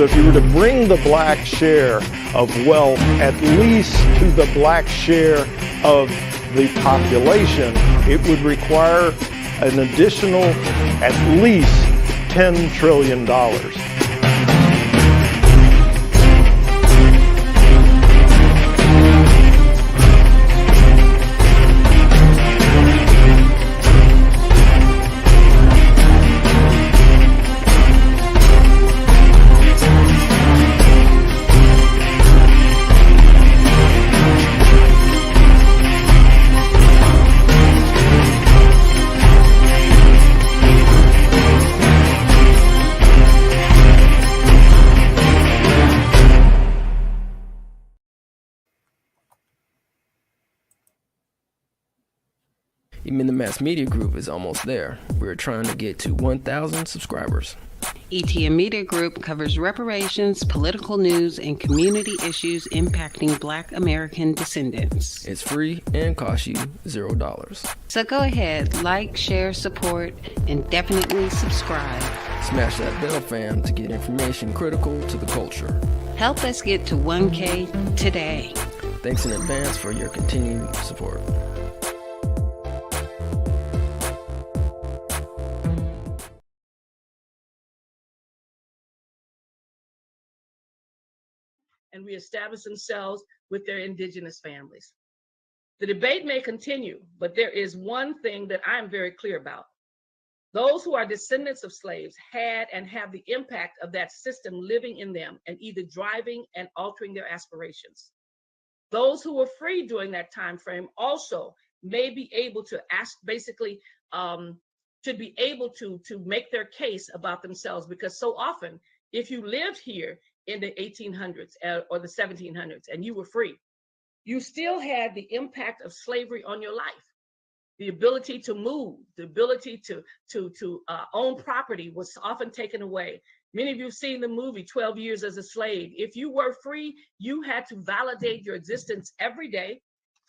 So if you were to bring the black share of wealth at least to the black share of the population, it would require an additional at least $10 trillion. Even the mass media group is almost there. We're trying to get to 1,000 subscribers. ETM Media Group covers reparations, political news, and community issues impacting Black American descendants. It's free and costs you $0. So go ahead, like, share, support, and definitely subscribe. Smash that bell, fam, to get information critical to the culture. Help us get to 1K today. Thanks in advance for your continued support. And reestablish themselves with their indigenous families. The debate may continue, but there is one thing that I'm very clear about. Those who are descendants of slaves had and have the impact of that system living in them and either driving and altering their aspirations. Those who were free during that time frame also may be able to should be able to make their case about themselves, because so often, if you lived here in the 1800s or the 1700s and you were free, you still had the impact of slavery on your life. The ability to move, the ability to own property was often taken away. Many of you have seen the movie 12 Years as a Slave. If you were free, you had to validate your existence every day,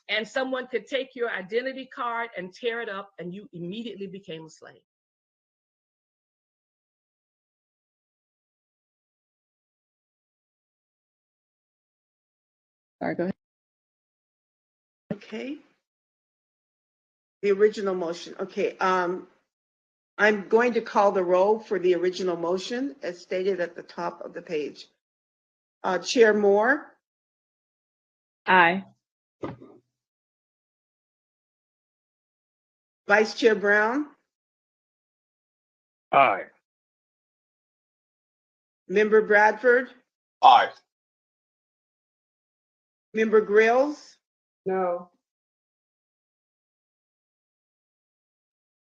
and someone could take your identity card and tear it up, and you immediately became a slave. Sorry, go ahead. Okay. The original motion. Okay. I'm going to call the roll for the original motion as stated at the top of the page. Chair Moore. Aye. Vice Chair Brown. Aye. Member Bradford. Aye. Member Grills. No.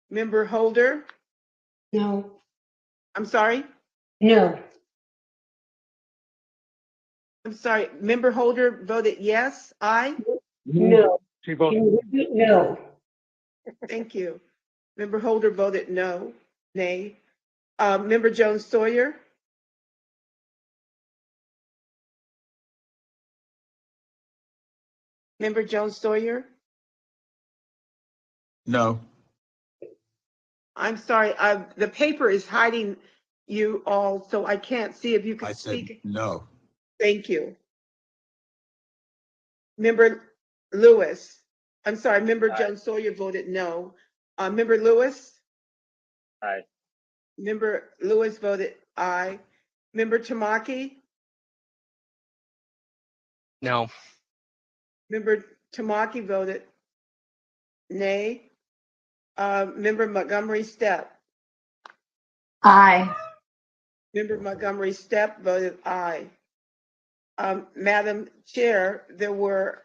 Member Holder. No. I'm sorry. No. I'm sorry. Member Holder voted yes. Aye. No. She voted. Can you repeat? No. Thank you. Member Holder voted no. Nay. Member Jones Sawyer. Member Jones Sawyer. No. I'm sorry. The paper is hiding you all, so I can't see if you can speak. Said no. Thank you. Member Lewis. I'm sorry. Member Jones Sawyer voted no. Member Lewis. Aye. Member Lewis voted aye. Member Tamaki. No. Member Tamaki voted nay. Member Montgomery Stepp. Aye. Member Montgomery Stepp voted aye. Madam Chair, there were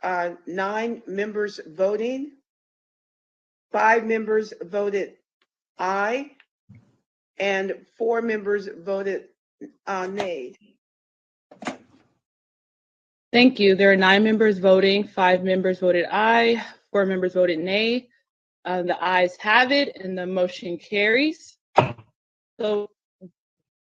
9 members voting. 5 members voted aye, and 4 members voted nay. Thank you. There are 9 members voting, 5 members voted aye, 4 members voted nay. The ayes have it, and the motion carries. So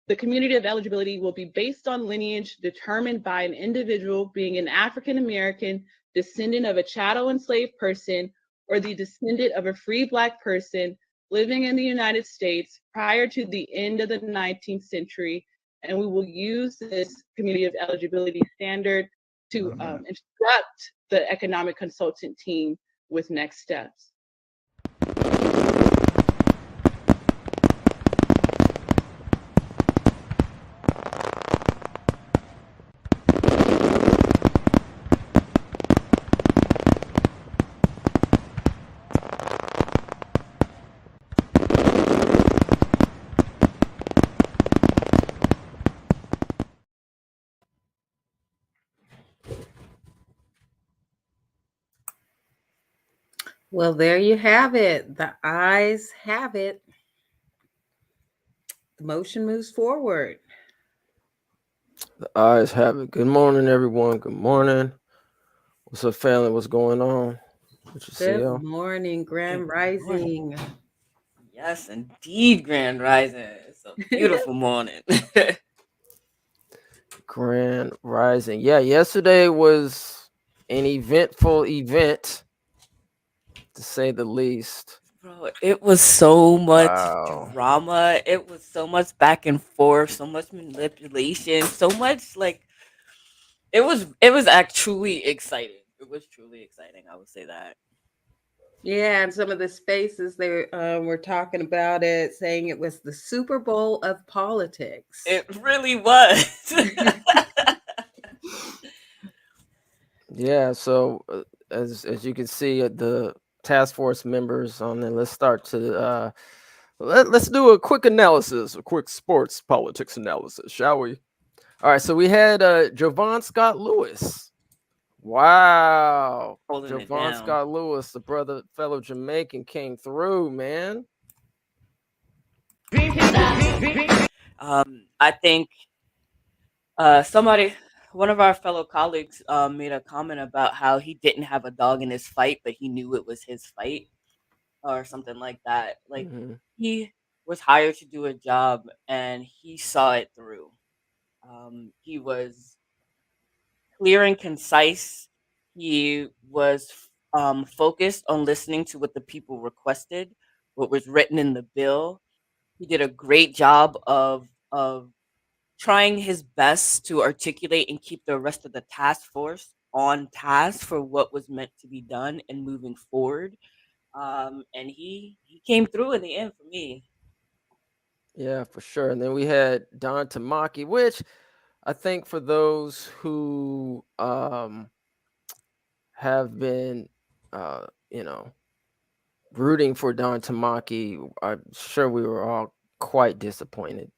the community of eligibility will be based on lineage determined by an individual being an African American descendant of a chattel enslaved person or the descendant of a free Black person living in the United States prior to the end of the 19th century and we will use this community of eligibility standard to instruct the economic consultant team with next steps. Well, there you have it. The ayes have it. The motion moves forward. The ayes have it. Good morning, everyone. Good morning. What's up, family? What's going on? Good morning, Grand Rising. Yes, indeed, Grand Rising. It's a beautiful morning. Grand Rising. Yeah, yesterday was an eventful event, to say the least. Bro, it was so much drama. It was so much back and forth, so much manipulation, so much it was truly exciting. It was truly exciting. I would say that. Yeah, and some of the spaces they were talking about it, saying it was the Super Bowl of politics. It really was. Yeah, so as you can see, the task force members on there. Let's start to let's do a quick analysis, a quick sports politics analysis, shall we? All right, so we had Jovan Scott Lewis. Wow, Jovan Scott Lewis, the fellow Jamaican, came through, man. I think one of our fellow colleagues made a comment about how he didn't have a dog in his fight, but he knew it was his fight, or something like that. Like he was hired to do a job, and he saw it through. He was clear and concise. He was focused on listening to what the people requested, what was written in the bill. He did a great job of trying his best to articulate and keep the rest of the task force on task for what was meant to be done and moving forward. And he came through in the end for me. Yeah, for sure. And then we had Don Tamaki, which I think for those who have been rooting for Don Tamaki, I'm sure we were all quite disappointed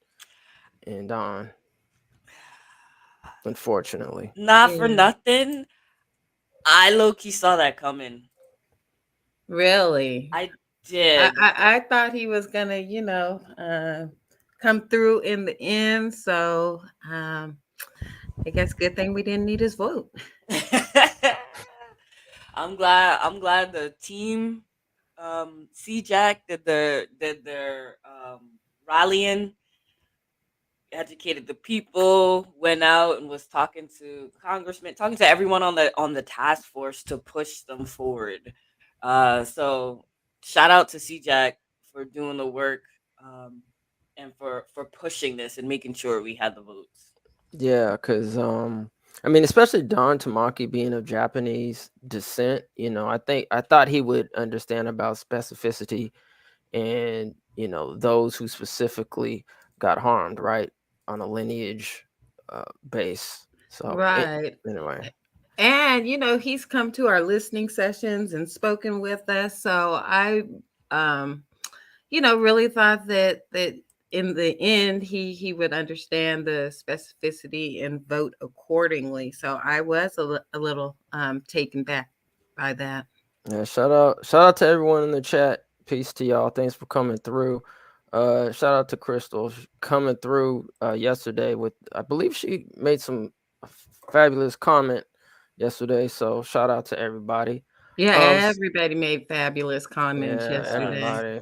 in Don, unfortunately. Not for nothing, I low-key saw that coming. Really? I did. I thought he was gonna, come through in the end. So I guess good thing we didn't need his vote. I'm glad the team CJAC did their rallying, educated the people, went out and was talking to congressmen, talking to everyone on the task force to push them forward. So shout out to CJAC for doing the work, and for pushing this and making sure we had the votes. Yeah, because I mean, especially Don Tamaki being of Japanese descent, I thought he would understand about specificity and those who specifically got harmed, right, on a lineage base. So right. Anyway, and he's come to our listening sessions and spoken with us. So I really thought that in the end he would understand the specificity and vote accordingly. So I was a little taken back by that. Yeah, shout out to everyone in the chat. Peace to y'all. Thanks for coming through. Shout out to Crystal coming through yesterday with, I believe she made some fabulous comment yesterday. So shout out to everybody. Yeah, everybody made fabulous comments yesterday. Everybody.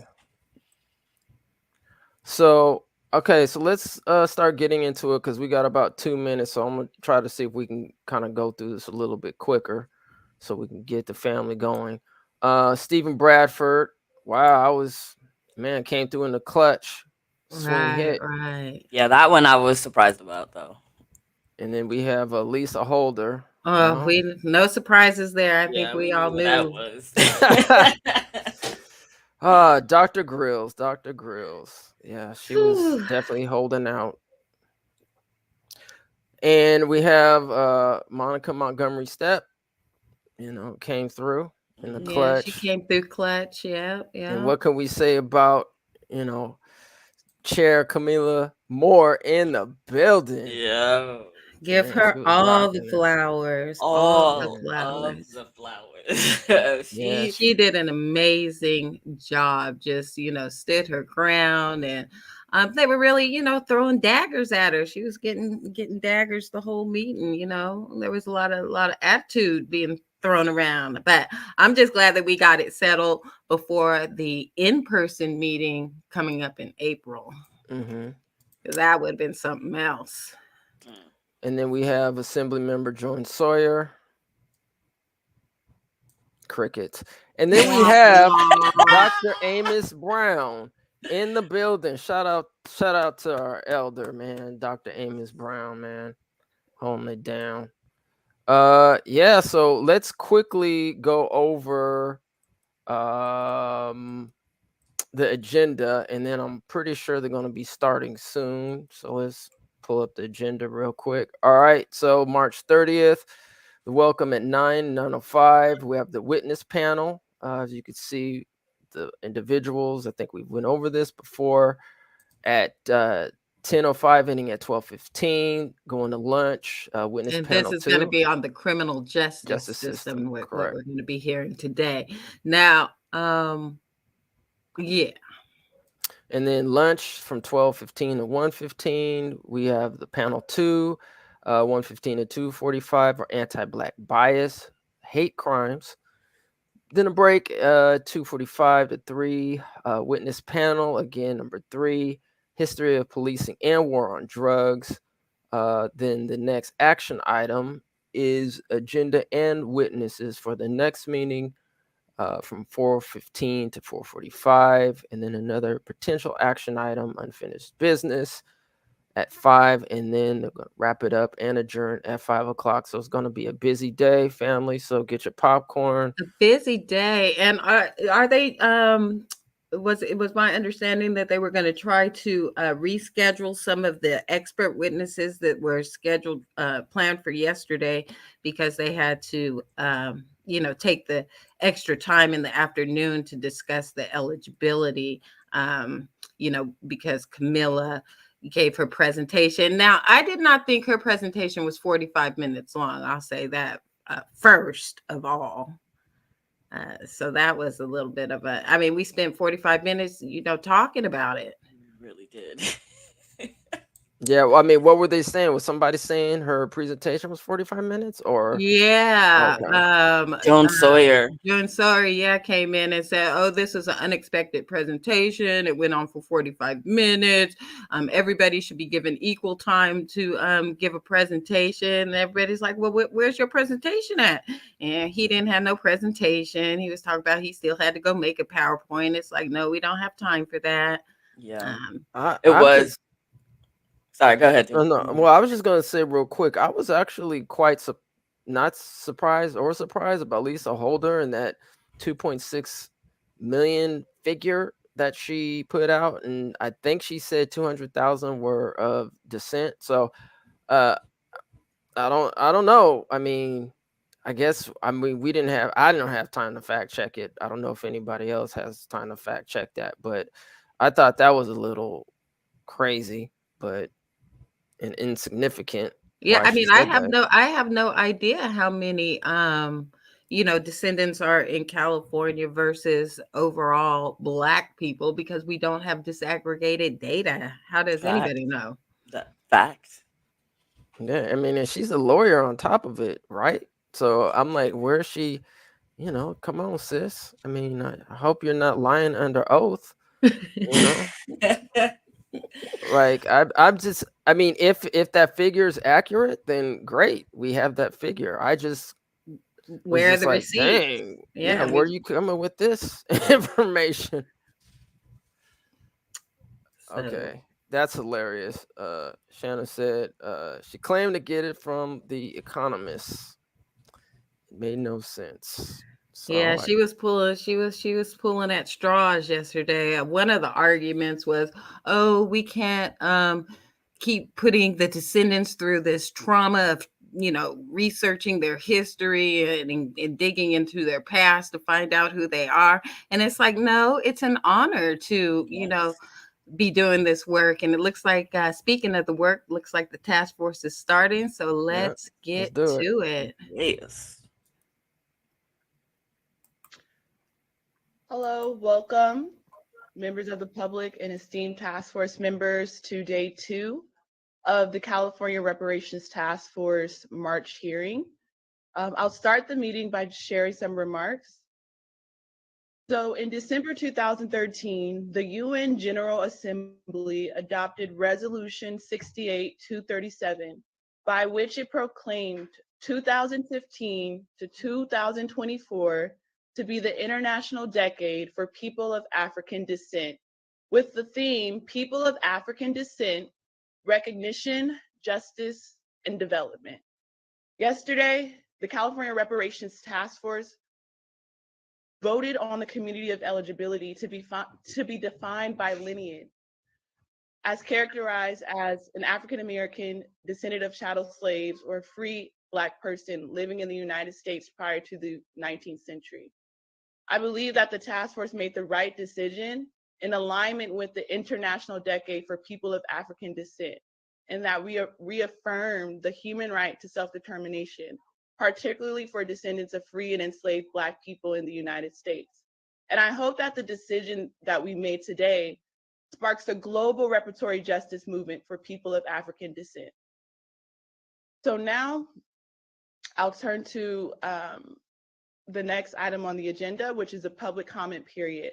So okay, so let's start getting into it because we got about 2 minutes. So I'm gonna try to see if we can kind of go through this a little bit quicker, so we can get the family going. Stephen Bradford, wow, came through in the clutch. swing hit. Right. Yeah, that one I was surprised about though. And then we have Lisa Holder. Oh, no surprises there. I think Yeah, we we all knew what knew. that was. Dr. Grills. Dr. Grills. Yeah, she was Whew. definitely holding out. And we have Monica Montgomery Stepp, came through in the clutch. Yeah, she came through clutch. Yeah. And what can we say about, Chair Camila Moore in the building? Yeah. Give her all the flowers. All the flowers. Of the flowers. She did an amazing job. Just, stood her ground, and they were really, throwing daggers at her. She was getting daggers the whole meeting. There was a lot of attitude being thrown around. But I'm just glad that we got it settled before the in-person meeting coming up in April. Mm-hmm. That would have been something else. And then we have Assembly Member Joan Sawyer. Crickets. And then we have Dr. Amos Brown in the building. Shout out to our elder, man, Dr. Amos Brown, man, holding it down. So let's quickly go over the agenda, and then I'm pretty sure they're going to be starting soon. So let's pull up the agenda real quick. All right, so March 30th, the welcome at 9:05. We have the witness panel. As you can see, the individuals, I think we went over this before, at 10:05, ending at 12:15, going to lunch. Witness and panel this is 2. going to be on the criminal justice system, what we're going to be hearing today. Now, yeah. And then lunch from 12:15 to 1:15. We have the panel 2, 1:15 to 2:45, or anti-Black bias, hate crimes. Then a break, 2:45 to 3, witness panel, again, number 3, history of policing and war on drugs. Then the next action item is agenda and witnesses for the next meeting, from 4:15 to 4:45, and then another potential action item, unfinished business, at 5, and then they're going to wrap it up and adjourn at 5 o'clock. So it's going to be a busy day, family. So get your popcorn. A busy day. And are they? It was my understanding that they were going to try to reschedule some of the expert witnesses that were scheduled, planned for yesterday, because they had to, take the extra time in the afternoon to discuss the eligibility, because Camilla gave her presentation. Now, I did not think her presentation was 45 minutes long. I'll say that first of all. So that was a little bit of we spent 45 minutes, talking about it. We really did. Yeah, well, what were they saying? Was somebody saying her presentation was 45 minutes, or? Yeah. Okay. Joan Sawyer. Joan Sawyer, came in and said, "Oh, this is an unexpected presentation. It went on for 45 minutes. Everybody should be given equal time to give a presentation." And everybody's like, "Well, where's your presentation at?" And he didn't have no presentation. He was talking about he still had to go make a PowerPoint. It's like, no, we don't have time for that. Yeah. It was. Sorry, go ahead. No. Well, I was just going to say real quick, I was actually quite not surprised about Lisa Holder and that 2.6 million figure that she put out. And I think she said 200,000 were of dissent. So I don't know. I guess, I didn't have time to fact check it. I don't know if anybody else has time to fact check that, but I thought that was a little crazy, but and insignificant. Yeah, I have no idea how many descendants are in California versus overall Black people, because we don't have disaggregated data. How does anybody know? That fact. Yeah, and she's a lawyer on top of it, right? So I'm like, where is she? Come on, sis. I hope you're not lying under oath. Like I'm just, if that figure is accurate, then great, we have that figure. I just where are the receipts? Dang, where are you coming with this information? So Okay, that's hilarious. Shannon said she claimed to get it from The Economist. It made no sense. yeah, So she was pulling at straws yesterday. One of the arguments was, oh, we can't keep putting the descendants through this trauma of researching their history and digging into their past to find out who they are. And it's like, no, it's an honor to be doing this work. And it looks like, speaking of the work, looks like the task force is starting. So let's get to it. Yes. Hello, welcome, members of the public and esteemed task force members, to day 2 of the California Reparations Task Force March hearing. I'll start the meeting by sharing some remarks. So in December 2013, the UN General Assembly adopted Resolution 68-237, by which it proclaimed 2015 to 2024 to be the International Decade for People of African Descent, with the theme People of African Descent, Recognition, Justice, and Development. Yesterday, the California Reparations Task Force voted on the community of eligibility to be defined by lineage, as characterized as an African American descendant of chattel slaves or a free Black person living in the United States prior to the 19th century. I believe that the task force made the right decision in alignment with the International Decade for People of African Descent, and that we reaffirmed the human right to self-determination, particularly for descendants of free and enslaved Black people in the United States. And I hope that the decision that we made today sparks a global reparatory justice movement for people of African descent. So now I'll turn to the next item on the agenda, which is a public comment period.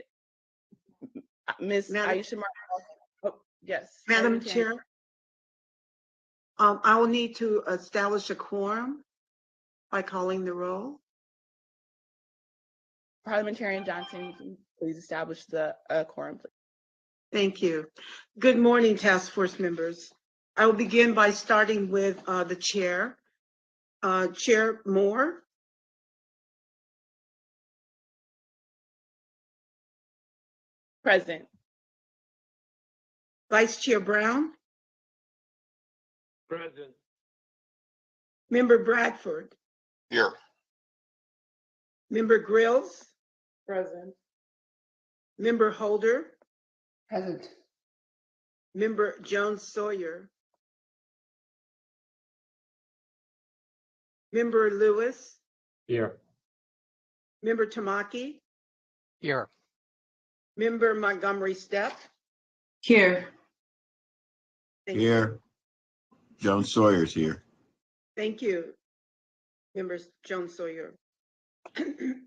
Ms. Aisha Martin. Oh, yes. Madam Chair, I will need to establish a quorum by calling the roll. Parliamentarian Johnson, please establish the quorum, please. Thank you. Good morning, task force members. I will begin by starting with the chair. Chair Moore. Present. Vice Chair Brown. Present. Member Bradford. Here. Member Grills. Present. Member Holder. Present. Member Jones Sawyer. Member Lewis. Here. Member Tamaki. Here. Member Montgomery Stepp. Here. Thank Here. Joan Sawyer's here. Thank you, members Jones Sawyer.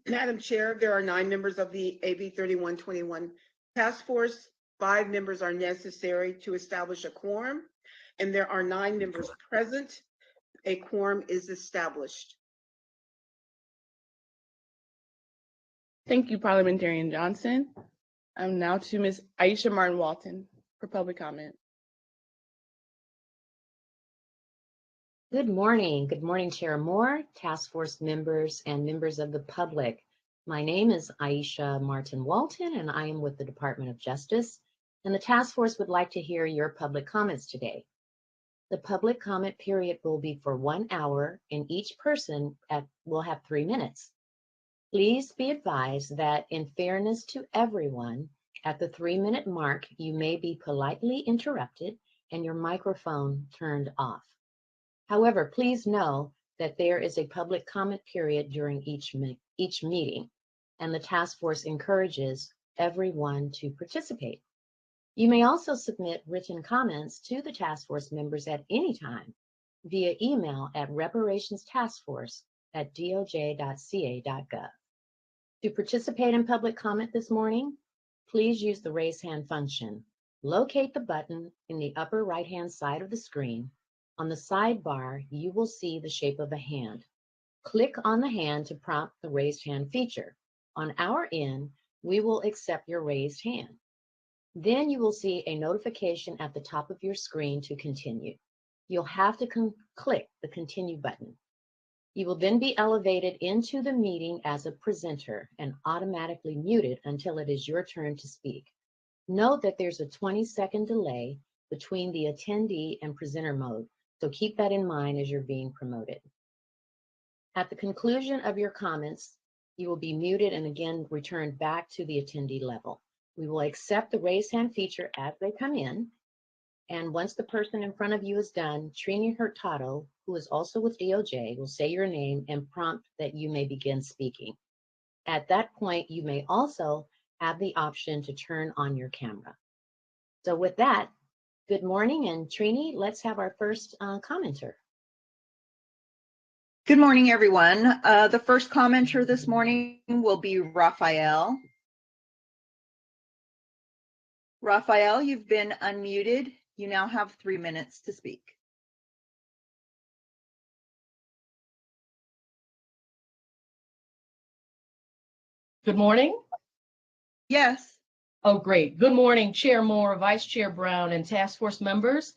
Madam Chair, there are 9 members of the AB 3121 task force. 5 members are necessary to establish a quorum, and there are 9 members present. A quorum is established. Thank you, Parliamentarian Johnson. Now to Ms. Aisha Martin Walton for public comment. Good morning. Good morning, Chair Moore, task force members, and members of the public. My name is Aisha Martin Walton, and I am with the Department of Justice, and the task force would like to hear your public comments today. The public comment period will be for 1 hour, and each person will have 3 minutes. Please be advised that in fairness to everyone, at the 3-minute mark, you may be politely interrupted and your microphone turned off. However, please know that there is a public comment period during each meeting, and the task force encourages everyone to participate. You may also submit written comments to the task force members at any time via email at reparationstaskforce@doj.ca.gov. To participate in public comment this morning, please use the raise hand function. Locate the button in the upper right-hand side of the screen. On the sidebar, you will see the shape of a hand. Click on the hand to prompt the raised hand feature. On our end, we will accept your raised hand. Then you will see a notification at the top of your screen to continue. You'll have to click the continue button. You will then be elevated into the meeting as a presenter and automatically muted until it is your turn to speak. Note that there's a 20-second delay between the attendee and presenter mode, so keep that in mind as you're being promoted. At the conclusion of your comments, you will be muted and again returned back to the attendee level. We will accept the raise hand feature as they come in. And once the person in front of you is done, Trini Hurtado, who is also with DOJ, will say your name and prompt that you may begin speaking. At that point, you may also have the option to turn on your camera. So with that, good morning, and Trini, let's have our first commenter. Good morning, everyone. The first commenter this morning will be Raphael. Raphael, you've been unmuted. You now have 3 minutes to speak. Good morning. Yes. Oh, great. Good morning, Chair Moore, Vice Chair Brown, and task force members.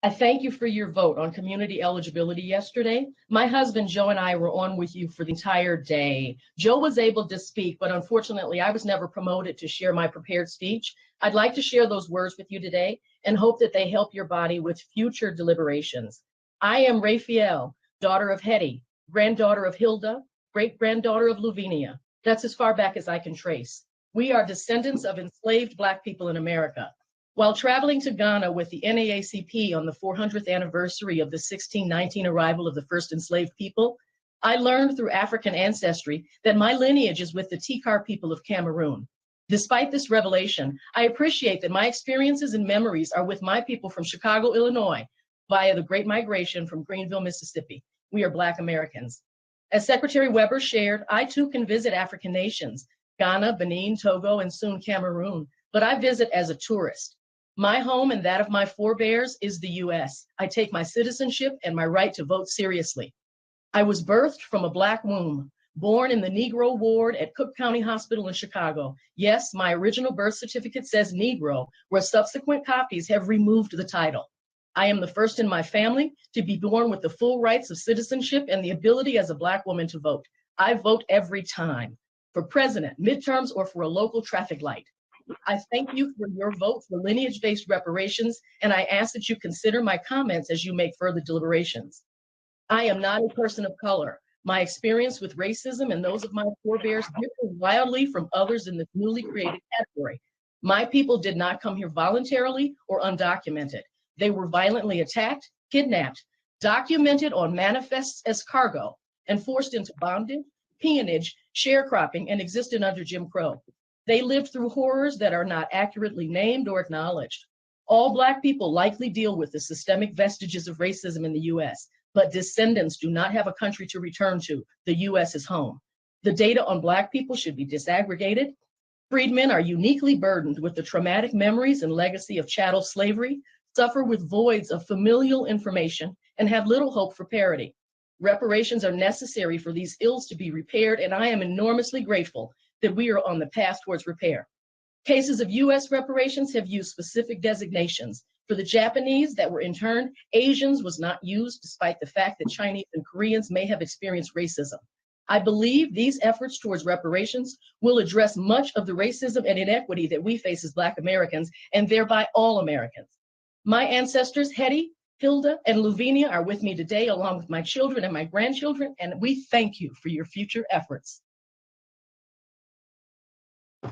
I thank you for your vote on community eligibility yesterday. My husband, Joe, and I were on with you for the entire day. Joe was able to speak, but unfortunately, I was never promoted to share my prepared speech. I'd like to share those words with you today and hope that they help your body with future deliberations. I am Raphael, daughter of Hetty, granddaughter of Hilda, great-granddaughter of Lavinia. That's as far back as I can trace. We are descendants of enslaved Black people in America. While traveling to Ghana with the NAACP on the 400th anniversary of the 1619 arrival of the first enslaved people, I learned through African ancestry that my lineage is with the Tikar people of Cameroon. Despite this revelation, I appreciate that my experiences and memories are with my people from Chicago, Illinois, via the Great Migration from Greenville, Mississippi. We are Black Americans. As Secretary Weber shared, I too can visit African nations, Ghana, Benin, Togo, and soon Cameroon, but I visit as a tourist. My home and that of my forebears is the US. I take my citizenship and my right to vote seriously. I was birthed from a Black womb, born in the Negro ward at Cook County Hospital in Chicago. Yes, my original birth certificate says Negro, where subsequent copies have removed the title. I am the first in my family to be born with the full rights of citizenship and the ability as a Black woman to vote. I vote every time, for president, midterms, or for a local traffic light. I thank you for your vote for lineage-based reparations, and I ask that you consider my comments as you make further deliberations. I am not a person of color. My experience with racism and those of my forebears differ wildly from others in this newly created category. My people did not come here voluntarily or undocumented. They were violently attacked, kidnapped, documented on manifests as cargo, and forced into bondage, peonage, sharecropping, and existed under Jim Crow. They lived through horrors that are not accurately named or acknowledged. All Black people likely deal with the systemic vestiges of racism in the US, but descendants do not have a country to return to. The US is home. The data on Black people should be disaggregated. Freedmen are uniquely burdened with the traumatic memories and legacy of chattel slavery, suffer with voids of familial information, and have little hope for parity. Reparations are necessary for these ills to be repaired, and I am enormously grateful that we are on the path towards repair. Cases of US reparations have used specific designations. For the Japanese that were interned, Asians was not used, despite the fact that Chinese and Koreans may have experienced racism. I believe these efforts towards reparations will address much of the racism and inequity that we face as Black Americans, and thereby all Americans. My ancestors, Hetty, Hilda, and Lavinia, are with me today, along with my children and my grandchildren, and we thank you for your future efforts.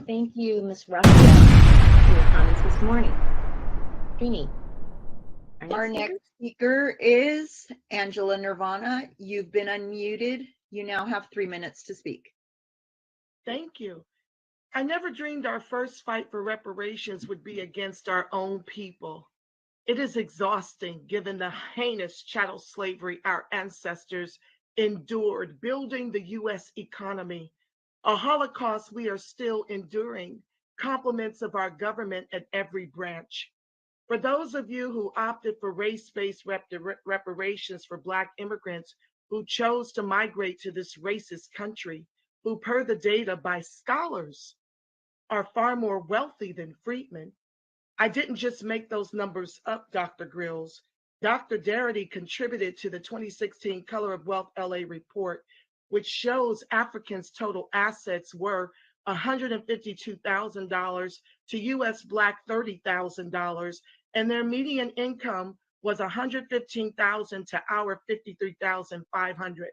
Thank you, Ms. Raphael, for your comments this morning. Trini, Our next speaker is Angela Nirvana. You've been unmuted. You now have 3 minutes to speak. Thank you. I never dreamed our first fight for reparations would be against our own people. It is exhausting given the heinous chattel slavery our ancestors endured building the US economy, a Holocaust we are still enduring, compliments of our government at every branch. For those of you who opted for race-based reparations for Black immigrants who chose to migrate to this racist country, who per the data by scholars are far more wealthy than freedmen. I didn't just make those numbers up, Dr. Grills. Dr. Darity contributed to the 2016 Color of Wealth LA report, which shows Africans' total assets were $152,000 to US Black $30,000, and their median income was $115,000 to our $53,500.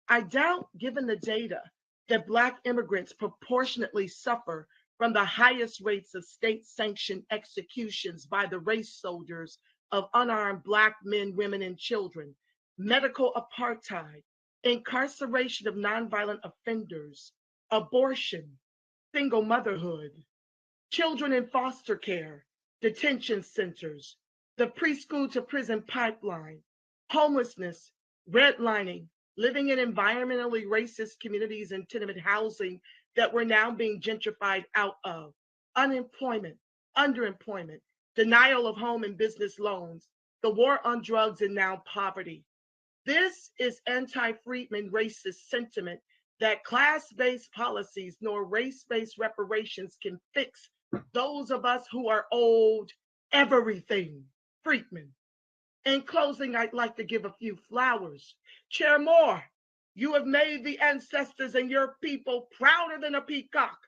I doubt, given the data, that Black immigrants proportionately suffer from the highest rates of state-sanctioned executions by the race soldiers of unarmed Black men, women, and children, medical apartheid, incarceration of nonviolent offenders, abortion, single motherhood, children in foster care, detention centers, the preschool to prison pipeline, homelessness, redlining, living in environmentally racist communities and tenement housing that we're now being gentrified out of, unemployment, underemployment, denial of home and business loans, the war on drugs, and now poverty. This is anti-freedmen racist sentiment that class-based policies nor race-based reparations can fix those of us who are owed everything. Freedmen. In closing, I'd like to give a few flowers. Chair Moore, you have made the ancestors and your people prouder than a peacock.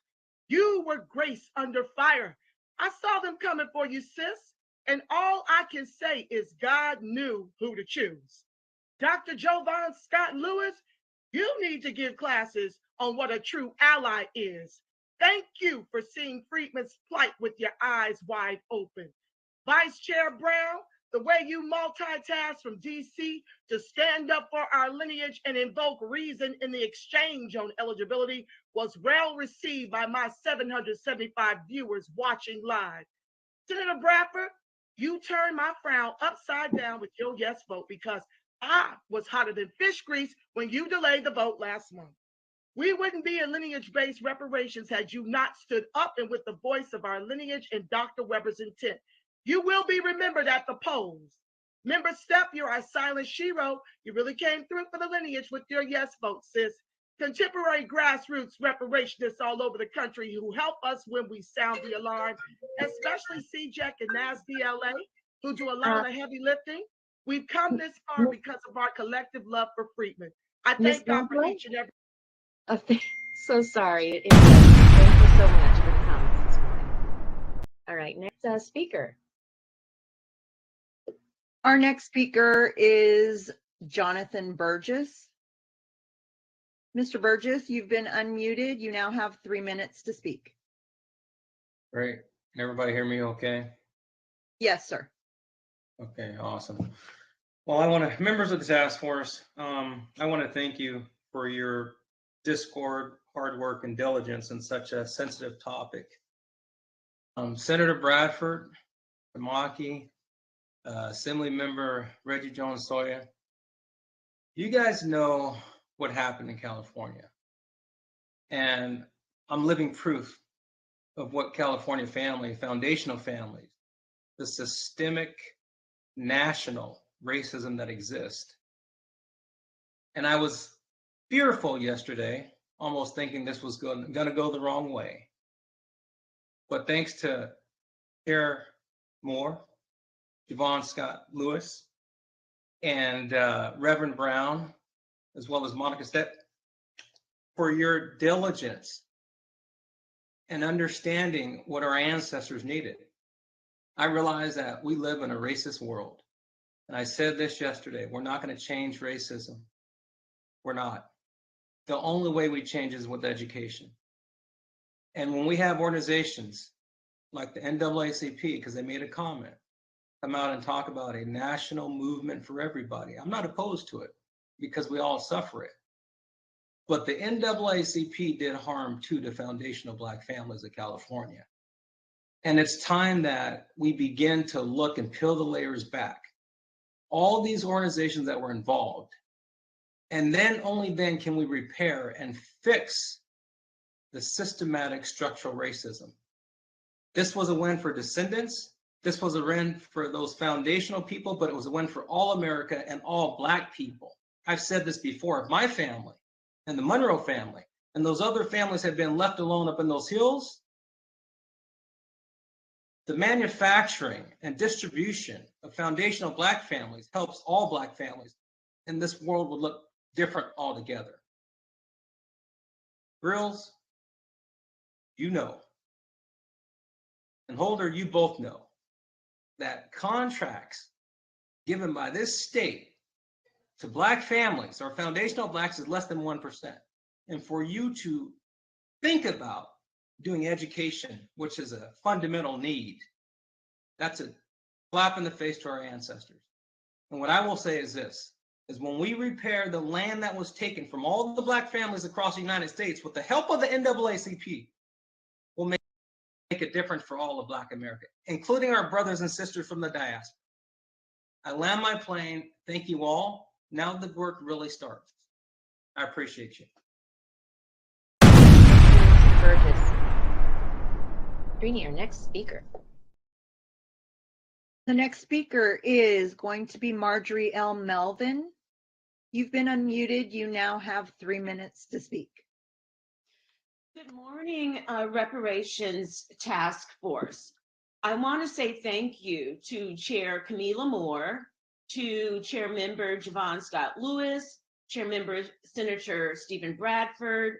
You were graced under fire. I saw them coming for you, sis. And all I can say is God knew who to choose. Dr. Jovan Scott Lewis, you need to give classes on what a true ally is. Thank you for seeing freedmen's plight with your eyes wide open. Vice Chair Brown, the way you multitask from DC to stand up for our lineage and invoke reason in the exchange on eligibility was well received by my 775 viewers watching live. Senator Bradford, you turned my frown upside down with your yes vote because I was hotter than fish grease when you delayed the vote last month. We wouldn't be in lineage-based reparations had you not stood up and with the voice of our lineage and Dr. Weber's intent. You will be remembered at the polls. Member Steph, you're our silent shero. You really came through for the lineage with your yes vote, sis. Contemporary grassroots reparationists all over the country who help us when we sound the alarm, especially CJEC and NASDLA, who do a lot of the heavy lifting. We've come this far because of our collective love for freedmen. I thank God for each and every. So sorry. Thank you so much for the comments this morning. All right, next speaker. Our next speaker is Jonathan Burgess. Mr. Burgess, you've been unmuted. You now have 3 minutes to speak. Great. Can everybody hear me okay? Yes, sir. Okay, awesome. Well, members of the task force, I want to thank you for your discord, hard work, and diligence in such a sensitive topic. Senator Bradford, Tamaki, Assembly Member Reggie Jones-Sawyer, you guys know what happened in California. And I'm living proof of what California family, foundational families, the systemic national racism that exists. And I was fearful yesterday, almost thinking this was going to go the wrong way. But thanks to Chair Moore, Joanne Scott Lewis, and Reverend Brown, as well as Monica Stepp, for your diligence and understanding what our ancestors needed. I realize that we live in a racist world. And I said this yesterday, we're not going to change racism. We're not. The only way we change is with education. And when we have organizations like the NAACP, because they made a comment, come out and talk about a national movement for everybody, I'm not opposed to it because we all suffer it. But the NAACP did harm to the foundational Black families of California. And it's time that we begin to look and peel the layers back. All these organizations that were involved, and then only then can we repair and fix the systematic structural racism. This was a win for descendants. This was a win for those foundational people, but it was a win for all America and all Black people. I've said this before, if my family and the Monroe family and those other families had been left alone up in those hills, The manufacturing and distribution of foundational Black families helps all Black families, and this world would look different altogether. Grills, you know, and Holder, you both know that contracts given by this state to Black families or foundational Blacks is less than 1%. And for you to think about doing education, which is a fundamental need, that's a slap in the face to our ancestors. And what I will say is this, is when we repair the land that was taken from all the Black families across the United States with the help of the NAACP, we'll make a difference for all of Black America, including our brothers and sisters from the diaspora. I land my plane. Thank you all. Now the work really starts. I appreciate you. Burgess. Trini, our next speaker. The next speaker is going to be Marjorie L Melvin. You've been unmuted. You now have 3 minutes to speak. Good morning, Reparations Task Force. I want to say thank you to Chair Camila Moore, to Chair Member Javon Scott Lewis, Chair Member Senator Stephen Bradford,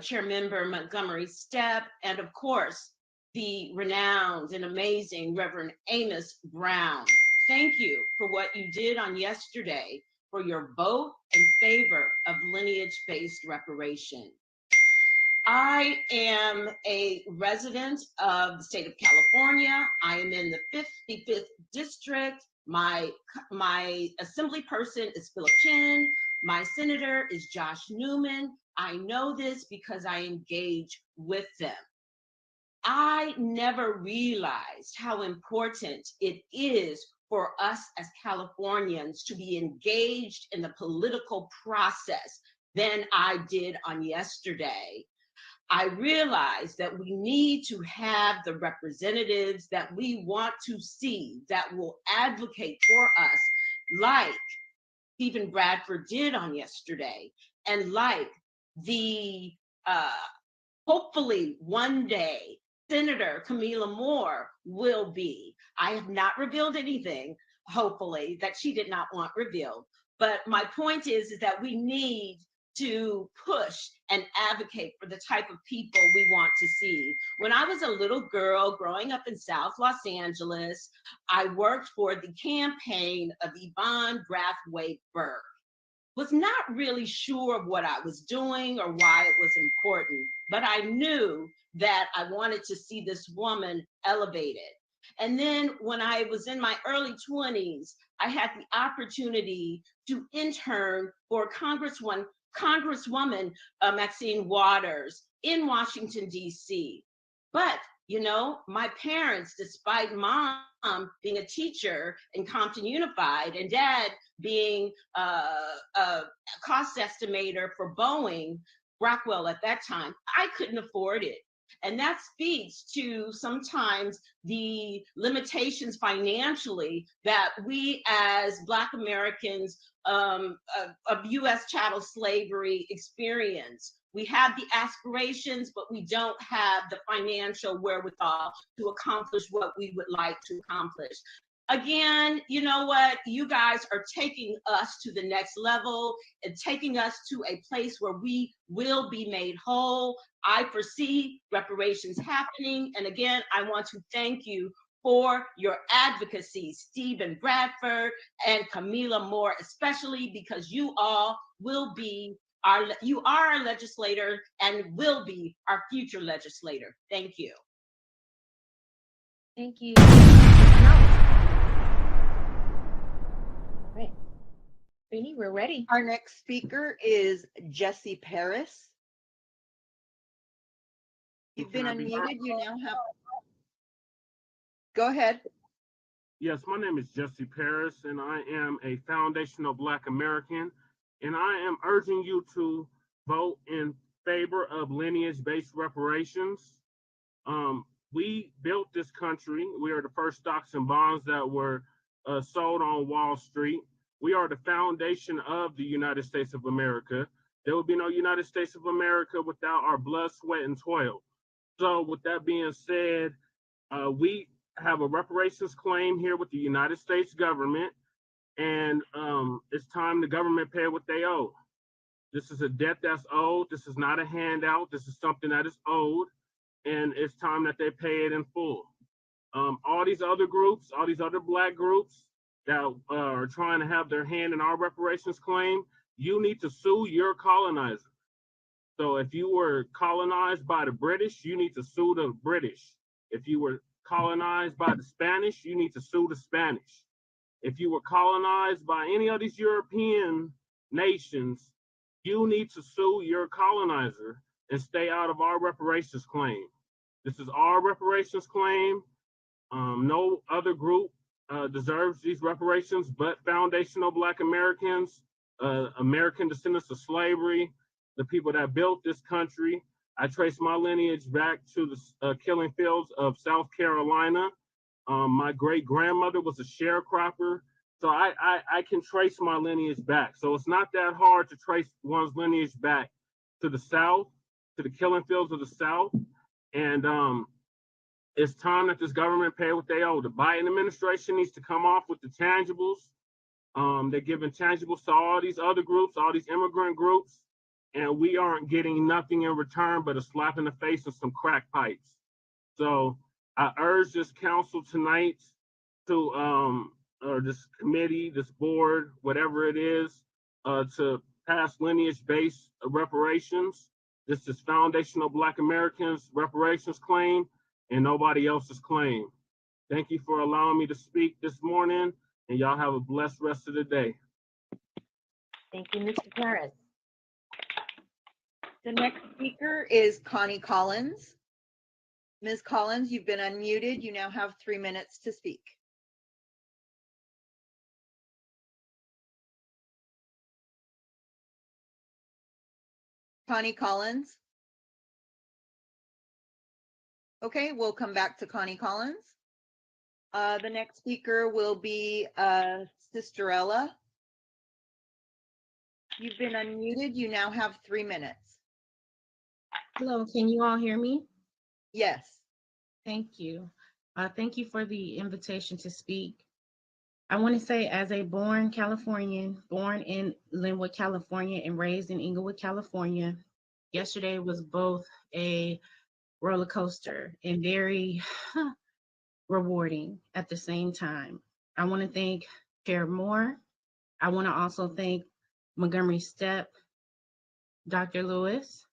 Chair Member Montgomery Stepp, and of course, the renowned and amazing Reverend Amos Brown. Thank you for what you did on yesterday for your vote in favor of lineage-based reparation. I am a resident of the state of California. I am in the 55th district. My assembly person is Philip Chin. My senator is Josh Newman. I know this because I engage with them. I never realized how important it is for us as Californians to be engaged in the political process than I did on yesterday. I realized that we need to have the representatives that we want to see that will advocate for us, like Stephen Bradford did on yesterday, and like the hopefully one day Senator Camila Moore will be. I have not revealed anything, hopefully, that she did not want revealed. But my point is that we need to push and advocate for the type of people we want to see. When I was a little girl growing up in South Los Angeles, I worked for the campaign of Yvonne Brathwaite Burke. Was not really sure of what I was doing or why it was important, but I knew that I wanted to see this woman elevated. And then when I was in my early 20s, I had the opportunity to intern for Congresswoman Maxine Waters in Washington, D.C. But, you know, my parents, despite mom being a teacher in Compton Unified and dad being a cost estimator for Boeing, Rockwell at that time, I couldn't afford it. And that speaks to sometimes the limitations financially that we as Black Americans of US chattel slavery experience. We have the aspirations, but we don't have the financial wherewithal to accomplish what we would like to accomplish. Again, you know what? You guys are taking us to the next level and taking us to a place where we will be made whole. I foresee reparations happening. And again, I want to thank you for your advocacy, Stephen Bradford and Camila Moore, especially because you all will be you are our legislator and will be our future legislator. Thank you. Thank you. Right. Trini, we're ready. Our next speaker is Jesse Paris. You've been unmuted. You now have. Go ahead. Yes, my name is Jesse Paris, and I am a foundational Black American, and I am urging you to vote in favor of lineage-based reparations. We built this country. We are the first stocks and bonds that were sold on Wall Street. We are the foundation of the United States of America. There would be no United States of America without our blood, sweat, and toil. So with that being said, We have a reparations claim here with the United States government, and it's time the government pay what they owe. This is a debt that's owed. This is not a handout. This is something that is owed, and it's time that they pay it in full. All these other groups, all these other Black groups that are trying to have their hand in our reparations claim, you need to sue your colonizer. So if you were colonized by the British, you need to sue the British. If you were colonized by the Spanish, you need to sue the Spanish. If you were colonized by any of these European nations, you need to sue your colonizer and stay out of our reparations claim. This is our reparations claim. No other group deserves these reparations but foundational Black Americans, American descendants of slavery, the people that built this country. I trace my lineage back to the killing fields of South Carolina. My great grandmother was a sharecropper. So I can trace my lineage back. So it's not that hard to trace one's lineage back to the South, to the killing fields of the South. And it's time that this government pay what they owe. The Biden administration needs to come off with the tangibles. They're giving tangibles to all these other groups, all these immigrant groups, and we aren't getting nothing in return but a slap in the face and some crack pipes. So I urge this council tonight to, or this committee, this board, whatever it is, to pass lineage-based reparations. This is foundational Black Americans reparations claim and nobody else's claim. Thank you for allowing me to speak this morning, and y'all have a blessed rest of the day. Thank you, Mr. Paris. The next speaker is Connie Collins. Ms. Collins, you've been unmuted. You now have 3 minutes to speak. Connie Collins. Okay, we'll come back to Connie Collins. The next speaker will be Sister Ella. You've been unmuted. You now have 3 minutes. Hello, can you all hear me? Yes. Thank you. Thank you for the invitation to speak. I want to say, as a born Californian, born in Linwood, California, and raised in Inglewood, California, yesterday was both a roller coaster and very rewarding at the same time. I want to thank Chair Moore. I want to also thank Montgomery Stepp, Dr. Lewis,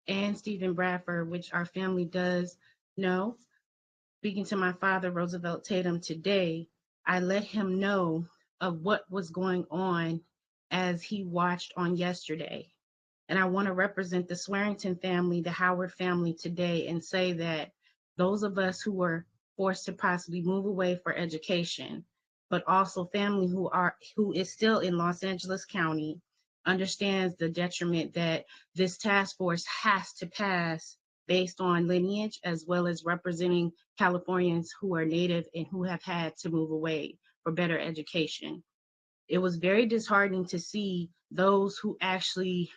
and Stephen Bradford, which our family does know. Speaking to my father, Roosevelt Tatum, today, I let him know of what was going on as he watched on yesterday. And I want to represent the Swearington family, the Howard family today, and say that those of us who were forced to possibly move away for education, but also family who is still in Los Angeles County, understands the detriment that this task force has to pass based on lineage, as well as representing Californians who are Native and who have had to move away for better education. It was very disheartening to see those who actually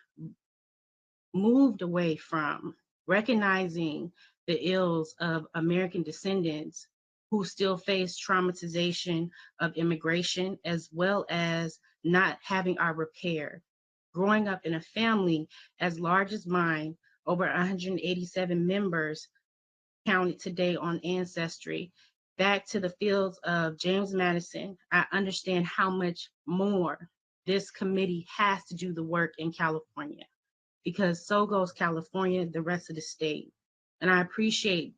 moved away from recognizing the ills of American descendants who still face traumatization of immigration, as well as not having our repair. Growing up in a family as large as mine, over 187 members counted today on Ancestry, back to the fields of James Madison, I understand how much more this committee has to do the work in California, because so goes California, the rest of the state. And I appreciate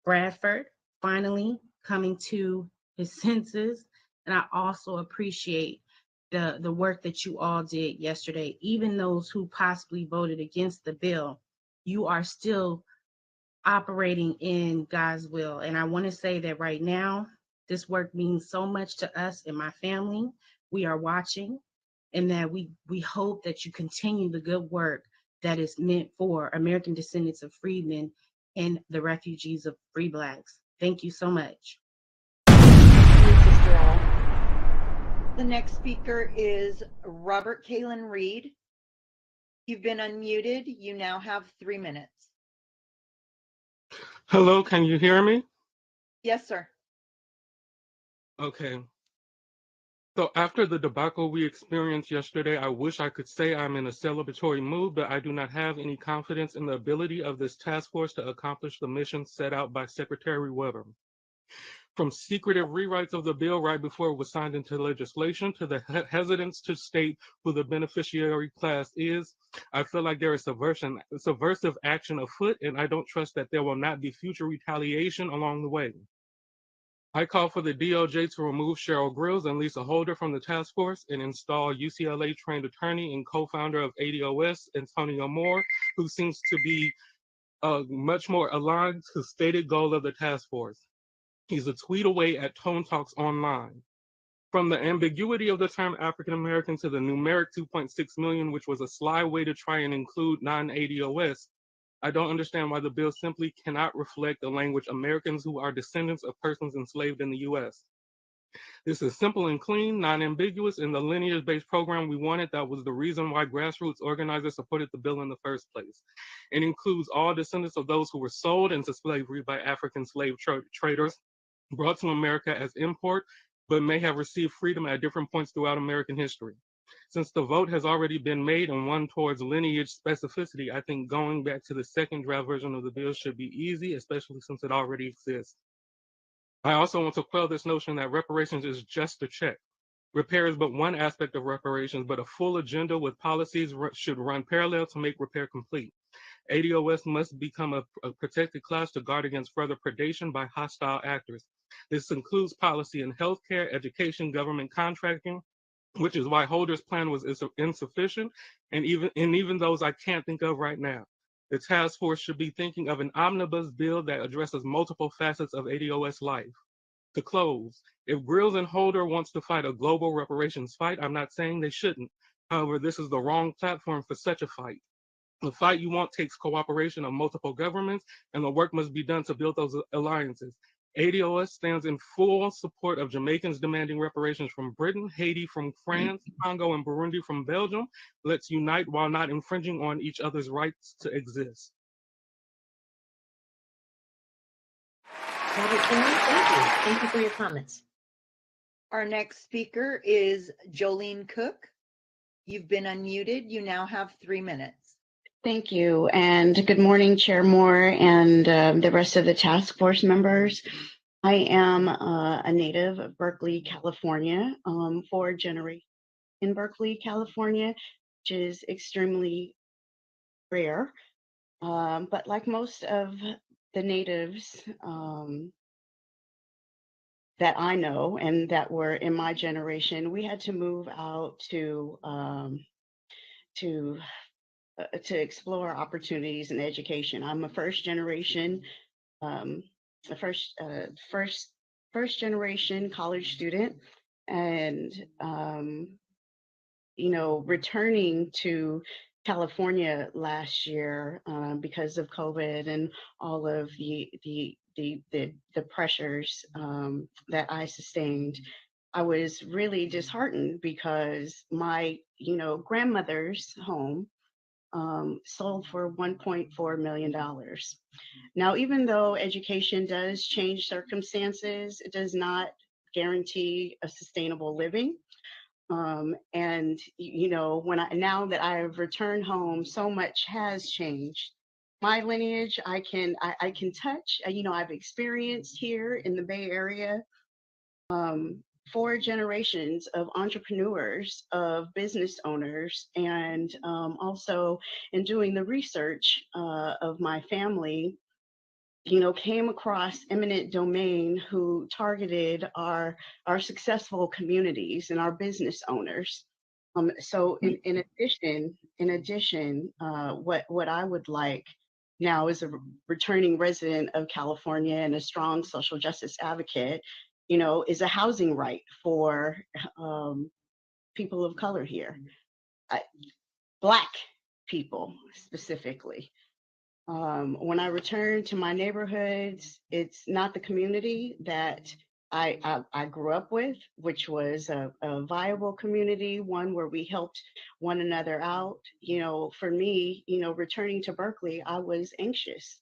Bradford finally coming to his senses. And I also appreciate the work that you all did yesterday. Even those who possibly voted against the bill, you are still operating in God's will. And I want to say that right now, this work means so much to us and my family. We are watching, and that we hope that you continue the good work that is meant for American descendants of freedmen and the refugees of free Blacks. Thank you so much. The next speaker is Robert Kaelin Reed. You've been unmuted. You now have 3 minutes. Hello, can you hear me? Yes, sir. Okay. So after the debacle we experienced yesterday, I wish I could say I'm in a celebratory mood, but I do not have any confidence in the ability of this task force to accomplish the mission set out by Secretary Weber. From secretive rewrites of the bill right before it was signed into legislation to the hesitance to state who the beneficiary class is, I feel like there is subversive action afoot, and I don't trust that there will not be future retaliation along the way. I call for the DOJ to remove Cheryl Grills and Lisa Holder from the task force and install UCLA-trained attorney and co-founder of ADOS, Antonio Moore, who seems to be much more aligned to the stated goal of the task force. He's a tweet away at Tone Talks Online. From the ambiguity of the term African American to the numeric 2.6 million, which was a sly way to try and include non-ADOS, I don't understand why the bill simply cannot reflect the language Americans who are descendants of persons enslaved in the US. This is simple and clean, non-ambiguous, and the lineage-based program we wanted. That was the reason why grassroots organizers supported the bill in the first place. It includes all descendants of those who were sold into slavery by African slave traders, brought to America as import, but may have received freedom at different points throughout American history. Since the vote has already been made and one towards lineage specificity, I think going back to the second draft version of the bill should be easy, especially since it already exists. I also want to quell this notion that reparations is just a check. Repair is but one aspect of reparations, but a full agenda with policies should run parallel to make repair complete. ADOS must become a protected class to guard against further predation by hostile actors. This includes policy in healthcare, education, government contracting, which is why Holder's plan was insufficient, and even those I can't think of right now. The task force should be thinking of an omnibus bill that addresses multiple facets of ADOS life. To close, if Grills and Holder wants to fight a global reparations fight, I'm not saying they shouldn't. However, this is the wrong platform for such a fight. The fight you want takes cooperation of multiple governments, and the work must be done to build those alliances. ADOS stands in full support of Jamaicans demanding reparations from Britain, Haiti from France, Congo and Burundi from Belgium. Let's unite while not infringing on each other's rights to exist. Thank you. Thank you for your comments. Our next speaker is Joanne Cook. You've been unmuted. You now have 3 minutes. Thank you, and good morning, Chair Moore and the rest of the task force members. I am a native of Berkeley, California, 4 generations in Berkeley, California, which is extremely rare. But like most of the natives that I know and that were in my generation, we had to move out to explore opportunities in education. I'm a first generation college student, and returning to California last year because of COVID and all of the pressures that I sustained. I was really disheartened because my grandmother's home sold for $1.4 million. Now, even though education does change circumstances, it does not guarantee a sustainable living. And now that I have returned home, so much has changed. My lineage, I can touch. I've experienced here in the Bay Area 4 generations of entrepreneurs, of business owners, and also in doing the research of my family, came across eminent domain who targeted our successful communities and our business owners. So in addition, what I would like now as a returning resident of California and a strong social justice advocate, is a housing right for people of color here, Black people specifically. When I return to my neighborhoods, it's not the community that I grew up with, which was a viable community, one where we helped one another out. For me, returning to Berkeley, I was anxious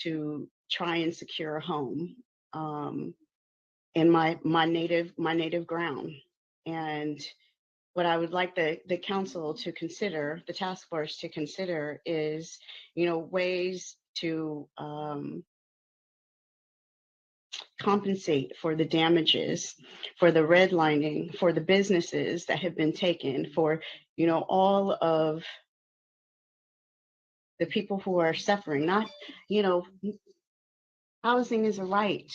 to try and secure a home. in my native ground. And what I would like the council to consider, the task force to consider, is, ways to compensate for the damages, for the redlining, for the businesses that have been taken, for, all of the people who are suffering. Not, housing is a right.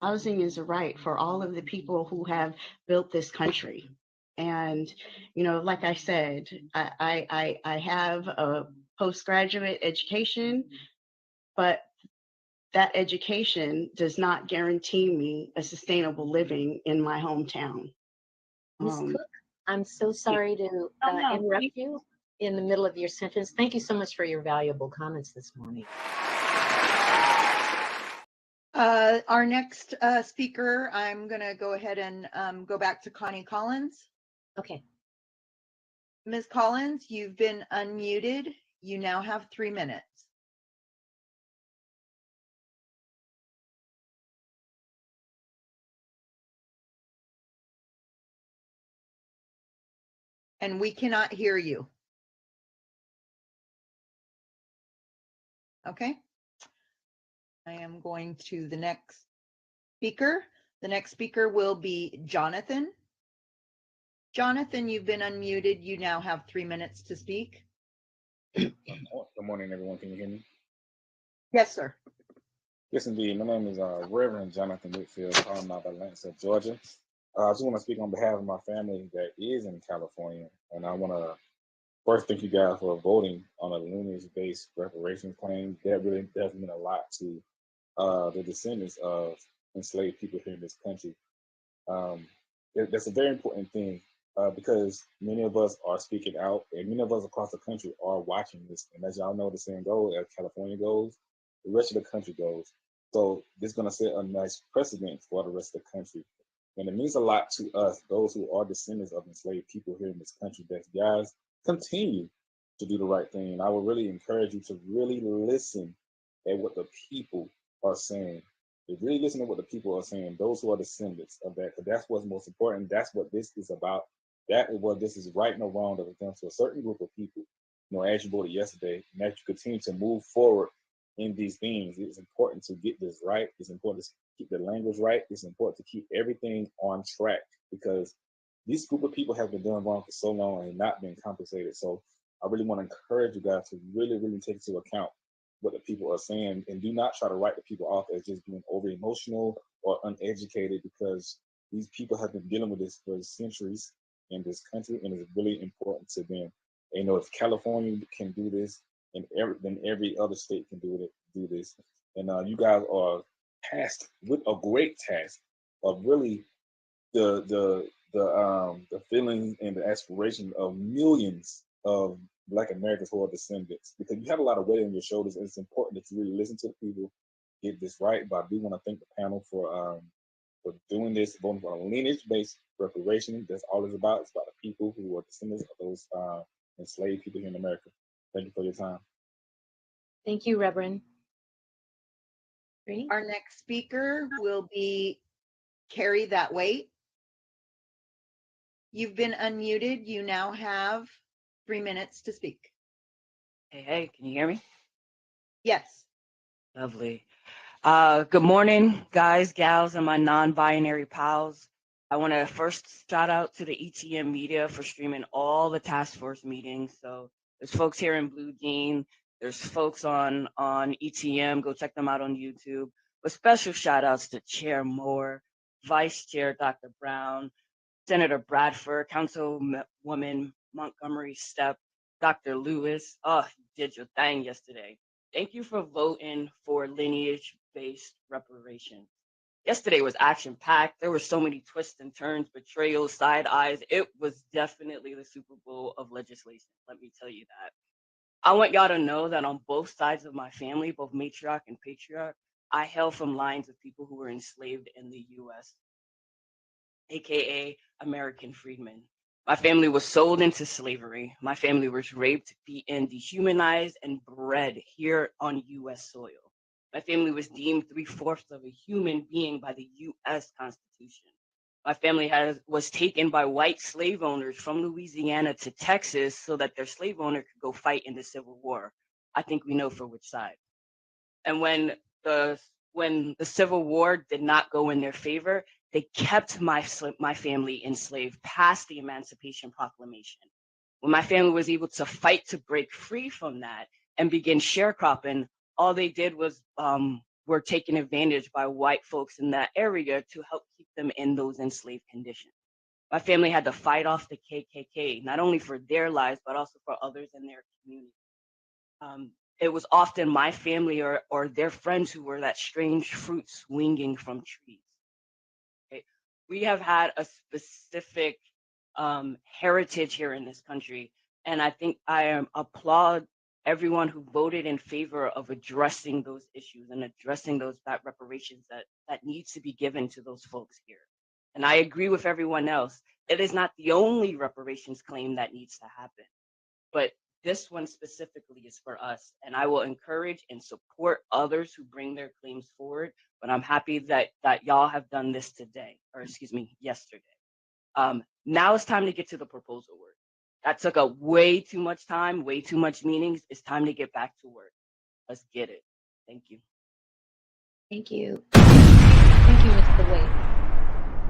Housing is a right for all of the people who have built this country. And, like I said, I have a postgraduate education, but that education does not guarantee me a sustainable living in my hometown. Ms. Cook, I'm so sorry to interrupt you in the middle of your sentence. Thank you so much for your valuable comments this morning. Our next speaker, I'm going to go ahead and go back to Connie Collins. Okay. Ms. Collins, you've been unmuted. You now have 3 minutes. And we cannot hear you. Okay. I am going to the next speaker. The next speaker will be Jonathan. Jonathan, you've been unmuted. You now have 3 minutes to speak. Good morning, everyone. Can you hear me? Yes, sir. Yes, indeed. My name is Rev Jonathan Whitfield, calling out of Atlanta, Georgia. I just want to speak on behalf of my family that is in California, and I want to first thank you guys for voting on a lineage-based reparations claim. That really does mean a lot to the descendants of enslaved people here in this country. That's a very important thing because many of us are speaking out, and many of us across the country are watching this. And as y'all know, the saying goes, as California goes, the rest of the country goes. So this is going to set a nice precedent for the rest of the country. And it means a lot to us, those who are descendants of enslaved people here in this country, that guys continue to do the right thing. And I would really encourage you to really listen at what the people are saying. If really listen to what the people are saying, those who are descendants of that, because that's what's most important. That's what this is about. That is what this is, right or wrong, that was done to a certain group of people. As you voted yesterday, and as you continue to move forward in these things, it's important to get this right. It's important to keep the language right. It's important to keep everything on track, because this group of people have been doing wrong for so long and not been compensated. So I really want to encourage you guys to really, really take into account what the people are saying, and do not try to write the people off as just being over emotional or uneducated, because these people have been dealing with this for centuries in this country, and it's really important to them. And, if California can do this, and then every other state can do this. And you guys are tasked with a great task of really the feelings and the aspiration of millions of Black Americans who are descendants, because you have a lot of weight on your shoulders, and it's important that you really listen to the people, get this right. But I do want to thank the panel for doing this, voting for a lineage-based reparation. That's all it's about. It's about the people who are descendants of those enslaved people here in America. Thank you for your time. Thank you, Reverend. Our next speaker will be Carry That Weight. You've been unmuted. You now have 3 minutes to speak. Hey, can you hear me? Yes. Lovely. Good morning, guys, gals, and my non-binary pals. I want to first shout out to the ETM media for streaming all the task force meetings. So there's folks here in Blue Jean, there's folks on ETM, go check them out on YouTube. But special shout outs to Chair Moore, Vice Chair Dr. Brown, Senator Bradford, Councilwoman Montgomery Stepp, Dr. Lewis. Oh, you did your thing yesterday. Thank you for voting for lineage-based reparations. Yesterday was action-packed. There were so many twists and turns, betrayals, side eyes. It was definitely the Super Bowl of legislation, let me tell you that. I want y'all to know that on both sides of my family, both matriarch and patriarch, I hail from lines of people who were enslaved in the U.S., aka American freedmen. My family was sold into slavery. My family was raped, beaten, dehumanized, and bred here on U.S. soil. My family was deemed 3/4 of a human being by the U.S. Constitution. My family was taken by white slave owners from Louisiana to Texas so that their slave owner could go fight in the Civil War. I think we know for which side. And when the Civil War did not go in their favor, they kept my family enslaved past the Emancipation Proclamation. When my family was able to fight to break free from that and begin sharecropping, all they did was were taken advantage by white folks in that area to help keep them in those enslaved conditions. My family had to fight off the KKK, not only for their lives, but also for others in their community. It was often my family or their friends who were that strange fruit swinging from trees. Okay? We have had a specific heritage here in this country, and I think I applaud everyone who voted in favor of addressing those issues and addressing that reparations that needs to be given to those folks here. And I agree with everyone else. It is not the only reparations claim that needs to happen, but this one specifically is for us, and I will encourage and support others who bring their claims forward. But I'm happy that y'all have done this today, or excuse me, yesterday. Now it's time to get to the proposal work. That took up way too much time, way too much meetings. It's time to get back to work. Let's get it. Thank you. Thank you. Thank you, Mr. Wade.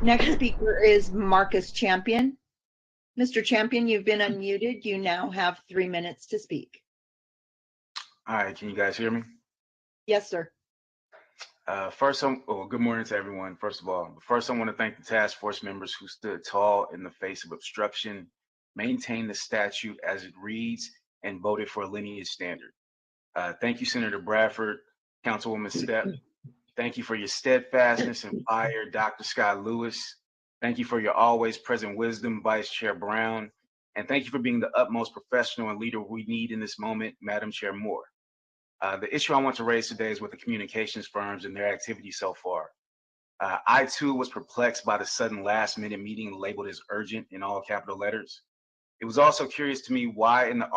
Next speaker is Marcus Champion. Mr. Champion, you've been unmuted. You now have 3 minutes to speak. All right, can you guys hear me? Yes, sir. Good morning to everyone. First of all, I want to thank the task force members who stood tall in the face of obstruction, maintained the statute as it reads, and voted for a lineage standard. Thank you, Senator Bradford, Councilwoman Stepp. Thank you for your steadfastness and fire, Dr. Scott Lewis. Thank you for your always present wisdom, Vice Chair Brown. And thank you for being the utmost professional and leader we need in this moment, Madam Chair Moore. The issue I want to raise today is with the communications firms and their activities so far. I too was perplexed by the sudden last-minute meeting labeled as urgent in all capital letters. It was also curious to me why in the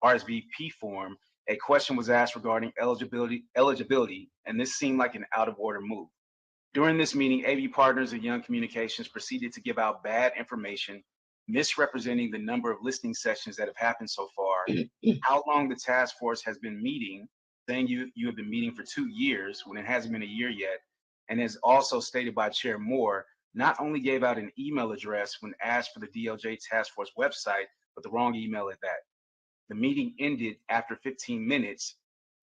RSVP form, a question was asked regarding eligibility, and this seemed like an out-of-order move. During this meeting, AV Partners and Young Communications proceeded to give out bad information, misrepresenting the number of listening sessions that have happened so far, how long the task force has been meeting, saying you have been meeting for 2 years when it hasn't been a year yet, and as also stated by Chair Moore, not only gave out an email address when asked for the DLJ task force website, but the wrong email at that. The meeting ended after 15 minutes,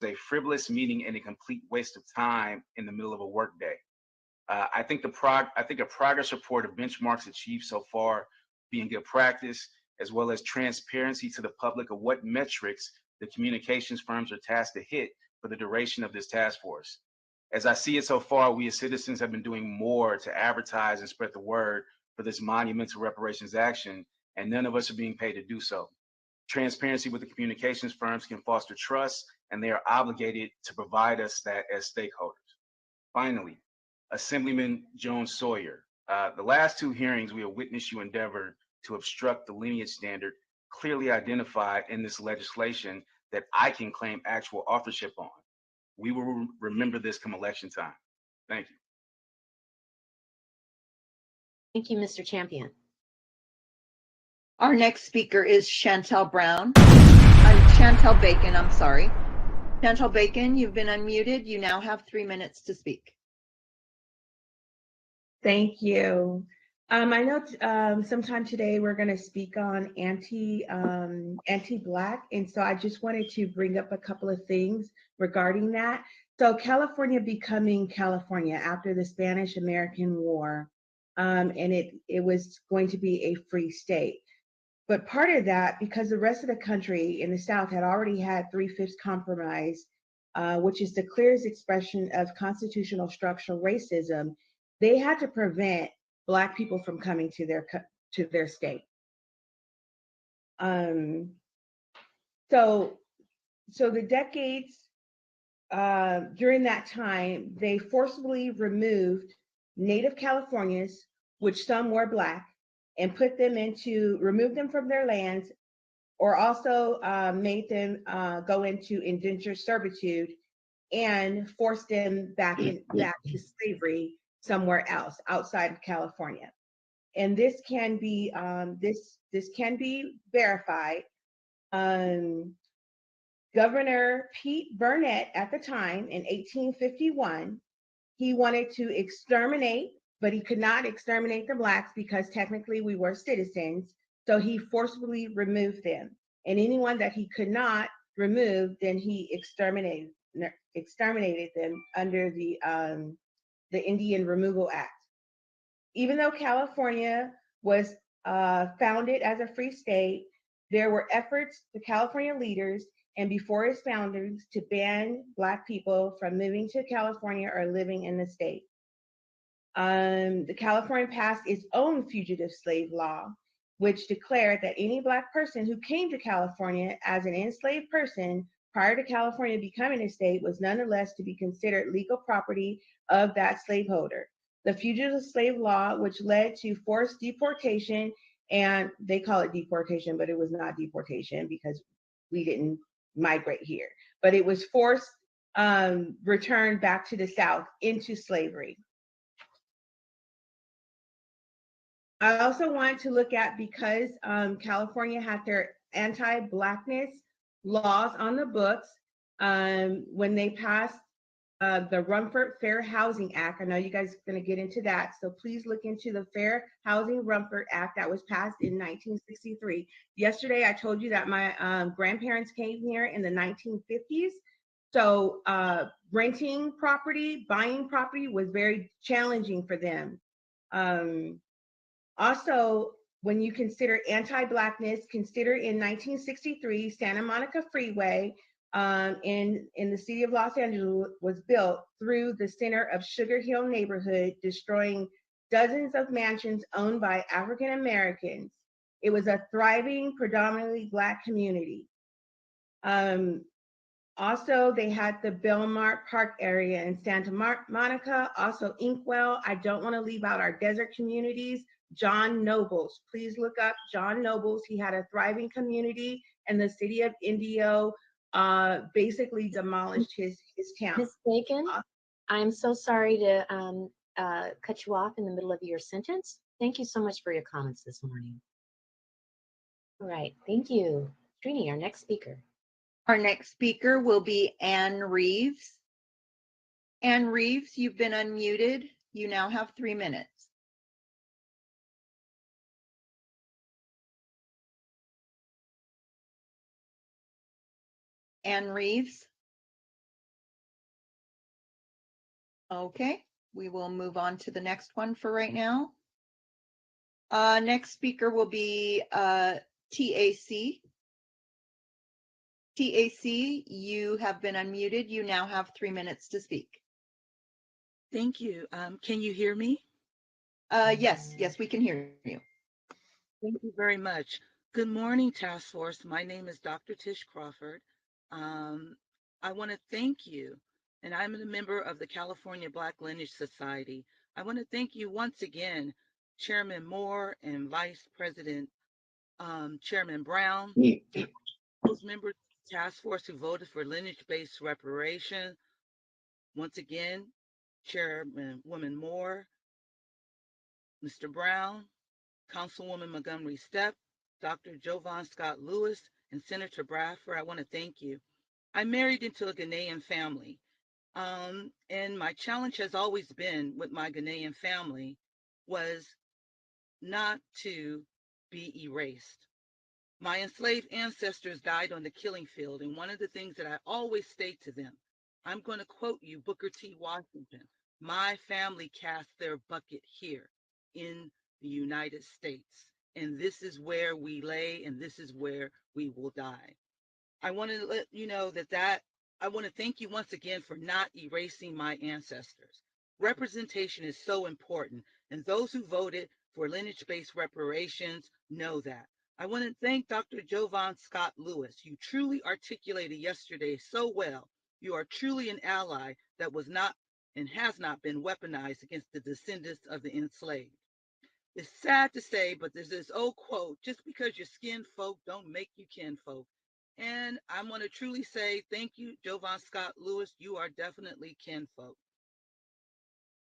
a frivolous meeting and a complete waste of time in the middle of a workday. I think a progress report of benchmarks achieved so far being good practice, as well as transparency to the public of what metrics the communications firms are tasked to hit for the duration of this task force. As I see it so far, we as citizens have been doing more to advertise and spread the word for this monumental reparations action, and none of us are being paid to do so. Transparency with the communications firms can foster trust, and they are obligated to provide us that as stakeholders. Finally, Assemblyman Joan Sawyer, the last 2 hearings we have witnessed you endeavor to obstruct the lineage standard clearly identified in this legislation that I can claim actual authorship on. We will remember this come election time. Thank you. Thank you, Mr. Champion. Our next speaker is Chantel Bacon, I'm sorry. Chantel Bacon, you've been unmuted. You now have 3 minutes to speak. Thank you. I know sometime today we're going to speak on anti-Black, and so I just wanted to bring up a couple of things regarding that. So California becoming California after the Spanish-American War, and it was going to be a free state. But part of that, because the rest of the country in the South had already had 3/5 compromise, which is the clearest expression of constitutional structural racism, they had to prevent Black people from coming to their state. So the decades during that time, they forcibly removed Native Californians, which some were Black, and removed them from their lands, or also made them go into indentured servitude and forced them back to slavery somewhere else outside of California. And this can be this can be verified. Governor Pete Burnett at the time in 1851, he wanted to exterminate, but he could not exterminate the Blacks because technically we were citizens. So he forcibly removed them. And anyone that he could not remove, then he exterminated them under the Indian Removal Act. Even though California was founded as a free state, there were efforts, the California leaders and before its founders, to ban Black people from moving to California or living in the state. The California passed its own fugitive slave law, which declared that any Black person who came to California as an enslaved person prior to California becoming a state was nonetheless to be considered legal property of that slaveholder. The fugitive slave law, which led to forced deportation, and they call it deportation, but it was not deportation because we didn't migrate here, but it was forced return back to the South into slavery. I also wanted to look at, because California had their anti-Blackness laws on the books when they passed the Rumford Fair Housing Act. I know you guys are going to get into that, so please look into the Fair Housing Rumford Act that was passed in 1963. Yesterday, I told you that my grandparents came here in the 1950s. So renting property, buying property was very challenging for them. Also, when you consider anti-Blackness, consider in 1963, Santa Monica Freeway in the city of Los Angeles was built through the center of Sugar Hill neighborhood, destroying dozens of mansions owned by African Americans. It was a thriving, predominantly Black community. Also, they had the Belmont Park area in Santa Monica, also Inkwell. I don't want to leave out our desert communities. John Nobles, please look up John Nobles. He had a thriving community, and the city of Indio basically demolished his town. Ms. Bacon, I'm so sorry to cut you off in the middle of your sentence. Thank you so much for your comments this morning. All right, thank you. Trini, our next speaker. Our next speaker will be Ann Reeves. Ann Reeves, you've been unmuted. You now have 3 minutes. Ann Reeves. Okay, we will move on to the next one for right now. Next speaker will be TAC. TAC, you have been unmuted. You now have 3 minutes to speak. Thank you. Can you hear me? Yes, we can hear you. Thank you very much. Good morning, Task Force. My name is Dr. Tish Crawford. I want to thank you, and I'm a member of the California Black Lineage Society. I want to thank you once again, Chairman Moore and Vice President Chairman Brown, those members of the task force who voted for lineage-based reparation. Once again, Chairwoman Moore, Mr. Brown, Councilwoman Montgomery Stepp, Dr. Jovan Scott Lewis, and Senator Bradford, I want to thank you. I'm married into a Ghanaian family, and my challenge has always been with my Ghanaian family was not to be erased. My enslaved ancestors died on the killing field, and one of the things that I always say to them, I'm going to quote you, Booker T. Washington, my family cast their bucket here in the United States, and this is where we lay, and this is where we will die. I want to let you know that I want to thank you once again for not erasing my ancestors. Representation is so important, and those who voted for lineage-based reparations know that. I want to thank Dr. Jovan Scott Lewis. You truly articulated yesterday so well. You are truly an ally that was not and has not been weaponized against the descendants of the enslaved. It's sad to say, but there's this old quote, just because you're skin folk don't make you kin folk. And I want to truly say thank you, Jovan Scott Lewis. You are definitely kinfolk.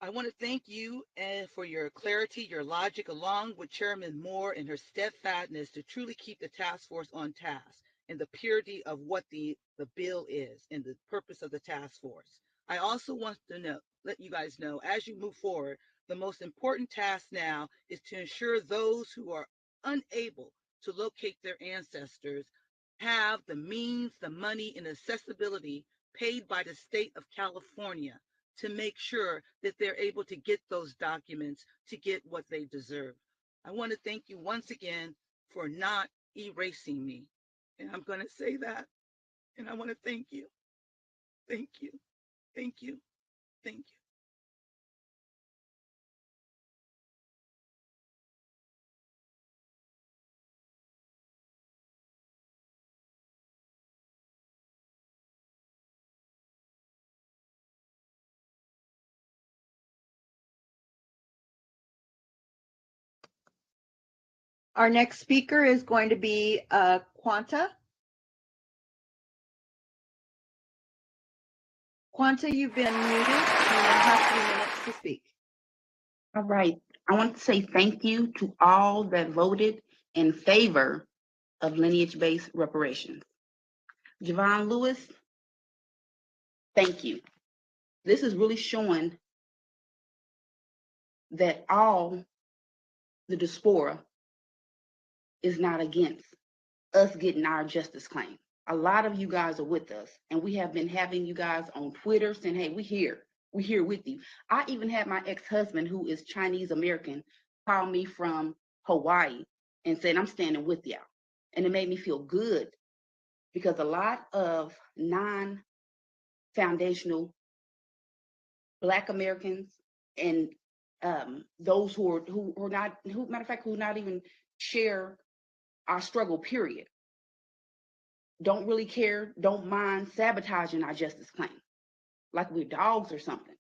I want to thank you and for your clarity, your logic, along with Chairman Moore and her steadfastness to truly keep the task force on task and the purity of what the bill is and the purpose of the task force. I also want to let you guys know, as you move forward, the most important task now is to ensure those who are unable to locate their ancestors have the means, the money, and accessibility paid by the state of California to make sure that they're able to get those documents to get what they deserve. I want to thank you once again for not erasing me. And I'm going to say that. And I want to thank you. Thank you. Thank you. Thank you. Our next speaker is going to be Quanta. Quanta, you've been muted. You now have 3 minutes to speak. All right. I want to say thank you to all that voted in favor of lineage-based reparations. Javon Lewis, thank you. This is really showing that all the diaspora is not against us getting our justice claim. A lot of you guys are with us, and we have been having you guys on Twitter saying, hey, we're here with you. I even had my ex-husband, who is Chinese American, call me from Hawaii and said, I'm standing with y'all. And it made me feel good because a lot of non-foundational Black Americans and those who not even share our struggle, period, don't really care, don't mind sabotaging our justice claim like we're dogs or something,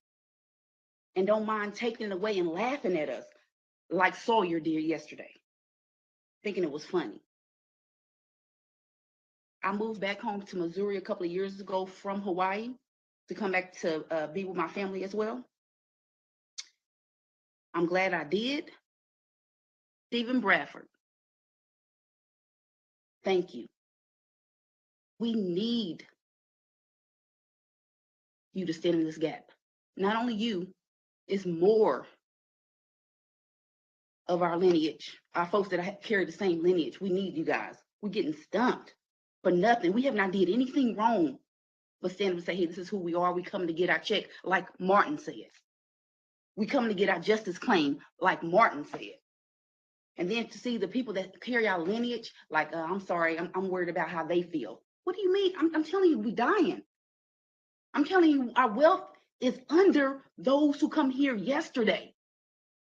and don't mind taking it away and laughing at us like Sawyer did yesterday, thinking it was funny. I moved back home to Missouri a couple of years ago from Hawaii to come back to be with my family as well. I'm glad I did. Stephen Bradford, thank you. We need you to stand in this gap. Not only you, it's more of our lineage, our folks that carry the same lineage. We need you guys. We're getting stumped for nothing. We have not did anything wrong but stand up and say, hey, this is who we are. We come to get our check, like Martin said. We come to get our justice claim, like Martin said. And then to see the people that carry our lineage, like, I'm sorry, I'm worried about how they feel. What do you mean? I'm telling you, we're dying. I'm telling you, our wealth is under those who come here yesterday.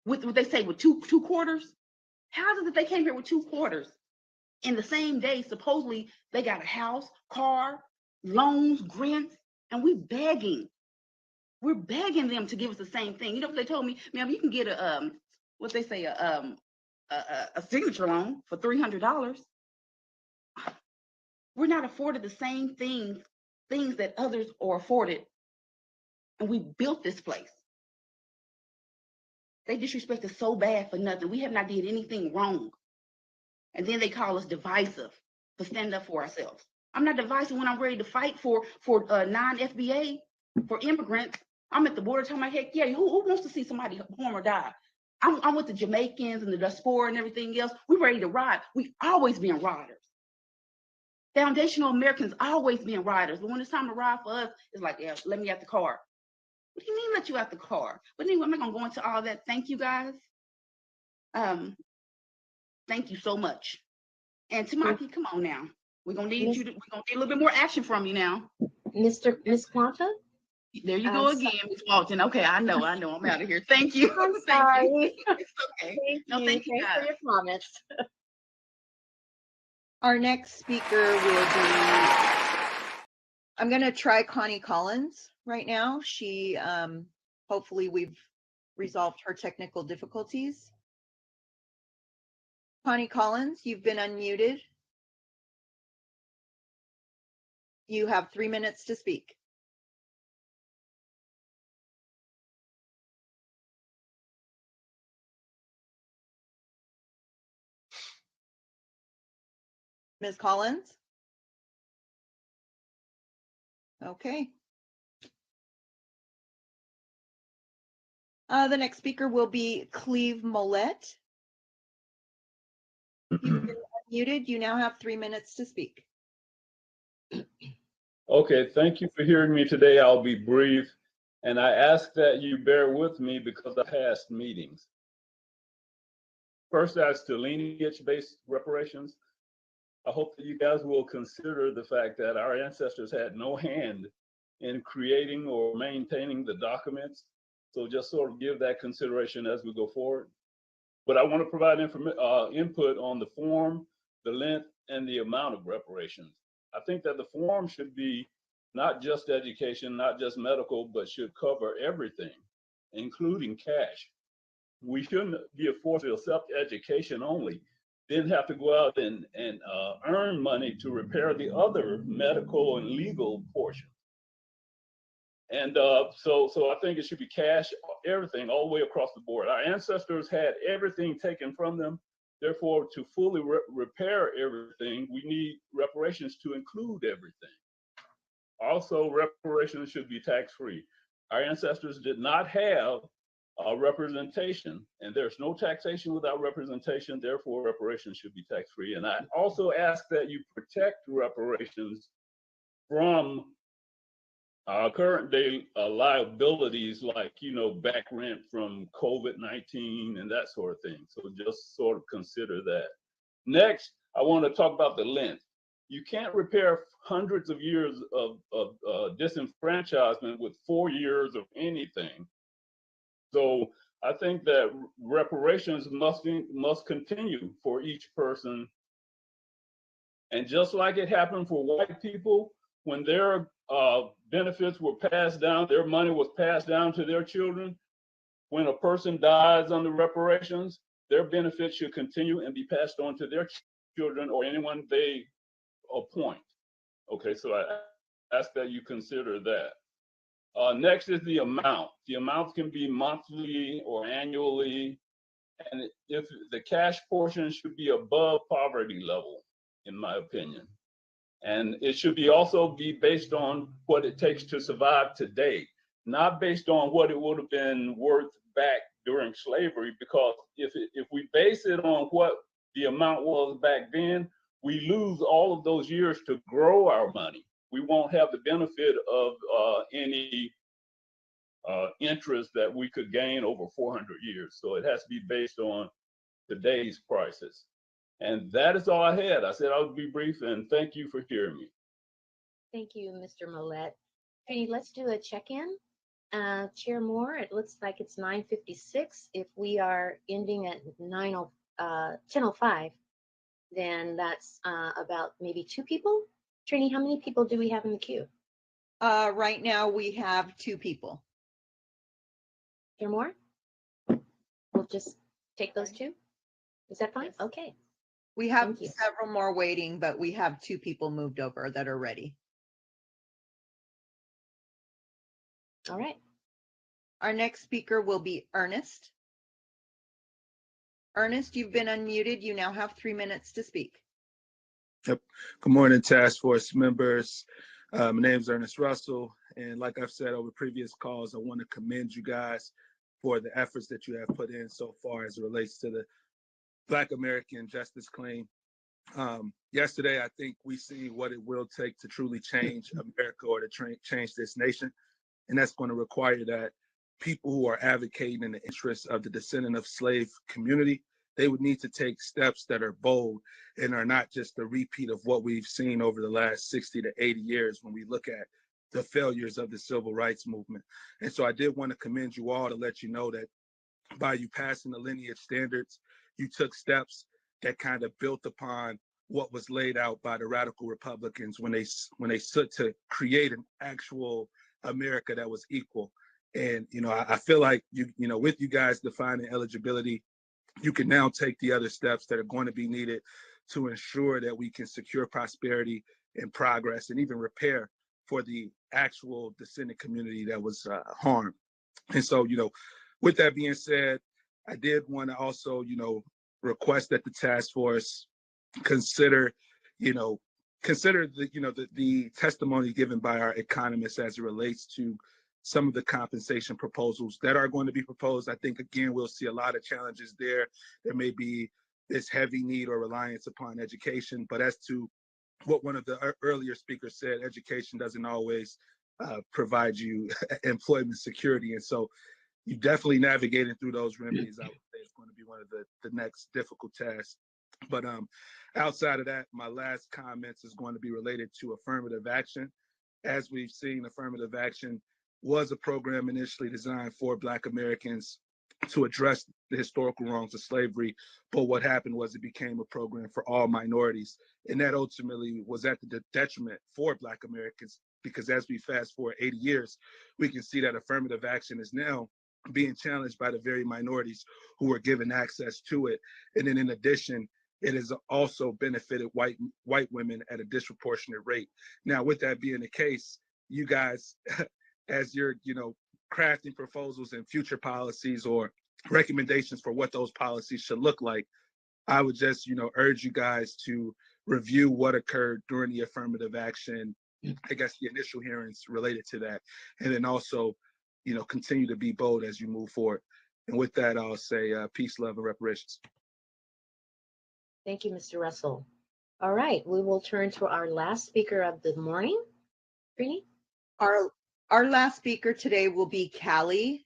With what they say, with two quarters. How is it they came here with 2 quarters? In the same day, supposedly they got a house, car, loans, grants, and we're begging. We're begging them to give us the same thing. You know what they told me? Ma'am, you can get a what they say, a signature loan for $300. We're not afforded the same things that others are afforded, and we built this place. They disrespect us so bad for nothing. We have not did anything wrong. And then they call us divisive for standing up for ourselves. I'm not divisive when I'm ready to fight for non-FBA, for immigrants. I'm at the border telling my heck, yeah, who wants to see somebody harm or die? I'm with the Jamaicans and the diaspora and everything else. We're ready to ride. We've always been riders. Foundational Americans always been riders. But when it's time to ride for us, it's like, yeah, let me out the car. What do you mean let you out the car? But anyway, I'm not gonna go into all that. Thank you guys. Thank you so much. And Tamaki, come on now. We're gonna need you to, we're gonna need a little bit more action from you now. Miss Quanta? There you go again, Miss Walton. Okay, I know, I'm out of here. Thank you. I'm Thank sorry. you. It's okay. Thank you guys. for your comments. Our next speaker will be, I'm going to try Connie Collins right now. She, hopefully we've resolved her technical difficulties. Connie Collins, you've been unmuted. You have 3 minutes to speak. Ms. Collins? Okay. The next speaker will be Cleve Mollett. You've been unmuted. You now have 3 minutes to speak. Okay, thank you for hearing me today. I'll be brief, and I ask that you bear with me because of past meetings. First, as to lineage-based reparations, I hope that you guys will consider the fact that our ancestors had no hand in creating or maintaining the documents. So just sort of give that consideration as we go forward. But I want to provide input on the form, the length, and the amount of reparations. I think that the form should be not just education, not just medical, but should cover everything, including cash. We shouldn't be forced to accept education only, then have to go out and earn money to repair the other medical and legal portion. And so I think it should be cash, everything, all the way across the board. Our ancestors had everything taken from them. Therefore, to fully repair everything, we need reparations to include everything. Also, reparations should be tax-free. Our ancestors did not have representation, and there's no taxation without representation. Therefore, reparations should be tax-free. And I also ask that you protect reparations from current day liabilities, like, back rent from COVID-19 and that sort of thing. So just sort of consider that. Next, I want to talk about the length. You can't repair hundreds of years of disenfranchisement with 4 years of anything. So I think that reparations must continue for each person. And just like it happened for white people, when their benefits were passed down, their money was passed down to their children. When a person dies under reparations, their benefits should continue and be passed on to their children or anyone they appoint. Okay, so I ask that you consider that. Next is the amount. The amount can be monthly or annually, and if the cash portion should be above poverty level, in my opinion. And it should also be based on what it takes to survive today, not based on what it would have been worth back during slavery, because if we base it on what the amount was back then, we lose all of those years to grow our money. We won't have the benefit of any interest that we could gain over 400 years. So it has to be based on today's prices. And that is all I had. I said I would be brief, and thank you for hearing me. Thank you, Mr. Mollett. Trini, let's do a check-in. Chair Moore, it looks like it's 9:56. If we are ending at 10:05, then that's about maybe 2 people. Trini, how many people do we have in the queue? Right now we have 2 people. Chair Moore? We'll just take those 2? Is that fine? Okay. We have several more waiting, but we have 2 people moved over that are ready. All right. Our next speaker will be Ernest. Ernest, you've been unmuted. You now have 3 minutes to speak. Yep. Good morning, Task Force members. My name is Ernest Russell, and like I've said over previous calls, I want to commend you guys for the efforts that you have put in so far as it relates to the Black American justice claim. Yesterday, I think we see what it will take to truly change America or to change this nation. And that's going to require that people who are advocating in the interests of the descendant of slave community, they would need to take steps that are bold and are not just a repeat of what we've seen over the last 60 to 80 years when we look at the failures of the civil rights movement. And so I did want to commend you all to let you know that by you passing the lineage standards, you took steps that kind of built upon what was laid out by the radical Republicans when they sought to create an actual America that was equal. And I feel like with you guys defining eligibility, you can now take the other steps that are going to be needed to ensure that we can secure prosperity and progress and even repair for the actual descendant community that was harmed. And so, with that being said, I did want to also, request that the task force consider, consider the testimony given by our economists as it relates to some of the compensation proposals that are going to be proposed. I think, again, we'll see a lot of challenges there. There may be this heavy need or reliance upon education, but as to what one of the earlier speakers said, education doesn't always provide you employment security. And so you definitely navigating through those remedies, I would say, is going to be one of the next difficult tasks. But outside of that, my last comments is going to be related to affirmative action. As we've seen, affirmative action was a program initially designed for Black Americans to address the historical wrongs of slavery. But what happened was it became a program for all minorities. And that ultimately was at the detriment for Black Americans, because as we fast forward 80 years, we can see that affirmative action is now being challenged by the very minorities who were given access to it. And then in addition, it has also benefited white women at a disproportionate rate. Now, with that being the case, you guys, as you're, crafting proposals and future policies or recommendations for what those policies should look like, I would just, urge you guys to review what occurred during the affirmative action, I guess the initial hearings related to that, and then also, continue to be bold as you move forward. And with that, I'll say peace, love, and reparations. Thank you, Mr. Russell. All right, we will turn to our last speaker of the morning. Trini? Our last speaker today will be Kaelin.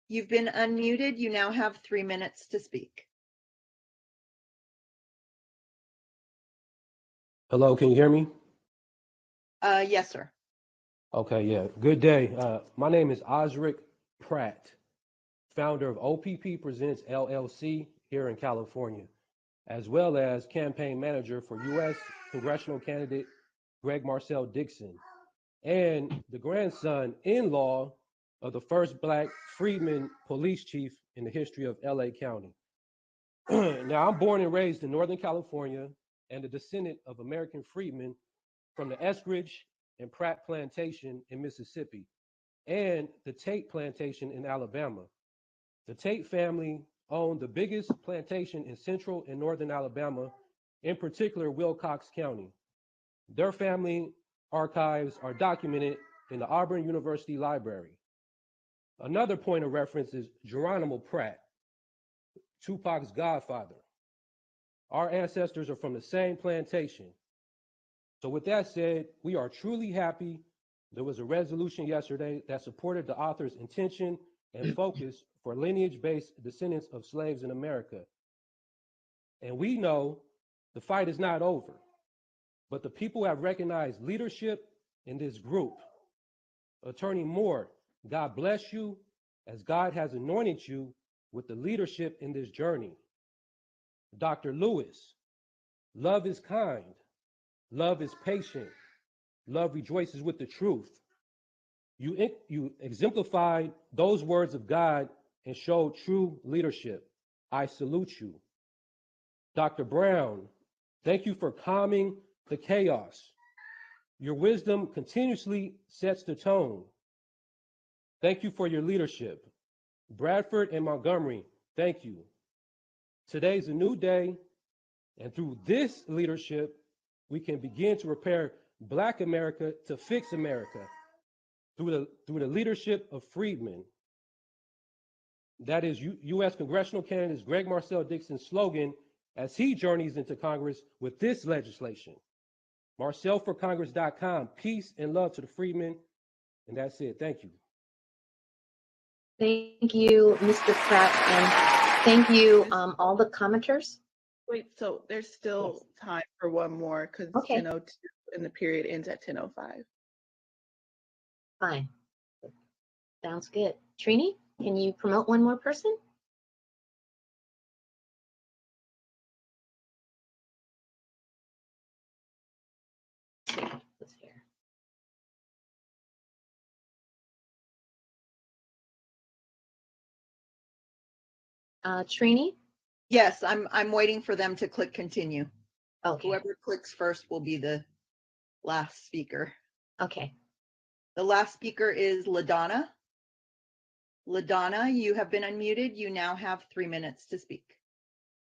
You've been unmuted. You now have 3 minutes to speak. Hello, can you hear me? Yes, sir. Okay, yeah. Good day. My name is Osric Pratt, founder of OPP Presents LLC here in California, as well as campaign manager for U.S. congressional candidate Greg Marcel Dixon, and the grandson-in-law of the first Black freedman police chief in the history of LA County. Now, I'm born and raised in Northern California and a descendant of American freedmen from the Eskridge and Pratt Plantation in Mississippi and the Tate Plantation in Alabama. The Tate family owned the biggest plantation in central and northern Alabama, in particular Wilcox County. Their family archives are documented in the Auburn University Library. Another point of reference is Geronimo Pratt, Tupac's godfather. Our ancestors are from the same plantation. So with that said, we are truly happy there was a resolution yesterday that supported the author's intention and focus for lineage-based descendants of slaves in America. And we know the fight is not over, but the people have recognized leadership in this group. Attorney Moore, God bless you as God has anointed you with the leadership in this journey. Dr. Lewis, love is kind, love is patient, love rejoices with the truth. You exemplified those words of God and showed true leadership. I salute you. Dr. Brown, thank you for calming the chaos. Your wisdom continuously sets the tone. Thank you for your leadership. Bradford and Montgomery, thank you. Today's a new day, and through this leadership, we can begin to repair Black America to fix America through the leadership of freedmen. That is U.S. congressional candidate Greg Marcel Dixon's slogan as he journeys into Congress with this legislation. MarcelForCongress.com, peace and love to the freedmen. And that's it. Thank you. Thank you, Mr. Pratt, and thank you, all the commenters. Wait, so there's still time for one more because it's 10:02 and the period ends at 10:05. Fine. Sounds good. Trini, can you promote one more person? Let's hear. Trini? Yes, I'm waiting for them to click continue. Okay. Whoever clicks first will be the last speaker. Okay. The last speaker is LaDonna. LaDonna, you have been unmuted. You now have 3 minutes to speak.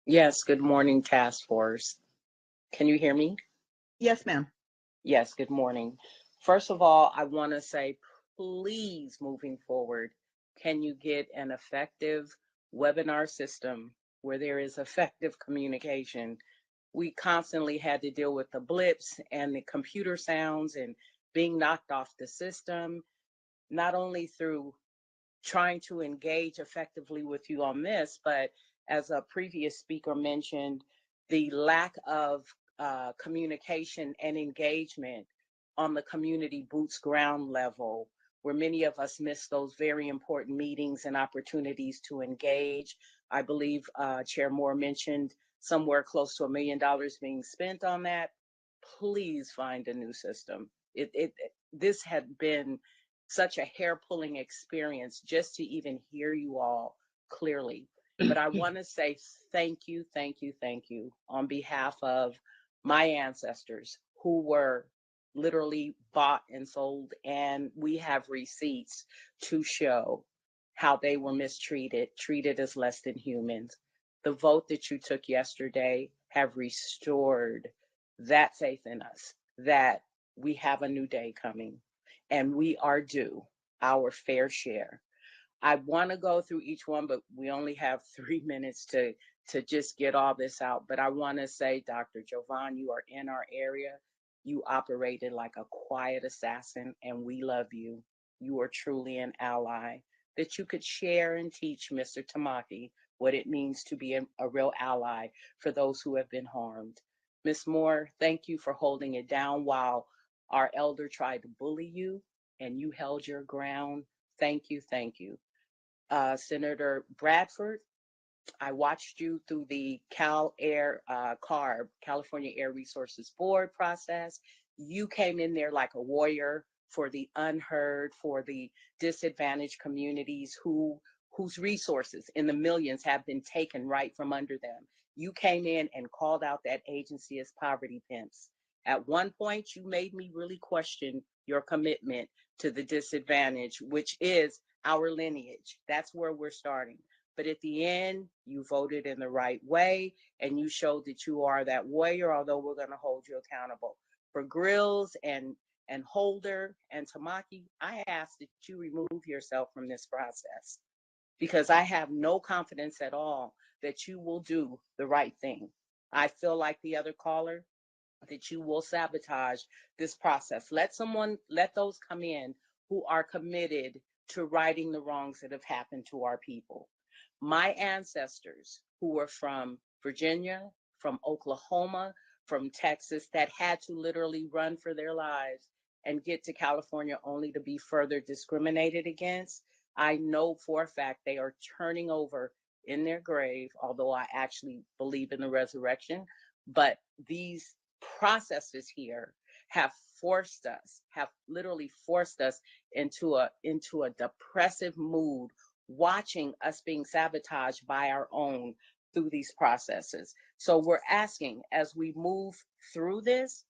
Yes, good morning, Task Force. Can you hear me? Yes, ma'am. Yes, good morning. First of all, I want to say, please, moving forward, can you get an effective webinar system where there is effective communication? We constantly had to deal with the blips and the computer sounds and being knocked off the system, not only through trying to engage effectively with you on this, but as a previous speaker mentioned, the lack of communication and engagement on the community boots ground level, where many of us miss those very important meetings and opportunities to engage. I believe Chair Moore mentioned somewhere close to $1 million being spent on that. Please find a new system. This had been such a hair-pulling experience just to even hear you all clearly. But I want to say thank you, thank you, thank you on behalf of my ancestors who were literally bought and sold, and we have receipts to show how they were mistreated, treated as less than humans. The vote that you took yesterday have restored that faith in us that we have a new day coming and we are due our fair share. I want to go through each one, but we only have 3 minutes to just get all this out. But I want to say, Dr. Jovan, you are in our area. You operated like a quiet assassin, and we love you. You are truly an ally that you could share and teach Mr. Tamaki what it means to be a real ally for those who have been harmed. Ms. Moore, thank you for holding it down while our elder tried to bully you and you held your ground. Thank you, thank you. Senator Bradford, I watched you through the CARB, California Air Resources Board process. You came in there like a warrior for the unheard, for the disadvantaged communities whose resources in the millions have been taken right from under them. You came in and called out that agency as poverty pimps. At one point, you made me really question your commitment to the disadvantaged, which is our lineage. That's where we're starting. But at the end, you voted in the right way, and you showed that you are that warrior, although we're going to hold you accountable. For Grills and Holder and Tamaki, I ask that you remove yourself from this process because I have no confidence at all that you will do the right thing. I feel like the other caller, that you will sabotage this process. Let those come in who are committed to righting the wrongs that have happened to our people. My ancestors who were from Virginia, from Oklahoma, from Texas, that had to literally run for their lives and get to California only to be further discriminated against, I know for a fact they are turning over in their grave, although I actually believe in the resurrection. But these processes here have literally forced us into a depressive mood, watching us being sabotaged by our own through these processes. So we're asking, as we move through this,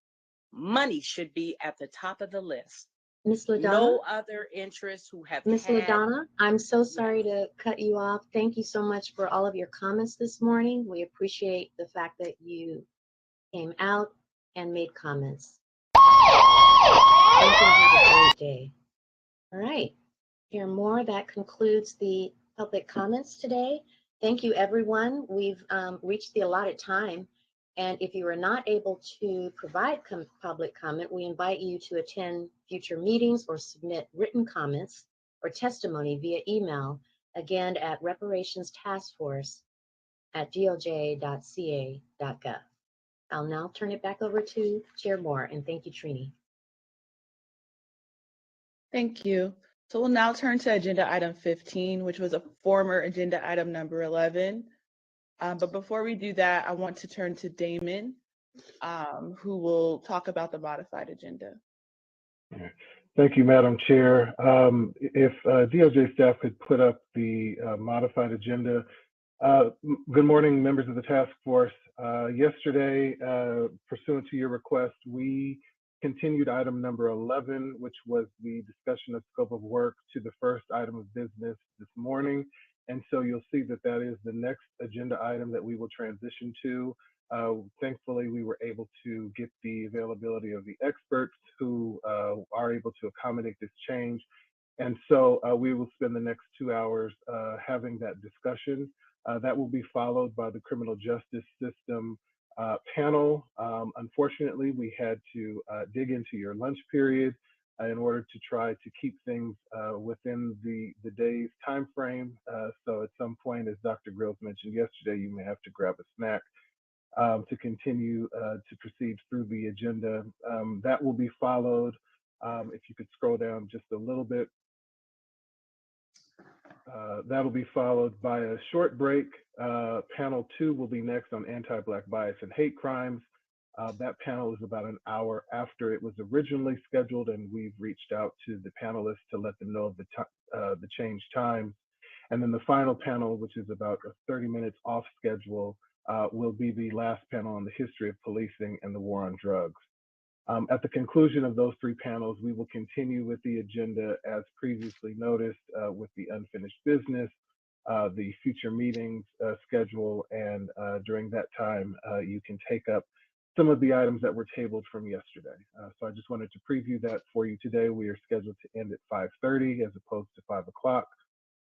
money should be at the top of the list. Ms. LaDonna? No other interests who have Ms. had. LaDonna, I'm so sorry to cut you off. Thank you so much for all of your comments this morning. We appreciate the fact that you came out and made comments. Thank you. Have a great day. All right. Hear more. That concludes the public comments today. Thank you, everyone. We've reached the allotted time. And if you are not able to provide public comment, we invite you to attend future meetings or submit written comments or testimony via email, again at reparationstaskforce@doj.ca.gov. I'll now turn it back over to Chair Moore, and thank you, Trini. Thank you. So we'll now turn to agenda item 15, which was a former agenda item number 11. But before we do that, I want to turn to Damon, who will talk about the modified agenda. Thank you, Madam Chair. If DOJ staff could put up the modified agenda. Good morning, members of the task force. Yesterday, pursuant to your request, we continued item number 11, which was the discussion of scope of work, to the first item of business this morning. And so you'll see that that is the next agenda item that we will transition to. Thankfully, we were able to get the availability of the experts who are able to accommodate this change. And so we will spend the next 2 hours having that discussion. That will be followed by the criminal justice system panel. Unfortunately, we had to dig into your lunch period in order to try to keep things within the day's time frame. So at some point, as Dr. Grills mentioned yesterday, you may have to grab a snack to continue to proceed through the agenda. That will be followed, if you could scroll down just a little bit. That'll be followed by a short break. Panel 2 will be next on anti-Black bias and hate crimes. That panel is about an hour after it was originally scheduled, and we've reached out to the panelists to let them know of the changed times. And then the final panel, which is about 30 minutes off schedule, will be the last panel on the history of policing and the war on drugs. At the conclusion of those 3 panels, we will continue with the agenda as previously noticed, with the unfinished business, the future meetings schedule, and during that time, you can take up some of the items that were tabled from yesterday. So I just wanted to preview that for you today. We are scheduled to end at 5:30 as opposed to 5 o'clock.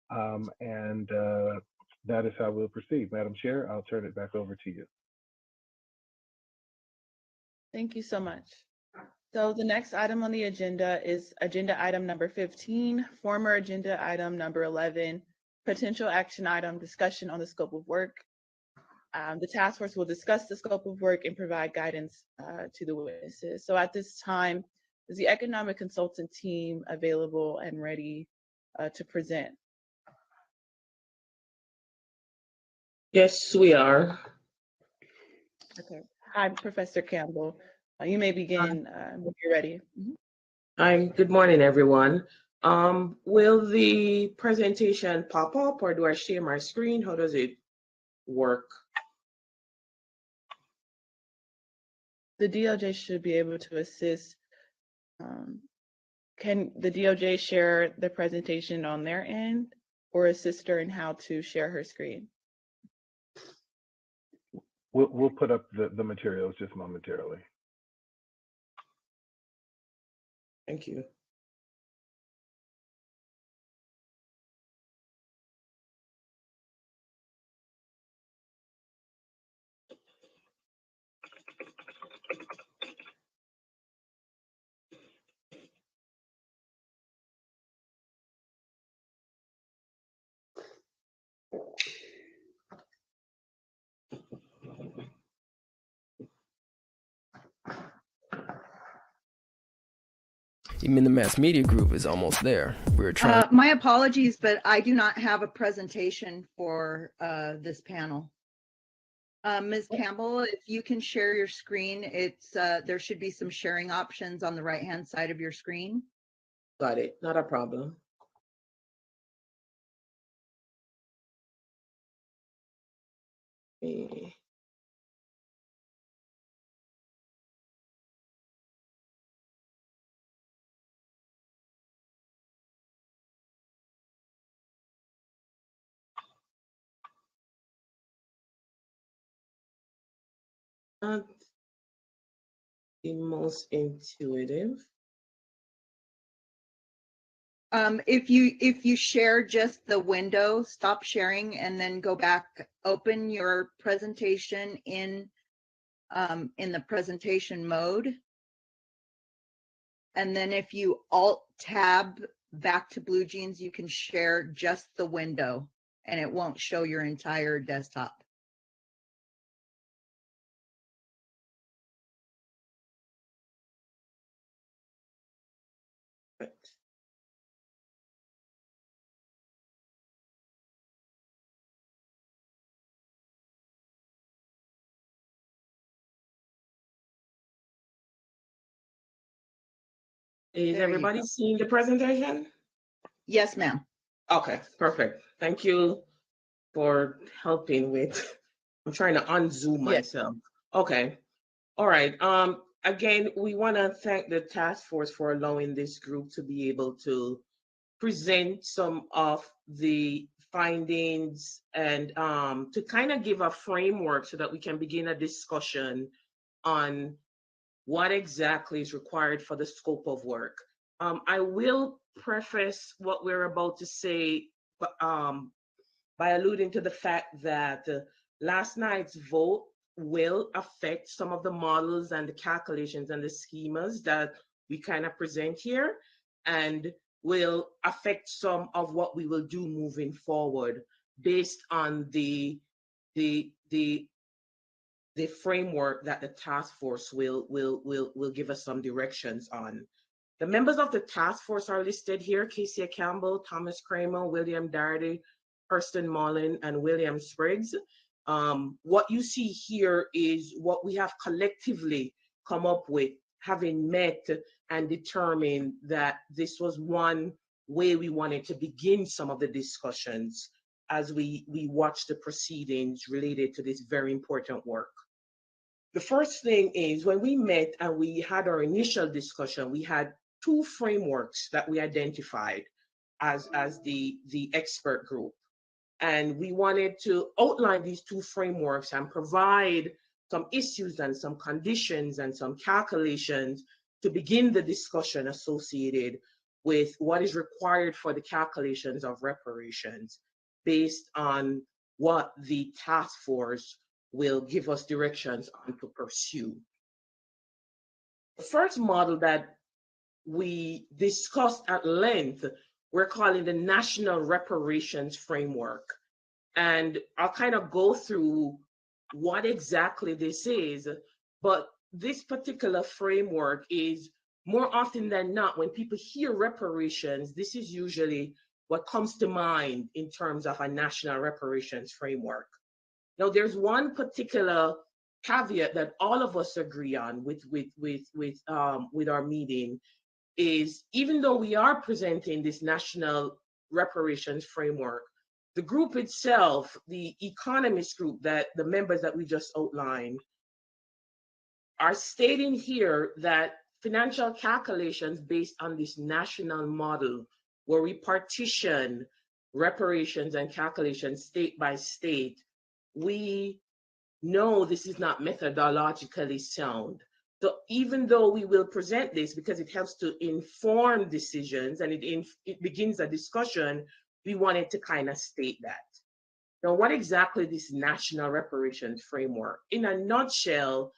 And that is how we'll proceed. Madam Chair, I'll turn it back over to you. Thank you so much. So the next item on the agenda is agenda item number 15, former agenda item number 11, potential action item, discussion on the scope of work. The task force will discuss the scope of work and provide guidance to the witnesses. So at this time, is the economic consultant team available and ready to present? Yes, we are. Okay. Hi, Professor Campbell. You may begin when you're ready. Hi, good morning, everyone. Will the presentation pop up, or do I share my screen? How does it work? The DOJ should be able to assist. Can the DOJ share the presentation on their end or assist her in how to share her screen? We'll put up the materials just momentarily. Thank you. Even the mass media group is almost there. We're trying. My apologies, but I do not have a presentation for this panel. Ms. Campbell, if you can share your screen, it's there should be some sharing options on the right-hand side of your screen. Got it, not a problem. Okay. Not the most intuitive. If you share just the window, stop sharing and then go back, open your presentation in the presentation mode. And then if you Alt tab back to Blue Jeans, you can share just the window and it won't show your entire desktop. Is everybody seeing the presentation? Yes, ma'am. Okay, perfect. Thank you for helping with I'm trying to unzoom Yeah. myself. Okay. All right. Again, we want to thank the task force for allowing this group to be able to present some of the findings and to kind of give a framework so that we can begin a discussion on what exactly is required for the scope of work. I will preface what we're about to say by alluding to the fact that last night's vote will affect some of the models and the calculations and the schemas that we kind of present here, and will affect some of what we will do moving forward based on the framework that the task force will give us some directions on. The members of the task force are listed here: Casey Campbell, Thomas Kramer, William Dardy, Hurston Mullen, and William Spriggs. What you see here is what we have collectively come up with, having met and determined that this was one way we wanted to begin some of the discussions as we watch the proceedings related to this very important work. The first thing is, when we met and we had our initial discussion, we had two frameworks that we identified as the expert group. And we wanted to outline these two frameworks and provide some issues and some conditions and some calculations to begin the discussion associated with what is required for the calculations of reparations based on what the task force will give us directions on to pursue. The first model that we discussed at length, we're calling the National Reparations Framework. And I'll kind of go through what exactly this is, but this particular framework is, more often than not, when people hear reparations, this is usually what comes to mind in terms of a national reparations framework. Now, there's one particular caveat that all of us agree on with our meeting is, even though we are presenting this national reparations framework, the group itself, the economist group, that the members that we just outlined, are stating here that financial calculations based on this national model, where we partition reparations and calculations state by state, we know this is not methodologically sound. So even though we will present this because it helps to inform decisions and it begins a discussion, we wanted to kind of state that. Now, what exactly this national reparations framework? In a nutshell,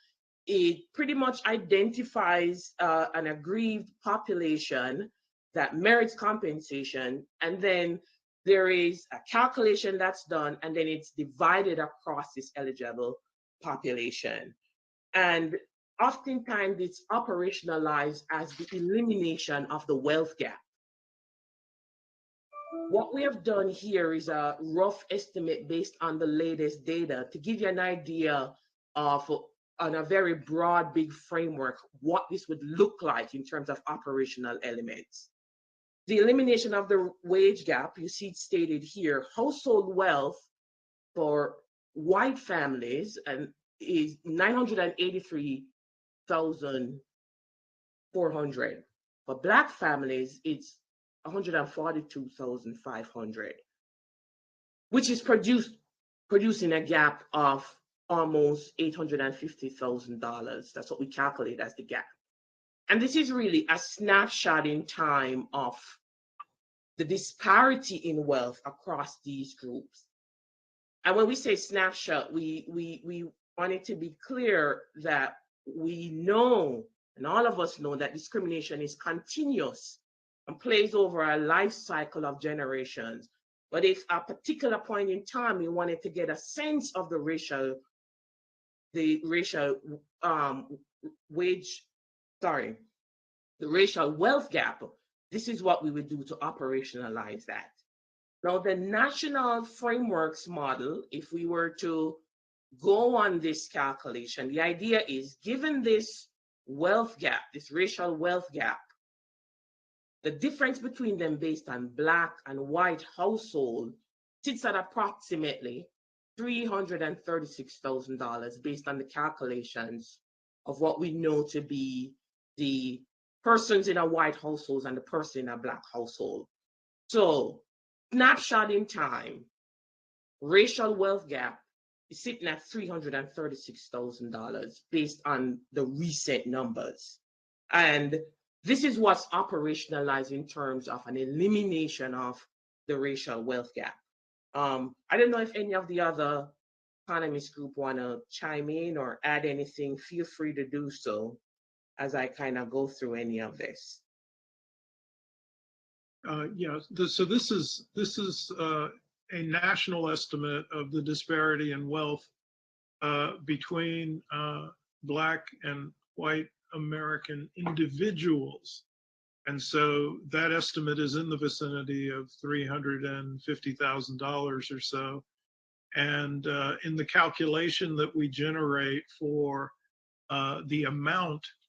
it pretty much identifies an aggrieved population that merits compensation, and then there is a calculation that's done, and then it's divided across this eligible population. And oftentimes it's operationalized as the elimination of the wealth gap. What we have done here is a rough estimate based on the latest data to give you an idea of, on a very broad, big framework, what this would look like in terms of operational elements. The elimination of the wage gap, you see it stated here: household wealth for white families and is $983,400. For Black families, it's $142,500, which is producing a gap of almost $850,000. That's what we calculate as the gap. And this is really a snapshot in time of the disparity in wealth across these groups. And when we say snapshot, we want it to be clear that we know, and all of us know, that discrimination is continuous and plays over a life cycle of generations. But if at a particular point in time we wanted to get a sense of the racial wealth gap, this is what we would do to operationalize that. Now, the national frameworks model, if we were to go on this calculation, the idea is, given this wealth gap, this racial wealth gap, the difference between them based on Black and white household sits at approximately $336,000 based on the calculations of what we know to be the persons in a white household and the person in a black household. So, snapshot in time, racial wealth gap is sitting at $336,000 based on the recent numbers. And this is what's operationalized in terms of an elimination of the racial wealth gap. I don't know if any of the other economist group want to chime in or add anything. Feel free to do so as I kind of go through any of this. Yeah, so this is a national estimate of the disparity in wealth between Black and white American individuals. And so that estimate is in the vicinity of $350,000 or so. And in the calculation that we generate for the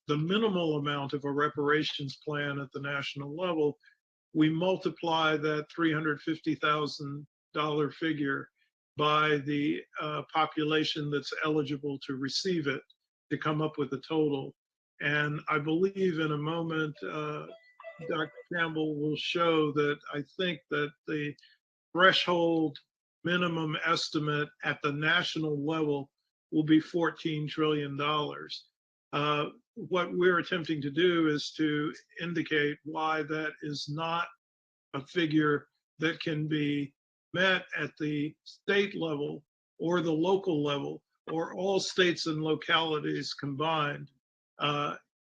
minimal amount of a reparations plan at the national level, we multiply that $350,000 figure by the population that's eligible to receive it to come up with a total. And I believe in a moment, Dr. Campbell will show that I think that the threshold minimum estimate at the national level will be $14 trillion. What we're attempting to do is to indicate why that is not a figure that can be met at the state level or the local level or all states and localities combined,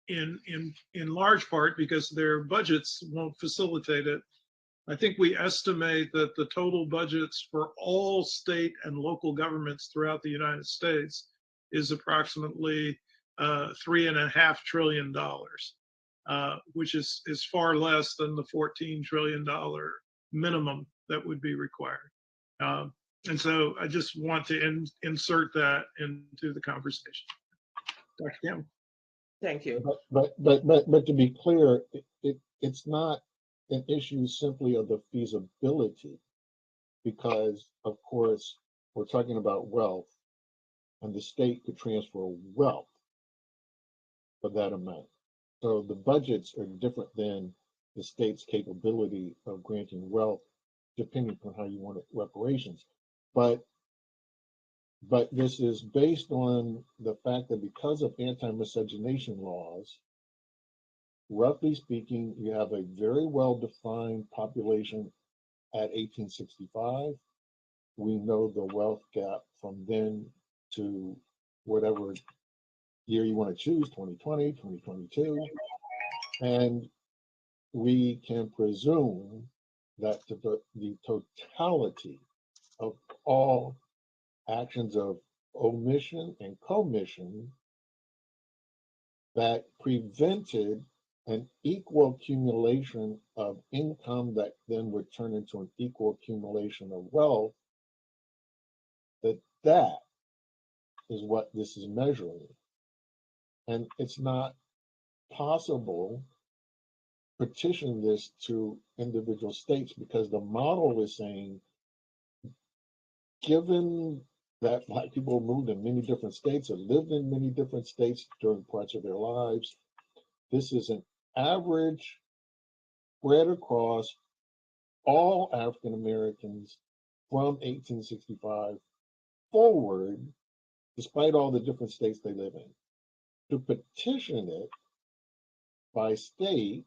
in large part because their budgets won't facilitate it. I think we estimate that the total budgets for all state and local governments throughout the United States is approximately $3.5 trillion, which is far less than the $14 trillion minimum that would be required. And so I just want to insert that into the conversation. Dr. Campbell. Thank you. But to be clear, it's not an issue simply of the feasibility, because of course we're talking about wealth, and the state could transfer wealth for that amount. So the budgets are different than the state's capability of granting wealth, depending on how you want it, reparations. But this is based on the fact that because of anti-miscegenation laws, roughly speaking, you have a very well-defined population at 1865. We know the wealth gap from then to whatever year you want to choose, 2020, 2022. And we can presume that the totality of all actions of omission and commission that prevented an equal accumulation of income that then would turn into an equal accumulation of wealth, that is what this is measuring. And it's not possible petition this to individual states because the model is saying, given that Black people moved in many different states and lived in many different states during parts of their lives, this is an average spread across all African Americans from 1865 forward, despite all the different states they live in. To petition it by state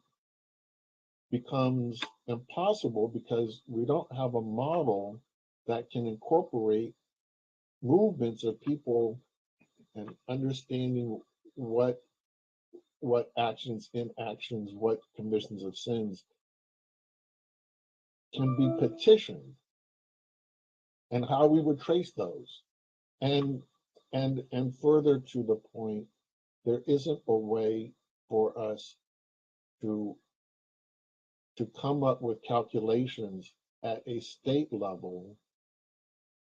becomes impossible because we don't have a model that can incorporate movements of people and understanding what actions, inactions, what commissions of sins can be petitioned and how we would trace those. And further to the point, there isn't a way for us to come up with calculations at a state level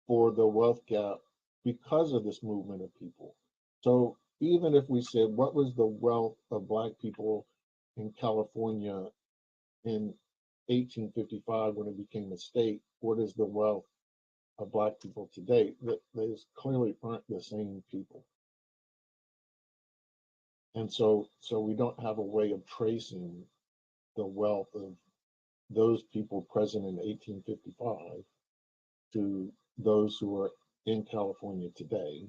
for the wealth gap because of this movement of people. So even if we said, what was the wealth of Black people in California in 1855 when it became a state? What is the wealth of Black people today, that those clearly aren't the same people. And so we don't have a way of tracing the wealth of those people present in 1855 to those who are in California today,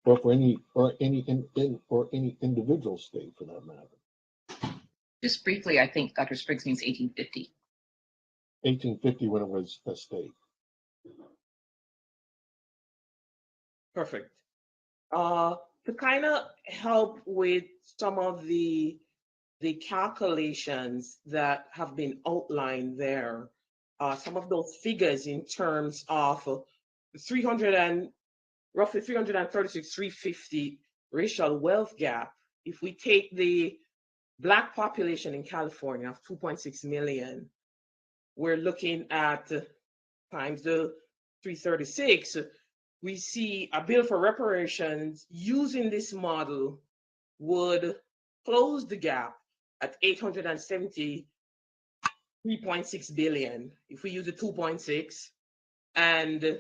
or for any individual state for that matter. Just briefly, I think Dr. Spriggs means 1850. 1850 when it was a state. Perfect. To kind of help with some of the calculations that have been outlined there, some of those figures in terms of roughly 336, 350 racial wealth gap. If we take the Black population in California of 2.6 million, we're looking at times the 336, we see a bill for reparations using this model would close the gap at 873.6 billion if we use the 2.6. And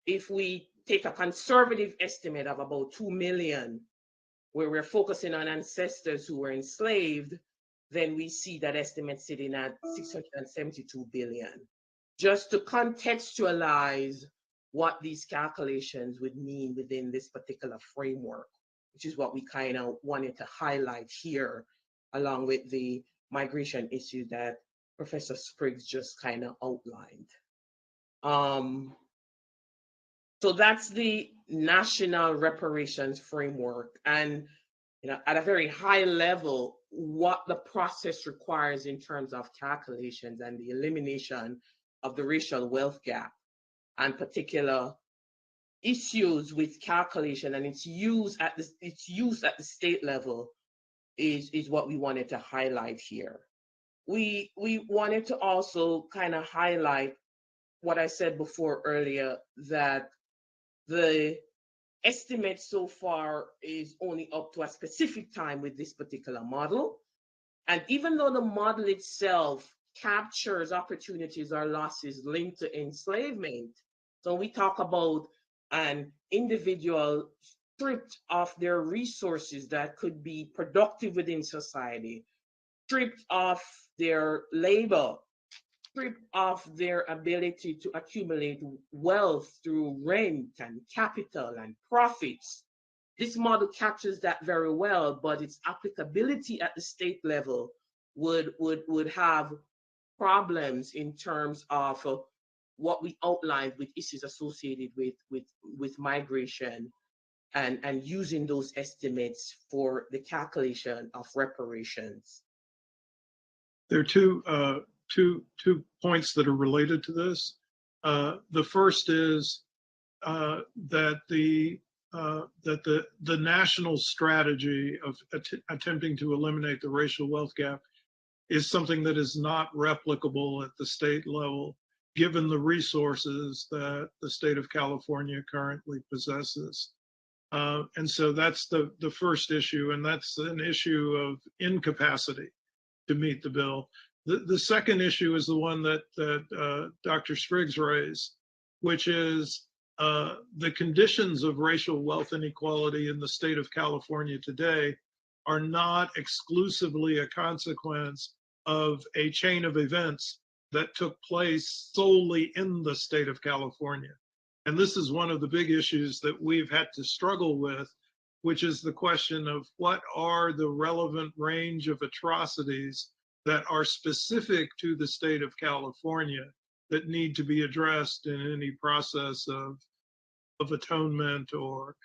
if we take a conservative estimate of about 2 million, where we're focusing on ancestors who were enslaved, then we see that estimate sitting at 672 billion. Just to contextualize what these calculations would mean within this particular framework, which is what we kind of wanted to highlight here, along with the migration issue that Professor Spriggs just kind of outlined. So that's the national reparations framework. And at a very high level, what the process requires in terms of calculations and the elimination of the racial wealth gap and particular issues with calculation and its use at the state level is what we wanted to highlight here. We wanted to also kind of highlight what I said before earlier, that the estimate so far is only up to a specific time with this particular model. And even though the model itself captures opportunities or losses linked to enslavement, so we talk about an individual stripped of their resources that could be productive within society, stripped of their labor, stripped of their ability to accumulate wealth through rent and capital and profits. This model captures that very well, but its applicability at the state level would have problems in terms of what we outlined with issues associated with migration and using those estimates for the calculation of reparations. There are two points that are related to this. The first is that the national strategy of attempting to eliminate the racial wealth gap is something that is not replicable at the state level, given the resources that the state of California currently possesses. And so that's the first issue, and that's an issue of incapacity to meet the bill. The second issue is the one that Dr. Spriggs raised, which is the conditions of racial wealth inequality in the state of California today are not exclusively a consequence of a chain of events that took place solely in the state of California. And this is one of the big issues that we've had to struggle with, which is the question of what are the relevant range of atrocities that are specific to the state of California that need to be addressed in any process of atonement or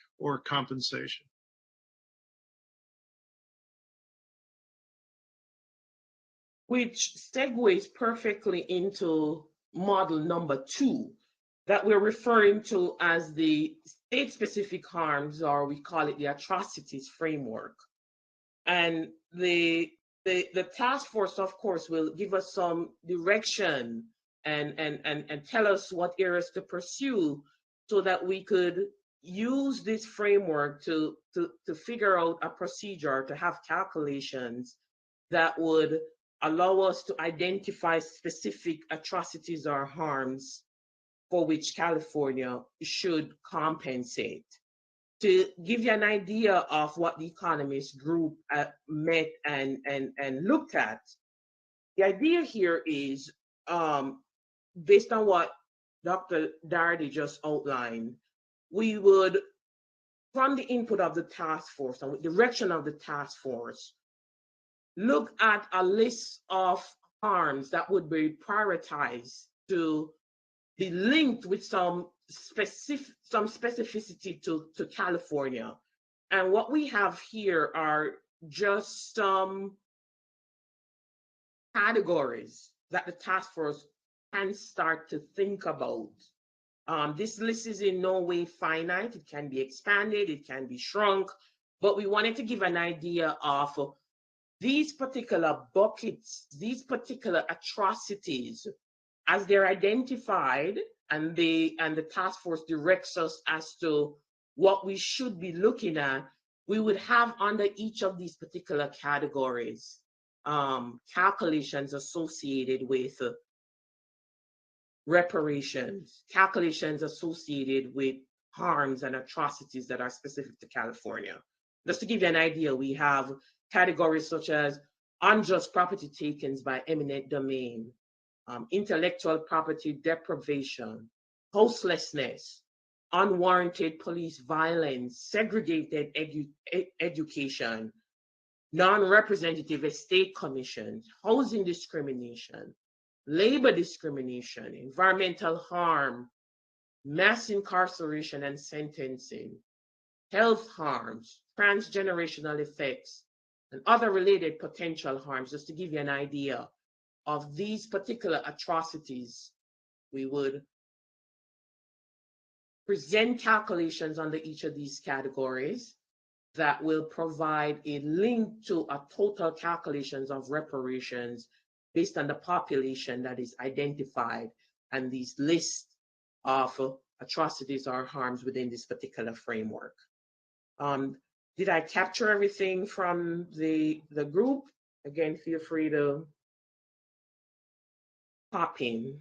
compensation. Which segues perfectly into model number 2 that we're referring to as the state-specific harms, or we call it the atrocities framework. And the task force, of course, will give us some direction and tell us what areas to pursue so that we could use this framework to figure out a procedure, to have calculations that would allow us to identify specific atrocities or harms for which California should compensate. To give you an idea of what the economist group met and looked at, the idea here is based on what Dr. Dardy just outlined, we would, from the input of the task force and with direction of the task force, look at a list of harms that would be prioritized to be linked with some specificity to California. And what we have here are just some categories that the task force can start to think about. This list is in no way finite. It can be expanded, it can be shrunk, but we wanted to give an idea of these particular buckets, these particular atrocities, as they're identified, and the task force directs us as to what we should be looking at. We would have under each of these particular categories calculations associated with reparations, calculations associated with harms and atrocities that are specific to California. Just to give you an idea, we have categories such as unjust property takings by eminent domain, intellectual property deprivation, houselessness, unwarranted police violence, segregated education, non-representative estate commissions, housing discrimination, labor discrimination, environmental harm, mass incarceration and sentencing, health harms, transgenerational effects, and other related potential harms. Just to give you an idea of these particular atrocities, we would present calculations under each of these categories that will provide a link to a total calculations of reparations based on the population that is identified and these lists of atrocities or harms within this particular framework. Did I capture everything from the group? Again, feel free to pop in.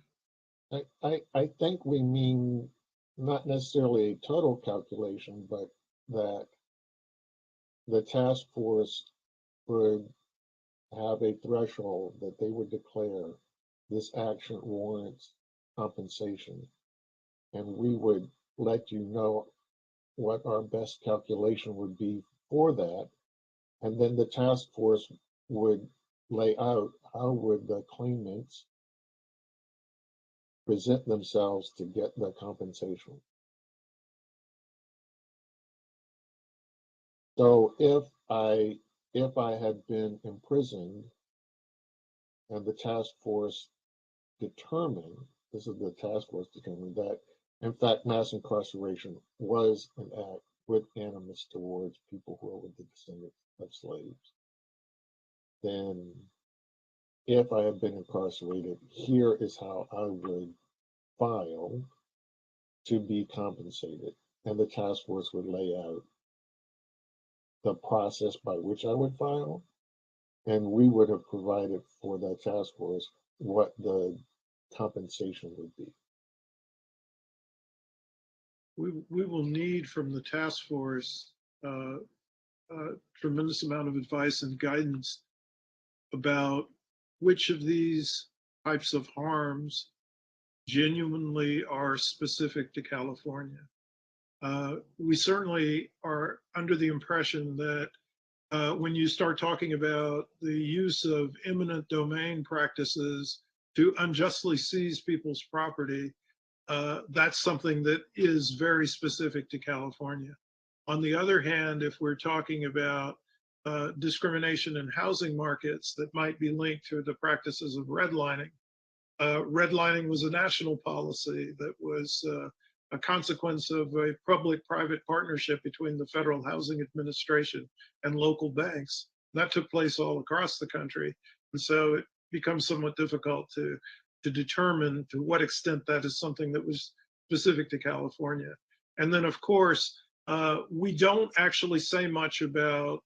I think we mean not necessarily a total calculation, but that the task force would have a threshold that they would declare this action warrants compensation. And we would let you know what our best calculation would be for that. And then the task force would lay out how would the claimants present themselves to get the compensation. So if I had been imprisoned and the task force determined, this is the task force determined that in fact mass incarceration was an act with animus towards people who were the descendants of slaves, then if I had been incarcerated, here is how I would file to be compensated. And the task force would lay out the process by which I would file, and we would have provided for that task force what the compensation would be. We will need from the task force a tremendous amount of advice and guidance about which of these types of harms genuinely are specific to California. We certainly are under the impression that when you start talking about the use of eminent domain practices to unjustly seize people's property, that's something that is very specific to California. On the other hand, if we're talking about discrimination in housing markets that might be linked to the practices of redlining, redlining was a national policy that was a consequence of a public-private partnership between the Federal Housing Administration and local banks. That took place all across the country. And so it becomes somewhat difficult to determine to what extent that is something that was specific to California. And then, of course, we don't actually say much about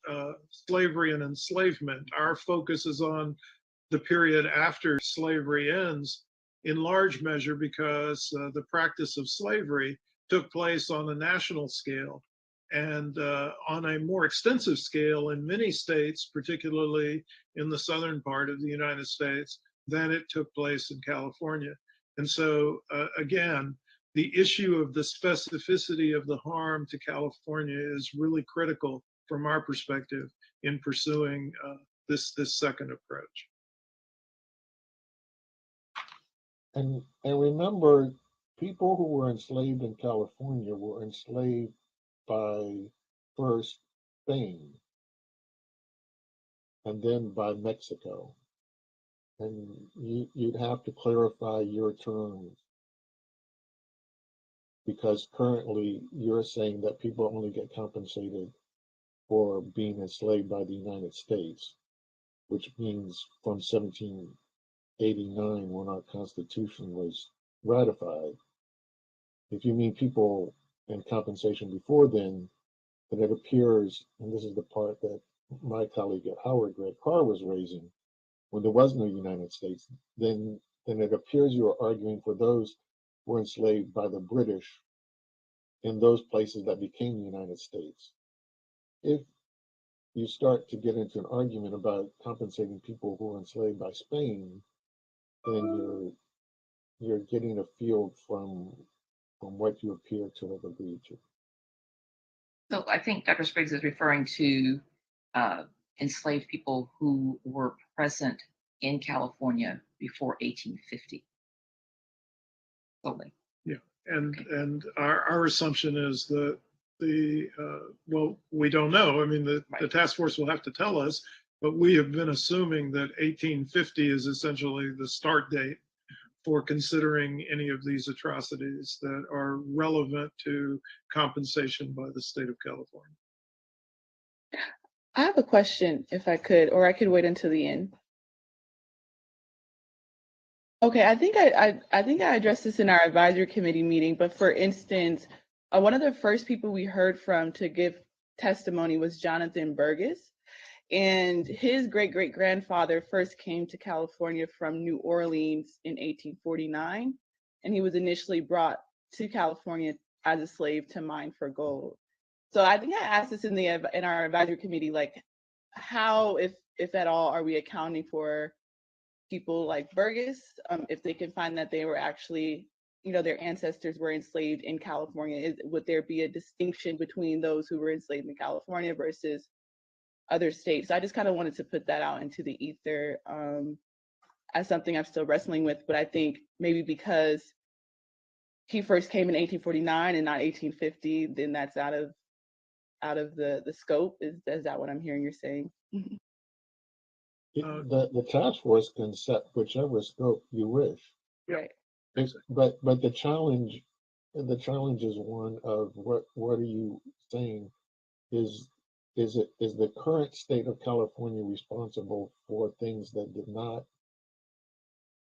slavery and enslavement. Our focus is on the period after slavery ends, in large measure because the practice of slavery took place on a national scale and on a more extensive scale in many states, particularly in the southern part of the United States, than it took place in California. And so, again, the issue of the specificity of the harm to California is really critical from our perspective in pursuing this second approach. And remember, people who were enslaved in California were enslaved by first Spain and then by Mexico. And you'd have to clarify your terms, because currently you're saying that people only get compensated for being enslaved by the United States, which means from 1789, when our Constitution was ratified. If you mean people in compensation before then it appears, and this is the part that my colleague at Howard, Greg Carr, was raising, when there was no United States, then it appears you are arguing for those who were enslaved by the British in those places that became the United States. If you start to get into an argument about compensating people who were enslaved by Spain, then you're getting a field from what you appear to have agreed to. So I think Dr. Spriggs is referring to enslaved people who were present in California before 1850. Totally. Yeah, and our assumption is that well, we don't know. I mean, the task force will have to tell us, but we have been assuming that 1850 is essentially the start date for considering any of these atrocities that are relevant to compensation by the state of California. I have a question, if I could, or I could wait until the end. Okay, I think I addressed this in our advisory committee meeting, but for instance, one of the first people we heard from to give testimony was Jonathan Burgess, and his great-great-grandfather first came to California from New Orleans in 1849, and he was initially brought to California as a slave to mine for gold. So I think I asked this in our advisory committee, like, how, if at all, are we accounting for people like Burgess, if they can find that they were actually, their ancestors were enslaved in California? Would there be a distinction between those who were enslaved in California versus other states? So I just kind of wanted to put that out into the ether as something I'm still wrestling with, but I think maybe because he first came in 1849 and not 1850, then that's out of the scope. Is that what I'm hearing you're saying? The task force can set whichever scope you wish. Right. But the challenge is one of what are you saying? Is the current state of California responsible for things that did not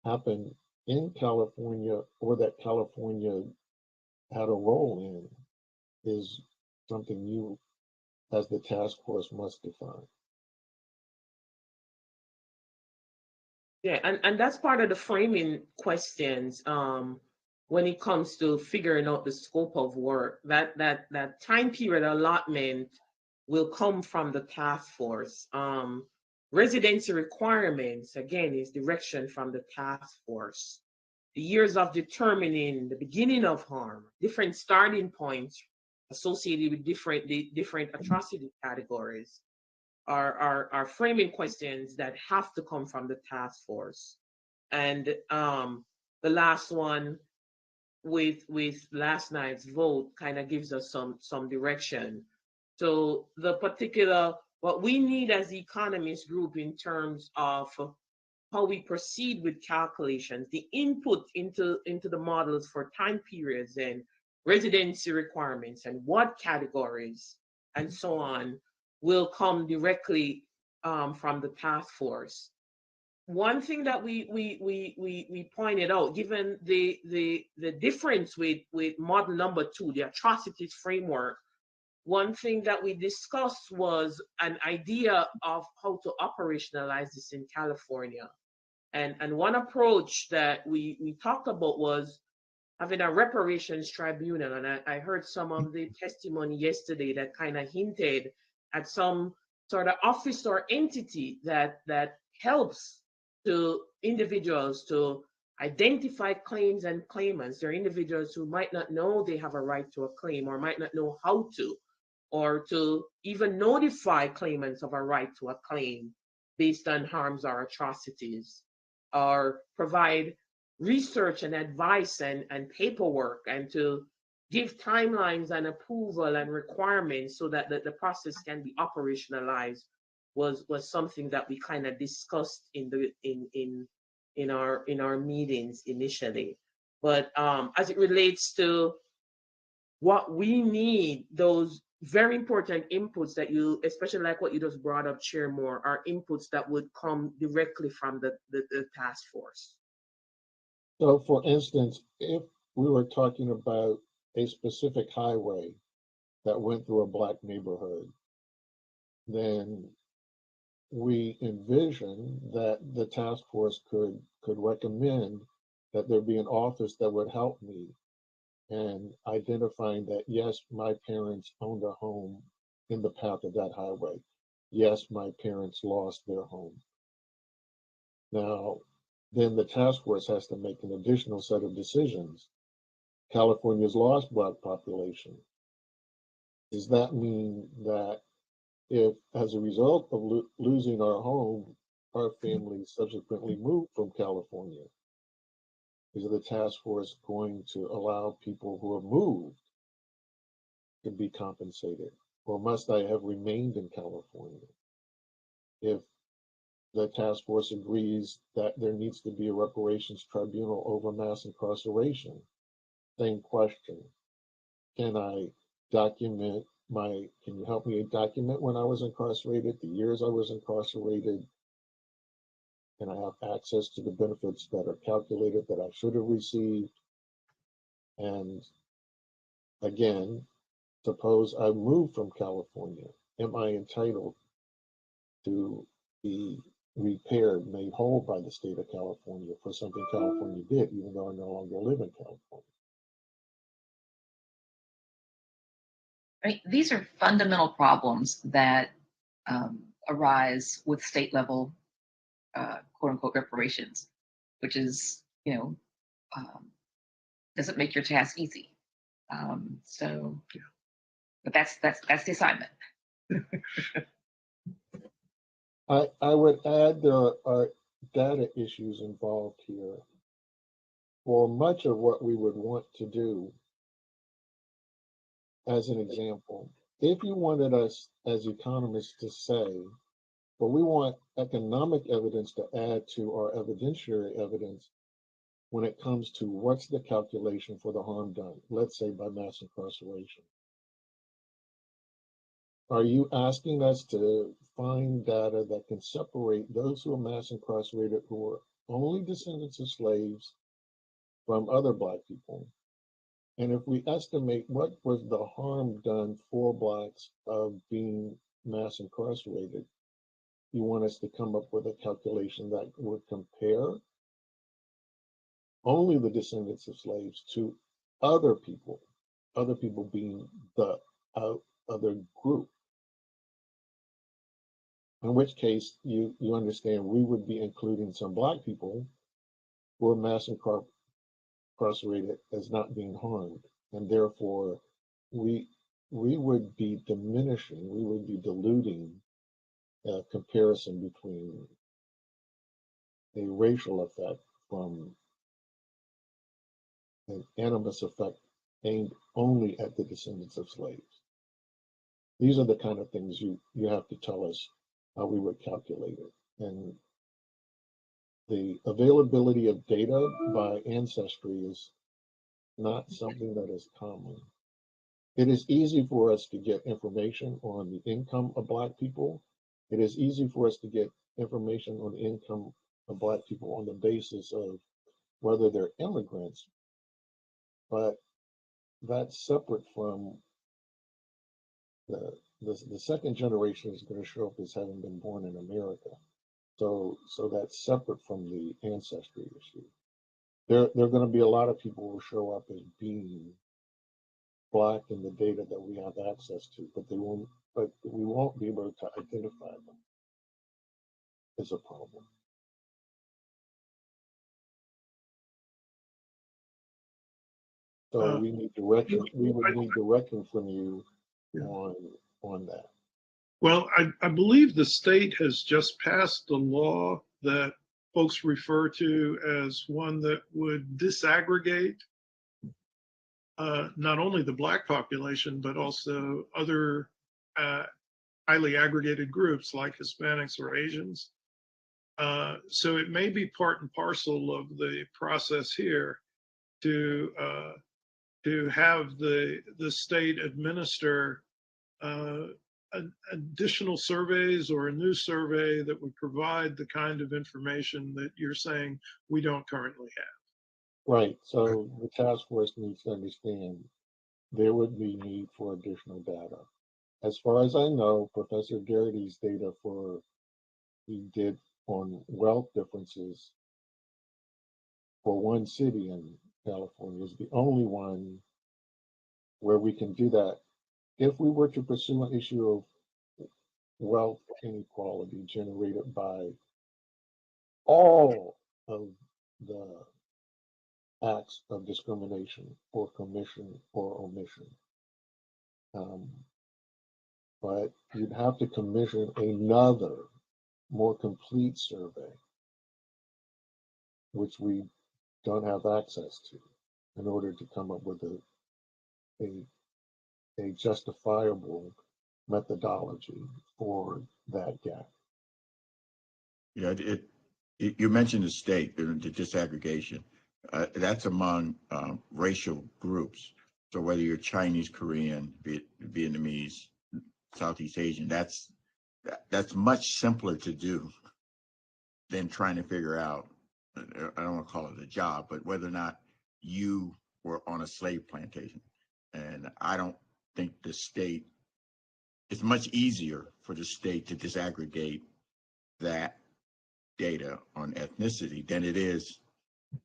happen in California or that California had a role in? Is something you, as the task force, must define. Yeah, and that's part of the framing questions when it comes to figuring out the scope of work. That time period allotment will come from the task force. Residency requirements, again, is direction from the task force. The years of determining the beginning of harm, different starting points associated with different atrocity categories are framing questions that have to come from the task force. And the last one with last night's vote kind of gives us some direction. So the particular, what we need as the economist group in terms of how we proceed with calculations, the input into the models for time periods and residency requirements and what categories and so on will come directly from the task force. One thing that we pointed out, given the difference with model number 2, the atrocities framework, one thing that we discussed was an idea of how to operationalize this in California. And one approach that we talked about was having a reparations tribunal. And I heard some of the testimony yesterday that kind of hinted at some sort of office or entity that helps to individuals to identify claims and claimants. There are individuals who might not know they have a right to a claim or might not know how to, or to even notify claimants of a right to a claim based on harms or atrocities, or provide research and advice and paperwork, and to give timelines and approval and requirements so that the process can be operationalized was something that we kind of discussed in our meetings initially. But as it relates to what we need, those very important inputs that you, especially like what you just brought up, Chair Moore, are inputs that would come directly from the task force. So for instance, if we were talking about a specific highway that went through a Black neighborhood, then we envision that the task force could recommend that there be an office that would help me in identifying that, yes, my parents owned a home in the path of that highway. Yes, my parents lost their home. Now, then the task force has to make an additional set of decisions. California's lost Black population. Does that mean that if, as a result of losing our home, our family subsequently moved from California, is the task force going to allow people who have moved to be compensated? Or must I have remained in California? If the task force agrees that there needs to be a reparations tribunal over mass incarceration, same question. Can I document can you help me document when I was incarcerated, the years I was incarcerated? Can I have access to the benefits that are calculated that I should have received? And again, suppose I moved from California. Am I entitled to be repaired, made whole by the state of California for something California did, even though I no longer live in California? Right? These are fundamental problems that arise with state level, quote unquote, reparations, which is, doesn't make your task easy. But that's the assignment. I would add there are data issues involved here. For much of what we would want to do, as an example, if you wanted us as economists to say, well, we want economic evidence to add to our evidentiary evidence when it comes to what's the calculation for the harm done, let's say by mass incarceration. Are you asking us to find data that can separate those who are mass incarcerated who are only descendants of slaves from other Black people? And if we estimate what was the harm done for Blacks of being mass incarcerated, you want us to come up with a calculation that would compare only the descendants of slaves to other people being the other group. In which case, you understand we would be including some Black people who are mass incarcerated as not being harmed. And therefore, we would be diminishing, we would be diluting a comparison between a racial effect from an animus effect aimed only at the descendants of slaves. These are the kind of things you have to tell us how we would calculate it. And the availability of data by ancestry is not something that is common. It is easy for us to get information on the income of Black people. It is easy for us to get information on the income of Black people on the basis of whether they're immigrants, but that's separate from the second generation is going to show up as having been born in America. So that's separate from the ancestry issue. There are going to be a lot of people who will show up as being Black in the data that we have access to, but we won't be able to identify them. Is a problem. So we need to reckon. We would need to reckon from you on that. Well, I believe the state has just passed a law that folks refer to as one that would disaggregate not only the Black population, but also other highly aggregated groups like Hispanics or Asians. So it may be part and parcel of the process here to have the state administer additional surveys or a new survey that would provide the kind of information that you're saying we don't currently have. Right. So the task force needs to understand there would be need for additional data. As far as I know, Professor Garrity's data he did on wealth differences for one city in California is the only one where we can do that. If we were to pursue an issue of wealth inequality generated by all of the acts of discrimination or commission or omission, but you'd have to commission another more complete survey, which we don't have access to, in order to come up with a justifiable methodology for that gap. Yeah, you mentioned the state, the disaggregation. That's among racial groups. So whether you're Chinese, Korean, Vietnamese, Southeast Asian, that's much simpler to do than trying to figure out, I don't want to call it a job, but whether or not you were on a slave plantation. And I don't think the state, it's much easier for the state to disaggregate that data on ethnicity than it is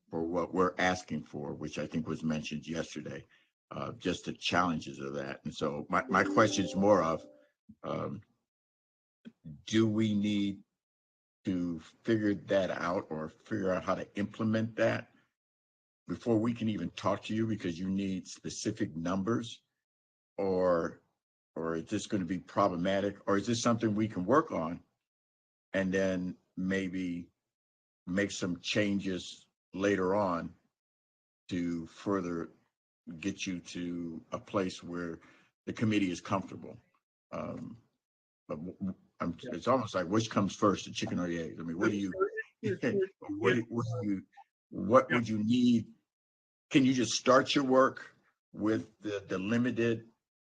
for what we're asking for, which I think was mentioned yesterday, just the challenges of that. And so my question is more of, do we need to figure that out or figure out how to implement that before we can even talk to you, because you need specific numbers, or is this going to be problematic, or is this something we can work on and then maybe make some changes later on to further get you to a place where the committee is comfortable? But it's almost like, which comes first, the chicken or the egg? I mean, what do you, what would you need? Can you just start your work with the limited?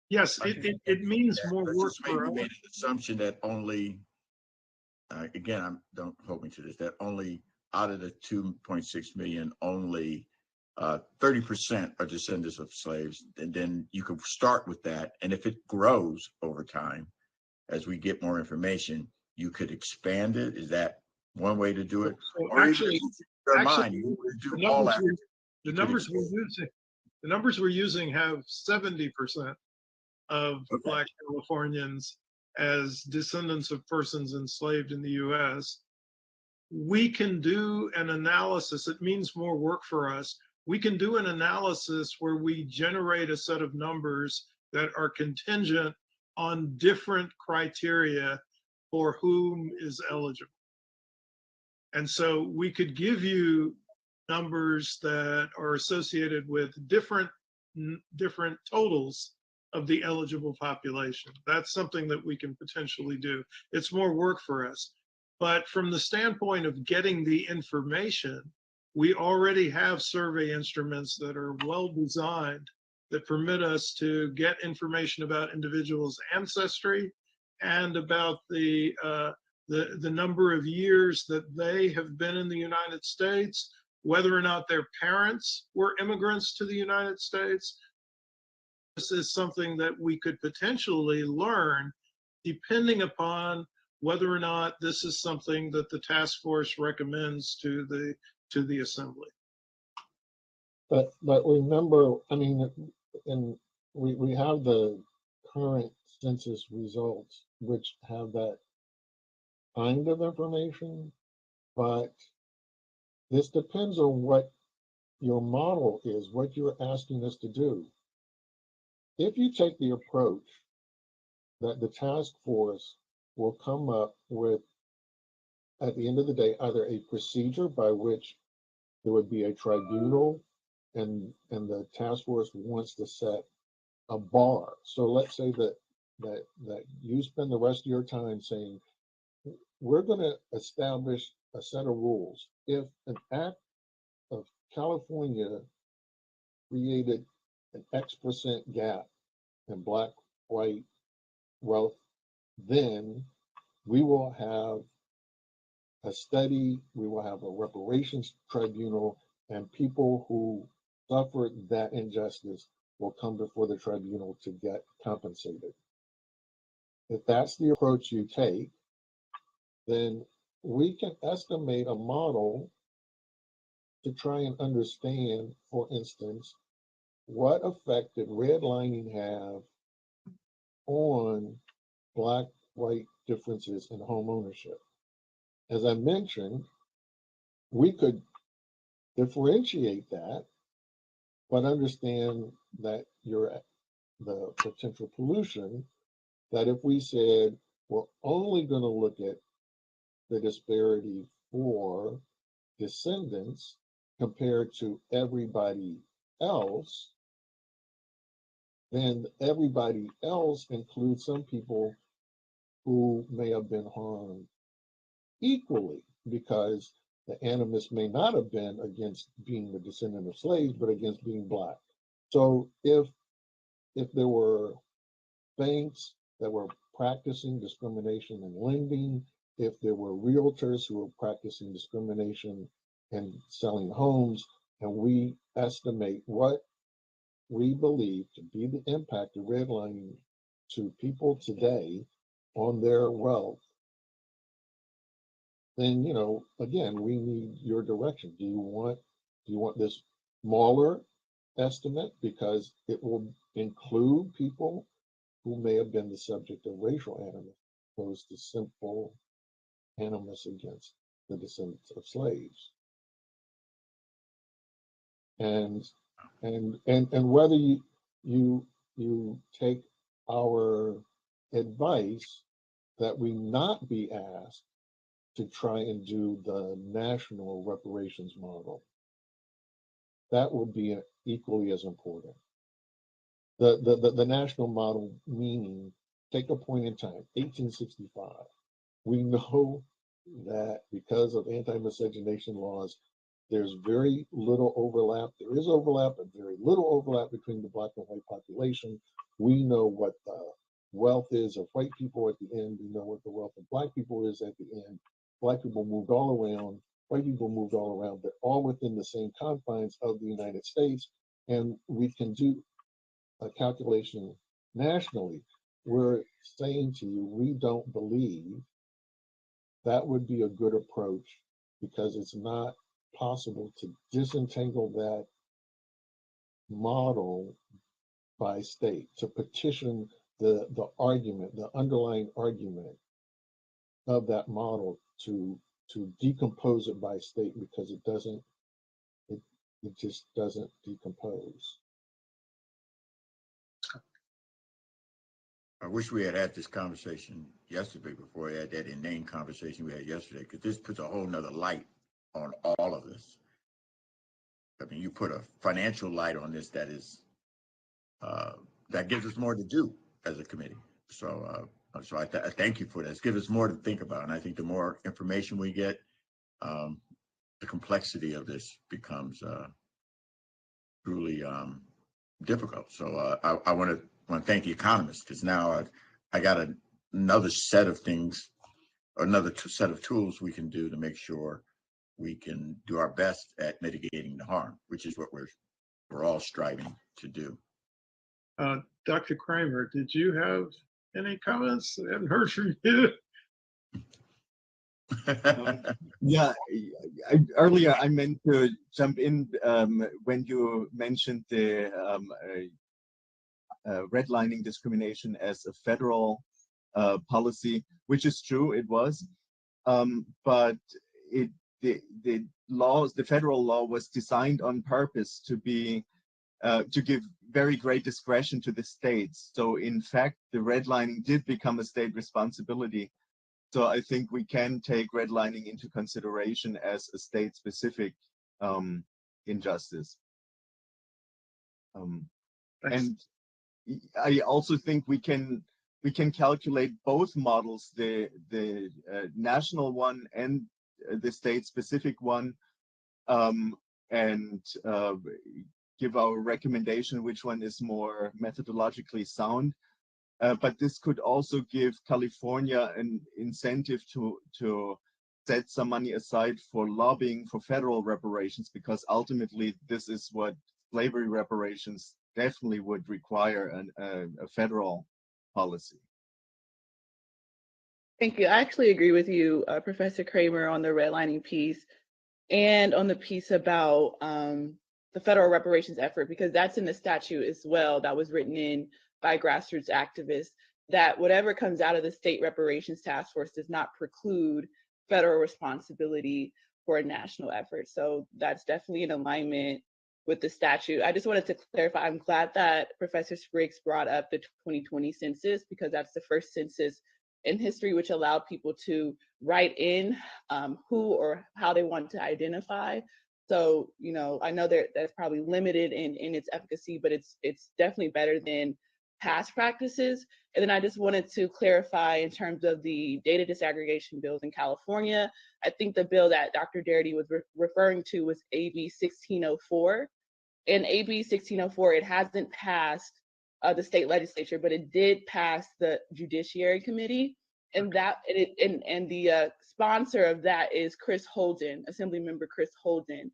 Yes, it means more work for us. Made an assumption that only, again, don't hold me to this, that only out of the 2.6 million, only 30% are descendants of slaves. And then you could start with that. And if it grows over time, as we get more information, you could expand it. Is that one way to do it? So or actually, the numbers we're using have 70% of Black Californians as descendants of persons enslaved in the US. We can do an analysis. It means more work for us. We can do an analysis where we generate a set of numbers that are contingent on different criteria for whom is eligible. And so we could give you numbers that are associated with different totals of the eligible population. That's something that we can potentially do. It's more work for us. But from the standpoint of getting the information, we already have survey instruments that are well designed that permit us to get information about individuals' ancestry and about the number of years that they have been in the United States, whether or not their parents were immigrants to the United States. This is something that we could potentially learn depending upon whether or not this is something that the task force recommends to the assembly. But remember, I mean, and we have the current census results, which have that kind of information, but this depends on what your model is, what you're asking us to do. If you take the approach that the task force will come up with, at the end of the day, either a procedure by which there would be a tribunal, and the task force wants to set a bar. So let's say that you spend the rest of your time saying, we're going to establish a set of rules. If an act of California created an X% gap in Black, white wealth, then we will have a study, we will have a reparations tribunal, and people who suffered that injustice will come before the tribunal to get compensated. If that's the approach you take, then we can estimate a model to try and understand, for instance, what effect did redlining have on Black-white differences in home ownership. As I mentioned, we could differentiate that, but understand that the potential pollution, that if we said we're only going to look at the disparity for descendants compared to everybody else, then everybody else includes some people who may have been harmed equally, because the animus may not have been against being the descendant of slaves, but against being Black. So if there were banks that were practicing discrimination in lending, if there were realtors who were practicing discrimination and selling homes, and we estimate what we believe to be the impact of redlining to people today on their wealth, then, you know, again, we need your direction. Do you want this smaller estimate because it will include people who may have been the subject of racial animus, opposed to simple animus against the descendants of slaves? And whether you take our advice that we not be asked to try and do the national reparations model, that will be equally as important. The national model, meaning, take a point in time, 1865. We know that because of anti-miscegenation laws, there's very little overlap. There is overlap, but very little overlap between the Black and white population. We know what the wealth is of white people at the end. We know what the wealth of Black people is at the end. Black people moved all around, white people moved all around, but all within the same confines of the United States. And we can do a calculation nationally. We're saying to you, we don't believe that would be a good approach, because it's not possible to disentangle that model by state, to petition the argument, the underlying argument of that model, to decompose it by state, because it just doesn't decompose. I wish we had had this conversation yesterday before we had that inane conversation we had yesterday, because this puts a whole nother light on all of this. I mean, you put a financial light on this that is, that gives us more to do as a committee. So I thank you for that. It gives us more to think about. And I think the more information we get, the complexity of this becomes truly difficult. So I want to thank the economists, because now I got another set of things, another set of tools we can do to make sure we can do our best at mitigating the harm, which is what we're all striving to do. Dr. Kramer, did you have any comments? I haven't heard from you. Yeah, earlier I meant to jump in when you mentioned the redlining discrimination as a federal policy, which is true, it was, but the federal law was designed on purpose to be to give very great discretion to the states. So in fact, the redlining did become a state responsibility. So I think we can take redlining into consideration as a state-specific injustice. And I also think we can calculate both models, the national one and the state-specific one, and give our recommendation which one is more methodologically sound. But this could also give California an incentive to set some money aside for lobbying for federal reparations, because ultimately this is what slavery reparations definitely would require a federal policy. Thank you. I actually agree with you, Professor Kramer, on the redlining piece and on the piece about the federal reparations effort, because that's in the statute as well that was written in by grassroots activists, that whatever comes out of the state reparations task force does not preclude federal responsibility for a national effort. So that's definitely in alignment with the statute. I just wanted to clarify, I'm glad that Professor Spriggs brought up the 2020 census, because that's the first census in history which allowed people to write in who or how they want to identify. So, you know, I know that's probably limited in its efficacy, but it's definitely better than past practices. And then I just wanted to clarify in terms of the data disaggregation bills in California. I think the bill that Dr. Darity was referring to was AB 1604. In AB 1604, it hasn't passed the state legislature, but it did pass the Judiciary Committee. And the sponsor of that is Chris Holden, Assemblymember Chris Holden.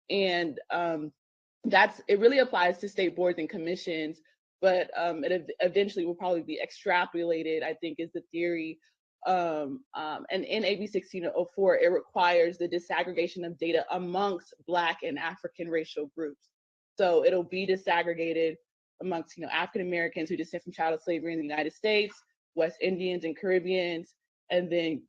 And it really applies to state boards and commissions, but it eventually will probably be extrapolated, I think is the theory. And in AB 1604, it requires the disaggregation of data amongst Black and African racial groups. So it'll be disaggregated amongst, you know, African Americans who descend from chattel slavery in the United States, West Indians and Caribbeans, and then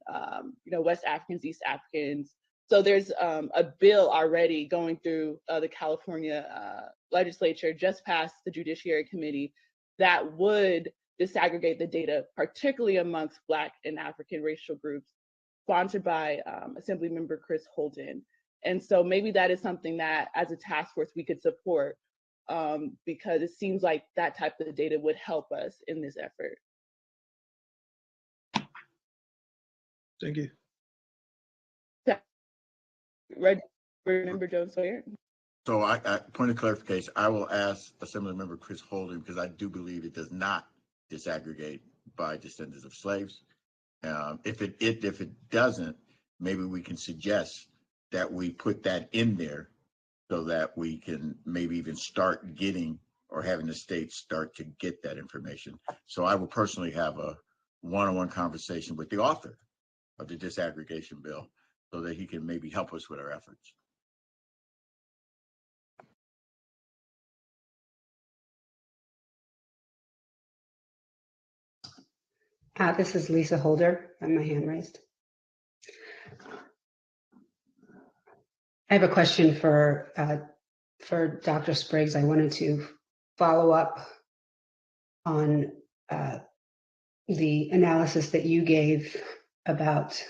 you know, West Africans, East Africans. So there's a bill already going through the California legislature, just passed the Judiciary Committee, that would disaggregate the data, particularly amongst Black and African racial groups, sponsored by Assemblymember Chris Holden. And so maybe that is something that as a task force we could support, because it seems like that type of data would help us in this effort. Thank you. Member Jones Sawyer. So I point of clarification, I will ask Assemblymember Chris Holden, because I do believe it does not disaggregate by descendants of slaves. If it doesn't, maybe we can suggest that we put that in there so that we can maybe even start getting or having the states start to get that information. So I will personally have a one-on-one conversation with the author of the disaggregation bill so that he can maybe help us with our efforts. This is Lisa Holder. I have my hand raised. I have a question for Dr. Spriggs. I wanted to follow up on the analysis that you gave about,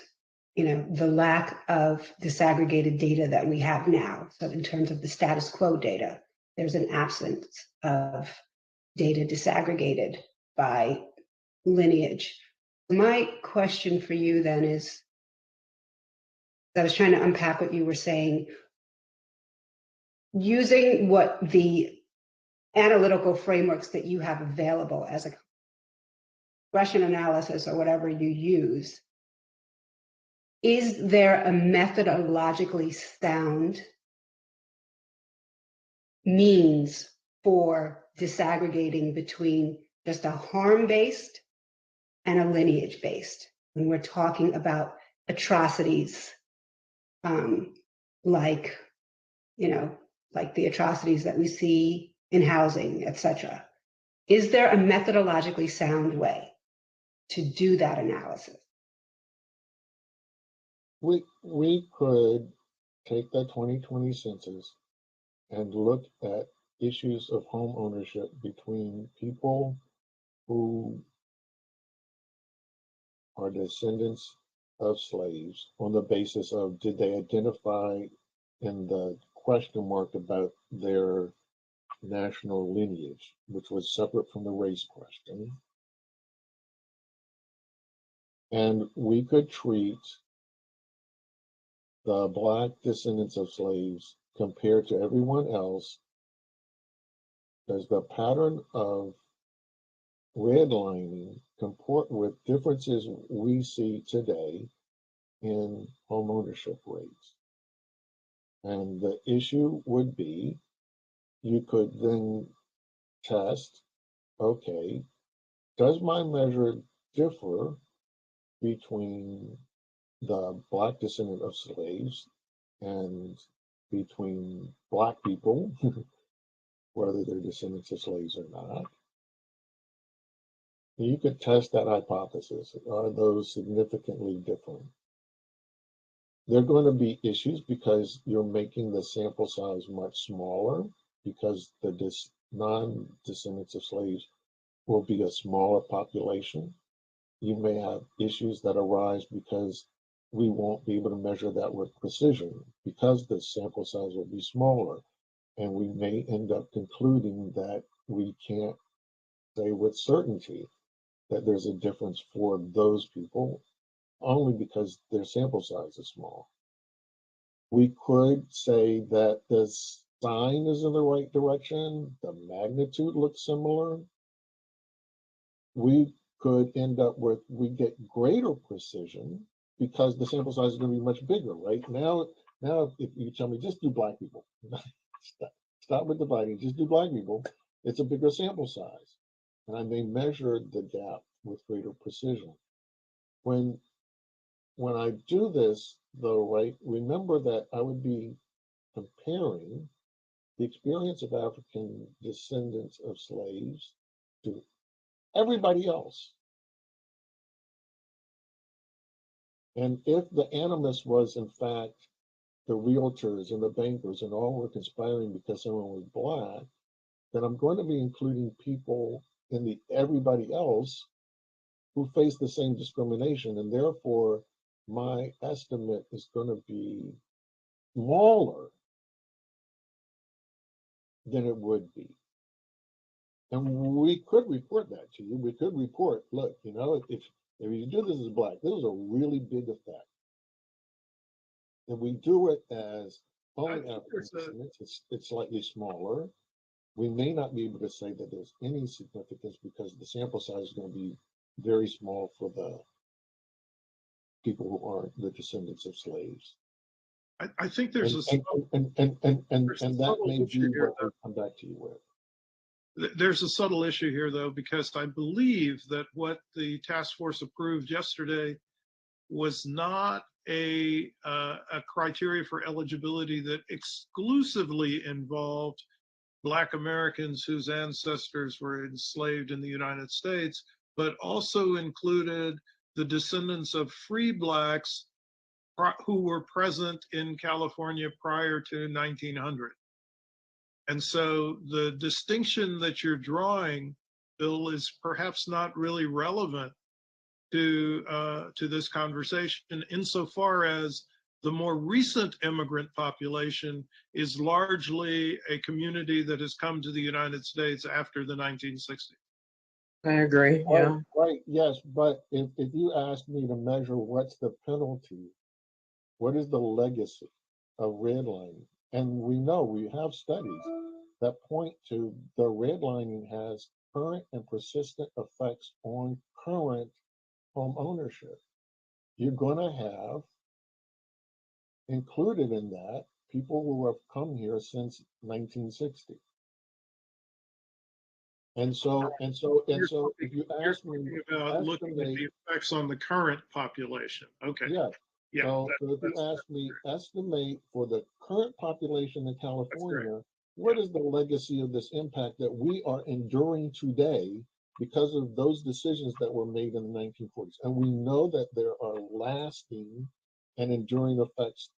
you know, the lack of disaggregated data that we have now. So in terms of the status quo data, there's an absence of data disaggregated by lineage. My question for you then is, I was trying to unpack what you were saying, using what the analytical frameworks that you have available as a regression analysis or whatever you use, is there a methodologically sound means for disaggregating between just a harm-based and a lineage-based? when we're talking about atrocities, like, like the atrocities that we see in housing, et cetera? Is there a methodologically sound way to do that analysis? We could take that 2020 census and look at issues of home ownership between people who are descendants of slaves on the basis of, did they identify in the question mark about their national lineage, which was separate from the race question. And we could treat the Black descendants of slaves compared to everyone else as the pattern of redlining comport with differences we see today in home ownership rates. And the issue would be, you could then test, okay, does my measure differ between the Black descendant of slaves and between Black people, whether they're descendants of slaves or not? You could test that hypothesis. Are those significantly different? There are going to be issues because you're making the sample size much smaller, because the non-descendants of slaves will be a smaller population. You may have issues that arise because we won't be able to measure that with precision because the sample size will be smaller. And we may end up concluding that we can't say with certainty that there's a difference for those people only because their sample size is small. We could say that the sign is in the right direction, the magnitude looks similar. We could end up with, we get greater precision because the sample size is going to be much bigger, right? Now if you tell me just do Black people, stop with dividing, just do Black people, it's a bigger sample size. And I may measure the gap with greater precision. When I do this, though, right, remember that I would be comparing the experience of African descendants of slaves to everybody else. And if the animus was, in fact, the realtors and the bankers and all were conspiring because someone was Black, then I'm going to be including people in the everybody else who face the same discrimination. And therefore, my estimate is going to be smaller than it would be. And we could report that to you. We could report, look, if you do this as Black, this is a really big effect. If we do it as only African descendants, it's slightly smaller. We may not be able to say that there's any significance because the sample size is going to be very small for the people who aren't the descendants of slaves. I think there's and that may be what I'll come back to you with. There's a subtle issue here, though, because I believe that what the task force approved yesterday was not a criteria for eligibility that exclusively involved Black Americans whose ancestors were enslaved in the United States, but also included the descendants of free Blacks who were present in California prior to 1900. And so the distinction that you're drawing, Bill, is perhaps not really relevant to this conversation insofar as the more recent immigrant population is largely a community that has come to the United States after the 1960s. I agree, yeah. Right, yes, but if you ask me to measure what's the penalty, what is the legacy of redlining? And we know, we have studies that point to the redlining has current and persistent effects on current home ownership. You're going to have included in that people who have come here since 1960. And so, if you ask me, about looking at estimate, the effects on the current population. Okay. yeah. Yeah. So if you ask me, estimate for the current population in California, what is the legacy of this impact that we are enduring today because of those decisions that were made in the 1940s? And we know that there are lasting and enduring effects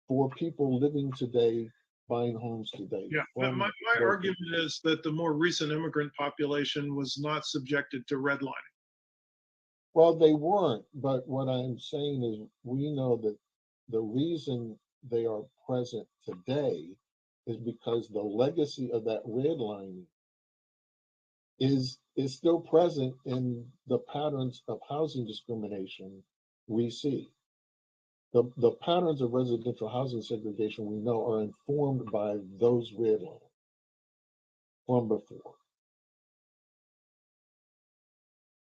for people living today, buying homes today. Yeah, my argument is that the more recent immigrant population was not subjected to redlining. Well, they weren't, but what I'm saying is we know that the reason they are present today is because the legacy of that redlining is still present in the patterns of housing discrimination we see. The patterns of residential housing segregation we know are informed by those redlines from before.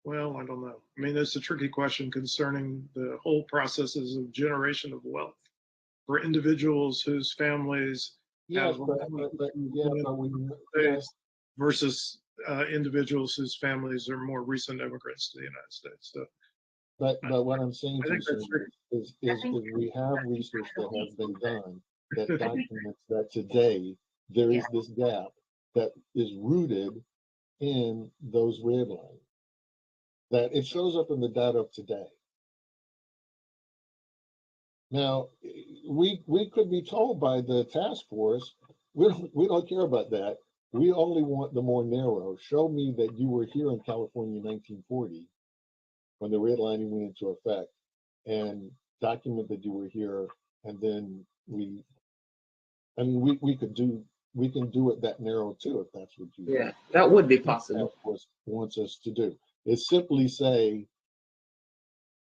Well, I don't know. I mean, that's a tricky question concerning the whole processes of generation of wealth for individuals whose families Yes, have yes, versus individuals whose families are more recent immigrants to the United States. So, but what I'm saying I to you, think that's sir, is we have research that has been done that documents that today there is this gap that is rooted in those red lines, that it shows up in the data of today. Now, we could be told by the task force, we don't care about that. We only want the more narrow. Show me that you were here in California in 1940 when the redlining went into effect, and document that you were here, and then we can do it that narrow too, if that's what you Yeah, that would be possible. task force wants us to do. It's simply say,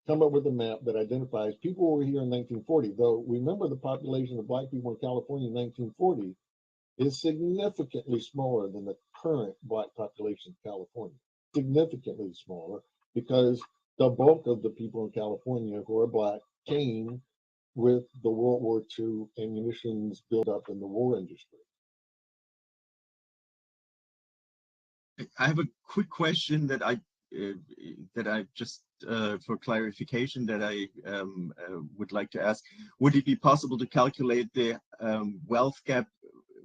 come up with a map that identifies people who were here in 1940, though remember the population of Black people in California in 1940 is significantly smaller than the current Black population in California, significantly smaller, because the bulk of the people in California who are Black came with the World War II ammunitions built up in the war industry. I have a quick question that I just for clarification that I would like to ask. Would it be possible to calculate the wealth gap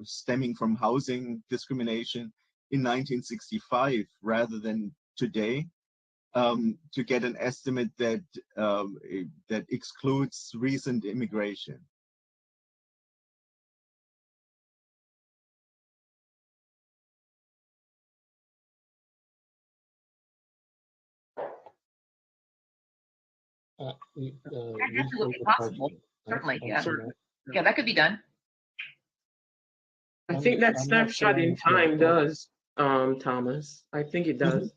stemming from housing discrimination in 1965 rather than today, to get an estimate that that excludes recent immigration? That definitely would be possible. Certainly, yeah. Yeah, that could be done. I think that snapshot in time does, Thomas. I think it does.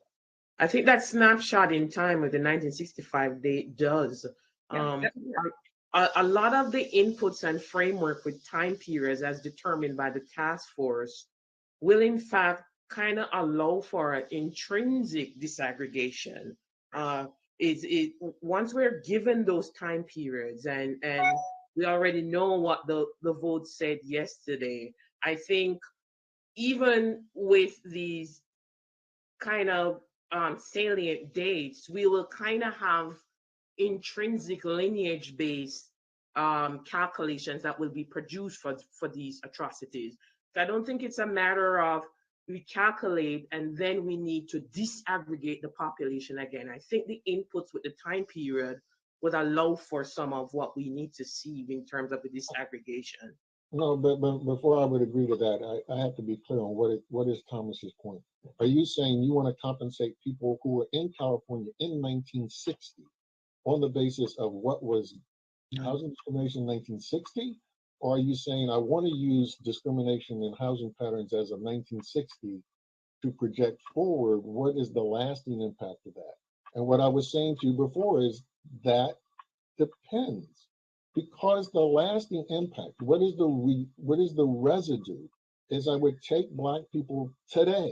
I think that snapshot in time with the 1965 date does. A lot of the inputs and framework with time periods as determined by the task force will in fact kind of allow for an intrinsic disaggregation. Once we're given those time periods and we already know what the vote said yesterday, I think even with these kind of salient dates, we will kind of have intrinsic lineage-based calculations that will be produced for these atrocities. So I don't think it's a matter of we calculate and then we need to disaggregate the population again. I think the inputs with the time period would allow for some of what we need to see in terms of the disaggregation. No, but before I would agree to that, I have to be clear on what is Thomas's point. Are you saying you want to compensate people who were in California in 1960 on the basis of what was housing discrimination in 1960? Or are you saying I want to use discrimination in housing patterns as of 1960 to project forward what is the lasting impact of that? And what I was saying to you before is that depends. Because the lasting impact, what is the residue, is I would take Black people today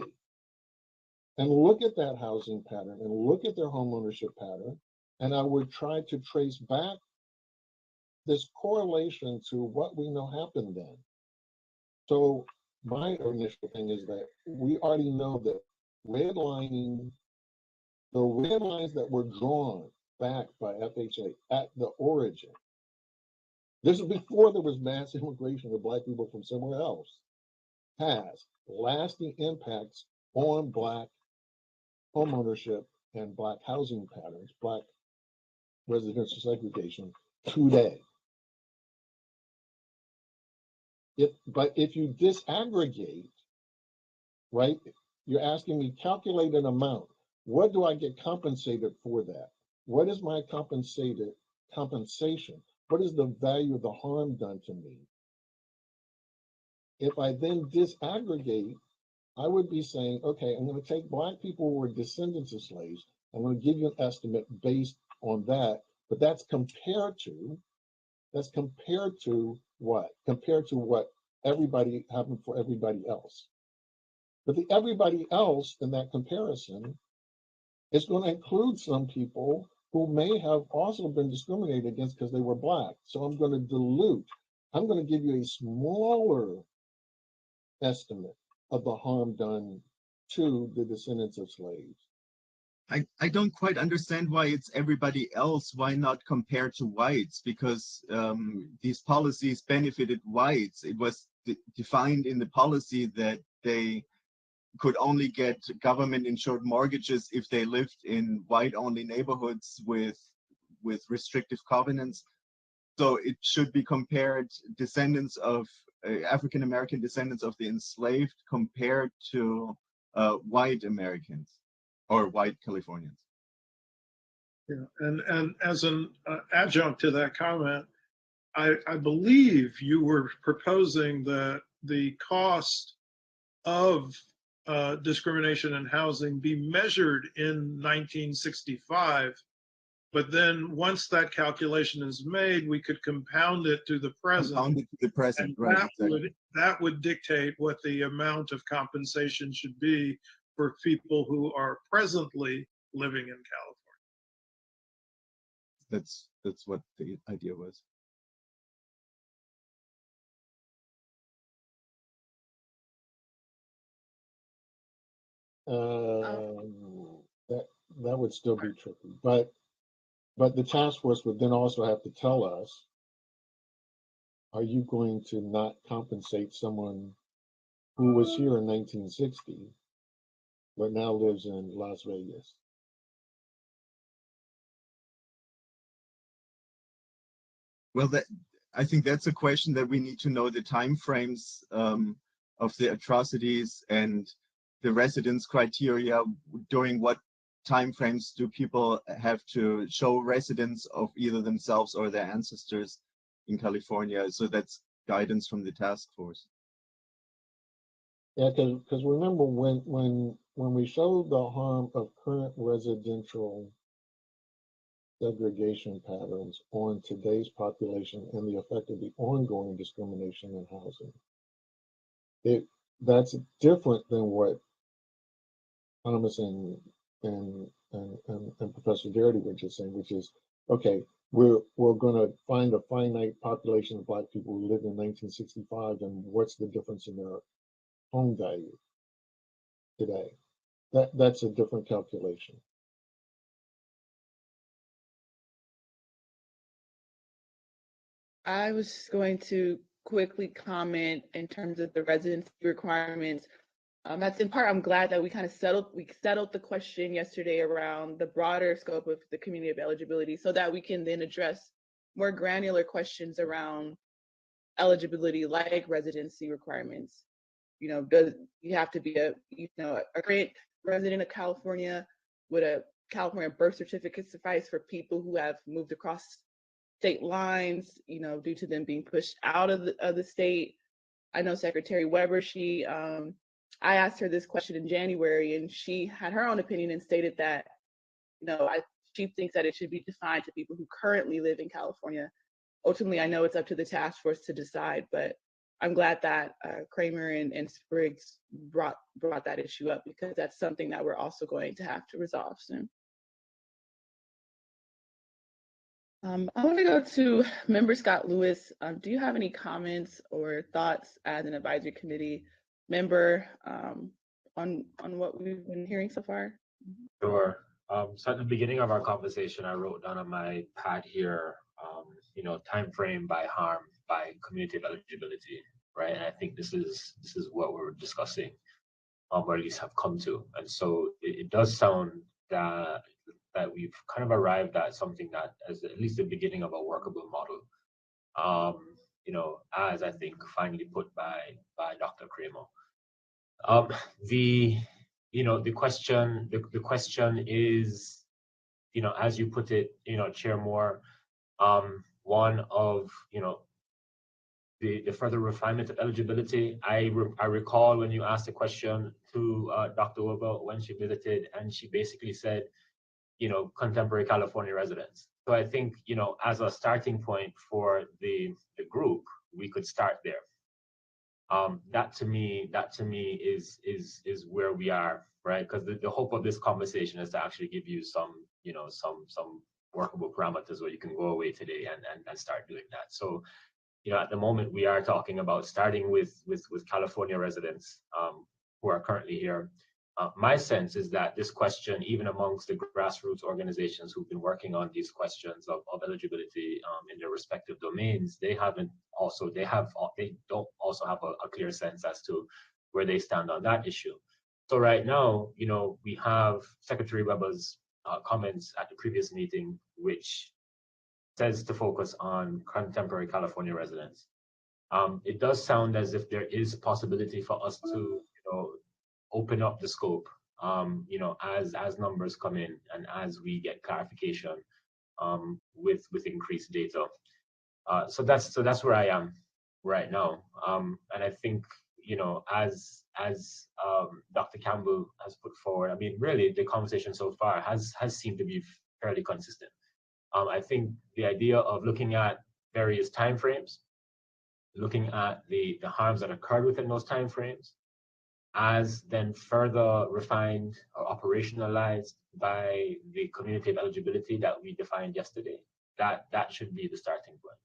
and look at that housing pattern and look at their home ownership pattern, and I would try to trace back this correlation to what we know happened then. So my initial thing is that we already know that redlining, the red lines that were drawn back by FHA at the origin. This is before there was mass immigration of Black people from somewhere else, has lasting impacts on Black homeownership and Black housing patterns, Black residential segregation today. But if you disaggregate, right, you're asking me calculate an amount. What do I get compensated for that? What is my compensation? What is the value of the harm done to me? If I then disaggregate, I would be saying, okay, I'm going to take Black people who were descendants of slaves. I'm going to give you an estimate based on that, but that's compared to what? Compared to what everybody happened for everybody else. But the everybody else in that comparison is going to include some people who may have also been discriminated against because they were Black. So I'm going to dilute. I'm going to give you a smaller estimate of the harm done to the descendants of slaves. I don't quite understand why it's everybody else. Why not compared to whites? Because these policies benefited whites. It was defined in the policy that they could only get government insured mortgages if they lived in white only neighborhoods with restrictive covenants. So it should be compared descendants of African American descendants of the enslaved compared to white Americans or white Californians. Yeah, and as an adjunct to that comment, I believe you were proposing that the cost of discrimination in housing be measured in 1965, but then once that calculation is made, we could compound it to the present. Compound it to the present, and right? That would dictate what the amount of compensation should be for people who are presently living in California. That's what the idea was. That would still be tricky, but the task force would then also have to tell us, are you going to not compensate someone who was here in 1960 but now lives in Las Vegas? Well, I think that's a question that we need to know the timeframes of the atrocities and the residence criteria. During what timeframes do people have to show residence of either themselves or their ancestors in California? So that's guidance from the task force. Yeah, because remember when we showed the harm of current residential segregation patterns on today's population and the effect of the ongoing discrimination in housing, that's different than what Thomas and Professor Garrity were just saying, which is, okay, we're going to find a finite population of Black people who lived in 1965, and what's the difference in their home value today? That's a different calculation. I was going to quickly comment in terms of the residency requirements. That's in part, I'm glad that we kind of settled the question yesterday around the broader scope of the community of eligibility so that we can then address more granular questions around eligibility, like residency requirements. You know, does you have to be a current resident of California? Would a California birth certificate suffice for people who have moved across state lines, you know, due to them being pushed out of the state? I know Secretary Weber, I asked her this question in January, and she had her own opinion and stated that, you know, she thinks that it should be defined to people who currently live in California. Ultimately, I know it's up to the task force to decide, but I'm glad that Kramer and Spriggs brought that issue up, because that's something that we're also going to have to resolve soon. I want to go to Member Scott Lewis. Do you have any comments or thoughts as an advisory committee member on what we've been hearing so far? Sure. So at the beginning of our conversation, I wrote down on my pad here, time frame by harm by community of eligibility, right? And I think this is what we're discussing, or at least have come to. And so it does sound that we've kind of arrived at something that is at least the beginning of a workable model. As I think finally put by Dr. Kramer. The question is, as you put it, Chair Moore, one of, the further refinement of eligibility. I recall when you asked the question to Dr. Weber when she visited, and she basically said, contemporary California residents. So I think, as a starting point for the group, we could start there. That to me is where we are, right? Because the hope of this conversation is to actually give you some workable parameters where you can go away today and start doing that. So, at the moment we are talking about starting with California residents who are currently here. My sense is that this question, even amongst the grassroots organizations who've been working on these questions of eligibility in their respective domains, they don't also have a clear sense as to where they stand on that issue. So right now, we have Secretary Weber's comments at the previous meeting, which says to focus on contemporary California residents. It does sound as if there is possibility for us to, open up the scope, as numbers come in and as we get clarification with increased data. So that's where I am right now. And I think, as Dr. Campbell has put forward, I mean, really the conversation so far has seemed to be fairly consistent. I think the idea of looking at various timeframes, looking at the harms that occurred within those timeframes, as then further refined or operationalized by the community of eligibility that we defined yesterday, that should be the starting point.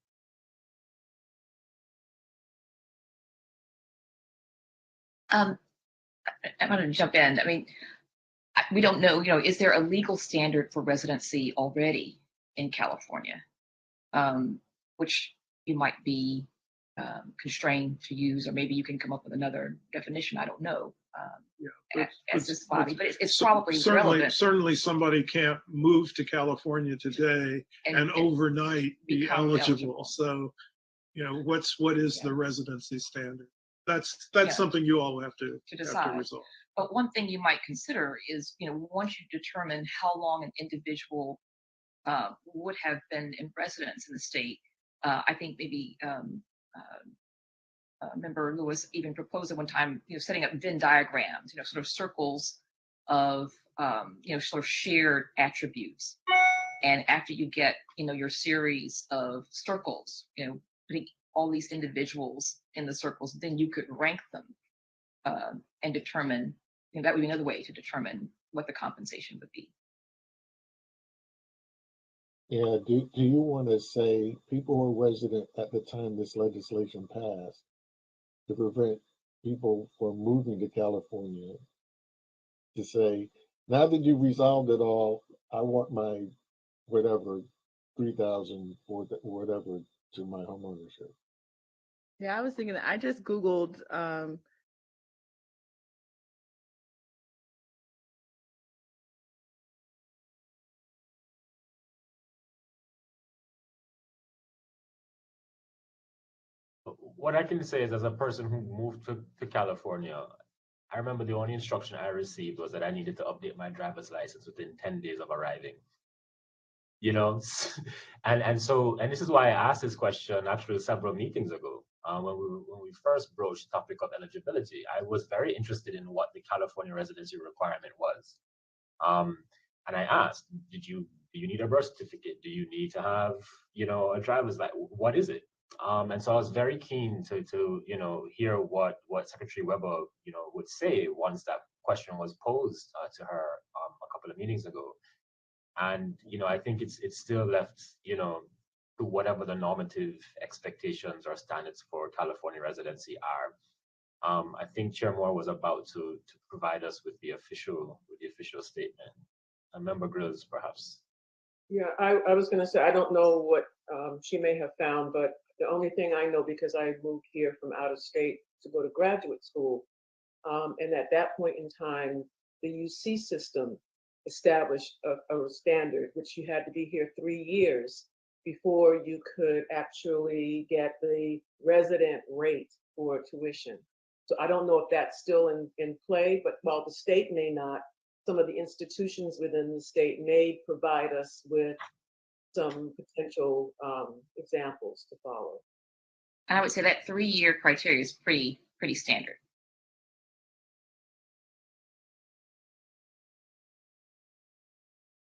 I want to jump in. I mean, we don't know, is there a legal standard for residency already in California, which you might be constrained to use, or maybe you can come up with another definition. I don't know. As this body, but it's probably relevant. Certainly, somebody can't move to California today and overnight be eligible. So, what is the residency standard? That's something you all have to decide. Resolve. But one thing you might consider is, once you determine how long an individual would have been in residence in the state, I think maybe Member Lewis even proposed at one time, setting up Venn diagrams, sort of circles of, sort of shared attributes. And after you get, your series of circles, putting all these individuals in the circles, then you could rank them and determine, that would be another way to determine what the compensation would be. Yeah, do you want to say people who were resident at the time this legislation passed to prevent people from moving to California, to say, now that you've resolved it all, I want my whatever, 3,000 or whatever to my home ownership? Yeah, I was thinking that. I just Googled What I can say is, as a person who moved to California, I remember the only instruction I received was that I needed to update my driver's license within 10 days of arriving. And this is why I asked this question actually several meetings ago, when we first broached the topic of eligibility. I was very interested in what the California residency requirement was. And I asked, do you need a birth certificate? Do you need to have, a driver's license? What is it? And so I was very keen to hear what Secretary Weber would say once that question was posed to her a couple of meetings ago. And I think it's still left to whatever the normative expectations or standards for California residency are. I think Chair Moore was about to provide us with the official statement. Member Grills, perhaps. Yeah, I was going to say, I don't know what she may have found, but the only thing I know, because I moved here from out of state to go to graduate school, and at that point in time, the UC system established a standard, which you had to be here 3 years before you could actually get the resident rate for tuition. So I don't know if that's still in play, but while the state may not, some of the institutions within the state may provide us with some potential examples to follow. I would say that 3-year criteria is pretty standard.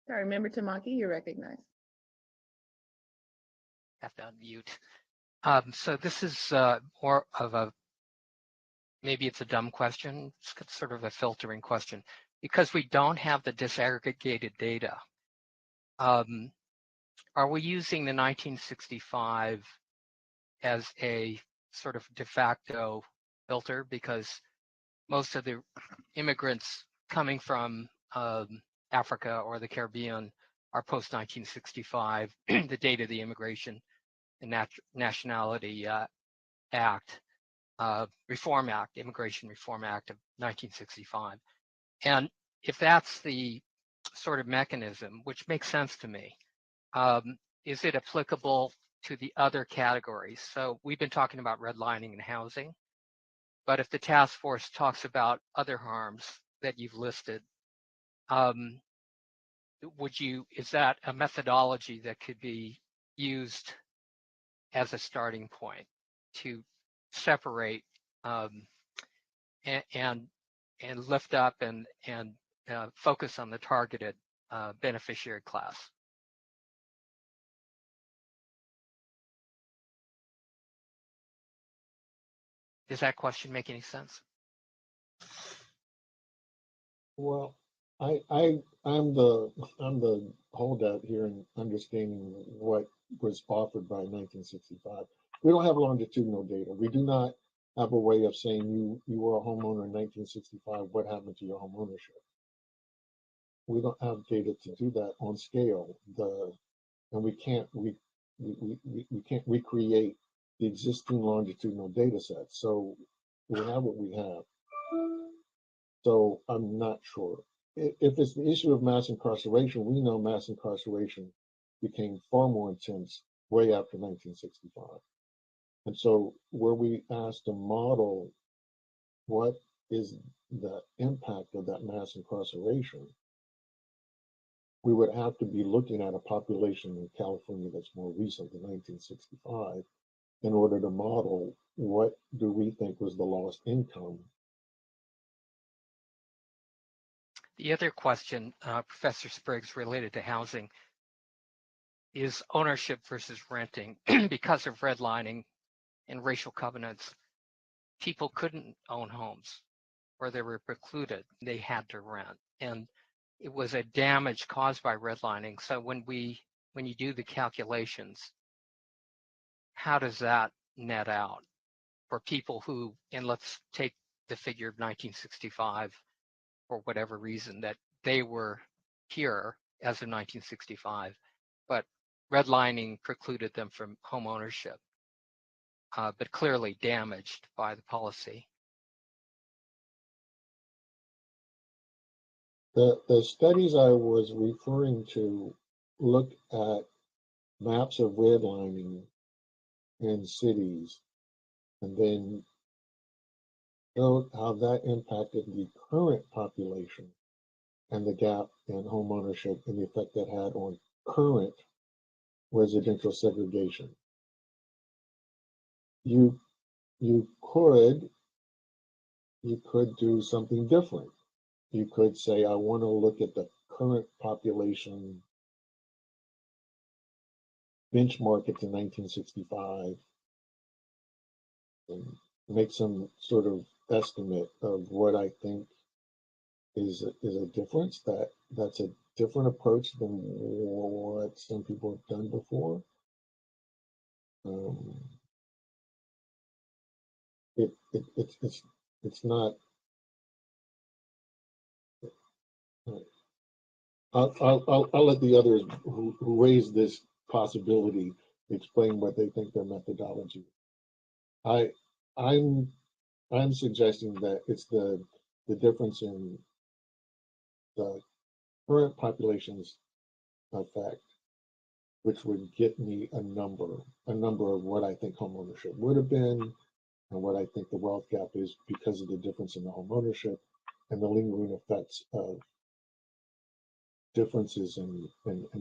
Sorry, Member Tamaki, you're recognized. Have to unmute. So this is more of a, maybe it's a dumb question, it's sort of a filtering question. Because we don't have the disaggregated data, are we using the 1965 as a sort of de facto filter? Because most of the immigrants coming from Africa or the Caribbean are post-1965. The date of the Immigration and Nationality Act, Reform Act, Immigration Reform Act of 1965. And if that's the sort of mechanism, which makes sense to me, is it applicable to the other categories? So we've been talking about redlining and housing, but if the task force talks about other harms that you've listed, is that a methodology that could be used as a starting point to separate and lift up and focus on the targeted beneficiary class? Does that question make any sense? Well, I'm the holdout here in understanding what was offered by 1965. We don't have longitudinal data. We do not have a way of saying you were a homeowner in 1965. What happened to your home ownership? We don't have data to do that on scale. And we can't recreate the existing longitudinal data sets. So we have what we have. So I'm not sure. If it's the issue of mass incarceration, we know mass incarceration became far more intense way after 1965. And so were we asked to model what is the impact of that mass incarceration, we would have to be looking at a population in California that's more recent than 1965 in order to model what do we think was the lost income. The other question, Professor Spriggs, related to housing is ownership versus renting. Because of redlining and racial covenants, people couldn't own homes or they were precluded. They had to rent. And it was a damage caused by redlining. So when you do the calculations, how does that net out for people who, and let's take the figure of 1965, for whatever reason, that they were here as of 1965, but redlining precluded them from home ownership, but clearly damaged by the policy. The studies I was referring to look at maps of redlining in cities and then showed how that impacted the current population and the gap in home ownership and the effect that had on current residential segregation. You could do something different. You could say, I want to look at the current population, benchmark it to 1965, and make some sort of estimate of what I think is a difference. That's a different approach than what some people have done before. it's not. I'll let the others who raised this possibility explain what they think their methodology. I'm suggesting that it's the difference in the current population's effect, which would get me a number of what I think home ownership would have been and what I think the wealth gap is because of the difference in the home ownership and the lingering effects of differences in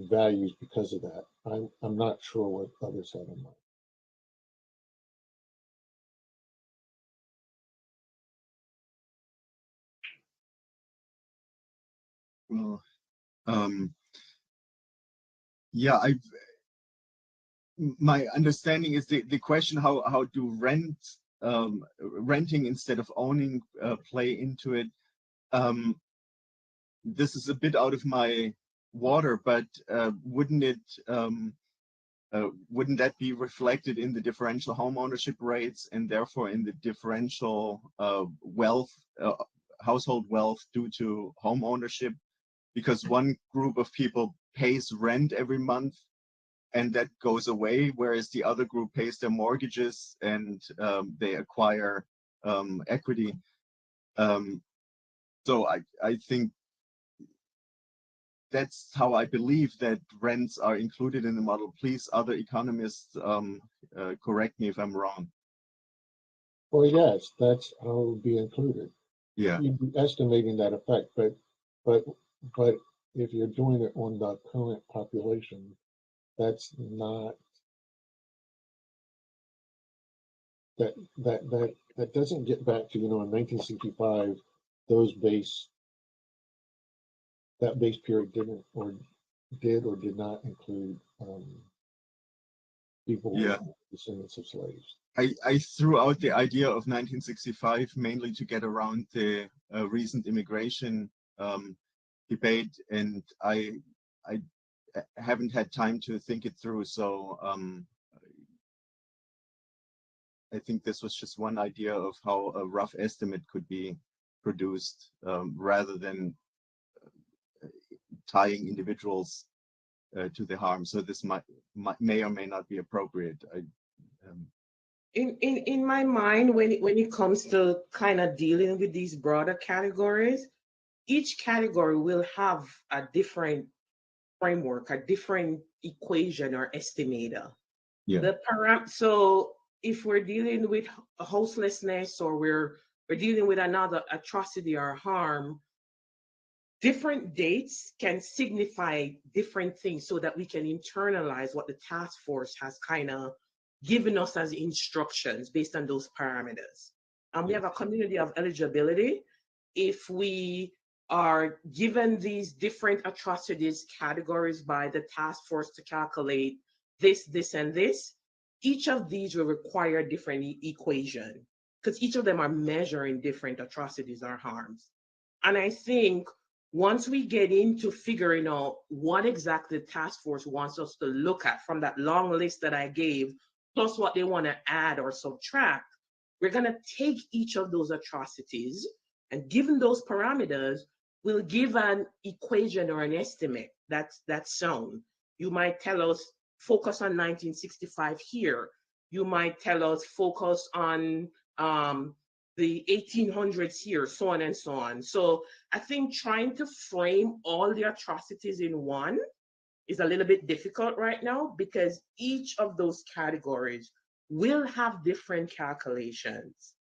values because of that. I'm not sure what others have in mind. Well, yeah, my understanding is the question how do renting instead of owning play into it. This is a bit out of my water, but wouldn't that be reflected in the differential home ownership rates and therefore in the differential household wealth due to home ownership? Because one group of people pays rent every month and that goes away, whereas the other group pays their mortgages and they acquire equity. So I think that's how I believe that rents are included in the model. Please, other economists, correct me if I'm wrong. Well, yes, that's how it would be included. Yeah. You'd be estimating that effect, but if you're doing it on the current population, that's not that doesn't get back to, in 1965, that base period did or did not include people who were descendants of slaves. I threw out the idea of 1965 mainly to get around the recent immigration debate, and I haven't had time to think it through. So I think this was just one idea of how a rough estimate could be produced, rather than tying individuals to the harm. So this may or may not be appropriate. In my mind, when it comes to kind of dealing with these broader categories, each category will have a different framework, a different equation or estimator. Yeah. So if we're dealing with houselessness or we're dealing with another atrocity or harm, different dates can signify different things so that we can internalize what the task force has kind of given us as instructions based on those parameters. We have a community of eligibility. If we are given these different atrocities categories by the task force to calculate this, and this, each of these will require a different equation because each of them are measuring different atrocities or harms. And I think once we get into figuring out what exactly the task force wants us to look at from that long list that I gave, plus what they want to add or subtract, we're going to take each of those atrocities and given those parameters, we'll give an equation or an estimate that's shown. You might tell us, focus on 1965 here. You might tell us, focus on the 1800s here, so on and so on. So I think trying to frame all the atrocities in one is a little bit difficult right now because each of those categories will have different calculations.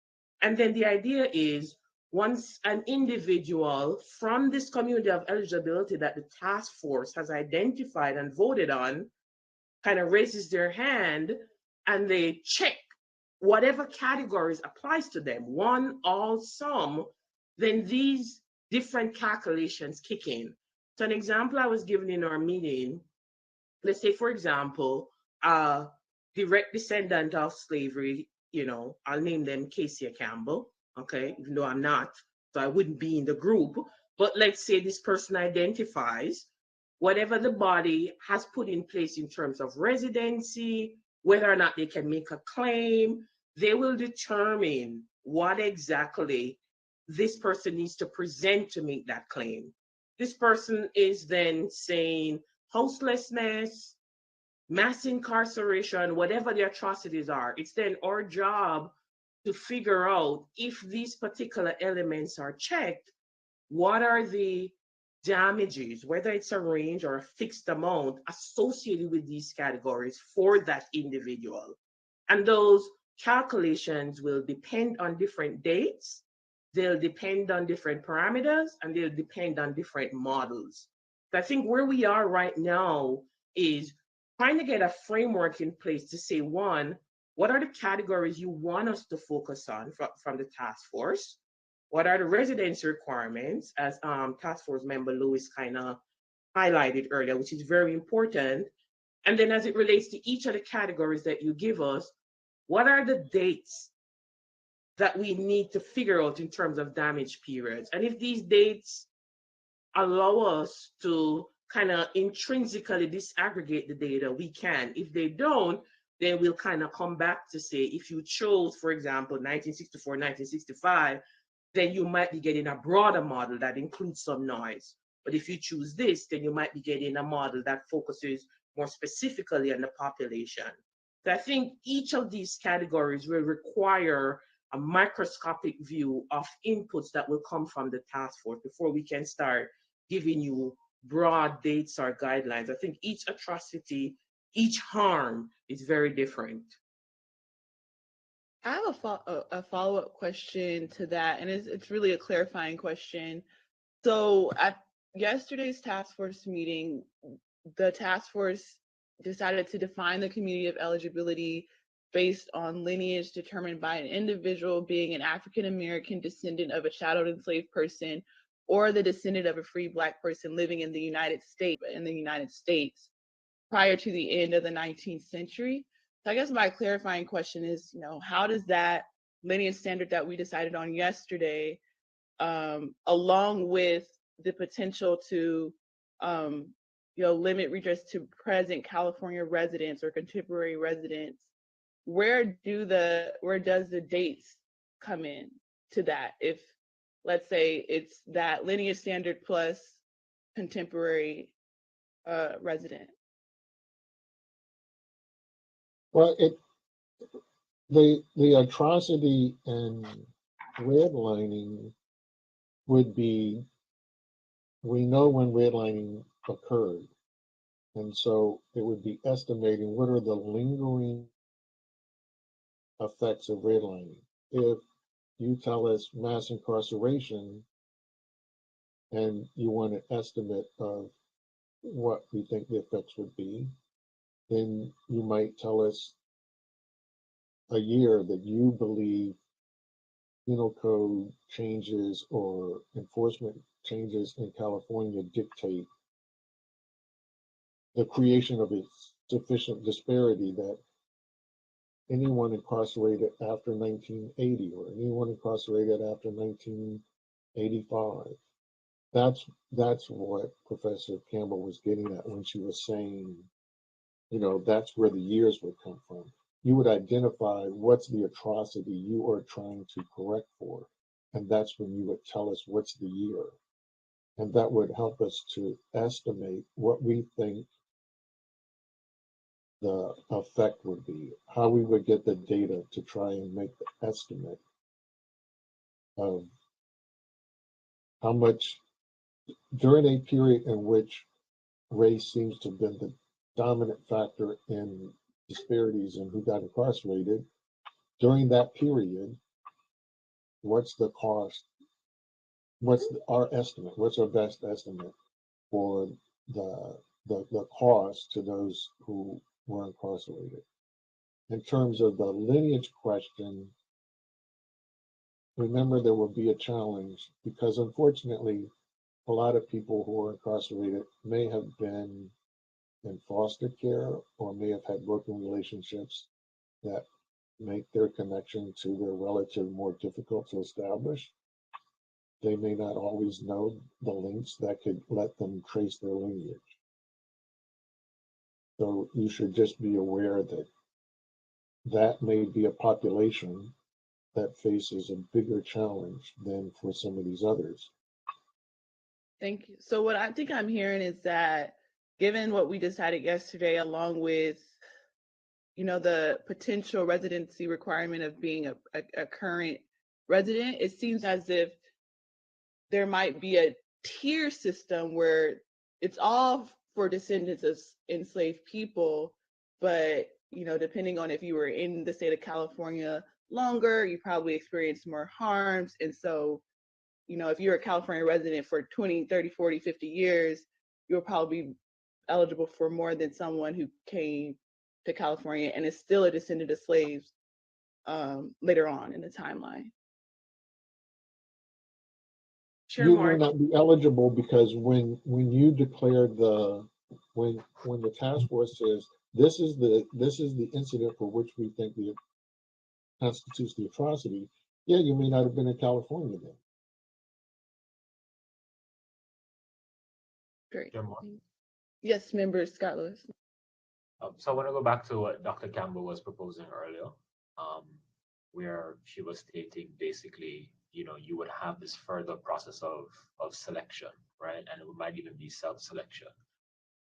And then the idea is once an individual from this community of eligibility that the task force has identified and voted on kind of raises their hand and they check whatever categories applies to them, one, all, some, then these different calculations kick in. So an example I was given in our meeting, let's say, for example, direct descendant of slavery, I'll name them Casey Campbell, okay, even though I'm not, so I wouldn't be in the group, but let's say this person identifies whatever the body has put in place in terms of residency, whether or not they can make a claim, they will determine what exactly this person needs to present to make that claim. This person is then saying houselessness, mass incarceration, whatever the atrocities are. It's then our job to figure out if these particular elements are checked, what are the damages, whether it's a range or a fixed amount associated with these categories for that individual. And those calculations will depend on different dates, they'll depend on different parameters, and they'll depend on different models. So I think where we are right now is trying to get a framework in place to say, one, what are the categories you want us to focus on from the task force? What are the residency requirements, as task force member Lewis kind of highlighted earlier, which is very important. And then as it relates to each of the categories that you give us, what are the dates that we need to figure out in terms of damage periods? And if these dates allow us to kind of intrinsically disaggregate the data, we can. If they don't, then we'll kind of come back to say, if you chose, for example, 1964, 1965, then you might be getting a broader model that includes some noise. But if you choose this, then you might be getting a model that focuses more specifically on the population. So I think each of these categories will require a microscopic view of inputs that will come from the task force before we can start giving you broad dates or guidelines. I think each atrocity, each harm is very different. I have a follow-up question to that, and it's really a clarifying question. So at yesterday's task force meeting, the task force decided to define the community of eligibility based on lineage determined by an individual being an African American descendant of a chattel enslaved person or the descendant of a free Black person living in the United States prior to the end of the 19th century. So I guess my clarifying question is, how does that lineage standard that we decided on yesterday, along with the potential to, limit redress to present California residents or contemporary residents, where does the dates come in to that? If, let's say, it's that lineage standard plus contemporary resident. Well, the atrocity and redlining would be, we know when redlining occurred. And so it would be estimating what are the lingering effects of redlining. If you tell us mass incarceration and you want an estimate of what we think the effects would be, then you might tell us a year that you believe penal code changes or enforcement changes in California dictate the creation of a sufficient disparity that anyone incarcerated after 1980 or anyone incarcerated after 1985. That's what Professor Campbell was getting at when she was saying, that's where the years would come from. You would identify what's the atrocity you are trying to correct for, and that's when you would tell us what's the year. And that would help us to estimate what we think the effect would be, how we would get the data to try and make the estimate of how much, during a period in which race seems to have been the dominant factor in disparities in who got incarcerated, during that period, what's the cost? What's our estimate? What's our best estimate for the cost to those who were incarcerated? In terms of the lineage question, remember there will be a challenge because unfortunately, a lot of people who are incarcerated may have been in foster care or may have had broken relationships that make their connection to their relative more difficult to establish. They may not always know the links that could let them trace their lineage. So you should just be aware that that may be a population that faces a bigger challenge than for some of these others. Thank you. So what I think I'm hearing is that given what we decided yesterday, along with, you know, the potential residency requirement of being a current resident, it seems as if there might be a tier system where it's all for descendants of enslaved people, but, you know, depending on if you were in the state of California longer, you probably experienced more harms. And so, you know, if you're a California resident for 20, 30, 40, 50 years, you'll probably be eligible for more than someone who came to California and is still a descendant of slaves later on in the timeline. You may not be eligible because when you declare when the task force says this is the incident for which we think the constitutes the atrocity, yeah, you may not have been in California then. Great. Yes, member Scott Lewis. So I want to go back to what Dr. Campbell was proposing earlier, where she was stating basically, you know, you would have this further process of selection, right? And it might even be self-selection.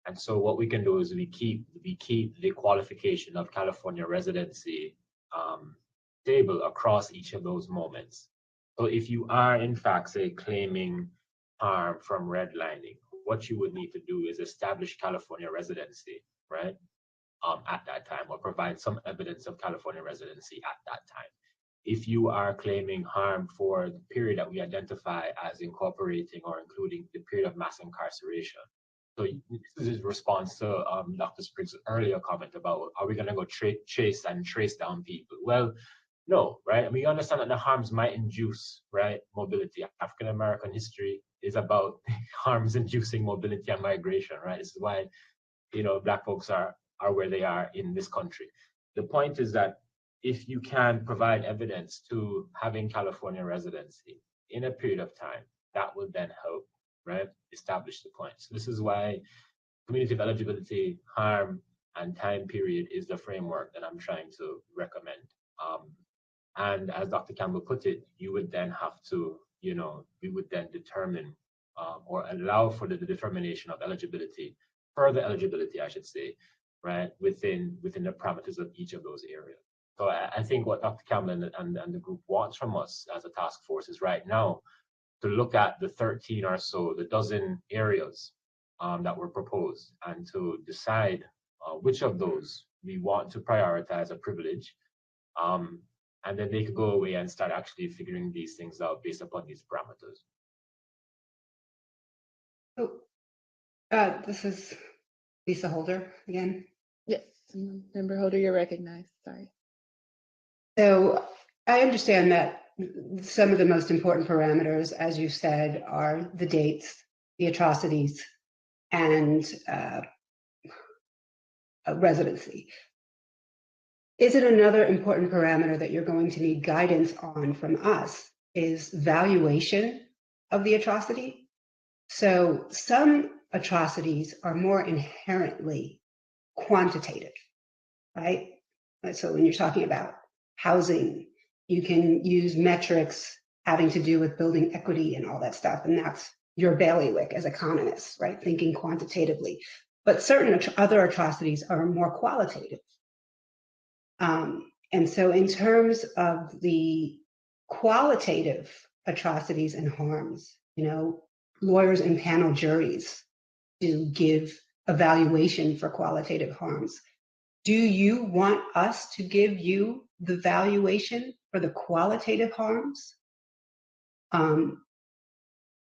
And so what we can do is we keep the qualification of California residency stable across each of those moments. So if you are in fact, say, claiming harm from redlining, what you would need to do is establish California residency, right? At that time, or provide some evidence of California residency at that time. If you are claiming harm for the period that we identify as incorporating or including the period of mass incarceration. So this is response to Dr. Spriggs' earlier comment about, are we going to go chase and trace down people? Well, no, right? I mean, you understand that the harms might induce, right, mobility. African American history is about harms inducing mobility and migration, right? This is why, you know, Black folks are where they are in this country. The point is that if you can provide evidence to having California residency in a period of time, that will then help, right, establish the point. So this is why community of eligibility, harm, and time period is the framework that I'm trying to recommend. And as Dr. Campbell put it, you would then have to, you know, we would then determine or allow for the determination of eligibility, further eligibility, I should say, right, within the parameters of each of those areas. So I think what Dr. Campbell and the group wants from us as a task force is right now to look at the 13 or so, the dozen areas that were proposed, and to decide which of those we want to prioritize a privilege. And then they could go away and start actually figuring these things out based upon these parameters. Oh, this is Lisa Holder again. Yes, member Holder, you're recognized. Sorry. So I understand that some of the most important parameters, as you said, are the dates, the atrocities, and residency. Is it another important parameter that you're going to need guidance on from us is valuation of the atrocity? So some atrocities are more inherently quantitative, right? So when you're talking about housing, you can use metrics having to do with building equity and all that stuff, and that's your bailiwick as economists, right? Thinking quantitatively. But certain other atrocities are more qualitative. And so in terms of the qualitative atrocities and harms, you know, lawyers and panel juries do give evaluation for qualitative harms. Do you want us to give you the valuation for the qualitative harms? You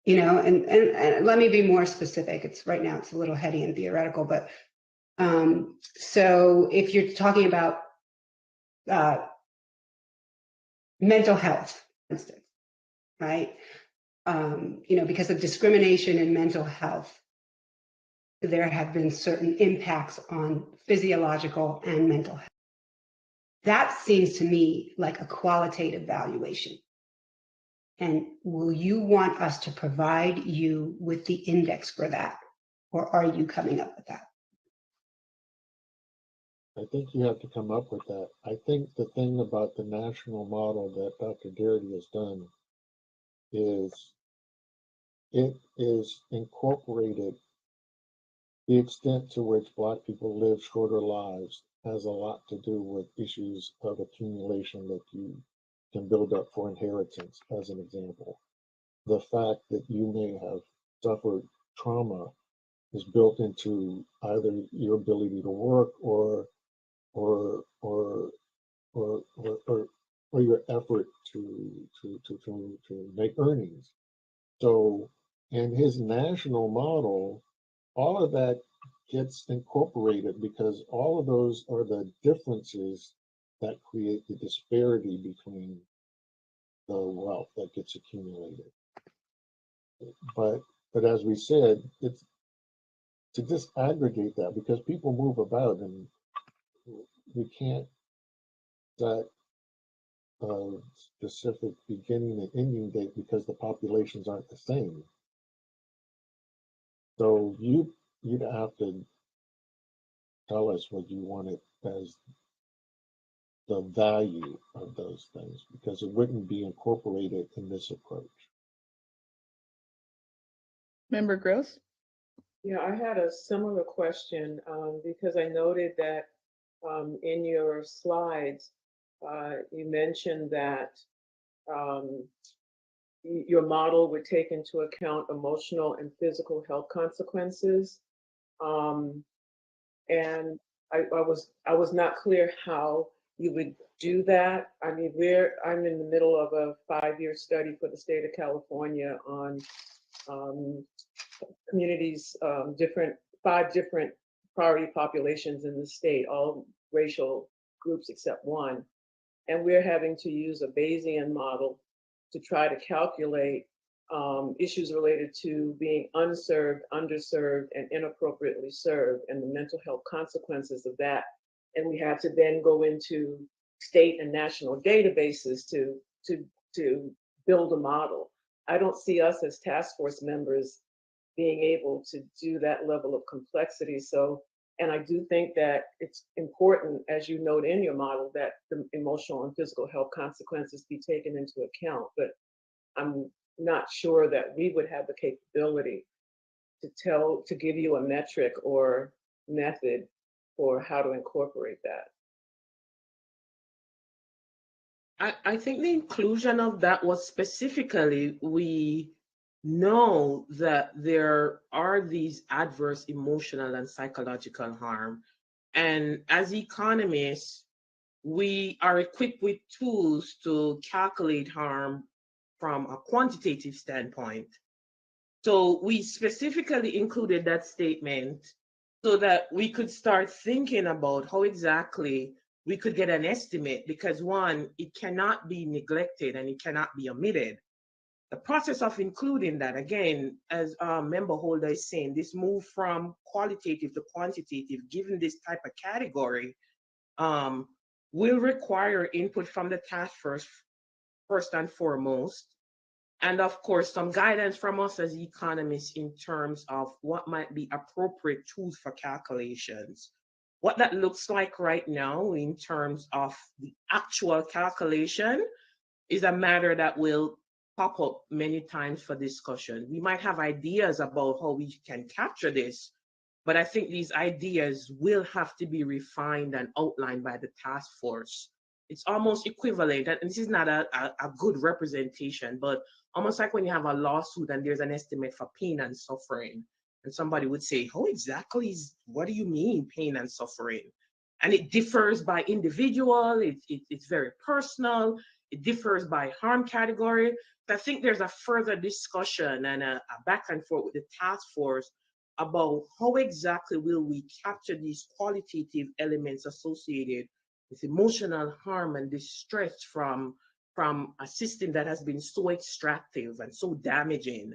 know, and let me be more specific. It's right now it's a little heady and theoretical, but so if you're talking about mental health, for instance, right? You know, because of discrimination in mental health, there have been certain impacts on physiological and mental health. That seems to me like a qualitative valuation. And will you want us to provide you with the index for that? Or are you coming up with that? I think you have to come up with that. I think the thing about the national model that Dr. Garrity has done is it is incorporated the extent to which Black people live shorter lives has a lot to do with issues of accumulation that you can build up for inheritance, as an example. The fact that you may have suffered trauma is built into either your ability to work or or or or your effort to make earnings. So in his national model, all of that gets incorporated because all of those are the differences that create the disparity between the wealth that gets accumulated. But as we said, it's to disaggregate that because people move about and we can't set a specific beginning and ending date because the populations aren't the same. So you'd have to tell us what you wanted as the value of those things because it wouldn't be incorporated in this approach. Member Gross? Yeah, I had a similar question because I noted that in your slides, you mentioned that your model would take into account emotional and physical health consequences. And I was not clear how you would do that. I mean, I'm in the middle of a 5-year study for the state of California on communities, 5 different priority populations in the state, all racial groups except one. And we're having to use a Bayesian model to try to calculate issues related to being unserved, underserved, and inappropriately served, and the mental health consequences of that. And we have to then go into state and national databases to build a model. I don't see us as task force members being able to do that level of complexity. So, and I do think that it's important, as you note in your model, that the emotional and physical health consequences be taken into account. But I'm not sure that we would have the capability to give you a metric or method for how to incorporate that. I think the inclusion of that was specifically, we know that there are these adverse emotional and psychological harm. And as economists, we are equipped with tools to calculate harm from a quantitative standpoint. So we specifically included that statement so that we could start thinking about how exactly we could get an estimate, because one, it cannot be neglected and it cannot be omitted. The process of including that, again, as Member Holder is saying, this move from qualitative to quantitative, given this type of category, will require input from the task force first and foremost. And of course, some guidance from us as economists in terms of what might be appropriate tools for calculations. What that looks like right now in terms of the actual calculation is a matter that will pop up many times for discussion. We might have ideas about how we can capture this, but I think these ideas will have to be refined and outlined by the task force. It's almost equivalent, and this is not a good representation, but almost like when you have a lawsuit and there's an estimate for pain and suffering, and somebody would say, how exactly what do you mean pain and suffering? And it differs by individual, it's very personal, it differs by harm category. I think there's a further discussion and a back and forth with the task force about how exactly will we capture these qualitative elements associated with emotional harm and distress from a system that has been so extractive and so damaging.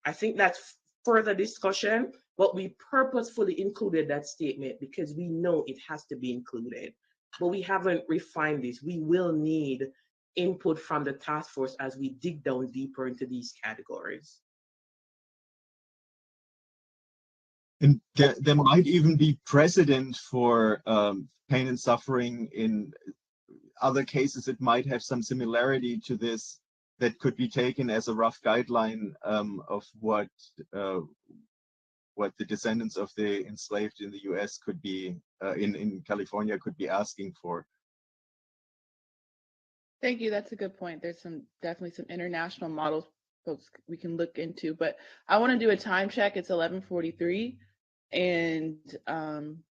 I think that's further discussion, but we purposefully included that statement because we know it has to be included. But we haven't refined this. We will need input from the task force as we dig down deeper into these categories. And there might even be precedent for pain and suffering in other cases. It might have some similarity to this that could be taken as a rough guideline of what the descendants of the enslaved in the U.S. could be, in California, could be asking for. Thank you. That's a good point. There's definitely some international models folks we can look into, but I want to do a time check. It's 11:43, and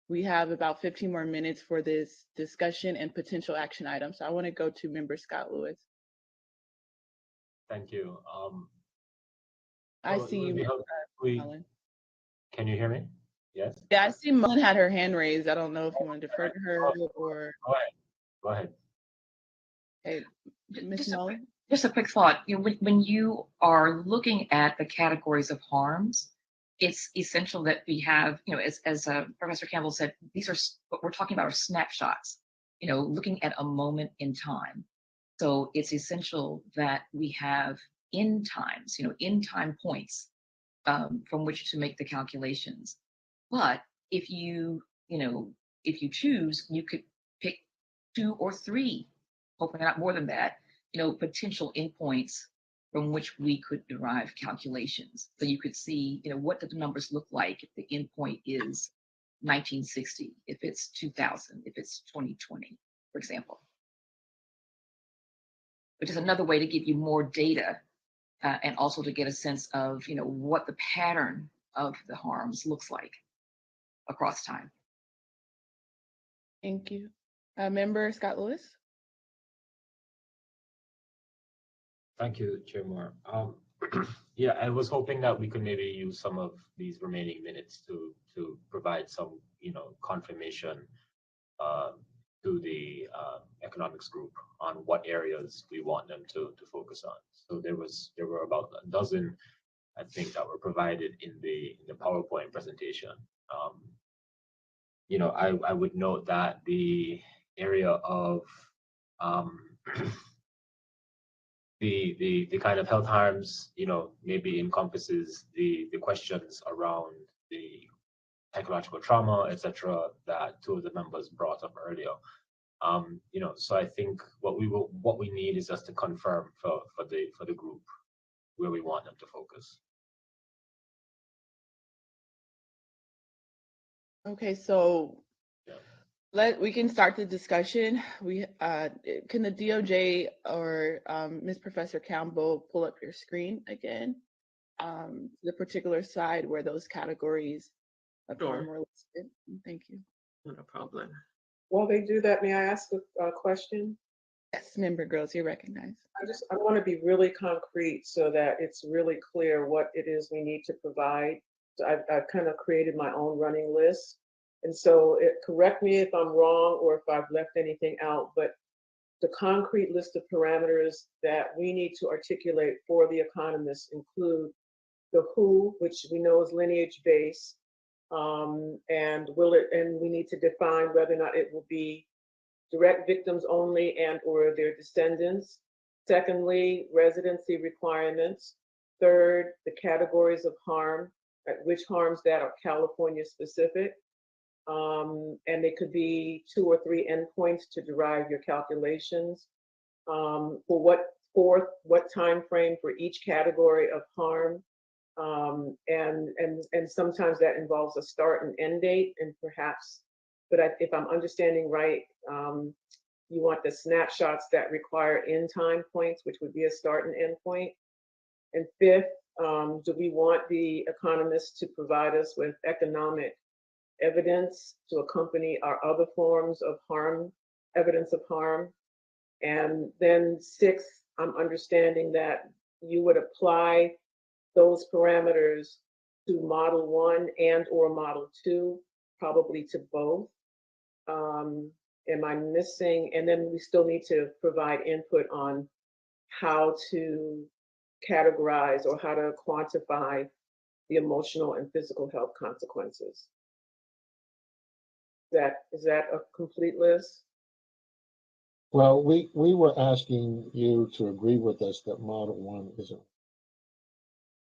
we have about 15 more minutes for this discussion and potential action items. So I want to go to member Scott Lewis. Thank you. I so see it would you, be helpful- Mullen. Can you hear me? Yes? Yeah, I see Mullen had her hand raised. I don't know if you want to defer to her or. Go ahead. Go ahead. Hey, Ms. Mullen? Just a quick thought. You know, when you are looking at the categories of harms, it's essential that we have, you know, as Professor Campbell said, these are what we're talking about are snapshots. You know, looking at a moment in time. So it's essential that we have end times, you know, end time points from which to make the calculations. But if you choose, you could pick 2 or 3, hopefully not more than that, you know, potential endpoints from which we could derive calculations. So you could see, you know, what do the numbers look like if the endpoint is 1960, if it's 2000, if it's 2020, for example. Which is another way to give you more data and also to get a sense of, you know, what the pattern of the harms looks like across time. Thank you. Member Scott Lewis? Thank you, Chair Moore. Yeah, I was hoping that we could maybe use some of these remaining minutes to provide some, you know, confirmation to the economics group on what areas we want them to focus on. So there were about a dozen, I think, that were provided in the PowerPoint presentation. You know, I would note that the area of the kind of health harms, you know, maybe encompasses the questions around the psychological trauma, etc., that 2 of the members brought up earlier. You know, so I think what we need is just to confirm for the group where we want them to focus. Okay, so we can start the discussion. We can the DOJ or Ms. Professor Campbell pull up your screen again, the particular side where those categories of harm were listed. Thank you. Not a problem. While they do that, may I ask a question? Yes, Member Gross, you're recognized. I want to be really concrete so that it's really clear what it is we need to provide. So I've kind of created my own running list. And so correct me if I'm wrong or if I've left anything out, but the concrete list of parameters that we need to articulate for the economists include the who, which we know is lineage-based, and we need to define whether or not it will be direct victims only and or their descendants. Secondly, residency requirements. Third, the categories of harm, which harms that are California specific. And they could be 2 or 3 endpoints to derive your calculations. For what time frame for each category of harm. And sometimes that involves a start and end date, and perhaps, but if I'm understanding right, you want the snapshots that require end time points, which would be a start and end point. And 5th, do we want the economists to provide us with economic evidence to accompany our other forms of harm, evidence of harm? And then 6th, I'm understanding that you would apply those parameters to model 1 and or model 2, probably to both. Am I missing? And then we still need to provide input on how to categorize or how to quantify the emotional and physical health consequences. Is that a complete list? Well, we were asking you to agree with us that model 1 isn't.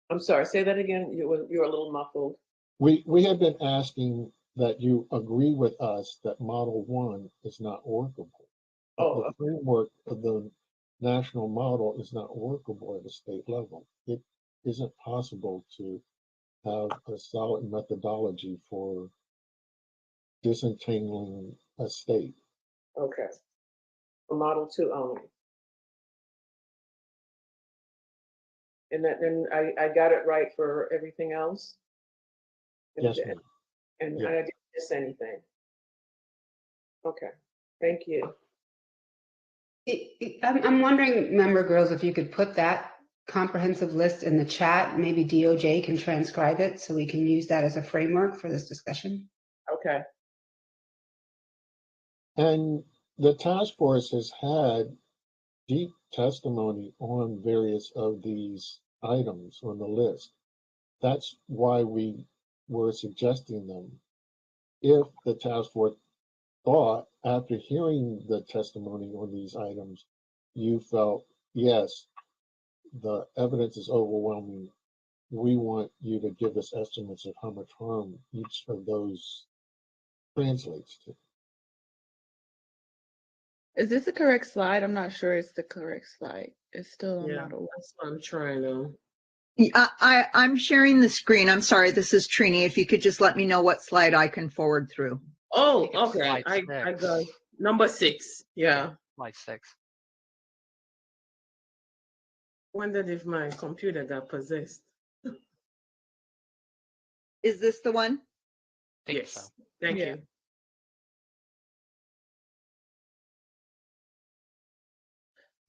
I'm sorry, say that again. You were a little muffled. We have been asking that you agree with us that Model 1 is not workable. Oh, The framework of the national model is not workable at a state level. It isn't possible to have a solid methodology for disentangling a state. okay. For Model 2 only. And I got it right for everything else? Yes, ma'am. And Yeah. I didn't miss anything. Okay, thank you. I'm wondering, member girls, if you could put that comprehensive list in the chat. Maybe DOJ can transcribe it so we can use that as a framework for this discussion. Okay. And the task force has had deep testimony on various of these items on the list. That's why we were suggesting them. If the task force thought, after hearing the testimony on these items, you felt, yes, the evidence is overwhelming, we want you to give us estimates of how much harm each of those translates to. Is this the correct slide? I'm not sure it's the correct slide. It's still on Yeah, Model that's what I'm trying to. I'm sharing the screen. I'm sorry, this is Trini. If you could just let me know what slide I can forward through. Oh, it's okay. slide I six. got number 6. Yeah. Slide 6. Wondered if my computer got possessed. Is this the one? Yes. So. Thank Yeah. you.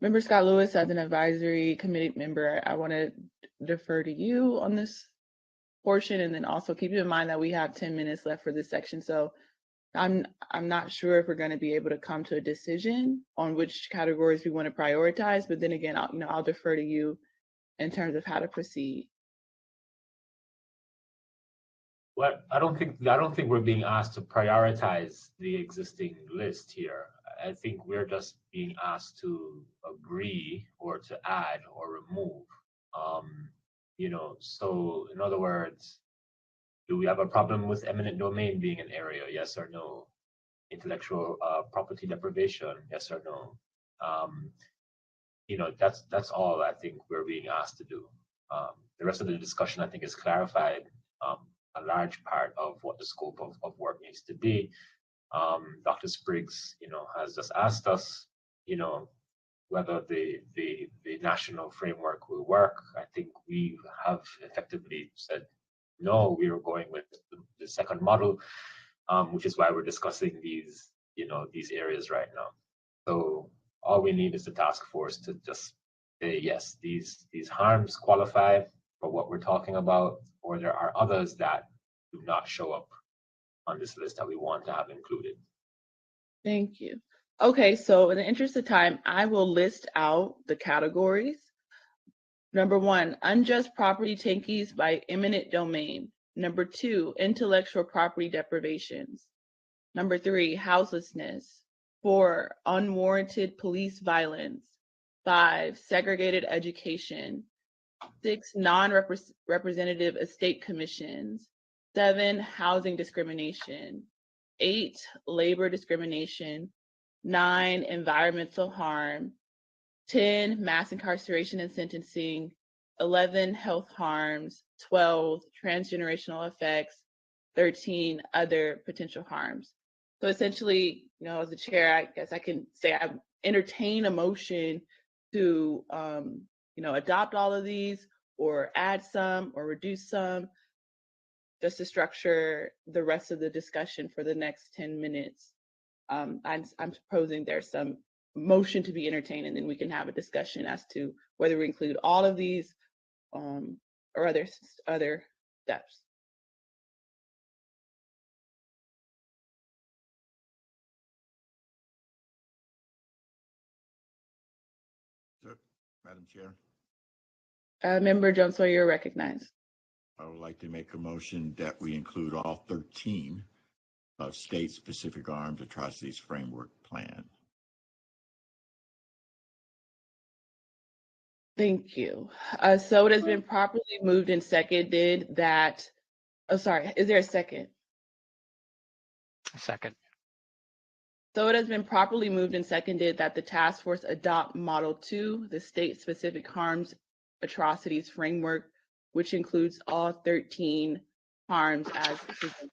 Member Scott Lewis, as an advisory committee member, I want to defer to you on this portion, and then also keep in mind that we have 10 minutes left for this section. So I'm not sure if we're going to be able to come to a decision on which categories we want to prioritize, but then again, I'll defer to you in terms of how to proceed. Well, I don't think we're being asked to prioritize the existing list here. I think we're just being asked to agree or to add or remove. So in other words, do we have a problem with eminent domain being an area? Yes or no? Intellectual property deprivation? Yes or no? That's all I think we're being asked to do. The rest of the discussion, I think, is clarified a large part of what the scope of work needs to be. Dr. Spriggs, has just asked us, whether the national framework will work. I think we have effectively said, no, we are going with the second model, which is why we're discussing these areas right now. So all we need is the task force to just say, yes, these harms qualify for what we're talking about, or there are others that do not show up on this list that we want to have included. Thank you. Okay, so in the interest of time, I will list out the categories. Number 1, unjust property takings by eminent domain. Number 2, intellectual property deprivations. Number 3, houselessness. 4, unwarranted police violence. 5, segregated education. 6, non-representative estate commissions. 7, housing discrimination. 8, labor discrimination. 9, environmental harm. 10, mass incarceration and sentencing. 11, health harms. 12, transgenerational effects. 13, other potential harms. So essentially, as the chair, I guess I can say I entertain a motion to, adopt all of these, or add some, or reduce some, just to structure the rest of the discussion for the next 10 minutes. I'm proposing there's some motion to be entertained, and then we can have a discussion as to whether we include all of these or other steps. Madam Chair, Member Jones, you're recognized. I would like to make a motion that we include all 13 of state-specific armed atrocities framework plan. Thank you. So it has been properly moved and seconded that Oh, sorry, is there a second? Second. So it has been properly moved and seconded that the task force adopt Model 2, the state-specific harms atrocities framework, which includes all 13 harms as presented.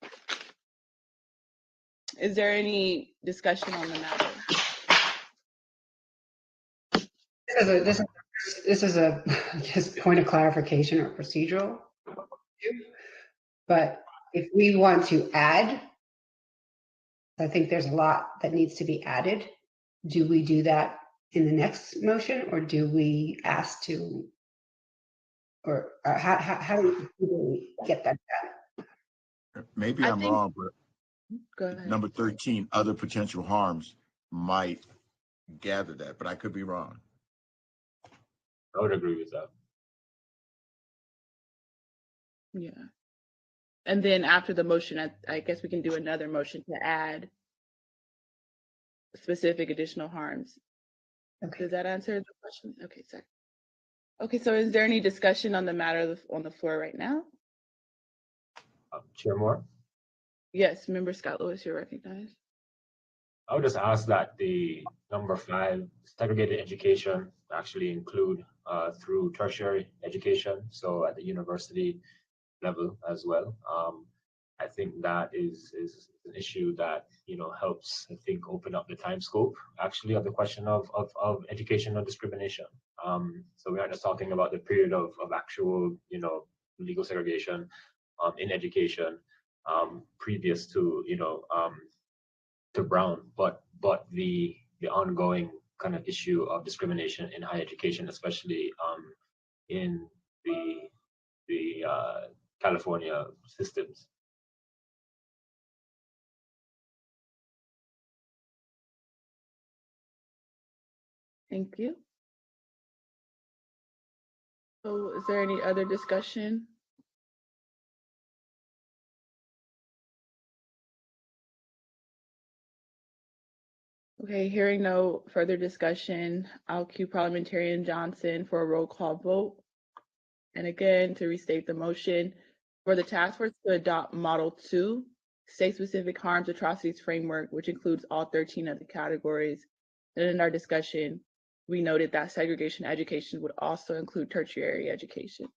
Is there any discussion on the matter? This is a just point of clarification or procedural. But if we want to add, I think there's a lot that needs to be added. Do we do that in the next motion, or do we ask to, or how do we get that done? Maybe I'm wrong, but Go ahead. number 13, other potential harms might gather that, but I could be wrong. I would agree with that. Yeah. And then after the motion, I guess we can do another motion to add specific additional harms. Okay. Does that answer the question? Okay, sorry. Okay, so is there any discussion on the matter on the floor right now? Chair Moore? Yes, Member Scott Lewis, you're recognized. I would just ask that the number 5, segregated education, actually include through tertiary education, so at the university level as well. I think that is an issue that, you know, helps, I think, open up the time scope actually of the question of educational discrimination. So we aren't just talking about the period of actual, you know, legal segregation in education previous to, you know, to Brown, but the ongoing kind of issue of discrimination in higher education, especially in the California systems. Thank you. So is there any other discussion? Okay, hearing no further discussion, I'll cue Parliamentarian Johnson for a roll call vote. And again, to restate the motion, for the task force to adopt Model 2, state-specific harms atrocities framework, which includes all 13 of the categories. And in our discussion, we noted that segregation education would also include tertiary education.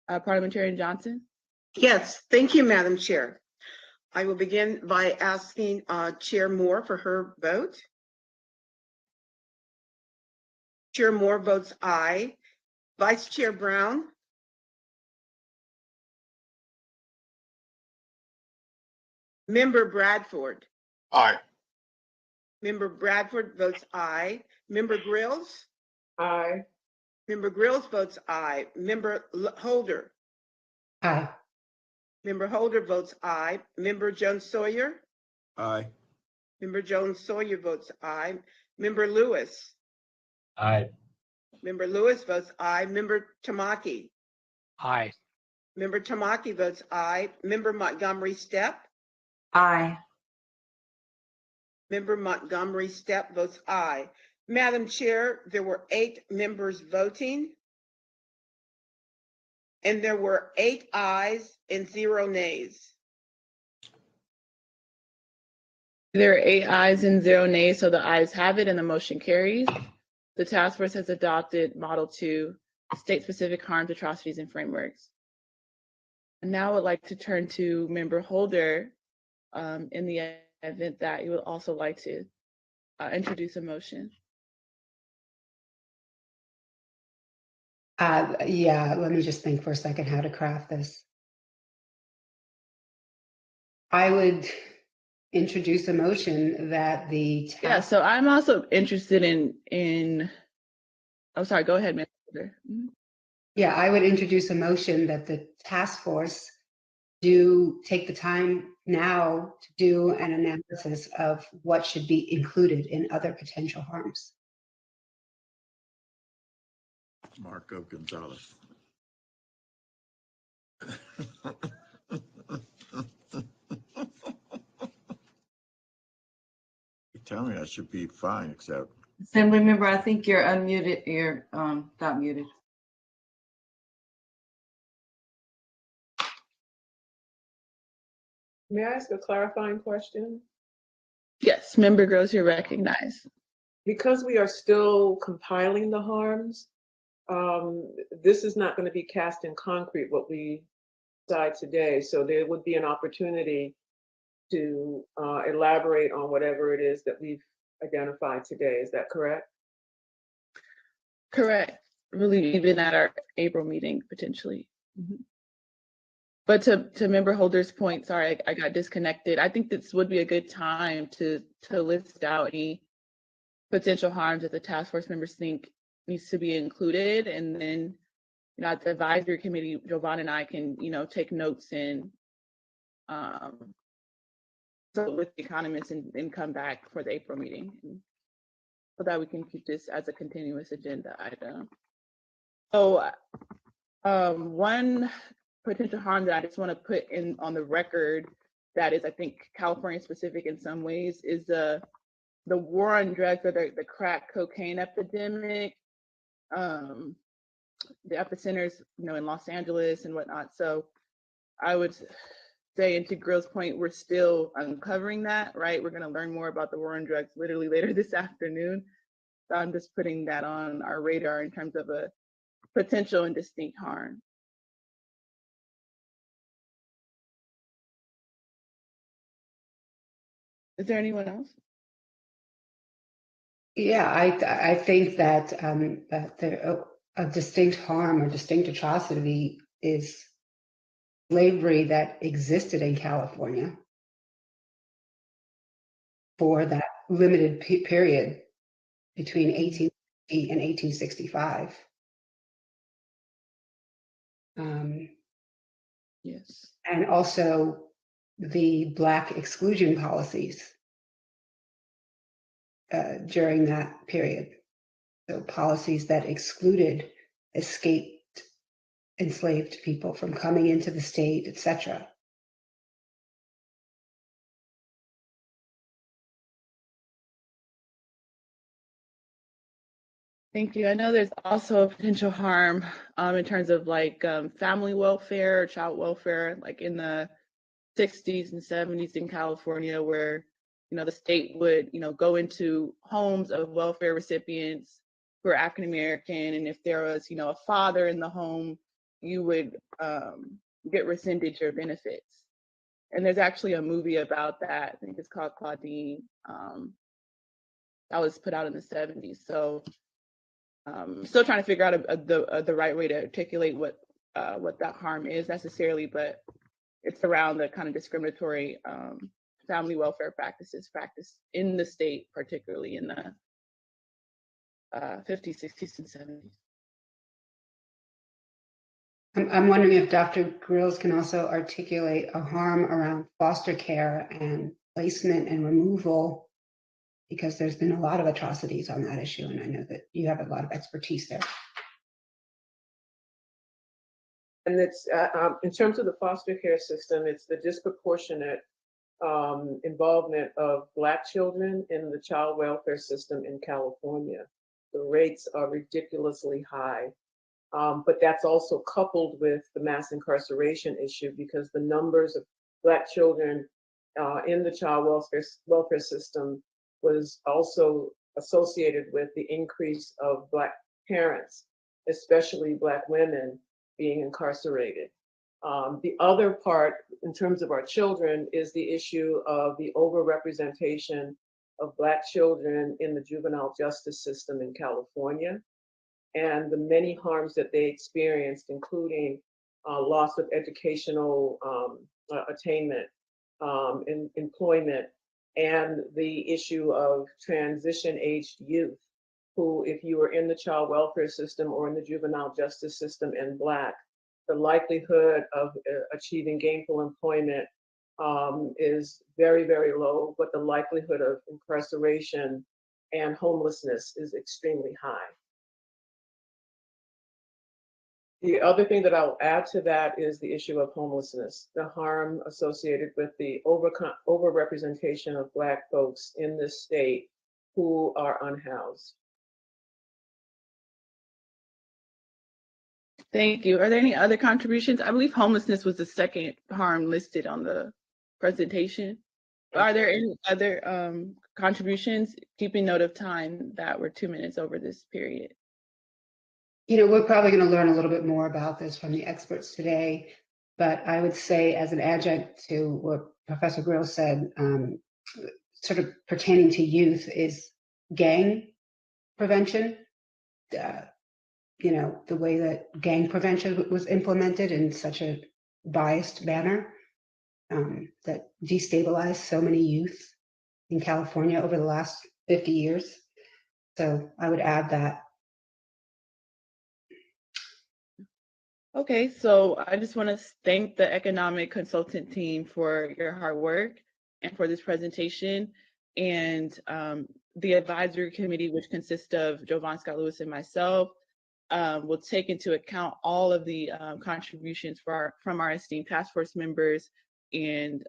Parliamentarian Johnson? Yes, thank you, Madam Chair. I will begin by asking Chair Moore for her vote. Chair Moore votes aye. Vice Chair Brown? Member Bradford? Aye. Member Bradford votes aye. Member Grills? Aye. Member Grills votes aye. Member Holder? Aye. Member Holder votes aye. Member Jones Sawyer? Aye. Member Jones Sawyer votes aye. Member Lewis? Aye. Member Lewis votes aye. Member Tamaki? Aye. Member Tamaki votes aye. Member Montgomery Stepp? Aye. Member Montgomery Stepp votes aye. Madam Chair, there were 8 members voting, and there were 8 ayes and 0 nays. There are 8 ayes and 0 nays, so the ayes have it and the motion carries. The task force has adopted Model 2, state-specific harms, atrocities, and frameworks. And now I would like to turn to Member Holder in the event that you would also like to introduce a motion. Yeah, let me just think for a second how to craft this. I would introduce a motion that the Yeah, so I'm also interested in oh, sorry, go ahead, Member Holder. Yeah, I would introduce a motion that the task force do take the time now to do an analysis of what should be included in other potential harms. Marco Gonzalez. You tell me I should be fine, except. Assembly member, I think you're unmuted. You're not muted. May I ask a clarifying question? Yes, member Gross, you're recognized. Because we are still compiling the harms, this is not going to be cast in concrete what we decide today. So there would be an opportunity to elaborate on whatever it is that we've identified today. Is that correct? Correct. Really, even at our April meeting, potentially. But to member Holder's point, sorry, I got disconnected. I think this would be a good time to list out any potential harms that the task force members think needs to be included. And then, you know, at the advisory committee, Jovan and I can, you know, take notes and so with the economists and come back for the April meeting so that we can keep this as a continuous agenda item. So one potential harm that I just want to put in on the record that is, I think, California specific in some ways is the war on drugs, or the crack cocaine epidemic, the epicenters, you know, in Los Angeles and whatnot. So I would say, and to Grill's point, we're still uncovering that, right? We're going to learn more about the war on drugs literally later this afternoon. So I'm just putting that on our radar in terms of a potential and distinct harm. Is there anyone else? Yeah, I think that a distinct harm or distinct atrocity is slavery that existed in California for that limited period between 1860 and 1865. Yes. And also the Black exclusion policies during that period. So policies that excluded escaped enslaved people from coming into the state, etc. Thank you. I know there's also a potential harm in terms of like family welfare, or child welfare, like in the 60s and 70s in California, where, you know, the state would, you know, go into homes of welfare recipients who are African American, and if there was, you know, a father in the home, you would get rescinded your benefits. And there's actually a movie about that. I think it's called Claudine. That was put out in the 70s. So still trying to figure out the right way to articulate what that harm is necessarily, but it's around the kind of discriminatory family welfare practices practiced in the state, particularly in the 50s, 60s, and 70s. I'm wondering if Dr. Grills can also articulate a harm around foster care and placement and removal, because there's been a lot of atrocities on that issue, and I know that you have a lot of expertise there. And it's in terms of the foster care system, it's the disproportionate involvement of Black children in the child welfare system in California. The rates are ridiculously high, but that's also coupled with the mass incarceration issue, because the numbers of Black children in the child welfare system was also associated with the increase of Black parents, especially Black women, being incarcerated. The other part, in terms of our children, is the issue of the overrepresentation of Black children in the juvenile justice system in California, and the many harms that they experienced, including loss of educational attainment, employment, and the issue of transition-aged youth, who, if you were in the child welfare system or in the juvenile justice system and Black, the likelihood of achieving gainful employment is very, very low, but the likelihood of incarceration and homelessness is extremely high. The other thing that I'll add to that is the issue of homelessness, the harm associated with the overrepresentation of Black folks in this state who are unhoused. Thank you. Are there any other contributions? I believe homelessness was the second harm listed on the presentation. Are there any other contributions? Keeping note of time that we're 2 minutes over this period. You know, we're probably going to learn a little bit more about this from the experts today, but I would say as an adjunct to what Professor Grill said, sort of pertaining to youth is gang prevention. You know, the way that gang prevention was implemented in such a biased manner that destabilized so many youth in California over the last 50 years. So I would add that. Okay, so I just want to thank the economic consultant team for your hard work and for this presentation, and the advisory committee, which consists of Jovan Scott Lewis and myself, will take into account all of the contributions from our esteemed task force members, and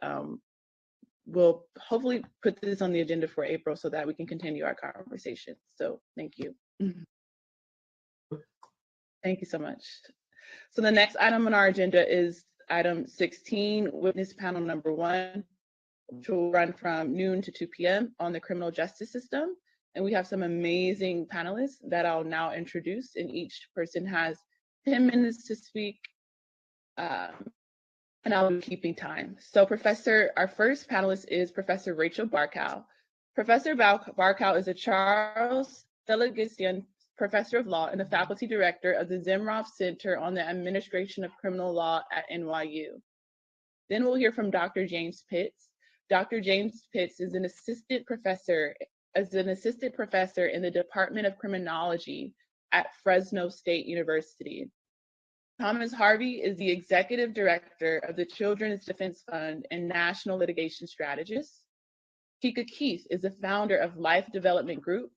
we'll hopefully put this on the agenda for April so that we can continue our conversation. So thank you. Thank you so much. So the next item on our agenda is item 16, witness panel number 1, which will run from noon to 2 p.m. on the criminal justice system. And we have some amazing panelists that I'll now introduce, and each person has 10 minutes to speak, and I'll be keeping time. So our first panelist is Professor Rachel Barkow. Professor Barkow is a Charles Delegacian Professor of Law and the Faculty Director of the Zimroff Center on the Administration of Criminal Law at NYU. Then we'll hear from Dr. James Pitts. Dr. James Pitts is an assistant professor in the Department of Criminology at Fresno State University. Thomas Harvey is the Executive Director of the Children's Defense Fund and National Litigation Strategist. Kika Keith is the founder of Life Development Group,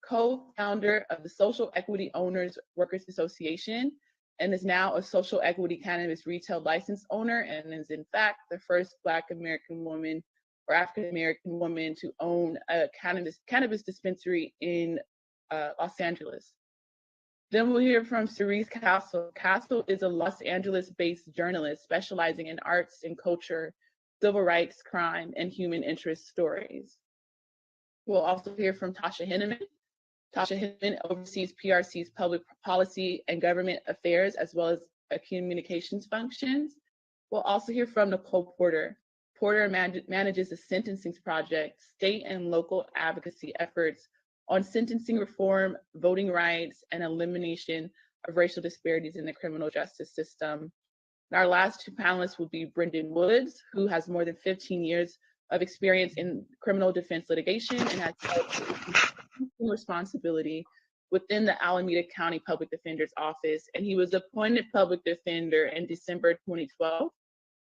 co-founder of the Social Equity Owners Workers Association, and is now a social equity cannabis retail license owner, and is in fact the first Black American woman or African American woman to own a cannabis dispensary in Los Angeles. Then we'll hear from Cerise Castle. Castle is a Los Angeles-based journalist specializing in arts and culture, civil rights, crime, and human interest stories. We'll also hear from Tasha Henneman. Tasha Henneman oversees PRC's public policy and government affairs, as well as communications functions. We'll also hear from Nicole Porter. Porter manages the Sentencing Project, state and local advocacy efforts on sentencing reform, voting rights, and elimination of racial disparities in the criminal justice system. And our last two panelists will be Brendan Woods, who has more than 15 years of experience in criminal defense litigation and has responsibility within the Alameda County Public Defender's Office, and he was appointed public defender in December 2012.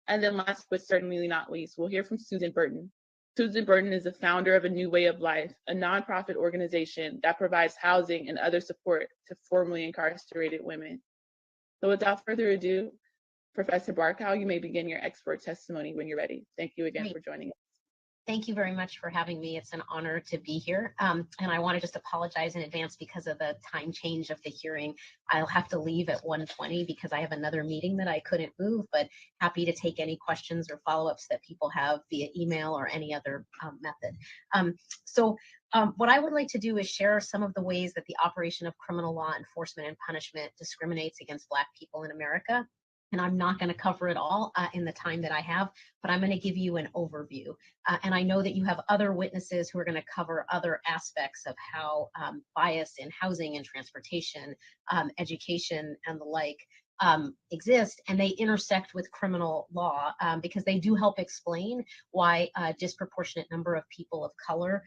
And then last but certainly not least, we'll hear from Susan Burton. Susan Burton is the founder of A New Way of Life, a nonprofit organization that provides housing and other support to formerly incarcerated women. So without further ado, Professor Barkow, you may begin your expert testimony when you're ready. Thank you again for joining us. Thank you very much for having me. It's an honor to be here. And I want to just apologize in advance because of the time change of the hearing. I'll have to leave at 1:20 because I have another meeting that I couldn't move, but happy to take any questions or follow-ups that people have via email or any other method. What I would like to do is share some of the ways that the operation of criminal law enforcement and punishment discriminates against Black people in America. And I'm not going to cover it all in the time that I have, but I'm going to give you an overview. And I know that you have other witnesses who are going to cover other aspects of how bias in housing and transportation, education, and the like exist, and they intersect with criminal law because they do help explain why a disproportionate number of people of color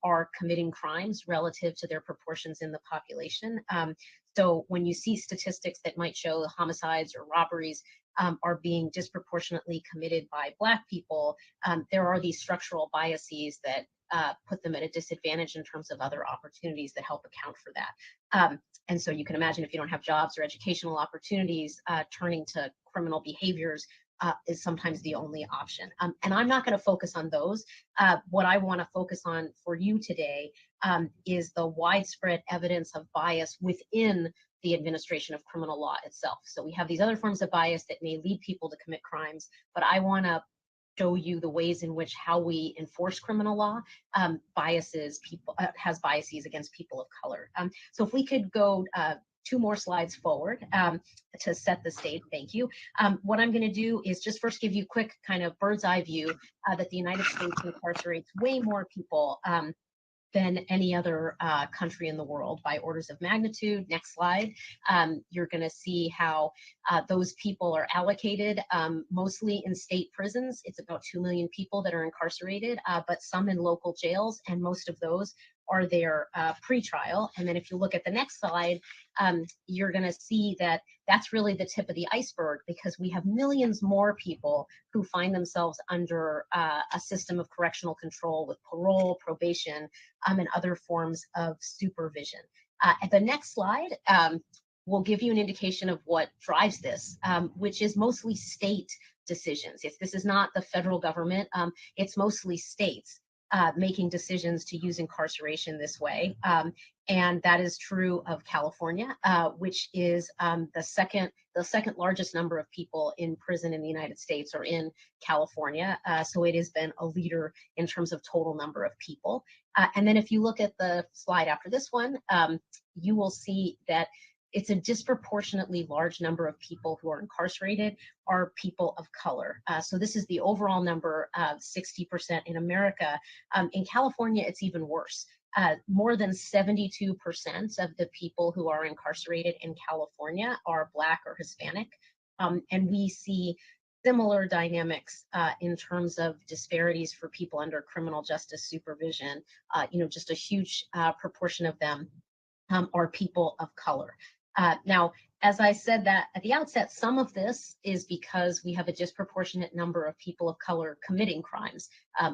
are committing crimes relative to their proportions in the population. So when you see statistics that might show homicides or robberies are being disproportionately committed by Black people, there are these structural biases that put them at a disadvantage in terms of other opportunities that help account for that. And so you can imagine if you don't have jobs or educational opportunities, turning to criminal behaviors is sometimes the only option. And I'm not going to focus on those. What I want to focus on for you today is the widespread evidence of bias within the administration of criminal law itself. So we have these other forms of bias that may lead people to commit crimes, but I want to show you the ways in which how we enforce criminal law biases people, has biases against people of color. So if we could go 2 more slides forward to set the stage, thank you. What I'm going to do is just first give you a quick kind of bird's eye view that the United States incarcerates way more people than any other country in the world by orders of magnitude. Next slide. You're going to see how those people are allocated, mostly in state prisons. It's about 2 million people that are incarcerated, but some in local jails, and most of those are there pre-trial. And then if you look at the next slide, you're going to see that that's really the tip of the iceberg, because we have millions more people who find themselves under a system of correctional control with parole, probation, and other forms of supervision. At the next slide, will give you an indication of what drives this, which is mostly state decisions. If this is not the federal government, it's mostly states making decisions to use incarceration this way. And that is true of California, which is the second largest number of people in prison in the United States are in California. So it has been a leader in terms of total number of people. And then if you look at the slide after this one, you will see that it's a disproportionately large number of people who are incarcerated are people of color. So this is the overall number of 60% in America. In California, it's even worse. More than 72% of the people who are incarcerated in California are Black or Hispanic. And we see similar dynamics in terms of disparities for people under criminal justice supervision. Just a huge proportion of them are people of color. Now, as I said that at the outset, some of this is because we have a disproportionate number of people of color committing crimes,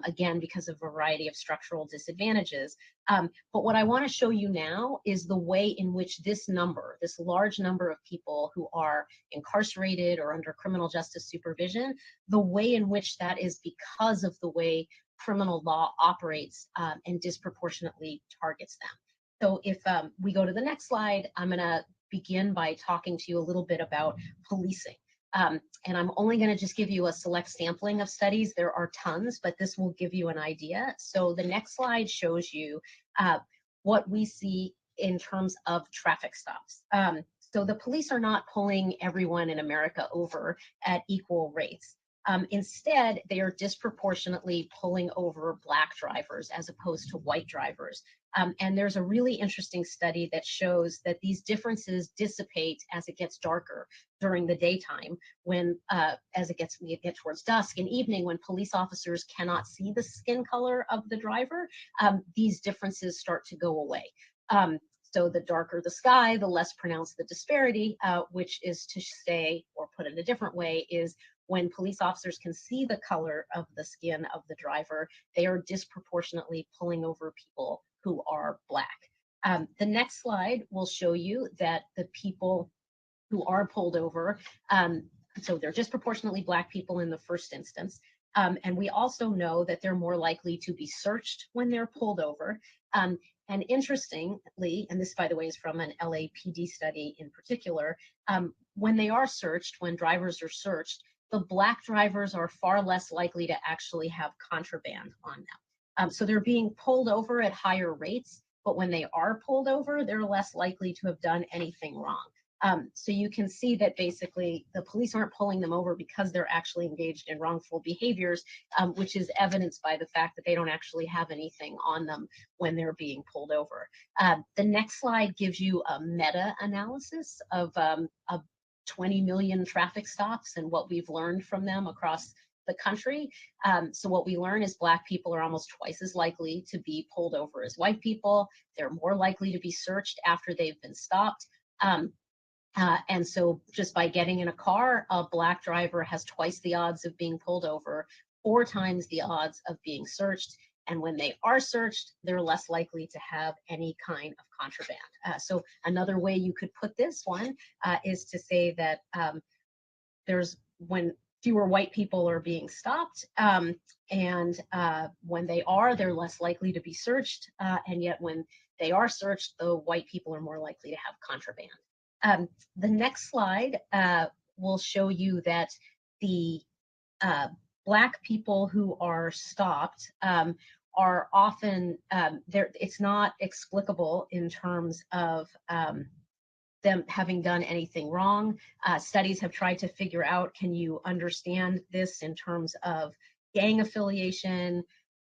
again, because of a variety of structural disadvantages. But what I want to show you now is the way in which this number, this large number of people who are incarcerated or under criminal justice supervision, the way in which that is because of the way criminal law operates and disproportionately targets them. So if we go to the next slide, I'm going to begin by talking to you a little bit about policing. And I'm only going to just give you a select sampling of studies. There are tons, but this will give you an idea. So the next slide shows you what we see in terms of traffic stops. So the police are not pulling everyone in America over at equal rates. Instead, they are disproportionately pulling over Black drivers as opposed to white drivers. And there's a really interesting study that shows that these differences dissipate as it gets darker during the daytime, when as we get towards dusk and evening, when police officers cannot see the skin color of the driver, these differences start to go away. So the darker the sky, the less pronounced the disparity, which is to say, or put it a different way, is when police officers can see the color of the skin of the driver, they are disproportionately pulling over people who are Black. The next slide will show you that the people who are pulled over, so they're disproportionately Black people in the first instance. And we also know that they're more likely to be searched when they're pulled over. And interestingly, and this, by the way, is from an LAPD study in particular, when they are searched, when drivers are searched, the Black drivers are far less likely to actually have contraband on them. So they're being pulled over at higher rates, but when they are pulled over, they're less likely to have done anything wrong. So you can see that basically the police aren't pulling them over because they're actually engaged in wrongful behaviors, which is evidenced by the fact that they don't actually have anything on them when they're being pulled over. The next slide gives you a meta-analysis of 20 million traffic stops and what we've learned from them across the country. So what we learn is Black people are almost twice as likely to be pulled over as white people. They're more likely to be searched after they've been stopped. And so just by getting in a car, a Black driver has twice the odds of being pulled over, 4 times the odds of being searched. And when they are searched, they're less likely to have any kind of contraband. So another way you could put this one is to say that when fewer white people are being stopped, and when they are, they're less likely to be searched. And yet when they are searched, the white people are more likely to have contraband. The next slide will show you that the Black people who are stopped are often, it's not explicable in terms of them having done anything wrong. Studies have tried to figure out, can you understand this in terms of gang affiliation,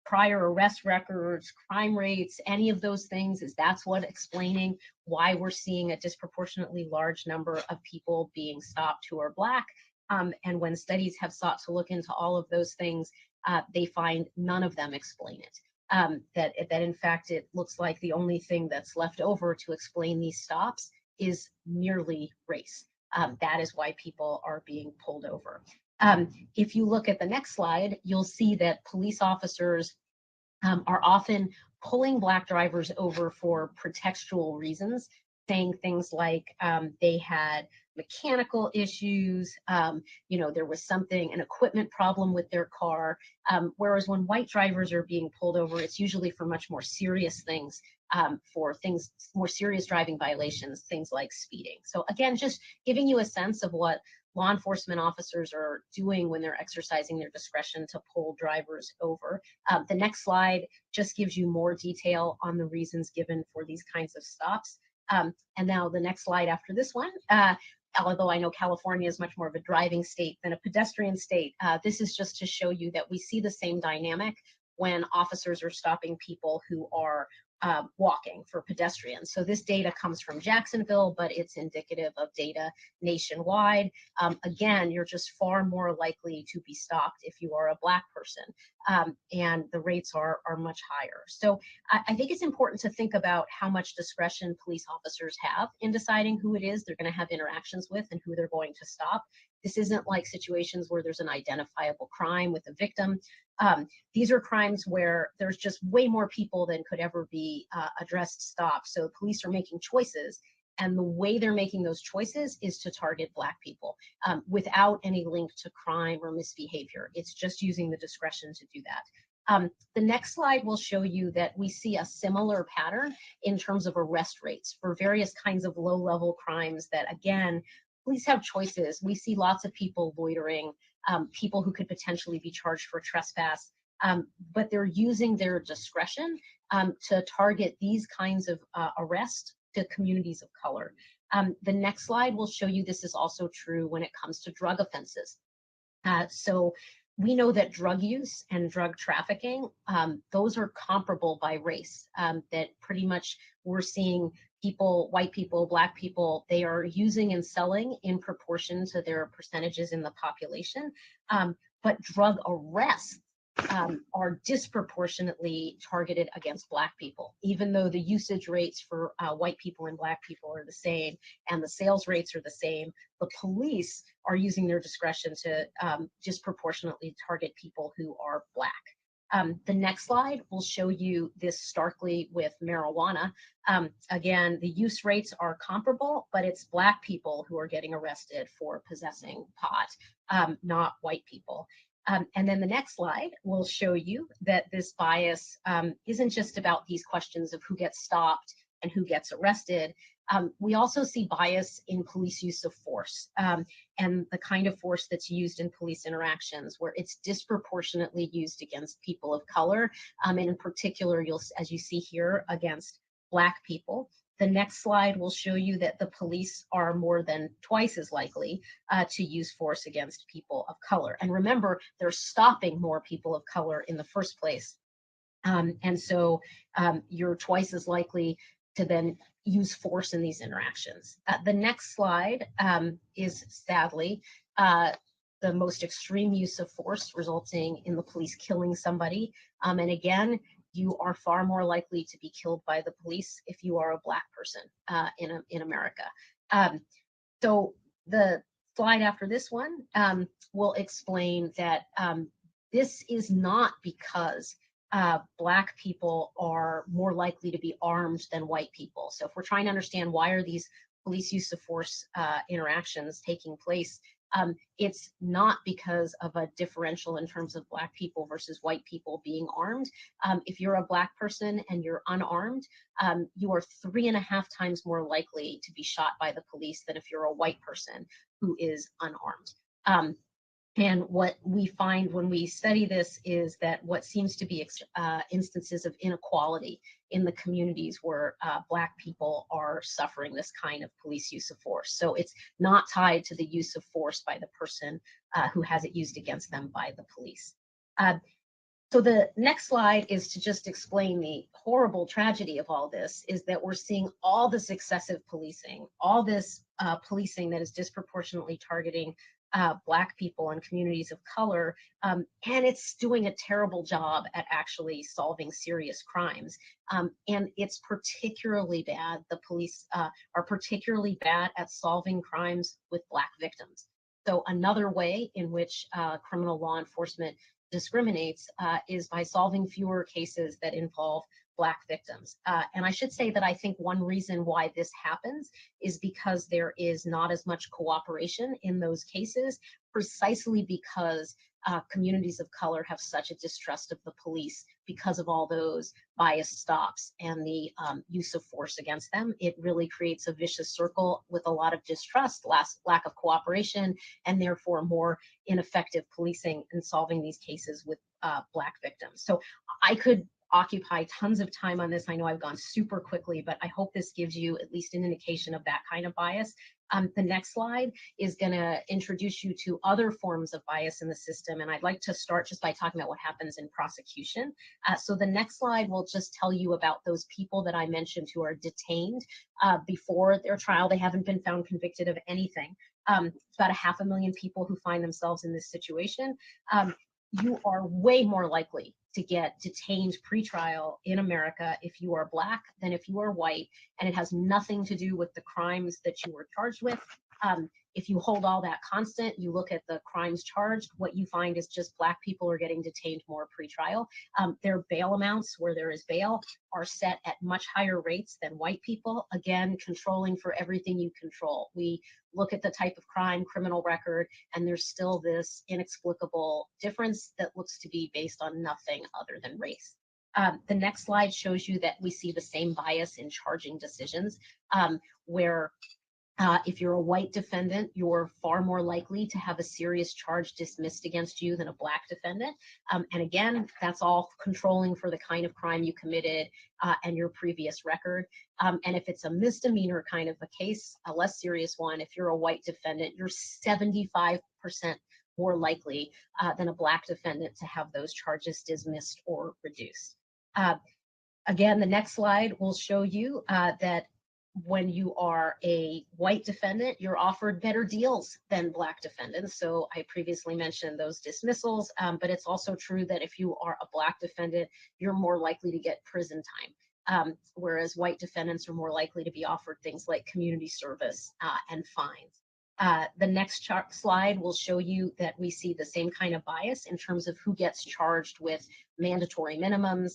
prior arrest records, crime rates, any of those things? Is that's what explaining why we're seeing a disproportionately large number of people being stopped who are Black? And when studies have sought to look into all of those things, they find none of them explain it. That in fact, it looks like the only thing that's left over to explain these stops is merely race. That is why people are being pulled over. If you look at the next slide, you'll see that police officers are often pulling Black drivers over for pretextual reasons, saying things like they had mechanical issues, there was something, an equipment problem with their car, whereas when white drivers are being pulled over, it's usually for much more serious things, more serious driving violations, things like speeding. So again, just giving you a sense of what law enforcement officers are doing when they're exercising their discretion to pull drivers over. The next slide just gives you more detail on the reasons given for these kinds of stops. And now the next slide after this one, although I know California is much more of a driving state than a pedestrian state, this is just to show you that we see the same dynamic when officers are stopping people who are walking for pedestrians. So this data comes from Jacksonville, but it's indicative of data nationwide. Again, you're just far more likely to be stopped if you are a Black person, and the rates are much higher. So I think it's important to think about how much discretion police officers have in deciding who it is they're going to have interactions with and who they're going to stop. This isn't like situations where there's an identifiable crime with a victim. These are crimes where there's just way more people than could ever be addressed, stopped. So police are making choices, and the way they're making those choices is to target Black people without any link to crime or misbehavior. It's just using the discretion to do that. The next slide will show you that we see a similar pattern in terms of arrest rates for various kinds of low-level crimes that, again, police have choices. We see lots of people loitering, people who could potentially be charged for trespass, but they're using their discretion to target these kinds of arrests to communities of color. The next slide will show you this is also true when it comes to drug offenses. So we know that drug use and drug trafficking, those are comparable by race, that pretty much we're seeing people, white people, Black people, they are using and selling in proportion to their percentages in the population. But drug arrests are disproportionately targeted against Black people, even though the usage rates for white people and Black people are the same and the sales rates are the same. The police are using their discretion to disproportionately target people who are Black. The next slide will show you this starkly with marijuana. Again, the use rates are comparable, but it's Black people who are getting arrested for possessing pot, not white people. And then the next slide will show you that this bias isn't just about these questions of who gets stopped and who gets arrested. We also see bias in police use of force and the kind of force that's used in police interactions where it's disproportionately used against people of color, and in particular, as you see here, against Black people. The next slide will show you that the police are more than twice as likely to use force against people of color. And remember, they're stopping more people of color in the first place. And so you're twice as likely to then use force in these interactions. The next slide is sadly the most extreme use of force resulting in the police killing somebody. And again, you are far more likely to be killed by the police if you are a Black person in America. So the slide after this one will explain that this is not because Black people are more likely to be armed than white people. So if we're trying to understand why are these police use of force interactions taking place, it's not because of a differential in terms of Black people versus white people being armed. If you're a Black person and you're unarmed, you are 3.5 times more likely to be shot by the police than if you're a white person who is unarmed. And what we find when we study this is that what seems to be instances of inequality in the communities where Black people are suffering this kind of police use of force. So it's not tied to the use of force by the person who has it used against them by the police. So the next slide is to just explain the horrible tragedy of all this, is that we're seeing all this excessive policing, all this policing that is disproportionately targeting Black people and communities of color, and it's doing a terrible job at actually solving serious crimes. And it's particularly bad, the police are particularly bad at solving crimes with Black victims. So another way in which criminal law enforcement discriminates is by solving fewer cases that involve Black victims. And I should say that I think one reason why this happens is because there is not as much cooperation in those cases, precisely because communities of color have such a distrust of the police because of all those biased stops and the use of force against them. It really creates a vicious circle with a lot of distrust, lack of cooperation, and therefore more ineffective policing in solving these cases with Black victims. So I could occupy tons of time on this. I know I've gone super quickly, but I hope this gives you at least an indication of that kind of bias. The next slide is going to introduce you to other forms of bias in the system, and I'd like to start just by talking about what happens in prosecution. So the next slide will just tell you about those people that I mentioned who are detained before their trial. They haven't been found convicted of anything. It's about 500,000 people who find themselves in this situation. You are way more likely to get detained pretrial in America if you are Black than if you are white, and it has nothing to do with the crimes that you were charged with. If you hold all that constant, you look at the crimes charged, what you find is just Black people are getting detained more pretrial. Their bail amounts, where there is bail, are set at much higher rates than white people. Again, controlling for everything you control. We look at the type of crime, criminal record, and there's still this inexplicable difference that looks to be based on nothing other than race. The next slide shows you that we see the same bias in charging decisions, where if you're a white defendant, you're far more likely to have a serious charge dismissed against you than a Black defendant. And again, that's all controlling for the kind of crime you committed and your previous record. And if it's a misdemeanor kind of a case, a less serious one, if you're a white defendant, you're 75% more likely than a Black defendant to have those charges dismissed or reduced. Again, the next slide will show you that when you are a white defendant, you're offered better deals than Black defendants. So I previously mentioned those dismissals, but it's also true that if you are a Black defendant, you're more likely to get prison time, whereas white defendants are more likely to be offered things like community service and fines. The next slide will show you that we see the same kind of bias in terms of who gets charged with mandatory minimums,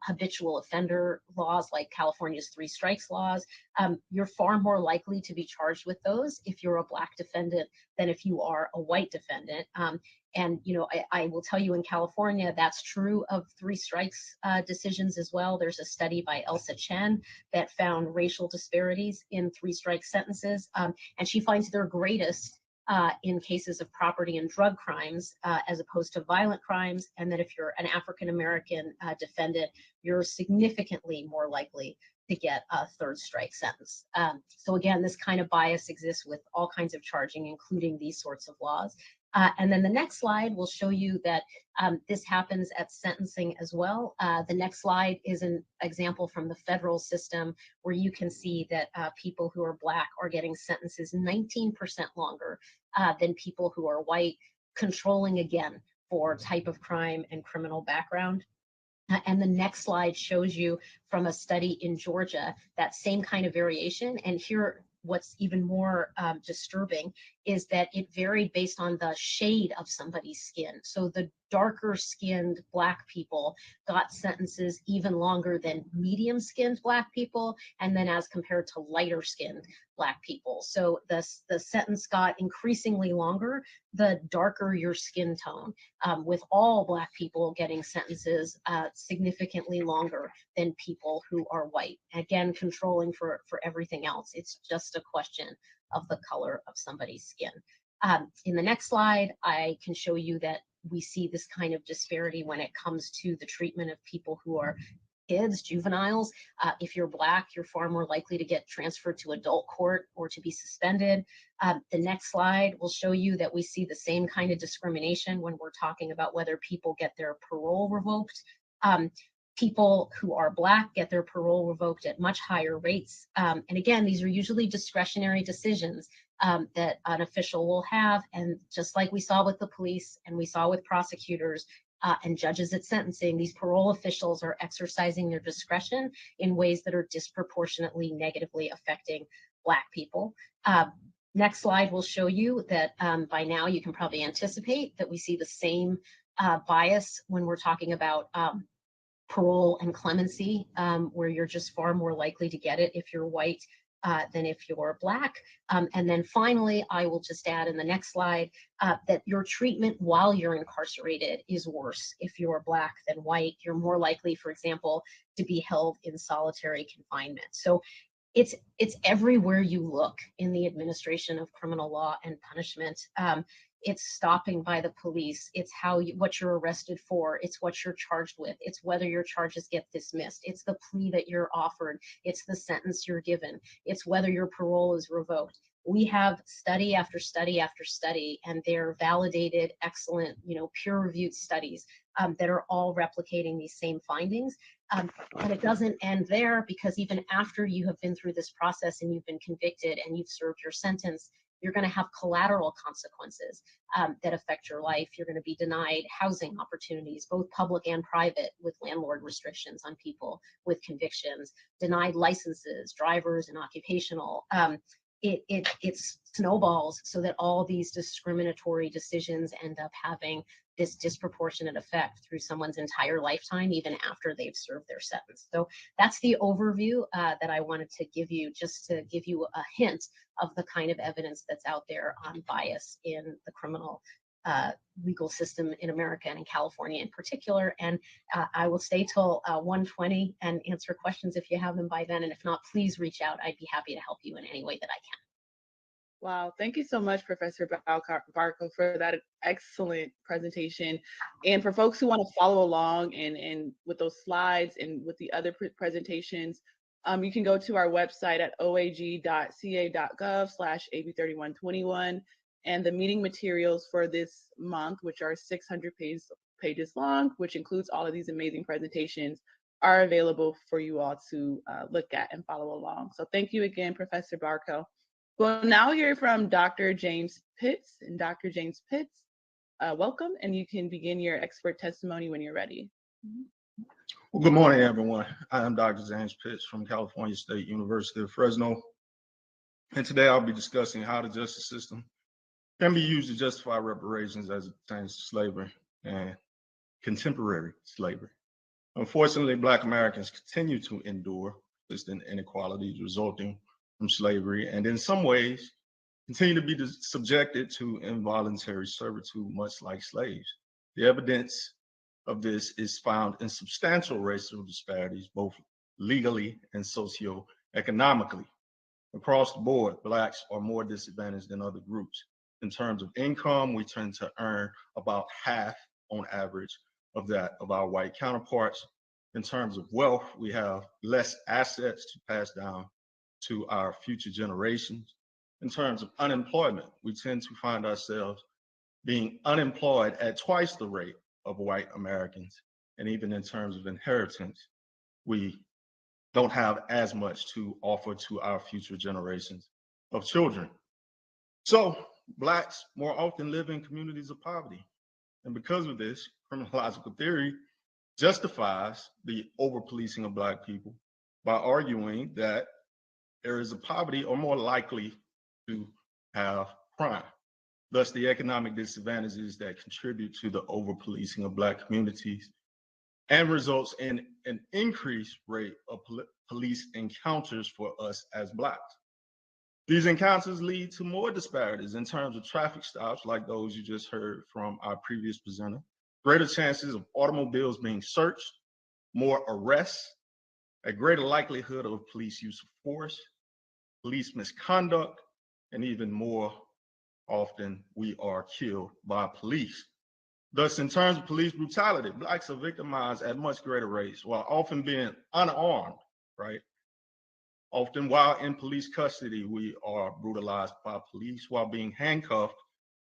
habitual offender laws like California's 3 strikes laws. You're far more likely to be charged with those if you're a Black defendant than if you are a white defendant. And you know, I will tell you in California, that's true of 3 strikes decisions as well. There's a study by Elsa Chen that found racial disparities in 3 strike sentences, and she finds they're greatest in cases of property and drug crimes as opposed to violent crimes, and that if you're an African-American defendant, you're significantly more likely to get a 3rd strike sentence. So again, this kind of bias exists with all kinds of charging, including these sorts of laws. And then the next slide will show you that this happens at sentencing as well. The next slide is an example from the federal system where you can see that people who are Black are getting sentences 19% longer than people who are white, controlling again for type of crime and criminal background. And the next slide shows you from a study in Georgia that same kind of variation. And here, what's even more disturbing is that it varied based on the shade of somebody's skin. So the darker skinned Black people got sentences even longer than medium skinned Black people, and then as compared to lighter skinned Black people. So the sentence got increasingly longer the darker your skin tone, with all Black people getting sentences significantly longer than people who are white. Again, controlling for everything else. It's just a question of the color of somebody's skin. In the next slide, I can show you that we see this kind of disparity when it comes to the treatment of people who are kids, juveniles. If you're Black, you're far more likely to get transferred to adult court or to be suspended. The next slide will show you that we see the same kind of discrimination when we're talking about whether people get their parole revoked. People who are Black get their parole revoked at much higher rates. And again, these are usually discretionary decisions that an official will have. And just like we saw with the police and we saw with prosecutors, and judges at sentencing, these parole officials are exercising their discretion in ways that are disproportionately negatively affecting Black people. Next slide will show you that by now you can probably anticipate that we see the same bias when we're talking about parole and clemency, where you're just far more likely to get it if you're white than if you're Black. And then finally, I will just add in the next slide that your treatment while you're incarcerated is worse if you're Black than white. You're more likely, for example, to be held in solitary confinement. So it's everywhere you look in the administration of criminal law and punishment. It's stopping by the police. It's what you're arrested for. It's what you're charged with. It's whether your charges get dismissed. It's the plea that you're offered. It's the sentence you're given. It's whether your parole is revoked. We have study after study after study, and they're validated, excellent, peer-reviewed studies that are all replicating these same findings. And it doesn't end there, because even after you have been through this process and you've been convicted and you've served your sentence, you're going to have collateral consequences that affect your life. You're going to be denied housing opportunities, both public and private, with landlord restrictions on people with convictions, denied licenses, drivers and occupational. It snowballs so that all these discriminatory decisions end up having this disproportionate effect through someone's entire lifetime, even after they've served their sentence. So that's the overview that I wanted to give you, just to give you a hint of the kind of evidence that's out there on bias in the criminal legal system in America and in California in particular. And I will stay till 1:20 and answer questions if you have them by then. And if not, please reach out. I'd be happy to help you in any way that I can. Wow, thank you so much, Professor Barco, for that excellent presentation. And for folks who want to follow along and with those slides and with the other presentations, you can go to our website at oag.ca.gov/AB3121, and the meeting materials for this month, which are 600 pages long, which includes all of these amazing presentations, are available for you all to look at and follow along. So thank you again, Professor Barco. We'll now hear from Dr. James Pitts. And Dr. James Pitts, welcome, and you can begin your expert testimony when you're ready. Well, good morning, everyone. I am Dr. James Pitts from California State University of Fresno. And today I'll be discussing how the justice system can be used to justify reparations as it pertains to slavery and contemporary slavery. Unfortunately, Black Americans continue to endure persistent inequalities resulting from slavery, and in some ways continue to be subjected to involuntary servitude, much like slaves. The evidence of this is found in substantial racial disparities, both legally and socioeconomically. Across the board, Blacks are more disadvantaged than other groups. In terms of income, we tend to earn about half on average of that of our white counterparts. In terms of wealth, we have less assets to pass down to our future generations. In terms of unemployment, we tend to find ourselves being unemployed at twice the rate of white Americans. And even in terms of inheritance, we don't have as much to offer to our future generations of children. So Blacks more often live in communities of poverty. And because of this, criminological theory justifies the over-policing of Black people by arguing that areas of poverty are more likely to have crime. Thus, the economic disadvantages that contribute to the over-policing of Black communities and results in an increased rate of police encounters for us as Blacks. These encounters lead to more disparities in terms of traffic stops, like those you just heard from our previous presenter, greater chances of automobiles being searched, more arrests, a greater likelihood of police use of force, police misconduct, and even more often we are killed by police. Thus, in terms of police brutality, Blacks are victimized at much greater rates while often being unarmed, right? Often while in police custody, we are brutalized by police while being handcuffed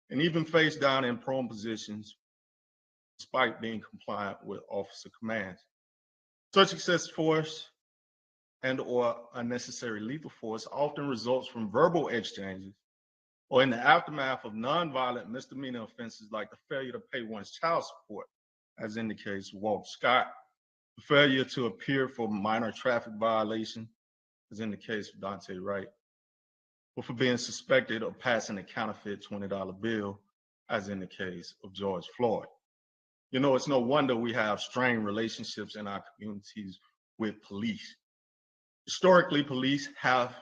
and even face down in prone positions despite being compliant with officer commands. Such excessive force and or unnecessary lethal force often results from verbal exchanges or in the aftermath of nonviolent misdemeanor offenses like the failure to pay one's child support, as in the case of Walter Scott, the failure to appear for minor traffic violation, as in the case of Dante Wright, or for being suspected of passing a counterfeit $20 bill, as in the case of George Floyd. You know, it's no wonder we have strained relationships in our communities with police. Historically, police have,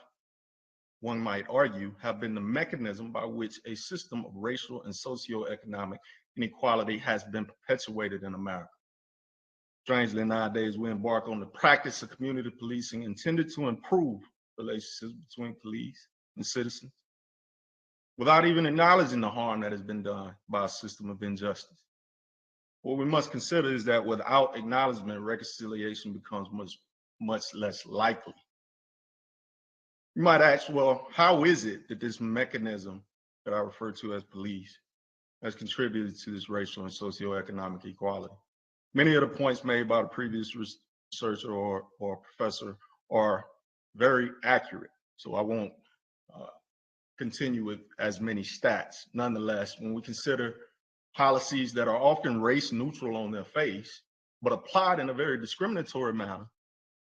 one might argue, have been the mechanism by which a system of racial and socioeconomic inequality has been perpetuated in America. Strangely, nowadays, we embark on the practice of community policing intended to improve relationships between police and citizens without even acknowledging the harm that has been done by a system of injustice. What we must consider is that without acknowledgement, reconciliation becomes much less likely. You might ask, well, how is it that this mechanism that I refer to as police has contributed to this racial and socioeconomic equality? Many of the points made by the previous researcher or professor are very accurate, so I won't continue with as many stats. Nonetheless, when we consider policies that are often race neutral on their face, but applied in a very discriminatory manner,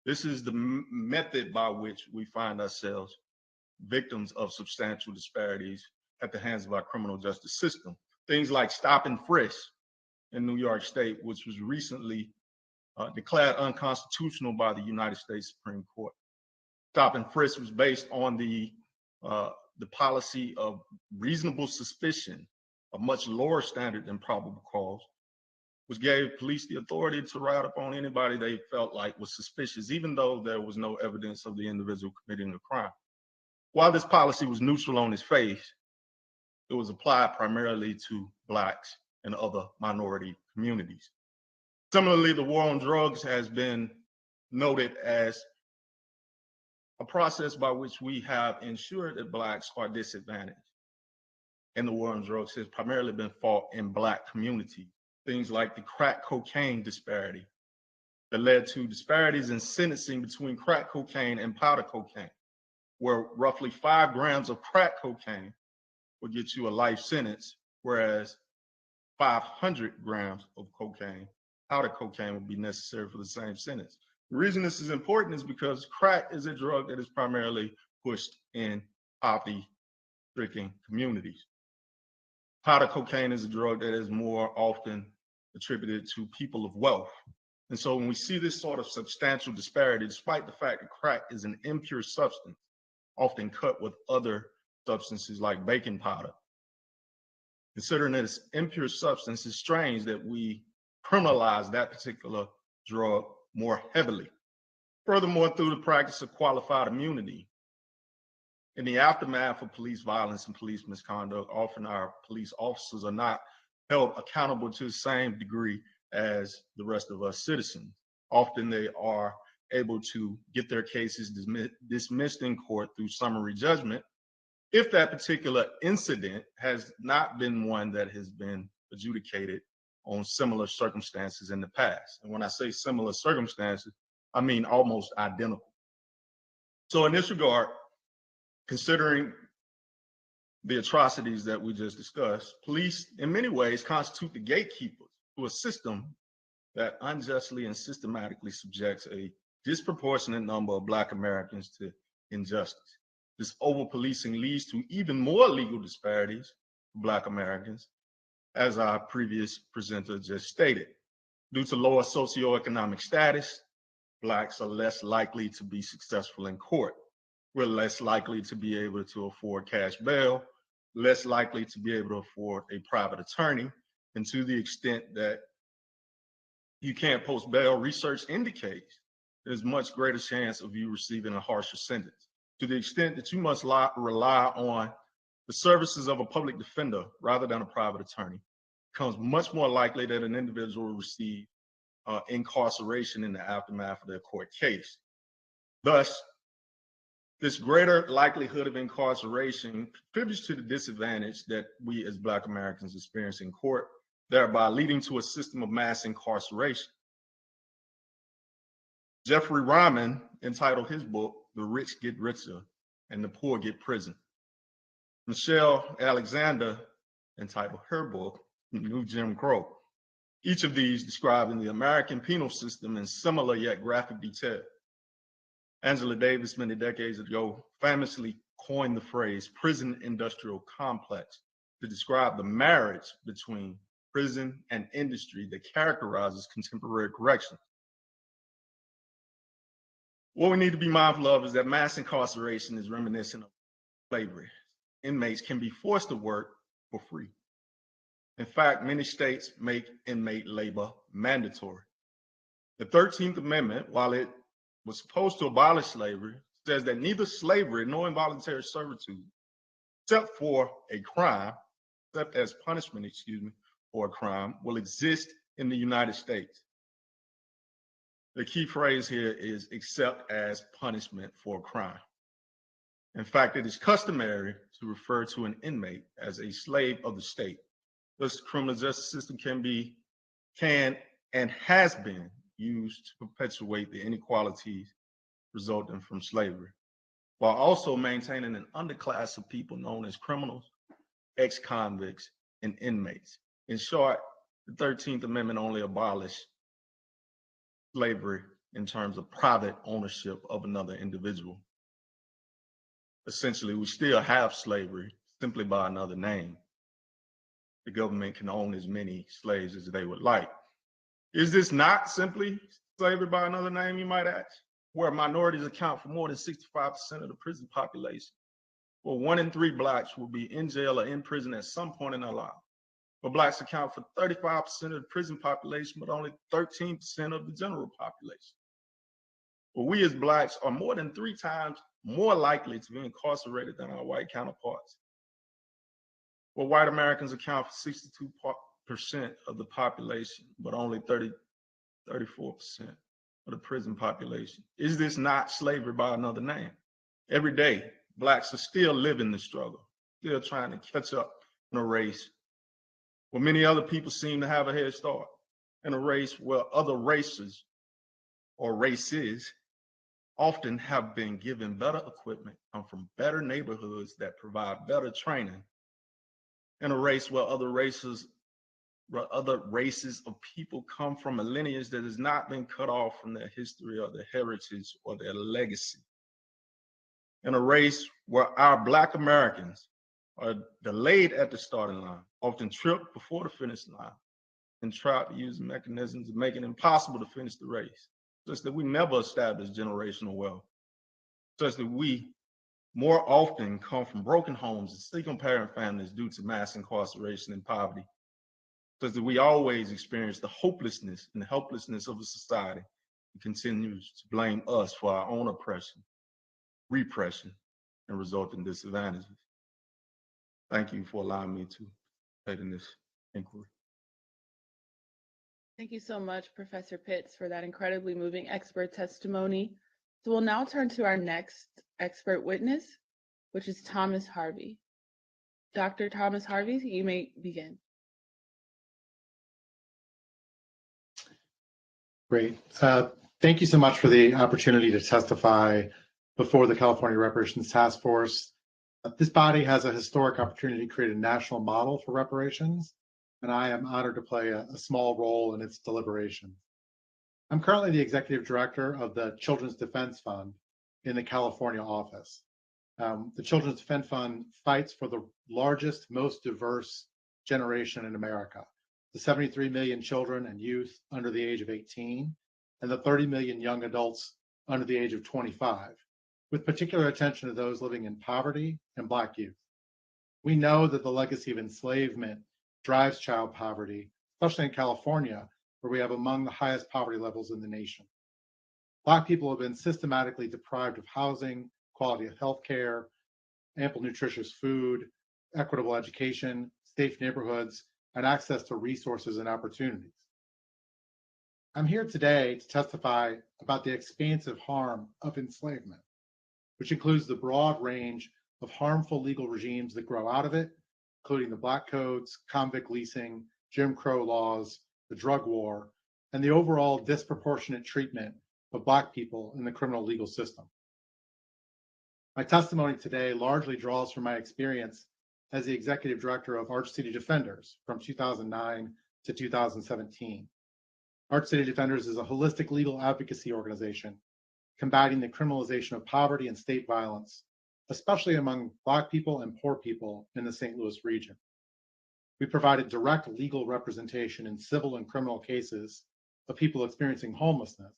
this is the method by which we find ourselves victims of substantial disparities at the hands of our criminal justice system. Things like stop and frisk in New York State, which was recently declared unconstitutional by the United States Supreme Court. Stop and frisk was based on the policy of reasonable suspicion, a much lower standard than probable cause, which gave police the authority to round up on anybody they felt like was suspicious, even though there was no evidence of the individual committing a crime. While this policy was neutral on its face, it was applied primarily to Blacks and other minority communities. Similarly, the war on drugs has been noted as a process by which we have ensured that Blacks are disadvantaged. And the war on drugs has primarily been fought in Black communities. Things like the crack cocaine disparity that led to disparities in sentencing between crack cocaine and powder cocaine, where roughly 5 grams of crack cocaine would get you a life sentence, whereas 500 grams of cocaine, powder cocaine, would be necessary for the same sentence. The reason this is important is because crack is a drug that is primarily pushed in poverty-stricken communities. Powder cocaine is a drug that is more often attributed to people of wealth. And so when we see this sort of substantial disparity, despite the fact that crack is an impure substance, often cut with other substances like baking powder, considering that it's impure substance, it's strange that we criminalize that particular drug more heavily. Furthermore, through the practice of qualified immunity, in the aftermath of police violence and police misconduct, often our police officers are not held accountable to the same degree as the rest of us citizens. Often they are able to get their cases dismissed in court through summary judgment if that particular incident has not been one that has been adjudicated on similar circumstances in the past. And when I say similar circumstances, I mean almost identical. So in this regard, considering the atrocities that we just discussed, police in many ways constitute the gatekeepers to a system that unjustly and systematically subjects a disproportionate number of Black Americans to injustice. This over-policing leads to even more legal disparities for Black Americans, as our previous presenter just stated. Due to lower socioeconomic status, Blacks are less likely to be successful in court. We're less likely to be able to afford cash bail, less likely to be able to afford a private attorney. And to the extent that you can't post bail, research indicates there's much greater chance of you receiving a harsher sentence. To the extent that you must rely on the services of a public defender rather than a private attorney, it becomes much more likely that an individual will receive incarceration in the aftermath of their court case. Thus, this greater likelihood of incarceration contributes to the disadvantage that we as Black Americans experience in court, thereby leading to a system of mass incarceration. Jeffrey Ryman entitled his book, The Rich Get Richer and the Poor Get Prison. Michelle Alexander entitled her book, New Jim Crow. Each of these describing the American penal system in similar yet graphic detail. Angela Davis, many decades ago, famously coined the phrase prison industrial complex to describe the marriage between prison and industry that characterizes contemporary corrections. What we need to be mindful of is that mass incarceration is reminiscent of slavery. Inmates can be forced to work for free. In fact, many states make inmate labor mandatory. The 13th Amendment, while it was supposed to abolish slavery, says that neither slavery nor involuntary servitude, except for a crime, except as punishment, for a crime, will exist in the United States. The key phrase here is except as punishment for a crime. In fact, it is customary to refer to an inmate as a slave of the state. Thus, the criminal justice system can and has been used to perpetuate the inequalities resulting from slavery, while also maintaining an underclass of people known as criminals, ex-convicts, and inmates. In short, the 13th Amendment only abolished slavery in terms of private ownership of another individual. Essentially, we still have slavery, simply by another name. The government can own as many slaves as they would like. Is this not simply slavery by another name, you might ask? Where minorities account for more than 65% of the prison population. Well, 1 in 3 Blacks will be in jail or in prison at some point in their life. But Blacks account for 35% of the prison population, but only 13% of the general population. Well, we as Blacks are more than 3 times more likely to be incarcerated than our white counterparts. Well, white Americans account for 62% of the population, but only 34% of the prison population. Is this not slavery by another name? Every day, Blacks are still living the struggle, still trying to catch up in a race where many other people seem to have a head start, in a race where other races or races often have been given better equipment, come from better neighborhoods that provide better training, in a race where other races of people come from a lineage that has not been cut off from their history or their heritage or their legacy. In a race where our Black Americans are delayed at the starting line, often tripped before the finish line, and tried to use mechanisms to make it impossible to finish the race, such that we never establish generational wealth, such that we more often come from broken homes and single-parent families due to mass incarceration and poverty, such that we always experience the hopelessness and helplessness of a society that continues to blame us for our own oppression, repression, and resulting disadvantages. Thank you for allowing me to participate in this inquiry. Thank you so much, Professor Pitts, for that incredibly moving expert testimony. So we'll now turn to our next expert witness, which is Thomas Harvey. Dr. Thomas Harvey, you may begin. Great. Thank you so much for the opportunity to testify before the California Reparations Task Force. This body has a historic opportunity to create a national model for reparations, and I am honored to play a small role in its deliberations. I'm currently the executive director of the Children's Defense Fund in the California office. The Children's Defense Fund fights for the largest, most diverse generation in America, the 73 million children and youth under the age of 18, and the 30 million young adults under the age of 25, with particular attention to those living in poverty and Black youth. We know that the legacy of enslavement drives child poverty, especially in California, where we have among the highest poverty levels in the nation. Black people have been systematically deprived of housing, quality of health care, ample nutritious food, equitable education, safe neighborhoods, and access to resources and opportunities. I'm here today to testify about the expansive harm of enslavement, which includes the broad range of harmful legal regimes that grow out of it, including the Black Codes, convict leasing, Jim Crow laws, the drug war, and the overall disproportionate treatment of Black people in the criminal legal system. My testimony today largely draws from my experience as the executive director of Arch City Defenders from 2009 to 2017. Arch City Defenders is a holistic legal advocacy organization combating the criminalization of poverty and state violence, especially among Black people and poor people in the St. Louis region. We provided direct legal representation in civil and criminal cases of people experiencing homelessness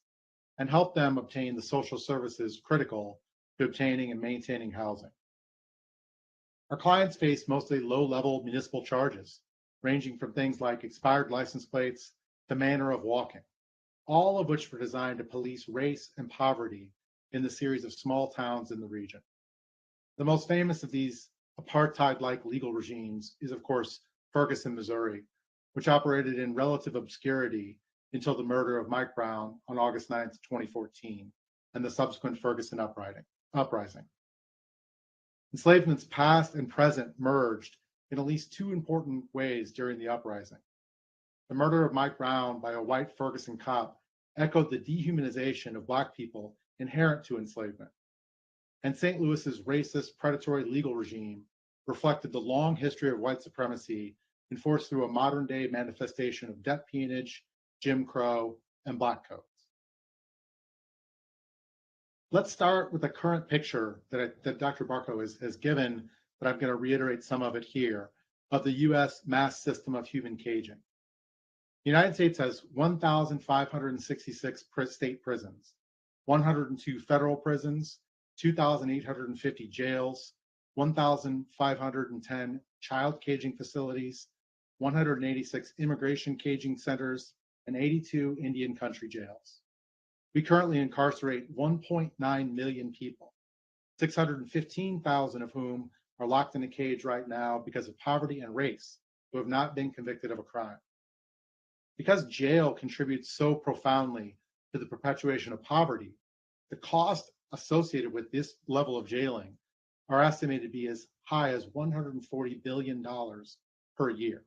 and helped them obtain the social services critical to obtaining and maintaining housing. Our clients face mostly low-level municipal charges, ranging from things like expired license plates to manner of walking, all of which were designed to police race and poverty in the series of small towns in the region. The most famous of these apartheid-like legal regimes is, of course, Ferguson, Missouri, which operated in relative obscurity until the murder of Mike Brown on August 9th, 2014, and the subsequent Ferguson uprising. Enslavement's past and present merged in at least two important ways during the uprising. The murder of Mike Brown by a white Ferguson cop echoed the dehumanization of Black people inherent to enslavement. And St. Louis's racist, predatory legal regime reflected the long history of white supremacy enforced through a modern-day manifestation of debt peonage, Jim Crow, and Black Codes. Let's start with the current picture that Dr. Barco has given, but I'm going to reiterate some of it here, of the U.S. mass system of human caging. The United States has 1,566 state prisons, 102 federal prisons, 2,850 jails, 1,510 child caging facilities, 186 immigration caging centers, and 82 Indian country jails. We currently incarcerate 1.9 million people, 615,000 of whom are locked in a cage right now because of poverty and race, who have not been convicted of a crime. Because jail contributes so profoundly to the perpetuation of poverty, the cost associated with this level of jailing are estimated to be as high as $140 billion per year.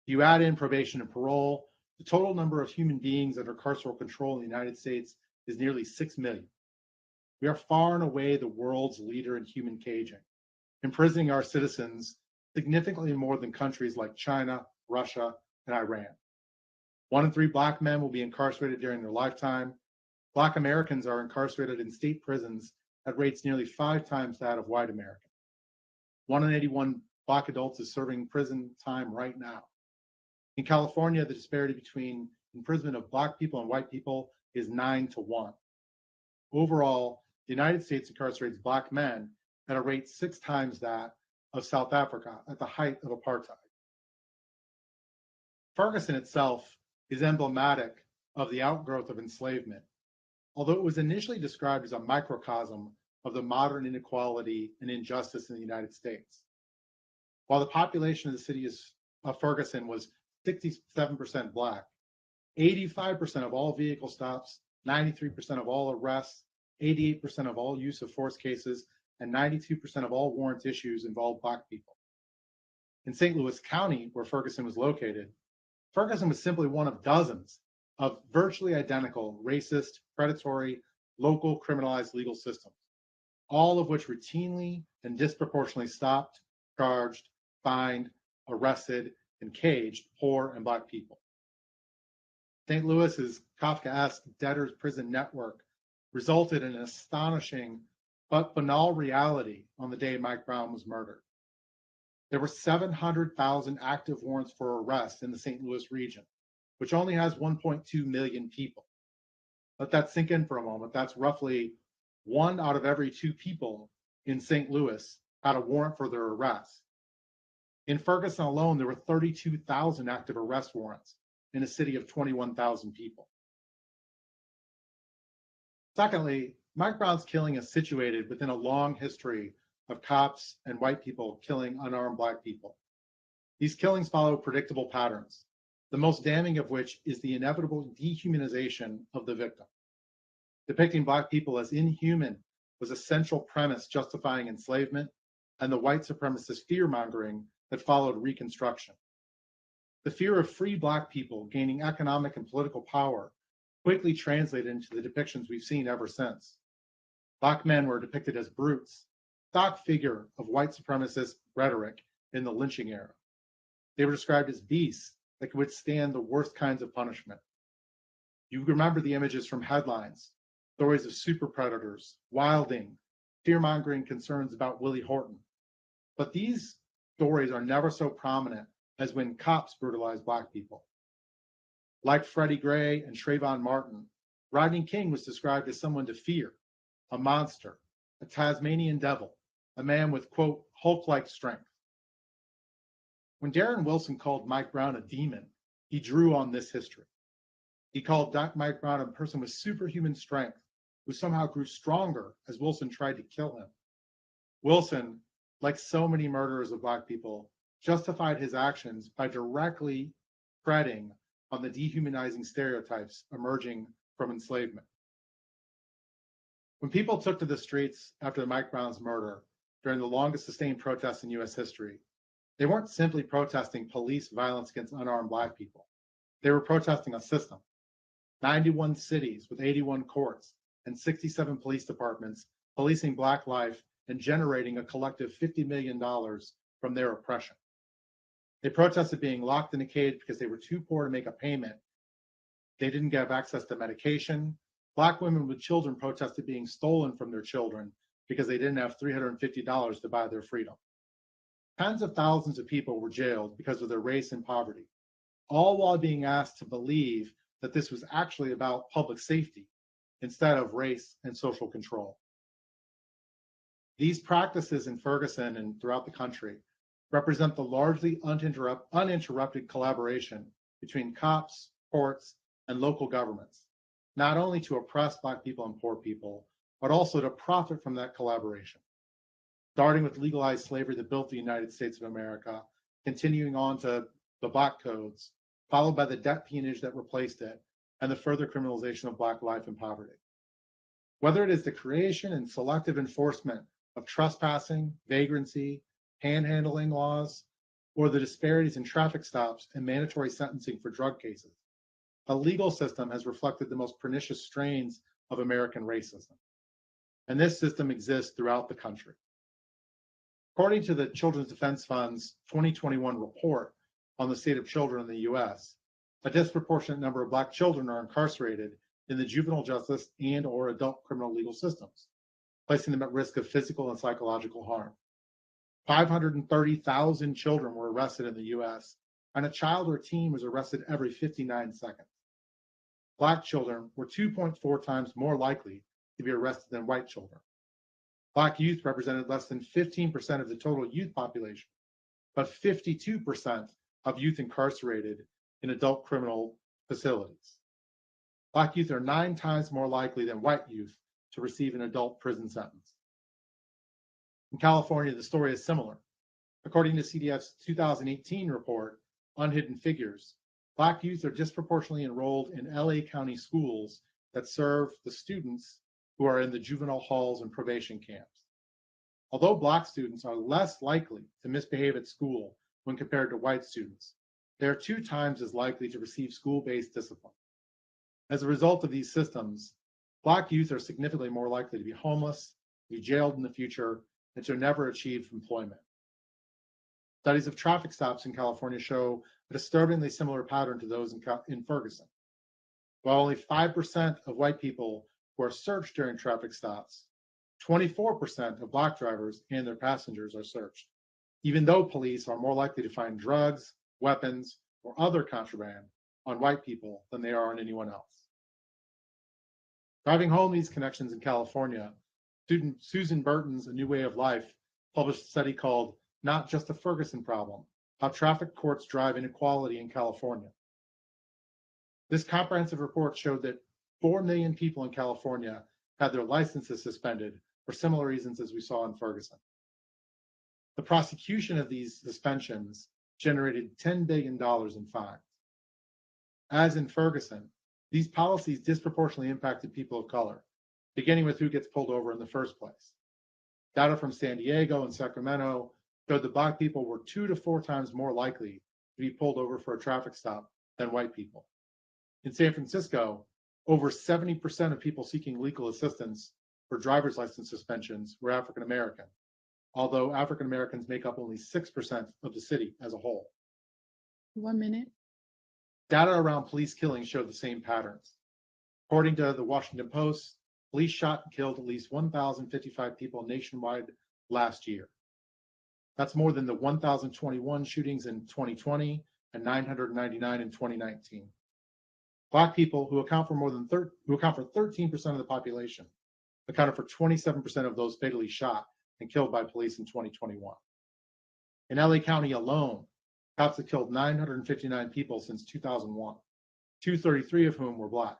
If you add in probation and parole, the total number of human beings under carceral control in the United States is nearly 6 million. We are far and away the world's leader in human caging, imprisoning our citizens significantly more than countries like China, Russia, and Iran. 1 in 3 Black men will be incarcerated during their lifetime. Black Americans are incarcerated in state prisons at rates nearly 5 times that of white Americans. 1 in 81 Black adults is serving prison time right now. In California, the disparity between imprisonment of Black people and white people is 9-to-1. Overall, the United States incarcerates Black men at a rate 6 times that of South Africa at the height of apartheid. Ferguson itself is emblematic of the outgrowth of enslavement, although it was initially described as a microcosm of the modern inequality and injustice in the United States. While the population of the city of Ferguson was 67% Black, 85% of all vehicle stops, 93% of all arrests, 88% of all use of force cases, and 92% of all warrant issues involved Black people. In St. Louis County, where Ferguson was located, Ferguson was simply one of dozens of virtually identical racist, predatory, local criminalized legal systems, all of which routinely and disproportionately stopped, charged, fined, arrested, and caged poor and Black people. St. Louis's Kafkaesque debtors prison network resulted in an astonishing but banal reality on the day Mike Brown was murdered. There were 700,000 active warrants for arrest in the St. Louis region, which only has 1.2 million people. Let that sink in for a moment. That's roughly 1 out of every 2 people in St. Louis had a warrant for their arrest. In Ferguson alone, there were 32,000 active arrest warrants in a city of 21,000 people. Secondly, Mike Brown's killing is situated within a long history of cops and white people killing unarmed Black people. These killings follow predictable patterns, the most damning of which is the inevitable dehumanization of the victim. Depicting Black people as inhuman was a central premise justifying enslavement and the white supremacist fear-mongering that followed Reconstruction. The fear of free Black people gaining economic and political power quickly translated into the depictions we've seen ever since. Black men were depicted as brutes, stock figure of white supremacist rhetoric in the lynching era. They were described as beasts that could withstand the worst kinds of punishment. You remember the images from headlines, stories of super predators, wilding, fear-mongering concerns about Willie Horton. But these stories are never so prominent as when cops brutalize Black people. Like Freddie Gray and Trayvon Martin, Rodney King was described as someone to fear, a monster, a Tasmanian devil, a man with, quote, Hulk-like strength. When Darren Wilson called Mike Brown a demon, he drew on this history. He called Mike Brown a person with superhuman strength who somehow grew stronger as Wilson tried to kill him. Wilson, like so many murderers of Black people, justified his actions by directly treading on the dehumanizing stereotypes emerging from enslavement. When people took to the streets after Mike Brown's murder during the longest sustained protests in U.S. history, they weren't simply protesting police violence against unarmed Black people. They were protesting a system. 91 cities with 81 courts and 67 police departments policing Black life and generating a collective $50 million from their oppression. They protested being locked in a cage because they were too poor to make a payment. They didn't have access to medication. Black women with children protested being stolen from their children because they didn't have $350 to buy their freedom. Tens of thousands of people were jailed because of their race and poverty, all while being asked to believe that this was actually about public safety instead of race and social control. These practices in Ferguson and throughout the country represent the largely uninterrupted collaboration between cops, courts, and local governments, not only to oppress Black people and poor people, but also to profit from that collaboration. Starting with legalized slavery that built the United States of America, continuing on to the Black codes, followed by the debt peonage that replaced it, and the further criminalization of Black life and poverty. Whether it is the creation and selective enforcement of trespassing, vagrancy, panhandling laws, or the disparities in traffic stops and mandatory sentencing for drug cases, a legal system has reflected the most pernicious strains of American racism. And this system exists throughout the country. According to the Children's Defense Fund's 2021 report on the state of children in the US, a disproportionate number of Black children are incarcerated in the juvenile justice and or adult criminal legal systems, placing them at risk of physical and psychological harm. 530,000 children were arrested in the US, and a child or teen was arrested every 59 seconds. Black children were 2.4 times more likely to be arrested than white children. Black youth represented less than 15% of the total youth population, but 52% of youth incarcerated in adult criminal facilities. Black youth are 9 times more likely than white youth to receive an adult prison sentence. In California, the story is similar. According to CDF's 2018 report, Unhidden Figures, Black youth are disproportionately enrolled in LA County schools that serve the students who are in the juvenile halls and probation camps. Although Black students are less likely to misbehave at school when compared to white students, they are 2 times as likely to receive school-based discipline. As a result of these systems, Black youth are significantly more likely to be homeless, to be jailed in the future, and to never achieve employment. Studies of traffic stops in California show a disturbingly similar pattern to those in Ferguson. While only 5% of white people who are searched during traffic stops, 24% of Black drivers and their passengers are searched, even though police are more likely to find drugs, weapons, or other contraband on white people than they are on anyone else. Driving home these connections in California, student Susan Burton's A New Way of Life published a study called Not Just a Ferguson Problem, How Traffic Courts Drive Inequality in California. This comprehensive report showed that 4 million people in California had their licenses suspended for similar reasons as we saw in Ferguson. The prosecution of these suspensions generated $10 billion in fines. As in Ferguson, these policies disproportionately impacted people of color, beginning with who gets pulled over in the first place. Data from San Diego and Sacramento showed that Black people were 2 to 4 times more likely to be pulled over for a traffic stop than white people. In San Francisco, over 70% of people seeking legal assistance for driver's license suspensions were African American, although African Americans make up only 6% of the city as a whole. 1 minute. Data around police killings showed the same patterns. According to the Washington Post, police shot and killed at least 1,055 people nationwide last year. That's more than the 1,021 shootings in 2020 and 999 in 2019. Black people, who account for 13% of the population, accounted for 27% of those fatally shot and killed by police in 2021. In LA County alone, cops have killed 959 people since 2001, 233 of whom were Black.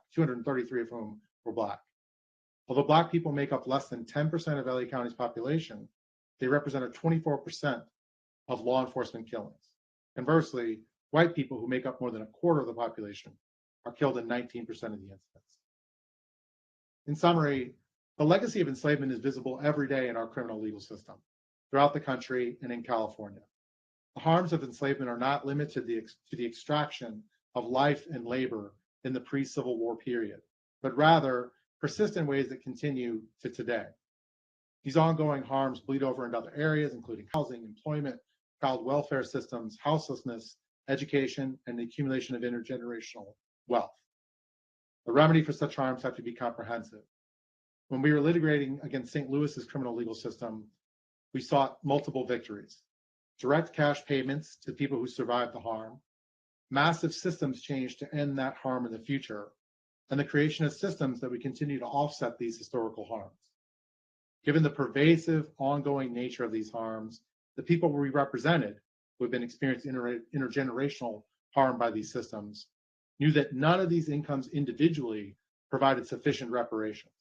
Although Black people make up less than 10% of LA County's population, they represented 24% of law enforcement killings. Conversely, white people, who make up more than a quarter of the population, are killed in 19% of the incidents. In summary, the legacy of enslavement is visible every day in our criminal legal system, throughout the country and in California. The harms of enslavement are not limited to the extraction of life and labor in the pre-Civil War period, but rather persist in ways that continue to today. These ongoing harms bleed over into other areas, including housing, employment, child welfare systems, houselessness, education, and the accumulation of intergenerational wealth. The remedy for such harms have to be comprehensive. When we were litigating against St. Louis's criminal legal system, we sought multiple victories: direct cash payments to people who survived the harm, massive systems change to end that harm in the future, and the creation of systems that would continue to offset these historical harms. Given the pervasive, ongoing nature of these harms, the people we represented, who have been experiencing intergenerational harm by these systems, knew that none of these incomes individually provided sufficient reparations.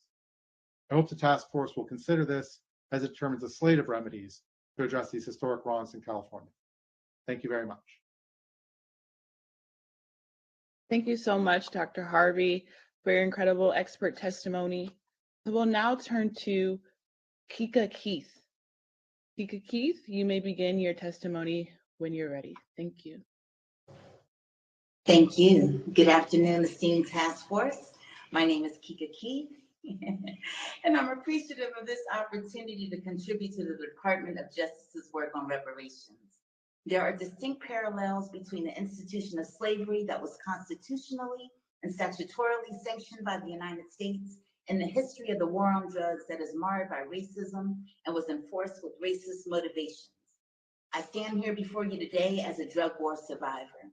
I hope the task force will consider this as it determines a slate of remedies to address these historic wrongs in California. Thank you very much. Thank you so much, Dr. Harvey, for your incredible expert testimony. We'll now turn to Kika Keith. Kika Keith, you may begin your testimony when you're ready. Thank you. Thank you. Good afternoon, esteemed task force. My name is Kika Keith, and I'm appreciative of this opportunity to contribute to the Department of Justice's work on reparations. There are distinct parallels between the institution of slavery that was constitutionally and statutorily sanctioned by the United States and the history of the war on drugs that is marred by racism and was enforced with racist motivations. I stand here before you today as a drug war survivor.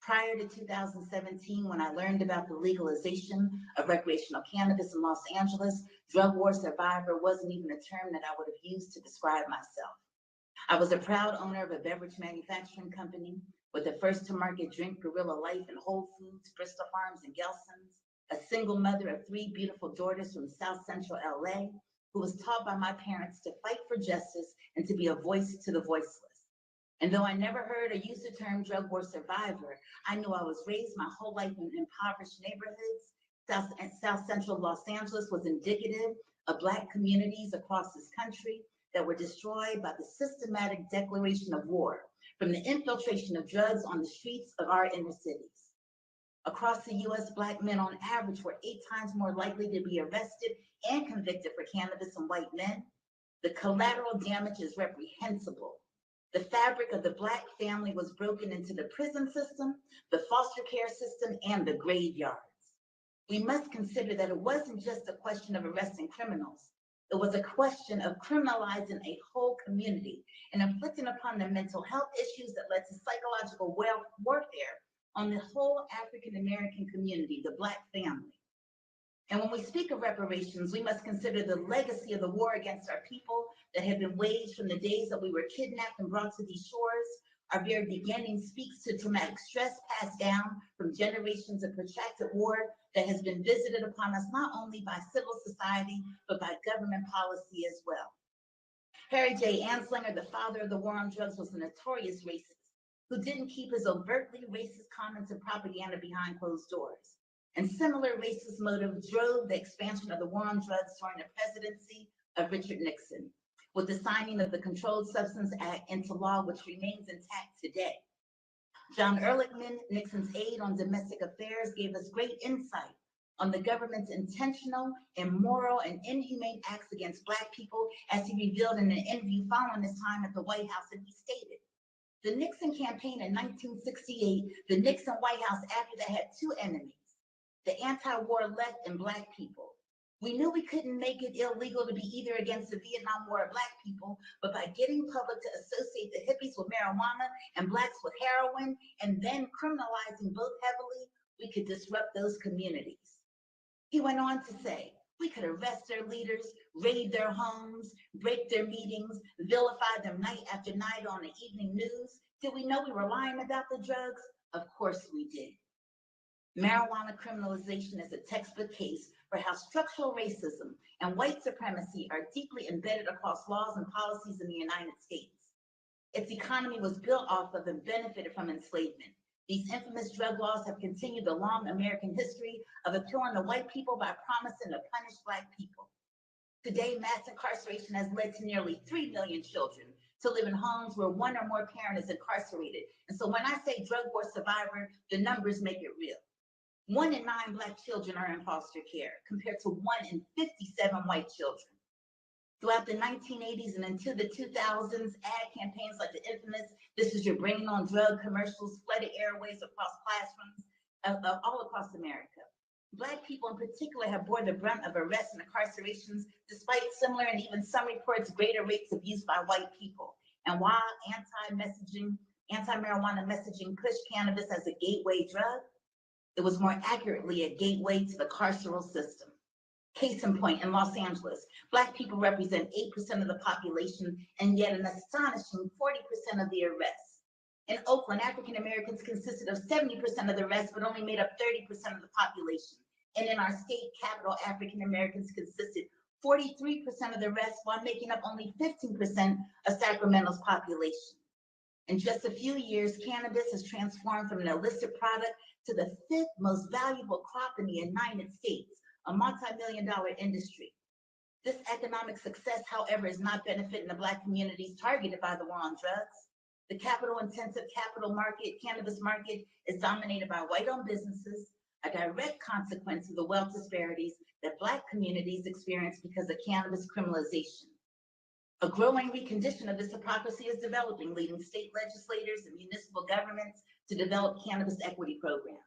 Prior to 2017, when I learned about the legalization of recreational cannabis in Los Angeles, drug war survivor wasn't even a term that I would have used to describe myself. I was a proud owner of a beverage manufacturing company with a first-to-market drink, Gorilla Life, in Whole Foods, Bristol Farms, and Gelson's, a single mother of 3 beautiful daughters from South Central LA, who was taught by my parents to fight for justice and to be a voice to the voiceless. And though I never heard or used the term drug war survivor, I knew I was raised my whole life in impoverished neighborhoods. South Central Los Angeles was indicative of Black communities across this country that were destroyed by the systematic declaration of war from the infiltration of drugs on the streets of our inner cities. Across the US, Black men on average were 8 times more likely to be arrested and convicted for cannabis than white men. The collateral damage is reprehensible. The fabric of the Black family was broken into the prison system, the foster care system, and the graveyards. We must consider that it wasn't just a question of arresting criminals. It was a question of criminalizing a whole community and inflicting upon them mental health issues that led to psychological warfare on the whole African American community, the Black family. And when we speak of reparations, we must consider the legacy of the war against our people that had been waged from the days that we were kidnapped and brought to these shores. Our very beginning speaks to traumatic stress passed down from generations of protracted war that has been visited upon us not only by civil society, but by government policy as well. Harry J. Anslinger, the father of the war on drugs, was a notorious racist who didn't keep his overtly racist comments and propaganda behind closed doors. And similar racist motive drove the expansion of the war on drugs during the presidency of Richard Nixon, with the signing of the Controlled Substance Act into law, which remains intact today. John Ehrlichman, Nixon's aide on domestic affairs, gave us great insight on the government's intentional, immoral, and inhumane acts against Black people, as he revealed in an interview following his time at the White House, and he stated, the Nixon campaign in 1968, the Nixon White House after that had two enemies, the anti-war left and Black people. We knew we couldn't make it illegal to be either against the Vietnam War or Black people, but by getting public to associate the hippies with marijuana and Blacks with heroin, and then criminalizing both heavily, we could disrupt those communities. He went on to say, we could arrest their leaders, raid their homes, break their meetings, vilify them night after night on the evening news. Did we know we were lying about the drugs? Of course we did. Marijuana criminalization is a textbook case for how structural racism and white supremacy are deeply embedded across laws and policies in the United States. Its economy was built off of and benefited from enslavement. These infamous drug laws have continued the long American history of appealing to white people by promising to punish Black people. Today, mass incarceration has led to nearly 3 million children to live in homes where one or more parent is incarcerated. And so when I say drug war survivor, the numbers make it real. 1 in 9 Black children are in foster care, compared to 1 in 57 white children. Throughout the 1980s and into the 2000s, ad campaigns like the infamous "This Is Your Brain on Drug" commercials flooded airways across classrooms all across America. Black people in particular have borne the brunt of arrests and incarcerations, despite similar and even some reports greater rates of use by white people. And while anti-marijuana messaging pushed cannabis as a gateway drug, it was more accurately a gateway to the carceral system. Case in point, in Los Angeles, Black people represent 8% of the population, and yet an astonishing 40% of the arrests. In Oakland, African Americans consisted of 70% of the arrests, but only made up 30% of the population. And in our state capital, African Americans consisted 43% of the arrests, while making up only 15% of Sacramento's population. In just a few years, cannabis has transformed from an illicit product to the 5th most valuable crop in the United States, a multi-million-dollar industry. This economic success, however, is not benefiting the Black communities targeted by the war on drugs. The capital-intensive cannabis market is dominated by white-owned businesses, a direct consequence of the wealth disparities that Black communities experience because of cannabis criminalization. A growing recondition of this hypocrisy is developing, leading state legislators and municipal governments to develop cannabis equity programs.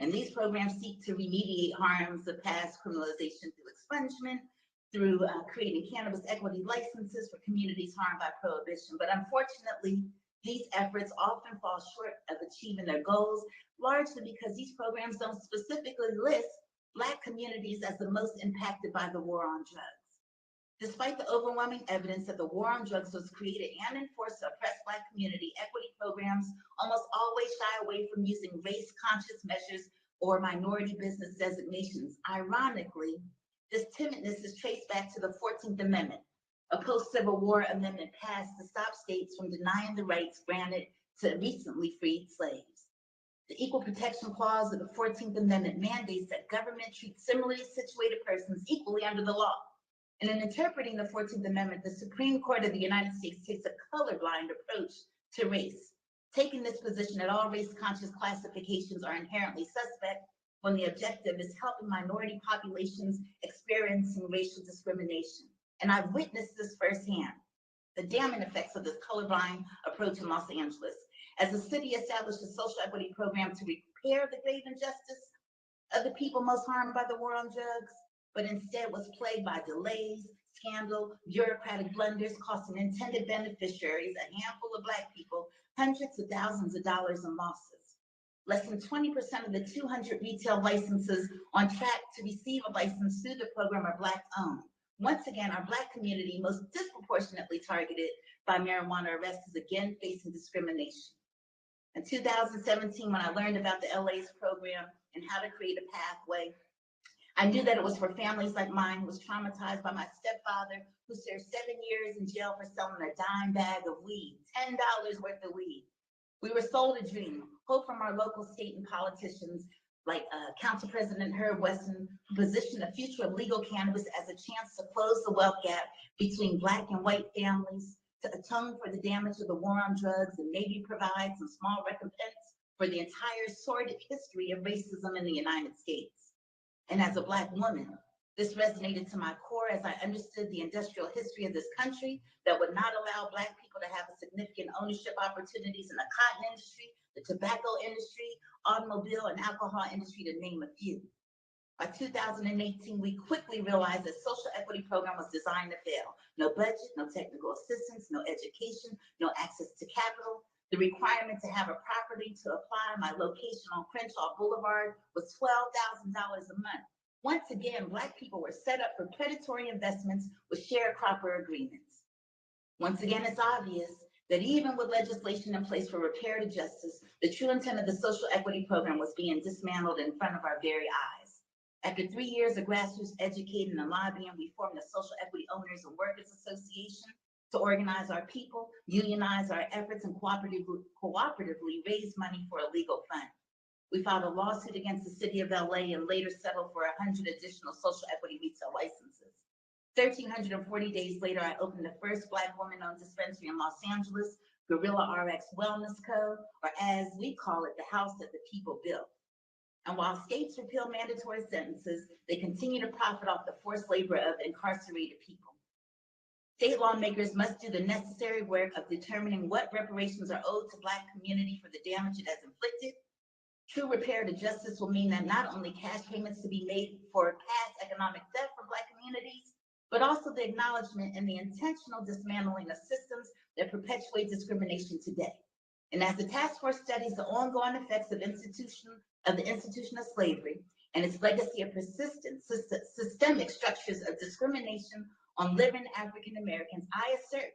And these programs seek to remediate harms of past criminalization through expungement, through creating cannabis equity licenses for communities harmed by prohibition. But unfortunately, these efforts often fall short of achieving their goals, largely because these programs don't specifically list Black communities as the most impacted by the war on drugs. Despite the overwhelming evidence that the war on drugs was created and enforced to oppress Black community, equity programs almost always shy away from using race-conscious measures or minority business designations. Ironically, this timidness is traced back to the 14th Amendment, a post-Civil War amendment passed to stop states from denying the rights granted to recently freed slaves. The Equal Protection Clause of the 14th Amendment mandates that government treat similarly situated persons equally under the law. And in interpreting the 14th Amendment, the Supreme Court of the United States takes a colorblind approach to race, taking this position that all race-conscious classifications are inherently suspect when the objective is helping minority populations experiencing racial discrimination. And I've witnessed this firsthand, the damning effects of this colorblind approach in Los Angeles, as the city established a social equity program to repair the grave injustice of the people most harmed by the war on drugs, but instead was plagued by delays, scandal, bureaucratic blunders, costing intended beneficiaries, a handful of Black people, hundreds of thousands of dollars in losses. Less than 20% of the 200 retail licenses on track to receive a license through the program are Black owned. Once again, our Black community, most disproportionately targeted by marijuana arrests, is again facing discrimination. In 2017, when I learned about the LA's program and how to create a pathway I knew that it was for families like mine who was traumatized by my stepfather, who served 7 years in jail for selling a dime bag of weed, $10 worth of weed. We were sold a dream, hope from our local, state, and politicians like Council President Herb Weston, who positioned the future of legal cannabis as a chance to close the wealth gap between Black and white families, to atone for the damage of the war on drugs, and maybe provide some small recompense for the entire sordid history of racism in the United States. And as a Black woman, this resonated to my core as I understood the industrial history of this country that would not allow Black people to have significant ownership opportunities in the cotton industry, the tobacco industry, automobile and alcohol industry, to name a few. By 2018, we quickly realized that social equity program was designed to fail. No budget, no technical assistance, no education, no access to capital. The requirement to have a property to apply, my location on Crenshaw Boulevard, was $12,000 a month. Once again, Black people were set up for predatory investments with sharecropper agreements. Once again, it's obvious that even with legislation in place for repair to justice, the true intent of the social equity program was being dismantled in front of our very eyes. After 3 years of grassroots educating and lobbying, we formed the Social Equity Owners and Workers Association to organize our people, unionize our efforts, and cooperatively raise money for a legal fund. We filed a lawsuit against the city of LA and later settled for 100 additional social equity retail licenses. 1,340 days later, I opened the first Black woman-owned dispensary in Los Angeles, Gorilla RX Wellness Co., or as we call it, the house that the people built. And while states repeal mandatory sentences, they continue to profit off the forced labor of incarcerated people. State lawmakers must do the necessary work of determining what reparations are owed to Black community for the damage it has inflicted. True repair to justice will mean that not only cash payments to be made for past economic theft from Black communities, but also the acknowledgement and the intentional dismantling of systems that perpetuate discrimination today. And as the task force studies the ongoing effects of the institution of slavery and its legacy of persistent systemic structures of discrimination on living African Americans, I assert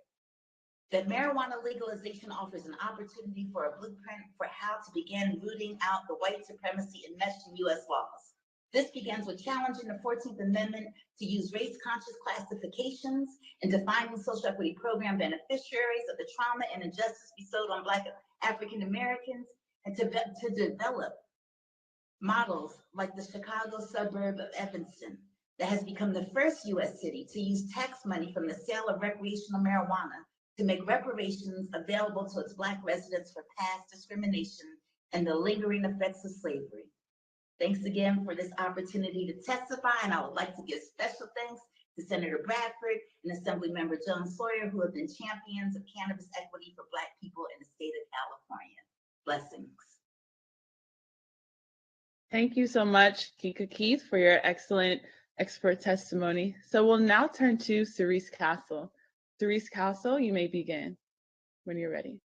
that marijuana legalization offers an opportunity for a blueprint for how to begin rooting out the white supremacy enmeshed in U.S. laws. This begins with challenging the 14th Amendment to use race-conscious classifications in defining social equity program beneficiaries of the trauma and injustice bestowed on Black African Americans, and to develop models like the Chicago suburb of Evanston that has become the first U.S. city to use tax money from the sale of recreational marijuana to make reparations available to its Black residents for past discrimination and the lingering effects of slavery. Thanks again for this opportunity to testify, and I would like to give special thanks to Senator Bradford and Assemblymember Joan Sawyer, who have been champions of cannabis equity for Black people in the state of California. Blessings. Thank you so much, Kika Keith, for your excellent expert testimony. So we'll now turn to Cerise Castle. Cerise Castle, you may begin when you're ready.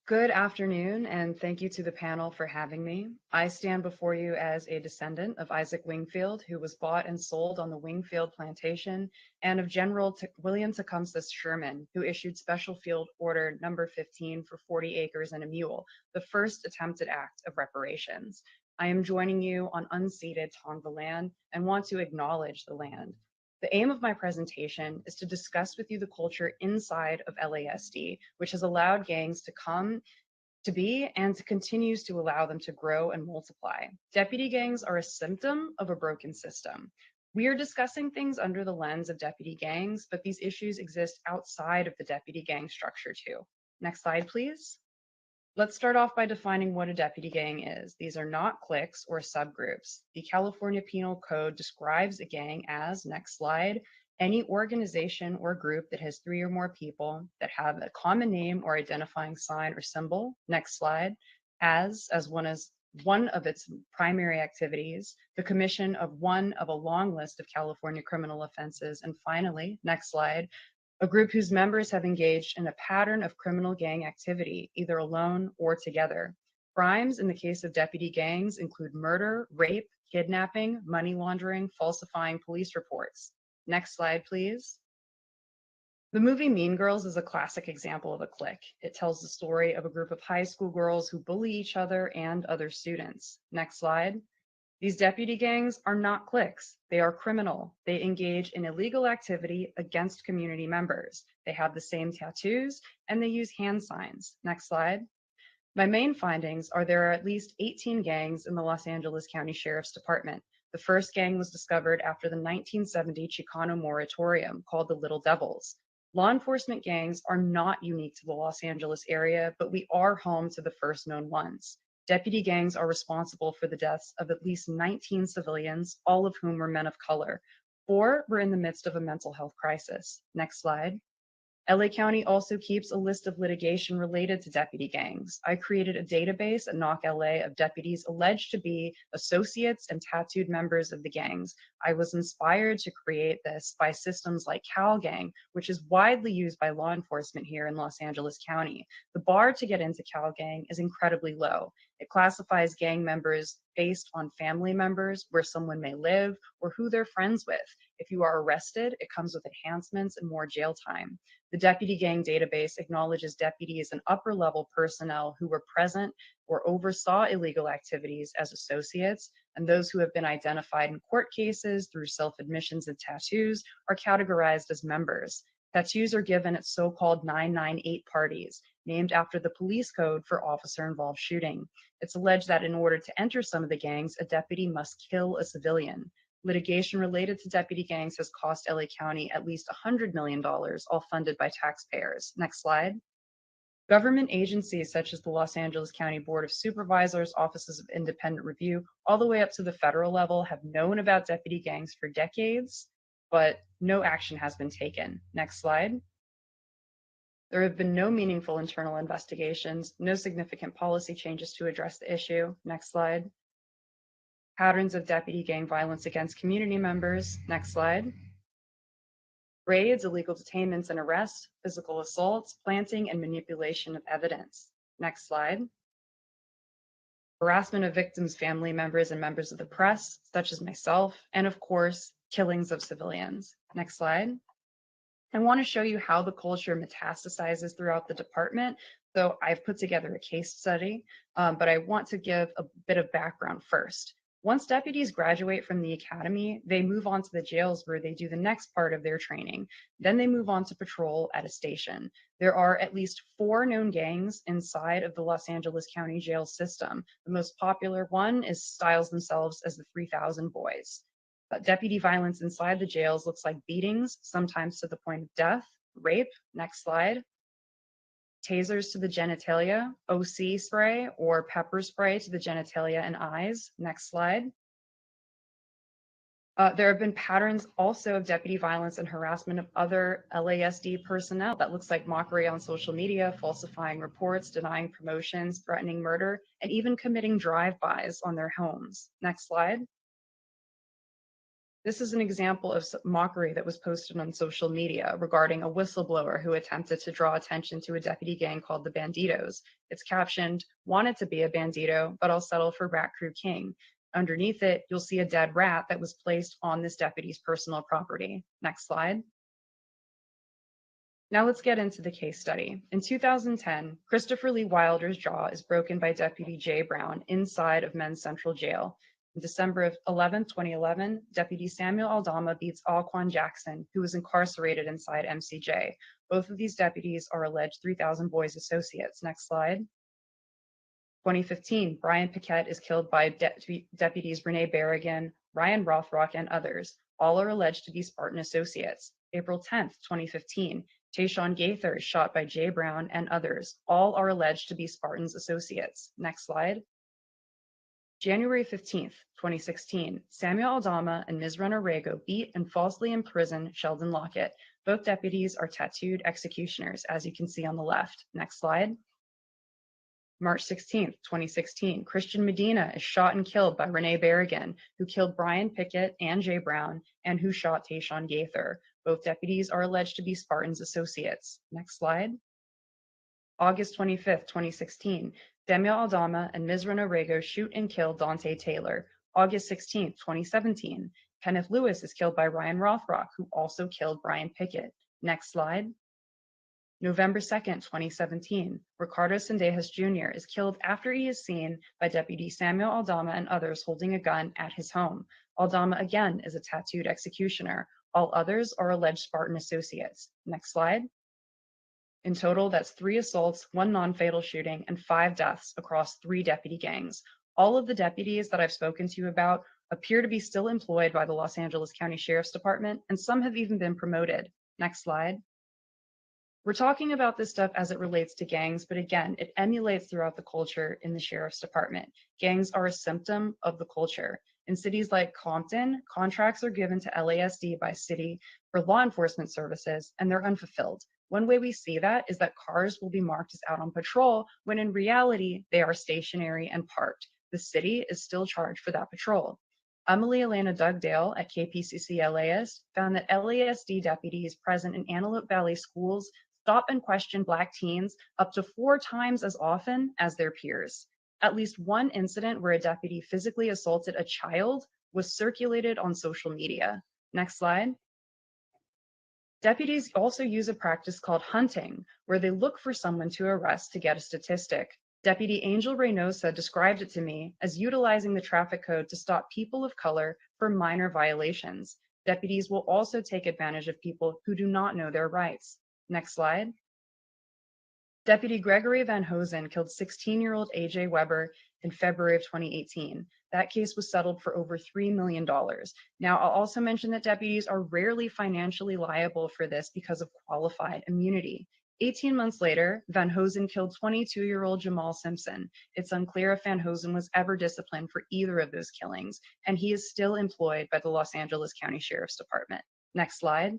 Good afternoon, and thank you to the panel for having me. I stand before you as a descendant of Isaac Wingfield, who was bought and sold on the Wingfield plantation, and of General William Tecumseh Sherman, who issued Special Field Order Number 15 for 40 acres and a mule, the first attempted act of reparations. I am joining you on unceded Tongva land and want to acknowledge the land. The aim of my presentation is to discuss with you the culture inside of LASD, which has allowed gangs to come to be and continues to allow them to grow and multiply. Deputy gangs are a symptom of a broken system. We are discussing things under the lens of deputy gangs, but these issues exist outside of the deputy gang structure too. Next slide, please. Let's start off by defining what a deputy gang is. These are not cliques or subgroups. The California Penal Code describes a gang as, next slide, any organization or group that has 3 or more people that have a common name or identifying sign or symbol, next slide, as one of its primary activities, the commission of one of a long list of California criminal offenses, and finally, next slide, a group whose members have engaged in a pattern of criminal gang activity, either alone or together. Crimes in the case of deputy gangs include murder, rape, kidnapping, money laundering, falsifying police reports. Next slide, please. The movie Mean Girls is a classic example of a clique. It tells the story of a group of high school girls who bully each other and other students. Next slide. These deputy gangs are not cliques. They are criminal. They engage in illegal activity against community members. They have the same tattoos and they use hand signs. Next slide. My main findings are there are at least 18 gangs in the Los Angeles County Sheriff's Department. The first gang was discovered after the 1970 Chicano moratorium called the Little Devils. Law enforcement gangs are not unique to the Los Angeles area, but we are home to the first known ones. Deputy gangs are responsible for the deaths of at least 19 civilians, all of whom were men of color. 4 were in the midst of a mental health crisis. Next slide. LA County also keeps a list of litigation related to deputy gangs. I created a database at Knock LA of deputies alleged to be associates and tattooed members of the gangs. I was inspired to create this by systems like CalGang, which is widely used by law enforcement here in Los Angeles County. The bar to get into CalGang is incredibly low. It classifies gang members based on family members, where someone may live, or who they're friends with. If you are arrested, it comes with enhancements and more jail time. The deputy gang database acknowledges deputies and upper level personnel who were present or oversaw illegal activities as associates, and those who have been identified in court cases through self-admissions and tattoos are categorized as members. Tattoos are given at so-called 998 parties, named after the police code for officer-involved shooting. It's alleged that in order to enter some of the gangs, a deputy must kill a civilian. Litigation related to deputy gangs has cost LA County at least $100 million, all funded by taxpayers. Next slide. Government agencies such as the Los Angeles County Board of Supervisors, Offices of Independent Review, all the way up to the federal level have known about deputy gangs for decades, but no action has been taken. Next slide. There have been no meaningful internal investigations, no significant policy changes to address the issue. Next slide. Patterns of deputy gang violence against community members. Next slide. Raids, illegal detainments and arrests, physical assaults, planting and manipulation of evidence. Next slide. Harassment of victims' family members and members of the press, such as myself, and of course, killings of civilians. Next slide. I want to show you how the culture metastasizes throughout the department. So I've put together a case study, but I want to give a bit of background first. Once deputies graduate from the academy, they move on to the jails where they do the next part of their training. Then they move on to patrol at a station. There are at least 4 known gangs inside of the Los Angeles County jail system. The most popular one styles themselves as the 3000 Boys. Deputy violence inside the jails looks like beatings, sometimes to the point of death, rape. Next slide. Tasers to the genitalia, OC spray or pepper spray to the genitalia and eyes. Next slide. There have been patterns also of deputy violence and harassment of other LASD personnel. That looks like mockery on social media, falsifying reports, denying promotions, threatening murder, and even committing drive-bys on their homes. Next slide. This is an example of mockery that was posted on social media regarding a whistleblower who attempted to draw attention to a deputy gang called the Banditos. It's captioned, "Wanted to be a bandito, but I'll settle for Rat Crew King." Underneath it, you'll see a dead rat that was placed on this deputy's personal property. Next slide. Now let's get into the case study. In 2010, Christopher Lee Wilder's jaw is broken by Deputy Jay Brown inside of Men's Central Jail. On December 11, 2011, Deputy Samuel Aldama beats Alquan Jackson, who was incarcerated inside MCJ. Both of these deputies are alleged 3000 Boys associates. Next slide. 2015, Brian Piquet is killed by deputies Renee Berrigan, Ryan Rothrock, and others. All are alleged to be Spartan associates. April 10th, 2015, Tayshawn Gaither is shot by Jay Brown and others. All are alleged to be Spartans associates. Next slide. January 15th, 2016, Samuel Aldama and Mizran Orrego beat and falsely imprison Sheldon Lockett. Both deputies are tattooed executioners, as you can see on the left. Next slide. March 16th, 2016, Christian Medina is shot and killed by Renee Berrigan, who killed Brian Pickett and Jay Brown, and who shot Tayshawn Gaither. Both deputies are alleged to be Spartans associates. Next slide. August 25th, 2016, Samuel Aldama and Mizran Orrego shoot and kill Dante Taylor. August 16th, 2017, Kenneth Lewis is killed by Ryan Rothrock, who also killed Brian Pickett. Next slide. November 2nd, 2017, Ricardo Sendejas Jr. is killed after he is seen by Deputy Samuel Aldama and others holding a gun at his home. Aldama again is a tattooed executioner. All others are alleged Spartan associates. Next slide. In total, that's 3 assaults, 1 non-fatal shooting, and 5 deaths across 3 deputy gangs. All of the deputies that I've spoken to you about appear to be still employed by the Los Angeles County Sheriff's Department, and some have even been promoted. Next slide. We're talking about this stuff as it relates to gangs, but again, it emulates throughout the culture in the Sheriff's Department. Gangs are a symptom of the culture. In cities like Compton, contracts are given to LASD by city for law enforcement services, and they're unfulfilled. One way we see that is that cars will be marked as out on patrol, when in reality, they are stationary and parked. The city is still charged for that patrol. Emily Elena Dugdale at KPCC LAist found that LASD deputies present in Antelope Valley schools stop and question Black teens up to 4 times as often as their peers. At least one incident where a deputy physically assaulted a child was circulated on social media. Next slide. Deputies also use a practice called hunting, where they look for someone to arrest to get a statistic. Deputy Angel Reynosa described it to me as utilizing the traffic code to stop people of color for minor violations. Deputies will also take advantage of people who do not know their rights. Next slide. Deputy Gregory Van Hosen killed 16-year-old AJ Weber in February of 2018. That case was settled for over $3 million. Now, I'll also mention that deputies are rarely financially liable for this because of qualified immunity. 18 months later, Van Hosen killed 22-year-old Jamal Simpson. It's unclear if Van Hosen was ever disciplined for either of those killings, and he is still employed by the Los Angeles County Sheriff's Department. Next slide.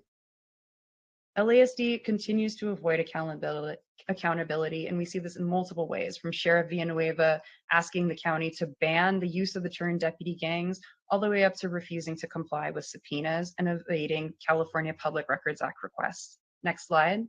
LASD continues to avoid accountability, and we see this in multiple ways, from Sheriff Villanueva asking the county to ban the use of the term deputy gangs, all the way up to refusing to comply with subpoenas and evading California Public Records Act requests. Next slide.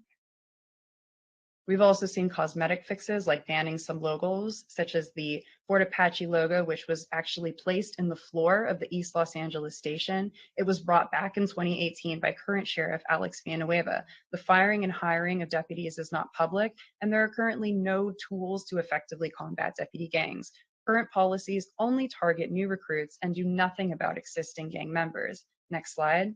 We've also seen cosmetic fixes like banning some logos, such as the Fort Apache logo, which was actually placed in the floor of the East Los Angeles station. It was brought back in 2018 by current Sheriff Alex Villanueva. The firing and hiring of deputies is not public, and there are currently no tools to effectively combat deputy gangs. Current policies only target new recruits and do nothing about existing gang members. Next slide.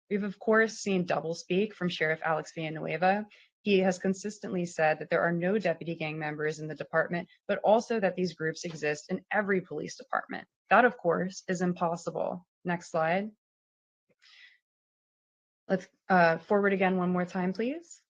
We've of course seen doublespeak from Sheriff Alex Villanueva. He has consistently said that there are no deputy gang members in the department, but also that these groups exist in every police department. That, of course, is impossible. Next slide. Let's forward again one more time, please.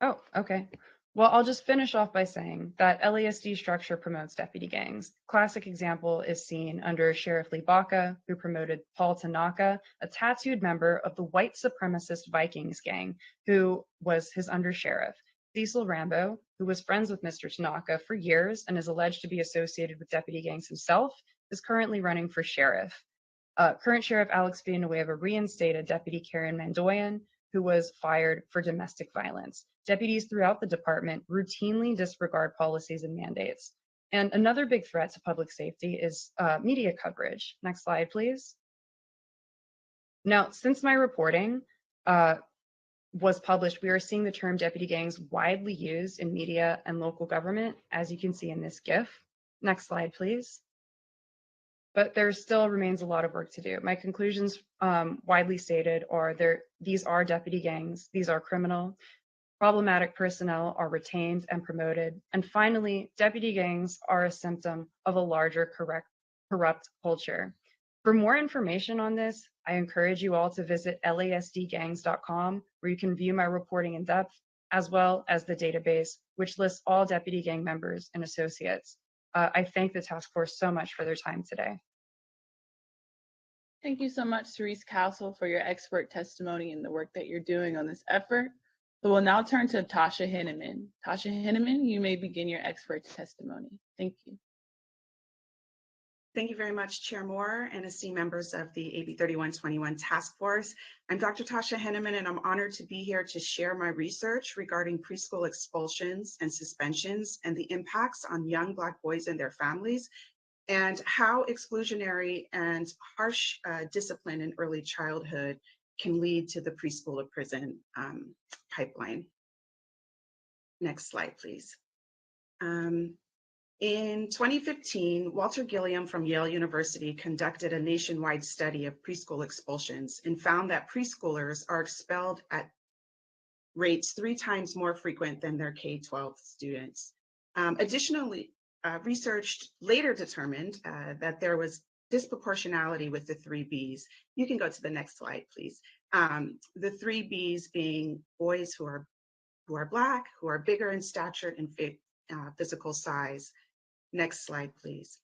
Oh, okay. Well, I'll just finish off by saying that LASD structure promotes deputy gangs. Classic example is seen under Sheriff Lee Baca, who promoted Paul Tanaka, a tattooed member of the white supremacist Vikings gang, who was his undersheriff. Cecil Rambo, who was friends with Mr. Tanaka for years and is alleged to be associated with deputy gangs himself, is currently running for sheriff. Current Sheriff Alex Villanueva reinstated Deputy Karen Mandoyan, who was fired for domestic violence. Deputies throughout the department routinely disregard policies and mandates. And another big threat to public safety is media coverage. Next slide, please. Now, since my reporting was published, we are seeing the term deputy gangs widely used in media and local government, as you can see in this GIF. Next slide, please. But there still remains a lot of work to do. My conclusions, widely stated, are these are deputy gangs, these are criminal, problematic personnel are retained and promoted, and finally, deputy gangs are a symptom of a larger corrupt culture. For more information on this, I encourage you all to visit lasdgangs.com, where you can view my reporting in depth, as well as the database, which lists all deputy gang members and associates. I thank the task force so much for their time today. Thank you so much, Cerise Castle, for your expert testimony and the work that you're doing on this effort. So we'll now turn to Tasha Henneman. Tasha Henneman, you may begin your expert testimony. Thank you. Thank you very much, Chair Moore and esteemed members of the AB 3121 Task Force. I'm Dr. Tasha Henneman, and I'm honored to be here to share my research regarding preschool expulsions and suspensions and the impacts on young Black boys and their families, and how exclusionary and harsh discipline in early childhood can lead to the preschool to prison pipeline. Next slide, please. In 2015, Walter Gilliam from Yale University conducted a nationwide study of preschool expulsions and found that preschoolers are expelled at rates 3 times more frequent than their K-12 students. Additionally, research later determined that there was disproportionality with the 3 Bs. You can go to the next slide, please. The 3 Bs being boys who are Black, who are bigger in stature and physical size. Next slide, please.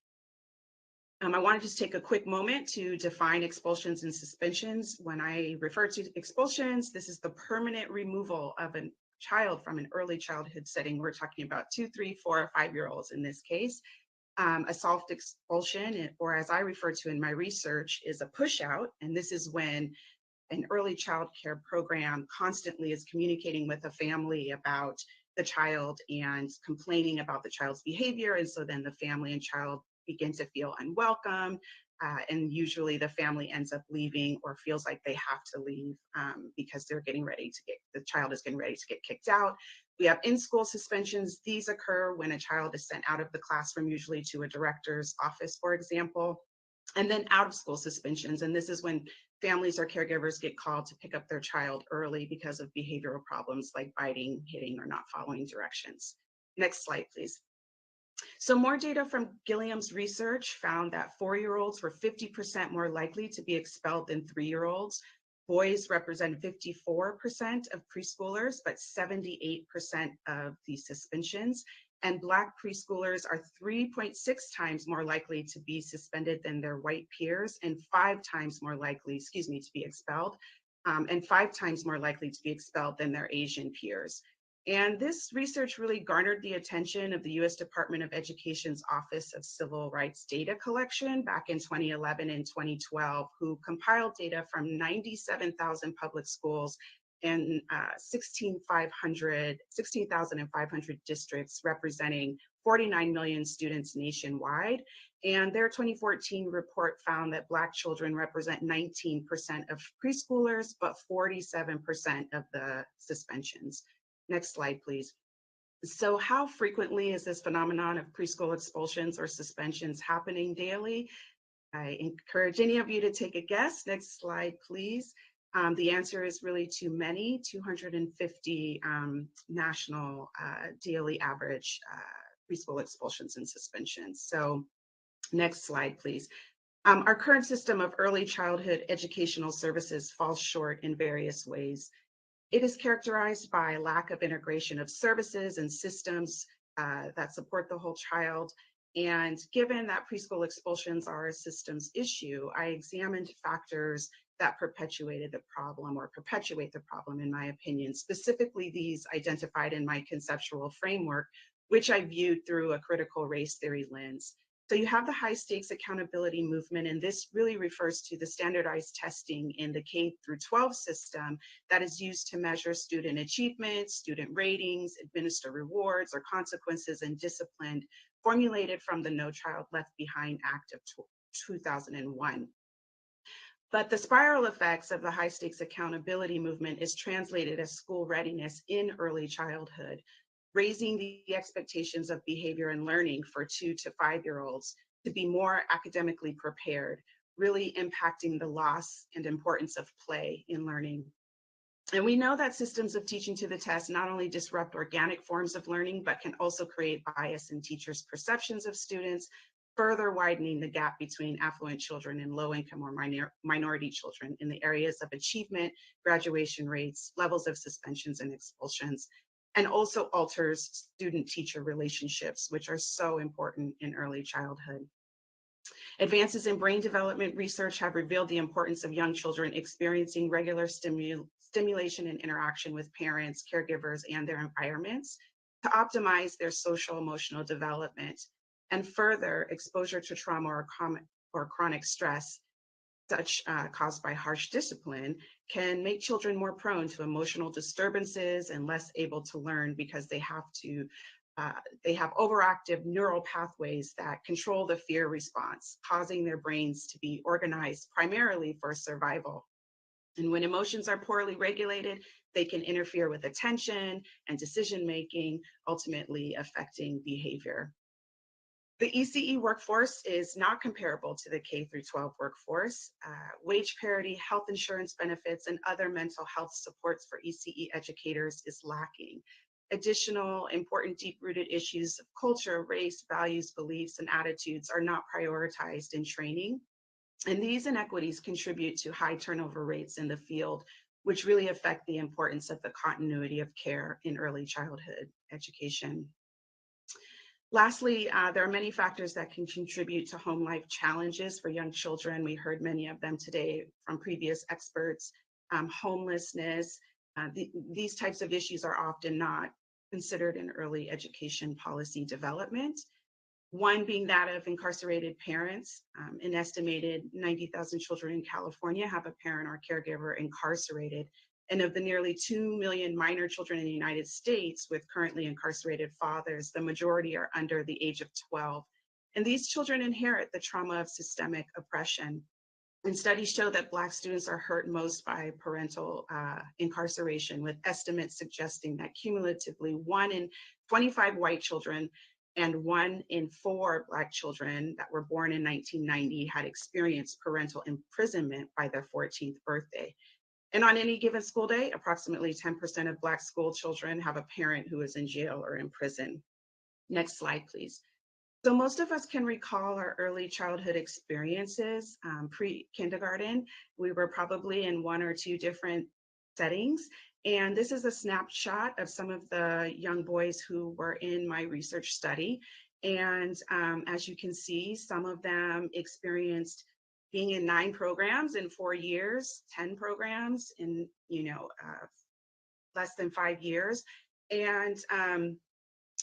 I want to just take a quick moment to define expulsions and suspensions. When I refer to expulsions, this is the permanent removal of a child from an early childhood setting. We're talking about 2, 3, 4, or 5-year-olds in this case. A soft expulsion, or as I refer to in my research, is a push out. And this is when an early child care program constantly is communicating with a family about the child and complaining about the child's behavior. And so then the family and child begin to feel unwelcome. And usually the family ends up leaving or feels like they have to leave because they're getting ready to the child is getting ready to get kicked out. We have in-school suspensions. These occur when a child is sent out of the classroom, usually to a director's office, for example. And then out-of-school suspensions. And this is when families or caregivers get called to pick up their child early because of behavioral problems like biting, hitting, or not following directions. Next slide, please. So more data from Gilliam's research found that 4-year-olds were 50% more likely to be expelled than 3-year-olds. Boys represent 54% of preschoolers, but 78% of the suspensions. And Black preschoolers are 3.6 times more likely to be suspended than their white peers, and 5 times more likely, to be expelled, and 5 times more likely to be expelled than their Asian peers. And this research really garnered the attention of the U.S. Department of Education's Office of Civil Rights Data Collection back in 2011 and 2012, who compiled data from 97,000 public schools and 16,500 districts representing 49 million students nationwide. And their 2014 report found that Black children represent 19% of preschoolers, but 47% of the suspensions. Next slide, please. So how frequently is this phenomenon of preschool expulsions or suspensions happening daily? I encourage any of you to take a guess. Next slide, please. The answer is really too many, 250 national daily average preschool expulsions and suspensions. So next slide, please. Our current system of early childhood educational services falls short in various ways. It is characterized by lack of integration of services and systems that support the whole child. And given that preschool expulsions are a systems issue, I examined factors that perpetuate the problem, in my opinion, specifically these identified in my conceptual framework, which I viewed through a critical race theory lens. So you have the high stakes accountability movement, and this really refers to the standardized testing in the K-12 system that is used to measure student achievement, student ratings, administer rewards or consequences and discipline, formulated from the No Child Left Behind Act of 2001. But the spiral effects of the high stakes accountability movement is translated as school readiness in early childhood, raising the expectations of behavior and learning for 2 to 5-year-olds to be more academically prepared, really impacting the loss and importance of play in learning. And we know that systems of teaching to the test not only disrupt organic forms of learning, but can also create bias in teachers' perceptions of students, further widening the gap between affluent children and low-income or minority children in the areas of achievement, graduation rates, levels of suspensions and expulsions, and also alters student-teacher relationships, which are so important in early childhood. Advances in brain development research have revealed the importance of young children experiencing regular stimulation and interaction with parents, caregivers, and their environments to optimize their social emotional development. And further, exposure to trauma or chronic stress, such caused by harsh discipline, can make children more prone to emotional disturbances and less able to learn because they have overactive neural pathways that control the fear response, causing their brains to be organized primarily for survival. And when emotions are poorly regulated, they can interfere with attention and decision-making, ultimately affecting behavior. The ECE workforce is not comparable to the K-12 workforce. Wage parity, health insurance benefits, and other mental health supports for ECE educators is lacking. Additional important deep-rooted issues of culture, race, values, beliefs, and attitudes are not prioritized in training. And these inequities contribute to high turnover rates in the field, which really affect the importance of the continuity of care in early childhood education. Lastly, there are many factors that can contribute to home life challenges for young children. We heard many of them today from previous experts. Homelessness, these types of issues are often not considered in early education policy development. One being that of incarcerated parents. An estimated 90,000 children in California have a parent or caregiver incarcerated. And of the nearly 2 million minor children in the United States with currently incarcerated fathers, the majority are under the age of 12. And these children inherit the trauma of systemic oppression. And studies show that Black students are hurt most by parental incarceration, with estimates suggesting that cumulatively 1 in 25 white children and 1 in 4 Black children that were born in 1990 had experienced parental imprisonment by their 14th birthday. And on any given school day, approximately 10% of Black school children have a parent who is in jail or in prison. Next slide, please. So most of us can recall our early childhood experiences. Pre-kindergarten, we were probably in 1 or 2 different settings. And this is a snapshot of some of the young boys who were in my research study. And as you can see, some of them experienced being in 9 programs in 4 years, 10 programs in less than 5 years. And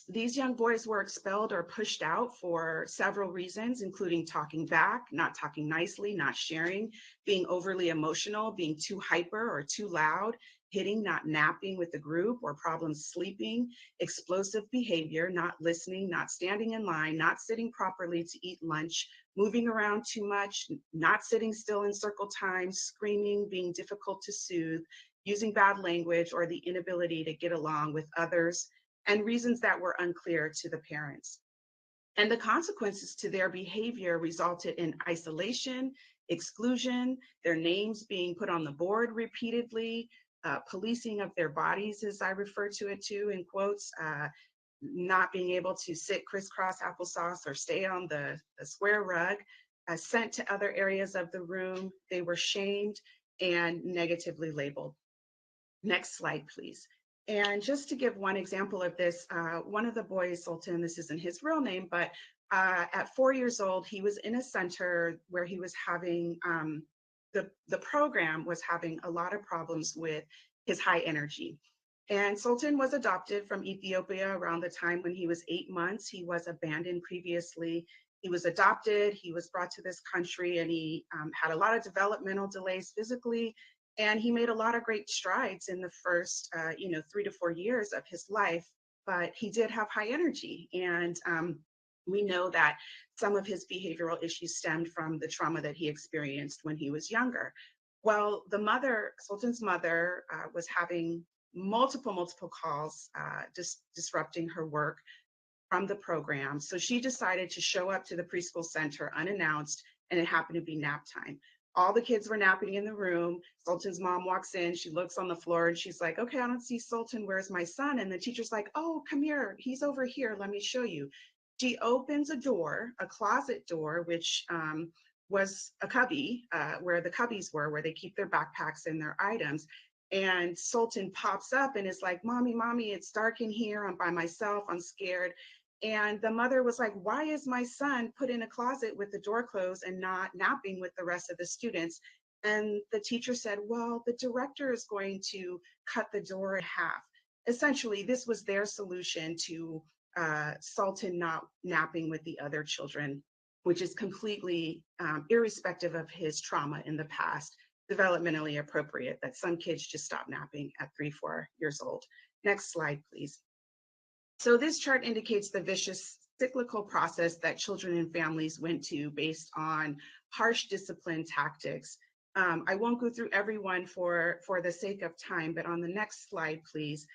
these young boys were expelled or pushed out for several reasons, including talking back, not talking nicely, not sharing, being overly emotional, being too hyper or too loud, hitting, not napping with the group, or problems sleeping, explosive behavior, not listening, not standing in line, not sitting properly to eat lunch, moving around too much, not sitting still in circle time, screaming, being difficult to soothe, using bad language, or the inability to get along with others, and reasons that were unclear to the parents. And the consequences to their behavior resulted in isolation, exclusion, their names being put on the board repeatedly, policing of their bodies, as I refer to it too, in quotes, not being able to sit crisscross applesauce or stay on the square rug, sent to other areas of the room. They were shamed and negatively labeled. Next slide, please. And just to give one example of this, one of the boys, Sultan, this isn't his real name, but at 4 years old, he was in a center where he was having, the program was having a lot of problems with his high energy. And Sultan was adopted from Ethiopia around the time when he was 8 months. He was abandoned previously. He was adopted, he was brought to this country, and he had a lot of developmental delays physically. And he made a lot of great strides in the first, 3 to 4 years of his life, but he did have high energy. And we know that some of his behavioral issues stemmed from the trauma that he experienced when he was younger. Well, the mother, Sultan's mother, was having multiple calls, disrupting her work from the program. So she decided to show up to the preschool center unannounced, and it happened to be nap time. All the kids were napping in the room. Sultan's mom walks in, she looks on the floor and she's like, okay, I don't see Sultan, where's my son? And the teacher's like, oh, come here, he's over here, let me show you. She opens a door, a closet door, which was a cubby, where the cubbies were, where they keep their backpacks and their items. And Sultan pops up and is like, mommy, it's dark in here, I'm by myself, I'm scared. And the mother was like, why is my son put in a closet with the door closed and not napping with the rest of the students? And the teacher said, well, the director is going to cut the door in half. Essentially, this was their solution to Sultan not napping with the other children, which is completely irrespective of his trauma in the past, developmentally appropriate that some kids just stop napping at 3-4 years old. Next slide, please. So this chart indicates the vicious cyclical process that children and families went to based on harsh discipline tactics. I won't go through everyone for the sake of time, but on the next slide, please.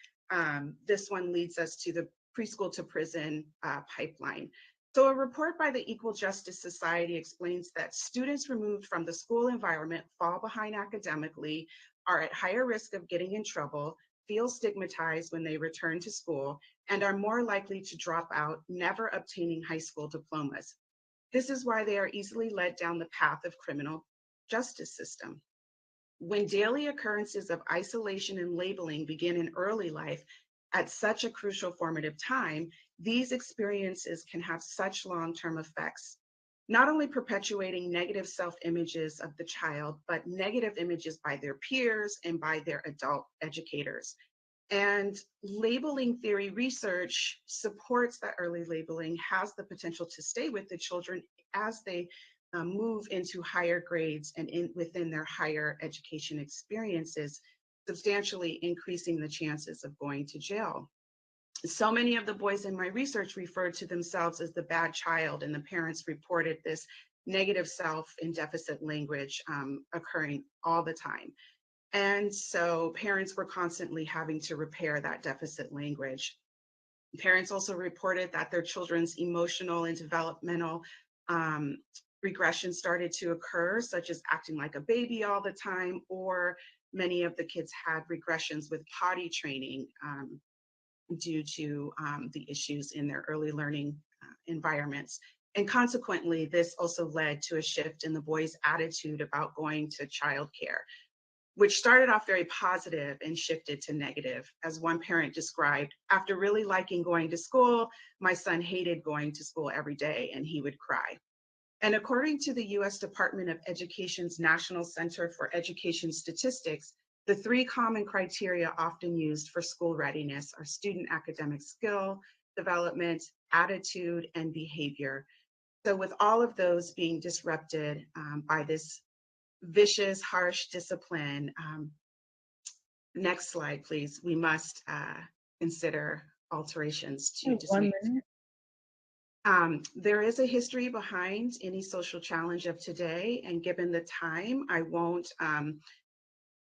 This one leads us to the preschool to prison pipeline. So a report by the Equal Justice Society explains that students removed from the school environment fall behind academically, are at higher risk of getting in trouble, feel stigmatized when they return to school, and are more likely to drop out, never obtaining high school diplomas. This is why they are easily led down the path of criminal justice system. When daily occurrences of isolation and labeling begin in early life at such a crucial formative time, these experiences can have such long-term effects, not only perpetuating negative self-images of the child, but negative images by their peers and by their adult educators. And labeling theory research supports that early labeling has the potential to stay with the children as they move into higher grades and within their higher education experiences, substantially increasing the chances of going to jail. So many of the boys in my research referred to themselves as the bad child, and the parents reported this negative self and deficit language occurring all the time. And so parents were constantly having to repair that deficit language. Parents also reported that their children's emotional and developmental regression started to occur, such as acting like a baby all the time, or many of the kids had regressions with potty training due to the issues in their early learning environments. And consequently, this also led to a shift in the boys' attitude about going to childcare, which started off very positive and shifted to negative. As one parent described, after really liking going to school, my son hated going to school every day and he would cry. And according to the US Department of Education's National Center for Education Statistics, the three common criteria often used for school readiness are student academic skill, development, attitude, and behavior. So with all of those being disrupted by this vicious, harsh discipline, next slide, please, we must consider alterations to One dismiss. minute. There is a history behind any social challenge of today, and given the time, I won't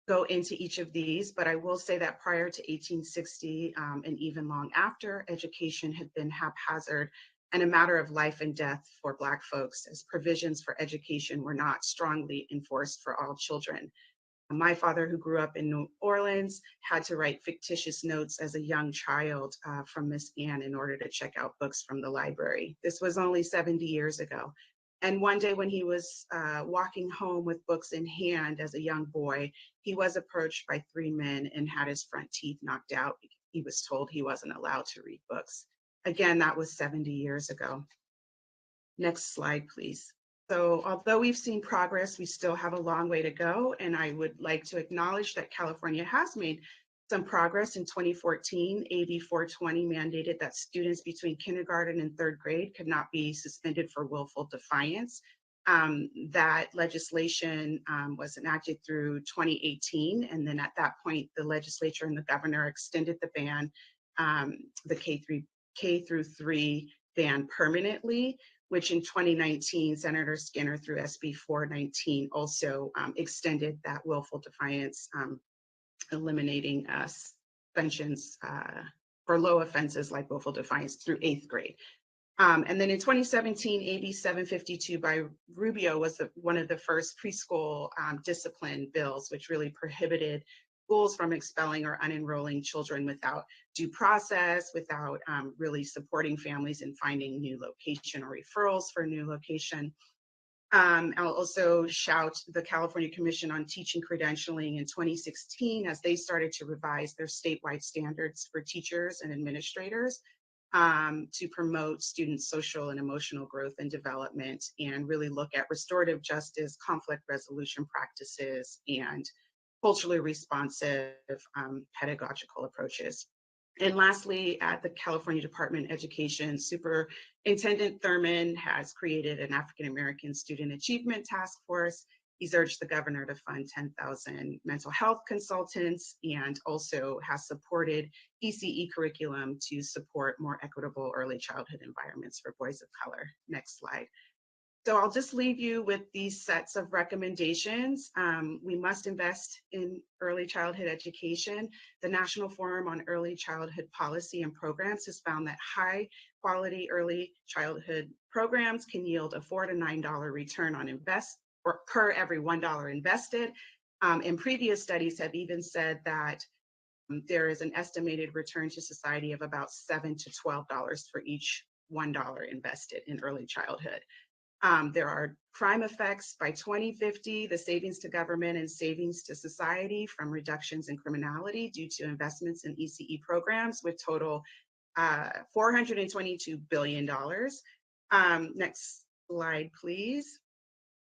go into each of these, but I will say that prior to 1860 and even long after, education had been haphazard and a matter of life and death for Black folks, as provisions for education were not strongly enforced for all children. My father, who grew up in New Orleans, had to write fictitious notes as a young child from Miss Ann in order to check out books from the library. This was only 70 years ago. And one day when he was walking home with books in hand as a young boy, he was approached by three men and had his front teeth knocked out. He was told he wasn't allowed to read books. Again, that was 70 years ago. Next slide, please. So although we've seen progress, we still have a long way to go. And I would like to acknowledge that California has made some progress. In 2014, AB 420 mandated that students between kindergarten and third grade could not be suspended for willful defiance. That legislation was enacted through 2018. And then at that point, the legislature and the governor extended the ban, the K through 3 ban permanently, which in 2019, Senator Skinner through SB 419 also extended that willful defiance, eliminating suspensions for low offenses like willful defiance through 8th grade. And then in 2017, AB 752 by Rubio was one of the first preschool discipline bills, which really prohibited schools from expelling or unenrolling children without due process, without really supporting families in finding new location or referrals for new location. I'll also shout the California Commission on Teaching Credentialing in 2016 as they started to revise their statewide standards for teachers and administrators to promote students' social and emotional growth and development, and really look at restorative justice, conflict resolution practices, and culturally responsive pedagogical approaches. And lastly, at the California Department of Education, Superintendent Thurman has created an African American Student Achievement Task Force. He's urged the governor to fund 10,000 mental health consultants, and also has supported ECE curriculum to support more equitable early childhood environments for boys of color. Next slide. So I'll just leave you with these sets of recommendations. We must invest in early childhood education. The National Forum on Early Childhood Policy and Programs has found that high quality early childhood programs can yield a $4 to $9 return on or per every $1 invested. And previous studies have even said that there is an estimated return to society of about $7 to $12 for each $1 invested in early childhood. There are crime effects by 2050, the savings to government and savings to society from reductions in criminality due to investments in ECE programs with total $422 billion. Next slide, please.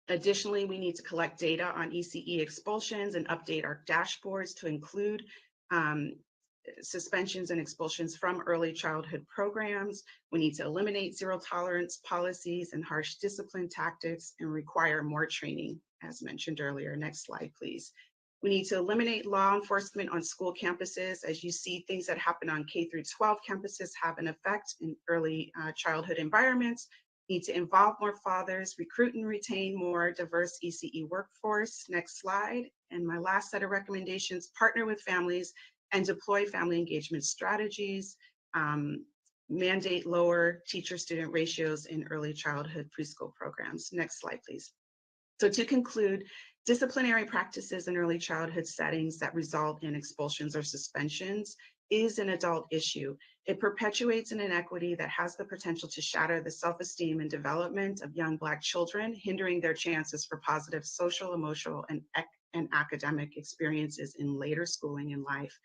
Additionally, we need to collect data on ECE expulsions and update our dashboards to include suspensions and expulsions from early childhood programs. We need to eliminate zero tolerance policies and harsh discipline tactics and require more training, as mentioned earlier. Next slide, please. We need to eliminate law enforcement on school campuses. As you see, things that happen on K through 12 campuses have an effect in early childhood environments. We need to involve more fathers, recruit and retain more diverse ECE workforce. Next slide. And my last set of recommendations, partner with families and deploy family engagement strategies, mandate lower teacher-student ratios in early childhood preschool programs. Next slide, please. So to conclude, disciplinary practices in early childhood settings that result in expulsions or suspensions is an adult issue. It perpetuates an inequity that has the potential to shatter the self-esteem and development of young Black children, hindering their chances for positive social, emotional, and academic experiences in later schooling in life,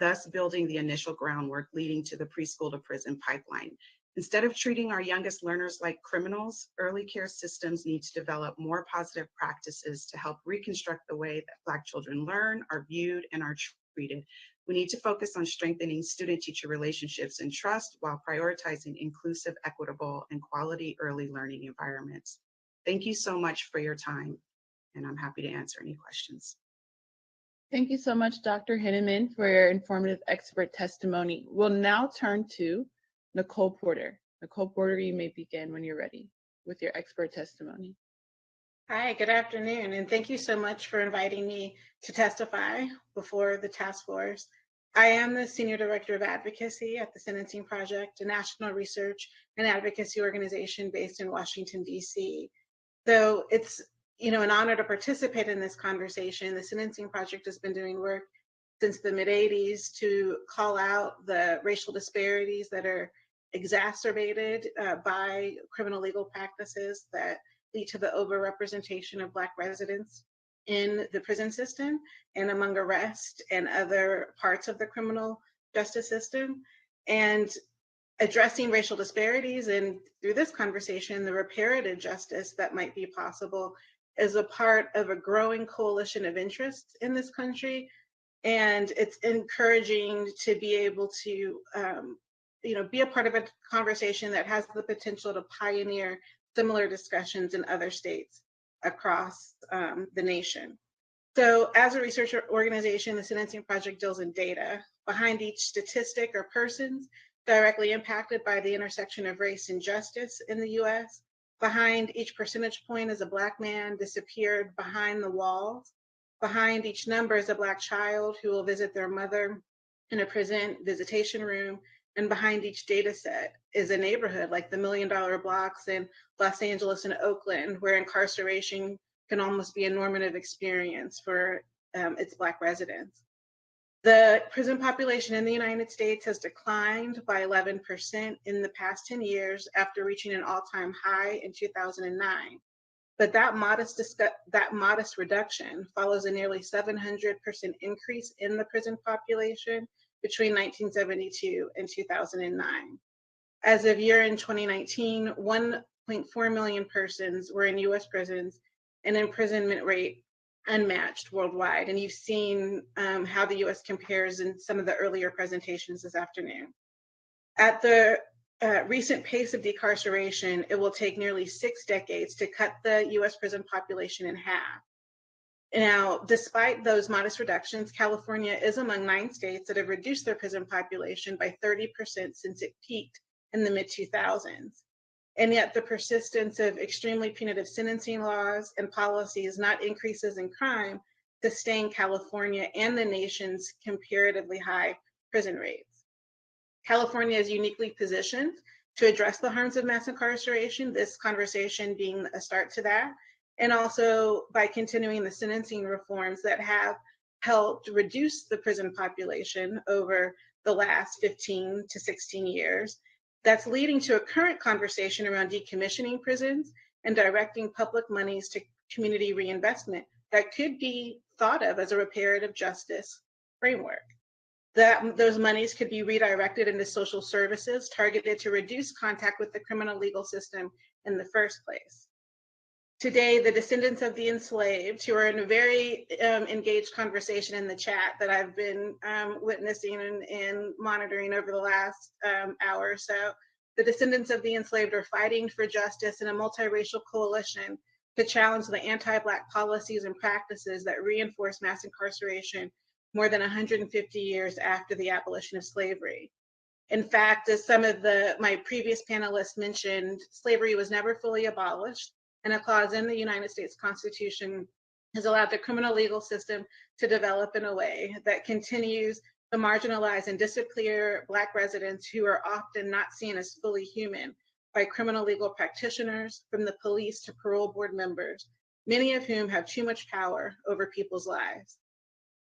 thus building the initial groundwork leading to the preschool to prison pipeline. Instead of treating our youngest learners like criminals, early care systems need to develop more positive practices to help reconstruct the way that Black children learn, are viewed, and are treated. We need to focus on strengthening student-teacher relationships and trust while prioritizing inclusive, equitable, and quality early learning environments. Thank you so much for your time, and I'm happy to answer any questions. Thank you so much, Dr. Henneman, for your informative expert testimony. We'll now turn to Nicole Porter. Nicole Porter, you may begin when you're ready with your expert testimony. Hi, good afternoon, and thank you so much for inviting me to testify before the task force. I am the Senior Director of Advocacy at the Sentencing Project, a national research and advocacy organization based in Washington, D.C. So it's an honor to participate in this conversation. The Sentencing Project has been doing work since the mid-'80s to call out the racial disparities that are exacerbated by criminal legal practices that lead to the overrepresentation of Black residents in the prison system and among arrest and other parts of the criminal justice system. And addressing racial disparities, and through this conversation, the reparative justice that might be possible is a part of a growing coalition of interests in this country. And it's encouraging to be able to be a part of a conversation that has the potential to pioneer similar discussions in other states across the nation. So as a research organization, the Sentencing Project deals in data. Behind each statistic are persons directly impacted by the intersection of race and justice in the US. Behind each percentage point is a Black man disappeared behind the walls. Behind each number is a Black child who will visit their mother in a prison visitation room. And behind each data set is a neighborhood like the $1 Million Blocks in Los Angeles and Oakland, where incarceration can almost be a normative experience for its Black residents. The prison population in the United States has declined by 11% in the past 10 years after reaching an all-time high in 2009. But that modest reduction follows a nearly 700% increase in the prison population between 1972 and 2009. As of year-end 2019, 1.4 million persons were in US prisons, an imprisonment rate unmatched worldwide. And you've seen how the US compares in some of the earlier presentations this afternoon. At the recent pace of decarceration, it will take nearly 6 decades to cut the US prison population in half. Now, despite those modest reductions, California is among 9 states that have reduced their prison population by 30% since it peaked in the mid-2000s. And yet the persistence of extremely punitive sentencing laws and policies, not increases in crime, sustain California and the nation's comparatively high prison rates. California is uniquely positioned to address the harms of mass incarceration, this conversation being a start to that, and also by continuing the sentencing reforms that have helped reduce the prison population over the last 15 to 16 years. That's leading to a current conversation around decommissioning prisons and directing public monies to community reinvestment that could be thought of as a reparative justice framework. That those monies could be redirected into social services targeted to reduce contact with the criminal legal system in the first place. Today, the descendants of the enslaved, who are in a very engaged conversation in the chat that I've been witnessing and monitoring over the last hour or so, the descendants of the enslaved are fighting for justice in a multiracial coalition to challenge the anti-Black policies and practices that reinforce mass incarceration more than 150 years after the abolition of slavery. In fact, as some of my previous panelists mentioned, slavery was never fully abolished, and a clause in the United States Constitution has allowed the criminal legal system to develop in a way that continues to marginalize and disappear Black residents who are often not seen as fully human by criminal legal practitioners, from the police to parole board members, many of whom have too much power over people's lives.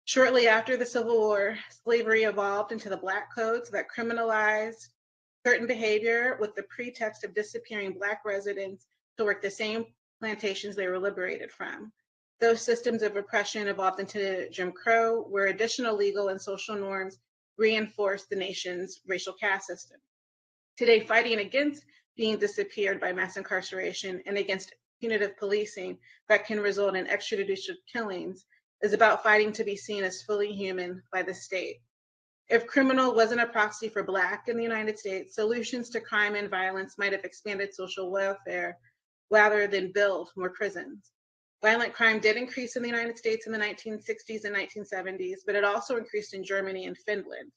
Shortly after the Civil War, slavery evolved into the Black codes that criminalized certain behavior with the pretext of disappearing Black residents to work the same plantations they were liberated from. Those systems of oppression evolved into Jim Crow, where additional legal and social norms reinforced the nation's racial caste system. Today, fighting against being disappeared by mass incarceration and against punitive policing that can result in extrajudicial killings is about fighting to be seen as fully human by the state. If criminal wasn't a proxy for Black in the United States, solutions to crime and violence might have expanded social welfare rather than build more prisons. Violent crime did increase in the United States in the 1960s and 1970s, but it also increased in Germany and Finland.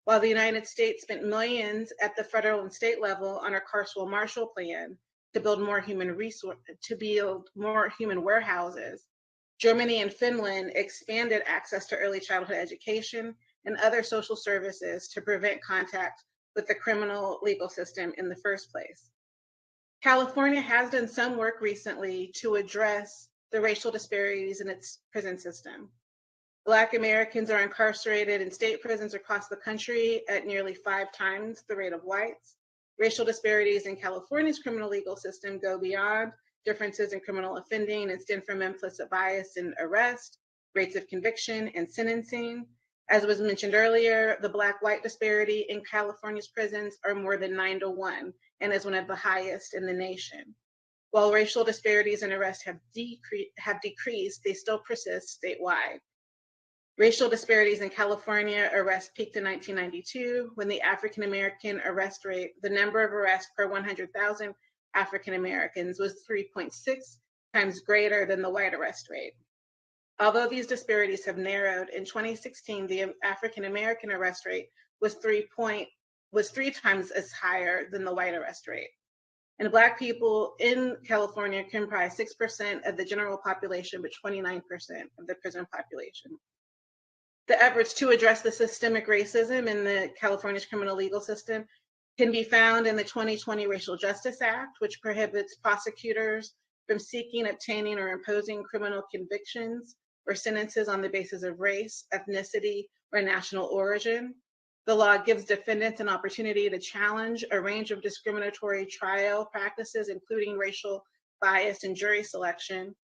While the United States spent millions at the federal and state level on our carceral Marshall Plan to build more human warehouses, Germany and Finland expanded access to early childhood education and other social services to prevent contact with the criminal legal system in the first place. California has done some work recently to address the racial disparities in its prison system. Black Americans are incarcerated in state prisons across the country at nearly 5 times the rate of whites. Racial disparities in California's criminal legal system go beyond differences in criminal offending and stem from implicit bias in arrest, rates of conviction, and sentencing. As was mentioned earlier, the Black-white disparity in California's prisons are more than 9-to-1 and is one of the highest in the nation. While racial disparities in arrest have decreased, they still persist statewide. Racial disparities in California arrest peaked in 1992 when the African American arrest rate, the number of arrests per 100,000 African Americans, was 3.6 times greater than the white arrest rate. Although these disparities have narrowed, in 2016, the African American arrest rate was 3 times as higher than the white arrest rate. And Black people in California comprise 6% of the general population, but 29% of the prison population. The efforts to address the systemic racism in the California's criminal legal system can be found in the 2020 Racial Justice Act, which prohibits prosecutors from seeking, obtaining, or imposing criminal convictions or sentences on the basis of race, ethnicity, or national origin. The law gives defendants an opportunity to challenge a range of discriminatory trial practices, including racial bias in jury selection,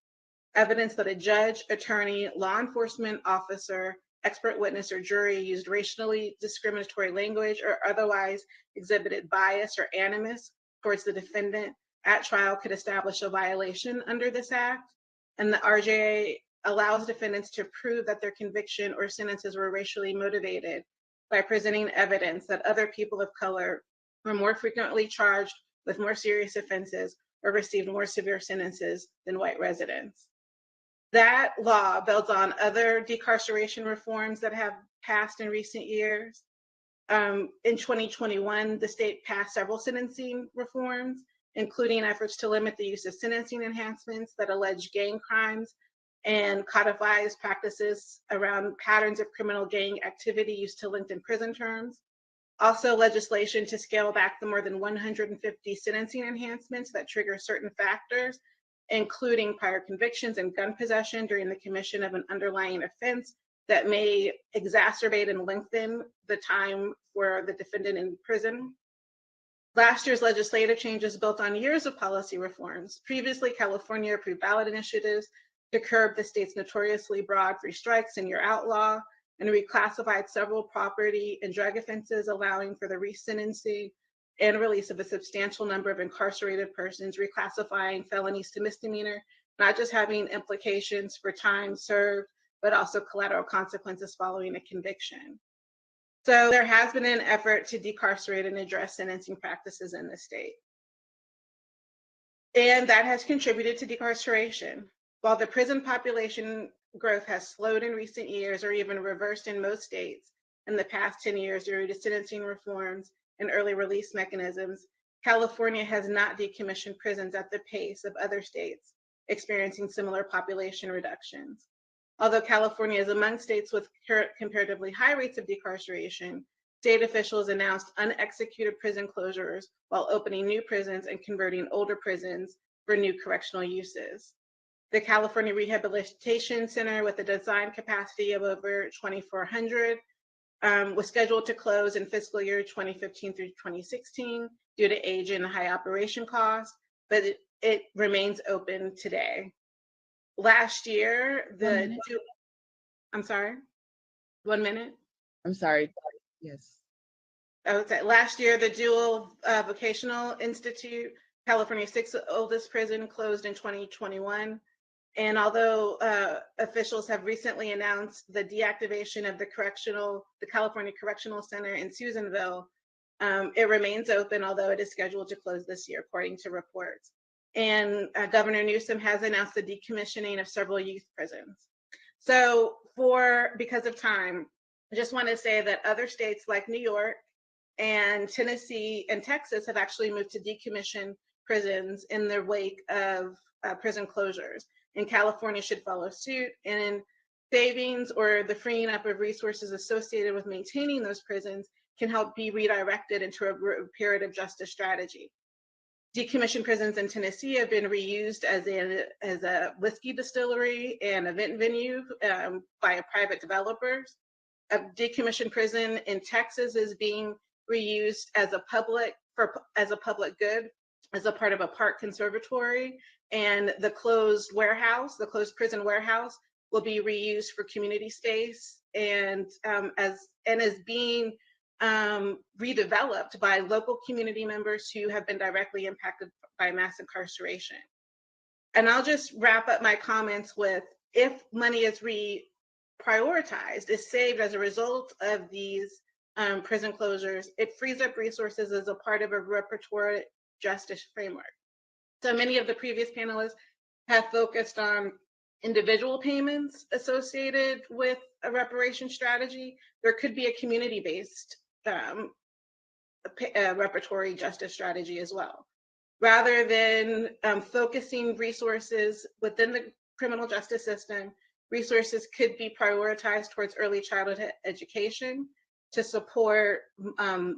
evidence that a judge, attorney, law enforcement officer, expert witness, or jury used racially discriminatory language or otherwise exhibited bias or animus towards the defendant at trial could establish a violation under this act. And the RJA allows defendants to prove that their conviction or sentences were racially motivated by presenting evidence that other people of color were more frequently charged with more serious offenses or received more severe sentences than white residents. That law builds on other decarceration reforms that have passed in recent years. In 2021, the state passed several sentencing reforms including efforts to limit the use of sentencing enhancements that allege gang crimes and codifies practices around patterns of criminal gang activity used to lengthen prison terms. Also, legislation to scale back the more than 150 sentencing enhancements that trigger certain factors, including prior convictions and gun possession during the commission of an underlying offense that may exacerbate and lengthen the time for the defendant in prison. Last year's legislative changes built on years of policy reforms. Previously, California approved ballot initiatives to curb the state's notoriously broad three strikes and you're outlaw, and reclassified several property and drug offenses, allowing for the resentencing and release of a substantial number of incarcerated persons, reclassifying felonies to misdemeanor, not just having implications for time served, but also collateral consequences following a conviction. So there has been an effort to decarcerate and address sentencing practices in the state. And that has contributed to decarceration. While the prison population growth has slowed in recent years or even reversed in most states in the past 10 years due to sentencing reforms and early release mechanisms, California has not decommissioned prisons at the pace of other states experiencing similar population reductions. Although California is among states with comparatively high rates of decarceration, state officials announced unexecuted prison closures while opening new prisons and converting older prisons for new correctional uses. The California Rehabilitation Center, with a design capacity of over 2,400, was scheduled to close in fiscal year 2015 through 2016 due to age and high operation costs, but it remains open today. Last year, I'm sorry, 1 minute? I'm sorry. Yes. Okay. Last year, the Dual Vocational Institute, California's sixth oldest prison, closed in 2021. And although officials have recently announced the deactivation of the California Correctional Center in Susanville, it remains open, although it is scheduled to close this year, according to reports. And Governor Newsom has announced the decommissioning of several youth prisons. So because of time, I just want to say that other states like New York and Tennessee and Texas have actually moved to decommission prisons in their wake of prison closures. And California should follow suit, and savings or the freeing up of resources associated with maintaining those prisons can help be redirected into a reparative justice strategy. Decommissioned prisons in Tennessee have been reused as a whiskey distillery and event venue by private developers. A decommissioned prison in Texas is being reused as a public good, as a part of a park conservatory, and the closed prison warehouse will be reused for community space and is being redeveloped by local community members who have been directly impacted by mass incarceration. And I'll just wrap up my comments with, if money is reprioritized, is saved as a result of these prison closures, it frees up resources as a part of a reparatory justice framework. So many of the previous panelists have focused on individual payments associated with a reparation strategy. There could be a community-based reparatory justice strategy as well. Rather than focusing resources within the criminal justice system, resources could be prioritized towards early childhood education to support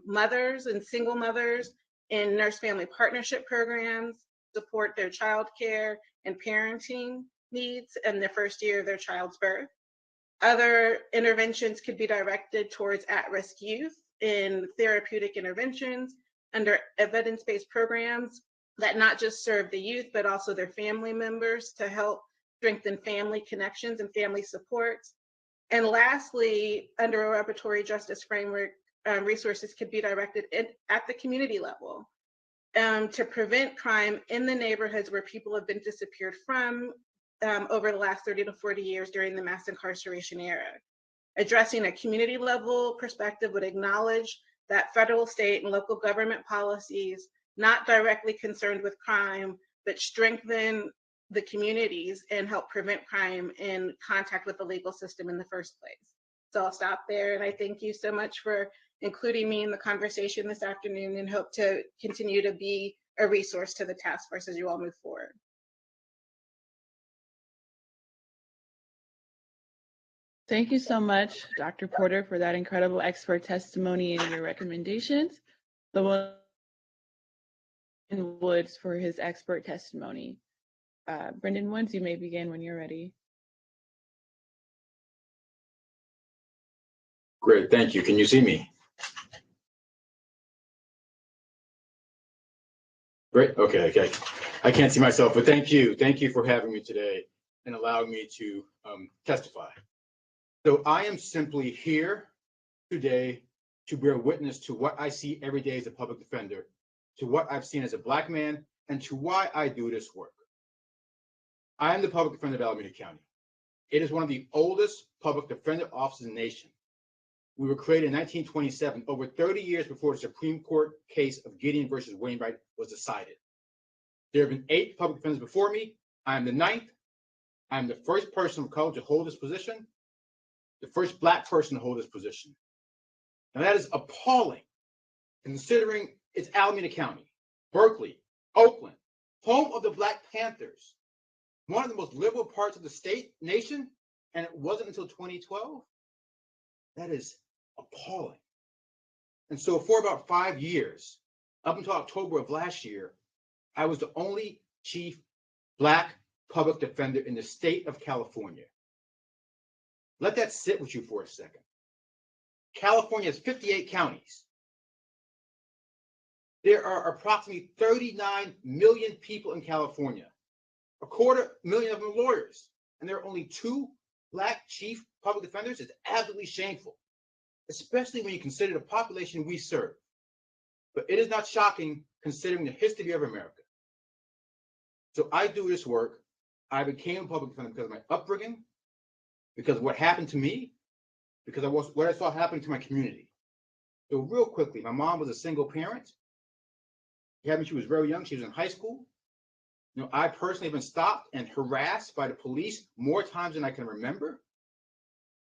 mothers and single mothers in nurse-family partnership programs, support their child care and parenting needs in the first year of their child's birth. Other interventions could be directed towards at-risk youth in therapeutic interventions under evidence-based programs that not just serve the youth, but also their family members to help strengthen family connections and family supports. And lastly, under a reparatory justice framework, resources could be directed at the community level to prevent crime in the neighborhoods where people have been disappeared from over the last 30 to 40 years during the mass incarceration era. Addressing a community level perspective would acknowledge that federal, state, and local government policies not directly concerned with crime, but strengthen the communities and help prevent crime in contact with the legal system in the first place. So I'll stop there, and I thank you so much for including me in the conversation this afternoon, and hope to continue to be a resource to the task force as you all move forward. Thank you so much, Dr. Porter, for that incredible expert testimony and your recommendations. The Woods for his expert testimony. Brendan Woods, you may begin when you're ready. Great, thank you. Can you see me? Great, okay. I can't see myself, but thank you. Thank you for having me today and allowing me to testify. So I am simply here today to bear witness to what I see every day as a public defender, to what I've seen as a Black man, and to why I do this work. I am the public defender of Alameda County. It is one of the oldest public defender offices in the nation. We were created in 1927, over 30 years before the Supreme Court case of Gideon versus Wainwright was decided. There have been 8 public defenders before me. I am the 9th. I am the first person of color to hold this position, the first Black person to hold this position. Now that is appalling, considering it's Alameda County, Berkeley, Oakland, home of the Black Panthers, one of the most liberal parts of the nation, and it wasn't until 2012. That is appalling. And so for about 5 years, up until October of last year, I was the only chief Black public defender in the state of California. Let that sit with you for a second. California has 58 counties. There are approximately 39 million people in California. 250,000 of them are lawyers, and there are only 2 Black chief public defenders. It's absolutely shameful, especially when you consider the population we serve. But it is not shocking considering the history of America. So I do this work. I became a public defender because of my upbringing, because of what happened to me, because of what I saw happen to my community. So real quickly, my mom was a single parent. She was very young. She was in high school. I personally have been stopped and harassed by the police more times than I can remember.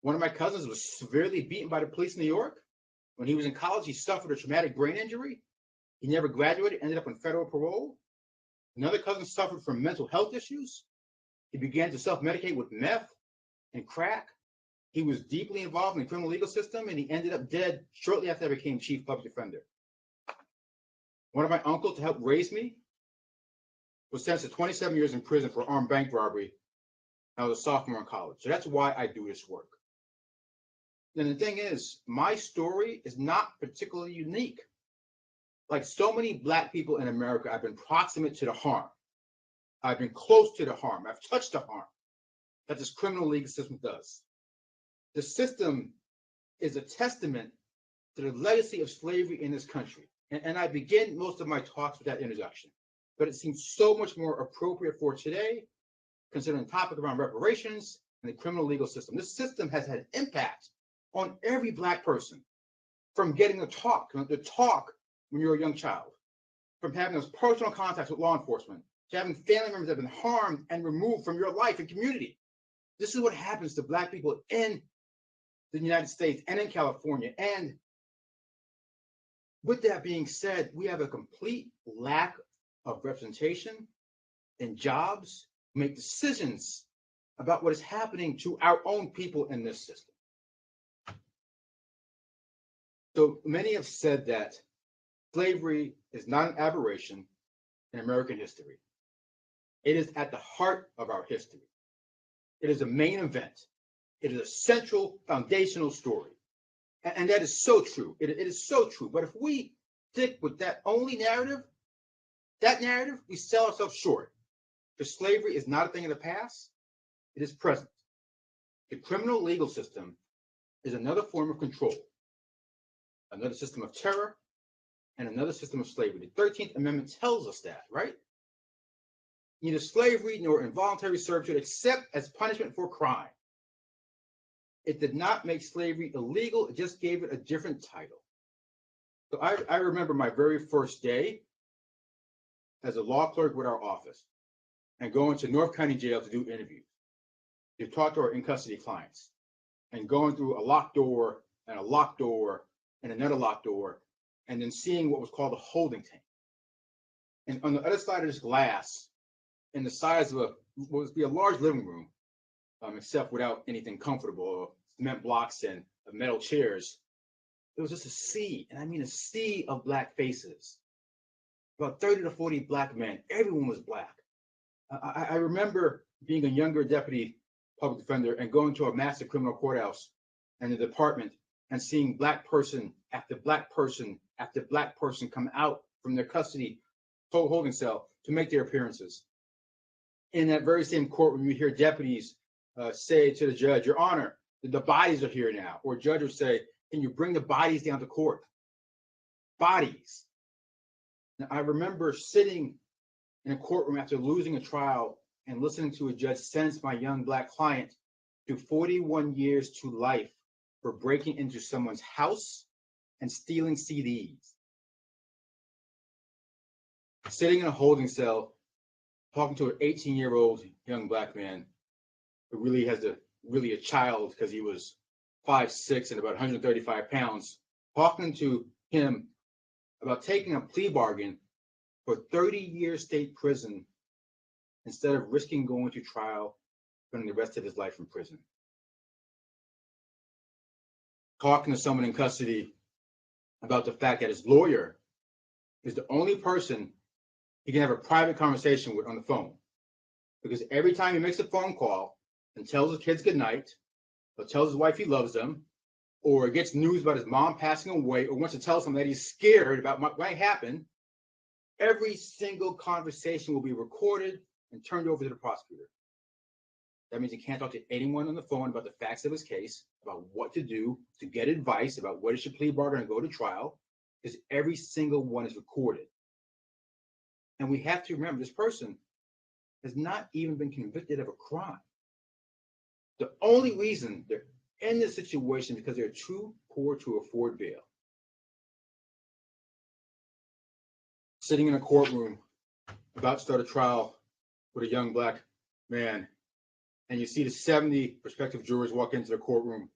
One of my cousins was severely beaten by the police in New York. When he was in college, he suffered a traumatic brain injury. He never graduated, ended up on federal parole. Another cousin suffered from mental health issues. He began to self-medicate with meth and crack. He was deeply involved in the criminal legal system, and he ended up dead shortly after I became chief public defender. One of my uncles, to help raise me, was sentenced to 27 years in prison for armed bank robbery. I was a sophomore in college. So that's why I do this work. And the thing is, my story is not particularly unique. Like so many Black people in America, I've been proximate to the harm. I've been close to the harm. I've touched the harm that this criminal legal system does. The system is a testament to the legacy of slavery in this country. And I begin most of my talks with that introduction. But it seems so much more appropriate for today, considering the topic around reparations and the criminal legal system. This system has had impact on every Black person, from getting the talk when you're a young child, from having those personal contacts with law enforcement, to having family members that have been harmed and removed from your life and community. This is what happens to Black people in the United States and in California. And with that being said, we have a complete lack of representation in jobs, make decisions about what is happening to our own people in this system. So many have said that slavery is not an aberration in American history. It is at the heart of our history. It is a main event. It is a central foundational story. And that is so true. It is so true. But if we stick with that only narrative, we sell ourselves short. Because slavery is not a thing of the past, it is present. The criminal legal system is another form of control, another system of terror, and another system of slavery. The 13th Amendment tells us that, right? Neither slavery nor involuntary servitude except as punishment for crime. It did not make slavery illegal, it just gave it a different title. So I remember my very first day as a law clerk with our office and going to North County Jail to do interviews, to talk to our in-custody clients, and going through a locked door and a locked door and another locked door, and then seeing what was called a holding tank. And on the other side of this glass, in the size of what would be a large living room, except without anything comfortable, cement blocks and metal chairs, there was just a sea, and I mean a sea of Black faces. About 30 to 40 Black men. Everyone was Black. I remember being a younger deputy public defender and going to a massive criminal courthouse and the department and seeing Black person after Black person after Black person come out from their custody holding cell to make their appearances. In that very same courtroom, you hear deputies say to the judge, "Your Honor, the bodies are here now." Or a judge would say, "Can you bring the bodies down to court?" Bodies. Now, I remember sitting in a courtroom after losing a trial and listening to a judge sentence my young Black client to 41 years to life for breaking into someone's house and stealing CDs. Sitting in a holding cell, talking to an 18-year-old young Black man who really has a child because he was 5'6" and about 135 pounds, talking to him about taking a plea bargain for 30 years state prison instead of risking going to trial, spending the rest of his life in prison. Talking to someone in custody about the fact that his lawyer is the only person he can have a private conversation with on the phone. Because every time he makes a phone call and tells his kids goodnight, or tells his wife he loves them, or gets news about his mom passing away, or wants to tell someone that he's scared about what might happen, every single conversation will be recorded and turned over to the prosecutor. That means he can't talk to anyone on the phone about the facts of his case, about what to do, to get advice about what he should plea bargain and go to trial, because every single one is recorded. And we have to remember, this person has not even been convicted of a crime. The only reason they're in this situation is because they're too poor to afford bail. Sitting in a courtroom about to start a trial with a young Black man, and you see the 70 prospective jurors walk into the courtroom,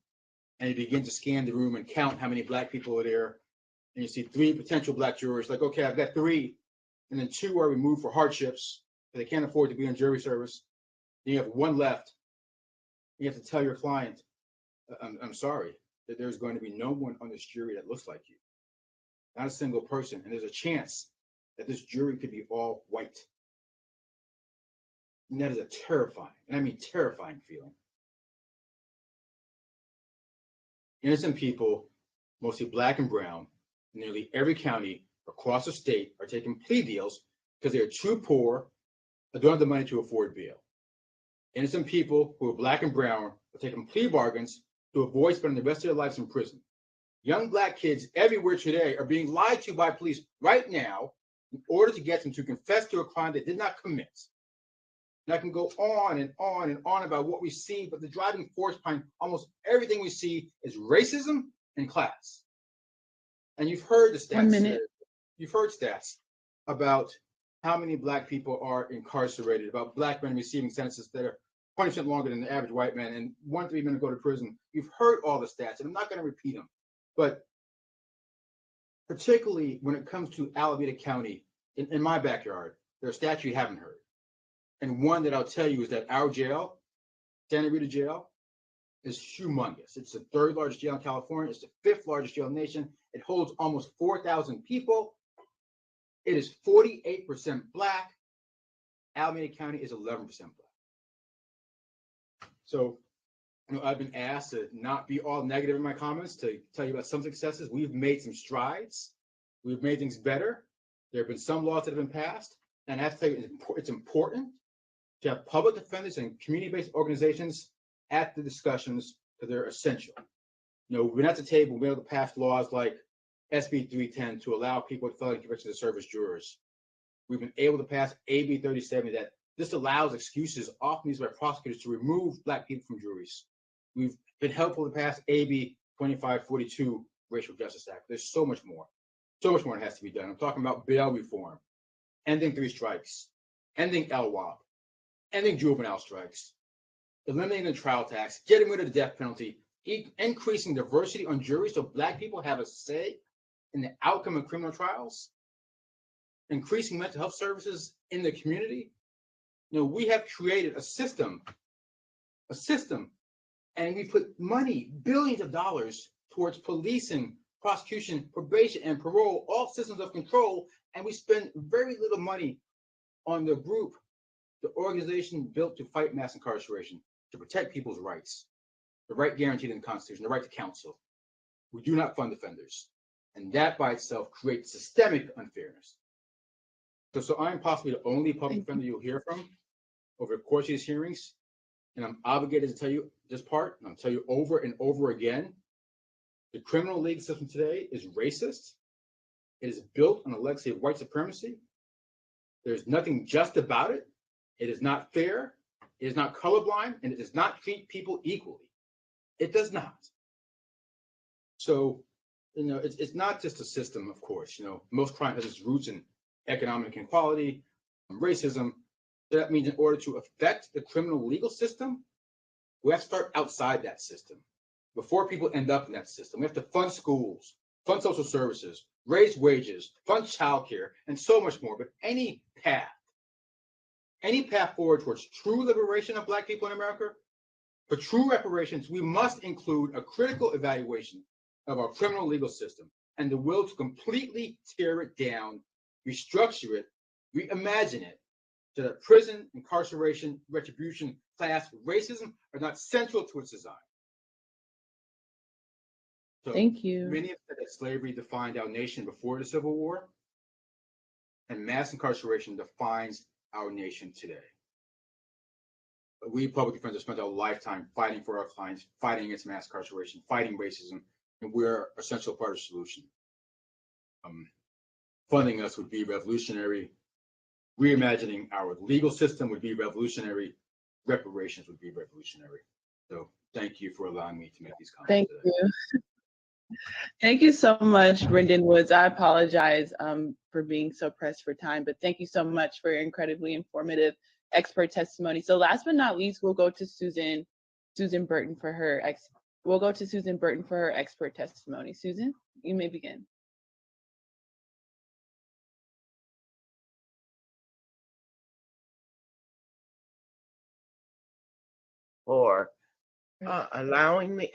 and you begin to scan the room and count how many Black people are there, and you see 3 potential Black jurors, like, okay, I've got 3, and then 2 are removed for hardships, but they can't afford to be in jury service. Then you have 1 left. You have to tell your client, I'm sorry, that there's going to be no one on this jury that looks like you. Not a single person. And there's a chance that this jury could be all white. And that is a terrifying, and I mean terrifying feeling. Innocent people, mostly Black and brown, in nearly every county across the state are taking plea deals because they are too poor or don't have the money to afford bail. Innocent people who are Black and brown are taking plea bargains to avoid spending the rest of their lives in prison. Young Black kids everywhere today are being lied to by police right now in order to get them to confess to a crime they did not commit. And I can go on and on and on about what we see, but the driving force behind almost everything we see is racism and class. And you've heard the stats. 1 minute. You've heard stats about how many Black people are incarcerated, about Black men receiving sentences that are 20% longer than the average white man, and 1 to 3 men go to prison. You've heard all the stats, and I'm not going to repeat them. But particularly when it comes to Alameda County, in my backyard, there's a stat you haven't heard. And one that I'll tell you is that our jail, Santa Rita Jail, is humongous. It's the 3rd largest jail in California. It's the 5th largest jail in the nation. It holds almost 4,000 people. It is 48% Black. Alameda County is 11% Black. So, I've been asked to not be all negative in my comments, to tell you about some successes. We've made some strides. We've made things better. There have been some laws that have been passed. And I have to tell you, it's important to have public defenders and community-based organizations at the discussions, because they're essential. We've been at the table, we've been able to pass laws like SB 310 to allow people with felony convictions to serve as jurors. We've been able to pass AB 3070 that this allows excuses often used by prosecutors to remove Black people from juries. We've been helpful to pass AB 2542, Racial Justice Act. There's so much more that has to be done. I'm talking about bail reform, ending 3 strikes, ending LWOP, ending juvenile strikes, eliminating the trial tax, getting rid of the death penalty, increasing diversity on juries so Black people have a say in the outcome of criminal trials. increasing mental health services in the community, we have created a system, and we put money, billions of dollars towards policing, prosecution, probation, and parole, all systems of control, and we spend very little money on the group, the organization built to fight mass incarceration, to protect people's rights, the right guaranteed in the Constitution, the right to counsel. We do not fund offenders, and that by itself creates systemic unfairness. So I am possibly the only public defender you'll hear from over the course of these hearings, and I'm obligated to tell you this part, and I'll tell you over and over again, the criminal legal system today is racist. It is built on a legacy of white supremacy. There's nothing just about it. It is not fair. It is not colorblind, and it does not treat people equally. It does not. So, it's not just a system, of course. Most crime has its roots in economic inequality, racism. That means in order to affect the criminal legal system, we have to start outside that system before people end up in that system. We have to fund schools, fund social services, raise wages, fund childcare, and so much more. But any path forward towards true liberation of Black people in America, for true reparations, we must include a critical evaluation of our criminal legal system and the will to completely tear it down, restructure it, reimagine it, so that prison, incarceration, retribution, class, racism are not central to its design. So Thank you. Many have said that slavery defined our nation before the Civil War, and mass incarceration defines our nation today. But we public defenders spent our lifetime fighting for our clients, fighting against mass incarceration, fighting racism, and we're an essential part of the solution. Funding us would be revolutionary. Reimagining our legal system would be revolutionary. Reparations would be revolutionary. So thank you for allowing me to make these comments Thank today. you. Thank you so much, Brendan Woods. I apologize for being so pressed for time, but thank you so much for your incredibly informative expert testimony. So last but not least, we'll go to Susan Burton for her expert testimony. Susan, you may begin. For allowing me.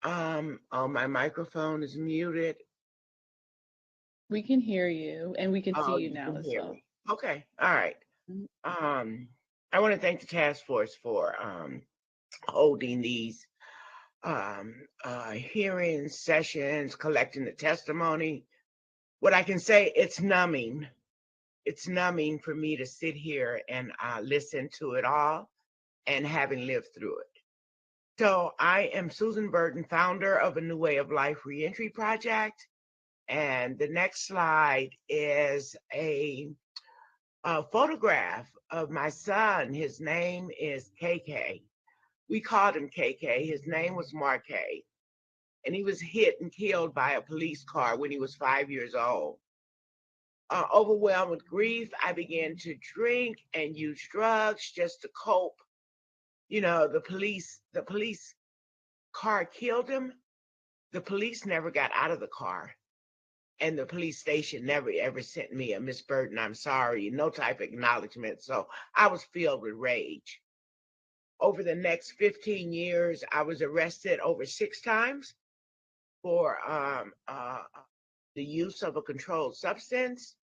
Oh, my microphone is muted. We can hear you and we can see you You now can as hear well. me. Okay, all right. I want to thank the task force for holding these hearing sessions, collecting the testimony. What I can say, it's numbing. It's numbing for me to sit here and listen to it all, and having lived through it. So I am Susan Burton, founder of a New Way of Life Reentry Project. And the next slide is a photograph of my son. His name is KK. We called him KK. His name was Marquet. And he was hit and killed by a police car when he was 5 years old. Overwhelmed with grief, I began to drink and use drugs just to cope. The police car killed him. The police never got out of the car. And the police station never ever sent me a Miss Burton, I'm sorry, no type of acknowledgement. So I was filled with rage. Over the next 15 years, I was arrested over 6 times for the use of a controlled substance,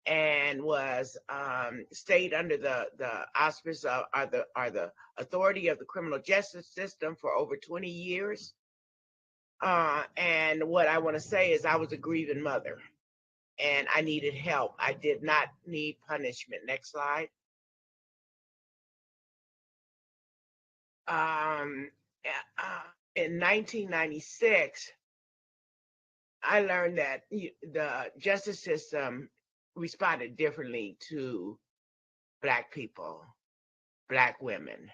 and was stayed under the auspice of the authority of the criminal justice system for over 20 years. And what I want to say is I was a grieving mother and I needed help. I did not need punishment. Next slide. In 1996, I learned that the justice system responded differently to Black people, Black women.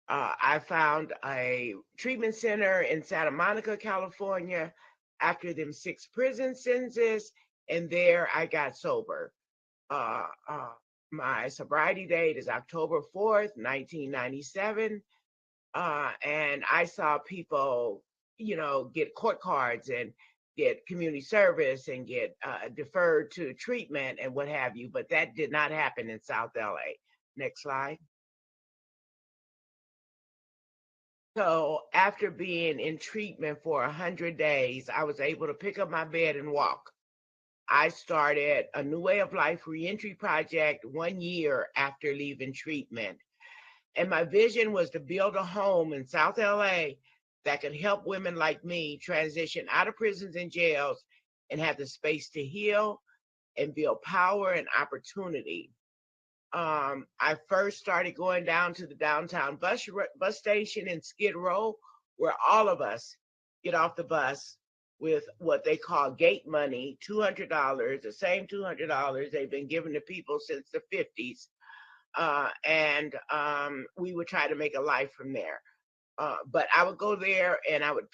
I found a treatment center in Santa Monica, California, after them 6 prison sentences, and there I got sober. My sobriety date is October 4th, 1997, and I saw people, get court cards and get community service and get deferred to treatment and what have you, but that did not happen in South LA. Next slide. So after being in treatment for 100 days, I was able to pick up my bed and walk. I started a New Way of Life reentry project 1 year after leaving treatment. And my vision was to build a home in South LA that could help women like me transition out of prisons and jails and have the space to heal and build power and opportunity. I first started going down to the downtown bus station in Skid Row, where all of us get off the bus with what they call gate money, $200, the same $200 they've been giving to people since the 50s. And we would try to make a life from there. But I would go there and I would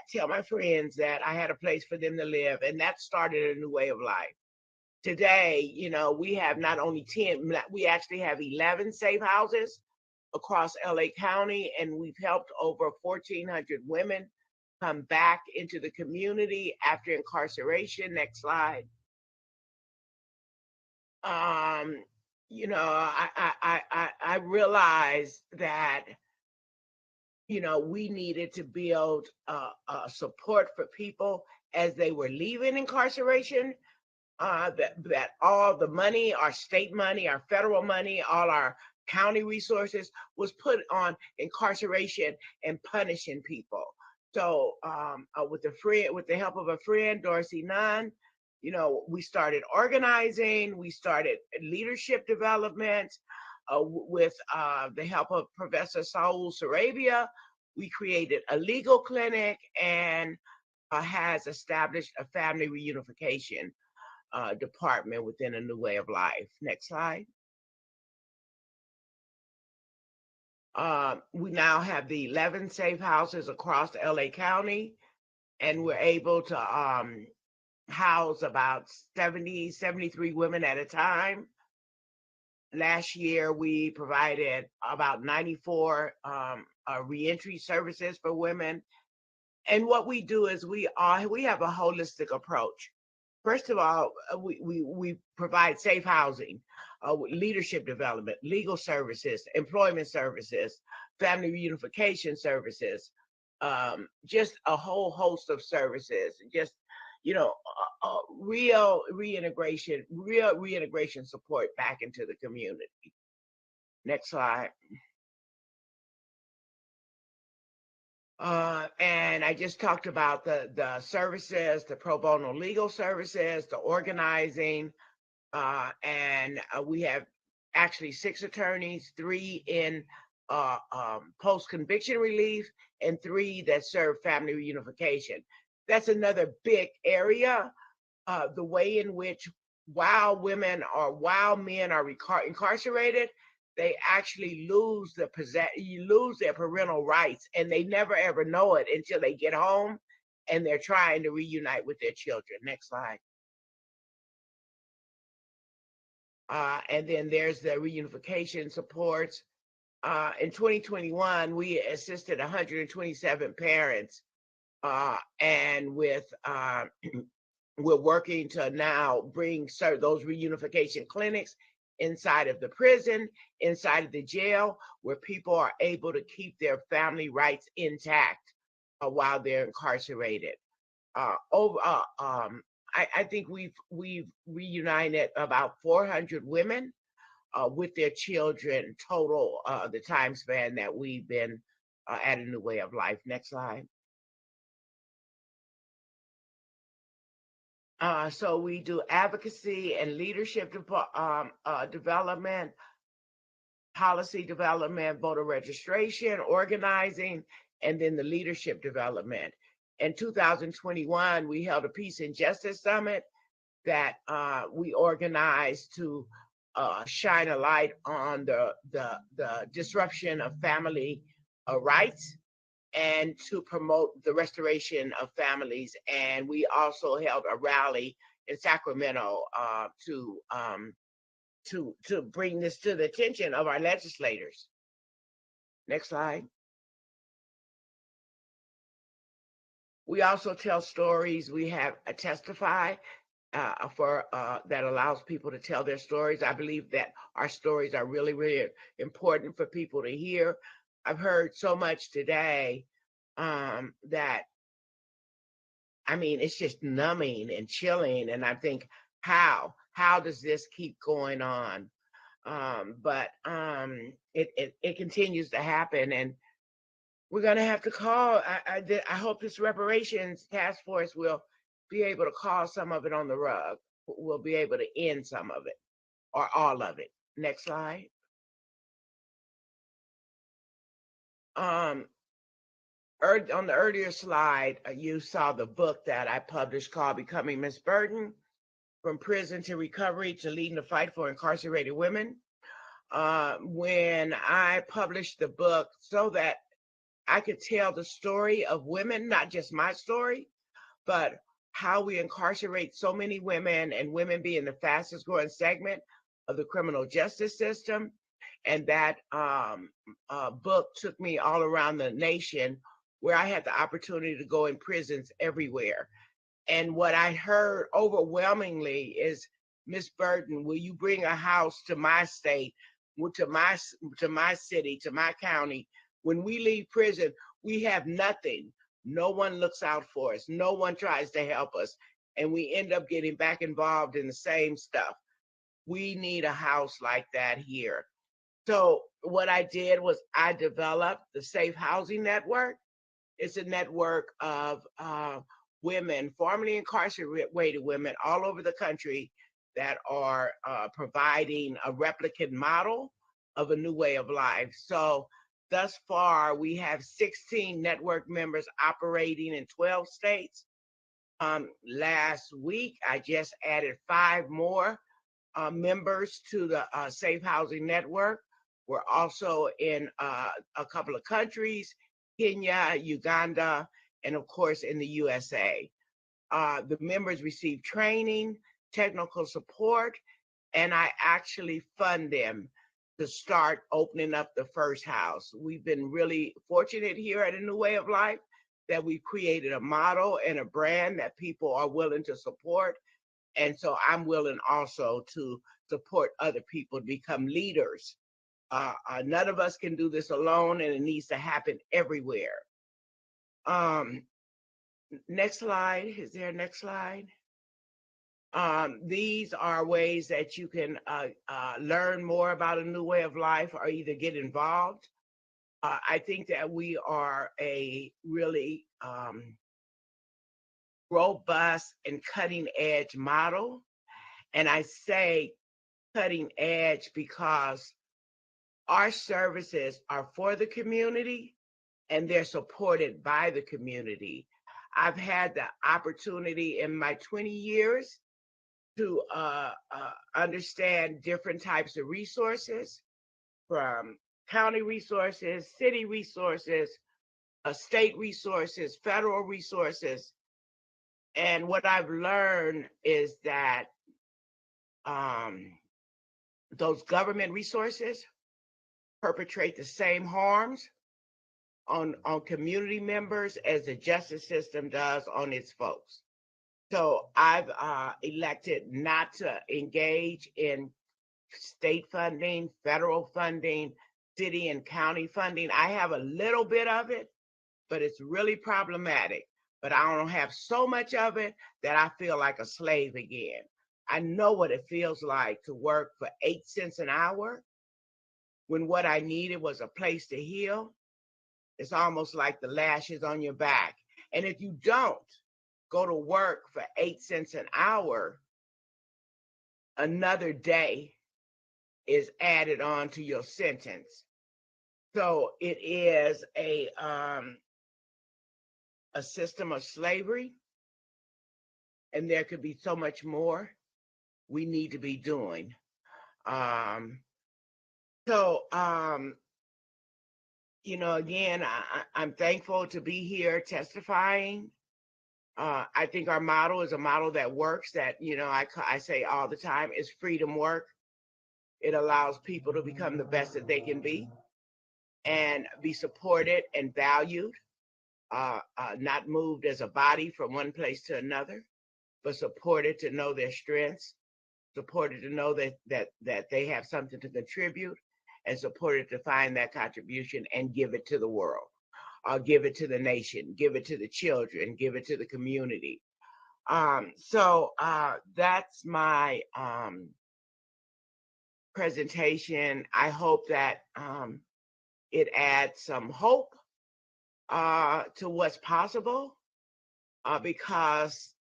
tell my friends that I had a place for them to live, and that started a new way of life. Today, you know, we have not only 10, we actually have 11 safe houses across LA County, and we've helped over 1,400 women come back into the community after incarceration. Next slide. You know, I realized that, you know, we needed to build support for people as they were leaving incarceration. That all the money, our state money, our federal money, all our county resources was put on incarceration and punishing people. So with the help of a friend, Dorsey Nunn, you know, we started organizing, we started leadership development with the help of Professor Saul Sarabia. We created a legal clinic and has established a family reunification department within a new way of life. Next slide. We now have the 11 safe houses across LA County, and we're able to house about 73 women at a time. Last year, we provided about 94 reentry services for women. And what we do is we have a holistic approach. First of all, we provide safe housing, leadership development, legal services, employment services, family reunification services, just a whole host of services, just, you know, real reintegration support back into the community. Next slide. And I just talked about the services, the pro bono legal services, the organizing, and we have actually 6 attorneys, 3 in post-conviction relief, and 3 that serve family reunification. That's another big area, the way in which while men are incarcerated, they actually lose their parental rights, and they never ever know it until they get home and they're trying to reunite with their children. Next slide. And then there's the reunification supports. In 2021, we assisted 127 parents, and with we're working to now bring those reunification clinics inside of the prison, inside of the jail, where people are able to keep their family rights intact while they're incarcerated. I think we've reunited about 400 women with their children total, the time span that we've been at a new way of life. Next slide. So we do advocacy and leadership development, policy development, voter registration, organizing, and then the leadership development. In 2021, we held a Peace and Justice Summit that we organized to shine a light on the disruption of family rights and to promote the restoration of families. And we also held a rally in Sacramento to bring this to the attention of our legislators. Next slide. We also tell stories. We have a Testify that allows people to tell their stories. I believe that our stories are really, really important for people to hear. I've heard so much today that, I mean, it's just numbing and chilling. And I think, how does this keep going on? But it continues to happen, and we're going to have to call. I hope this reparations task force will be able to call some of it on the rug. We'll be able to end some of it or all of it. Next slide. On the earlier slide, you saw the book that I published called Becoming Miss Burden: From Prison to Recovery to Leading the Fight for Incarcerated Women. When I published the book, so that I could tell the story of women, not just my story, but how we incarcerate so many women, and women being the fastest growing segment of the criminal justice system. And that book took me all around the nation, where I had the opportunity to go in prisons everywhere. And what I heard overwhelmingly is, Miss Burden, will you bring a house to my state, to my city, to my county? When we leave prison, we have nothing. No one looks out for us. No one tries to help us. And we end up getting back involved in the same stuff. We need a house like that here. So what I did was I developed the Safe Housing Network. It's a network of women, formerly incarcerated women all over the country, that are providing a replicate model of a new way of life. So thus far, we have 16 network members operating in 12 states. Last week, I just added 5 more members to the Safe Housing Network. We're also in a couple of countries, Kenya, Uganda, and of course in the USA. The members receive training, technical support, and I actually fund them to start opening up the first house. We've been really fortunate here at A New Way of Life that we've created a model and a brand that people are willing to support. And so I'm willing also to support other people to become leaders. None of us can do this alone, and it needs to happen everywhere. Next slide. Is there a next slide? These are ways that you can learn more about A New Way of Life or either get involved. I think that we are a really robust and cutting edge model. And I say cutting edge because our services are for the community and they're supported by the community. I've had the opportunity in my 20 years to understand different types of resources, from county resources, city resources, state resources, federal resources. And what I've learned is that those government resources perpetrate the same harms on community members as the justice system does on its folks. So I've elected not to engage in state funding, federal funding, city and county funding. I have a little bit of it, but it's really problematic. But I don't have so much of it that I feel like a slave again. I know what it feels like to work for 8 cents an hour when what I needed was a place to heal. It's almost like the lashes on your back. And if you don't go to work for 8 cents an hour, another day is added on to your sentence. So it is a system of slavery, and there could be so much more we need to be doing. You know, again, I'm thankful to be here testifying. I think our model is a model that works, that, you know, I say all the time, is freedom work. It allows people to become the best that they can be and be supported and valued. not moved as a body from one place to another, but supported to know their strengths, supported to know that they have something to contribute, and supported to find that contribution and give it to the world, give it to the nation, give it to the children, give it to the community. So that's my presentation. I hope that it adds some hope to what's possible, because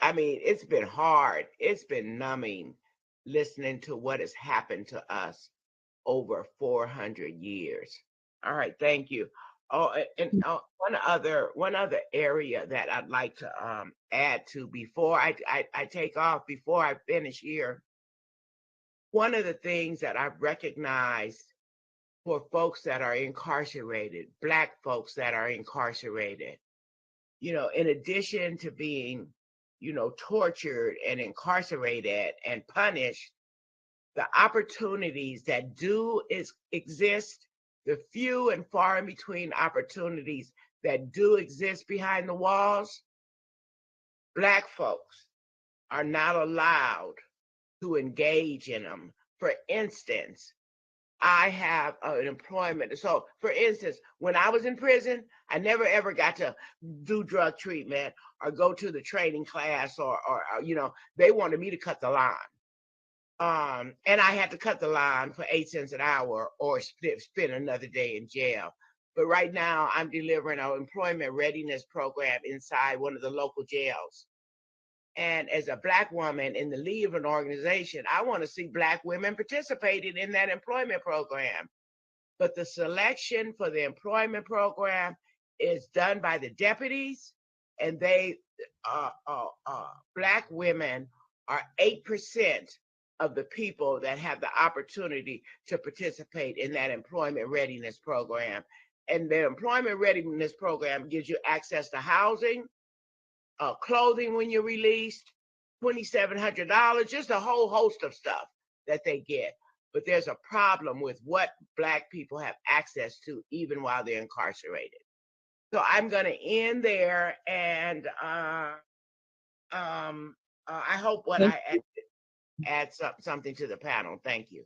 I mean, it's been hard. It's been numbing listening to what has happened to us over 400 years. All right, thank you. Oh, and one other area that I'd like to add to before I take off, before I finish here. One of the things that I've recognized for folks that are incarcerated, Black folks that are incarcerated, in addition to being, tortured and incarcerated and punished, the opportunities that do exist, the few and far in between opportunities that do exist behind the walls, Black folks are not allowed to engage in them. For instance, I have an employment. So for instance, when I was in prison, I never ever got to do drug treatment or go to the training class or they wanted me to cut the line. And I had to cut the line for 8 cents an hour or spend another day in jail. But right now I'm delivering an employment readiness program inside one of the local jails. And as a Black woman in the lead of an organization, I want to see Black women participating in that employment program. But the selection for the employment program is done by the deputies, and Black women are 8% of the people that have the opportunity to participate in that employment readiness program. And the employment readiness program gives you access to housing, clothing when you're released, $2,700, just a whole host of stuff that they get. But there's a problem with what Black people have access to even while they're incarcerated. So I'm going to end there, and I hope what I add something to the panel. Thank you.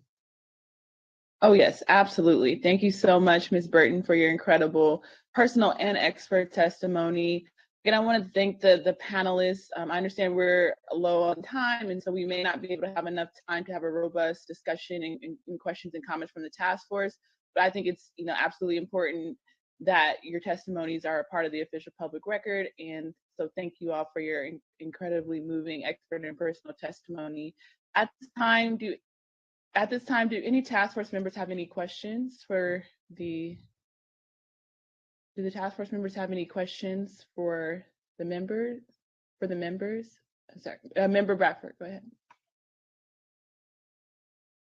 Oh, yes, absolutely. Thank you so much, Ms. Burton, for your incredible personal and expert testimony. Again, I want to thank the panelists. I understand we're low on time, and so we may not be able to have enough time to have a robust discussion and questions and comments from the task force. But I think it's absolutely important that your testimonies are a part of the official public record. And so thank you all for your incredibly moving expert and personal testimony. At this time, do any task force members have any questions for the? Do the task force members have any questions for the members? Sorry, Member Bradford, go ahead.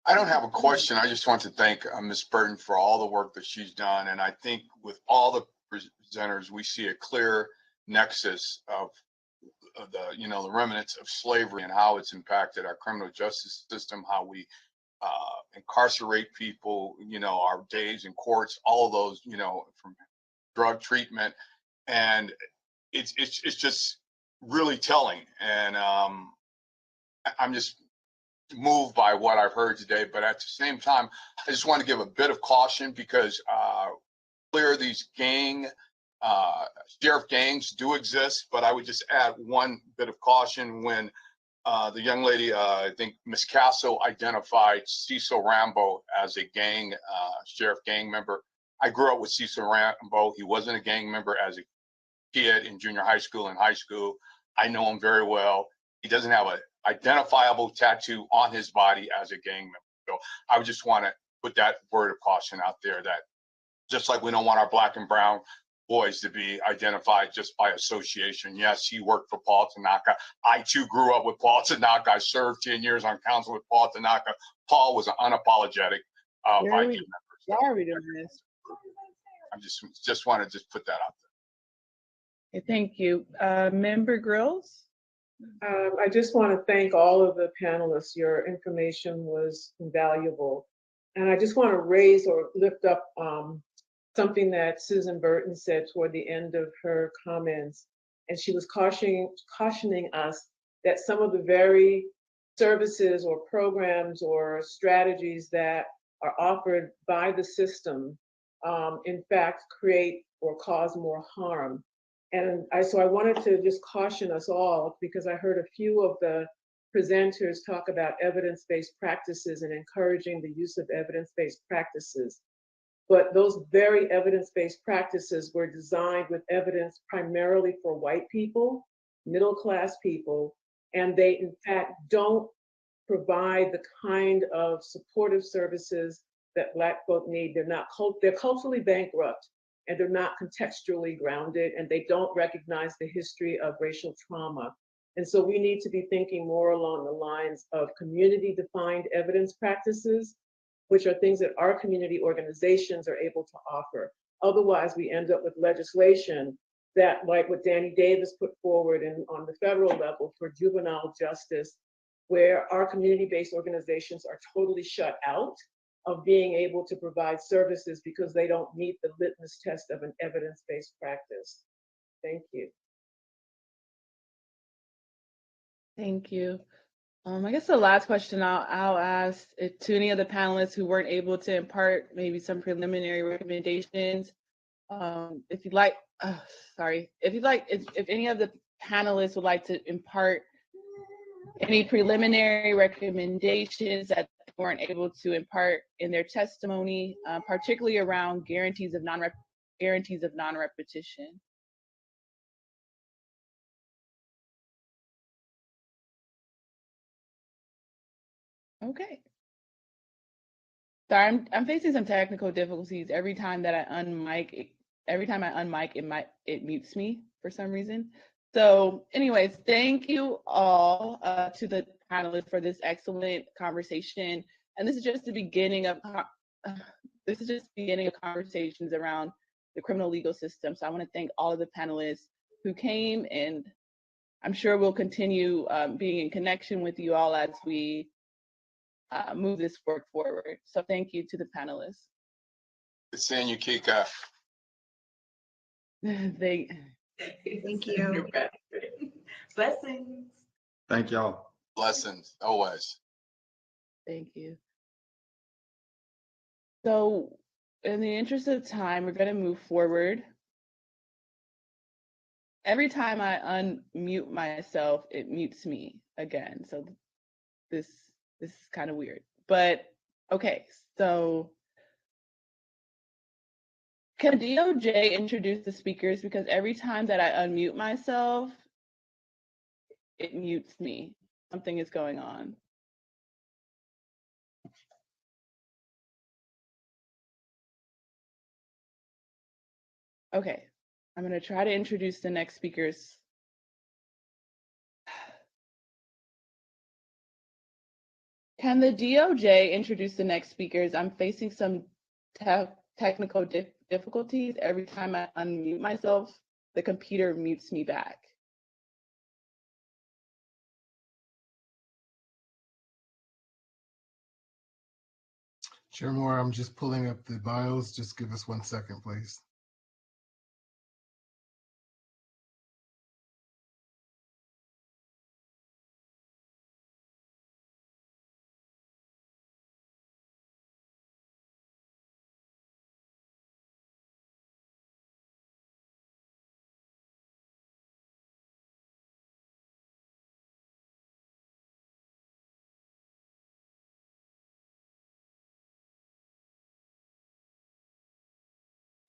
I don't have a question. I just want to thank Ms. Burton for all the work that she's done. And I think with all the presenters, we see a clear nexus of the remnants of slavery and how it's impacted our criminal justice system, how we incarcerate people, our days in courts, all of those, from drug treatment, and it's just really telling. And I'm just moved by what I've heard today. But at the same time, I just want to give a bit of caution, because clear these sheriff gangs do exist. But I would just add one bit of caution when the young lady, I think Ms. Casso, identified Cecil Rambo as a sheriff gang member. I grew up with Cecil Rambo. He wasn't a gang member as a kid in junior high school and high school. I know him very well. He doesn't have an identifiable tattoo on his body as a gang member. So I would just want to put that word of caution out there, that just like we don't want our Black and brown boys to be identified just by association. Yes, he worked for Paul Tanaka. I too grew up with Paul Tanaka. I served 10 years on council with Paul Tanaka. Paul was an unapologetic Viking member. Why are we doing this? I just want to just put that out there. Okay, thank you. Member Grills? I just want to thank all of the panelists. Your information was invaluable. And I just want to raise or lift up something that Susan Burton said toward the end of her comments. And she was cautioning us that some of the very services or programs or strategies that are offered by the system, in fact, create or cause more harm. And so I wanted to just caution us all, because I heard a few of the presenters talk about evidence-based practices and encouraging the use of evidence-based practices. But those very evidence-based practices were designed with evidence primarily for white people, middle-class people, and they in fact don't provide the kind of supportive services that Black folk need. They're culturally bankrupt, and they're not contextually grounded, and they don't recognize the history of racial trauma. And so we need to be thinking more along the lines of community-defined evidence practices, which are things that our community organizations are able to offer. Otherwise, we end up with legislation that, like what Danny Davis put forward on the federal level for juvenile justice, where our community-based organizations are totally shut out of being able to provide services because they don't meet the litmus test of an evidence-based practice. Thank you. Thank you. I guess the last question I'll ask to any of the panelists who weren't able to impart maybe some preliminary recommendations. If you'd like, if any of the panelists would like to impart any preliminary recommendations that they weren't able to impart in their testimony, particularly around guarantees of non-repetition. Okay. Sorry, I'm facing some technical difficulties. Every time I unmic, it mutes me for some reason. So anyways, thank you all to the panelists for this excellent conversation. And this is just the beginning of conversations around the criminal legal system. So I want to thank all of the panelists who came, and I'm sure we'll continue being in connection with you all as we move this work forward. So thank you to the panelists. Good seeing you, Kika. Thank you. Blessings. Thank y'all. Blessings, always. Thank you. So in the interest of time, we're going to move forward. Every time I unmute myself, it mutes me again. So this is kind of weird, but okay. So can DOJ introduce the speakers, because every time that I unmute myself, it mutes me. Something is going on. Okay, I'm going to try to introduce the next speakers. Can the DOJ introduce the next speakers? I'm facing some technical difficulties. Every time I unmute myself, the computer mutes me back. Chair Moore, I'm just pulling up the bios. Just give us 1 second, please.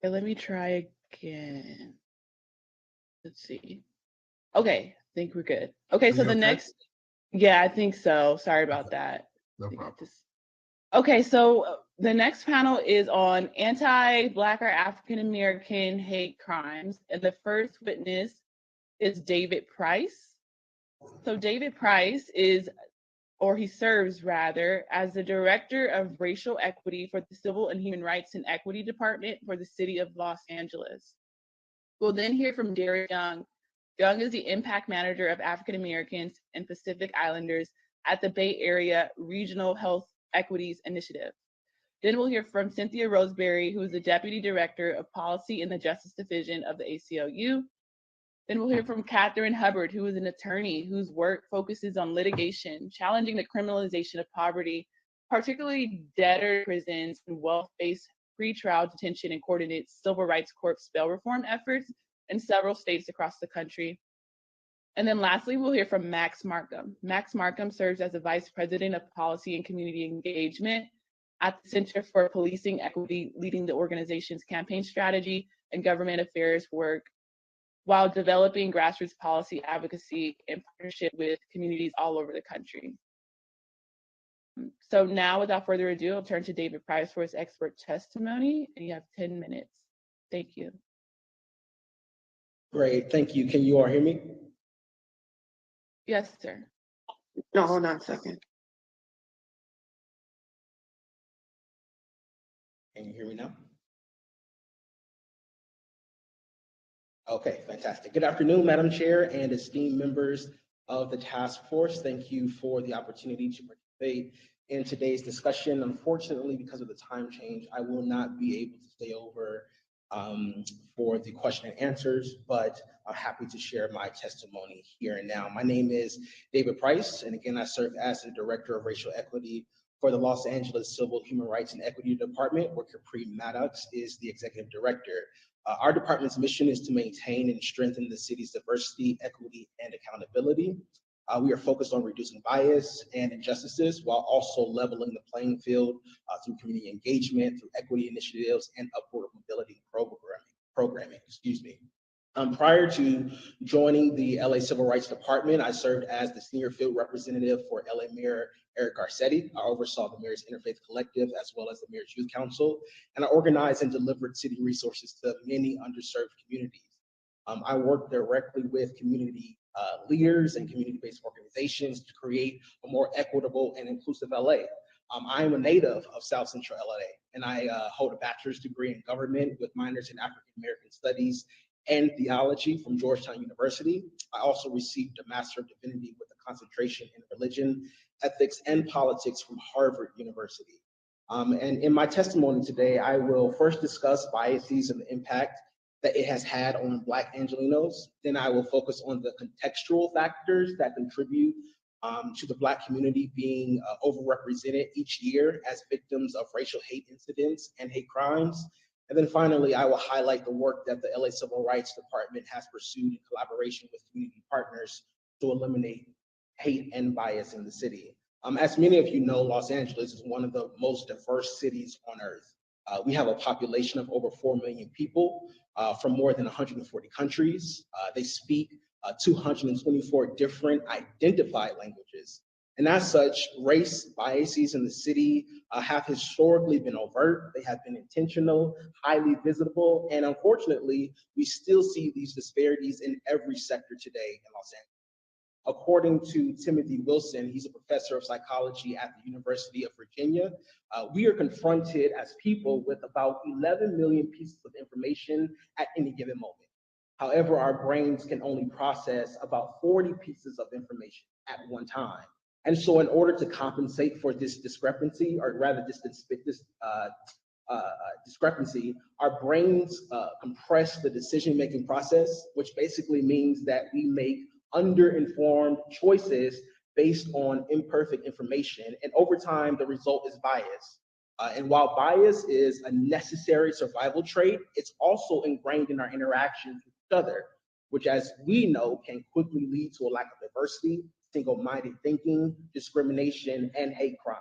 Okay, let me try again. Let's see. Okay, I think we're good. Okay, so the next, yeah, I think so. Sorry about that. No problem. Okay, so the next panel is on anti-Black or African-American hate crimes. And the first witness is David Price. So David Price he serves rather, as the Director of Racial Equity for the Civil and Human Rights and Equity Department for the City of Los Angeles. We'll then hear from Derek Young. Young is the Impact Manager of African Americans and Pacific Islanders at the Bay Area Regional Health Equities Initiative. Then we'll hear from Cynthia Roseberry, who is the Deputy Director of Policy in the Justice Division of the ACLU. Then we'll hear from Catherine Hubbard, who is an attorney whose work focuses on litigation, challenging the criminalization of poverty, particularly debtor prisons and wealth-based pretrial detention, and coordinates civil rights courts bail reform efforts in several states across the country. And then lastly, we'll hear from Max Markham. Max Markham serves as the Vice President of Policy and Community Engagement at the Center for Policing Equity, leading the organization's campaign strategy and government affairs work while developing grassroots policy advocacy in partnership with communities all over the country. So now, without further ado, I'll turn to David Price for his expert testimony, and you have 10 minutes. Thank you. Great, thank you. Can you all hear me? Yes, sir. No, hold on a second. Can you hear me now? Okay, fantastic. Good afternoon, Madam Chair and esteemed members of the task force. Thank you for the opportunity to participate in today's discussion. Unfortunately, because of the time change, I will not be able to stay over for the question and answers, but I'm happy to share my testimony here and now. My name is David Price, and again, I serve as the Director of Racial Equity for the Los Angeles Civil Human Rights and Equity Department, where Capri Maddox is the Executive Director. Our department's mission is to maintain and strengthen the city's diversity, equity, and accountability. We are focused on reducing bias and injustices while also leveling the playing field through community engagement, through equity initiatives, and upward mobility programming. Prior to joining the LA Civil Rights Department, I served as the Senior Field Representative for LA Mayor Eric Garcetti. I oversaw the Mayor's Interfaith Collective as well as the Mayor's Youth Council, and I organized and delivered city resources to many underserved communities. I worked directly with community leaders and community-based organizations to create a more equitable and inclusive LA. I am a native of South Central LA, and I hold a bachelor's degree in government with minors in African American Studies and Theology from Georgetown University. I also received a Master of Divinity with a concentration in religion, ethics, and politics from Harvard University. And in my testimony today, I will first discuss biases and the impact that it has had on Black Angelenos. Then I will focus on the contextual factors that contribute to the Black community being overrepresented each year as victims of racial hate incidents and hate crimes. And then finally, I will highlight the work that the LA Civil Rights Department has pursued in collaboration with community partners to eliminate hate and bias in the city. As many of you know, Los Angeles is one of the most diverse cities on earth. We have a population of over 4 million people from more than 140 countries. They speak 224 different identified languages. And as such, race biases in the city have historically been overt, they have been intentional, highly visible, and unfortunately, we still see these disparities in every sector today in Los Angeles. According to Timothy Wilson, he's a professor of psychology at the University of Virginia, we are confronted as people with about 11 million pieces of information at any given moment. However, our brains can only process about 40 pieces of information at one time. And so in order to compensate for this discrepancy, or rather this discrepancy, our brains compress the decision-making process, which basically means that we make under-informed choices based on imperfect information. And over time, the result is bias. And while bias is a necessary survival trait, it's also ingrained in our interactions with each other, which, as we know, can quickly lead to a lack of diversity, single-minded thinking, discrimination, and hate crime.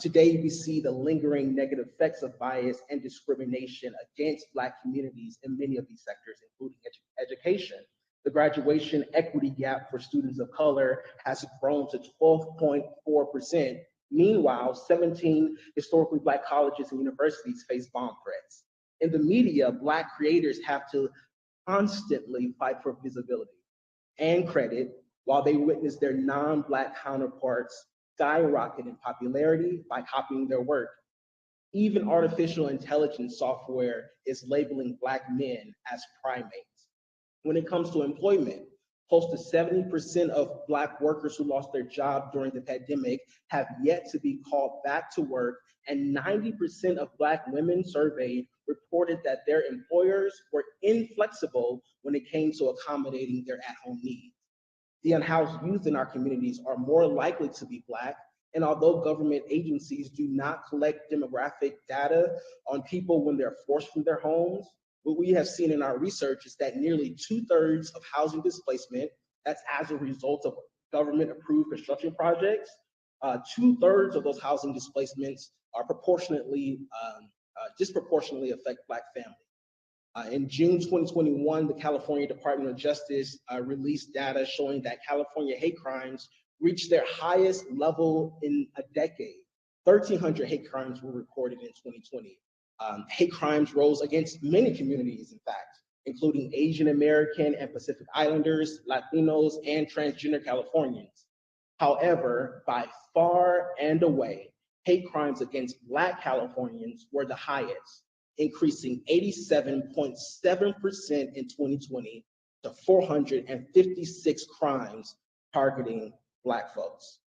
Today, we see the lingering negative effects of bias and discrimination against Black communities in many of these sectors, including education. The graduation equity gap for students of color has grown to 12.4%. Meanwhile, 17 historically Black colleges and universities face bomb threats. In the media, Black creators have to constantly fight for visibility and credit while they witness their non-Black counterparts skyrocket in popularity by copying their work. Even artificial intelligence software is labeling Black men as primates. When it comes to employment, Close to 70% of Black workers who lost their job during the pandemic have yet to be called back to work, and 90% of Black women surveyed reported that their employers were inflexible when it came to accommodating their at-home needs. The unhoused youth in our communities are more likely to be Black, and although government agencies do not collect demographic data on people when they're forced from their homes, what we have seen in our research is that nearly 2/3 of housing displacement, that's as a result of government-approved construction projects, 2/3 of those housing displacements are disproportionately affect Black families. In June 2021, the California Department of Justice released data showing that California hate crimes reached their highest level in a decade. 1,300 hate crimes were reported in 2020. Hate crimes rose against many communities, in fact, including Asian American and Pacific Islanders, Latinos, and transgender Californians. However, by far and away, hate crimes against Black Californians were the highest, increasing 87.7% in 2020 to 456 crimes targeting Black folks.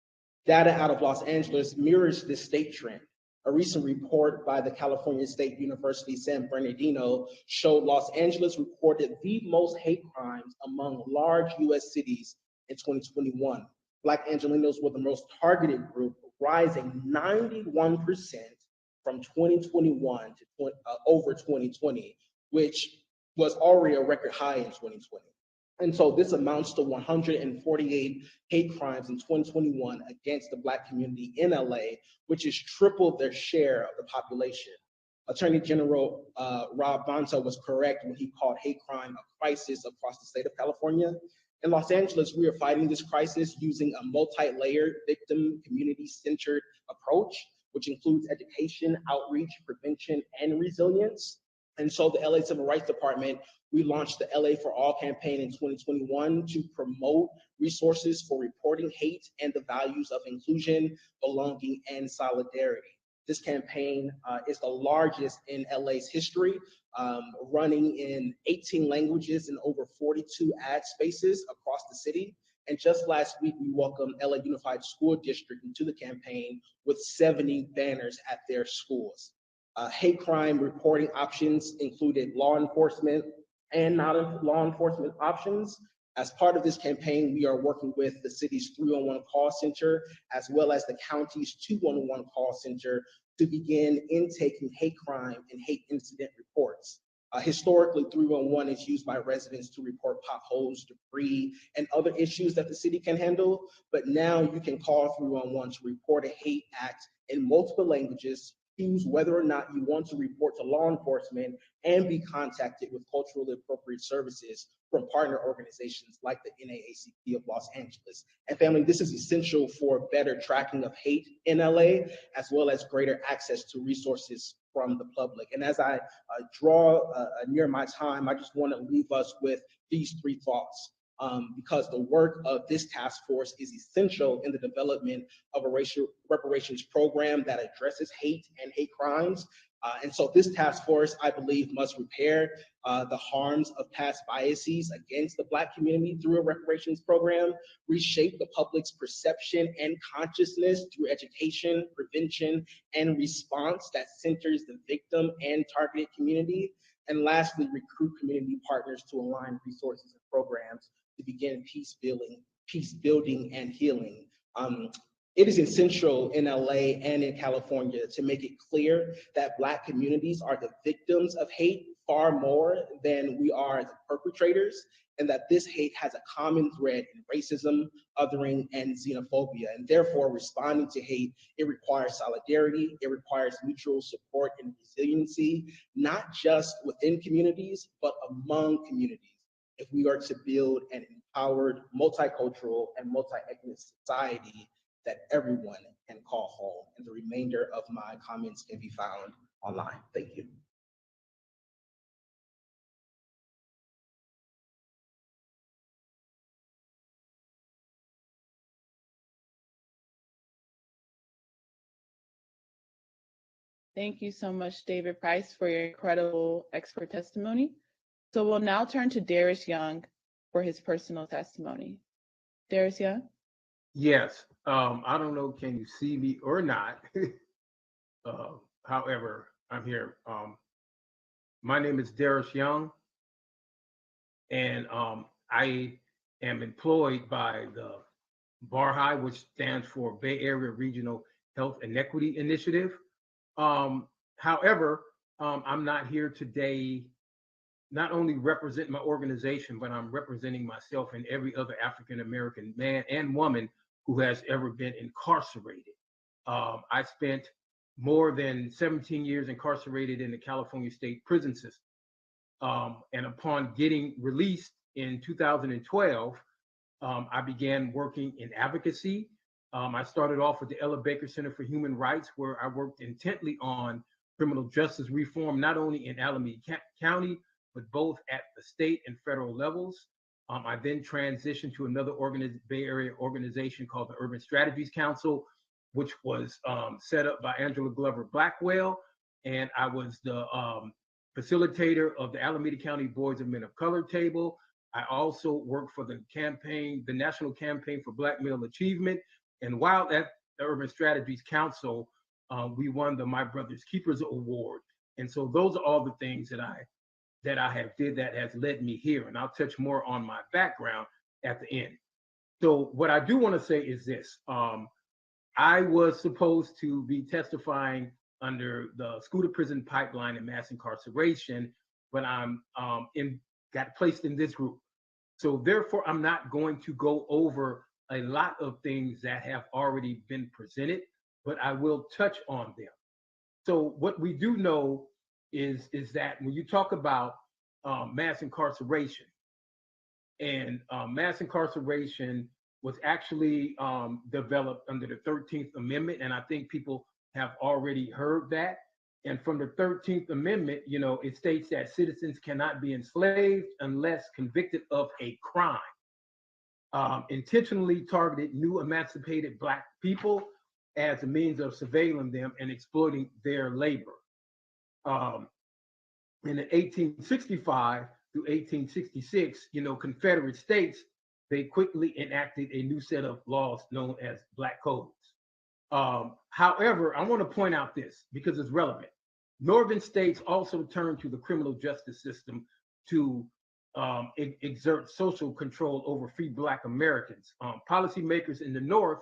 Data out of Los Angeles mirrors this state trend. A recent report by the California State University San Bernardino showed Los Angeles reported the most hate crimes among large US cities in 2021. Black Angelenos were the most targeted group, rising 91% from 2021 to over 2020, which was already a record high in 2020. And so this amounts to 148 hate crimes in 2021 against the Black community in LA, which is triple their share of the population. Attorney General Rob Bonta was correct when he called hate crime a crisis across the state of California. In Los Angeles, we are fighting this crisis using a multi-layered, victim, community-centered approach, which includes education, outreach, prevention, and resilience. And so the LA Civil Rights Department, we launched the LA for All campaign in 2021 to promote resources for reporting hate and the values of inclusion, belonging, and solidarity. This campaign is the largest in LA's history, running in 18 languages and over 42 ad spaces across the city. And just last week, we welcomed LA Unified School District into the campaign with 70 banners at their schools. Hate crime reporting options included law enforcement and non-law enforcement options. As part of this campaign, we are working with the city's 311 call center, as well as the county's 211 call center to begin intaking hate crime and hate incident reports. Historically, 311 is used by residents to report potholes, debris, and other issues that the city can handle. But now you can call 311 to report a hate act in multiple languages, choose whether or not you want to report to law enforcement, and be contacted with culturally appropriate services from partner organizations like the NAACP of Los Angeles. And family, this is essential for better tracking of hate in LA, as well as greater access to resources from the public. And as I draw near my time, I just want to leave us with these three thoughts. Because the work of this task force is essential in the development of a racial reparations program that addresses hate and hate crimes. And so this task force, I believe, must repair the harms of past biases against the Black community through a reparations program, reshape the public's perception and consciousness through education, prevention, and response that centers the victim and targeted community, and lastly, recruit community partners to align resources and programs to begin peace building and healing. It is essential in LA and in California to make it clear that Black communities are the victims of hate far more than we are the perpetrators, and that this hate has a common thread in racism, othering, and xenophobia. And therefore, responding to hate, it requires solidarity, it requires mutual support and resiliency, not just within communities, but among communities, if we are to build an empowered, multicultural, and multi-ethnic society that everyone can call home. And the remainder of my comments can be found online. Thank you. Thank you so much, David Price, for your incredible expert testimony. So we'll now turn to Darius Young. for his personal testimony. Darius Young? Yes, I don't know, can you see me or not? However, I'm here. My name is Darius Young, and I am employed by the BARHI, which stands for Bay Area Regional Health Inequity Initiative. However, I'm not here today not only represent my organization, but I'm representing myself and every other African-American man and woman who has ever been incarcerated. I spent more than 17 years incarcerated in the California State Prison System. And upon getting released in 2012, I began working in advocacy. I started off with the Ella Baker Center for Human Rights, where I worked intently on criminal justice reform, not only in Alameda County, but both at the state and federal levels. I then transitioned to another Bay Area organization called the Urban Strategies Council, which was set up by Angela Glover Blackwell. And I was the facilitator of the Alameda County Boards of Men of Color table. I also worked for the campaign, the National Campaign for Black Male Achievement. And while at the Urban Strategies Council, we won the My Brother's Keepers Award. And so those are all the things that I have did that has led me here. And I'll touch more on my background at the end. So what I do want to say is this. I was supposed to be testifying under the school to prison pipeline and mass incarceration, but I'm got placed in this group. So therefore, I'm not going to go over a lot of things that have already been presented, but I will touch on them. So what we do know is that when you talk about mass incarceration, and mass incarceration was actually developed under the 13th Amendment, and I think people have already heard that. And from the 13th Amendment, you know, it states that citizens cannot be enslaved unless convicted of a crime. Intentionally targeted new emancipated Black people as a means of surveilling them and exploiting their labor. In 1865 through 1866, you know, Confederate states, they quickly enacted a new set of laws known as Black Codes. However, I want to point out this because it's relevant. Northern states also turned to the criminal justice system to exert social control over free Black Americans. Policymakers in the North,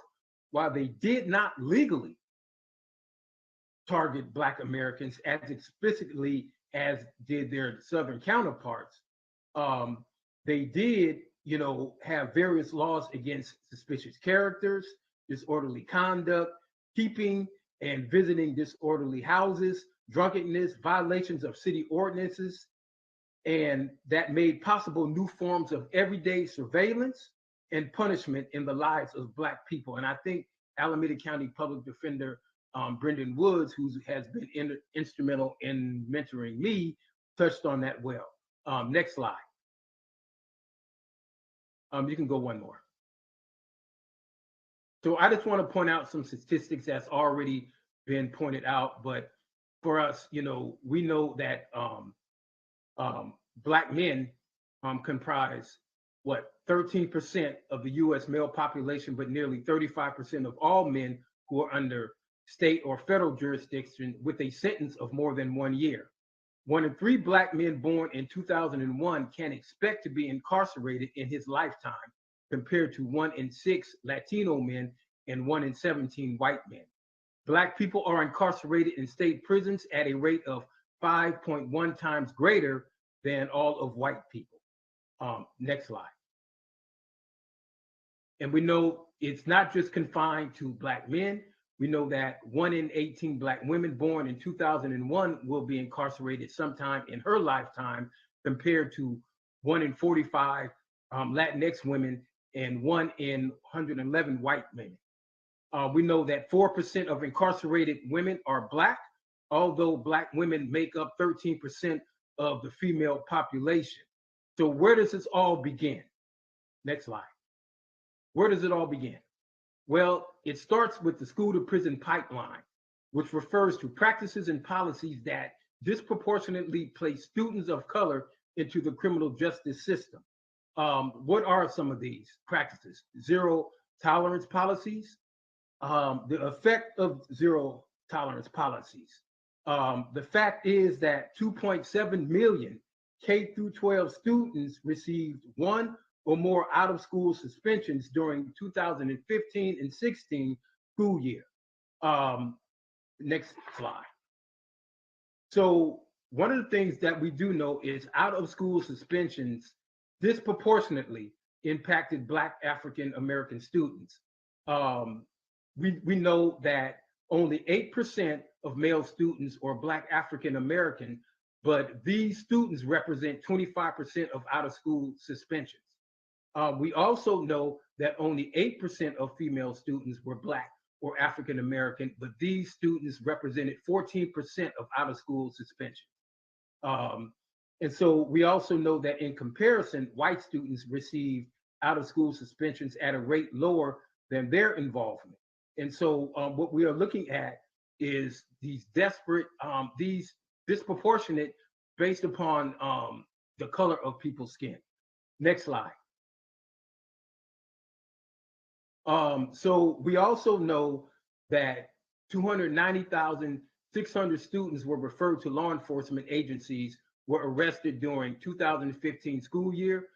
while they did not legally target Black Americans as explicitly as did their Southern counterparts, they did, you know, have various laws against suspicious characters, disorderly conduct, keeping and visiting disorderly houses, drunkenness, violations of city ordinances, and that made possible new forms of everyday surveillance and punishment in the lives of Black people. And I think Alameda County Public Defender Brendan Woods, who has been instrumental in mentoring me, touched on that well. Next slide. You can go one more. So I just want to point out some statistics that's already been pointed out, but for us, you know, we know that Black men comprise, what, 13% of the US male population, but nearly 35% of all men who are under state or federal jurisdiction with a sentence of more than 1 year. 1 in 3 Black men born in 2001 can expect to be incarcerated in his lifetime, compared to 1 in 6 Latino men and 1 in 17 white men. Black people are incarcerated in state prisons at a rate of 5.1 times greater than all of white people. Next slide. And we know it's not just confined to Black men. We know that 1 in 18 Black women born in 2001 will be incarcerated sometime in her lifetime, compared to 1 in 45 Latinx women and 1 in 111 white men. We know that 4% of incarcerated women are Black, although Black women make up 13% of the female population. So where does this all begin? Next slide. Where does it all begin? Well, it starts with the school to prison pipeline, which refers to practices and policies that disproportionately place students of color into the criminal justice system. What are some of these practices? Zero tolerance policies, the effect of zero tolerance policies. The fact is that 2.7 million K through 12 students received one or more out of school suspensions during 2015 and 16 school year. Next slide. So one of the things that we do know is out of school suspensions disproportionately impacted Black African American students. We know that only 8% of male students are Black African American, but these students represent 25% of out of school suspensions. We also know that only 8% of female students were Black or African American, but these students represented 14% of out of school suspensions. And so we also know that in comparison, white students receive out of school suspensions at a rate lower than their involvement. And so what we are looking at is these these disproportionate based upon the color of people's skin. Next slide. So we also know that 290,600 students were referred to law enforcement agencies were arrested during 2015 school year,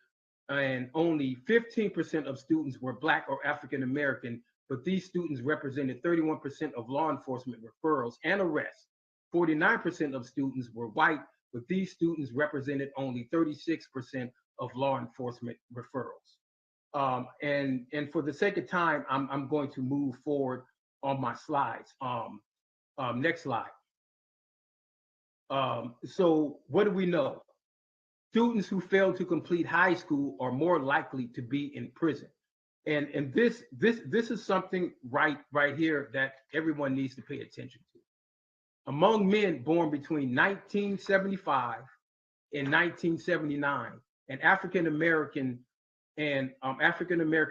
and only 15% of students were Black or African American, but these students represented 31% of law enforcement referrals and arrests. 49% of students were white, but these students represented only 36% of law enforcement referrals. And for the sake of time, I'm going to move forward on my slides. Next slide. So what do we know? Students who fail to complete high school are more likely to be in prison. And this is something right here that everyone needs to pay attention to. Among men born between 1975 and 1979, an African American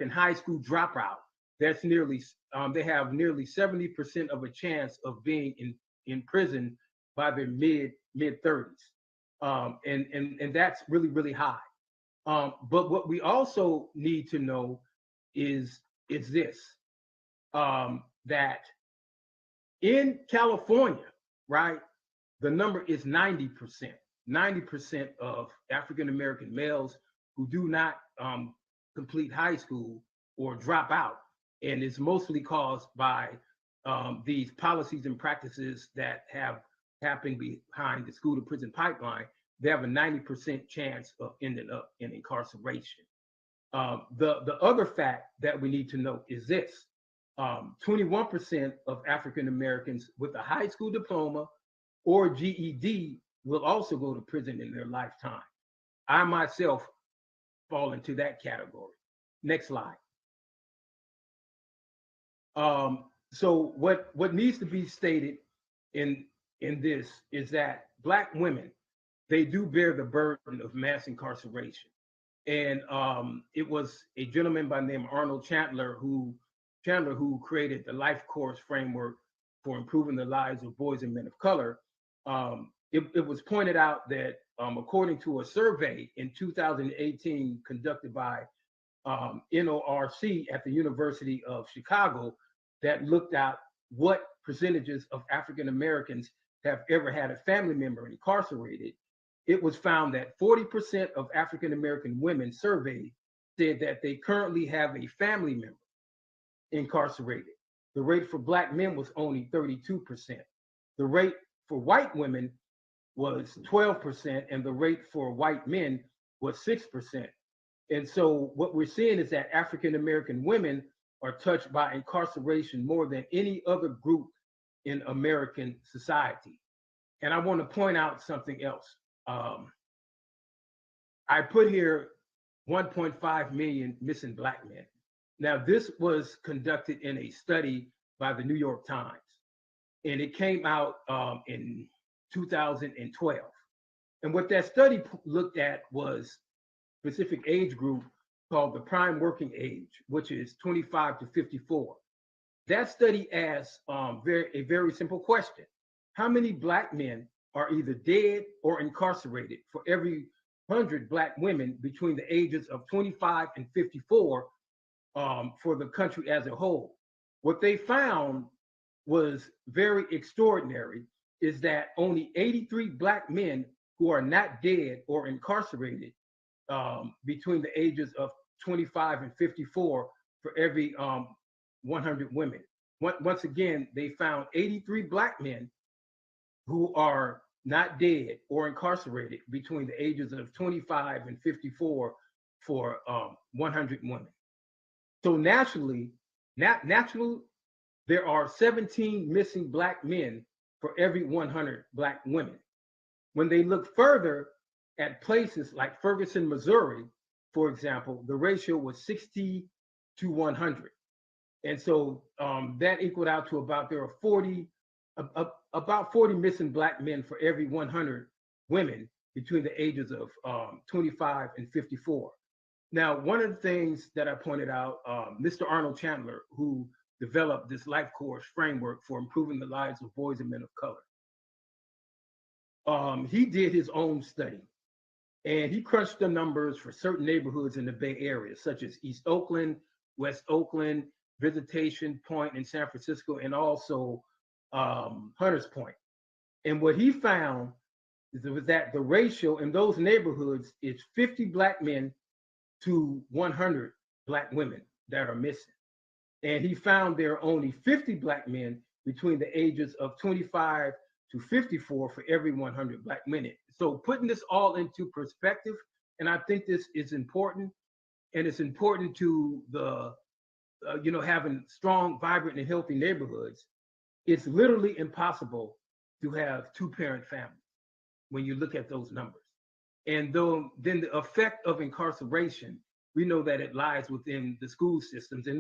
high school dropout, that's nearly they have nearly 70% of a chance of being in prison by their mid 30s, and that's really high. But what we also need to know is this, that in California, right, the number is 90%. 90% of African American males who do not complete high school or drop out, and it's mostly caused by these policies and practices that have happened behind the school to prison pipeline. They have a 90% chance of ending up in incarceration. The other fact that we need to know is this: 21% of African Americans with a high school diploma or GED will also go to prison in their lifetime. I myself fall into that category. Next slide. So what needs to be stated in this is that Black women, they do bear the burden of mass incarceration. And it was a gentleman by the name of Arnold Chandler who created the life course framework for improving the lives of boys and men of color. It was pointed out that according to a survey in 2018 conducted by NORC at the University of Chicago that looked at what percentages of African Americans have ever had a family member incarcerated, it was found that 40% of African American women surveyed said that they currently have a family member incarcerated. The rate for Black men was only 32%. The rate for white women was 12%, and the rate for white men was 6%. And so what we're seeing is that African American women are touched by incarceration more than any other group in American society. And I want to point out something else. I put here 1.5 million missing Black men. Now, this was conducted in a study by the New York Times, and it came out in 2012. And what that study looked at was a specific age group called the prime working age, which is 25 to 54. That study asked a very simple question: how many Black men are either dead or incarcerated for every 100 Black women between the ages of 25 and 54 for the country as a whole. What they found was very extraordinary, is that only 83 Black men who are not dead or incarcerated between the ages of 25 and 54 for every 100 women. Once again, they found 83 Black men who are not dead or incarcerated between the ages of 25 and 54 for 100 women. So naturally, there are 17 missing Black men for every 100 Black women. When they look further at places like Ferguson, Missouri, for example, the ratio was 60 to 100. And so that equaled out to there are about 40 missing Black men for every 100 women between the ages of 25 and 54. Now, one of the things that I pointed out, Mr. Arnold Chandler, who developed this life course framework for improving the lives of boys and men of color, he did his own study. And he crunched the numbers for certain neighborhoods in the Bay Area, such as East Oakland, West Oakland, Visitation Point in San Francisco, and also Hunters Point. And what he found was that the ratio in those neighborhoods is 50 Black men to 100 Black women that are missing. And he found there are only 50 Black men between the ages of 25 to 54 for every 100 Black women. So putting this all into perspective, and I think this is important, and it's important to the, having strong, vibrant, and healthy neighborhoods. It's literally impossible to have two-parent families when you look at those numbers. And then the effect of incarceration, we know that it lies within the school systems. And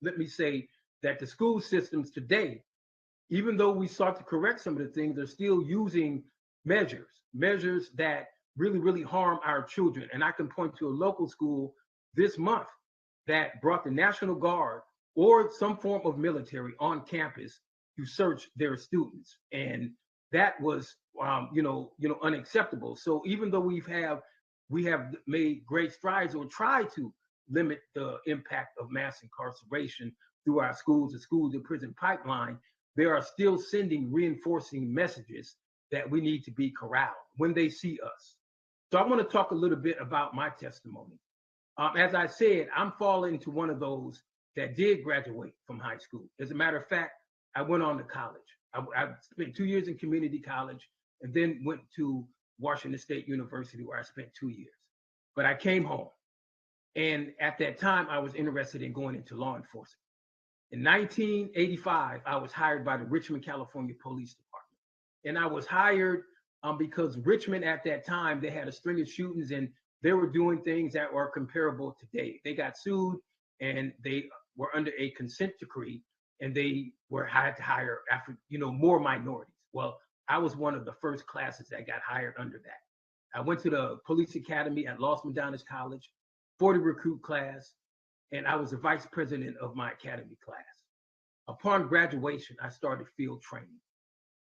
let me say that the school systems today, even though we sought to correct some of the things, they're still using measures that really, really harm our children. And I can point to a local school this month that brought the National Guard or some form of military on campus to search their students. And that was, unacceptable. So even though we have made great strides or tried to limit the impact of mass incarceration through our schools, the school to prison pipeline, they are still sending reinforcing messages that we need to be corralled when they see us. So I want to talk a little bit about my testimony. As I said, I'm falling into one of those that did graduate from high school. As a matter of fact, I went on to college. I spent 2 years in community college and then went to Washington State University where I spent 2 years. But I came home. And at that time, I was interested in going into law enforcement. In 1985, I was hired by the Richmond, California Police Department. And I was hired because Richmond at that time, they had a string of shootings and they were doing things that were comparable today. They got sued and they were under a consent decree and they had to hire more minorities. Well, I was one of the first classes that got hired under that. I went to the police academy at Los Medanos College, 40 recruit class, and I was the vice president of my academy class. Upon graduation, I started field training.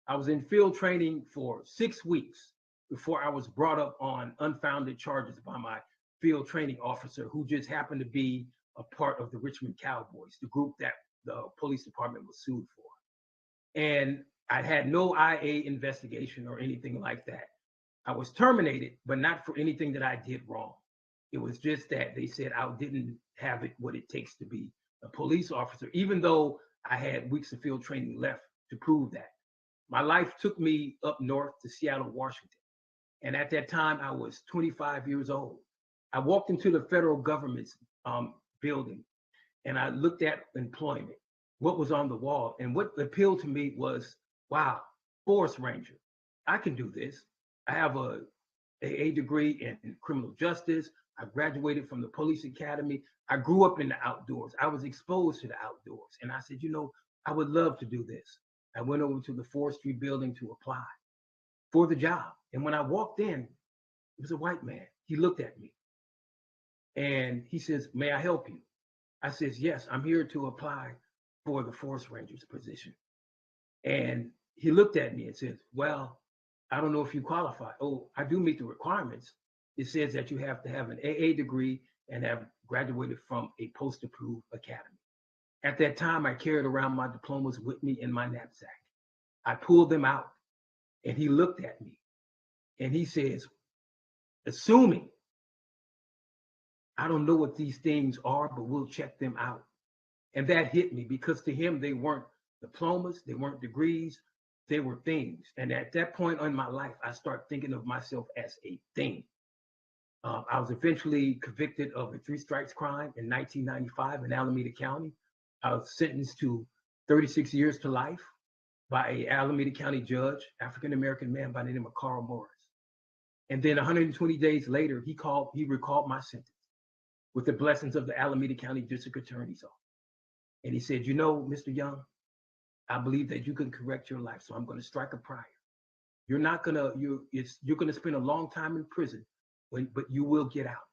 I was in field training for 6 weeks before I was brought up on unfounded charges by my field training officer, who just happened to be a part of the Richmond Cowboys, the group that the police department was sued for. And I had no IA investigation or anything like that. I was terminated, but not for anything that I did wrong. It was just that they said I didn't have what it takes to be a police officer, even though I had weeks of field training left to prove that. My life took me up north to Seattle, Washington. And at that time, I was 25 years old. I walked into the federal government's building and I looked at employment, what was on the wall. And what appealed to me was, wow, forest ranger. I can do this. I have a degree in criminal justice. I graduated from the police academy. I grew up in the outdoors. I was exposed to the outdoors. And I said, I would love to do this. I went over to the forestry building to apply for the job. And when I walked in, it was a white man. He looked at me and he says, "May I help you?" I says, "Yes, I'm here to apply for the forest ranger's position." And he looked at me and says, "Well, I don't know if you qualify." "Oh, I do meet the requirements." it says that you have to have an AA degree and have graduated from a post-approved academy. At that time, I carried around my diplomas with me in my knapsack. I pulled them out, and he looked at me, and he says, assuming I don't know what these things are, but we'll check them out. And that hit me because to him, they weren't diplomas, they weren't degrees, they were things. And at that point in my life, I started thinking of myself as a thing. I was eventually convicted of a 3 strikes crime in 1995 in Alameda County. I was sentenced to 36 years to life by a Alameda County judge, African-American man by the name of Carl Morris. And then 120 days later, he recalled my sentence with the blessings of the Alameda County District Attorney's Office. And he said, you know, Mr. Young, I believe that you can correct your life, so I'm going to strike a prior. You're going to spend a long time in prison, but you will get out.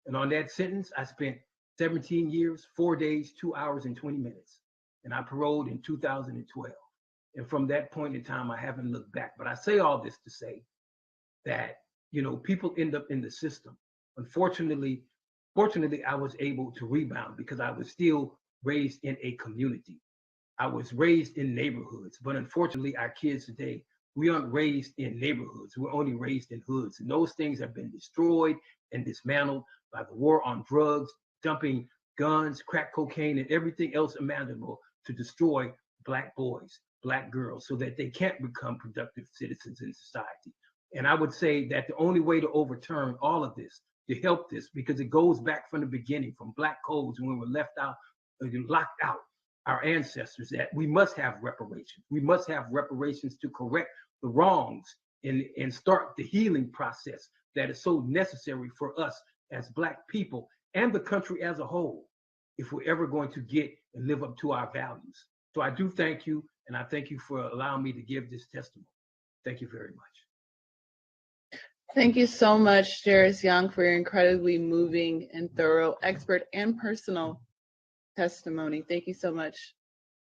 And on that sentence, I spent 17 years, 4 days, 2 hours, and 20 minutes. And I paroled in 2012. And from that point in time, I haven't looked back. But I say all this to say that, you know, people end up in the system. Fortunately, I was able to rebound because I was still raised in a community. I was raised in neighborhoods, but unfortunately, our kids today, we aren't raised in neighborhoods. We're only raised in hoods. And those things have been destroyed and dismantled by the war on drugs, dumping guns, crack cocaine, and everything else imaginable to destroy Black boys, Black girls, so that they can't become productive citizens in society. And I would say that the only way to overturn all of this, to help this, because it goes back from the beginning, from Black codes when we were left out, locked out, our ancestors, that we must have reparations. We must have reparations to correct the wrongs and start the healing process that is so necessary for us as Black people and the country as a whole, if we're ever going to get and live up to our values. So I do thank you, and I thank you for allowing me to give this testimony. Thank you very much. Thank you so much, Jairus Young, for your incredibly moving and thorough, expert and personal testimony. Thank you so much.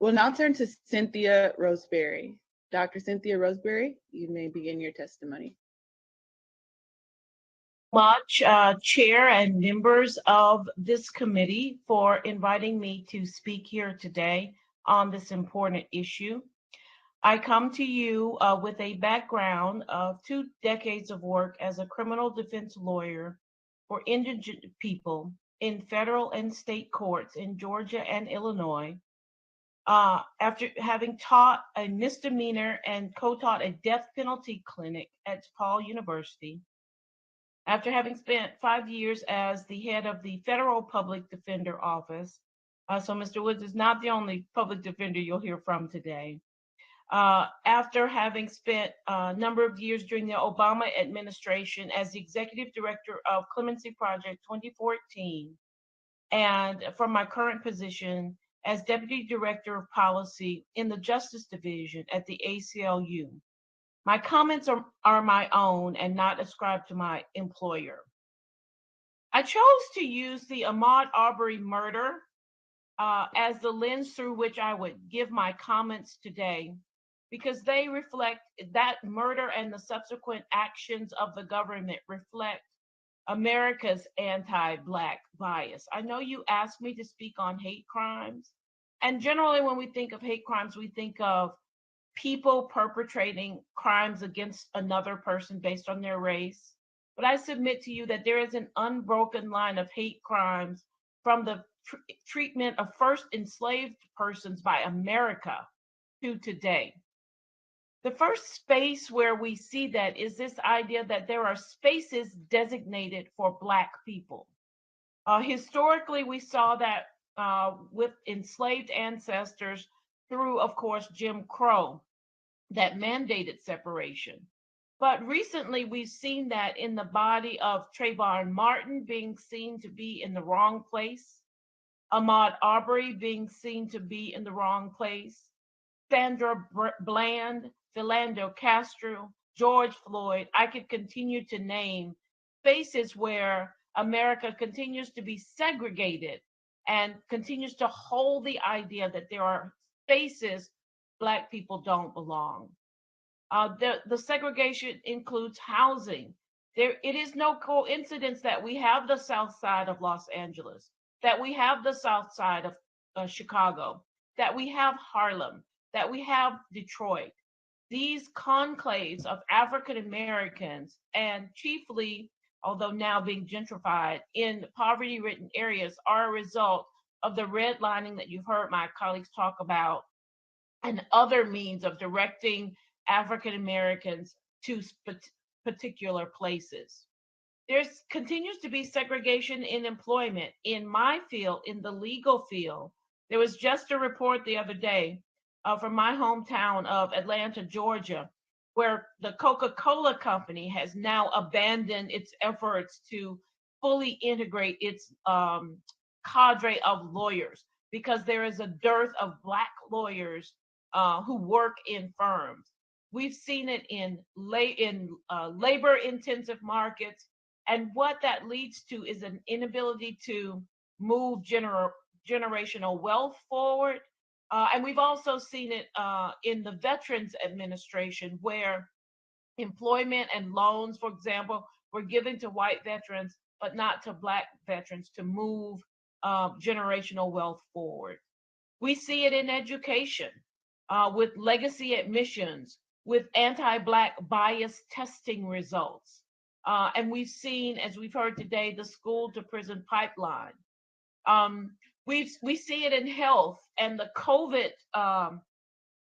We'll now turn to Cynthia Roseberry. Dr. Cynthia Roseberry, you may begin your testimony. Much, Chair and members of this committee, for inviting me to speak here today on this important issue. I come to you with a background of 2 decades of work as a criminal defense lawyer for indigent people in federal and state courts in Georgia and Illinois. After having taught a misdemeanor and co-taught a death penalty clinic at DePaul University, after having spent 5 years as the head of the Federal Public Defender Office, so Mr. Woods is not the only public defender you'll hear from today. After having spent a number of years during the Obama administration as the executive director of Clemency Project 2014, and from my current position as deputy director of policy in the Justice Division at the ACLU. My comments are my own and not ascribed to my employer. I chose to use the Ahmaud Arbery murder as the lens through which I would give my comments today, because they reflect that murder and the subsequent actions of the government reflect America's anti-Black bias. I know you asked me to speak on hate crimes, and generally when we think of hate crimes, we think of people perpetrating crimes against another person based on their race. But I submit to you that there is an unbroken line of hate crimes from the treatment of first enslaved persons by America to today. The first space where we see that is this idea that there are spaces designated for Black people. Historically, we saw that with enslaved ancestors through, of course, Jim Crow, that mandated separation. But recently, we've seen that in the body of Trayvon Martin being seen to be in the wrong place, Ahmaud Arbery being seen to be in the wrong place, Sandra Bland, Philando Castro, George Floyd. I could continue to name spaces where America continues to be segregated and continues to hold the idea that there are spaces Black people don't belong. The segregation includes housing, It is no coincidence that we have the south side of Los Angeles, that we have the south side of Chicago, that we have Harlem, that we have Detroit. These conclaves of African Americans, and chiefly, although now being gentrified, in poverty-ridden areas, are a result of the redlining that you've heard my colleagues talk about, and other means of directing African Americans to particular places. There continues to be segregation in employment. In my field, in the legal field, there was just a report the other day from my hometown of Atlanta, Georgia, where the Coca-Cola company has now abandoned its efforts to fully integrate its cadre of lawyers because there is a dearth of Black lawyers who work in firms. We've seen it in labor-intensive markets, and what that leads to is an inability to move generational wealth forward. And we've also seen it in the Veterans Administration, where employment and loans, for example, were given to white veterans, but not to Black veterans to move generational wealth forward. We see it in education with legacy admissions, with anti-Black bias testing results. And we've seen, as we've heard today, the school to prison pipeline. We see it in health, and the COVID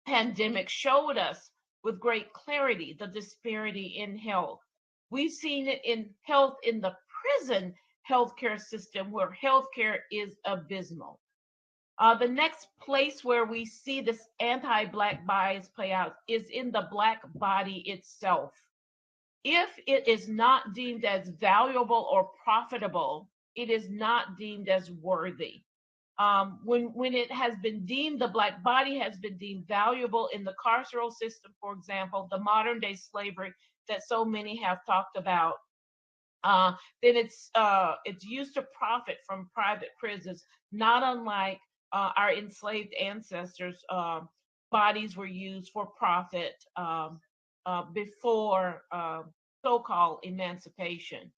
pandemic showed us with great clarity the disparity in health. We've seen it in health in the prison healthcare system, where healthcare is abysmal. The next place where we see this anti-Black bias play out is in the Black body itself. If it is not deemed as valuable or profitable, it is not deemed as worthy. When it has been deemed, the Black body has been deemed valuable in the carceral system, for example, the modern day slavery that so many have talked about, then it's used to profit from private prisons, not unlike our enslaved ancestors' bodies were used for profit before so-called emancipation.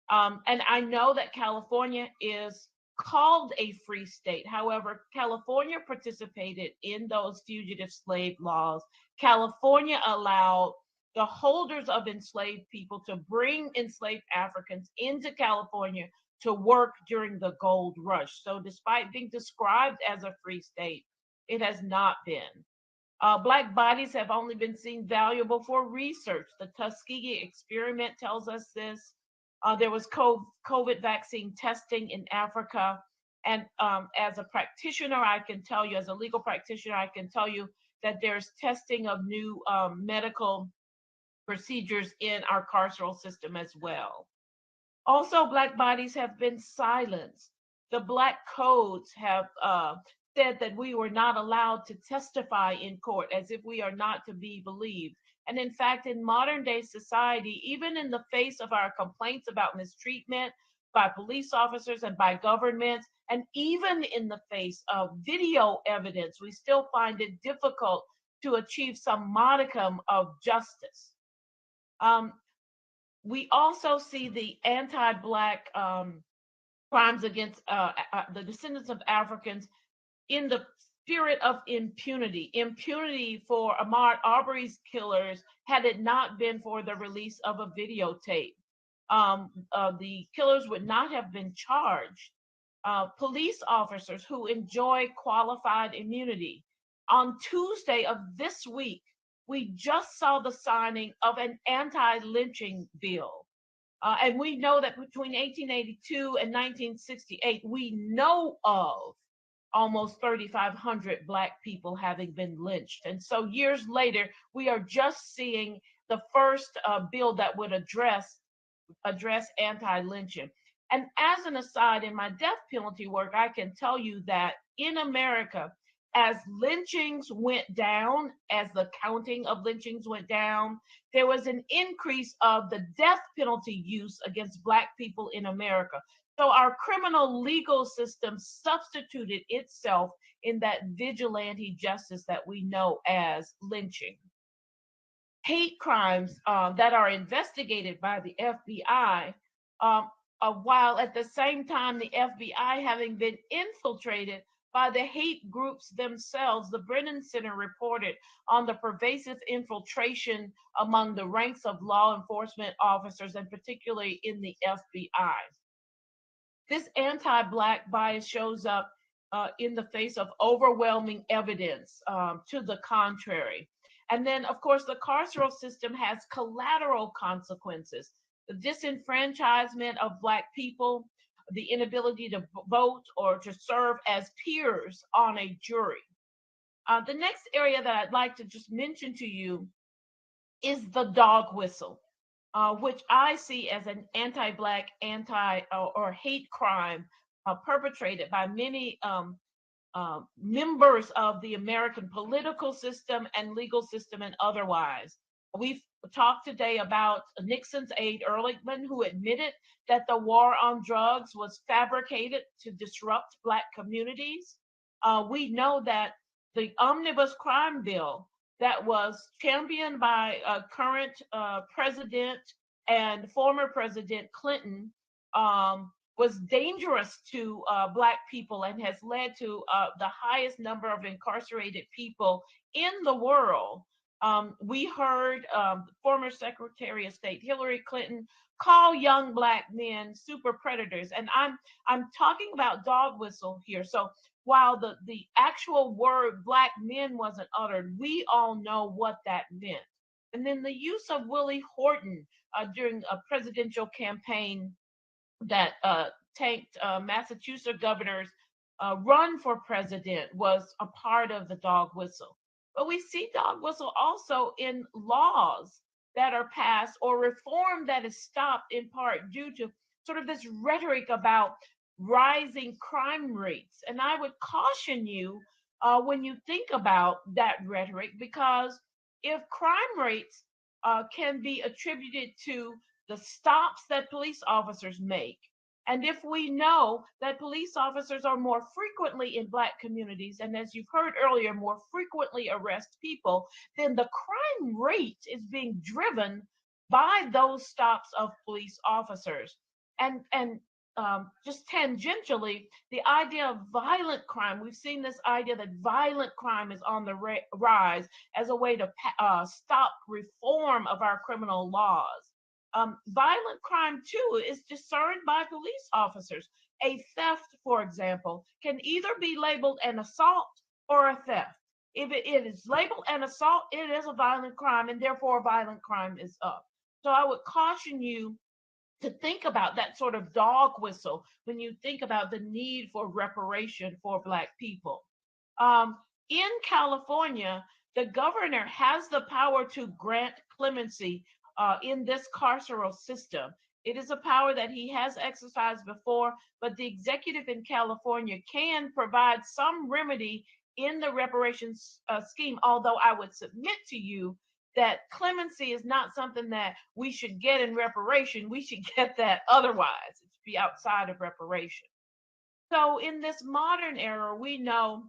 And I know that California is called a free state. However, California participated in those fugitive slave laws. California allowed the holders of enslaved people to bring enslaved Africans into California to work during the gold rush. So despite being described as a free state, it has not been. Black bodies have only been seen valuable for research. The Tuskegee experiment tells us this. There was COVID vaccine testing in Africa. And as a practitioner, I can tell you, as a legal practitioner, I can tell you that there's testing of new medical procedures in our carceral system as well. Also, Black bodies have been silenced. The Black codes have said that we were not allowed to testify in court, as if we are not to be believed. And in fact, in modern day society, even in the face of our complaints about mistreatment by police officers and by governments, and even in the face of video evidence, we still find it difficult to achieve some modicum of justice. We also see the anti-Black crimes against the descendants of Africans in the spirit of impunity. Impunity for Ahmaud Arbery's killers had it not been for the release of a videotape. The killers would not have been charged. Police officers who enjoy qualified immunity. On Tuesday of this week, we just saw the signing of an anti-lynching bill. And we know that between 1882 and 1968, we know of almost 3,500 Black people having been lynched. And so years later, we are just seeing the first bill that would address anti-lynching. And as an aside, in my death penalty work, I can tell you that in America, as lynchings went down, as the counting of lynchings went down, there was an increase of the death penalty use against Black people in America. So our criminal legal system substituted itself in that vigilante justice that we know as lynching. hate crimes that are investigated by the FBI, while at the same time the FBI having been infiltrated by the hate groups themselves. The Brennan Center reported on the pervasive infiltration among the ranks of law enforcement officers, and particularly in the FBI. This anti-Black bias shows up in the face of overwhelming evidence to the contrary. And then, of course, the carceral system has collateral consequences. The disenfranchisement of Black people, the inability to vote or to serve as peers on a jury. The next area that I'd like to just mention to you is the dog whistle, which I see as an anti-Black, or hate crime perpetrated by many members of the American political system and legal system and otherwise. We've talked today about Nixon's aide Ehrlichman, who admitted that the war on drugs was fabricated to disrupt Black communities. We know that the omnibus crime bill that was championed by current president and former President Clinton was dangerous to Black people and has led to the highest number of incarcerated people in the world. We heard former Secretary of State Hillary Clinton call young Black men super predators, and I'm talking about dog whistle here. So while the actual word Black men wasn't uttered, we all know what that meant. And then the use of Willie Horton during a presidential campaign that tanked Massachusetts governor's run for president was a part of the dog whistle. But we see dog whistle also in laws that are passed or reform that is stopped in part due to sort of this rhetoric about rising crime rates. And I would caution you when you think about that rhetoric, because if crime rates can be attributed to the stops that police officers make, and if we know that police officers are more frequently in Black communities, and as you've heard earlier, more frequently arrest people, then the crime rate is being driven by those stops of police officers. And just tangentially, the idea of violent crime, we've seen this idea that violent crime is on the rise as a way to stop reform of our criminal laws. Violent crime, too, is discerned by police officers. A theft, for example, can either be labeled an assault or a theft. If it is labeled an assault, it is a violent crime, and therefore a violent crime is up. So I would caution you to think about that sort of dog whistle when you think about the need for reparation for Black people. In California, the governor has the power to grant clemency in this carceral system. It is a power that he has exercised before, but the executive in California can provide some remedy in the reparations scheme, although I would submit to you that clemency is not something that we should get in reparation. We should get that otherwise. It should be outside of reparation. So in this modern era, we know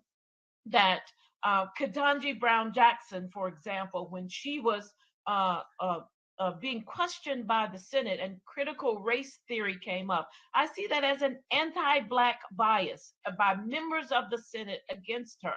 that Ketanji Brown Jackson, for example, when she was being questioned by the Senate and critical race theory came up, I see that as an anti-Black bias by members of the Senate against her.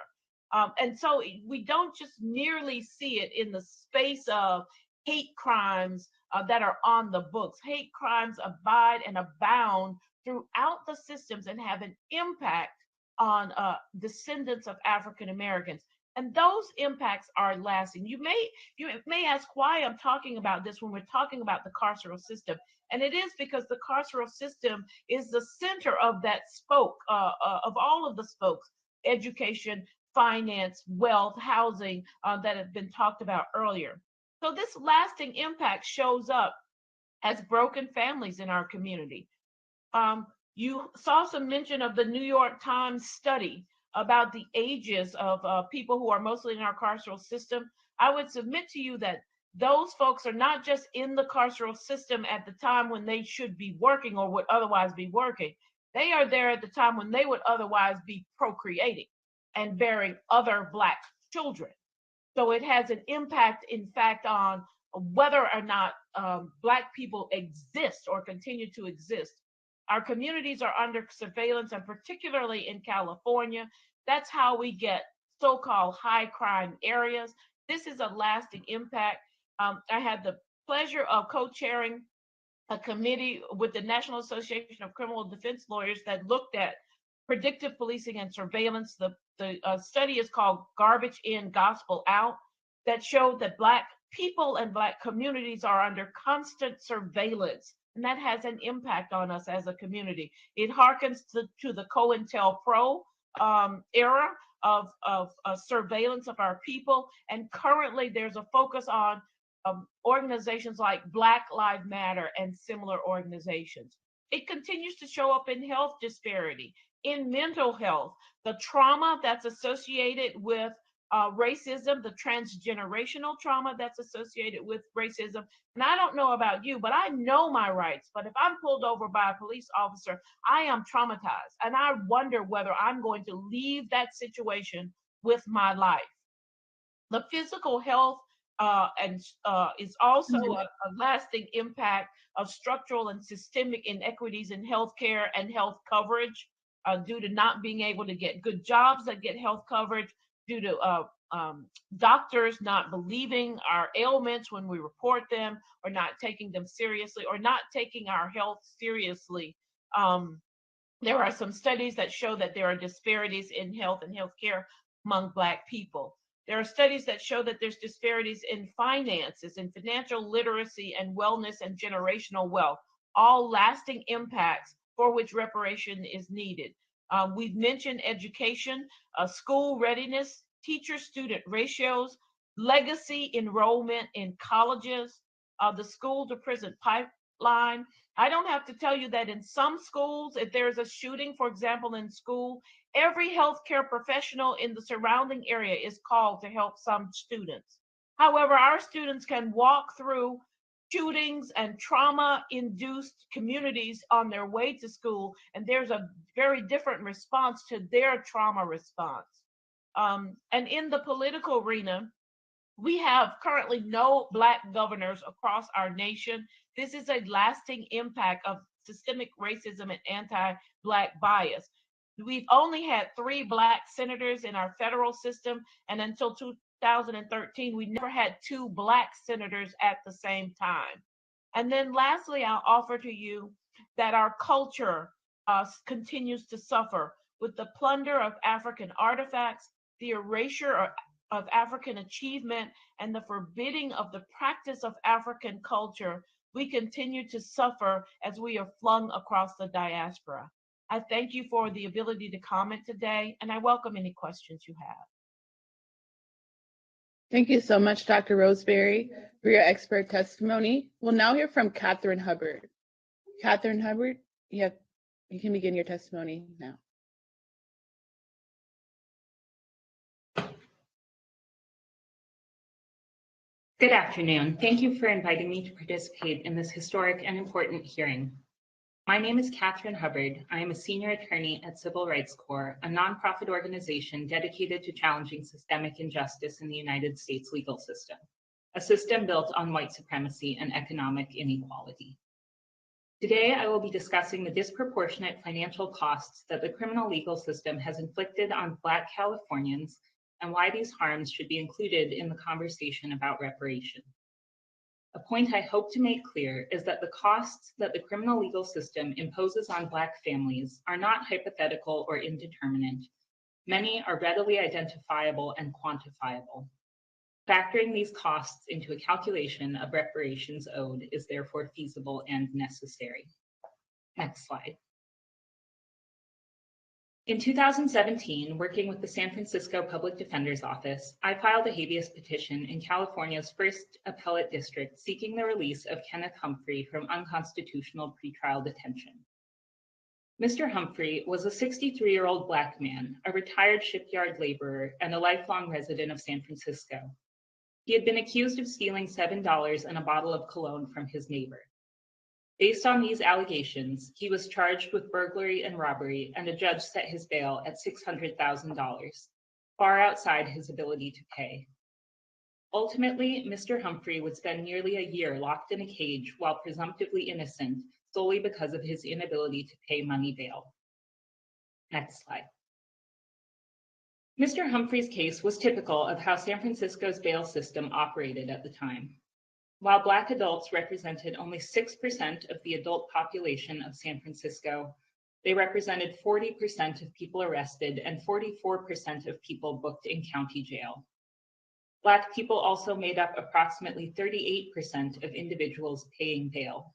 And so we don't just merely see it in the space of hate crimes that are on the books. Hate crimes abide and abound throughout the systems and have an impact on descendants of African Americans. And those impacts are lasting. You may ask why I'm talking about this when we're talking about the carceral system. And it is because the carceral system is the center of that spoke, of all of the spokes: education, finance, wealth, housing, that have been talked about earlier. So this lasting impact shows up as broken families in our community. You saw some mention of the New York Times study about the ages of people who are mostly in our carceral system. I would submit to you that those folks are not just in the carceral system at the time when they should be working or would otherwise be working. They are there at the time when they would otherwise be procreating and bearing other Black children. So it has an impact, in fact, on whether or not Black people exist or continue to exist. Our communities are under surveillance, and particularly in California, that's how we get so-called high crime areas. This is a lasting impact. I had the pleasure of co-chairing a committee with the National Association of Criminal Defense Lawyers that looked at predictive policing and surveillance. The study is called Garbage In, Gospel Out, that showed that Black people and Black communities are under constant surveillance, and that has an impact on us as a community. It harkens to the COINTELPRO era of surveillance of our people, and currently there's a focus on organizations like Black Lives Matter and similar organizations. It continues to show up in health disparity, in mental health, the trauma that's associated with racism, the transgenerational trauma that's associated with racism. And I don't know about you, but I know my rights. But if I'm pulled over by a police officer, I am traumatized. And I wonder whether I'm going to leave that situation with my life. The physical health is also a lasting impact of structural and systemic inequities in healthcare and health coverage due to not being able to get good jobs that get health coverage, due to doctors not believing our ailments when we report them, or not taking them seriously, or not taking our health seriously. There are some studies that show that there are disparities in health and healthcare among Black people. There are studies that show that there's disparities in finances, in financial literacy and wellness and generational wealth, all lasting impacts for which reparation is needed. We've mentioned education, school readiness, teacher-student ratios, legacy enrollment in colleges, the school-to-prison pipeline. I don't have to tell you that in some schools, if there's a shooting, for example, in school, every healthcare professional in the surrounding area is called to help some students. However, our students can walk through shootings and trauma-induced communities on their way to school, and there's a very different response to their trauma response. And in the political arena, we have currently no Black governors across our nation. This is a lasting impact of systemic racism and anti-Black bias. We've only had 3 Black senators in our federal system, and until 2013, we never had 2 Black senators at the same time. And then lastly, I'll offer to you that our culture continues to suffer with the plunder of African artifacts, the erasure of African achievement, and the forbidding of the practice of African culture. We continue to suffer as we are flung across the diaspora. I thank you for the ability to comment today, and I welcome any questions you have. Thank you so much, Dr. Roseberry, for your expert testimony. We'll now hear from Catherine Hubbard. Catherine Hubbard, you can begin your testimony now. Good afternoon. Thank you for inviting me to participate in this historic and important hearing. My name is Catherine Hubbard. I am a senior attorney at Civil Rights Corps, a nonprofit organization dedicated to challenging systemic injustice in the United States legal system, a system built on white supremacy and economic inequality. Today, I will be discussing the disproportionate financial costs that the criminal legal system has inflicted on Black Californians and why these harms should be included in the conversation about reparation. A point I hope to make clear is that the costs that the criminal legal system imposes on Black families are not hypothetical or indeterminate. Many are readily identifiable and quantifiable. Factoring these costs into a calculation of reparations owed is therefore feasible and necessary. Next slide. In 2017, working with the San Francisco Public Defender's Office, I filed a habeas petition in California's first appellate district seeking the release of Kenneth Humphrey from unconstitutional pretrial detention. Mr. Humphrey was a 63-year-old Black man, a retired shipyard laborer, and a lifelong resident of San Francisco. He had been accused of stealing $7 and a bottle of cologne from his neighbor. Based on these allegations, he was charged with burglary and robbery, and a judge set his bail at $600,000, far outside his ability to pay. Ultimately, Mr. Humphrey would spend nearly a year locked in a cage while presumptively innocent solely because of his inability to pay money bail. Next slide. Mr. Humphrey's case was typical of how San Francisco's bail system operated at the time. While Black adults represented only 6% of the adult population of San Francisco, they represented 40% of people arrested and 44% of people booked in county jail. Black people also made up approximately 38% of individuals paying bail.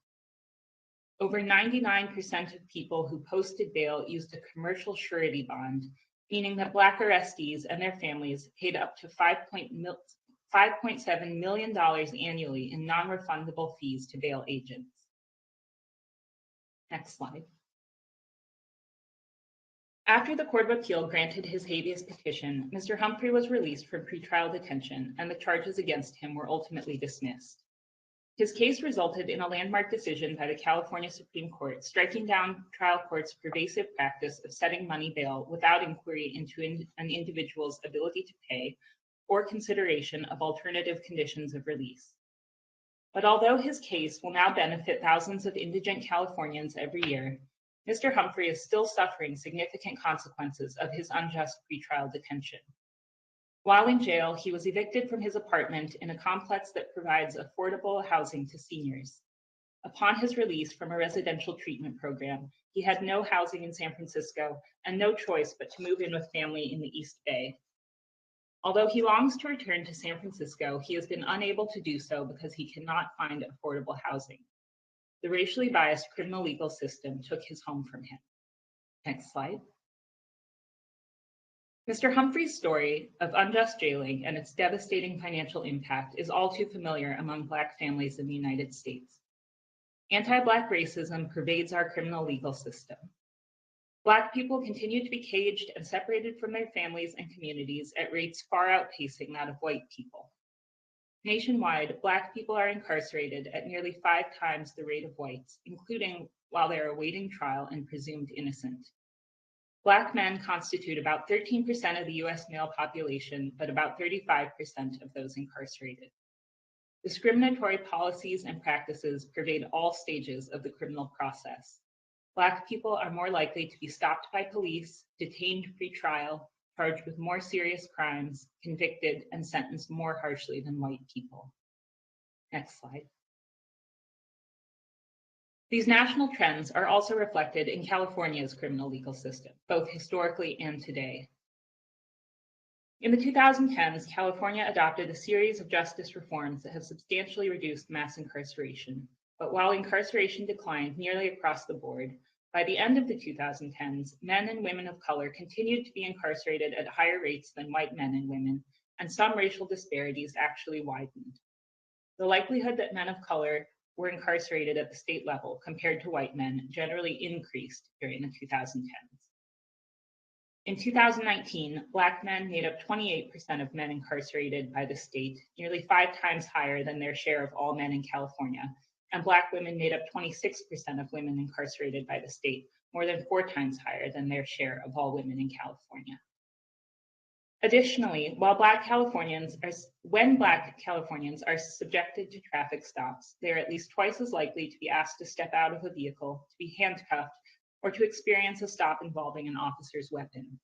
Over 99% of people who posted bail used a commercial surety bond, meaning that Black arrestees and their families paid up to $5.7 million annually in non-refundable fees to bail agents. Next slide. After the Court of Appeal granted his habeas petition, Mr. Humphrey was released from pretrial detention, and the charges against him were ultimately dismissed. His case resulted in a landmark decision by the California Supreme Court, striking down trial courts' pervasive practice of setting money bail without inquiry into an individual's ability to pay or consideration of alternative conditions of release. But although his case will now benefit thousands of indigent Californians every year, Mr. Humphrey is still suffering significant consequences of his unjust pretrial detention. While in jail, he was evicted from his apartment in a complex that provides affordable housing to seniors. Upon his release from a residential treatment program, he had no housing in San Francisco and no choice but to move in with family in the East Bay. Although he longs to return to San Francisco, he has been unable to do so because he cannot find affordable housing. The racially biased criminal legal system took his home from him. Next slide. Mr. Humphrey's story of unjust jailing and its devastating financial impact is all too familiar among Black families in the United States. Anti-Black racism pervades our criminal legal system. Black people continue to be caged and separated from their families and communities at rates far outpacing that of white people. Nationwide, Black people are incarcerated at nearly 5 times the rate of whites, including while they are awaiting trial and presumed innocent. Black men constitute about 13% of the US male population, but about 35% of those incarcerated. Discriminatory policies and practices pervade all stages of the criminal process. Black people are more likely to be stopped by police, detained pre-trial, charged with more serious crimes, convicted, and sentenced more harshly than white people. Next slide. These national trends are also reflected in California's criminal legal system, both historically and today. In the 2010s, California adopted a series of justice reforms that have substantially reduced mass incarceration. But while incarceration declined nearly across the board, by the end of the 2010s, men and women of color continued to be incarcerated at higher rates than white men and women, and some racial disparities actually widened. The likelihood that men of color were incarcerated at the state level compared to white men generally increased during the 2010s. In 2019, Black men made up 28% of men incarcerated by the state, nearly 5 times higher than their share of all men in California, and Black women made up 26% of women incarcerated by the state, more than 4 times higher than their share of all women in California. Additionally, when Black Californians are subjected to traffic stops, they are at least twice as likely to be asked to step out of a vehicle, to be handcuffed, or to experience a stop involving an officer's weapon.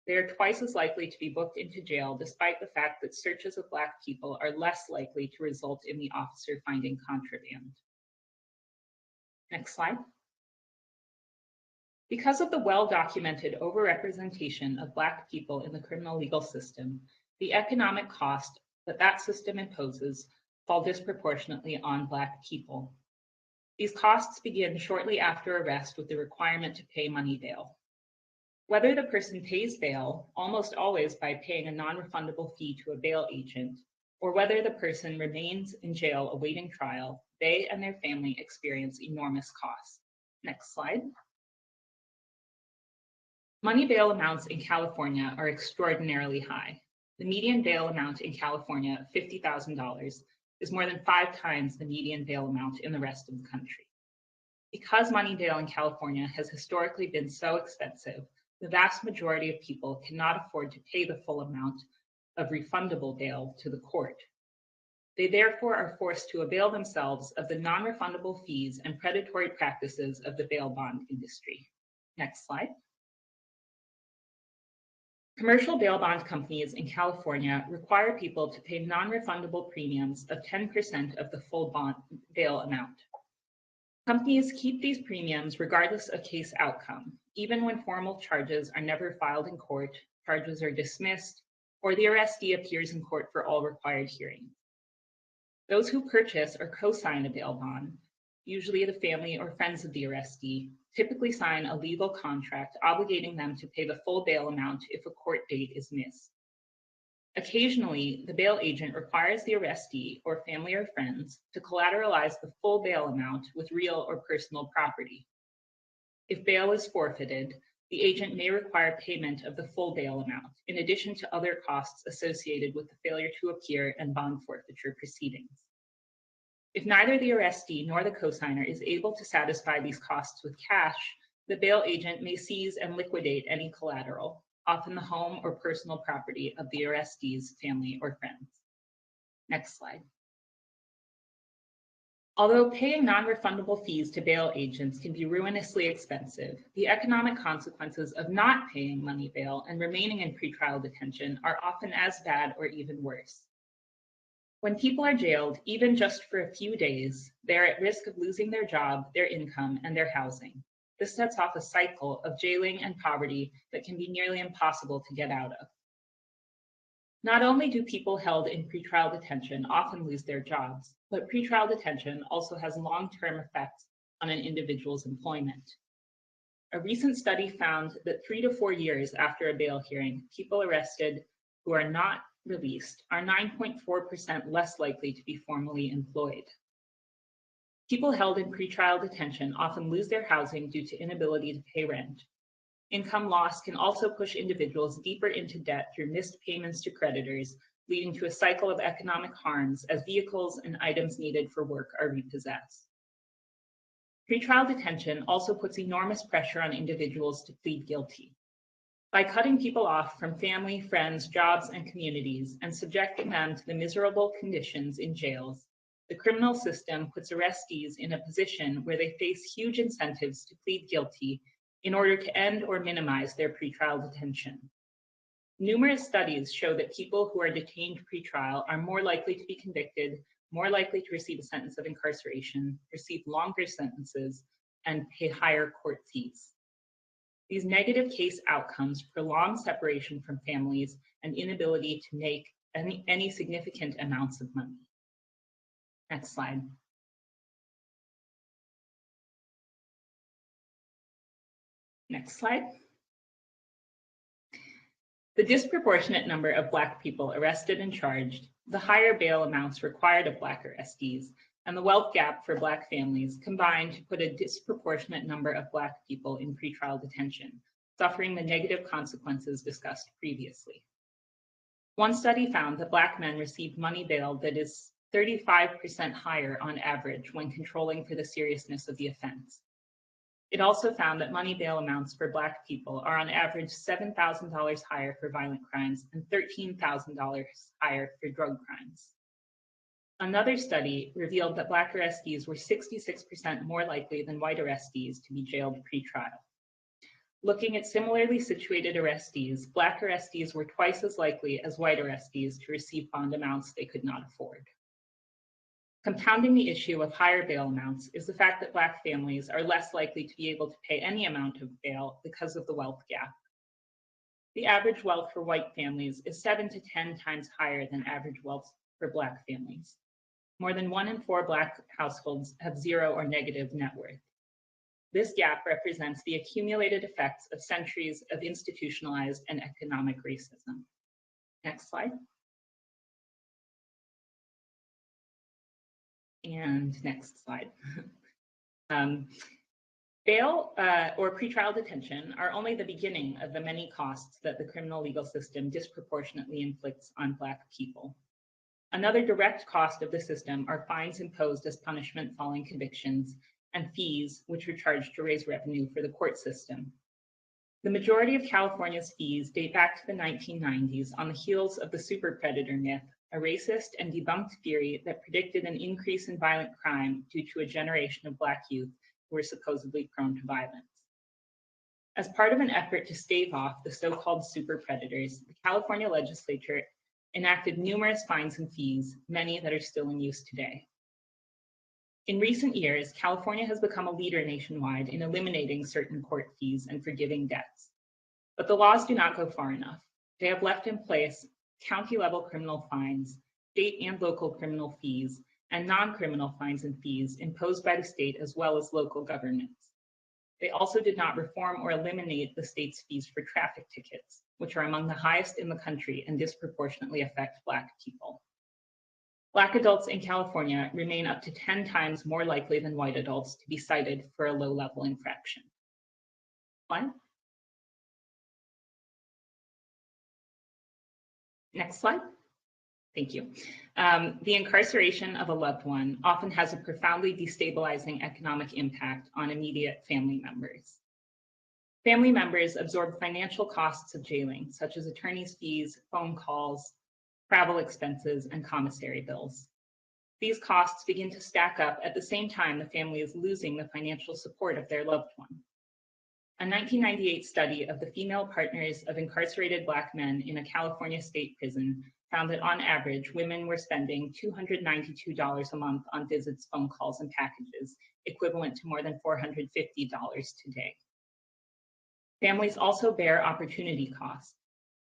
They are twice as likely to be booked into jail, despite the fact that searches of Black people are less likely to result in the officer finding contraband. Next slide. Because of the well-documented overrepresentation of Black people in the criminal legal system, the economic cost that system imposes fall disproportionately on Black people. These costs begin shortly after arrest with the requirement to pay money bail. Whether the person pays bail, almost always by paying a non-refundable fee to a bail agent, or whether the person remains in jail awaiting trial, they and their family experience enormous costs. Next slide. Money bail amounts in California are extraordinarily high. The median bail amount in California, $50,000, is more than 5 times the median bail amount in the rest of the country. Because money bail in California has historically been so expensive, the vast majority of people cannot afford to pay the full amount, of refundable bail to the court. They therefore are forced to avail themselves of the non-refundable fees and predatory practices of the bail bond industry. Next slide. Commercial bail bond companies in California require people to pay non-refundable premiums of 10% of the full bond bail amount. Companies keep these premiums regardless of case outcome, even when formal charges are never filed in court, charges are dismissed, or the arrestee appears in court for all required hearings. Those who purchase or co-sign a bail bond, usually the family or friends of the arrestee, typically sign a legal contract obligating them to pay the full bail amount if a court date is missed. Occasionally, the bail agent requires the arrestee or family or friends to collateralize the full bail amount with real or personal property. If bail is forfeited, the agent may require payment of the full bail amount, in addition to other costs associated with the failure to appear and bond forfeiture proceedings. If neither the arrestee nor the cosigner is able to satisfy these costs with cash, the bail agent may seize and liquidate any collateral, often the home or personal property of the arrestee's family or friends. Next slide. Although paying non-refundable fees to bail agents can be ruinously expensive, the economic consequences of not paying money bail and remaining in pretrial detention are often as bad or even worse. When people are jailed, even just for a few days, they are at risk of losing their job, their income, and their housing. This sets off a cycle of jailing and poverty that can be nearly impossible to get out of. Not only do people held in pretrial detention often lose their jobs, but pretrial detention also has long-term effects on an individual's employment. A recent study found that 3 to 4 years after a bail hearing, people arrested who are not released are 9.4% less likely to be formally employed. People held in pretrial detention often lose their housing due to inability to pay rent. Income loss can also push individuals deeper into debt through missed payments to creditors, leading to a cycle of economic harms as vehicles and items needed for work are repossessed. Pretrial detention also puts enormous pressure on individuals to plead guilty. By cutting people off from family, friends, jobs, and communities, and subjecting them to the miserable conditions in jails, the criminal system puts arrestees in a position where they face huge incentives to plead guilty in order to end or minimize their pretrial detention. Numerous studies show that people who are detained pretrial are more likely to be convicted, more likely to receive a sentence of incarceration, receive longer sentences, and pay higher court fees. These negative case outcomes prolong separation from families and inability to make any significant amounts of money. Next slide. Next slide. The disproportionate number of Black people arrested and charged, the higher bail amounts required of Black arrestees, and the wealth gap for Black families combined to put a disproportionate number of Black people in pretrial detention, suffering the negative consequences discussed previously. One study found that Black men received money bail that is 35% higher on average when controlling for the seriousness of the offense. It also found that money bail amounts for Black people are on average $7,000 higher for violent crimes and $13,000 higher for drug crimes. Another study revealed that Black arrestees were 66% more likely than white arrestees to be jailed pre-trial. Looking at similarly situated arrestees, Black arrestees were twice as likely as white arrestees to receive bond amounts they could not afford. Compounding the issue of higher bail amounts is the fact that Black families are less likely to be able to pay any amount of bail because of the wealth gap. The average wealth for white families is 7 to 10 times higher than average wealth for Black families. More than 1 in 4 Black households have zero or negative net worth. This gap represents the accumulated effects of centuries of institutionalized and economic racism. Next slide. And next slide. Bail or pretrial detention are only the beginning of the many costs that the criminal legal system disproportionately inflicts on Black people. Another direct cost of the system are fines imposed as punishment following convictions and fees which are charged to raise revenue for the court system. The majority of California's fees date back to the 1990s on the heels of the super predator myth, a racist and debunked theory that predicted an increase in violent crime due to a generation of Black youth who were supposedly prone to violence. As part of an effort to stave off the so-called super predators, the California legislature enacted numerous fines and fees, many that are still in use today. In recent years, California has become a leader nationwide in eliminating certain court fees and forgiving debts. But the laws do not go far enough. They have left in place county-level criminal fines, state and local criminal fees, and non-criminal fines and fees imposed by the state as well as local governments. They also did not reform or eliminate the state's fees for traffic tickets, which are among the highest in the country and disproportionately affect Black people. Black adults in California remain up to 10 times more likely than white adults to be cited for a low-level infraction. One. Next slide. Thank you. The incarceration of a loved one often has a profoundly destabilizing economic impact on immediate family members. Family members absorb financial costs of jailing, such as attorney's fees, phone calls, travel expenses, and commissary bills. These costs begin to stack up at the same time the family is losing the financial support of their loved one. A 1998 study of the female partners of incarcerated Black men in a California state prison found that on average, women were spending $292 a month on visits, phone calls, and packages, equivalent to more than $450 today. Families also bear opportunity costs.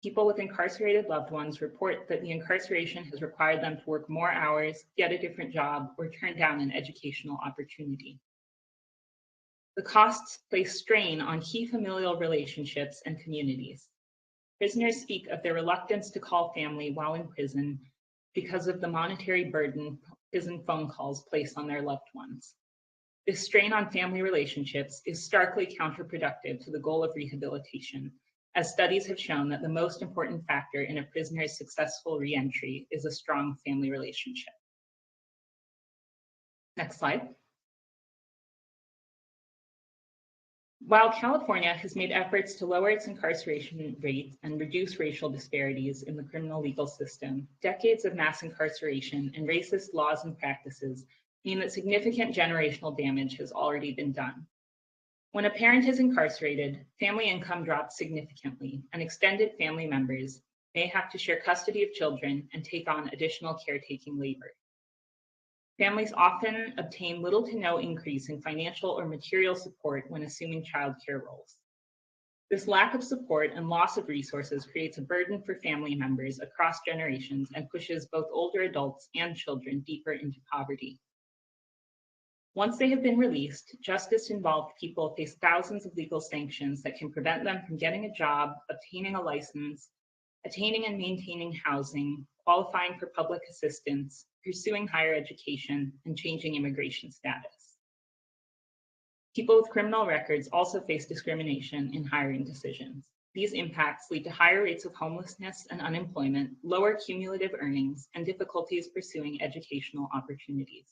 People with incarcerated loved ones report that the incarceration has required them to work more hours, get a different job, or turn down an educational opportunity. The costs place strain on key familial relationships and communities. Prisoners speak of their reluctance to call family while in prison because of the monetary burden prison phone calls place on their loved ones. This strain on family relationships is starkly counterproductive to the goal of rehabilitation, as studies have shown that the most important factor in a prisoner's successful reentry is a strong family relationship. Next slide. While California has made efforts to lower its incarceration rate and reduce racial disparities in the criminal legal system, decades of mass incarceration and racist laws and practices mean that significant generational damage has already been done. When a parent is incarcerated, family income drops significantly, and extended family members may have to share custody of children and take on additional caretaking labor. Families often obtain little to no increase in financial or material support when assuming childcare roles. This lack of support and loss of resources creates a burden for family members across generations and pushes both older adults and children deeper into poverty. Once they have been released, justice-involved people face thousands of legal sanctions that can prevent them from getting a job, obtaining a license, attaining and maintaining housing, qualifying for public assistance, pursuing higher education, and changing immigration status. People with criminal records also face discrimination in hiring decisions. These impacts lead to higher rates of homelessness and unemployment, lower cumulative earnings, and difficulties pursuing educational opportunities.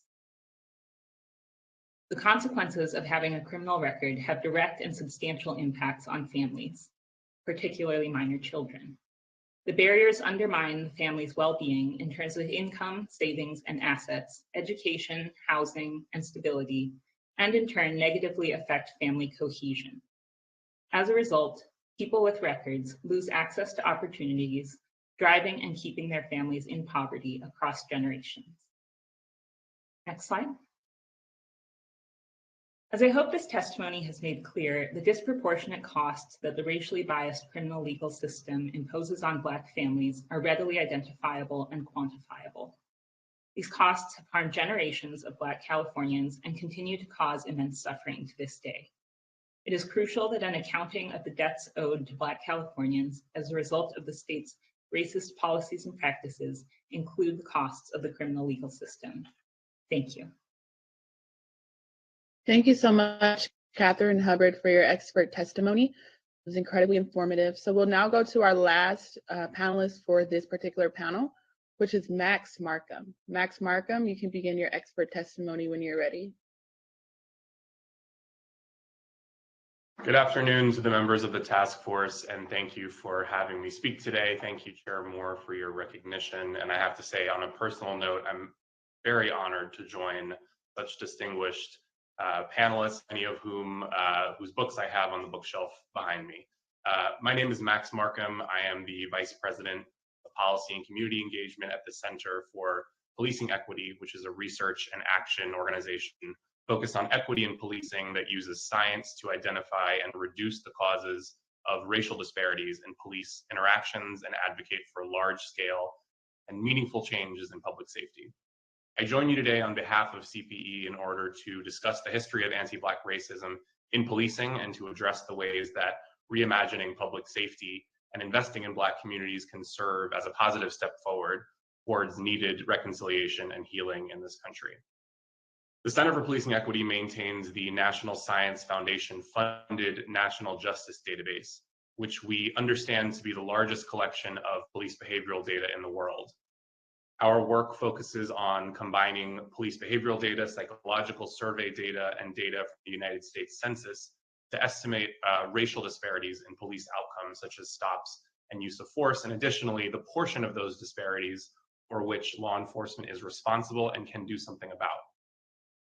The consequences of having a criminal record have direct and substantial impacts on families, particularly minor children. The barriers undermine the family's well-being in terms of income, savings, and assets, education, housing, and stability, and in turn negatively affect family cohesion. As a result, people with records lose access to opportunities, driving and keeping their families in poverty across generations. Next slide. As I hope this testimony has made clear, the disproportionate costs that the racially biased criminal legal system imposes on Black families are readily identifiable and quantifiable. These costs have harmed generations of Black Californians and continue to cause immense suffering to this day. It is crucial that an accounting of the debts owed to Black Californians as a result of the state's racist policies and practices include the costs of the criminal legal system. Thank you. Thank you so much, Catherine Hubbard, for your expert testimony. It was incredibly informative. So we'll now go to our last panelist for this particular panel, which is Max Markham. Max Markham, you can begin your expert testimony when you're ready. Good afternoon to the members of the task force, and thank you for having me speak today. Thank you, Chair Moore, for your recognition. And I have to say, on a personal note, I'm very honored to join such distinguished panelists, many of whom whose books I have on the bookshelf behind me. My name is Max Markham. I am the Vice President of Policy and Community Engagement at the Center for Policing Equity, which is a research and action organization focused on equity in policing that uses science to identify and reduce the causes of racial disparities in police interactions and advocate for large-scale and meaningful changes in public safety. I join you today on behalf of CPE in order to discuss the history of anti-Black racism in policing and to address the ways that reimagining public safety and investing in Black communities can serve as a positive step forward towards needed reconciliation and healing in this country. The Center for Policing Equity maintains the National Science Foundation funded National Justice Database, which we understand to be the largest collection of police behavioral data in the world. Our work focuses on combining police behavioral data, psychological survey data, and data from the United States Census to estimate racial disparities in police outcomes such as stops and use of force, and additionally, the portion of those disparities for which law enforcement is responsible and can do something about.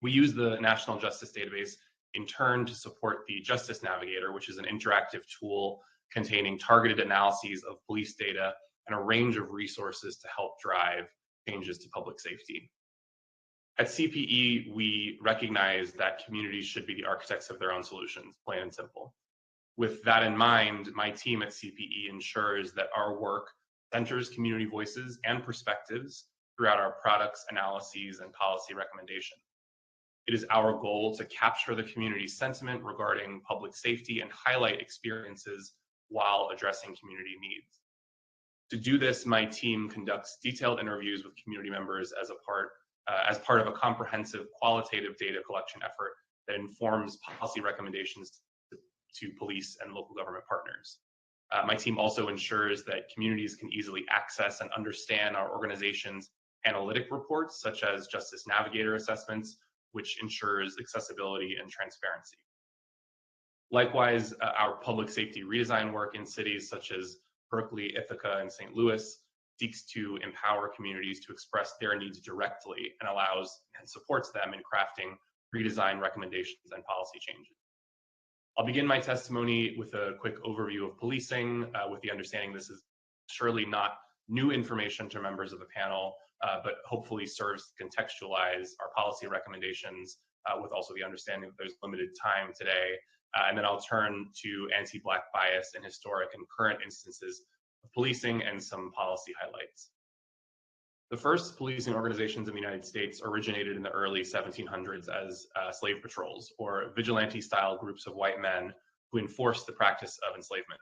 We use the National Justice Database in turn to support the Justice Navigator, which is an interactive tool containing targeted analyses of police data and a range of resources to help drive changes to public safety. At CPE, we recognize that communities should be the architects of their own solutions, plain and simple. With that in mind, my team at CPE ensures that our work centers community voices and perspectives throughout our products, analyses, and policy recommendations. It is our goal to capture the community's sentiment regarding public safety and highlight experiences while addressing community needs. To do this, my team conducts detailed interviews with community members as part of a comprehensive qualitative data collection effort that informs policy recommendations to police and local government partners. My team also ensures that communities can easily access and understand our organization's analytic reports, such as Justice Navigator assessments, which ensures accessibility and transparency. Likewise, our public safety redesign work in cities such as Berkeley, Ithaca, and St. Louis seeks to empower communities to express their needs directly and allows and supports them in crafting redesign recommendations and policy changes. I'll begin my testimony with a quick overview of policing, with the understanding this is surely not new information to members of the panel, but hopefully serves to contextualize our policy recommendations with also the understanding that there's limited time today. And then I'll turn to anti-Black bias in historic and current instances of policing and some policy highlights. The first policing organizations in the United States originated in the early 1700s as slave patrols, or vigilante-style groups of white men who enforced the practice of enslavement.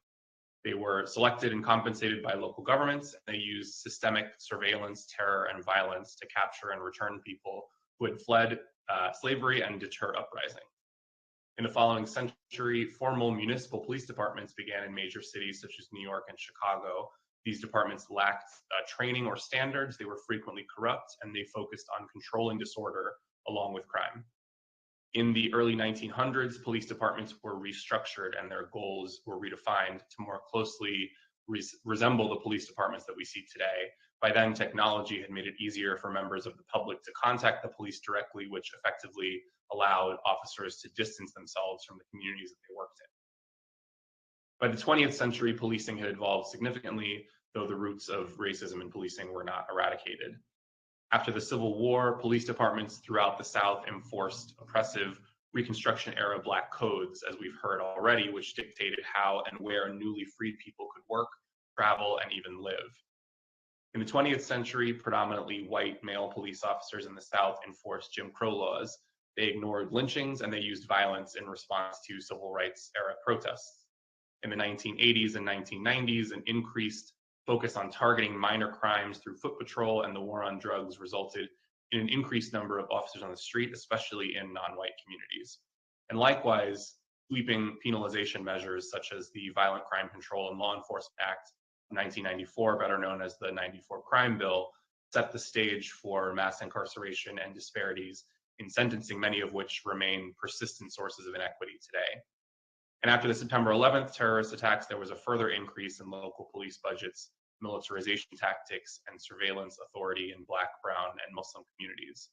They were selected and compensated by local governments, and they used systemic surveillance, terror, and violence to capture and return people who had fled slavery and deter uprising. In the following century, formal municipal police departments began in major cities such as New York and Chicago. These departments lacked training or standards, they were frequently corrupt, and they focused on controlling disorder along with crime. In the early 1900s, police departments were restructured and their goals were redefined to more closely resemble the police departments that we see today. By then, technology had made it easier for members of the public to contact the police directly, which effectively allowed officers to distance themselves from the communities that they worked in. By the 20th century, policing had evolved significantly, though the roots of racism in policing were not eradicated. After the Civil War, police departments throughout the South enforced oppressive Reconstruction-era Black codes, as we've heard already, which dictated how and where newly freed people could work, travel, and even live. In the 20th century, predominantly white male police officers in the South enforced Jim Crow laws. They ignored lynchings and they used violence in response to civil rights-era protests. In the 1980s and 1990s, an increased focus on targeting minor crimes through foot patrol and the war on drugs resulted in an increased number of officers on the street, especially in non-white communities. And likewise, sweeping penalization measures such as the Violent Crime Control and Law Enforcement Act of 1994, better known as the '94 Crime Bill, set the stage for mass incarceration and disparities in sentencing, many of which remain persistent sources of inequity today. And after the September 11th terrorist attacks, there was a further increase in local police budgets, militarization tactics, and surveillance authority in Black, Brown, and Muslim communities.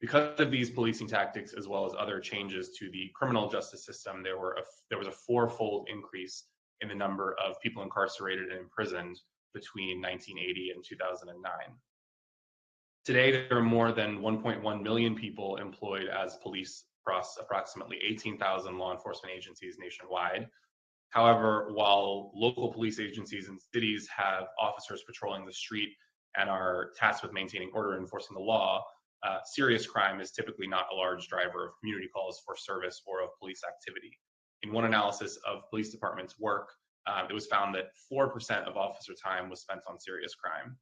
Because of these policing tactics, as well as other changes to the criminal justice system, there was a fourfold increase in the number of people incarcerated and imprisoned between 1980 and 2009. Today, there are more than 1.1 million people employed as police across approximately 18,000 law enforcement agencies nationwide. However, while local police agencies in cities have officers patrolling the street and are tasked with maintaining order and enforcing the law, serious crime is typically not a large driver of community calls for service or of police activity. In one analysis of police departments' work, it was found that 4% of officer time was spent on serious crime.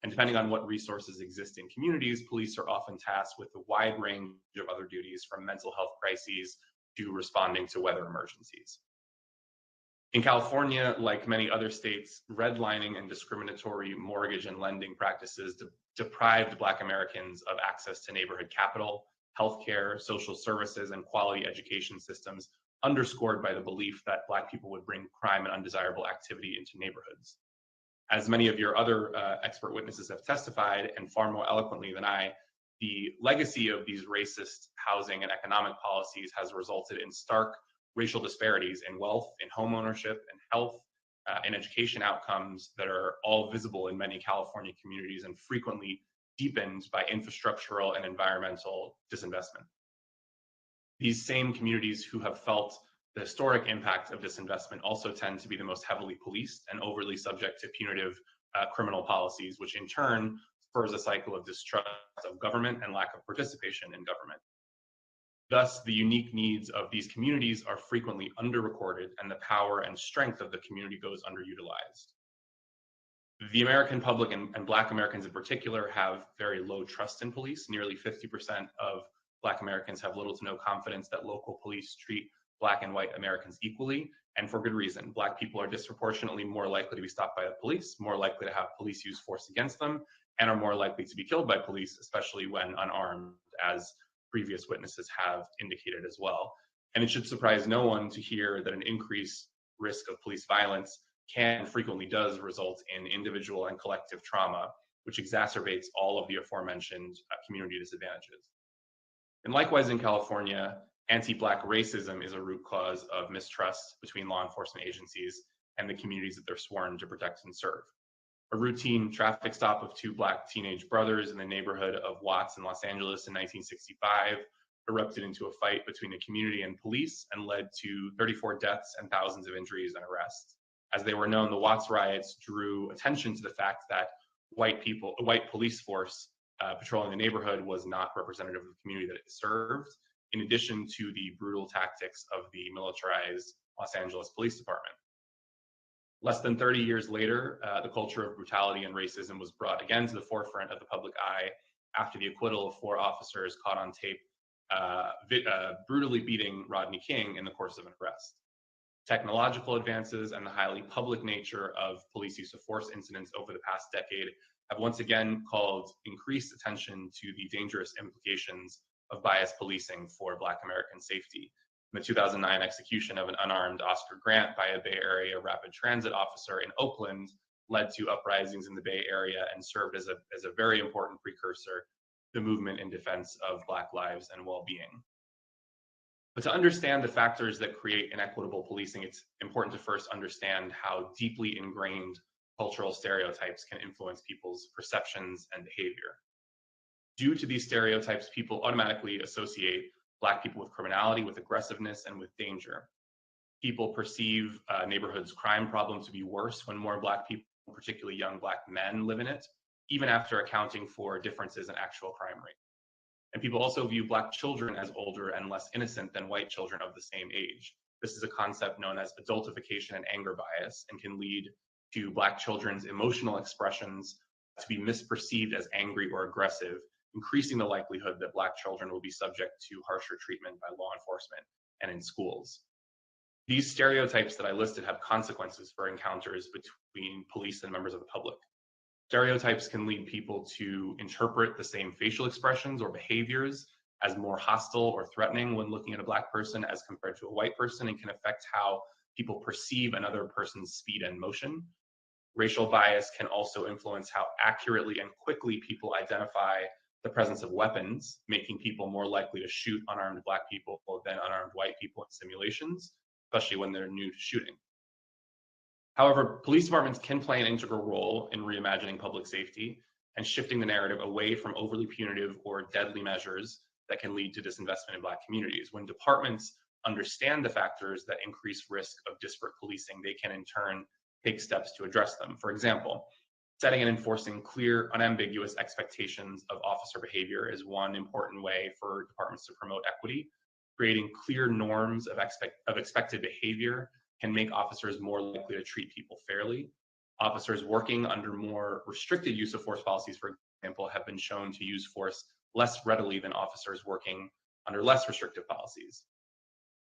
And depending on what resources exist in communities, police are often tasked with a wide range of other duties, from mental health crises to responding to weather emergencies. In California, like many other states, redlining and discriminatory mortgage and lending practices deprived Black Americans of access to neighborhood capital, healthcare, social services, and quality education systems, underscored by the belief that Black people would bring crime and undesirable activity into neighborhoods. As many of your other expert witnesses have testified, and far more eloquently than I, the legacy of these racist housing and economic policies has resulted in stark racial disparities in wealth, in home ownership, and health, and education outcomes that are all visible in many California communities and frequently deepened by infrastructural and environmental disinvestment. These same communities who have felt the historic impact of disinvestment also tend to be the most heavily policed and overly subject to punitive criminal policies, which in turn spurs a cycle of distrust of government and lack of participation in government. Thus, the unique needs of these communities are frequently underrecorded, and the power and strength of the community goes underutilized. The American public, and Black Americans in particular, have very low trust in police. Nearly 50% of Black Americans have little to no confidence that local police treat Black and white Americans equally, and for good reason. Black people are disproportionately more likely to be stopped by the police, more likely to have police use force against them, and are more likely to be killed by police, especially when unarmed, as previous witnesses have indicated as well. And it should surprise no one to hear that an increased risk of police violence can and frequently does result in individual and collective trauma, which exacerbates all of the aforementioned community disadvantages. And likewise in California, anti-Black racism is a root cause of mistrust between law enforcement agencies and the communities that they're sworn to protect and serve. A routine traffic stop of two Black teenage brothers in the neighborhood of Watts in Los Angeles in 1965 erupted into a fight between the community and police and led to 34 deaths and thousands of injuries and arrests. As they were known, the Watts riots drew attention to the fact that a white police force patrolling the neighborhood was not representative of the community that it served, in addition to the brutal tactics of the militarized Los Angeles Police Department. Less than 30 years later, the culture of brutality and racism was brought again to the forefront of the public eye after the acquittal of 4 officers caught on tape brutally beating Rodney King in the course of an arrest. Technological advances and the highly public nature of police use of force incidents over the past decade have once again called increased attention to the dangerous implications of biased policing for Black American safety. The 2009 execution of an unarmed Oscar Grant by a Bay Area rapid transit officer in Oakland led to uprisings in the Bay Area and served as a very important precursor to the movement in defense of Black lives and well-being. But to understand the factors that create inequitable policing, it's important to first understand how deeply ingrained cultural stereotypes can influence people's perceptions and behavior. Due to these stereotypes, people automatically associate Black people with criminality, with aggressiveness, and with danger. People perceive neighborhoods' crime problem to be worse when more Black people, particularly young Black men, live in it, even after accounting for differences in actual crime rate. And people also view Black children as older and less innocent than white children of the same age. This is a concept known as adultification and anger bias, and can lead to Black children's emotional expressions to be misperceived as angry or aggressive, increasing the likelihood that Black children will be subject to harsher treatment by law enforcement and in schools. These stereotypes that I listed have consequences for encounters between police and members of the public. Stereotypes can lead people to interpret the same facial expressions or behaviors as more hostile or threatening when looking at a Black person as compared to a white person, and can affect how people perceive another person's speed and motion. Racial bias can also influence how accurately and quickly people identify the presence of weapons, making people more likely to shoot unarmed Black people than unarmed white people in simulations, especially when they're new to shooting. However, police departments can play an integral role in reimagining public safety and shifting the narrative away from overly punitive or deadly measures that can lead to disinvestment in Black communities. When departments understand the factors that increase risk of disparate policing, they can in turn take steps to address them. For example, setting and enforcing clear, unambiguous expectations of officer behavior is one important way for departments to promote equity. Creating clear norms of expected behavior can make officers more likely to treat people fairly. Officers working under more restricted use of force policies, for example, have been shown to use force less readily than officers working under less restrictive policies.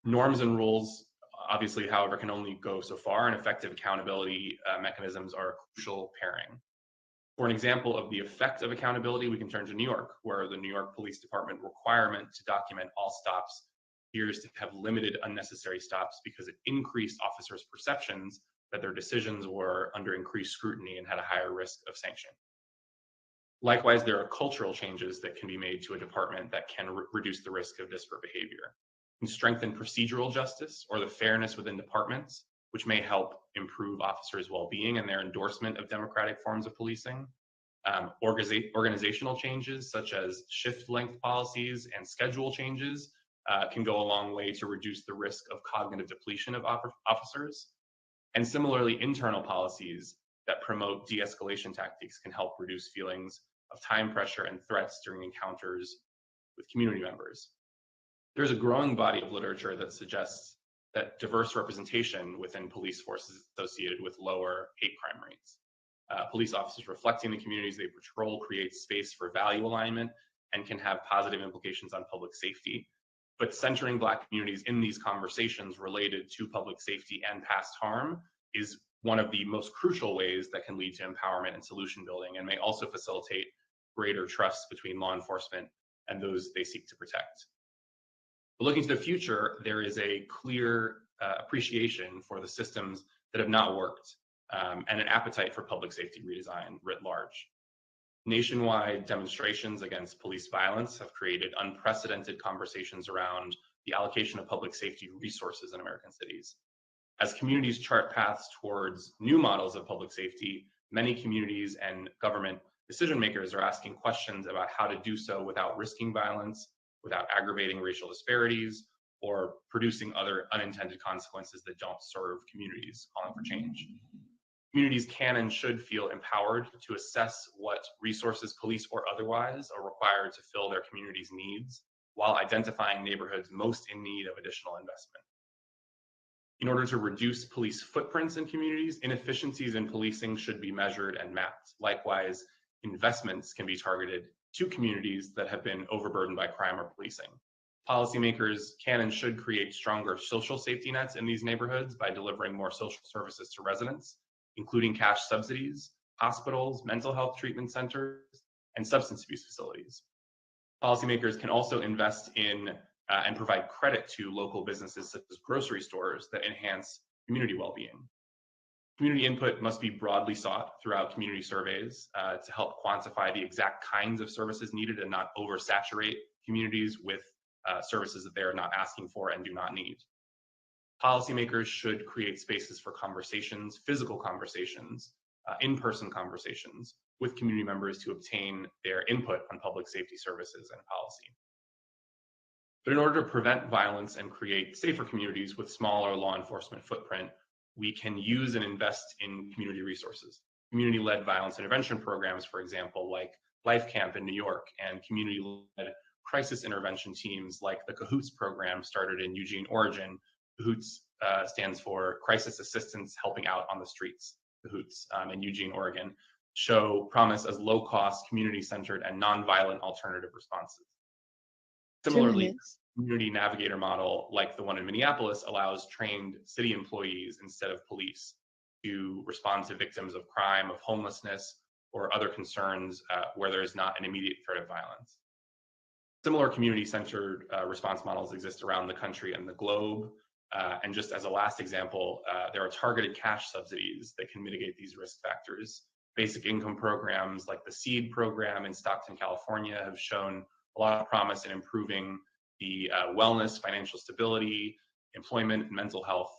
Norms and rules, obviously, however, can only go so far, and effective accountability mechanisms are a crucial pairing. For an example of the effect of accountability, we can turn to New York, where the New York Police Department requirement to document all stops appears to have limited unnecessary stops because it increased officers' perceptions that their decisions were under increased scrutiny and had a higher risk of sanction. Likewise, there are cultural changes that can be made to a department that can reduce the risk of disparate behavior. Can strengthen procedural justice or the fairness within departments, which may help improve officers' well-being and their endorsement of democratic forms of policing. Organizational changes such as shift length policies and schedule changes can go a long way to reduce the risk of cognitive depletion of officers. And similarly, internal policies that promote de-escalation tactics can help reduce feelings of time pressure and threats during encounters with community members. There's a growing body of literature that suggests that diverse representation within police forces is associated with lower hate crime rates. Police officers reflecting the communities they patrol create space for value alignment and can have positive implications on public safety. But centering Black communities in these conversations related to public safety and past harm is one of the most crucial ways that can lead to empowerment and solution building, and may also facilitate greater trust between law enforcement and those they seek to protect. But looking to the future, there is a clear appreciation for the systems that have not worked and an appetite for public safety redesign writ large. Nationwide demonstrations against police violence have created unprecedented conversations around the allocation of public safety resources in American cities. As communities chart paths towards new models of public safety, many communities and government decision makers are asking questions about how to do so without risking violence, without aggravating racial disparities, or producing other unintended consequences that don't serve communities calling for change. Communities can and should feel empowered to assess what resources, police or otherwise, are required to fill their community's needs while identifying neighborhoods most in need of additional investment. In order to reduce police footprints in communities, inefficiencies in policing should be measured and mapped. Likewise, investments can be targeted to communities that have been overburdened by crime or policing. Policymakers can and should create stronger social safety nets in these neighborhoods by delivering more social services to residents, including cash subsidies, hospitals, mental health treatment centers, and substance abuse facilities. Policymakers can also invest in and provide credit to local businesses such as grocery stores that enhance community well-being. Community input must be broadly sought throughout community surveys to help quantify the exact kinds of services needed and not oversaturate communities with services that they're not asking for and do not need. Policymakers should create spaces for conversations, physical conversations, in-person conversations with community members to obtain their input on public safety services and policy. But in order to prevent violence and create safer communities with smaller law enforcement footprint, we can use and invest in community resources. Community-led violence intervention programs, for example, like Life Camp in New York, and community-led crisis intervention teams like the CAHOOTS program started in Eugene, Oregon. CAHOOTS stands for Crisis Assistance Helping Out on the Streets, CAHOOTS in Eugene, Oregon, show promise as low-cost, community-centered, and nonviolent alternative responses. Similarly, community navigator model like the one in Minneapolis allows trained city employees instead of police to respond to victims of crime, of homelessness, or other concerns where there is not an immediate threat of violence. Similar community-centered response models exist around the country and the globe. And just as a last example, there are targeted cash subsidies that can mitigate these risk factors. Basic income programs like the SEED program in Stockton, California have shown a lot of promise in improving the wellness, financial stability, employment, and mental health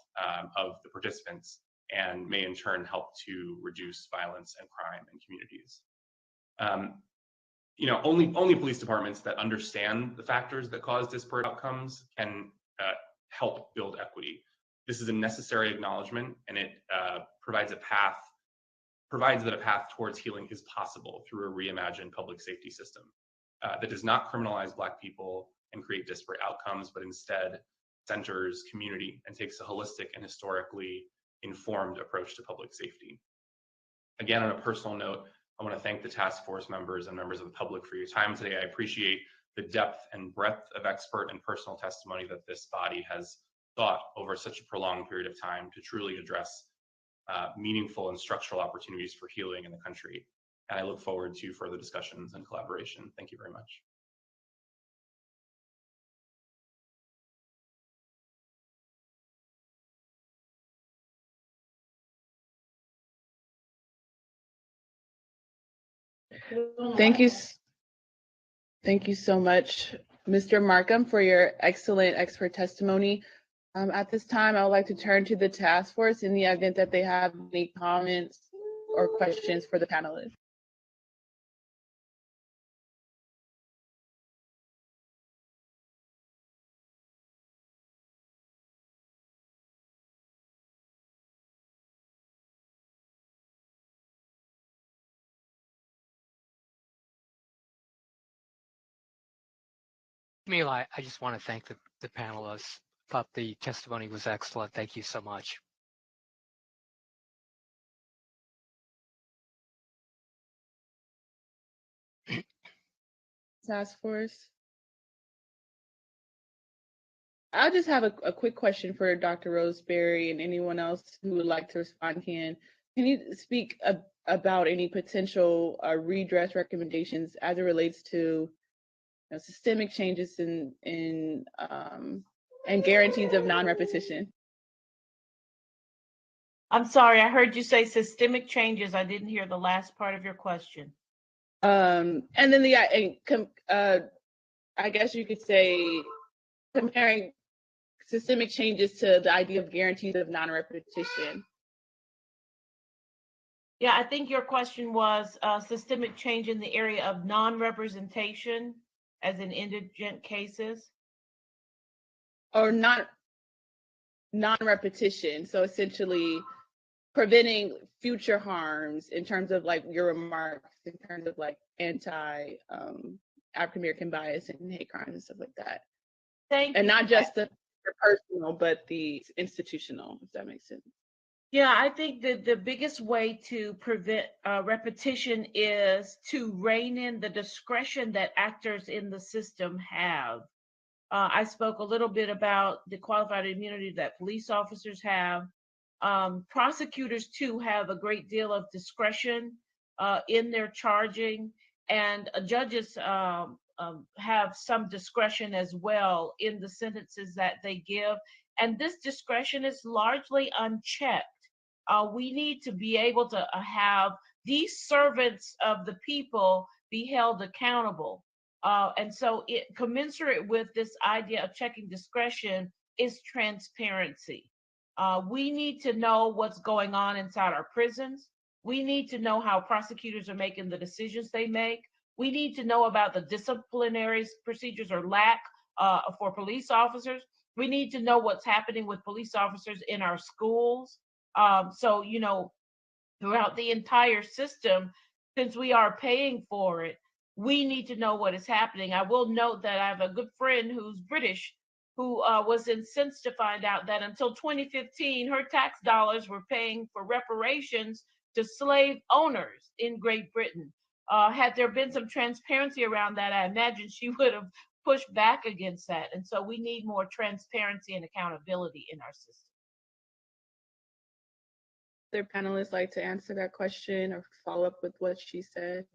of the participants, and may in turn help to reduce violence and crime in communities. Only police departments that understand the factors that cause disparate outcomes can help build equity. This is a necessary acknowledgement, and it provides that a path towards healing is possible through a reimagined public safety system that does not criminalize Black people and create disparate outcomes, but instead centers community and takes a holistic and historically informed approach to public safety. Again, on a personal note, I want to thank the task force members and members of the public for your time today. I appreciate the depth and breadth of expert and personal testimony that this body has thought over such a prolonged period of time to truly address meaningful and structural opportunities for healing in the country. And I look forward to further discussions and collaboration. Thank you very much. Thank you. Thank you so much, Mr. Markham, for your excellent expert testimony. At this time, I would like to turn to the task force in the event that they have any comments or questions for the panelists. Mila, I just want to thank the panelists. Thought the testimony was excellent. Thank you so much. Task force. I just have a quick question for Dr. Roseberry and anyone else who would like to respond. Can you speak about any potential redress recommendations as it relates to systemic changes and guarantees of non-repetition? I'm sorry, I heard you say systemic changes. I didn't hear the last part of your question. And then I guess you could say comparing systemic changes to the idea of guarantees of non-repetition. Yeah, I think your question was systemic change in the area of non-representation as in indigent cases. Or non-repetition. So essentially preventing future harms in terms of like your remarks, in terms of like African-American bias and hate crimes and stuff like that. Thank you. And not just the personal, but the institutional, if that makes sense. Yeah, I think that the biggest way to prevent repetition is to rein in the discretion that actors in the system have. I spoke a little bit about the qualified immunity that police officers have. Prosecutors too have a great deal of discretion in their charging, and judges have some discretion as well in the sentences that they give. And this discretion is largely unchecked. We need to be able to have these servants of the people be held accountable. And so commensurate with this idea of checking discretion is transparency. We need to know what's going on inside our prisons. We need to know how prosecutors are making the decisions they make. We need to know about the disciplinary procedures or lack for police officers. We need to know what's happening with police officers in our schools. So, throughout the entire system, since we are paying for it, we need to know what is happening. I will note that I have a good friend who's British who was incensed to find out that until 2015, her tax dollars were paying for reparations to slave owners in Great Britain. Had there been some transparency around that, I imagine she would have pushed back against that. And so we need more transparency and accountability in our system. Their panelists like to answer that question or follow up with what she said?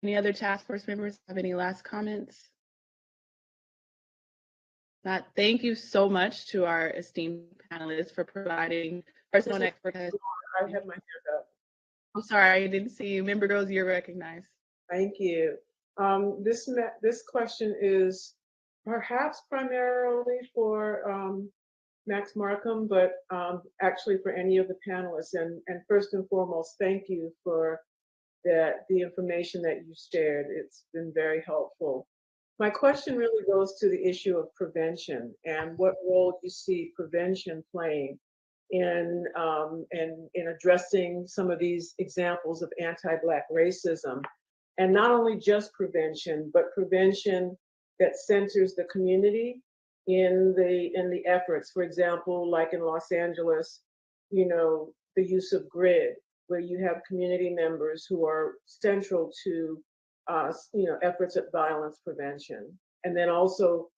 Any other task force members have any last comments? Not, thank you so much to our esteemed panelists for providing personal expertise. I have my hand up. I'm sorry, I didn't see you. Member Girls, you're recognized. Thank you. This question is perhaps primarily for Max Markham, but actually for any of the panelists. And first and foremost, thank you for the information that you shared. It's been very helpful. My question really goes to the issue of prevention and what role you see prevention playing in addressing some of these examples of anti-Black racism. And not only just prevention, but prevention that centers the community in the efforts. For example, like in Los Angeles, you know, the use of GRID, where you have community members who are central to you know, efforts at violence prevention. And then also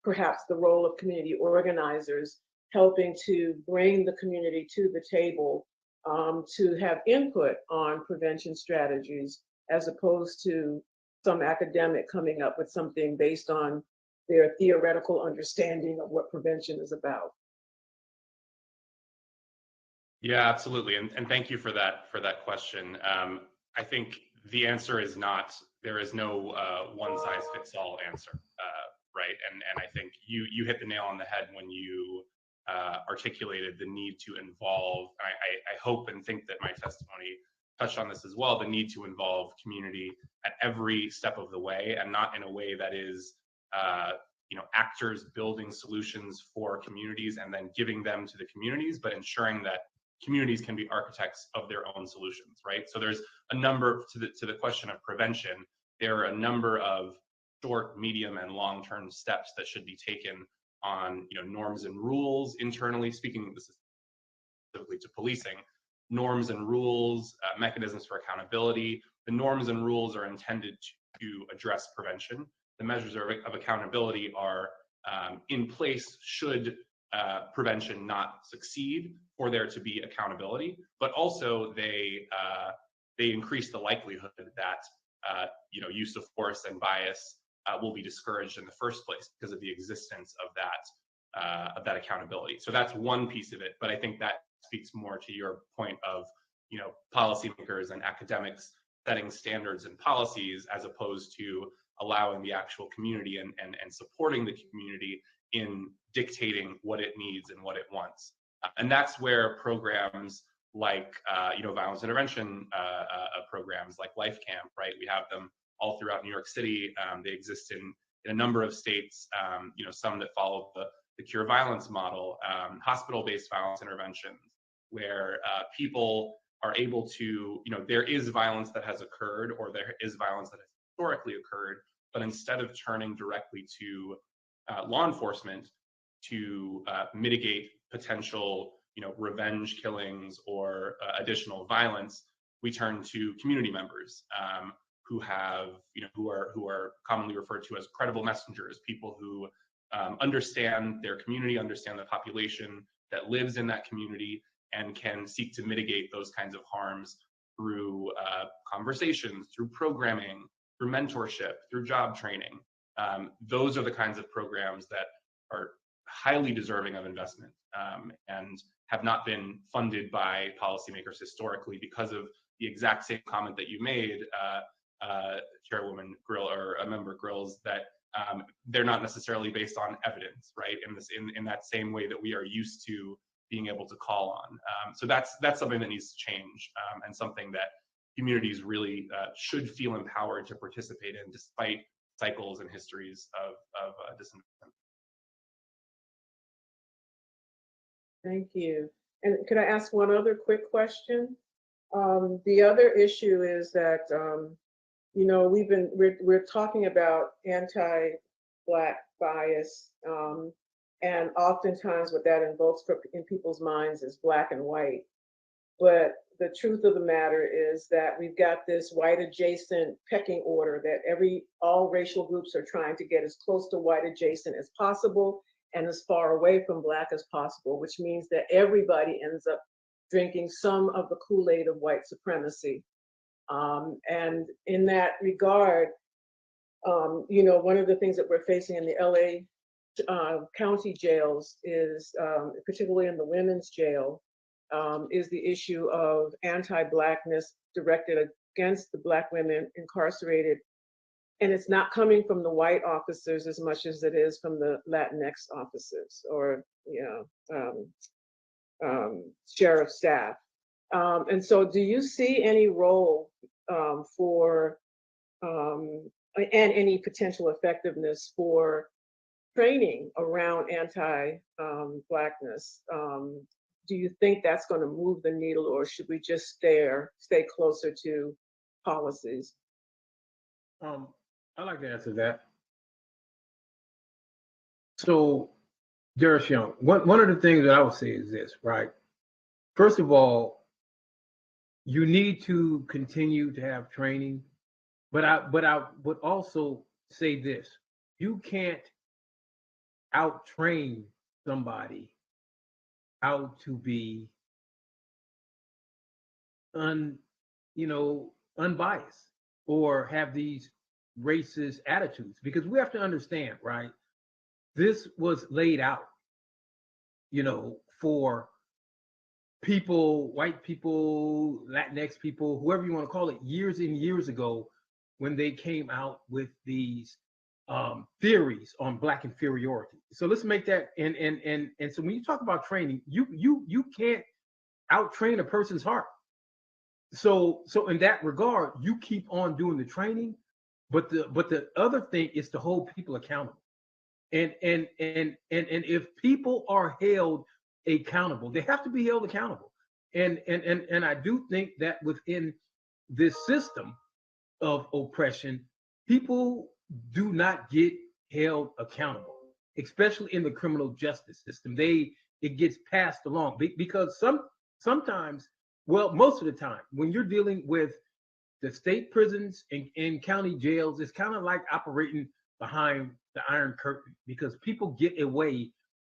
perhaps the role of community organizers helping to bring the community to the table to have input on prevention strategies, as opposed to some academic coming up with something based on their theoretical understanding of what prevention is about. Yeah, absolutely. And thank you for that question. I think the answer is not, there is no one size fits all answer, right? And I think you hit the nail on the head when you articulated the need to involve, I hope and think that my testimony touched on this as well, the need to involve community at every step of the way, and not in a way that is you know, actors building solutions for communities and then giving them to the communities, but ensuring that communities can be architects of their own solutions, right? So there's a number, to the question of prevention, there are a number of short, medium, and long-term steps that should be taken on, you know, norms and rules internally, speaking this is specifically to policing, norms and rules, mechanisms for accountability. The norms and rules are intended to address prevention. The measures of accountability are in place should prevention not succeed, for there to be accountability, but also they increase the likelihood that you know, use of force and bias will be discouraged in the first place because of the existence of that accountability. So that's one piece of it, but I think that speaks more to your point of, you know, policymakers and academics setting standards and policies, as opposed to allowing the actual community and supporting the community in dictating what it needs and what it wants. And that's where programs like, you know, violence intervention programs like Life Camp, right? We have them all throughout New York City. They exist in a number of states, you know, some that follow the Cure Violence model, hospital-based violence interventions, where people are able to, you know, there is violence that has occurred, or there is violence that has historically occurred, but instead of turning directly to law enforcement to mitigate potential, you know, revenge killings or additional violence, we turn to community members who have, you know, who are commonly referred to as credible messengers, people who understand their community, understand the population that lives in that community, and can seek to mitigate those kinds of harms through conversations, through programming, through mentorship, through job training. Those are the kinds of programs that are highly deserving of investment and have not been funded by policymakers historically because of the exact same comment that you made, Chairwoman Grill, or a member Grills, that they're not necessarily based on evidence, right? In that same way that we are used to being able to call on. So that's something that needs to change, and something that communities really should feel empowered to participate in, despite cycles and histories of disinvestment. Thank you. And could I ask one other quick question? The other issue is that, you know, we're talking about anti-Black bias, and oftentimes what that invokes in people's minds is black and white. But the truth of the matter is that we've got this white adjacent pecking order that all racial groups are trying to get as close to white adjacent as possible and as far away from Black as possible, which means that everybody ends up drinking some of the Kool-Aid of white supremacy. And in that regard, one of the things that we're facing in the LA county jails is, particularly in the women's jail, is the issue of anti-Blackness directed against the Black women incarcerated. And it's not coming from the white officers as much as it is from the Latinx officers or, sheriff staff. And so do you see any role for, and any potential effectiveness for training around anti-Blackness? Do you think that's going to move the needle, or should we just stay closer to policies? I'd like to answer that. So, Darius Young, one of the things that I would say is this, right? First of all, you need to continue to have training, but I would also say this: you can't out-train somebody out to be unbiased or have these racist attitudes, because we have to understand, right? This was laid out, for people, white people, Latinx people, whoever you want to call it, years and years ago, when they came out with these theories on Black inferiority. So let's make that, and so when you talk about training, you can't out-train a person's heart. So in that regard, you keep on doing the training, but the other thing is to hold people accountable. And if people are held accountable, they have to be held accountable. And I do think that within this system of oppression, people do not get held accountable, especially in the criminal justice system. It gets passed along because sometimes, well, most of the time, when you're dealing with the state prisons and county jails, it's kind of like operating behind the Iron Curtain, because people get away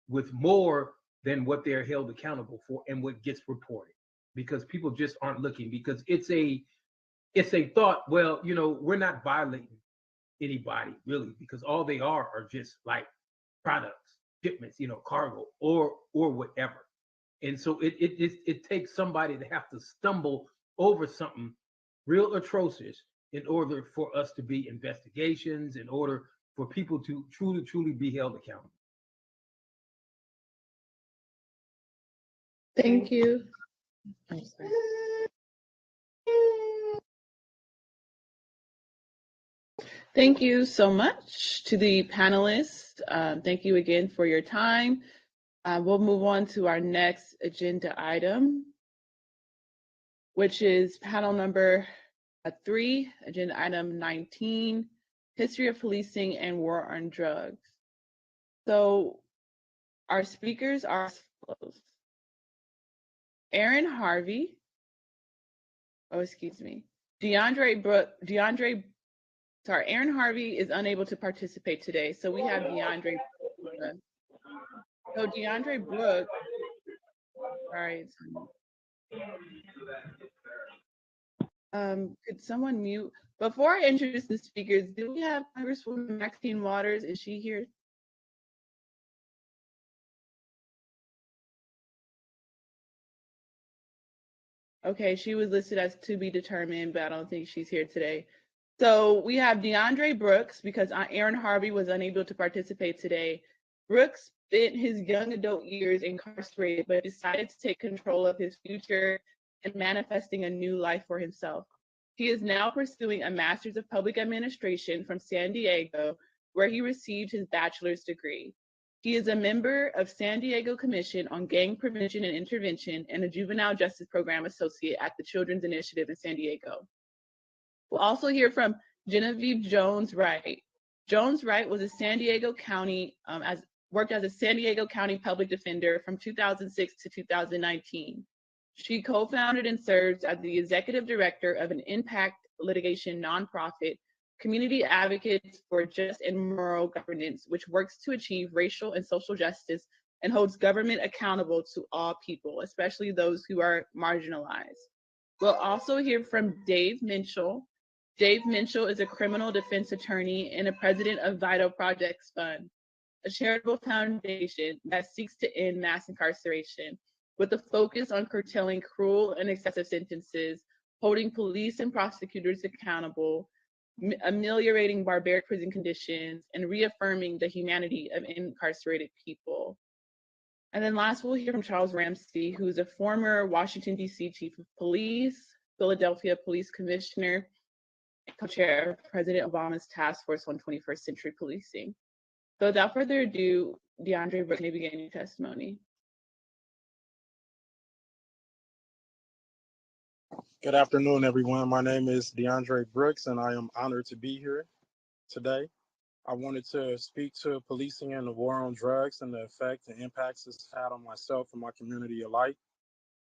with more than what they're held accountable for and what gets reported, because people just aren't looking, because it's a thought, well, we're not violating anybody really, because all they are just like products, shipments, cargo or whatever. And so it takes somebody to have to stumble over something real atrocious in order for us to be investigations, in order for people to truly be held accountable. Thank you. Thank you so much to the panelists. Thank you again for your time. We'll move on to our next agenda item, which is panel number 3, agenda item 19, History of Policing and War on Drugs. So our speakers are as follows. Aaron Harvey, Aaron Harvey is unable to participate today, so we have DeAndre. So DeAndre Brooks, sorry. Could someone mute? Before I introduce the speakers, do we have Congresswoman Maxine Waters? Is she here? Okay, she was listed as to be determined, but I don't think she's here today. So we have DeAndre Brooks, because Aaron Harvey was unable to participate today. Brooks spent his young adult years incarcerated, but decided to take control of his future and manifesting a new life for himself. He is now pursuing a Master's of Public Administration from San Diego, where he received his bachelor's degree. He is a member of San Diego Commission on Gang Prevention and Intervention and a Juvenile Justice Program Associate at the Children's Initiative in San Diego. We'll also hear from Genevieve Jones-Wright. Jones-Wright was a San Diego County, worked as a San Diego County Public Defender from 2006 to 2019. She co-founded and serves as the executive director of an impact litigation nonprofit, Community Advocates for Just and Moral Governance, which works to achieve racial and social justice and holds government accountable to all people, especially those who are marginalized. We'll also hear from Dave Minchell. Dave Minchell is a criminal defense attorney and a president of Vital Projects Fund, a charitable foundation that seeks to end mass incarceration with a focus on curtailing cruel and excessive sentences, holding police and prosecutors accountable, ameliorating barbaric prison conditions, and reaffirming the humanity of incarcerated people. And then last, we'll hear from Charles Ramsey, who's a former Washington, D.C. Chief of Police, Philadelphia Police Commissioner, and co-chair of President Obama's Task Force on 21st Century Policing. So without further ado, DeAndre Brooks may begin your testimony. Good afternoon, everyone. My name is DeAndre Brooks, and I am honored to be here today. I wanted to speak to policing and the war on drugs and the effect and impacts it's had on myself and my community alike.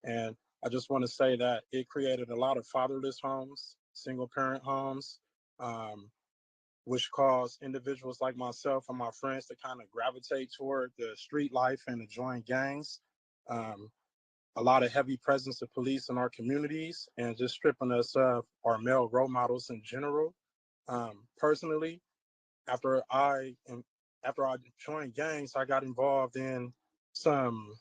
And I just want to say that it created a lot of fatherless homes, single parent homes, which caused individuals like myself and my friends to kind of gravitate toward the street life and to join gangs. A lot of heavy presence of police in our communities and just stripping us of our male role models in general. Personally, after I joined gangs, I got involved in some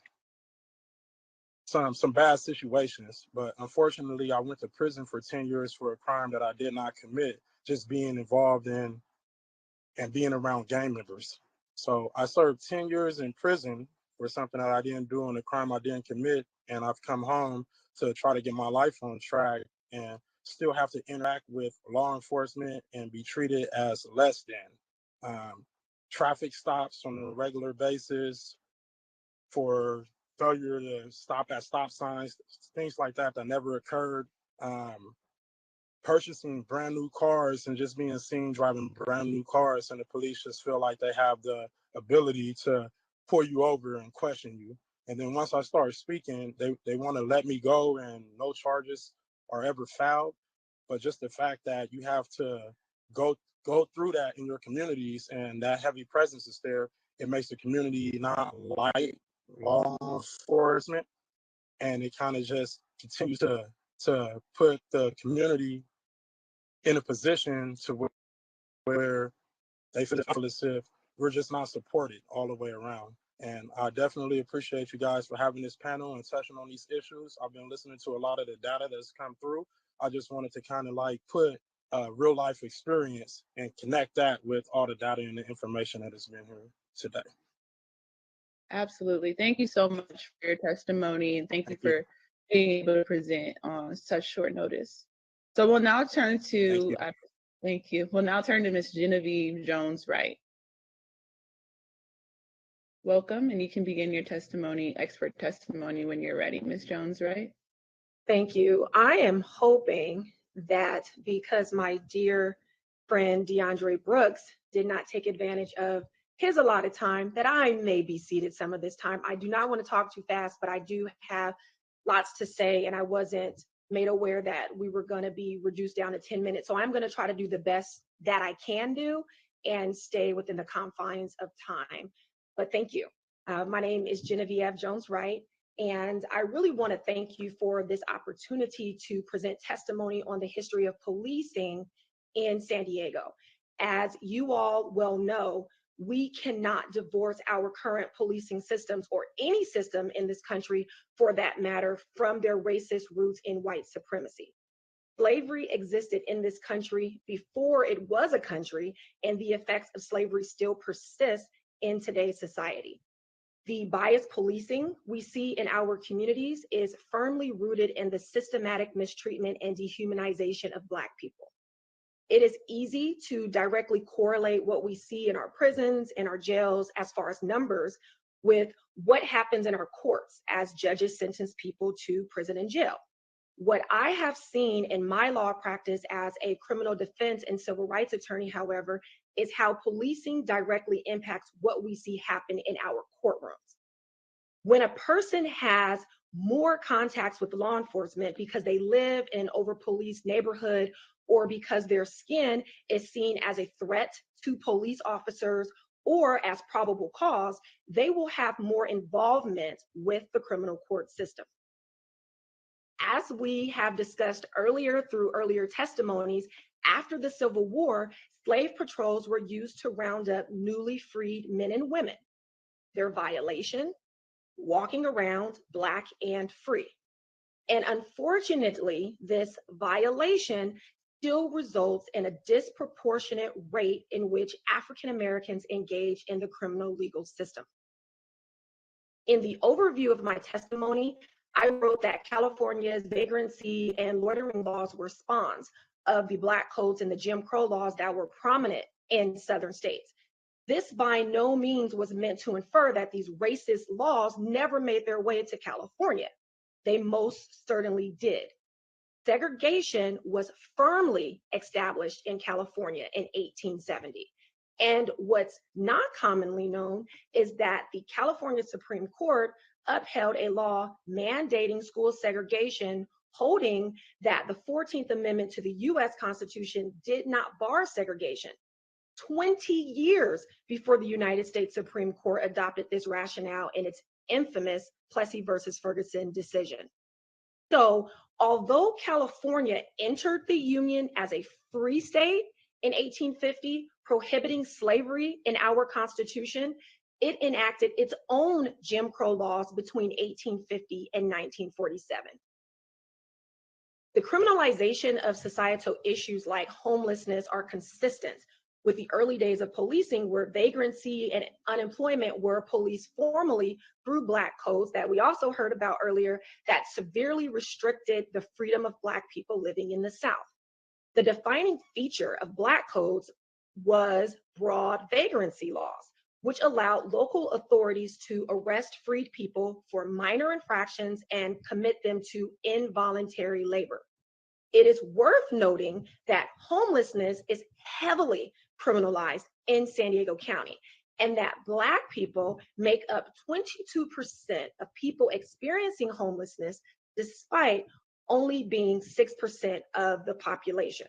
bad situations, but unfortunately I went to prison for 10 years for a crime that I did not commit, just being involved in and being around gang members. So I served 10 years in prison for something that I didn't do and a crime I didn't commit, and I've come home to try to get my life on track and still have to interact with law enforcement and be treated as less than. Traffic stops on a regular basis for failure to stop at stop signs, things like that never occurred. Purchasing brand new cars and just being seen driving brand new cars, and the police just feel like they have the ability to pull you over and question you. And then once I start speaking, they want to let me go and no charges are ever filed. But just the fact that you have to go through that in your communities and that heavy presence is there, it makes the community not like law enforcement, and it kind of just continues to put the community in a position to where they feel as if we're just not supported all the way around. And I definitely appreciate you guys for having this panel and touching on these issues. I've been listening to a lot of the data that's come through. I just wanted to kind of like put real life experience and connect that with all the data and the information that has been here today. Absolutely. Thank you so much for your testimony, and thank you for being able to present on such short notice. So we'll now turn to, thank you. We'll now turn to Ms. Genevieve Jones-Wright. Welcome, and you can begin your testimony, expert testimony, when you're ready, Ms. Jones-Wright. Thank you. I am hoping that because my dear friend DeAndre Brooks did not take advantage of his allotted time, that I may be seated some of this time. I do not want to talk too fast, but I do have lots to say, and I wasn't made aware that we were going to be reduced down to 10 minutes. So I'm going to try to do the best that I can do and stay within the confines of time. But thank you. My name is Genevieve Jones-Wright, and I really want to thank you for this opportunity to present testimony on the history of policing in San Diego. As you all well know, we cannot divorce our current policing systems, or any system in this country for that matter, from their racist roots in white supremacy. Slavery existed in this country before it was a country, and the effects of slavery still persist in today's society. The biased policing we see in our communities is firmly rooted in the systematic mistreatment and dehumanization of Black people. It is easy to directly correlate what we see in our prisons, in our jails, as far as numbers, with what happens in our courts as judges sentence people to prison and jail. What I have seen in my law practice as a criminal defense and civil rights attorney, however, is how policing directly impacts what we see happen in our courtrooms. When a person has more contacts with law enforcement because they live in an over-policed neighborhood, or because their skin is seen as a threat to police officers or as probable cause, they will have more involvement with the criminal court system. As we have discussed earlier through earlier testimonies, after the Civil War, slave patrols were used to round up newly freed men and women. Their violation, walking around Black and free. And unfortunately, this violation still results in a disproportionate rate in which African Americans engage in the criminal legal system. In the overview of my testimony, I wrote that California's vagrancy and loitering laws were spawns of the Black codes and the Jim Crow laws that were prominent in Southern states. This by no means was meant to infer that these racist laws never made their way to California. They most certainly did. Segregation was firmly established in California in 1870. And what's not commonly known is that the California Supreme Court upheld a law mandating school segregation, holding that the 14th Amendment to the US Constitution did not bar segregation. 20 years before the United States Supreme Court adopted this rationale in its infamous Plessy versus Ferguson decision. So, although California entered the Union as a free state in 1850, prohibiting slavery in our Constitution, it enacted its own Jim Crow laws between 1850 and 1947. The criminalization of societal issues like homelessness are consistent with the early days of policing, where vagrancy and unemployment were policed formally through Black codes that we also heard about earlier that severely restricted the freedom of Black people living in the South. The defining feature of Black codes was broad vagrancy laws, which allowed local authorities to arrest freed people for minor infractions and commit them to involuntary labor. It is worth noting that homelessness is heavily criminalized in San Diego County, and that Black people make up 22% of people experiencing homelessness, despite only being 6% of the population.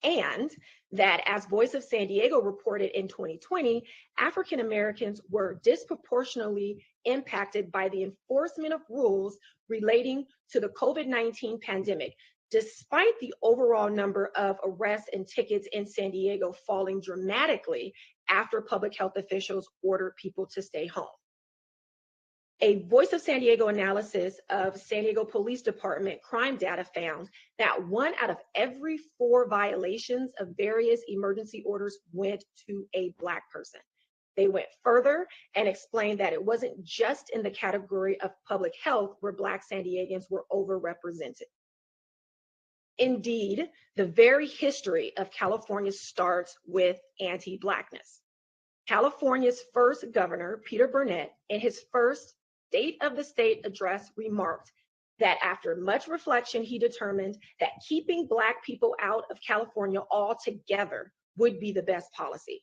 And that, as Voice of San Diego reported in 2020, African Americans were disproportionately impacted by the enforcement of rules relating to the COVID-19 pandemic, despite the overall number of arrests and tickets in San Diego falling dramatically after public health officials ordered people to stay home. A Voice of San Diego analysis of San Diego Police Department crime data found that 1 out of every 4 violations of various emergency orders went to a Black person. They went further and explained that it wasn't just in the category of public health where Black San Diegans were overrepresented. Indeed, the very history of California starts with anti-Blackness. California's first governor, Peter Burnett, in his first State of the State address remarked that after much reflection, he determined that keeping Black people out of California altogether would be the best policy.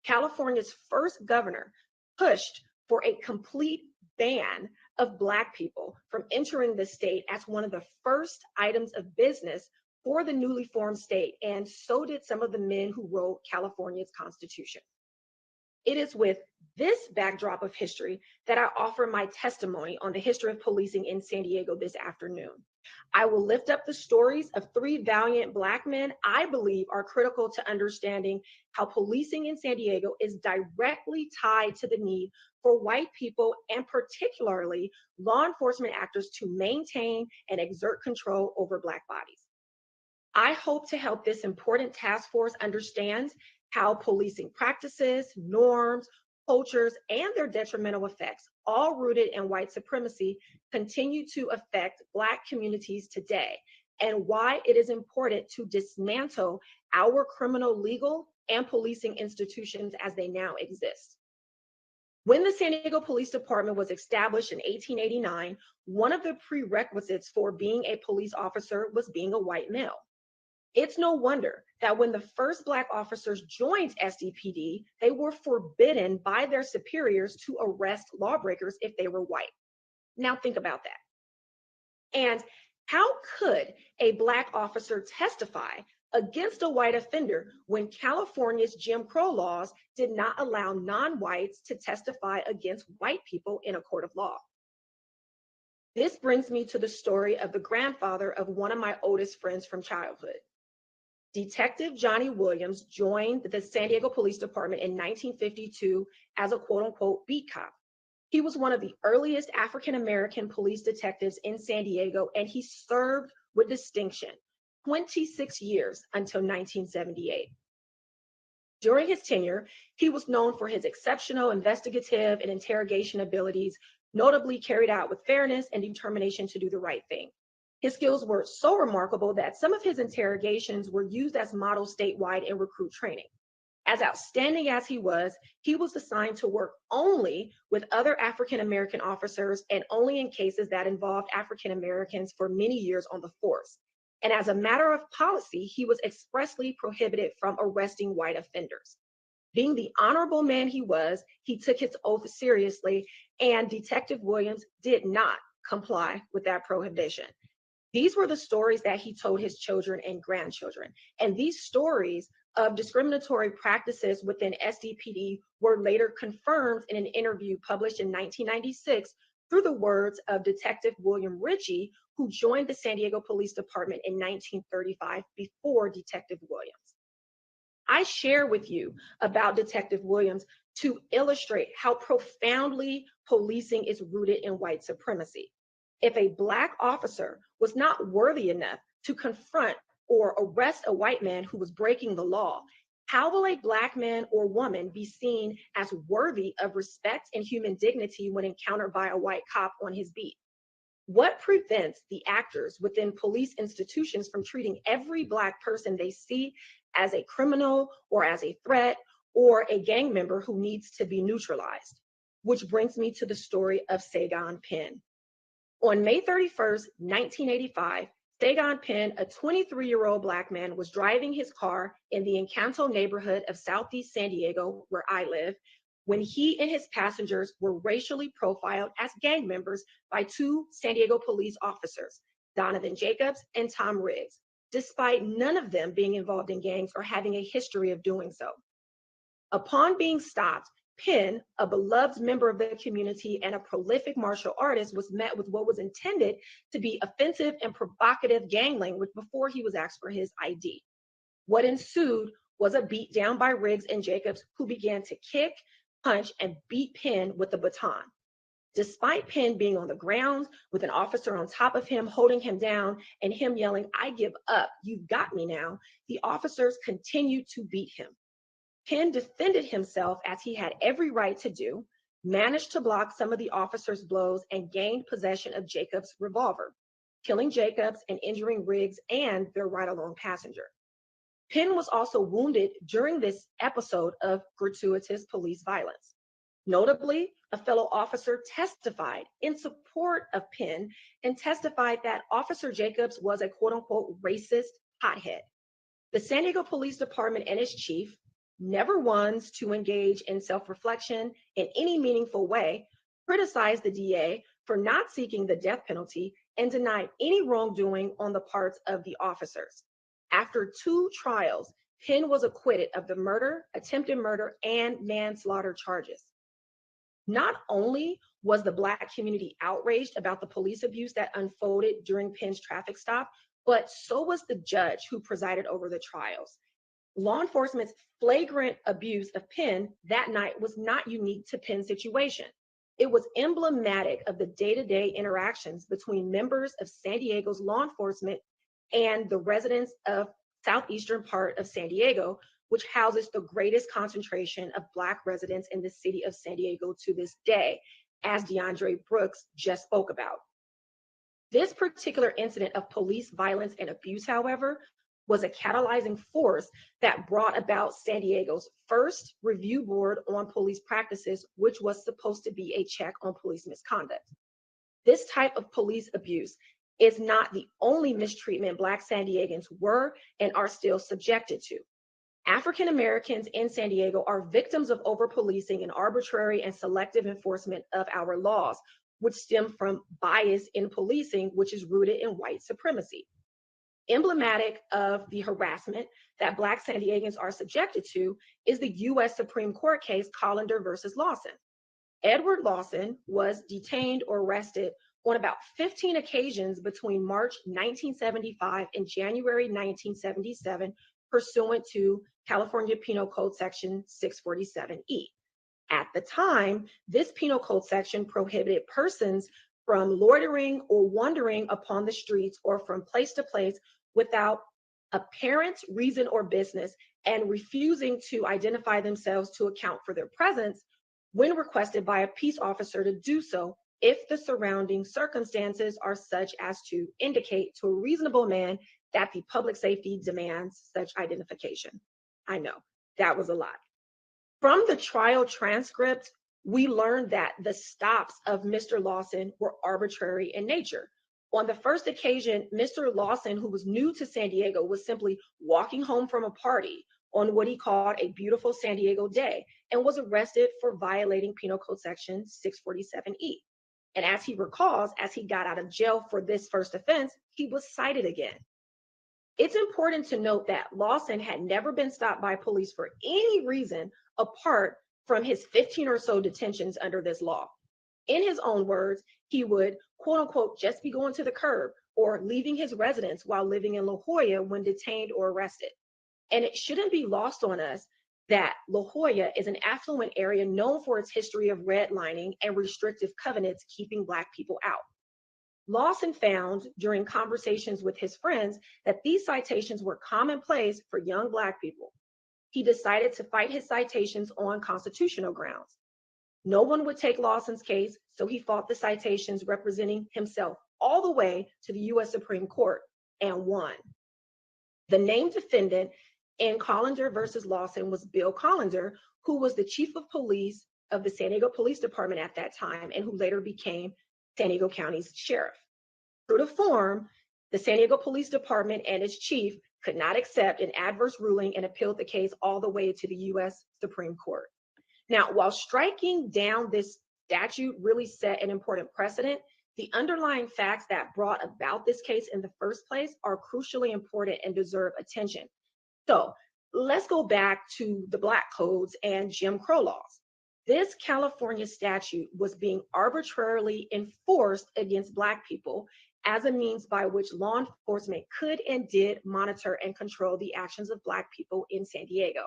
California's first governor pushed for a complete ban of Black people from entering the state as one of the first items of business for the newly formed state, and so did some of the men who wrote California's Constitution. It is with this backdrop of history that I offer my testimony on the history of policing in San Diego this afternoon. I will lift up the stories of 3 valiant Black men I believe are critical to understanding how policing in San Diego is directly tied to the need for white people, and particularly law enforcement actors, to maintain and exert control over Black bodies. I hope to help this important task force understand how policing practices, norms, cultures, and their detrimental effects, all rooted in white supremacy, continue to affect Black communities today, and why it is important to dismantle our criminal, legal, and policing institutions as they now exist. When the San Diego Police Department was established in 1889, one of the prerequisites for being a police officer was being a white male. It's no wonder that when the first Black officers joined SDPD, they were forbidden by their superiors to arrest lawbreakers if they were white. Now think about that. And how could a Black officer testify against a white offender when California's Jim Crow laws did not allow non-whites to testify against white people in a court of law? This brings me to the story of the grandfather of one of my oldest friends from childhood. Detective Johnny Williams joined the San Diego Police Department in 1952 as a quote unquote beat cop. He was one of the earliest African-American police detectives in San Diego, and he served with distinction 26 years until 1978. During his tenure, he was known for his exceptional investigative and interrogation abilities, notably carried out with fairness and determination to do the right thing. His skills were so remarkable that some of his interrogations were used as models statewide in recruit training. As outstanding as he was assigned to work only with other African-American officers and only in cases that involved African-Americans for many years on the force. And as a matter of policy, he was expressly prohibited from arresting white offenders. Being the honorable man he was, he took his oath seriously, and Detective Williams did not comply with that prohibition. These were the stories that he told his children and grandchildren. And these stories of discriminatory practices within SDPD were later confirmed in an interview published in 1996 through the words of Detective William Ritchie, who joined the San Diego Police Department in 1935 before Detective Williams. I share with you about Detective Williams to illustrate how profoundly policing is rooted in white supremacy. If a Black officer was not worthy enough to confront or arrest a white man who was breaking the law, how will a Black man or woman be seen as worthy of respect and human dignity when encountered by a white cop on his beat? What prevents the actors within police institutions from treating every Black person they see as a criminal or as a threat or a gang member who needs to be neutralized? Which brings me to the story of Sagon Penn. On May 31st, 1985, Sagon Penn, a 23-year-old Black man, was driving his car in the Encanto neighborhood of Southeast San Diego, where I live, when he and his passengers were racially profiled as gang members by two San Diego police officers, Donovan Jacobs and Tom Riggs, despite none of them being involved in gangs or having a history of doing so. Upon being stopped, Penn, a beloved member of the community and a prolific martial artist, was met with what was intended to be offensive and provocative gang language before he was asked for his ID. What ensued was a beat down by Riggs and Jacobs, who began to kick, punch, and beat Penn with a baton. Despite Penn being on the ground with an officer on top of him holding him down and him yelling, "I give up, you've got me now," the officers continued to beat him. Penn defended himself as he had every right to do, managed to block some of the officers' blows, and gained possession of Jacobs' revolver, killing Jacobs and injuring Riggs and their ride-along passenger. Penn was also wounded during this episode of gratuitous police violence. Notably, a fellow officer testified in support of Penn and testified that Officer Jacobs was a quote-unquote racist hothead. The San Diego Police Department and its chief, never ones to engage in self-reflection in any meaningful way, criticized the DA for not seeking the death penalty and denied any wrongdoing on the parts of the officers. After 2 trials, Penn was acquitted of the murder, attempted murder, and manslaughter charges. Not only was the Black community outraged about the police abuse that unfolded during Penn's traffic stop, but so was the judge who presided over the trials. Law enforcement's flagrant abuse of Penn that night was not unique to Penn's situation. It was emblematic of the day-to-day interactions between members of San Diego's law enforcement and the residents of southeastern part of San Diego, which houses the greatest concentration of Black residents in the city of San Diego to this day, as DeAndre Brooks just spoke about. This particular incident of police violence and abuse, however, was a catalyzing force that brought about San Diego's first review board on police practices, which was supposed to be a check on police misconduct. This type of police abuse is not the only mistreatment Black San Diegans were and are still subjected to. African Americans in San Diego are victims of over-policing and arbitrary and selective enforcement of our laws, which stem from bias in policing, which is rooted in white supremacy. Emblematic of the harassment that Black San Diegans are subjected to is the U.S. Supreme Court case Collender versus Lawson. Edward Lawson was detained or arrested on about 15 occasions between March 1975 and January 1977, pursuant to California Penal Code Section 647E. At the time, this penal code section prohibited persons from loitering or wandering upon the streets or from place to place without apparent reason or business and refusing to identify themselves to account for their presence when requested by a peace officer to do so if the surrounding circumstances are such as to indicate to a reasonable man that the public safety demands such identification. I know, that was a lot. From the trial transcript, we learned that the stops of Mr. Lawson were arbitrary in nature. On the first occasion, Mr. Lawson, who was new to San Diego, was simply walking home from a party on what he called a beautiful San Diego day and was arrested for violating Penal Code Section 647E. And as he recalls, as he got out of jail for this first offense, he was cited again. It's important to note that Lawson had never been stopped by police for any reason apart from his 15 or so detentions under this law. In his own words, he would, quote unquote, just be going to the curb or leaving his residence while living in La Jolla when detained or arrested. And it shouldn't be lost on us that La Jolla is an affluent area known for its history of redlining and restrictive covenants keeping Black people out. Lawson found during conversations with his friends that these citations were commonplace for young Black people. He decided to fight his citations on constitutional grounds. No one would take Lawson's case, so he fought the citations representing himself all the way to the U.S. Supreme Court and won. The named defendant in Collender versus Lawson was Bill Collender, who was the chief of police of the San Diego Police Department at that time and who later became San Diego County's sheriff. True to form, the San Diego Police Department and its chief could not accept an adverse ruling and appealed the case all the way to the U.S. Supreme Court. Now, while striking down this statute really set an important precedent, the underlying facts that brought about this case in the first place are crucially important and deserve attention. So let's go back to the Black codes and Jim Crow laws. This California statute was being arbitrarily enforced against Black people as a means by which law enforcement could and did monitor and control the actions of Black people in San Diego.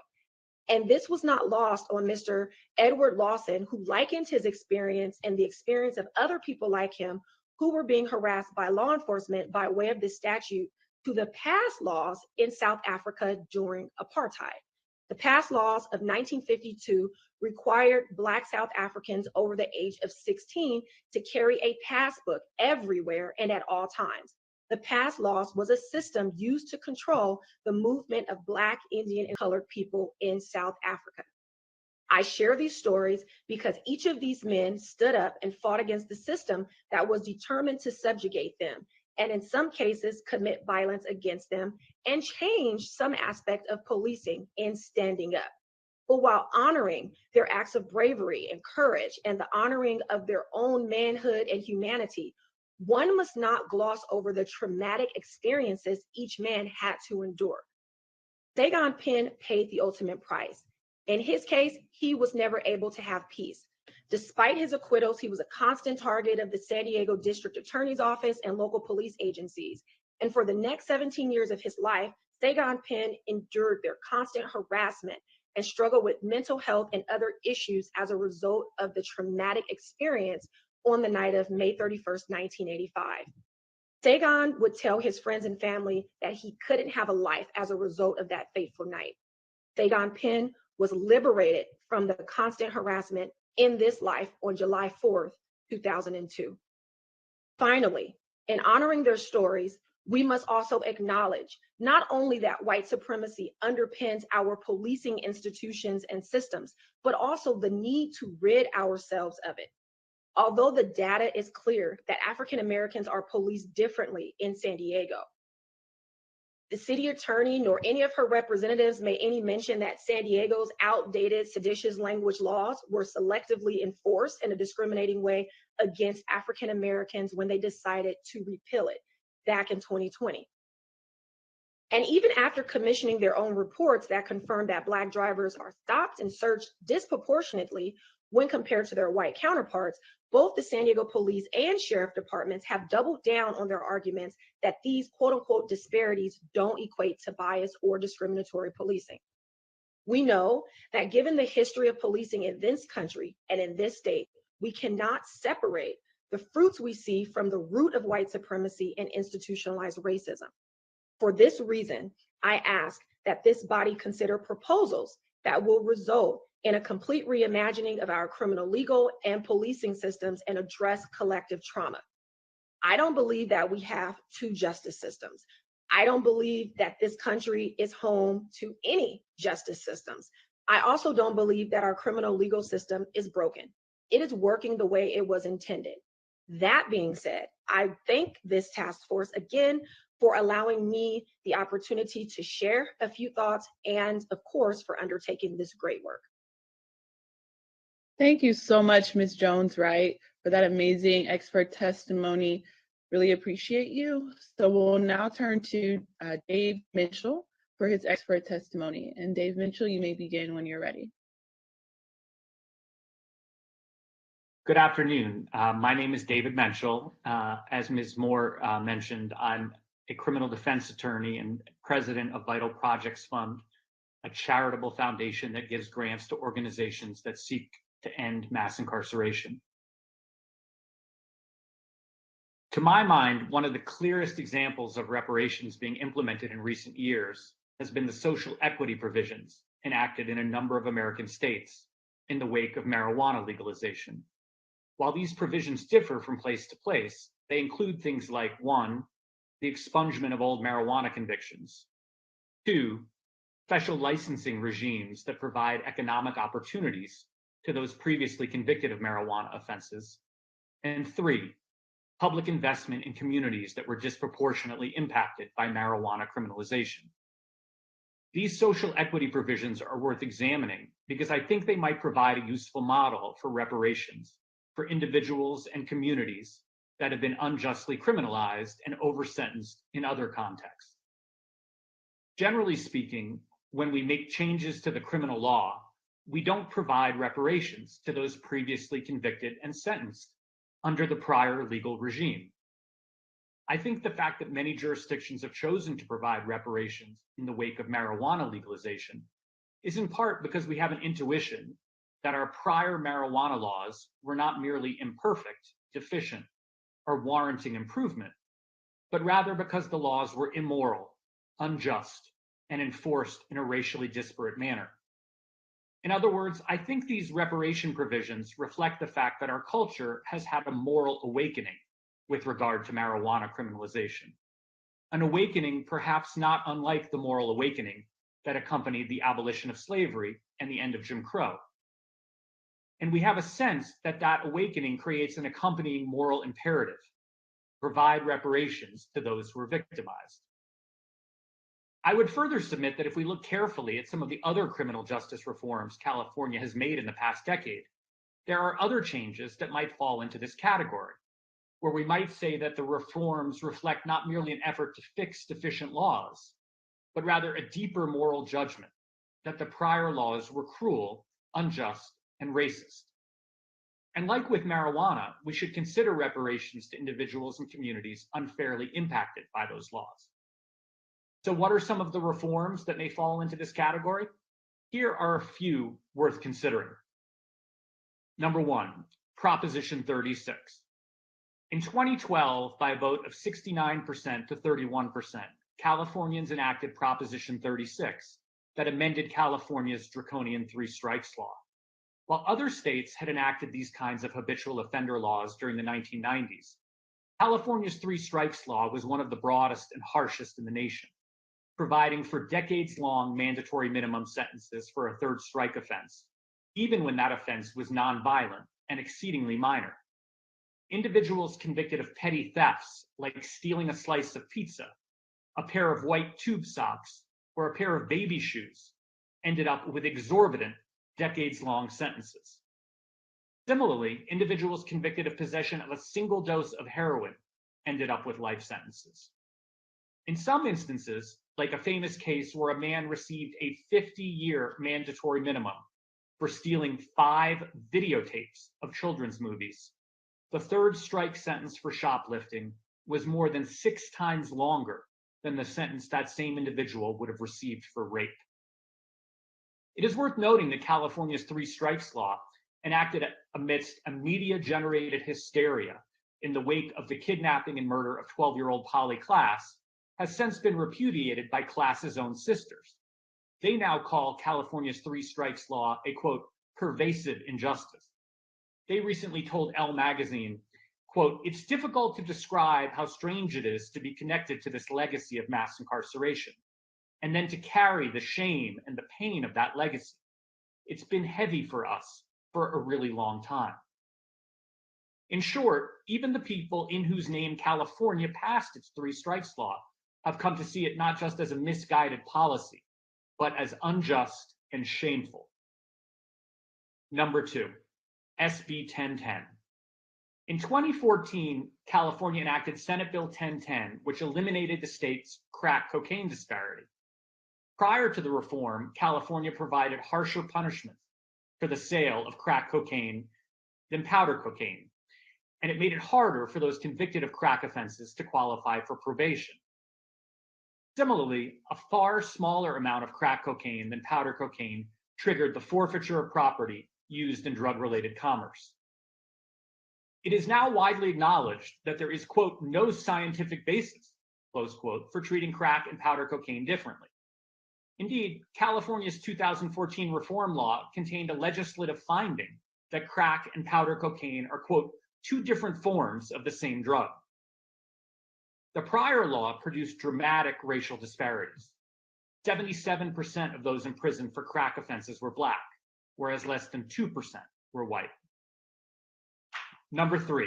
And this was not lost on Mr. Edward Lawson, who likened his experience and the experience of other people like him who were being harassed by law enforcement by way of this statute to the past laws in South Africa during apartheid. The past laws of 1952 required Black South Africans over the age of 16 to carry a passbook everywhere and at all times. The past laws was a system used to control the movement of Black, Indian, and colored people in South Africa. I share these stories because each of these men stood up and fought against the system that was determined to subjugate them, and in some cases commit violence against them and change some aspect of policing in standing up. But while honoring their acts of bravery and courage and the honoring of their own manhood and humanity, one must not gloss over the traumatic experiences each man had to endure. Sagan Penn paid the ultimate price. In his case, he was never able to have peace. Despite his acquittals, he was a constant target of the San Diego District Attorney's Office and local police agencies. And for the next 17 years of his life, Sagan Penn endured their constant harassment and struggled with mental health and other issues as a result of the traumatic experience on the night of May 31st, 1985. Sagan would tell his friends and family that he couldn't have a life as a result of that fateful night. Sagan Penn was liberated from the constant harassment in this life on July 4th, 2002. Finally, in honoring their stories, we must also acknowledge not only that white supremacy underpins our policing institutions and systems, but also the need to rid ourselves of it. Although the data is clear that African Americans are policed differently in San Diego, the city attorney nor any of her representatives made any mention that San Diego's outdated seditious language laws were selectively enforced in a discriminating way against African Americans when they decided to repeal it back in 2020. And even after commissioning their own reports that confirmed that Black drivers are stopped and searched disproportionately, when compared to their white counterparts, both the San Diego police and sheriff departments have doubled down on their arguments that these quote unquote disparities don't equate to bias or discriminatory policing. We know that given the history of policing in this country and in this state, we cannot separate the fruits we see from the root of white supremacy and institutionalized racism. For this reason, I ask that this body consider proposals that will result in a complete reimagining of our criminal legal and policing systems and address collective trauma. I don't believe that we have two justice systems. I don't believe that this country is home to any justice systems. I also don't believe that our criminal legal system is broken. It is working the way it was intended. That being said, I thank this task force again for allowing me the opportunity to share a few thoughts and, of course, for undertaking this great work. Thank you so much, Ms. Jones-Wright, for that amazing expert testimony. Really appreciate you. So we'll now turn to Dave Mitchell for his expert testimony. And Dave Mitchell, you may begin when you're ready. Good afternoon. My name is David Menschel. As Ms. Moore mentioned, I'm a criminal defense attorney and president of Vital Projects Fund, a charitable foundation that gives grants to organizations that seek to end mass incarceration. To my mind, one of the clearest examples of reparations being implemented in recent years has been the social equity provisions enacted in a number of American states in the wake of marijuana legalization. While these provisions differ from place to place, they include things like 1, the expungement of old marijuana convictions, 2, special licensing regimes that provide economic opportunities to those previously convicted of marijuana offenses, and 3, public investment in communities that were disproportionately impacted by marijuana criminalization. These social equity provisions are worth examining because I think they might provide a useful model for reparations for individuals and communities that have been unjustly criminalized and over-sentenced in other contexts. Generally speaking, when we make changes to the criminal law, we don't provide reparations to those previously convicted and sentenced under the prior legal regime. I think the fact that many jurisdictions have chosen to provide reparations in the wake of marijuana legalization is in part because we have an intuition that our prior marijuana laws were not merely imperfect, deficient, or warranting improvement, but rather because the laws were immoral, unjust, and enforced in a racially disparate manner. In other words, I think these reparation provisions reflect the fact that our culture has had a moral awakening with regard to marijuana criminalization. An awakening perhaps not unlike the moral awakening that accompanied the abolition of slavery and the end of Jim Crow. And we have a sense that that awakening creates an accompanying moral imperative: provide reparations to those who are victimized. I would further submit that if we look carefully at some of the other criminal justice reforms California has made in the past decade, there are other changes that might fall into this category, where we might say that the reforms reflect not merely an effort to fix deficient laws, but rather a deeper moral judgment that the prior laws were cruel, unjust, and racist. And like with marijuana, we should consider reparations to individuals and communities unfairly impacted by those laws. So what are some of the reforms that may fall into this category? Here are a few worth considering. Number 1, Proposition 36. In 2012, by a vote of 69% to 31%, Californians enacted Proposition 36 that amended California's draconian 3 strikes law. While other states had enacted these kinds of habitual offender laws during the 1990s, California's 3 strikes law was one of the broadest and harshest in the nation, providing for decades-long mandatory minimum sentences for a 3rd strike offense, even when that offense was nonviolent and exceedingly minor. Individuals convicted of petty thefts, like stealing a slice of pizza, a pair of white tube socks, or a pair of baby shoes, ended up with exorbitant decades-long sentences. Similarly, individuals convicted of possession of a single dose of heroin ended up with life sentences. In some instances, like a famous case where a man received a 50-year mandatory minimum for stealing 5 videotapes of children's movies. The third strike sentence for shoplifting was more than 6 times longer than the sentence that same individual would have received for rape. It is worth noting that California's 3 strikes law, enacted amidst a media-generated hysteria in the wake of the kidnapping and murder of 12-year-old Polly Klaas, has since been repudiated by Klaas's own sisters. They now call California's 3 strikes law a, quote, pervasive injustice. They recently told Elle magazine, quote, it's difficult to describe how strange it is to be connected to this legacy of mass incarceration, and then to carry the shame and the pain of that legacy. It's been heavy for us for a really long time. In short, even the people in whose name California passed its 3 strikes law have come to see it not just as a misguided policy, but as unjust and shameful. Number 2, SB 1010. In 2014, California enacted Senate Bill 1010, which eliminated the state's crack cocaine disparity. Prior to the reform, California provided harsher punishments for the sale of crack cocaine than powder cocaine, and it made it harder for those convicted of crack offenses to qualify for probation. Similarly, a far smaller amount of crack cocaine than powder cocaine triggered the forfeiture of property used in drug-related commerce. It is now widely acknowledged that there is, quote, no scientific basis, close quote, for treating crack and powder cocaine differently. Indeed, California's 2014 reform law contained a legislative finding that crack and powder cocaine are, quote, 2 different forms of the same drug. The prior law produced dramatic racial disparities. 77% of those imprisoned for crack offenses were Black, whereas less than 2% were white. Number 3,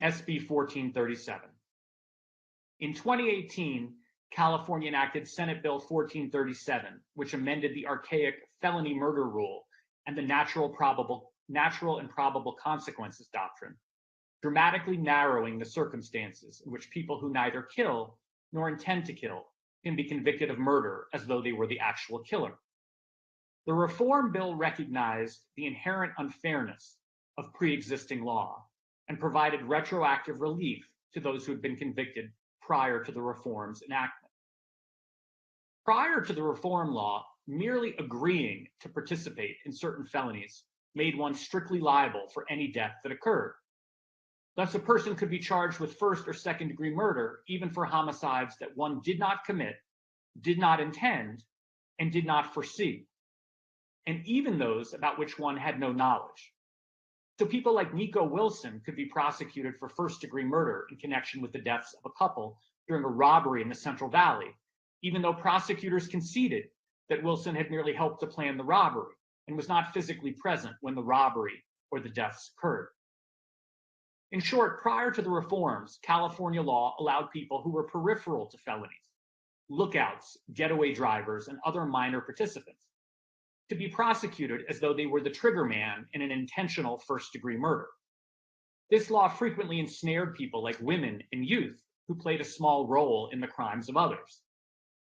SB 1437. In 2018, California enacted Senate Bill 1437, which amended the archaic felony murder rule and the natural and probable consequences doctrine, dramatically narrowing the circumstances in which people who neither kill nor intend to kill can be convicted of murder as though they were the actual killer. The reform bill recognized the inherent unfairness of pre-existing law and provided retroactive relief to those who had been convicted prior to the reform's enactment. Prior to the reform law, merely agreeing to participate in certain felonies made one strictly liable for any death that occurred. Thus, a person could be charged with 1st or 2nd degree murder even for homicides that one did not commit, did not intend, and did not foresee, and even those about which one had no knowledge. So people like Nico Wilson could be prosecuted for 1st degree murder in connection with the deaths of a couple during a robbery in the Central Valley, even though prosecutors conceded that Wilson had merely helped to plan the robbery and was not physically present when the robbery or the deaths occurred. In short, prior to the reforms, California law allowed people who were peripheral to felonies, lookouts, getaway drivers, and other minor participants, to be prosecuted as though they were the trigger man in an intentional 1st degree murder. This law frequently ensnared people like women and youth who played a small role in the crimes of others.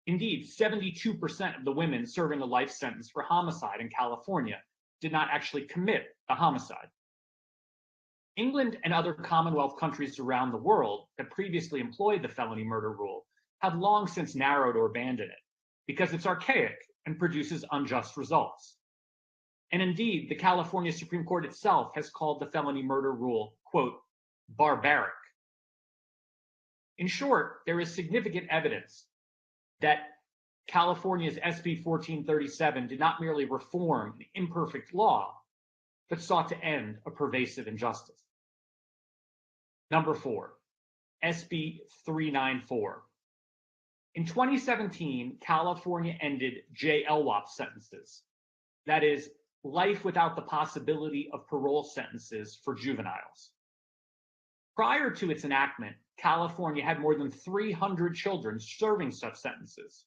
Indeed, 72% of the women serving a life sentence for homicide in California did not actually commit the homicide. England and other Commonwealth countries around the world that previously employed the felony murder rule have long since narrowed or abandoned it because it's archaic and produces unjust results. And indeed, the California Supreme Court itself has called the felony murder rule, quote, barbaric. In short, there is significant evidence that California's SB 1437 did not merely reform an imperfect law, but sought to end a pervasive injustice. Number 4, SB 394. In 2017, California ended JLWOP sentences, that is, life without the possibility of parole sentences for juveniles. Prior to its enactment, California had more than 300 children serving such sentences,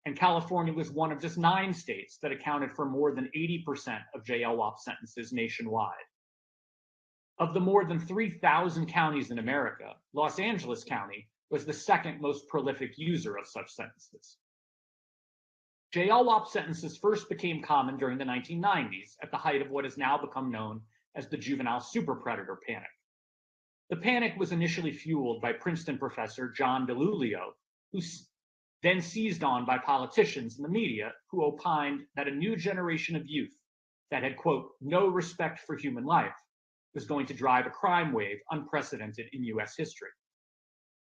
and California was one of just 9 states that accounted for more than 80% of JLWOP sentences nationwide. Of the more than 3,000 counties in America, Los Angeles County was the 2nd most prolific user of such sentences. JLWOP sentences first became common during the 1990s at the height of what has now become known as the juvenile superpredator panic. The panic was initially fueled by Princeton professor John DiIulio, who then seized on by politicians and the media who opined that a new generation of youth that had, quote, no respect for human life was going to drive a crime wave unprecedented in US history.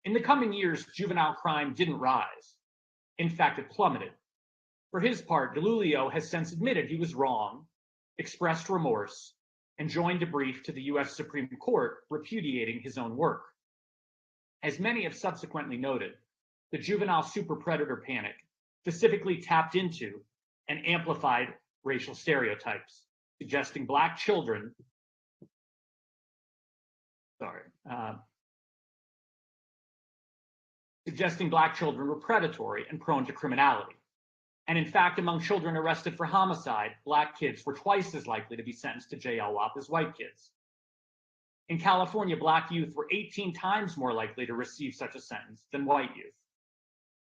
In the coming years, juvenile crime didn't rise. In fact, it plummeted. For his part, DiIulio has since admitted he was wrong, expressed remorse, and joined a brief to the US Supreme Court repudiating his own work. As many have subsequently noted, the juvenile superpredator panic specifically tapped into and amplified racial stereotypes, suggesting Black children, were predatory and prone to criminality. And in fact, among children arrested for homicide, Black kids were twice as likely to be sentenced to JLWOP as white kids. In California, Black youth were 18 times more likely to receive such a sentence than white youth.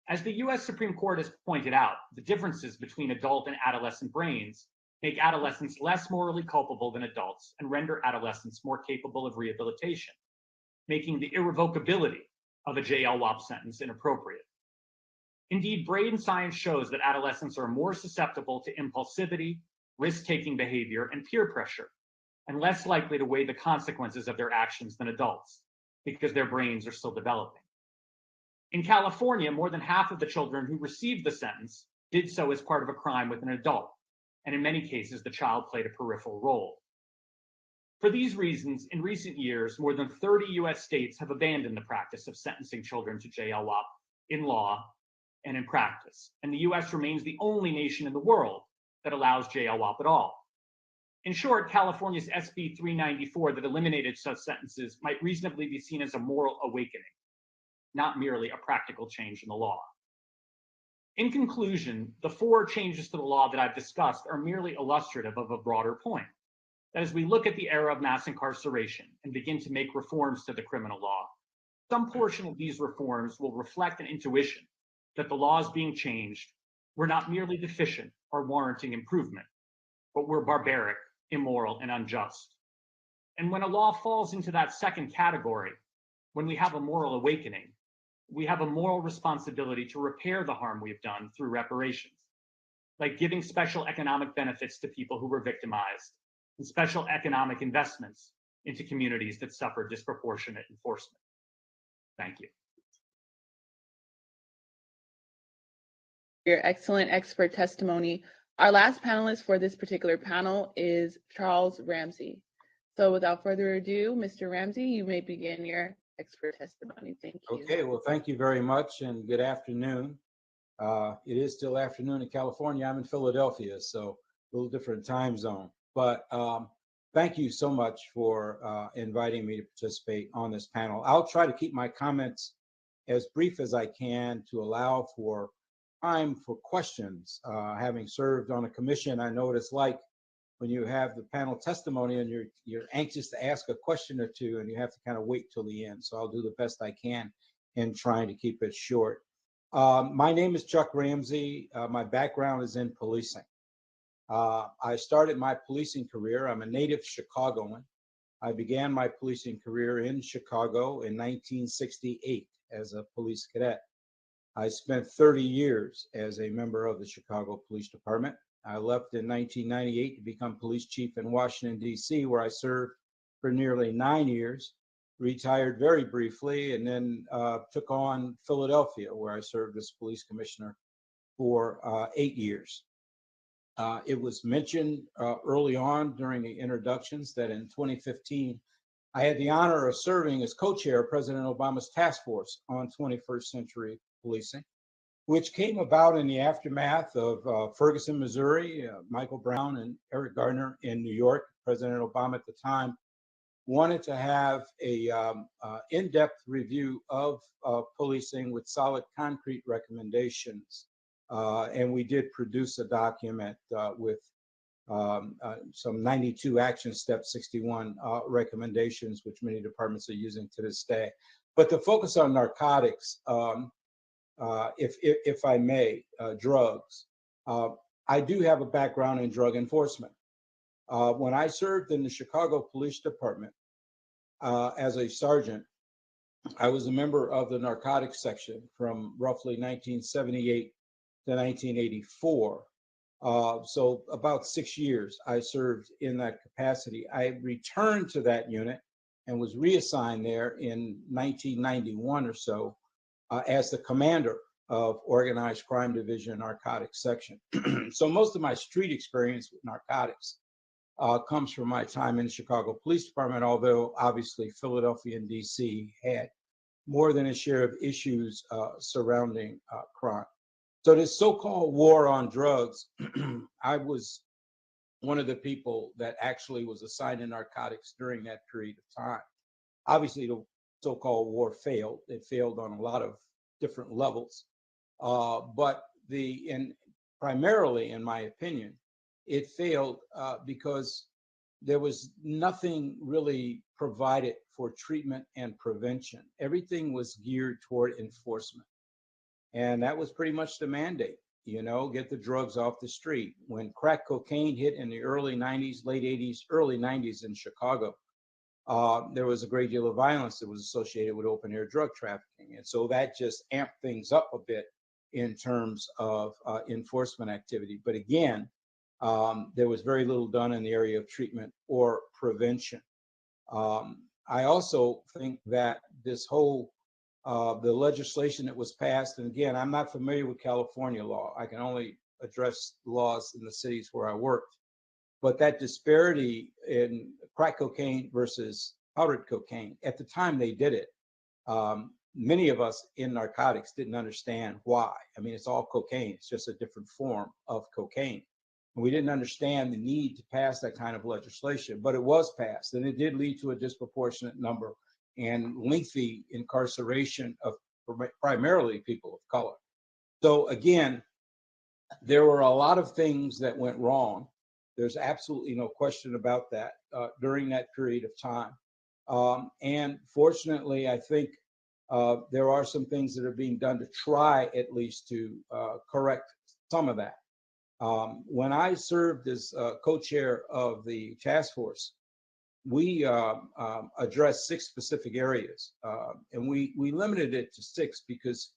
As the US Supreme Court has pointed out, the differences between adult and adolescent brains make adolescents less morally culpable than adults and render adolescents more capable of rehabilitation, making the irrevocability of a JLWOP sentence inappropriate. Indeed, brain science shows that adolescents are more susceptible to impulsivity, risk-taking behavior, and peer pressure, and less likely to weigh the consequences of their actions than adults, because their brains are still developing. In California, more than half of the children who received the sentence did so as part of a crime with an adult, and in many cases, the child played a peripheral role. For these reasons, in recent years, more than 30 US states have abandoned the practice of sentencing children to JLWOP in law and in practice, and the US remains the only nation in the world that allows JLWOP at all. In short, California's SB 394 that eliminated such sentences might reasonably be seen as a moral awakening, not merely a practical change in the law. In conclusion, the 4 changes to the law that I've discussed are merely illustrative of a broader point, that as we look at the era of mass incarceration and begin to make reforms to the criminal law, some portion of these reforms will reflect an intuition that the laws being changed were not merely deficient or warranting improvement, but were barbaric, immoral, and unjust. And when a law falls into that second category, when we have a moral awakening, we have a moral responsibility to repair the harm we've done through reparations, like giving special economic benefits to people who were victimized and special economic investments into communities that suffer disproportionate enforcement. Thank you. Your excellent expert testimony. Our last panelist for this particular panel is Charles Ramsey. So without further ado, Mr. Ramsey, you may begin your expert testimony. Thank you. Okay, well, thank you very much and good afternoon. It is still afternoon in California. I'm in Philadelphia, so a little different time zone. But thank you so much for inviting me to participate on this panel. I'll try to keep my comments as brief as I can to allow for time for questions. Having served on a commission, I know what it's like when you have the panel testimony and you're anxious to ask a question or two and you have to kind of wait till the end. So I'll do the best I can in trying to keep it short. My name is Chuck Ramsey. My background is in policing. I started my policing career. I'm a native Chicagoan. I began my policing career in Chicago in 1968 as a police cadet. I spent 30 years as a member of the Chicago Police Department. I left in 1998 to become police chief in Washington, D.C., where I served for nearly 9 years, retired very briefly, and then took on Philadelphia, where I served as police commissioner for 8 years. It was mentioned early on during the introductions that in 2015, I had the honor of serving as co-chair of President Obama's task force on 21st century policing, which came about in the aftermath of Ferguson, Missouri, Michael Brown and Eric Gardner in New York. President Obama at the time wanted to have a in-depth review of policing with solid concrete recommendations. And we did produce a document with some 92 action steps, 61 recommendations, which many departments are using to this day. But to focus on narcotics, if I may, drugs, I do have a background in drug enforcement. When I served in the Chicago Police Department as a sergeant, I was a member of the narcotics section from roughly 1978 to 1984. So about 6 years I served in that capacity. I returned to that unit and was reassigned there in 1991 or so as the commander of Organized Crime Division Narcotics Section. So most of my street experience with narcotics comes from my time in the Chicago Police Department, although obviously Philadelphia and DC had more than a share of issues surrounding crime. So this so-called war on drugs, I was one of the people that actually was assigned to narcotics during that period of time. Obviously, the so-called war failed. It failed on a lot of different levels. But primarily, in my opinion, it failed because there was nothing really provided for treatment and prevention. Everything was geared toward enforcement. And that was pretty much the mandate, you know, get the drugs off the street. When crack cocaine hit in the early 90s, late 80s, early 90s in Chicago, there was a great deal of violence that was associated with open air drug trafficking. And so that just amped things up a bit in terms of enforcement activity. But again, there was very little done in the area of treatment or prevention. I also think that this whole, the legislation that was passed, and again, I'm not familiar with California law. I can only address laws in the cities where I worked. But that disparity in crack cocaine versus powdered cocaine, at the time they did it, many of us in narcotics didn't understand why. I mean, it's all cocaine. It's just a different form of cocaine. And we didn't understand the need to pass that kind of legislation, but it was passed, and it did lead to a disproportionate number and lengthy incarceration of primarily people of color. So again, there were a lot of things that went wrong. There's absolutely no question about that during that period of time. And fortunately, I think there are some things that are being done to try at least to correct some of that. When I served as co-chair of the task force, we addressed 6 specific areas, and we limited it to 6 because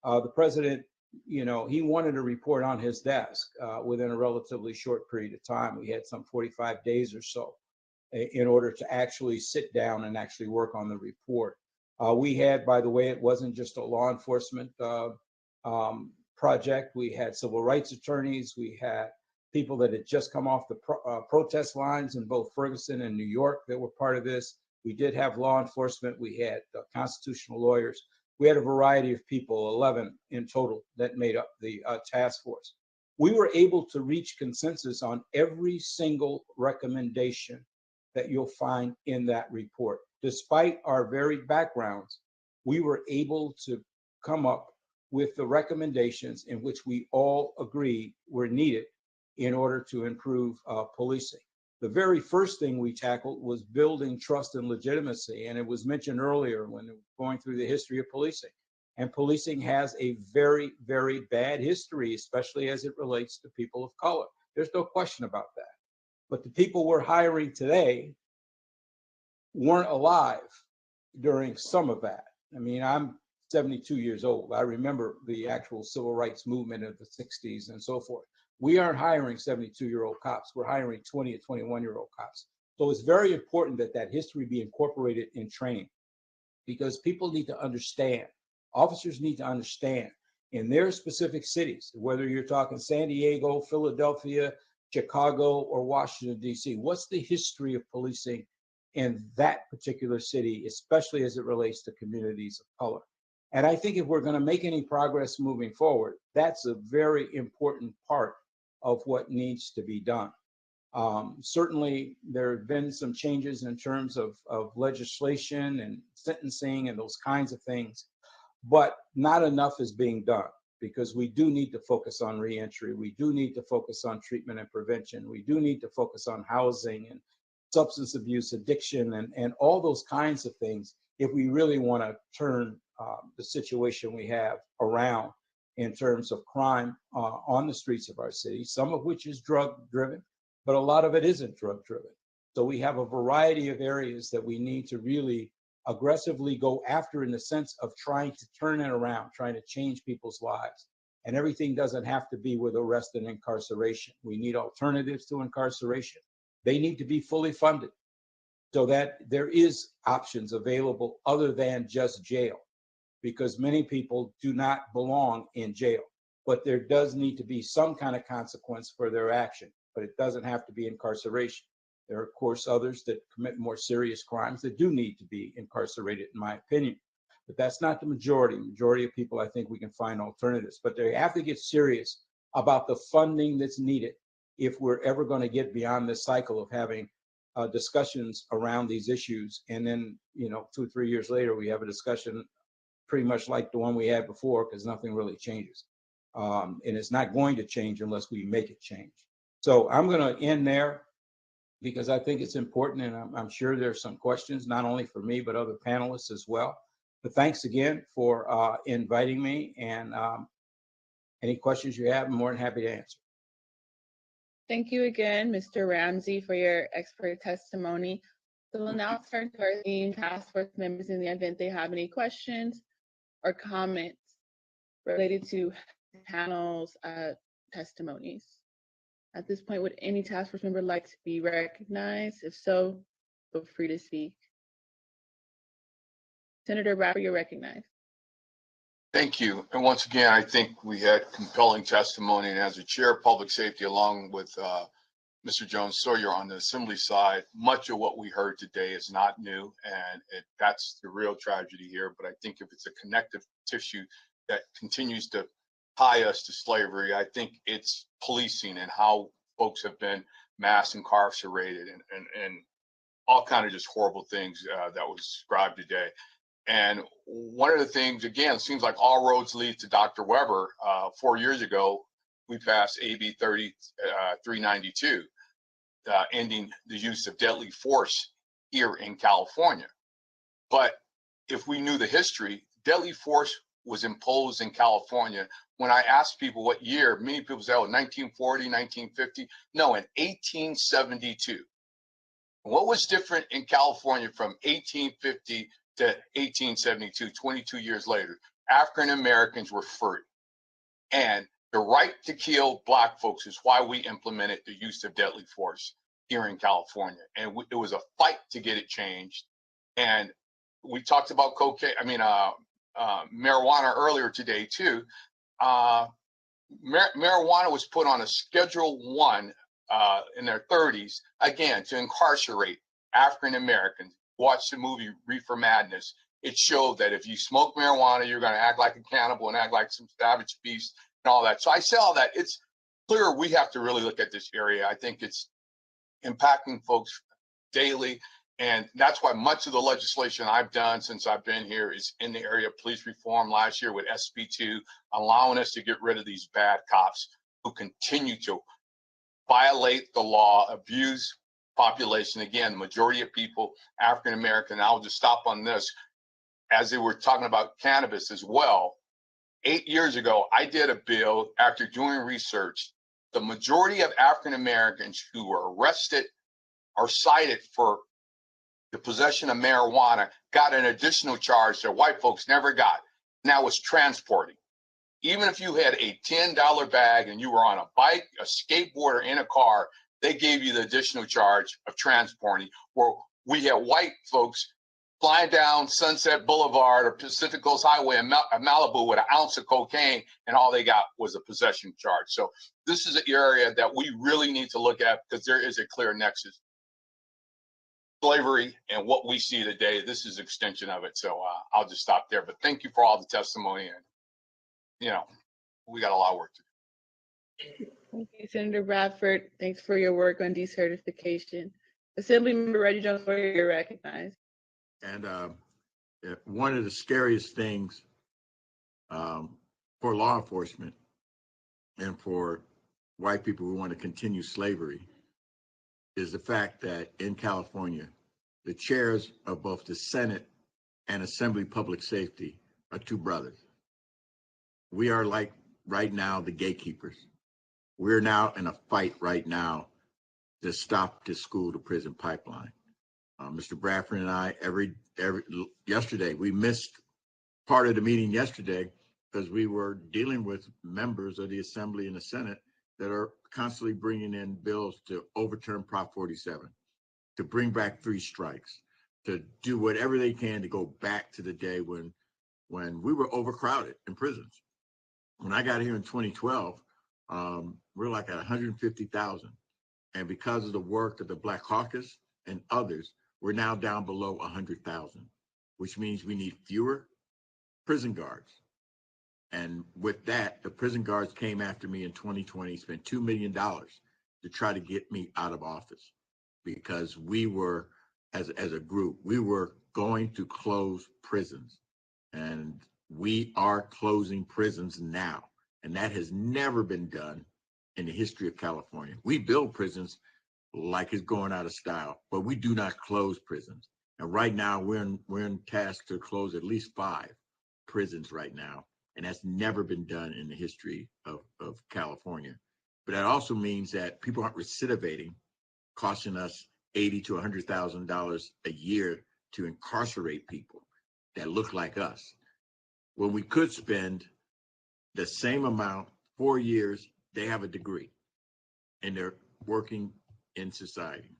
the president, you know, he wanted a report on his desk within a relatively short period of time. We had some 45 days or so in order to actually sit down and actually work on the report. We had, by the way, it wasn't just a law enforcement project. We had civil rights attorneys. We had people that had just come off the protest lines in both Ferguson and New York that were part of this. We did have law enforcement. We had constitutional lawyers. We had a variety of people, 11 in total, that made up the task force. We were able to reach consensus on every single recommendation that you'll find in that report. Despite our varied backgrounds, we were able to come up with the recommendations in which we all agreed were needed in order to improve policing. The very first thing we tackled was building trust and legitimacy, and it was mentioned earlier when going through the history of policing. And policing has a very, very bad history, especially as it relates to people of color. There's no question about that. But the people we're hiring today weren't alive during some of that. I mean, I'm 72 years old. I remember the actual civil rights movement of the 60s and so forth. We aren't hiring 72-year-old cops. We're hiring 20 and 21-year-old cops. So it's very important that that history be incorporated in training, because people need to understand, officers need to understand in their specific cities, whether you're talking San Diego, Philadelphia, Chicago, or Washington, D.C., what's the history of policing in that particular city, especially as it relates to communities of color. And I think if we're going to make any progress moving forward, that's a very important part of what needs to be done. Certainly, there have been some changes in terms of legislation and sentencing and those kinds of things, but not enough is being done, because we do need to focus on reentry. We do need to focus on treatment and prevention. We do need to focus on housing and substance abuse, addiction, and all those kinds of things if we really want to turn the situation we have around in terms of crime on the streets of our city, some of which is drug driven, but a lot of it isn't drug driven. So we have a variety of areas that we need to really aggressively go after in the sense of trying to turn it around, trying to change people's lives. And everything doesn't have to be with arrest and incarceration. We need alternatives to incarceration. They need to be fully funded so that there is options available other than just jail, because many people do not belong in jail. But there does need to be some kind of consequence for their action, but it doesn't have to be incarceration. There are, of course, others that commit more serious crimes that do need to be incarcerated, in my opinion. But that's not the majority. The majority of people, I think we can find alternatives. But they have to get serious about the funding that's needed if we're ever going to get beyond this cycle of having discussions around these issues. And then, 2 or 3 years later, we have a discussion pretty much like the one we had before, because nothing really changes. And it's not going to change unless we make it change. So I'm going to end there, because I think it's important, and I'm sure there's some questions, not only for me, but other panelists as well. But thanks again for inviting me, and any questions you have, I'm more than happy to answer. Thank you again, Mr. Ramsey, for your expert testimony. So we'll now turn to our esteemed task force members in the event they have any questions or comments related to the panel's testimonies. At this point, would any task force member like to be recognized? If so, feel free to speak. Senator Bradford, you're recognized. Thank you. And once again, I think we had compelling testimony. And as a chair of public safety, along with Mr. Jones Sawyer on the assembly side, much of what we heard today is not new. And that's the real tragedy here. But I think if it's a connective tissue that continues to tie us to slavery, I think it's policing and how folks have been mass incarcerated and all kind of just horrible things that was described today. And one of the things, again, it seems like all roads lead to Dr. Weber. 4 years ago, we passed AB 392, ending the use of deadly force here in California. But if we knew the history, deadly force was imposed in California. When I asked people what year, many people say, oh, 1940, 1950. No, in 1872. What was different in California from 1850 to 1872, 22 years later? African Americans were free. And the right to kill Black folks is why we implemented the use of deadly force here in California. And it was a fight to get it changed. And we talked about marijuana earlier today too. Marijuana was put on a Schedule 1 in their 30s, again, to incarcerate African Americans. Watch the movie Reefer Madness. It showed that if you smoke marijuana, you're going to act like a cannibal and act like some savage beast and all that. So I say all that. It's clear we have to really look at this area. I think it's impacting folks daily. And that's why much of the legislation I've done since I've been here is in the area of police reform last year with SB2, allowing us to get rid of these bad cops who continue to violate the law, abuse population. Again, the majority of people, African American. I'll just stop on this. As they were talking about cannabis as well, 8 years ago, I did a bill after doing research. The majority of African Americans who were arrested or cited for the possession of marijuana got an additional charge that white folks never got. Now it's transporting. Even if you had a $10 bag and you were on a bike, a skateboard, or in a car, they gave you the additional charge of transporting. Where we had white folks flying down Sunset Boulevard or Pacific Coast Highway in Malibu with an ounce of cocaine, and all they got was a possession charge. So this is an area that we really need to look at, because there is a clear nexus. Slavery and what we see today, this is an extension of it. So I'll just stop there. But thank you for all the testimony. And, we got a lot of work to do. Thank you, Senator Bradford. Thanks for your work on decertification. Assemblymember Reggie Jones, you're recognized. And one of the scariest things for law enforcement and for white people who want to continue slavery is the fact that in California, the chairs of both the Senate and Assembly Public Safety are two brothers. We are like right now the gatekeepers. We're now in a fight right now to stop this school to prison pipeline. Mr. Bradford and I, yesterday, we missed part of the meeting yesterday because we were dealing with members of the Assembly and the Senate that are constantly bringing in bills to overturn Prop 47, to bring back 3 strikes, to do whatever they can to go back to the day when we were overcrowded in prisons. When I got here in 2012, we're like at 150,000. And because of the work of the Black Caucus and others, we're now down below 100,000, which means we need fewer prison guards. And with that, the prison guards came after me in 2020, spent $2 million to try to get me out of office because we were, as a group, we were going to close prisons. And we are closing prisons now. And that has never been done in the history of California. We build prisons like it's going out of style, but we do not close prisons. And right now we're in task to close at least 5 prisons right now. And that's never been done in the history of California. But that also means that people aren't recidivating, costing us $80,000 to $100,000 a year to incarcerate people that look like us. When we could spend the same amount, 4 years, they have a degree and they're working in society.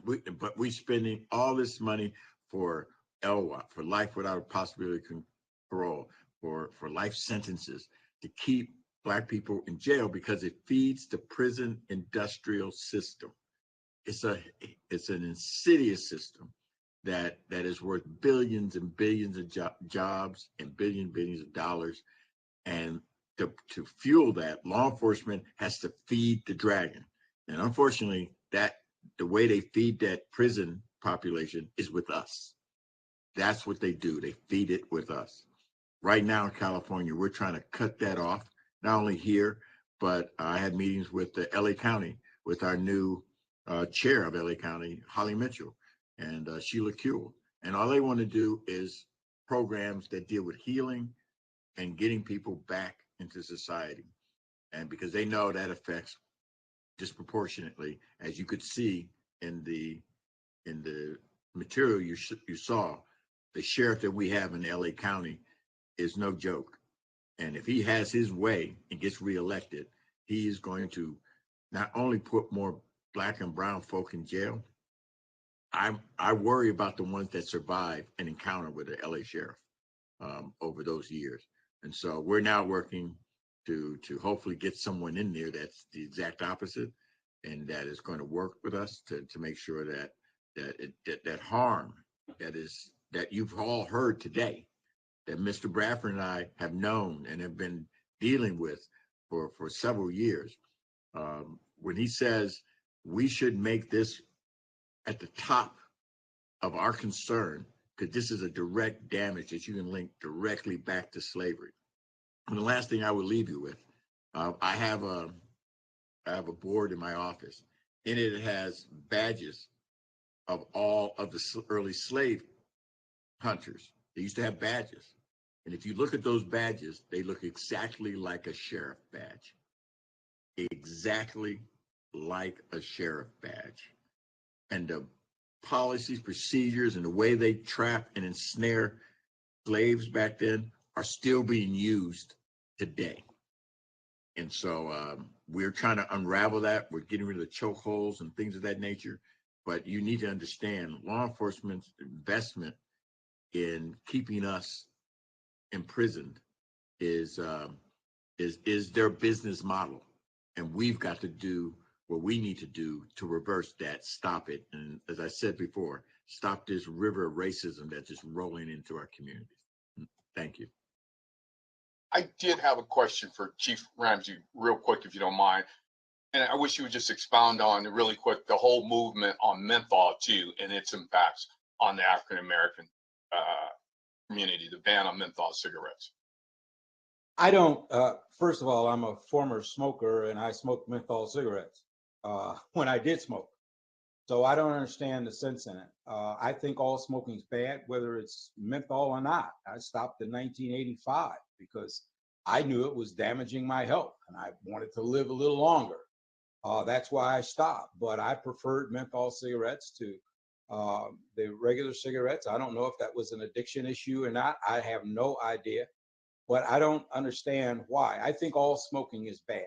But we're spending all this money for LWOP, for life without a possibility of parole, for life sentences, to keep Black people in jail because it feeds the prison industrial system. It's an insidious system that is worth billions and billions of jobs and billions of dollars. And to fuel that, law enforcement has to feed the dragon. And unfortunately, the way they feed that prison population is with us. That's what they do. They feed it with us. Right now in California, we're trying to cut that off, not only here, but I had meetings with the LA County, with our new chair of LA County, Holly Mitchell, and Sheila Kuehl. And all they want to do is programs that deal with healing and getting people back into society. And because they know that affects disproportionately, as you could see in the material you saw, the sheriff that we have in LA County is no joke. And if he has his way and gets reelected, he is going to not only put more Black and brown folk in jail. I worry about the ones that survive an encounter with the LA sheriff over those years. And so we're now working to hopefully get someone in there that's the exact opposite, and that is going to work with us to make sure that harm that you've all heard today, that Mr. Bradford and I have known and have been dealing with for several years. When he says we should make this at the top of our concern, because this is a direct damage that you can link directly back to slavery. And the last thing I would leave you with, I have a board in my office, and it has badges of all of the early slave hunters. They used to have badges. And if you look at those badges, they look exactly like a sheriff badge. Exactly like a sheriff badge. And the policies, procedures, and the way they trap and ensnare slaves back then are still being used today. And so we're trying to unravel that. We're getting rid of the chokeholds and things of that nature. But you need to understand law enforcement's investment in keeping us imprisoned is their business model. And we've got to do what we need to do to reverse that, stop it. And as I said before, stop this river of racism that's just rolling into our communities. Thank you. I did have a question for Chief Ramsey real quick, if you don't mind. And I wish you would just expound on really quick the whole movement on menthol too and its impacts on the African American community, the ban on menthol cigarettes. I don't, first of all, I'm a former smoker and I smoked menthol cigarettes when I did smoke. So I don't understand the sense in it. I think all smoking is bad, whether it's menthol or not. I stopped in 1985 because I knew it was damaging my health and I wanted to live a little longer. That's why I stopped, but I preferred menthol cigarettes to the regular cigarettes. I don't know if that was an addiction issue or not. I have no idea, but I don't understand why. I think all smoking is bad,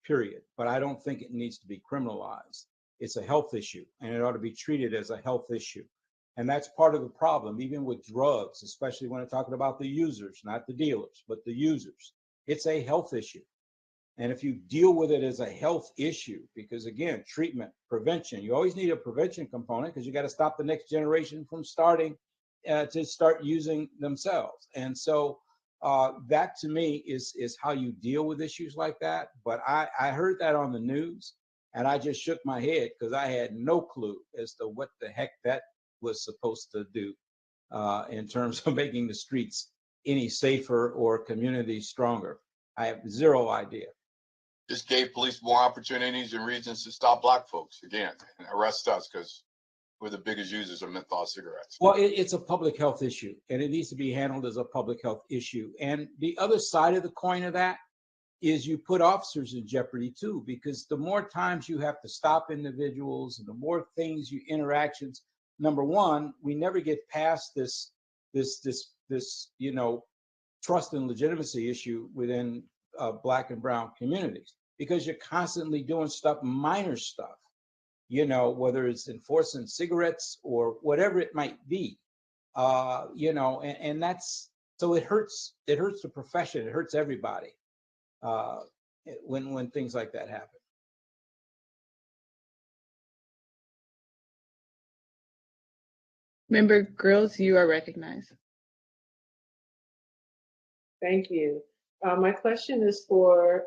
period, but I don't think it needs to be criminalized. It's a health issue and it ought to be treated as a health issue. And that's part of the problem, even with drugs, especially when I'm talking about the users, not the dealers, but the users. It's a health issue. And if you deal with it as a health issue, because again, treatment, prevention, you always need a prevention component because you got to stop the next generation from starting to start using themselves. And so that to me is how you deal with issues like that. But I heard that on the news and I just shook my head because I had no clue as to what the heck that was supposed to do in terms of making the streets any safer or communities stronger. I have zero idea. Just gave police more opportunities and reasons to stop Black folks again and arrest us because we're the biggest users of menthol cigarettes. Well, it's a public health issue and it needs to be handled as a public health issue. And the other side of the coin of that is you put officers in jeopardy too, because the more times you have to stop individuals and the more things you interactions, number one, we never get past this trust and legitimacy issue within Black and brown communities, because you're constantly doing stuff, minor stuff, whether it's enforcing cigarettes or whatever it might be, and that's, so it hurts the profession, it hurts everybody when things like that happen. Member Grills, you are recognized. Thank you. My question is for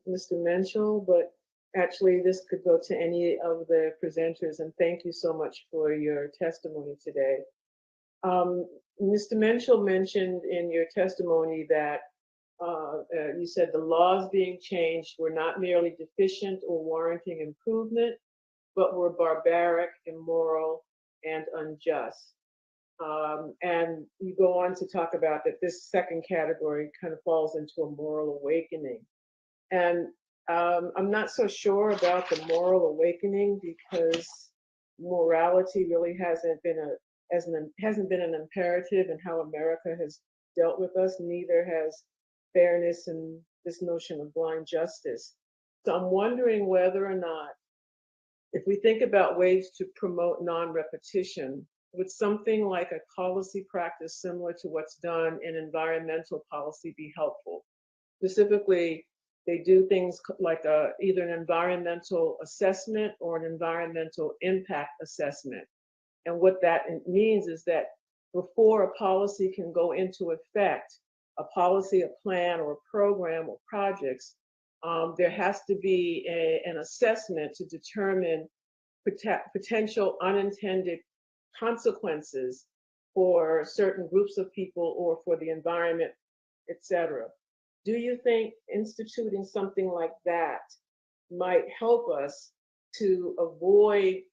Mr. Menschel, but actually this could go to any of the presenters, and thank you so much for your testimony today. Mr. Menschel mentioned in your testimony that you said the laws being changed were not merely deficient or warranting improvement, but were barbaric, immoral, and unjust. And you go on to talk about that this second category kind of falls into a moral awakening. And I'm not so sure about the moral awakening because morality really hasn't been an imperative in how America has dealt with us. Neither has fairness and this notion of blind justice. So I'm wondering whether or not, if we think about ways to promote non-repetition, would something like a policy practice similar to what's done in environmental policy be helpful? Specifically, they do things like either an environmental assessment or an environmental impact assessment. And what that means is that before a policy can go into effect, a policy, a plan, or a program or projects, there has to be an assessment to determine potential unintended consequences for certain groups of people or for the environment, etc. Do you think instituting something like that might help us to avoid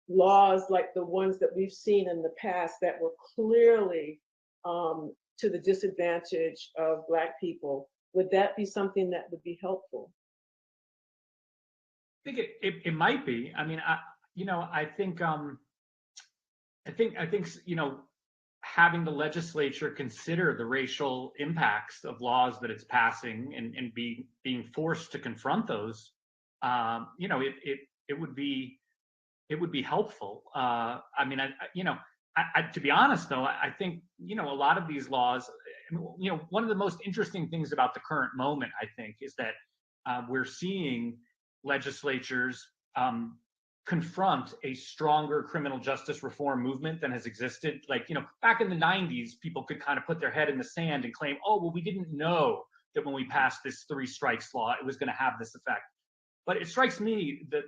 laws like the ones that we've seen in the past that were clearly to the disadvantage of Black people? Would that be something that would be helpful? I think it might be. I mean, I think having the legislature consider the racial impacts of laws that it's passing and being forced to confront those, it would be helpful. I mean, to be honest though, I think a lot of these laws, one of the most interesting things about the current moment, I think, is that we're seeing legislatures confront a stronger criminal justice reform movement than has existed. Like, back in the 90s, people could kind of put their head in the sand and claim, oh, well, we didn't know that when we passed this 3 strikes law, it was going to have this effect. But it strikes me that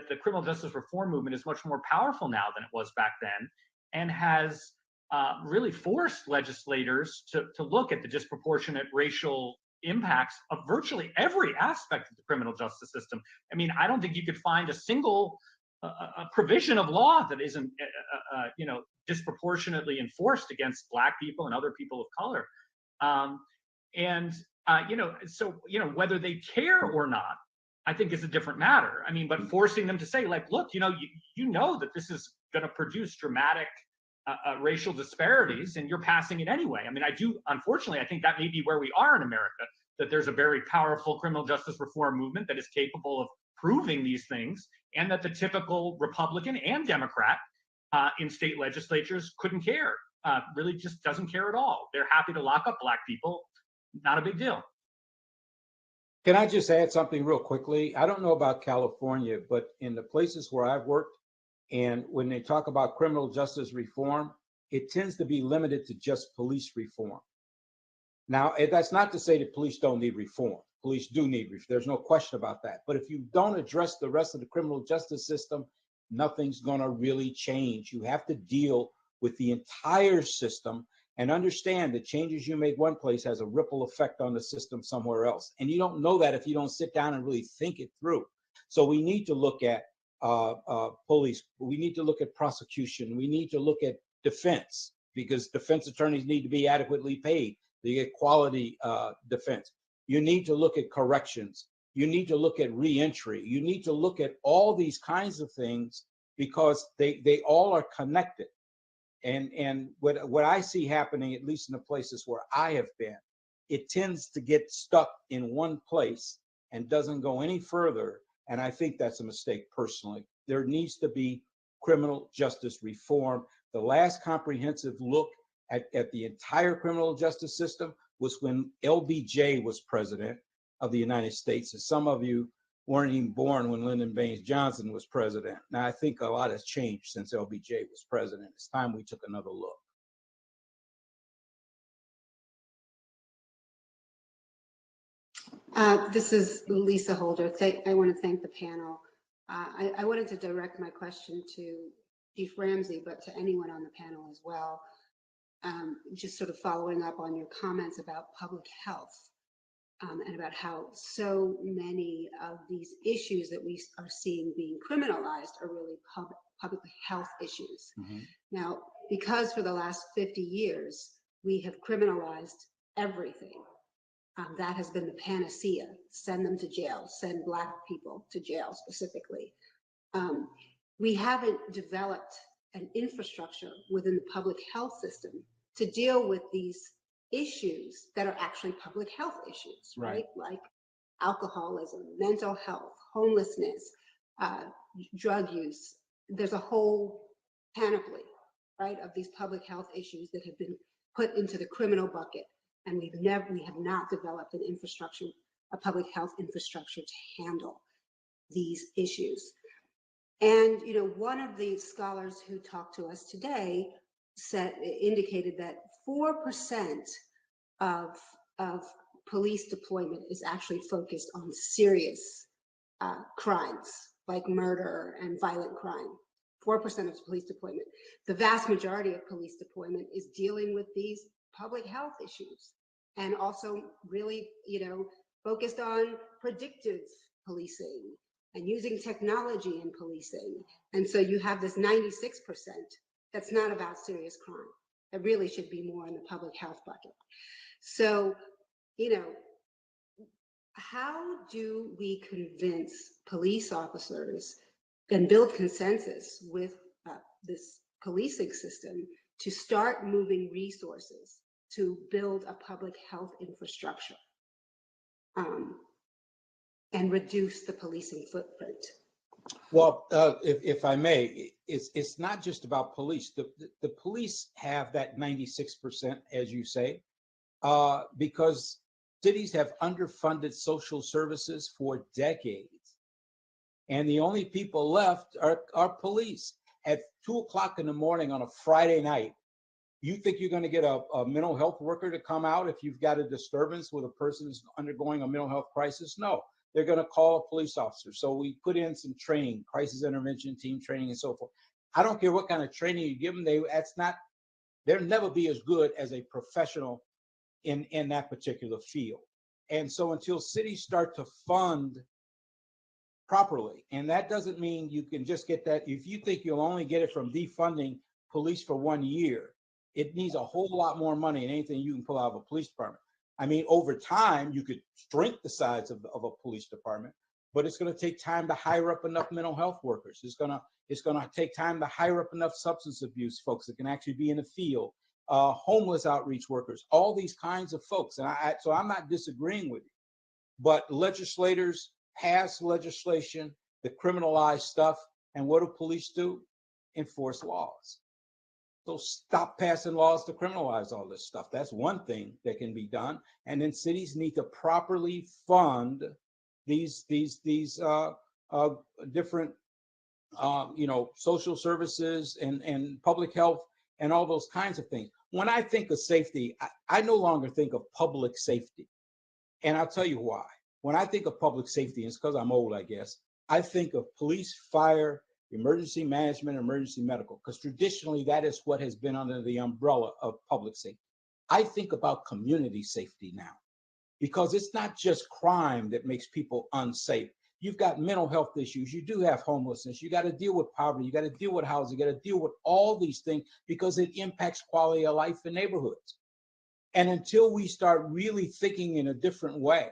the criminal justice reform movement is much more powerful now than it was back then, and has really forced legislators to look at the disproportionate racial impacts of virtually every aspect of the criminal justice system. I mean, I don't think you could find a single provision of law that isn't, disproportionately enforced against Black people and other people of color. And, whether they care or not, I think is a different matter. I mean, but forcing them to say, like, look, you know that this is going to produce dramatic racial disparities, and you're passing it anyway. I mean, unfortunately, I think that may be where we are in America, that there's a very powerful criminal justice reform movement that is capable of proving these things, and that the typical Republican and Democrat in state legislatures couldn't care, really just doesn't care at all. They're happy to lock up Black people, not a big deal. Can I just add something real quickly? I don't know about California, but in the places where I've worked, and when they talk about criminal justice reform, it tends to be limited to just police reform. Now, that's not to say that police don't need reform. Police do need reform. There's no question about that. But if you don't address the rest of the criminal justice system, nothing's going to really change. You have to deal with the entire system and understand that changes you make one place has a ripple effect on the system somewhere else. And you don't know that if you don't sit down and really think it through. So we need to look at police. We need to look at prosecution. We need to look at defense, because defense attorneys need to be adequately paid. They get quality defense. You need to look at corrections. You need to look at reentry. You need to look at all these kinds of things, because they all are connected. And what I see happening, at least in the places where I have been, it tends to get stuck in one place and doesn't go any further. And I think that's a mistake personally. There needs to be criminal justice reform. The last comprehensive look at the entire criminal justice system was when LBJ was president of the United States. And some of you weren't even born when Lyndon Baines Johnson was president. Now, I think a lot has changed since LBJ was president. It's time we took another look. This is Lisa Holder. I want to thank the panel. I wanted to direct my question to Chief Ramsey, but to anyone on the panel as well. Just sort of following up on your comments about public health. And about how so many of these issues that we are seeing being criminalized are really public health issues. Mm-hmm. Now, because for the last 50 years, we have criminalized everything, that has been the panacea. Send them to jail, send Black people to jail specifically. We haven't developed an infrastructure within the public health system to deal with these issues that are actually public health issues, right? Like alcoholism, mental health, homelessness, drug use. There's a whole panoply, right, of these public health issues that have been put into the criminal bucket, and we have not developed an infrastructure, a public health infrastructure to handle these issues. And one of the scholars who talked to us today indicated that 4% of police deployment is actually focused on serious crimes like murder and violent crime. 4% of police deployment. The vast majority of police deployment is dealing with these public health issues, and also really, focused on predictive policing and using technology in policing. And so you have this 96% that's not about serious crime. That really should be more in the public health bucket. So, how do we convince police officers and build consensus with this policing system to start moving resources to build a public health infrastructure and reduce the policing footprint? Well, if I may, it's not just about police. The police have that 96%, as you say, because cities have underfunded social services for decades. And the only people left are police. At 2 o'clock in the morning on a Friday night, you think you're going to get a mental health worker to come out if you've got a disturbance with a person who's undergoing a mental health crisis? No. They're going to call a police officer. So we put in some training, crisis intervention team training and so forth. I don't care what kind of training you give them. They'll never be as good as a professional in that particular field. And so until cities start to fund properly, and that doesn't mean you can just get that. If you think you'll only get it from defunding police for 1 year, it needs a whole lot more money than anything you can pull out of a police department. I mean, over time, you could shrink the size of a police department, but it's going to take time to hire up enough mental health workers. It's going to take time to hire up enough substance abuse folks that can actually be in the field, homeless outreach workers, all these kinds of folks. And so I'm not disagreeing with you, but legislators pass legislation that criminalize stuff. And what do police do? Enforce laws. So stop passing laws to criminalize all this stuff. That's one thing that can be done. And then cities need to properly fund these different social services and public health and all those kinds of things. When I think of safety, I no longer think of public safety. And I'll tell you why. When I think of public safety, it's because I'm old, I guess, I think of police, fire, emergency management, emergency medical, because traditionally that is what has been under the umbrella of public safety. I think about community safety now, because it's not just crime that makes people unsafe. You've got mental health issues. You do have homelessness. You got to deal with poverty. You got to deal with housing. You got to deal with all these things because it impacts quality of life in neighborhoods. And until we start really thinking in a different way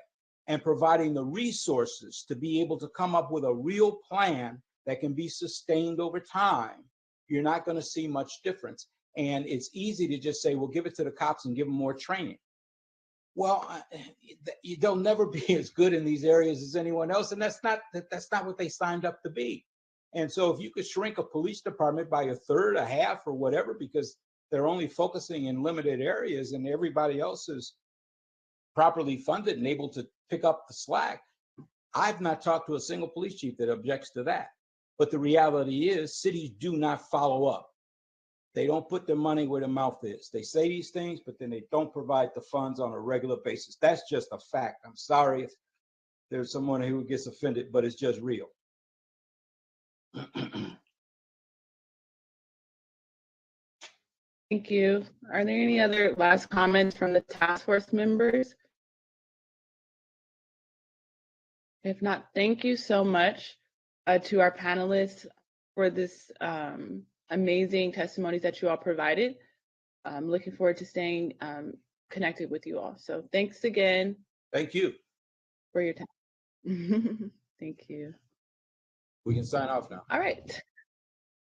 and providing the resources to be able to come up with a real plan that can be sustained over time, you're not going to see much difference. And it's easy to just say, well, give it to the cops and give them more training. Well, they'll never be as good in these areas as anyone else, and that's not what they signed up to be. And so if you could shrink a police department by a third, a half, or whatever, because they're only focusing in limited areas and everybody else is properly funded and able to pick up the slack, I've not talked to a single police chief that objects to that. But the reality is cities do not follow up. They don't put their money where their mouth is. They say these things, but then they don't provide the funds on a regular basis. That's just a fact. I'm sorry if there's someone who gets offended, but it's just real. Thank you. Are there any other last comments from the task force members? If not, thank you so much to our panelists for this amazing testimonies that you all provided. I'm looking forward to staying connected with you all. So thanks again. Thank you for your time. Thank you. We can sign off now. All right.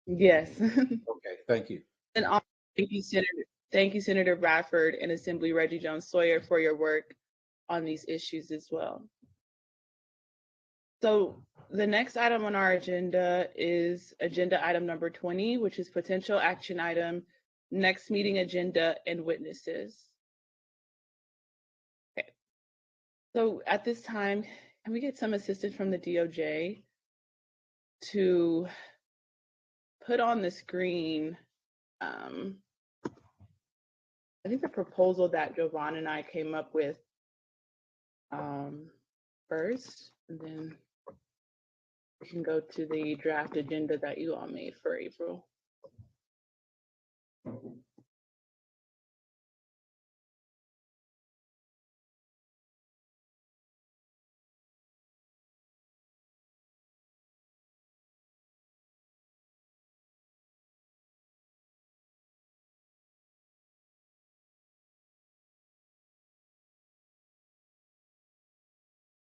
Yes. Okay, thank you. And thank you, Senator. Thank you, Senator Bradford and Assembly Reggie Jones Sawyer, for your work on these issues as well. So the next item on our agenda is agenda item number 20, which is potential action item, next meeting agenda and witnesses. Okay. So at this time, can we get some assistance from the DOJ to put on the screen, I think the proposal that Jovan and I came up with first, and then we can go to the draft agenda that you all made for April.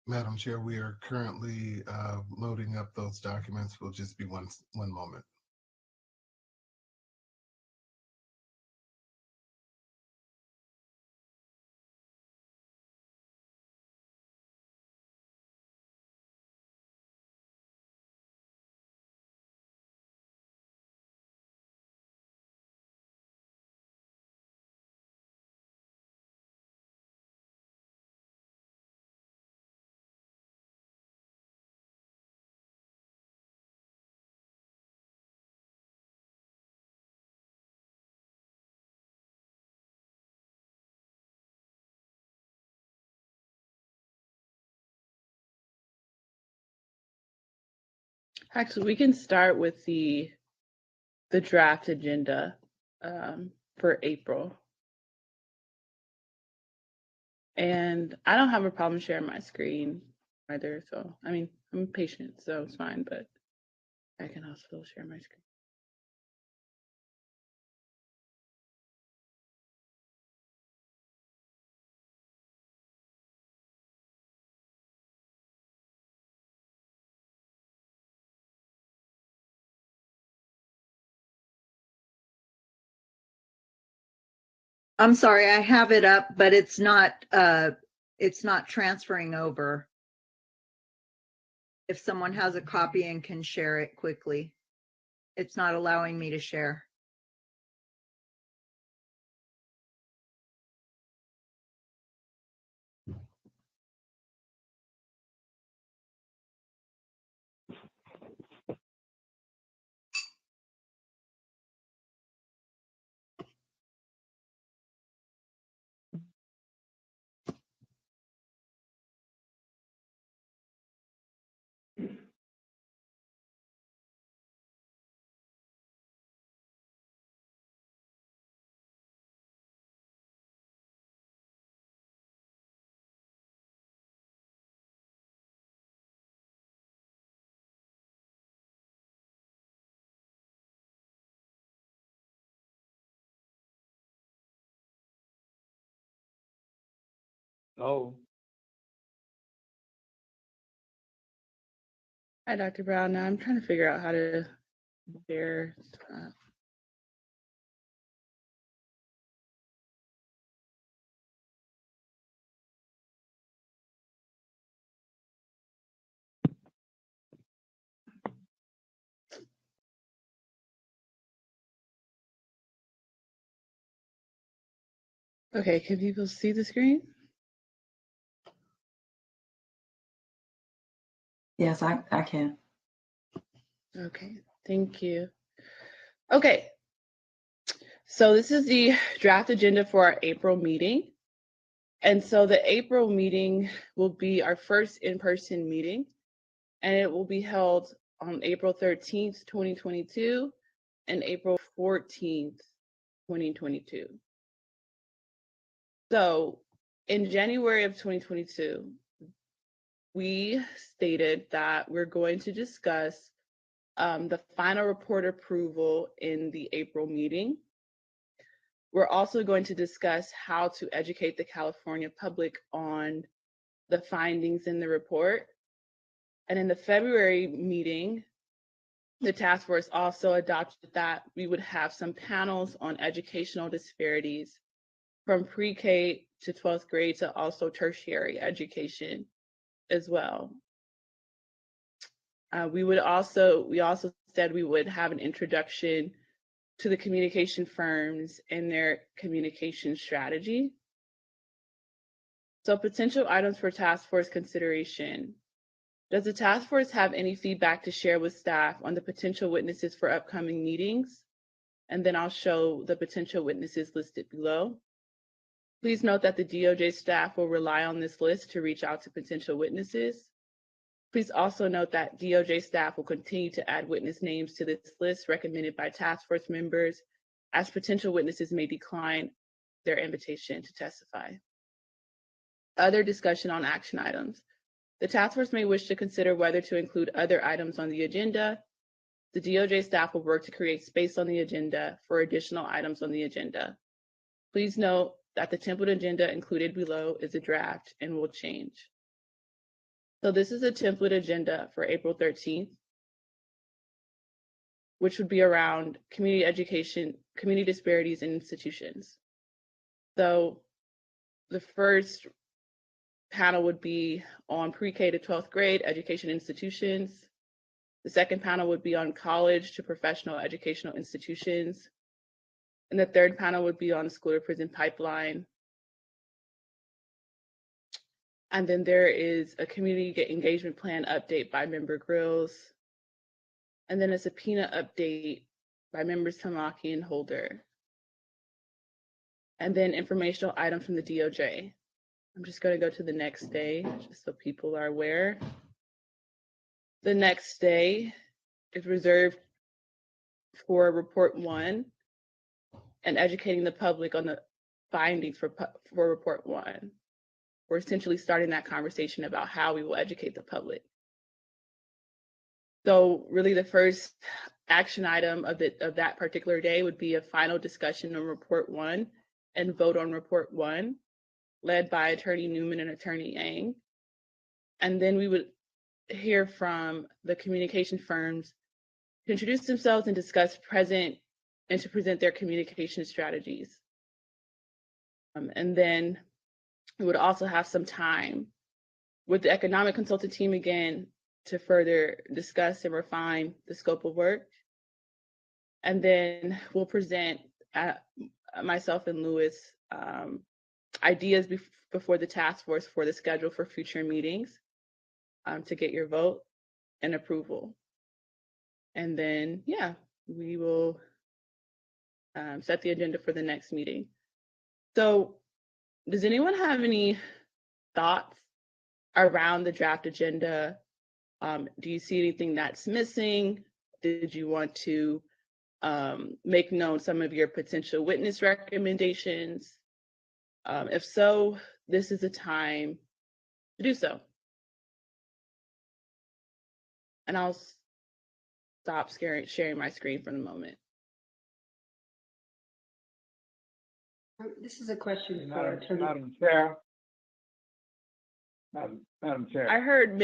Madam Chair, we are currently loading up those documents. Will just be one moment. Actually, we can start with the draft agenda for April. And I don't have a problem sharing my screen either. So, I mean, I'm patient, so it's fine, but I can also share my screen. I'm sorry, I have it up, but it's not transferring over. If someone has a copy and can share it quickly, it's not allowing me to share. Oh. Hi, Dr. Brown. Now I'm trying to figure out how to share. Okay, can people see the screen? Yes, I can. Okay, thank you. Okay, so this is the draft agenda for our April meeting. And so the April meeting will be our first in-person meeting, and it will be held on April 13th, 2022, and April 14th, 2022. So in January of 2022, we stated that we're going to discuss the final report approval in the April meeting. We're also going to discuss how to educate the California public on the findings in the report. And in the February meeting, the task force also adopted that we would have some panels on educational disparities from pre-K to 12th grade to also tertiary education as well. We also said we would have an introduction to the communication firms and their communication strategy. So potential items for task force consideration. Does the task force have any feedback to share with staff on the potential witnesses for upcoming meetings? And then I'll show the potential witnesses listed below. Please note that the DOJ staff will rely on this list to reach out to potential witnesses. Please also note that DOJ staff will continue to add witness names to this list recommended by task force members, as potential witnesses may decline their invitation to testify. Other discussion on action items. The task force may wish to consider whether to include other items on the agenda. The DOJ staff will work to create space on the agenda for additional items on the agenda. Please note that the template agenda included below is a draft and will change. So this is a template agenda for April 13th, which would be around community education, community disparities in institutions. So the first panel would be on pre-K to 12th grade education institutions. The second panel would be on college to professional educational institutions. And the third panel would be on school to prison pipeline. And then there is a community engagement plan update by member Grills. And then a subpoena update by members Tamaki and Holder. And then informational items from the DOJ. I'm just going to go to the next day, just so people are aware. The next day is reserved for Report 1 and educating the public on the findings for Report 1. We're essentially starting that conversation about how we will educate the public. So really the first action item of that particular day would be a final discussion on Report 1 and vote on Report 1, led by Attorney Newman and Attorney Yang. And then we would hear from the communication firms to introduce themselves and discuss to present their communication strategies. And then we would also have some time with the economic consultant team again to further discuss and refine the scope of work. And then we'll present myself and Louis ideas before the task force for the schedule for future meetings to get your vote and approval. And then, yeah, we will set the agenda for the next meeting. So does anyone have any thoughts around the draft agenda? Do you see anything that's missing? Did you want to make known some of your potential witness recommendations? If so, this is a time to do so. And I'll stop sharing my screen for the moment. This is a question for Madam Attorney. Chair. Madam Chair. I heard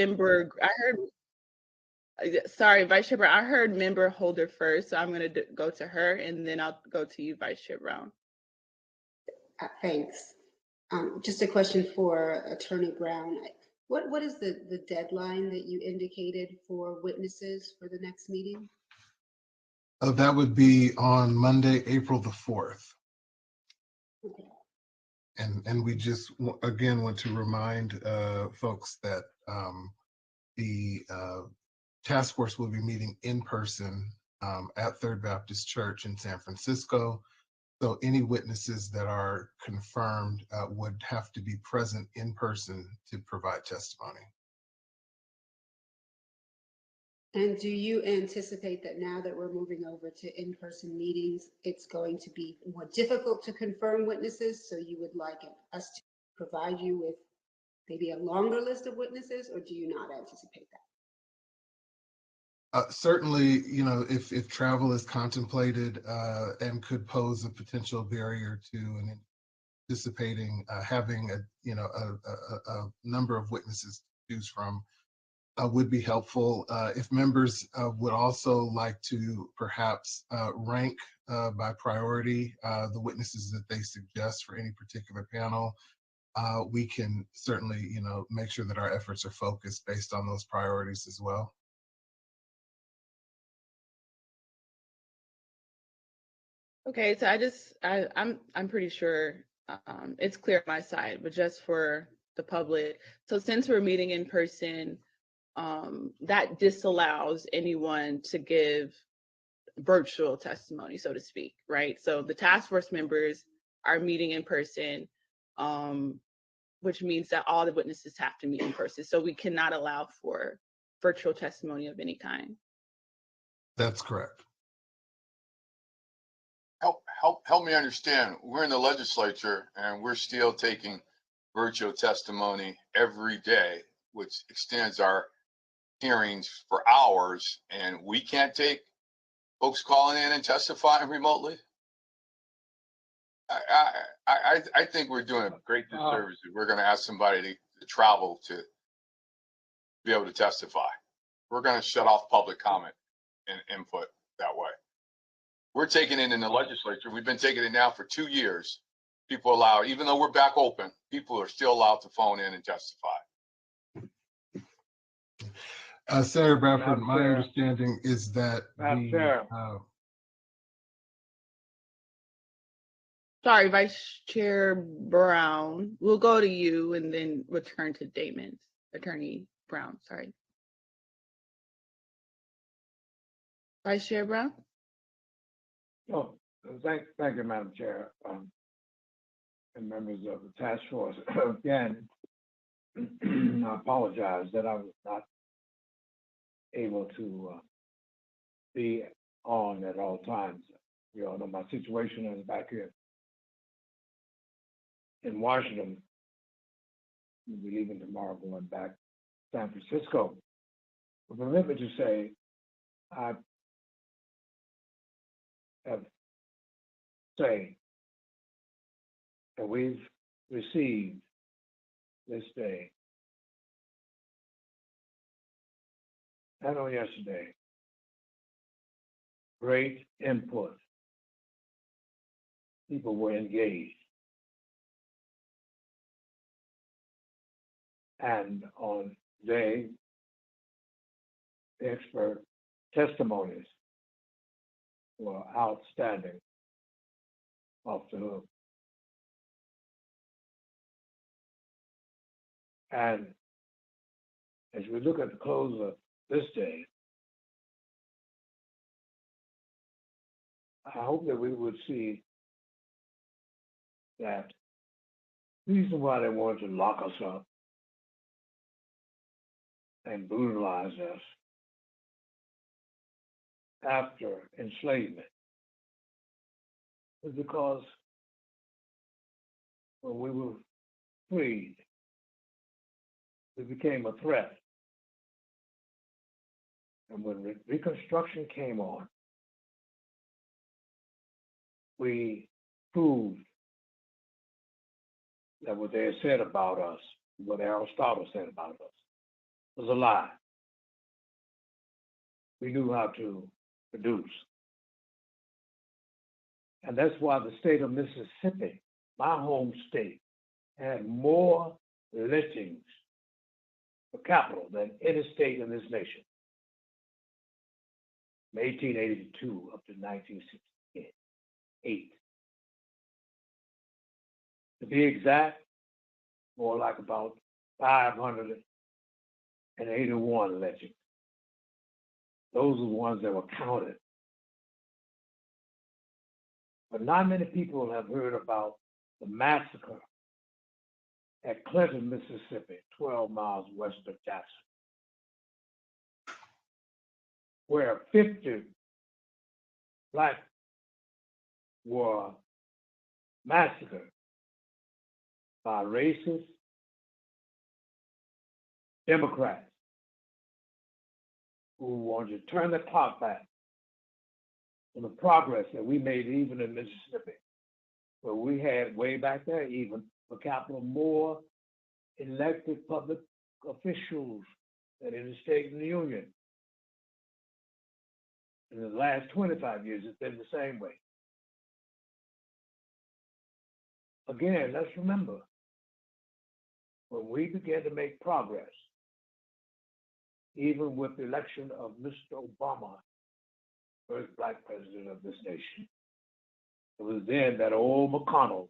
sorry, Vice Chair Brown, I heard member Holder first, so I'm going to go to her and then I'll go to you, Vice Chair Brown. Thanks. Just a question for Attorney Brown. What is the deadline that you indicated for witnesses for the next meeting? That would be on Monday, April the 4th. Okay. And we just, again, want to remind folks that the task force will be meeting in person at Third Baptist Church in San Francisco. So any witnesses that are confirmed would have to be present in person to provide testimony. And do you anticipate that now that we're moving over to in-person meetings, it's going to be more difficult to confirm witnesses? So you would like us to provide you with maybe a longer list of witnesses, or do you not anticipate that? Certainly, you know, if travel is contemplated and could pose a potential barrier to an anticipating having a number of witnesses to choose from would be helpful. If members would also like to perhaps rank by priority the witnesses that they suggest for any particular panel, we can certainly, you know, make sure that our efforts are focused based on those priorities as well. Okay, so I'm pretty sure it's clear on my side, but just for the public. So since we're meeting in person, that disallows anyone to give virtual testimony, so to speak, right? So the task force members are meeting in person, which means that all the witnesses have to meet in person. So we cannot allow for virtual testimony of any kind. That's correct. Help me understand. We're in the legislature and we're still taking virtual testimony every day, which extends our hearings for hours, and we can't take folks calling in and testifying remotely. I think we're doing a great disservice if we're going to ask somebody to travel to be able to testify. We're going to shut off public comment and input that way. We're taking it in the legislature. We've been taking it now for 2 years. People allow, even though we're back open, people are still allowed to phone in and testify. Senator Bradford, my understanding is that Sorry, Vice Chair Brown. We'll go to you and then return to Damon's. Attorney Brown, sorry. Vice Chair Brown? Oh, thank you, Madam Chair, and members of the task force. Again, I apologize that I was not able to be on at all times. You all know my situation is back here in Washington. We'll be leaving tomorrow, going back to San Francisco. But permit me to say, I have say that we've received this day, not only yesterday, great input. People were engaged. And on today, the expert testimonies were outstanding, off the hook. And as we look at the close of this day, I hope that we would see that the reason why they wanted to lock us up and brutalize us after enslavement is because when we were freed, we became a threat. And when Reconstruction came on, we proved that what they had said about us, what Aristotle said about us, was a lie. We knew how to produce. And that's why the state of Mississippi, my home state, had more lynchings per capita than any state in this nation. From 1882 up to 1968. To be exact, more like about 581 lynchings. Those are the ones that were counted. But not many people have heard about the massacre at Clinton, Mississippi, 12 miles west of Jackson, where 50 Blacks were massacred by racist Democrats who wanted to turn the clock back on the progress that we made even in Mississippi, where we had way back there even per capita more elected public officials than in the state in the union. In the last 25 years, it's been the same way. Again, let's remember, when we began to make progress, even with the election of Mr. Obama, first Black president of this nation, it was then that old McConnell,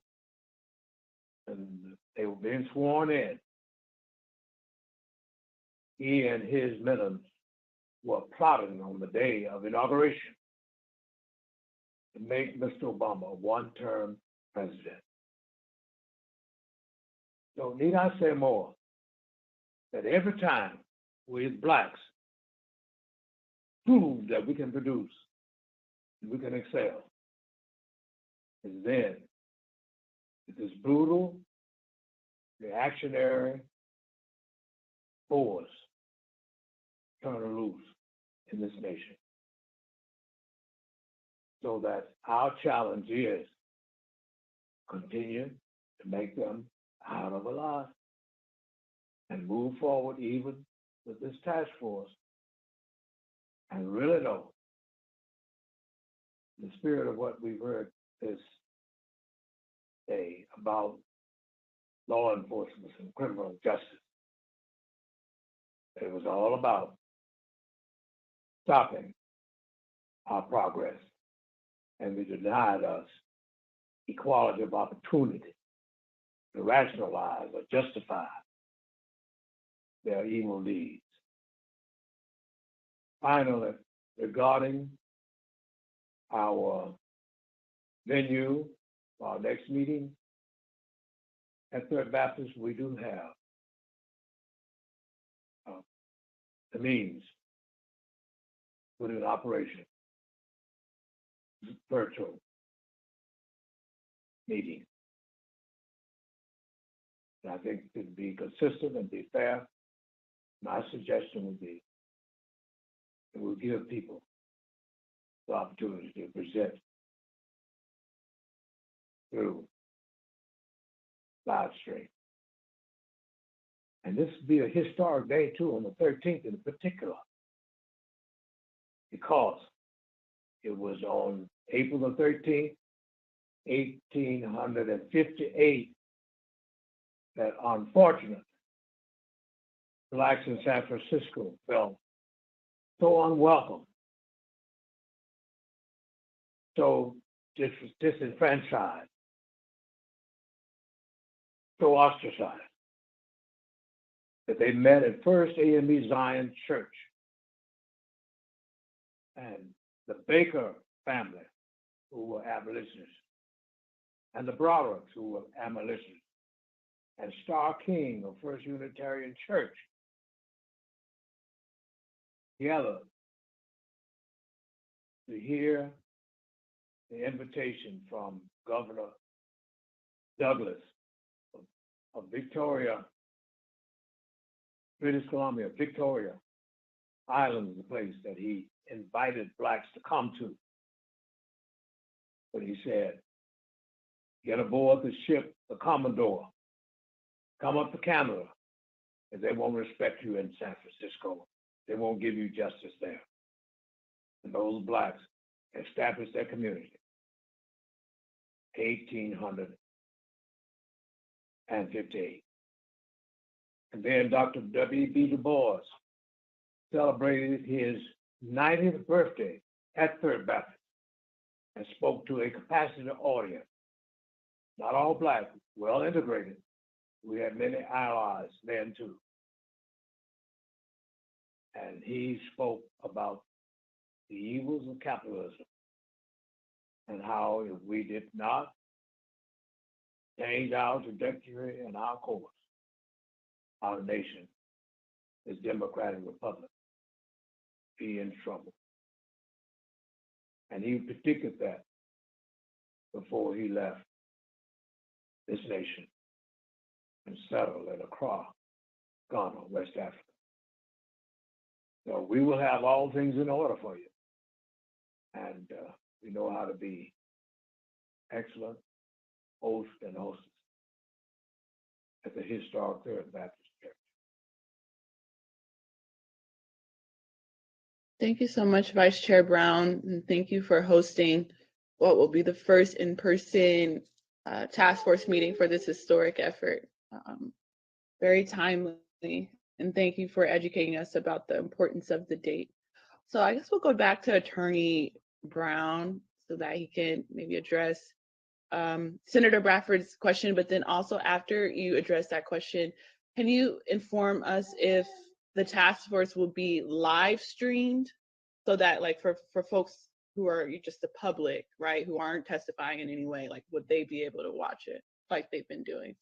and they were being sworn in, he and his minions were plotting on the day of inauguration to make Mr. Obama a one-term president. So need I say more, that every time we as Blacks prove that we can produce, we can excel, is then that this brutal, reactionary force turn loose in this nation. So that our challenge is continue to make them out of alive and move forward even with this task force and really know the spirit of what we've heard this day about law enforcement and criminal justice. It was all about stopping our progress, and they denied us equality of opportunity to rationalize or justify their evil deeds. Finally, regarding our venue for our next meeting at Third Baptist, we do have the means put in operation virtual meeting. And I think to be consistent and be fair, my suggestion would be that we'll give people the opportunity to present through live stream. And this will be a historic day too, on the 13th in particular, because it was on April the 13th, 1858, that unfortunately Blacks in San Francisco felt so unwelcome, so disenfranchised, so ostracized, that they met at First AME Zion Church. And the Baker family, who were abolitionists, and the Brodericks, who were abolitionists, and Starr King of First Unitarian Church, together to hear the invitation from Governor Douglas of Victoria, British Columbia. Victoria Island is the place that he invited Blacks to come to. But he said, get aboard the ship, the Commodore, come up to Canada, and they won't respect you in San Francisco. They won't give you justice there. And those Blacks established their community. 1858. And then Dr. W.B. Du Bois celebrated his 90th birthday at Third Baptist and spoke to a capacity audience. Not all Black, well integrated. We had many allies then too. And he spoke about the evils of capitalism and how if we did not change our trajectory and our course, our nation, this democratic republic, be in trouble. And he predicted that before he left this nation and settled at Accra, Ghana, West Africa. So we will have all things in order for you. And we know how to be excellent hosts and hostess at the historic Third Baptist Church. Thank you so much, Vice Chair Brown, and thank you for hosting what will be the first in-person task force meeting for this historic effort. Very timely, and thank you for educating us about the importance of the date. So I guess we'll go back to Attorney Brown so that he can maybe address Senator Bradford's question, but then also after you address that question, can you inform us if the task force will be live streamed so that like for folks who are just the public, right, who aren't testifying in any way, like would they be able to watch it like they've been doing?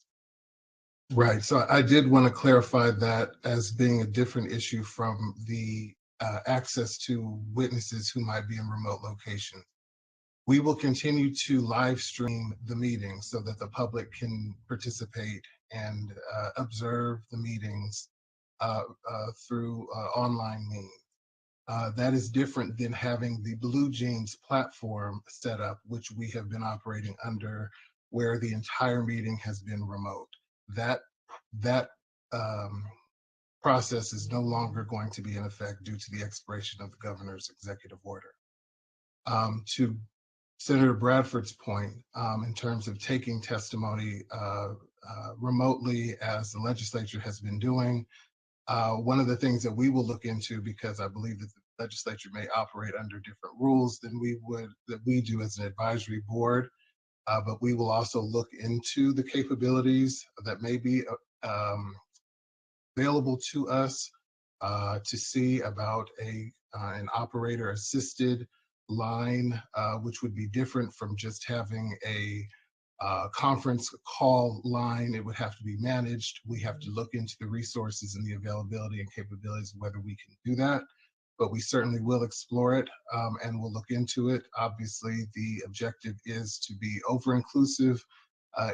Right. So I did want to clarify that as being a different issue from the access to witnesses who might be in remote locations. We will continue to live stream the meeting so that the public can participate and observe the meetings through online means. That is different than having the Blue Jeans platform set up, which we have been operating under, where the entire meeting has been remote. That process is no longer going to be in effect due to the expiration of the governor's executive order. To Senator Bradford's point, in terms of taking testimony remotely, as the legislature has been doing, one of the things that we will look into, because I believe that the legislature may operate under different rules than we do as an advisory board, but we will also look into the capabilities that may be available to us to see about an operator assisted line, which would be different from just having a conference call line. It would have to be managed. We have to look into the resources and the availability and capabilities of whether we can do that, but we certainly will explore it and we'll look into it. Obviously, the objective is to be over-inclusive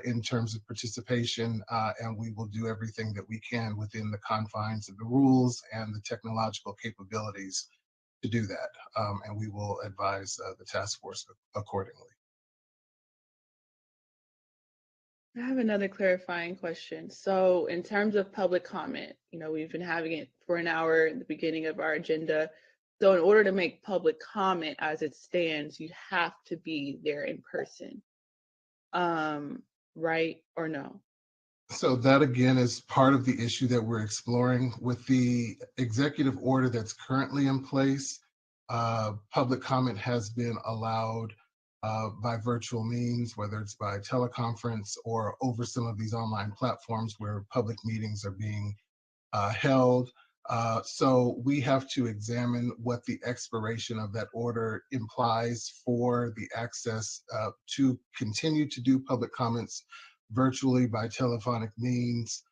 in terms of participation, and we will do everything that we can within the confines of the rules and the technological capabilities to do that, and we will advise the task force accordingly. I have another clarifying question. So in terms of public comment, we've been having it for an hour in the beginning of our agenda. So in order to make public comment as it stands, you have to be there in person, right or no? So that again is part of the issue that we're exploring with the executive order that's currently in place. Public comment has been allowed by virtual means, whether it's by teleconference or over some of these online platforms where public meetings are being held. So we have to examine what the expiration of that order implies for the access to continue to do public comments virtually by telephonic means.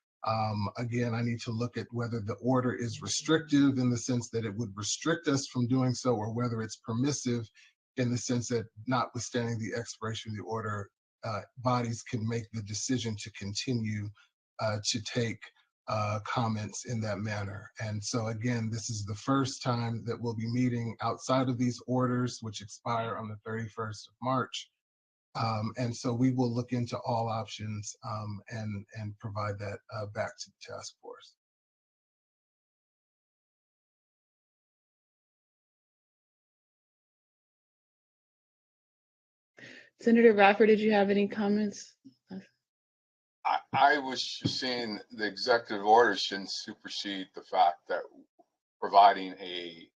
Again, I need to look at whether the order is restrictive in the sense that it would restrict us from doing so, or whether it's permissive in the sense that notwithstanding the expiration of the order, bodies can make the decision to continue to take comments in that manner. And so again, this is the first time that we'll be meeting outside of these orders, which expire on the 31st of March. And so we will look into all options and provide that back to the task force. Senator Bradford, did you have any comments? I was just saying the executive order shouldn't supersede the fact that providing a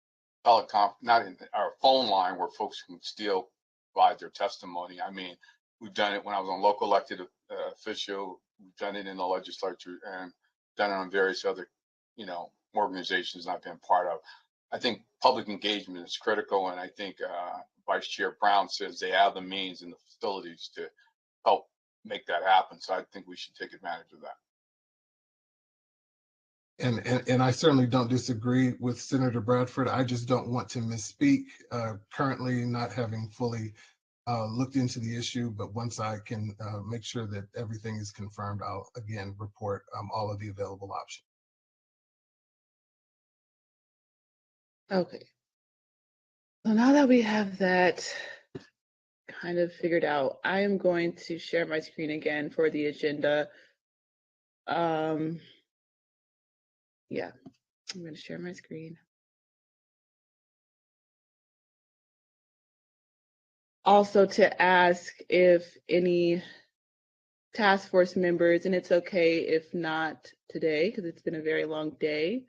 telecom, not in our phone line where folks can still provide their testimony. I mean, we've done it when I was on local elected official, we've done it in the legislature, and done it on various other, organizations I've been part of. I think public engagement is critical, and I think Vice Chair Brown says they have the means and the facilities to help make that happen. So I think we should take advantage of that. And I certainly don't disagree with Senator Bradford. I just don't want to misspeak, currently not having fully looked into the issue, but once I can make sure that everything is confirmed, I'll again report all of the available options. Okay. So now that we have that kind of figured out, I am going to share my screen again for the agenda. Yeah, I'm going to share my screen. Also to ask if any task force members, and it's okay if not today because it's been a very long day,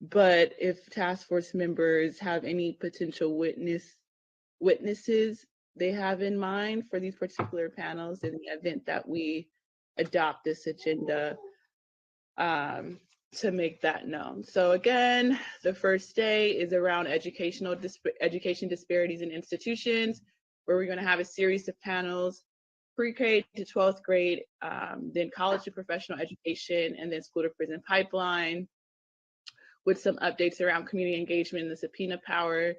but if task force members have any potential witnesses they have in mind for these particular panels in the event that we adopt this agenda, to make that known. So again, the first day is around education disparities in institutions, where we're going to have a series of panels, pre-K to 12th grade, then college to professional education, and then school to prison pipeline, with some updates around community engagement and the subpoena power.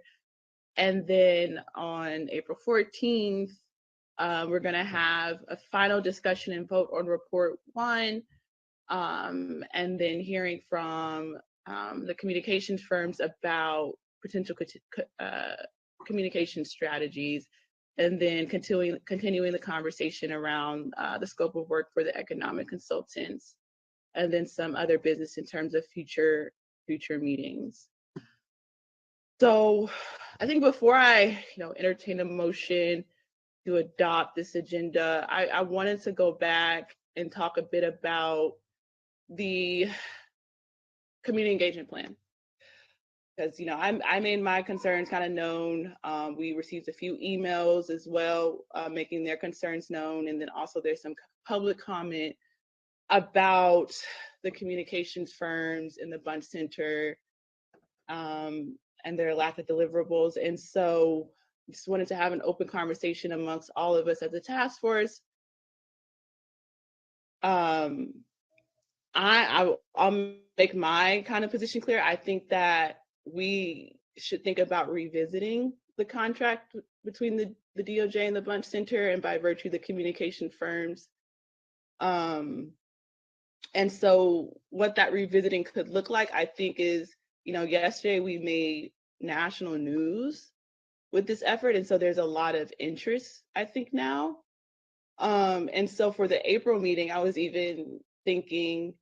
And then on April 14th, we're going to have a final discussion and vote on report 1, and then hearing from the communications firms about potential communication strategies, and then continuing the conversation around the scope of work for the economic consultants, and then some other business in terms of future meetings. So I think before I entertain a motion to adopt this agenda, I wanted to go back and talk a bit about the community engagement plan, because I made my concerns kind of known. We received a few emails as well, making their concerns known, and then also there's some public comment about the communications firms in the Bunch Center and their lack of deliverables. And so just wanted to have an open conversation amongst all of us as a task force. I'll make my kind of position clear. I think that we should think about revisiting the contract between the DOJ and the Bunch Center, and by virtue the communication firms. And so what that revisiting could look like, I think, is, yesterday we made national news with this effort. And so there's a lot of interest, I think, now. And so for the April meeting, I was even thinking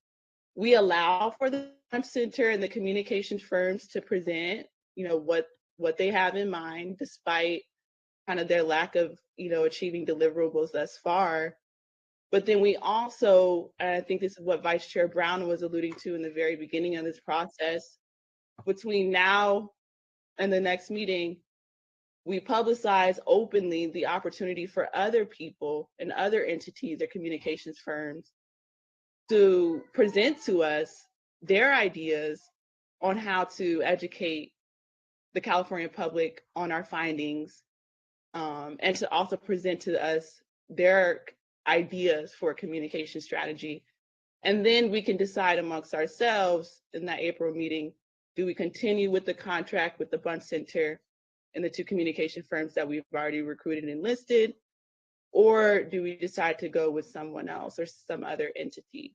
we allow for the Bunch Center and the communications firms to present, what they have in mind, despite kind of their lack of, achieving deliverables thus far. But then we also, and I think this is what Vice Chair Brown was alluding to in the very beginning of this process, between now and the next meeting, we publicize openly the opportunity for other people and other entities or communications firms to present to us their ideas on how to educate the California public on our findings, and to also present to us their ideas for a communication strategy. And then we can decide amongst ourselves in that April meeting, do we continue with the contract with the Bunch Center and the 2 communication firms that we've already recruited and listed, or do we decide to go with someone else or some other entity?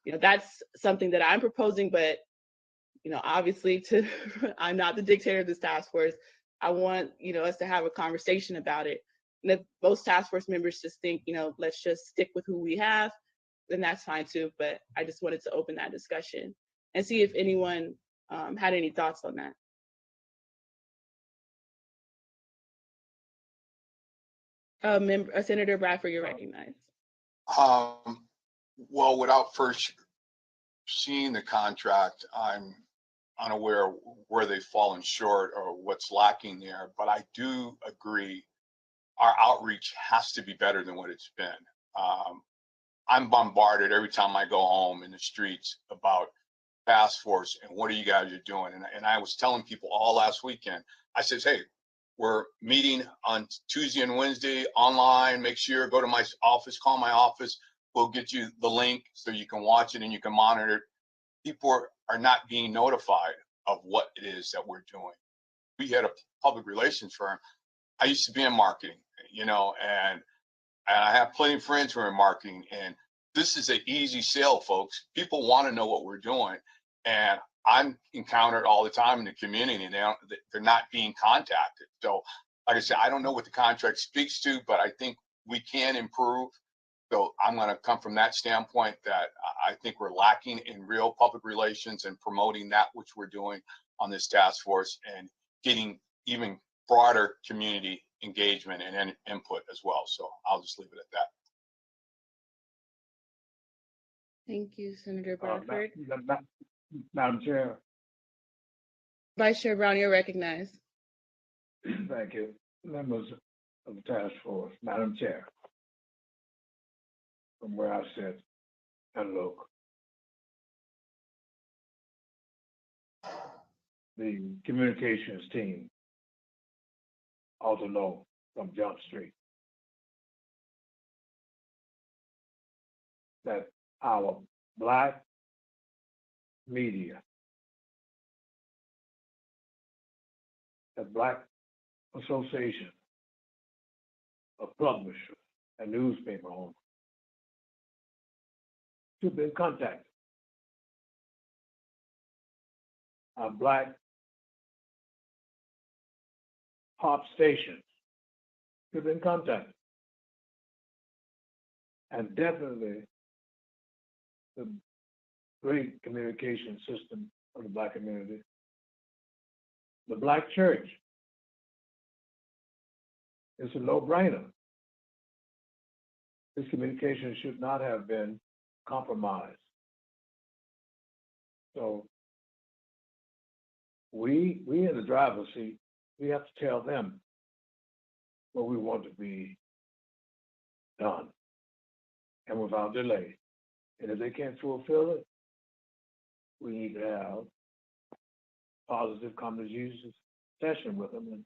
You know, that's something that I'm proposing, but you know, obviously I'm not the dictator of this task force. I want, you know, us to have a conversation about it. And if most task force members just think, you know, let's just stick with who we have, then that's fine too. But I just wanted to open that discussion and see if anyone had any thoughts on that. Senator Bradford, you're recognized. Well, without first seeing the contract, I'm unaware where they've fallen short or what's lacking there, but I do agree our outreach has to be better than what it's been. I'm bombarded every time I go home in the streets about task force and what are you guys are doing. And I was telling people all last weekend, I said, hey, we're meeting on Tuesday and Wednesday online. Make sure go to my office, call my office. We'll get you the link so you can watch it and you can monitor it. People are not being notified of what it is that we're doing. We had a public relations firm. I used to be in marketing, you know, and I have plenty of friends who are in marketing, and this is an easy sell, folks. People want to know what we're doing, and I'm encountered all the time in the community. They're not being contacted. So, like I said, I don't know what the contract speaks to, but I think we can improve. So I'm going to come from that standpoint that I think we're lacking in real public relations and promoting that which we're doing on this task force and getting even broader community engagement and input as well. So I'll just leave it at that. Thank you, Senator Bradford. Madam Chair. Vice Chair Brown, you're recognized. Thank you. Members of the task force, Madam Chair. From where I sit and look, the communications team ought to know from Jump Street that our Black media, the Black Association of Publishers and Newspaper Owners, should be contacted. Our Black pop stations should be contacted. And definitely the great communication system of the Black community, the Black church. It's a no-brainer. This communication should not have been compromised. So we in the driver's seat, we have to tell them what we want to be done and without delay. And if they can't fulfill it, we need to have positive conversation session with them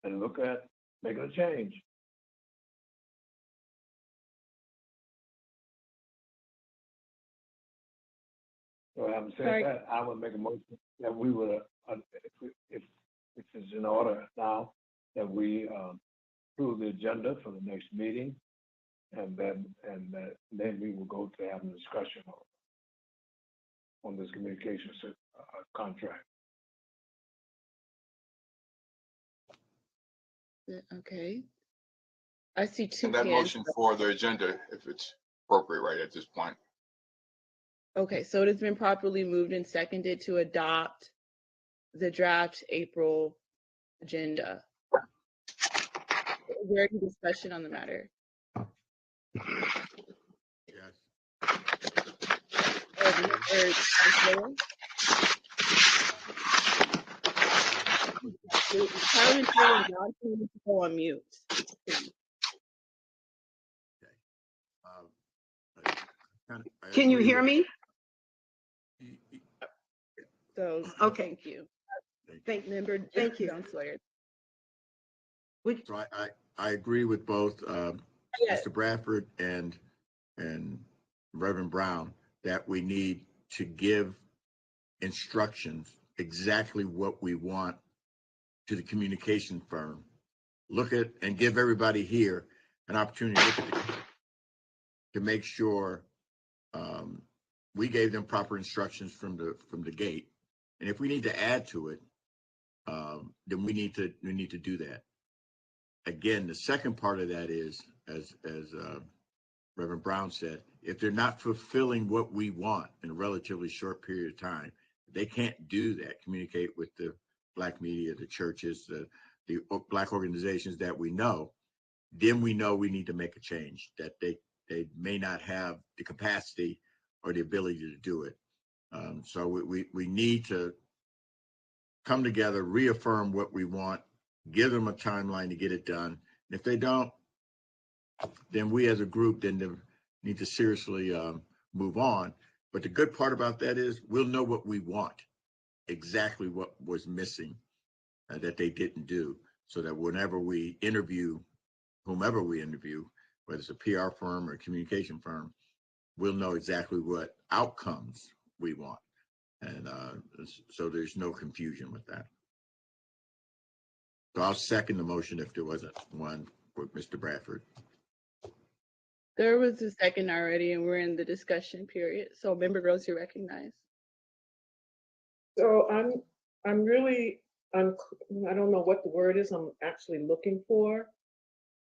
and look at making a change. So having said that, I would make a motion that we would, if it's in order now, that we approve the agenda for the next meeting, and then we will go to have a discussion on this communications contract. Okay. I see two And that hands. motion for the agenda, if it's appropriate right at this point. Okay, so it has been properly moved and seconded to adopt the draft April agenda. Is there any discussion on the matter? Yes. Carmen Taylor Johnson needs to go on mute. Can you hear me? So, Okay. thank you. Thank you. Counselor. So I agree with both Yes. Mr. Bradford and Reverend Brown that we need to give instructions exactly what we want to the communication firm. Look at and give everybody here an opportunity to look at to make sure we gave them proper instructions from the gate. And if we need to add to it, then we need to do that. Again, the second part of that is, as Reverend Brown said, if they're not fulfilling what we want in a relatively short period of time, they can't do that. Communicate with the Black media, the churches, the Black organizations that we know. Then we know we need to make a change, that they may not have the capacity or the ability to do it. So we need to come together, reaffirm what we want, give them a timeline to get it done. And if they don't, then we as a group then need to seriously move on. But the good part about that is we'll know what we want, exactly what was missing that they didn't do, so that whenever we interview, whomever we interview, whether it's a PR firm or a communication firm, we'll know exactly what outcomes we want. And so there's no confusion with that. So I'll second the motion if there wasn't one for Mr. Bradford. There was a second already, and we're in the discussion period. So, Member Rose, you recognize. So I'm really, I don't know what the word is I'm actually looking for,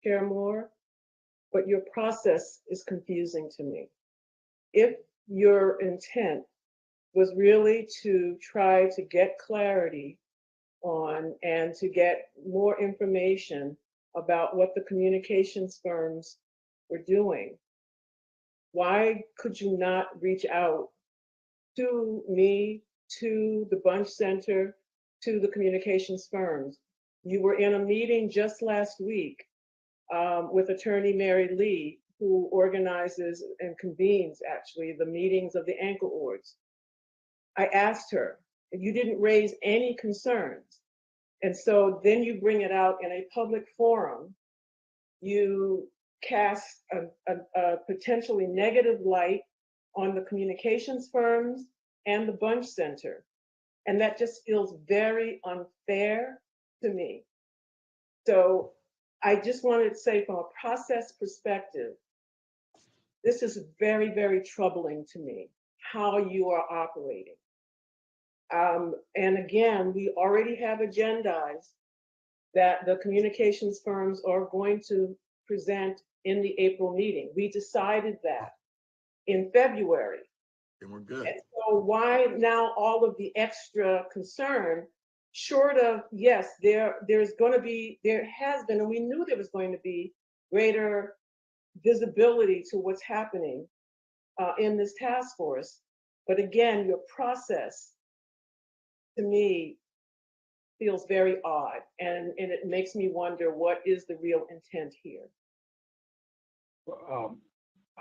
Chair Moore, but your process is confusing to me. If your intent was really to try to get clarity on and to get more information about what the communications firms were doing, why could you not reach out to me, to the Bunch Center, to the communications firms? You were in a meeting just last week with Attorney Mary Lee, who organizes and convenes actually the meetings of the ankle orgs. I asked her, and you didn't raise any concerns. And so then you bring it out in a public forum. You cast a potentially negative light on the communications firms and the Bunch Center. And that just feels very unfair to me. So I just wanted to say, from a process perspective, this is very, very troubling to me, how you are operating. And again, we already have agendized that the communications firms are going to present in the April meeting. We decided that in February. And we're good. And so why now all of the extra concern, short of, yes, there's going to be, there has been, and we knew there was going to be greater visibility to what's happening in this task force. But again, your process, to me, feels very odd, and it makes me wonder what is the real intent here.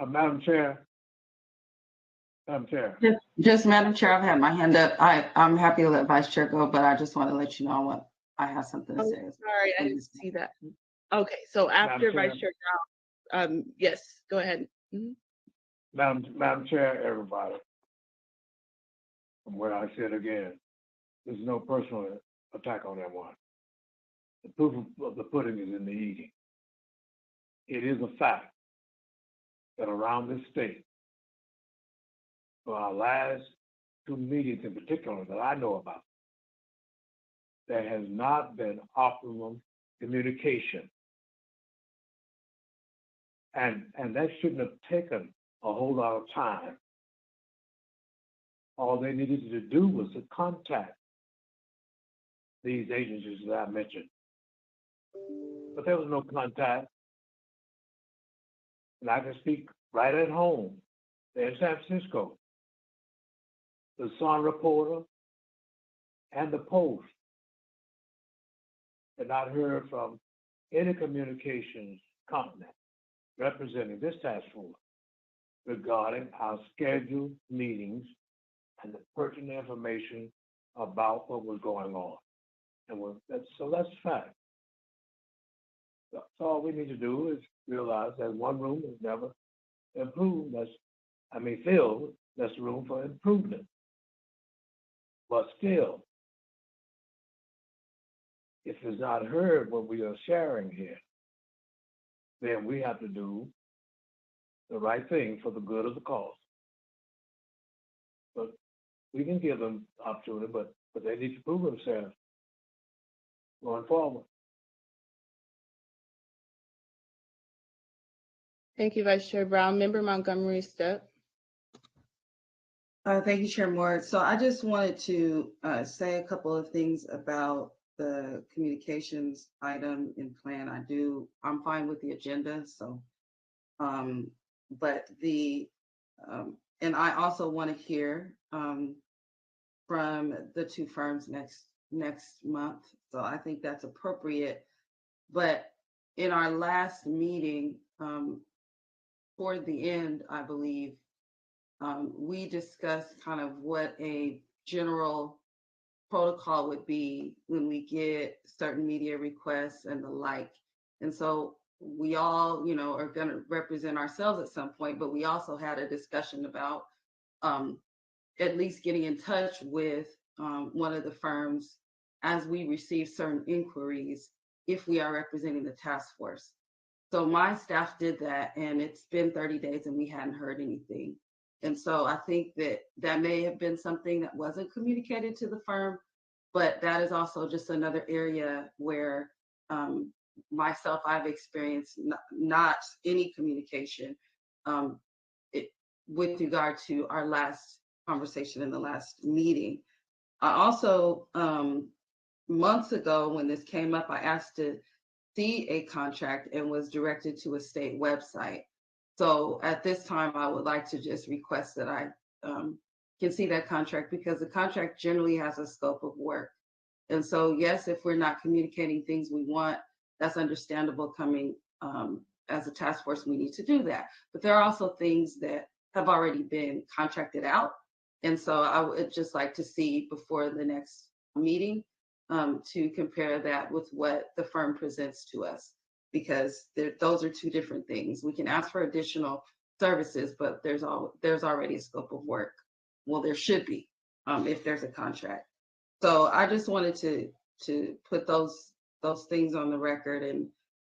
Madam Chair. Madam Chair. Just Madam Chair, I've had my hand up. I'm happy to let Vice Chair go, but I just want to let you know I have something to say. Sorry, I didn't see that. Okay, so after Vice Chair Brown, yes, go ahead. Madam Chair, everybody. From what I said again, there's no personal attack on anyone. The proof of the pudding is in the eating. It is a fact that around this state, for our last two meetings in particular that I know about, there has not been optimum communication. And that shouldn't have taken a whole lot of time. All they needed to do was to contact these agencies that I mentioned. But there was no contact. And I can speak right at home in San Francisco. The Sun Reporter and the Post had not heard from any communications company representing this task force regarding our scheduled meetings and the pertinent information about what was going on. And that's fact. So all we need to do is realize that one room is never improved. Filled, that's room for improvement. But still, if it's not heard what we are sharing here, then we have to do the right thing for the good of the cause. But we can give them opportunity, but they need to prove themselves going forward. Thank you, Vice Chair Brown. Member Montgomery Step. Thank you, Chair Moore. So I just wanted to say a couple of things about the communications item in plan. I'm fine with the agenda. So, but and I also want to hear from the two firms next month. So I think that's appropriate. But in our last meeting, toward the end, I believe, we discussed kind of what a general protocol would be when we get certain media requests and the like. And so we all, are going to represent ourselves at some point, but we also had a discussion about at least getting in touch with one of the firms as we receive certain inquiries if we are representing the task force. So my staff did that, and it's been 30 days and we hadn't heard anything. And so I think that may have been something that wasn't communicated to the firm, but that is also just another area where myself, I've experienced not any communication with regard to our last conversation in the last meeting. I also, months ago when this came up, I asked to see a contract and was directed to a state website. So at this time, I would like to just request that I can see that contract, because the contract generally has a scope of work. And so, yes, if we're not communicating things we want, that's understandable. Coming as a task force, we need to do that. But there are also things that have already been contracted out. And so I would just like to see before the next meeting to compare that with what the firm presents to us, because those are two different things. We can ask for additional services, but there's already a scope of work. Well, there should be if there's a contract. So I just wanted to put those things on the record, and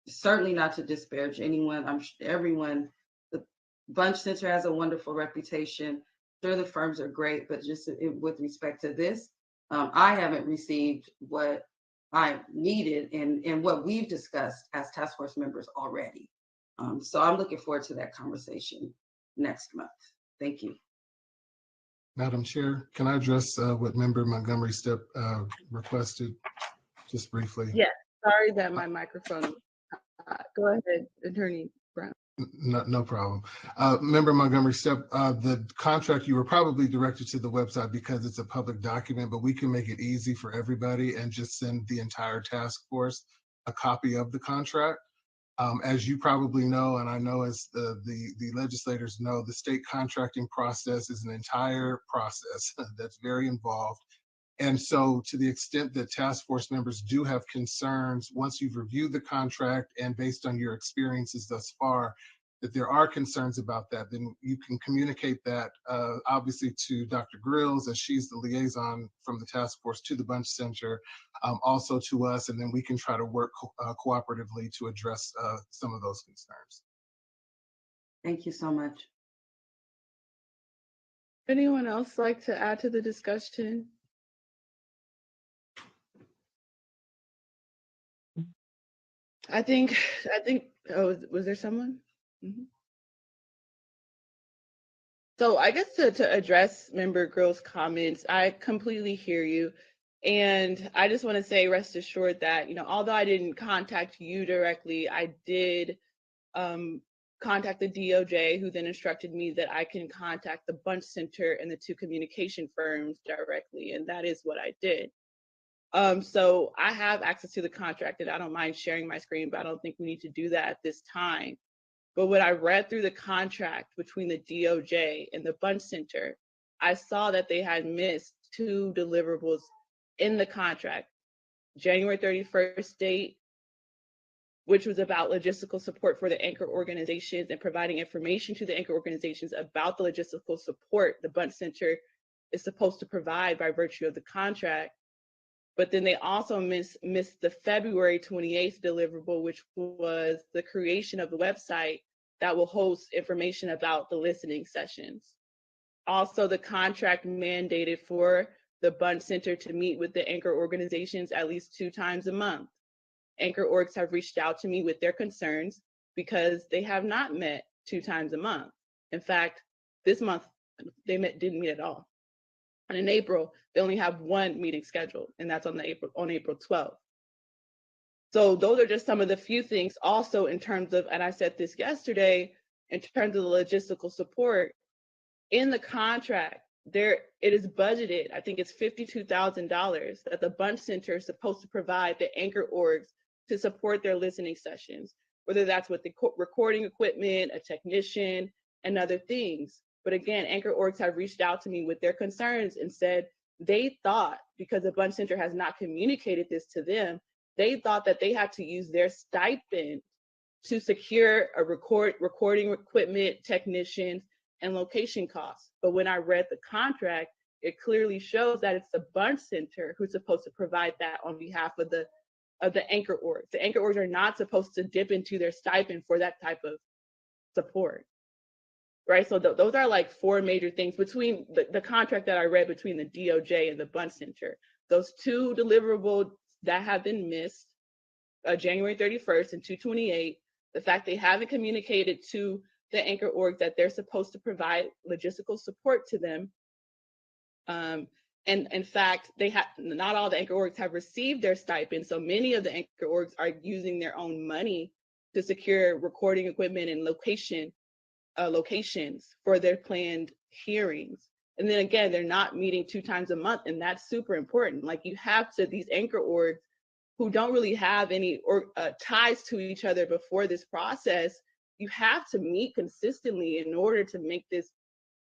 certainly not to disparage anyone. I'm sure everyone, the Bunch Center has a wonderful reputation. Sure, the firms are great, but just with respect to this, I haven't received what I needed and what we've discussed as task force members already. So I'm looking forward to that conversation next month. Thank you. Madam Chair, can I address what Member Montgomery Step requested just briefly? Yes, sorry that my microphone. Go ahead, Attorney Brown. No problem. Member Montgomery Step, the contract, you were probably directed to the website because it's a public document, but we can make it easy for everybody and just send the entire task force a copy of the contract. As you probably know, and I know as the legislators know, the state contracting process is an entire process that's very involved. And so to the extent that task force members do have concerns, once you've reviewed the contract and based on your experiences thus far, that there are concerns about that, then you can communicate that obviously to Dr. Grills, as she's the liaison from the task force to the Bunch Center, also to us, and then we can try to work cooperatively to address some of those concerns. Thank you so much. Anyone else like to add to the discussion? I think, oh, was there someone? Mm-hmm. So I guess to address Member Grill's comments, I completely hear you. And I just want to say, rest assured that, although I didn't contact you directly, I did contact the DOJ, who then instructed me that I can contact the Bunch Center and the 2 communication firms directly, and that is what I did. So I have access to the contract, and I don't mind sharing my screen, but I don't think we need to do that at this time. But when I read through the contract between the DOJ and the Bunch Center, I saw that they had missed 2 deliverables in the contract. January 31st date, which was about logistical support for the anchor organizations and providing information to the anchor organizations about the logistical support the Bunch Center is supposed to provide by virtue of the contract. But then they also missed the February 28th deliverable, which was the creation of the website that will host information about the listening sessions. Also, the contract mandated for the Bunch Center to meet with the anchor organizations at least 2 times a month. Anchor orgs have reached out to me with their concerns because they have not met 2 times a month. In fact, this month they didn't meet at all. And in April, they only have 1 meeting scheduled, and that's on April 12th. So those are just some of the few things. Also, in terms of, and I said this yesterday, in terms of the logistical support in the contract, it is budgeted. I think it's $52,000 that the Bunch Center is supposed to provide the anchor orgs to support their listening sessions, whether that's with the recording equipment, a technician, and other things. But again, anchor orgs have reached out to me with their concerns and said they thought, because the Bunch Center has not communicated this to them, they thought that they had to use their stipend to secure a recording equipment, technicians, and location costs. But when I read the contract, it clearly shows that it's the Bunch Center who's supposed to provide that on behalf of the anchor orgs. The anchor orgs are not supposed to dip into their stipend for that type of support. Right, so those are like 4 major things between the contract that I read between the DOJ and the Bunch Center. Those 2 deliverables that have been missed, January 31st and 2/28, the fact they haven't communicated to the anchor org that they're supposed to provide logistical support to them. And in fact, not all the anchor orgs have received their stipend, so many of the anchor orgs are using their own money to secure recording equipment and locations for their planned hearings. And then again, they're not meeting 2 times a month, and that's super important. Like, you have to, these anchor orgs who don't really have any ties to each other before this process, you have to meet consistently in order to make this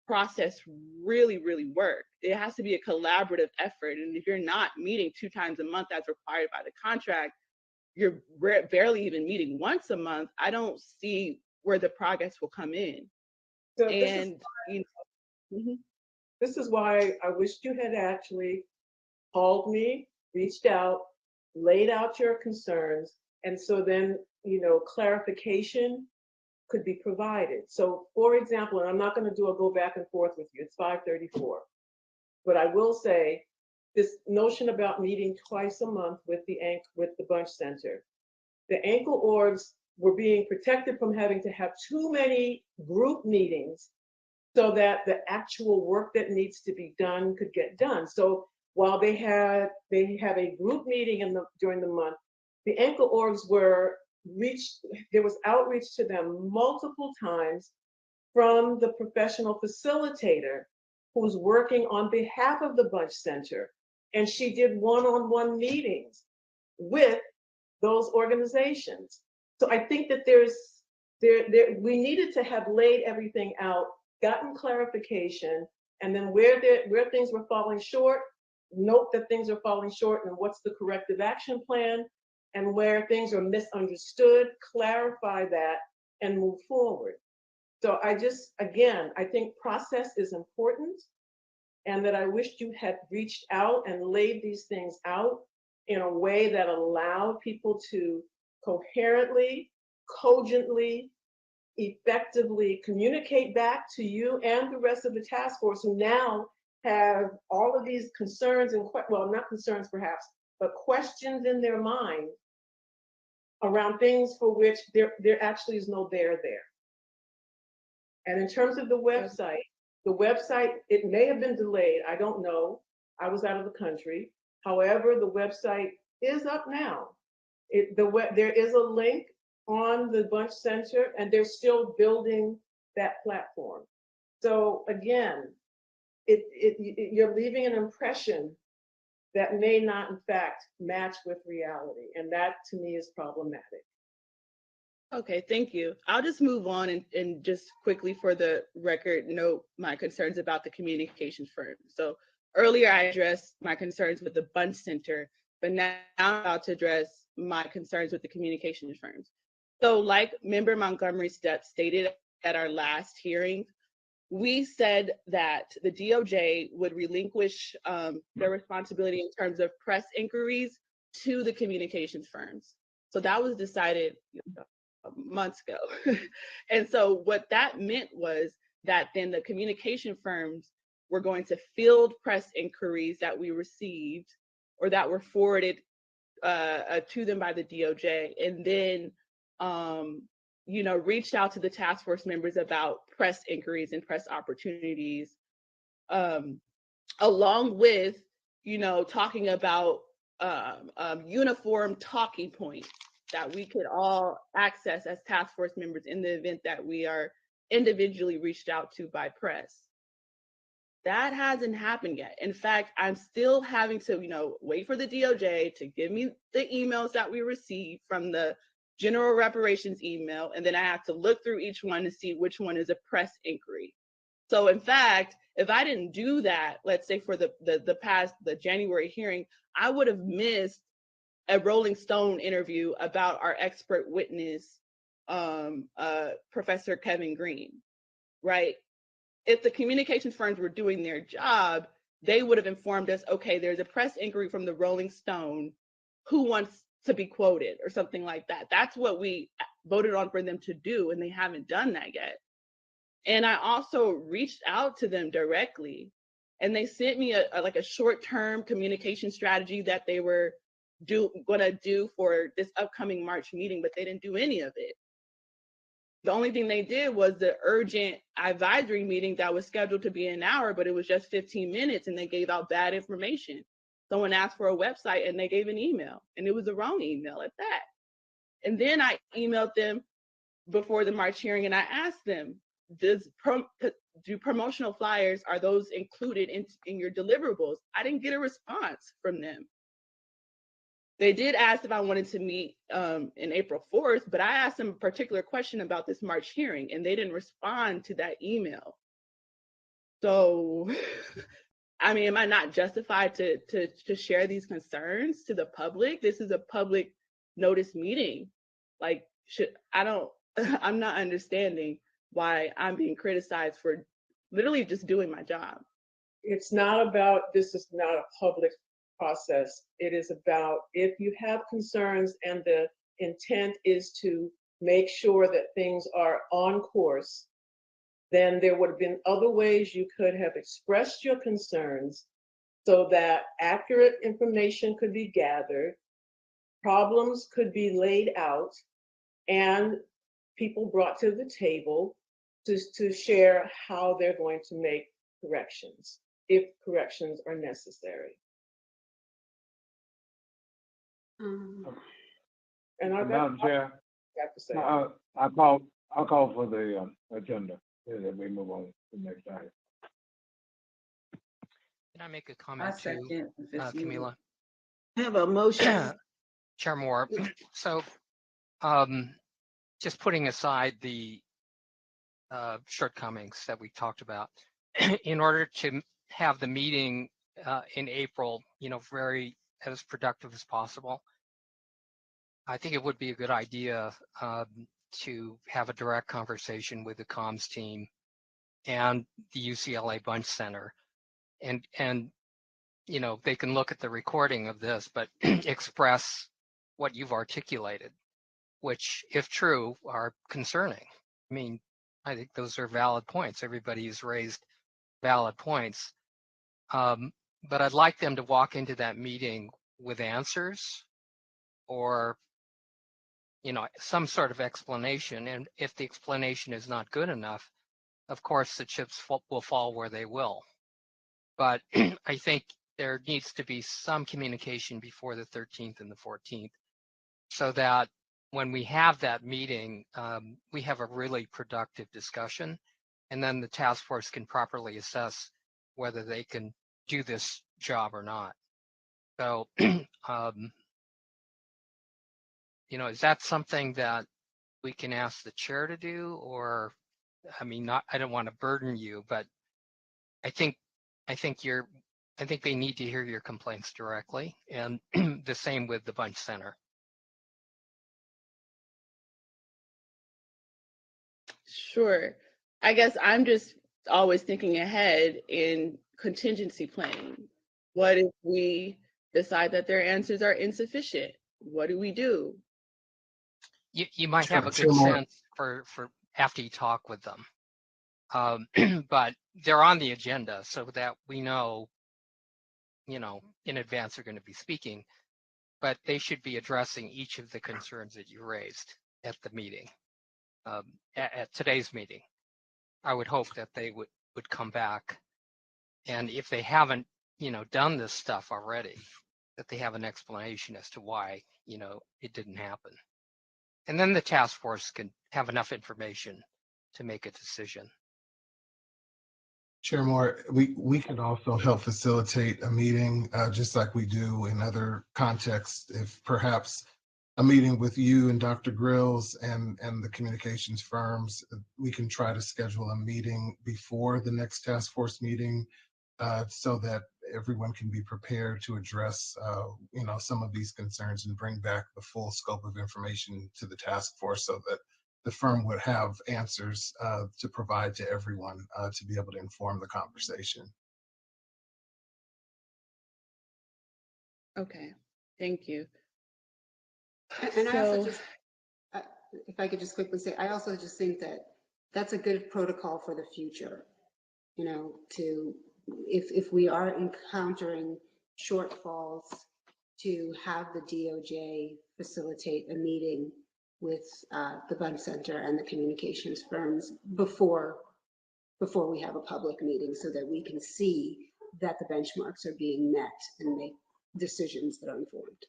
process really, really work. It has to be a collaborative effort. And if you're not meeting 2 times a month as required by the contract, you're barely even meeting once a month, I don't see where the progress will come in. So and this is why I wished you had actually called me, reached out, laid out your concerns, and so then, clarification could be provided. So for example, and I'm not going to do a go back and forth with you, it's 5:34, but I will say this notion about meeting twice a month with the Bunch Center. The anchor orgs were being protected from having to have too many group meetings so that the actual work that needs to be done could get done. So while they have a group meeting during the month, the anchor orgs there was outreach to them multiple times from the professional facilitator who's working on behalf of the Bunch Center. And she did one-on-one meetings with those organizations. So I think that we needed to have laid everything out, gotten clarification, and then where things were falling short, note that things are falling short and what's the corrective action plan, and where things are misunderstood, clarify that and move forward. So I think process is important, and that I wished you had reached out and laid these things out in a way that allowed people to coherently, cogently, effectively communicate back to you and the rest of the task force, who now have all of these concerns and, well, not concerns perhaps, but questions in their mind around things for which there actually is no there. And in terms of the website, it may have been delayed. I don't know. I was out of the country. However, the website is up now. There is a link on the Bunch Center, and they're still building that platform. So again, you're leaving an impression that may not in fact match with reality. And that to me is problematic. Okay, thank you. I'll just move on and just quickly for the record note my concerns about the communications firm. So earlier I addressed my concerns with the Bunch Center, but now I'm about to address my concerns with the communications firms. So like Member Montgomery stated at our last hearing, we said that the DOJ would relinquish their responsibility in terms of press inquiries to the communications firms. So that was decided months ago. And so what that meant was that then the communication firms were going to field press inquiries that we received or that were forwarded to them by the DOJ, and then reached out to the task force members about press inquiries and press opportunities, along with, talking about uniform talking points that we could all access as task force members in the event that we are individually reached out to by press. That hasn't happened yet. In fact, I'm still having to, wait for the DOJ to give me the emails that we received from the general reparations email, and then I have to look through each one to see which one is a press inquiry. So in fact, if I didn't do that, let's say for the January hearing, I would have missed a Rolling Stone interview about our expert witness, Professor Kevin Green, right? If the communications firms were doing their job, they would have informed us, okay, there's a press inquiry from the Rolling Stone, who wants to be quoted or something like that. That's what we voted on for them to do, and they haven't done that yet. And I also reached out to them directly, and they sent me a short-term communication strategy that they were gonna do for this upcoming March meeting, but they didn't do any of it. The only thing they did was the urgent advisory meeting that was scheduled to be an hour, but it was just 15 minutes, and they gave out bad information. Someone asked for a website and they gave an email, and it was the wrong email at that. And then I emailed them before the March hearing, and I asked them, do promotional flyers, are those included in your deliverables? I didn't get a response from them. They did ask if I wanted to meet in April 4th, but I asked them a particular question about this March hearing, and they didn't respond to that email. So, I mean, am I not justified to share these concerns to the public? This is a public notice meeting. Like, I'm not understanding why I'm being criticized for literally just doing my job. It's not about, this is not a public process. It is about, if you have concerns and the intent is to make sure that things are on course, then there would have been other ways you could have expressed your concerns so that accurate information could be gathered, problems could be laid out, and people brought to the table to share how they're going to make corrections, if corrections are necessary. And Madam Chair, have to say. I'll call for the agenda as we move on to the next item. Can I make a comment too, Camila? I have a motion. Chair Moore. So just putting aside the shortcomings that we talked about, in order to have the meeting in April, very as productive as possible, I think it would be a good idea to have a direct conversation with the comms team and the UCLA Bunch Center, and they can look at the recording of this, but express what you've articulated, which, if true, are concerning. I mean, I think those are valid points. Everybody has raised valid points, but I'd like them to walk into that meeting with answers, or some sort of explanation. And if the explanation is not good enough, of course the chips will fall where they will. But I think there needs to be some communication before the 13th and the 14th, so that when we have that meeting, we have a really productive discussion, and then the task force can properly assess whether they can do this job or not. So, is that something that we can ask the chair to do, or, I mean, I don't want to burden you, but I think they need to hear your complaints directly, and the same with the Bunch Center. Sure. I guess I'm just always thinking ahead in contingency planning. What if we decide that their answers are insufficient? What do we do? You might have a Sure, good Maura. sense for after you talk with them. But they're on the agenda so that we know, in advance they're going to be speaking, but they should be addressing each of the concerns that you raised at the meeting, at today's meeting. I would hope that they would come back, and if they haven't, done this stuff already, that they have an explanation as to why, it didn't happen. And then the task force can have enough information to make a decision. Chair Moore, we can also help facilitate a meeting, just like we do in other contexts. If perhaps a meeting with you and Dr. Grills and the communications firms, we can try to schedule a meeting before the next task force meeting, so that everyone can be prepared to address, some of these concerns and bring back the full scope of information to the task force, so that the firm would have answers to provide to everyone to be able to inform the conversation. Okay, thank you. And I also So- just, if I could just quickly say, I also just think that that's a good protocol for the future, if we are encountering shortfalls, to have the DOJ facilitate a meeting with the Bunch Center and the communications firms before we have a public meeting, so that we can see that the benchmarks are being met and make decisions that are informed.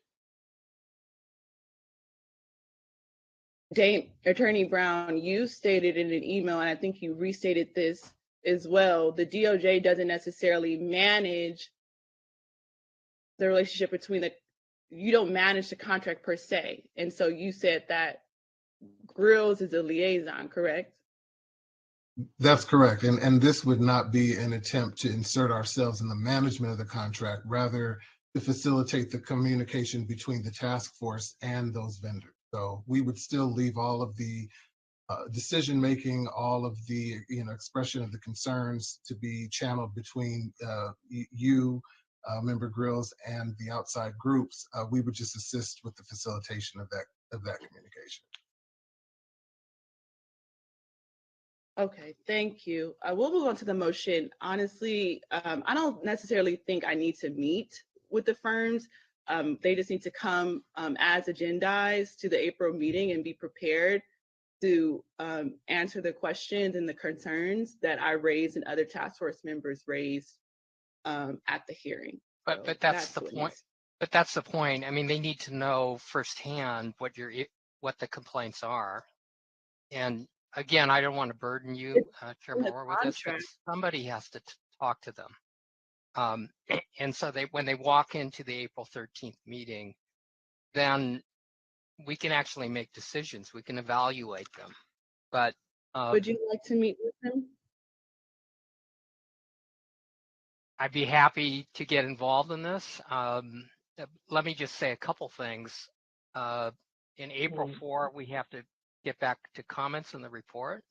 Attorney Brown, you stated in an email, and I think you restated this as well, the DOJ doesn't necessarily manage the relationship between you don't manage the contract per se. And so you said that Grills is a liaison, correct? That's correct. And this would not be an attempt to insert ourselves in the management of the contract, rather to facilitate the communication between the task force and those vendors. So we would still leave all of the decision-making, all of the expression of the concerns to be channeled between you, Member Grills, and the outside groups. We would just assist with the facilitation of that communication. Okay, thank you. We'll move on to the motion. Honestly, I don't necessarily think I need to meet with the firms. They just need to come as agendized to the April meeting and be prepared to answer the questions and the concerns that I raised and other task force members raised at the hearing. But So that's the what point. needs- But that's the point. I mean, they need to know firsthand what the complaints are. And again, I don't want to burden you, Chair in the Moore, with this, but contract. somebody has to talk to them. And so when they walk into the April 13th meeting, then we can actually make decisions. We can evaluate them. But Would you like to meet with them? I'd be happy to get involved in this. Let me just say a couple things. In April 4, we have to get back to comments in the report.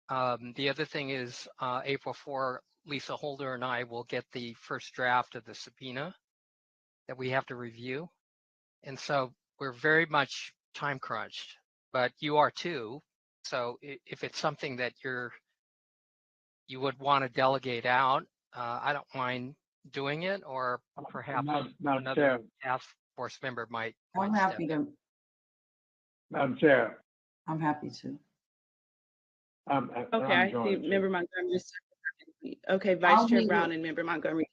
The other thing is April 4, Lisa Holder and I will get the first draft of the subpoena that we have to review. And so we're very much time crunched, but you are too. So if it's something that you would want to delegate out, I don't mind doing it, or perhaps Madam another Chair. task force member might I'm step happy in. to, Madam Chair. I'm happy to. Okay, I see Member Montgomery. Okay, Vice I'll Chair meet Brown with- and Member Montgomery.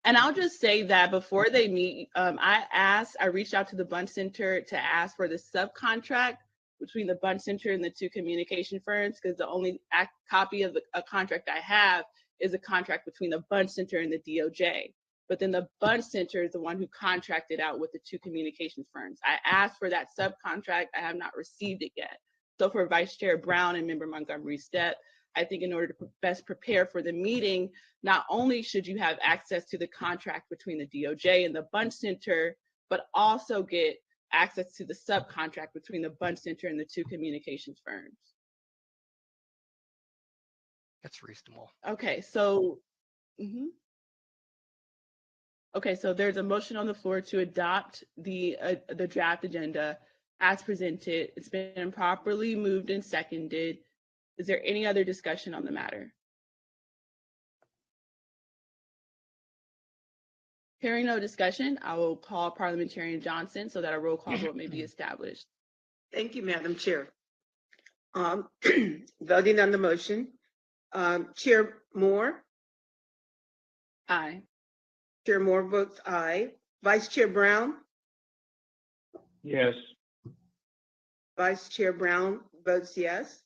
And I'll just say that before they meet, I reached out to the Bunch Center to ask for the subcontract between the Bunch Center and the two communication firms, because the only copy of a contract I have is a contract between the Bunch Center and the DOJ. But then the Bunch Center is the one who contracted out with the two communications firms. I asked for that subcontract. I have not received it yet. So for Vice Chair Brown and Member Montgomery Stepp, I think in order to best prepare for the meeting, not only should you have access to the contract between the DOJ and the Bunch Center, but also get access to the subcontract between the Bunch Center and the two communications firms. That's reasonable. Okay, so, okay, so there's a motion on the floor to adopt the draft agenda as presented. It's been properly moved and seconded. Is there any other discussion on the matter? Hearing no discussion, I will call Parliamentarian Johnson so that a roll call vote may be established. Thank you, Madam Chair. Voting on the motion, Chair Moore. Aye. Chair Moore votes aye. Vice Chair Brown. Yes. Vice Chair Brown votes yes.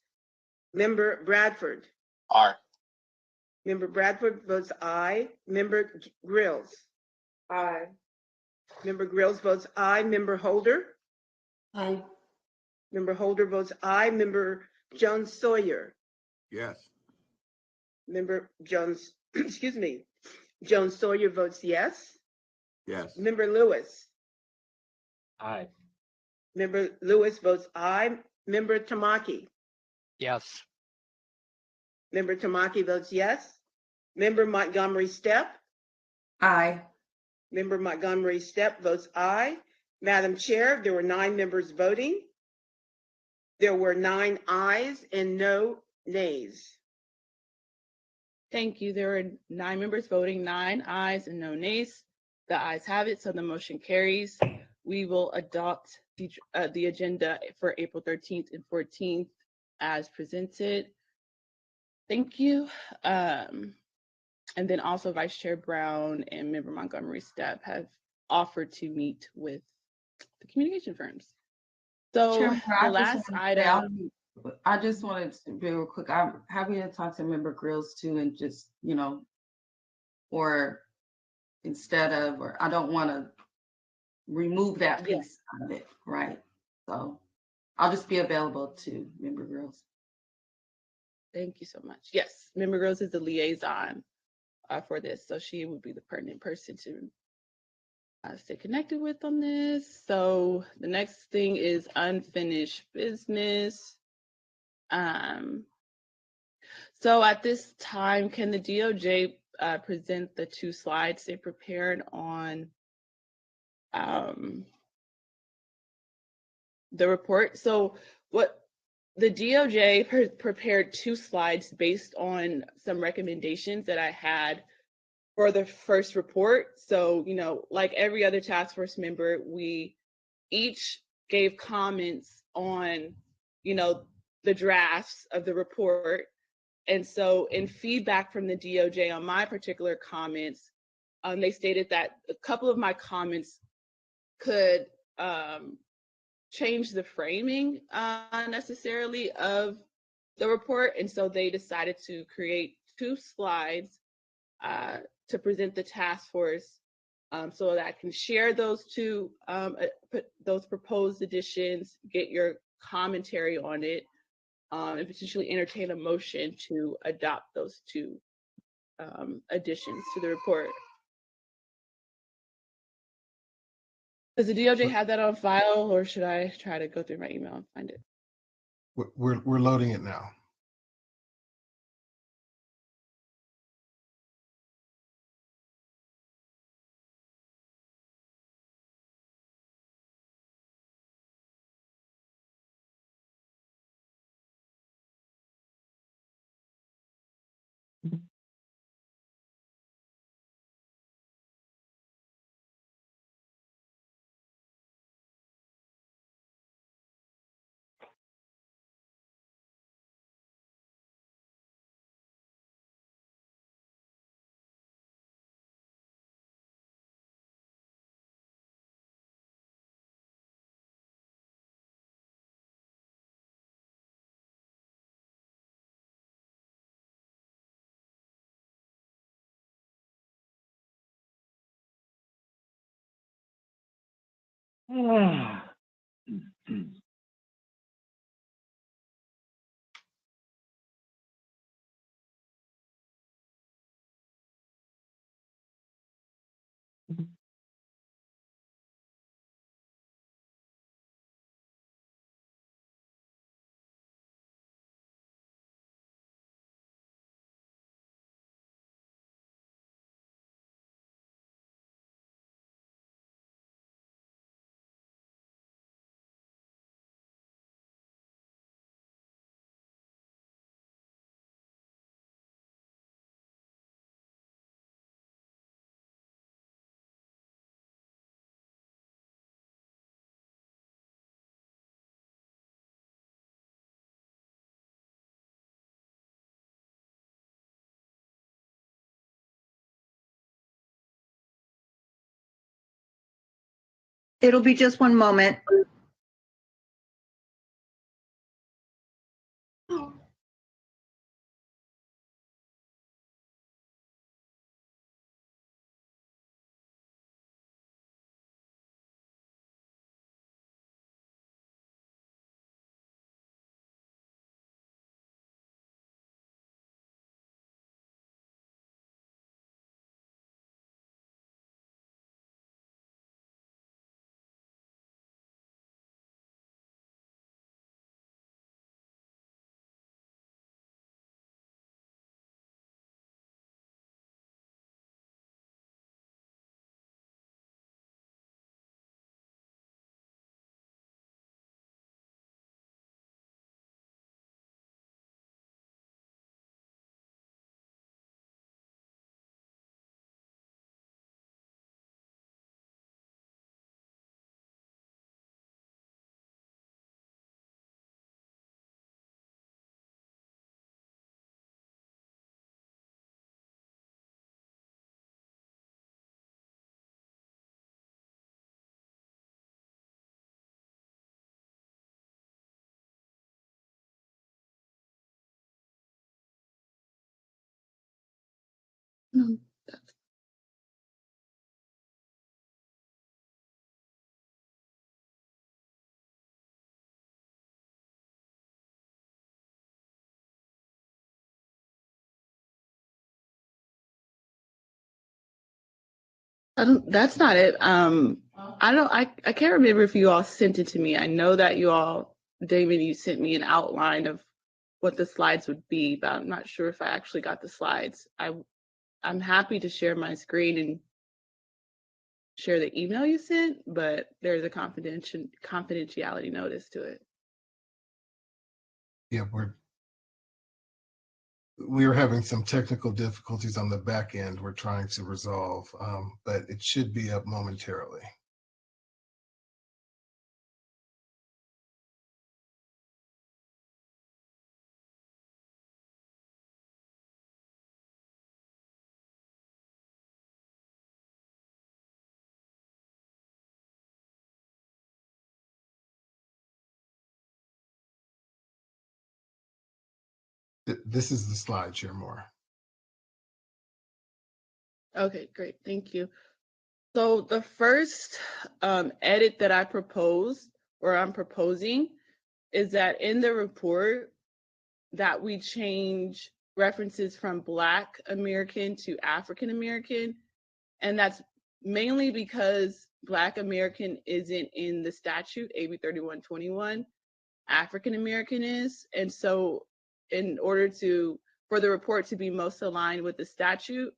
Member Bradford. Aye. Member Bradford votes aye. Member Grills. Aye. Member Grills votes aye. Member Holder. Aye. Member Holder votes aye. Member Jones Sawyer. Yes. Member Jones, excuse me, Jones Sawyer votes yes. Yes. Member Lewis. Aye. Member Lewis votes aye. Member Tamaki. Yes. Member Tamaki votes yes. Member Montgomery Stepp. Aye. Member Montgomery Stepp votes aye. Madam Chair, there were 9 members voting. There were 9 ayes and no nays. Thank you. There were 9 members voting, 9 ayes and no nays. The ayes have it, so the motion carries. We will adopt the agenda for April 13th and 14th as presented. Thank you. And then also Vice Chair Brown and Member Montgomery Stepp have offered to meet with the communication firms. So Chairman, the last item. I just wanted to be real quick. I'm happy to talk to Member Grills too, and just, or instead of, or I don't want to remove that piece out of it, right? So I'll just be available to Member Grills. Thank you so much. Yes, Member Grills is the liaison for this, so she would be the pertinent person to stay connected with on this. So the next thing is unfinished business. So at this time, can the DOJ present the 2 slides they prepared on the report? So what the DOJ prepared 2 slides based on some recommendations that I had for the first report. So, like every other task force member, we each gave comments on, the drafts of the report. And so in feedback from the DOJ on my particular comments, they stated that a couple of my comments could change the framing necessarily of the report. And so they decided to create 2 slides to present the task force so that I can share those 2, those proposed additions, get your commentary on it, and potentially entertain a motion to adopt those 2 additions to the report. Does the DOJ have that on file, or should I try to go through my email and find it? We're loading it now. It'll be just one moment. No. That's not it. I can't remember if you all sent it to me. I know that you all, Damon, you sent me an outline of what the slides would be, but I'm not sure if I actually got the slides. I'm happy to share my screen and share the email you sent, but there's a confidentiality notice to it. Yeah, we were having some technical difficulties on the back end we're trying to resolve, but it should be up momentarily. This is the slide, Chair Moore. Okay, great, thank you. So the first edit that I proposed, or I'm proposing, is that in the report that we change references from Black American to African American. And that's mainly because Black American isn't in the statute, AB 3121, African American is. And so in order for the report to be most aligned with the statute,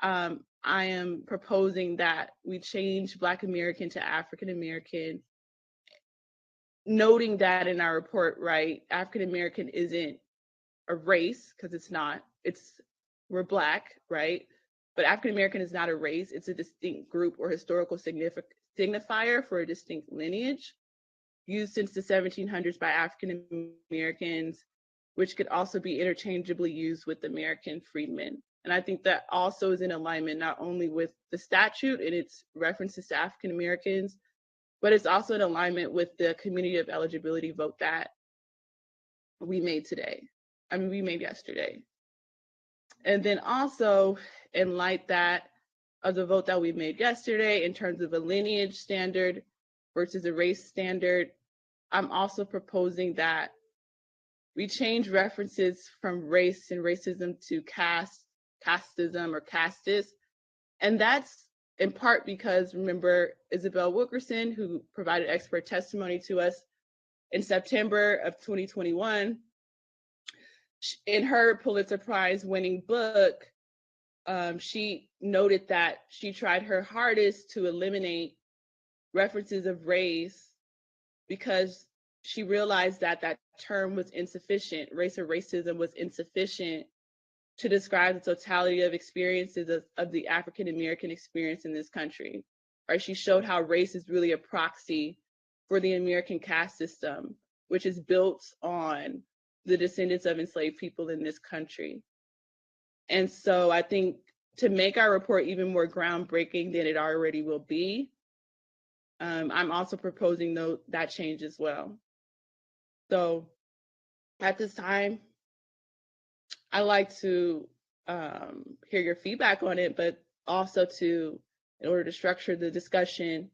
I am proposing that we change Black American to African American, noting that in our report, right, African American isn't a race, because it's not, we're Black, right? But African American is not a race, it's a distinct group or historical signifier for a distinct lineage used since the 1700s by African Americans, which could also be interchangeably used with American freedmen. And I think that also is in alignment not only with the statute and its references to African Americans, but it's also in alignment with the community of eligibility vote that we made yesterday. And then also in light of the vote that we made yesterday in terms of a lineage standard, versus a race standard, I'm also proposing that we change references from race and racism to caste, casteism, or castis. And that's in part because, remember, Isabel Wilkerson, who provided expert testimony to us in September of 2021, in her Pulitzer Prize winning book, she noted that she tried her hardest to eliminate references of race because she realized that that term was insufficient. Race or racism was insufficient to describe the totality of experiences of the African American experience in this country. Right? She showed how race is really a proxy for the American caste system, which is built on the descendants of enslaved people in this country. And so I think to make our report even more groundbreaking than it already will be, I'm also proposing that change as well. So at this time, I'd like to hear your feedback on it, but also in order to structure the discussion,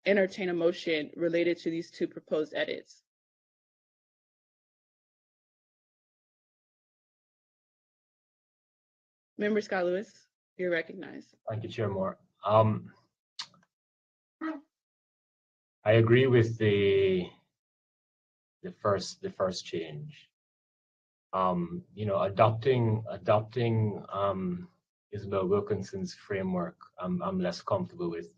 entertain a motion related to these two proposed edits. Member Scott Lewis, you're recognized. Thank you, Chair Moore. I agree with the first change. Adopting Isabel Wilkinson's framework, I'm less comfortable with,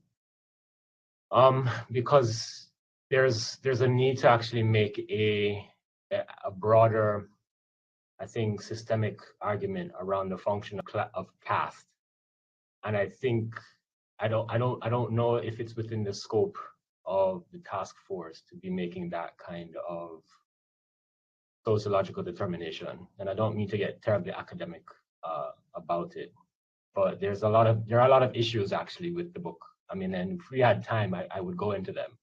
because there's a need to actually make a broader, I think, systemic argument around the function of caste, and I think I don't know if it's within the scope of the task force to be making that kind of sociological determination. And I don't mean to get terribly academic about it, but there are a lot of issues actually with the book. I mean, and if we had time, I would go into them.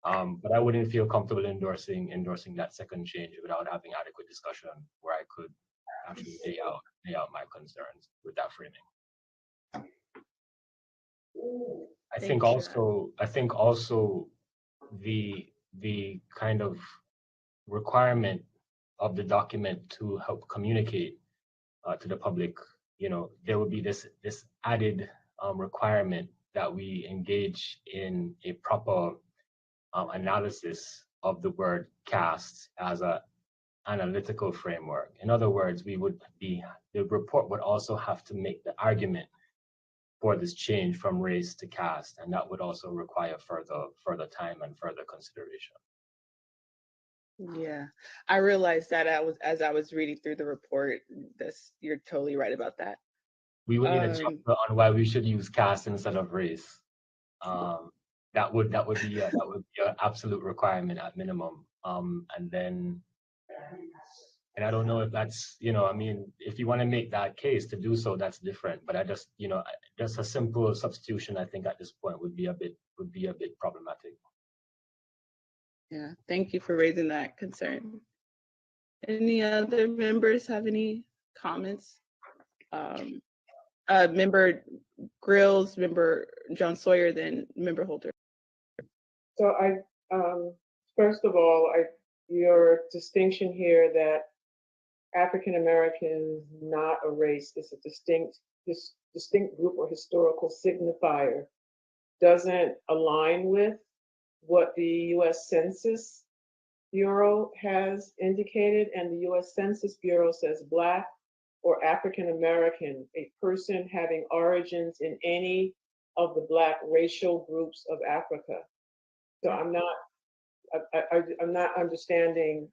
But I wouldn't feel comfortable endorsing that second change without having adequate discussion where I could actually lay out my concerns with that framing. I think also the kind of requirement of the document to help communicate to the public, there would be this added requirement that we engage in a proper analysis of the word caste as an analytical framework. In other words, the report would also have to make the argument for this change from race to caste, and that would also require further time and further consideration. Yeah, I realized that as I was reading through the report. You're totally right about that. We would need a chapter on why we should use caste instead of race. That would be an absolute requirement at minimum. And I don't know if that's, I mean, if you want to make that case to do so, that's different. But I just, just a simple substitution, I think at this point would be a bit problematic. Yeah, thank you for raising that concern. Any other members have any comments? Member Grills, Member John Sawyer, then Member Holder. So first of all, your distinction here that African American is not a race, it's a distinct group or historical signifier, doesn't align with what the U.S. Census Bureau has indicated. And the U.S. Census Bureau says Black or African American, a person having origins in any of the Black racial groups of Africa. So I'm not understanding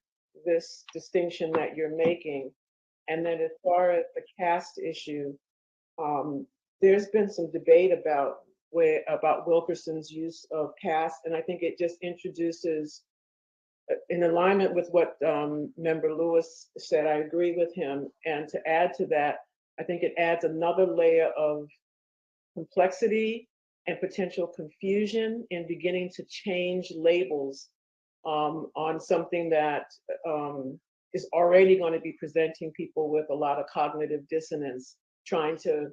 this distinction that you're making. And then as far as the caste issue, there's been some debate about Wilkerson's use of caste, and I think it just introduces, in alignment with what Member Lewis said, I agree with him. And to add to that, I think it adds another layer of complexity and potential confusion in beginning to change labels on something that is already going to be presenting people with a lot of cognitive dissonance, trying to,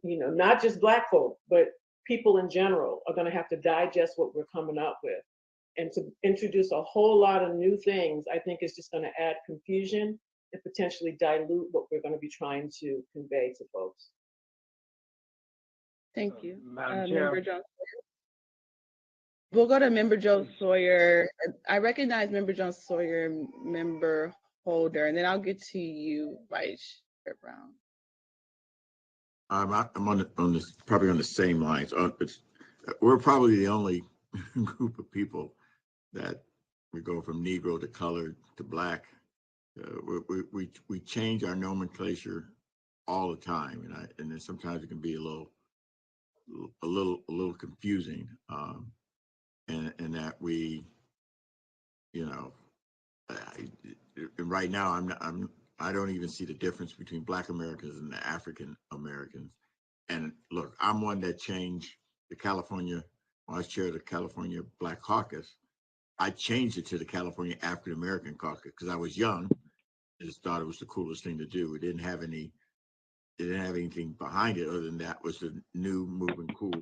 not just Black folk, but people in general are going to have to digest what we're coming up with. And to introduce a whole lot of new things, I think is just going to add confusion and potentially dilute what we're going to be trying to convey to folks. Thank you. Madam Member Chair. Jones. We'll go to Member Jones Sawyer. I recognize Member Jones Sawyer, Member Holder, and then I'll get to you, Vice Chair Brown. I'm on this, probably on the same lines. We're probably the only group of people that we go from Negro to colored to Black. We change our nomenclature all the time, and then sometimes it can be a little confusing. And that we, you know, right now I don't even see the difference between Black Americans and the African Americans. And look, I'm one that changed the California, when I was chair of the California Black Caucus, I changed it to the California African American Caucus because I was young. I just thought it was the coolest thing to do. It didn't have anything behind it other than that was the new moving cool.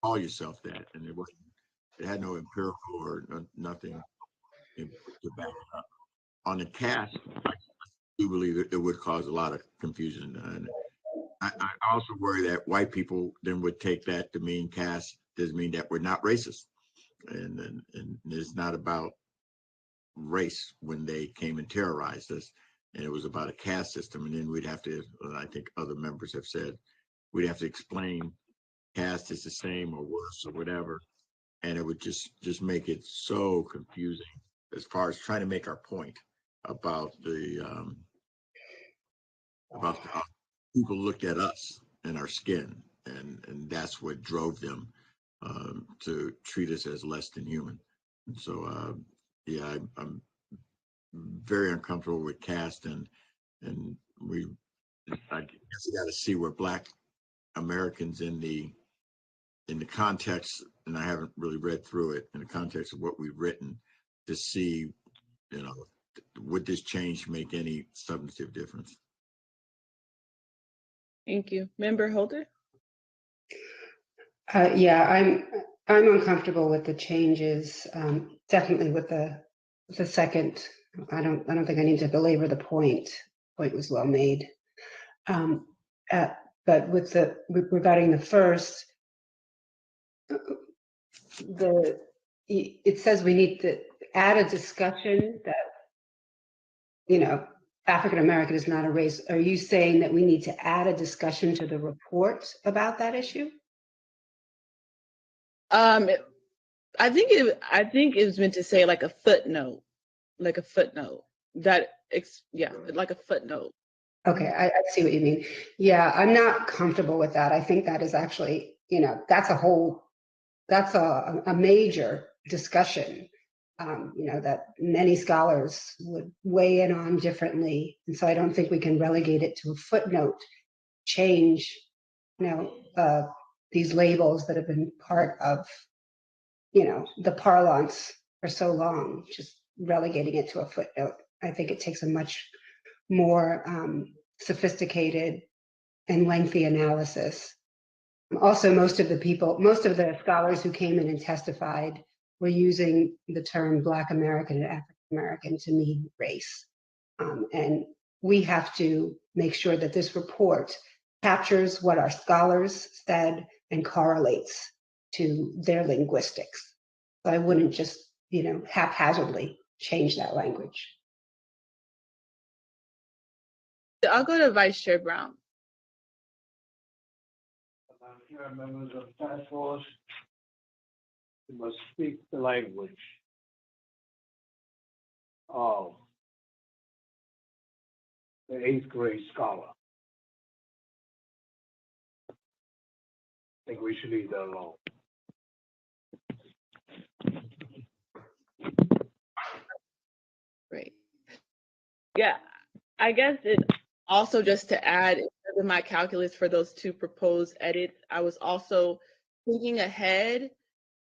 Call yourself that, and it had no empirical or nothing to back it up. On the cast, I do believe it would cause a lot of confusion. And I also worry that white people then would take that to mean caste doesn't mean that we're not racist. And it's not about race when they came and terrorized us. And it was about a caste system. And then we'd have to, I think other members have said, we'd have to explain caste is the same or worse or whatever. And it would just make it so confusing as far as trying to make our point about how people looked at us and our skin, and that's what drove them to treat us as less than human. And so, yeah, I'm very uncomfortable with caste, and I guess you got to see where Black Americans in the context, and I haven't really read through it, in the context of what we've written, to see, you know, would this change make any substantive difference? Thank you. Member Holder? Yeah, I'm uncomfortable with the changes. Definitely with the second. I don't think I need to belabor the point. Point was well made. But regarding the first, it says we need to add a discussion that, you know, African American is not a race. Are you saying that we need to add a discussion to the report about that issue? I think it was meant to say like a footnote, like a footnote. Like a footnote. Okay, I see what you mean. Yeah, I'm not comfortable with that. I think that is actually, you know, that's a major discussion, you know, that many scholars would weigh in on differently. And so I don't think we can relegate it to a footnote, change, you know, these labels that have been part of, you know, the parlance for so long, just relegating it to a footnote. I think it takes a much more sophisticated and lengthy analysis. Also, most of the scholars who came in and testified were using the term Black American and African American to mean race. And we have to make sure that this report captures what our scholars said and correlates to their linguistics. So I wouldn't just, you know, haphazardly change that language. I'll go to Vice Chair Brown. Members of the task force, you must speak the language of the 8th grade scholar. I think we should leave that alone. Great. Yeah, I guess it also, just to add, in my calculus for those two proposed edits, I was also thinking ahead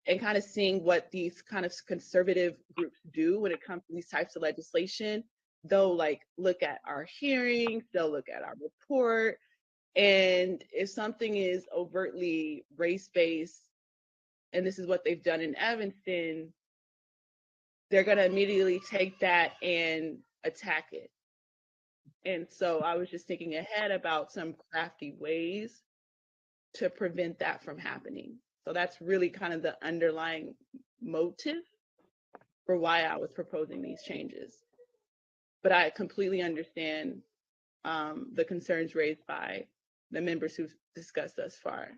and kind of seeing what these kind of conservative groups do when it comes to these types of legislation. They'll like look at our hearings, they'll look at our report, And if something is overtly race-based, and this is what they've done in Evanston, they're going to immediately take that and attack it. And so I was just thinking ahead about some crafty ways to prevent that from happening. So that's really kind of the underlying motive for why I was proposing these changes. But I completely understand the concerns raised by the members who've discussed thus far.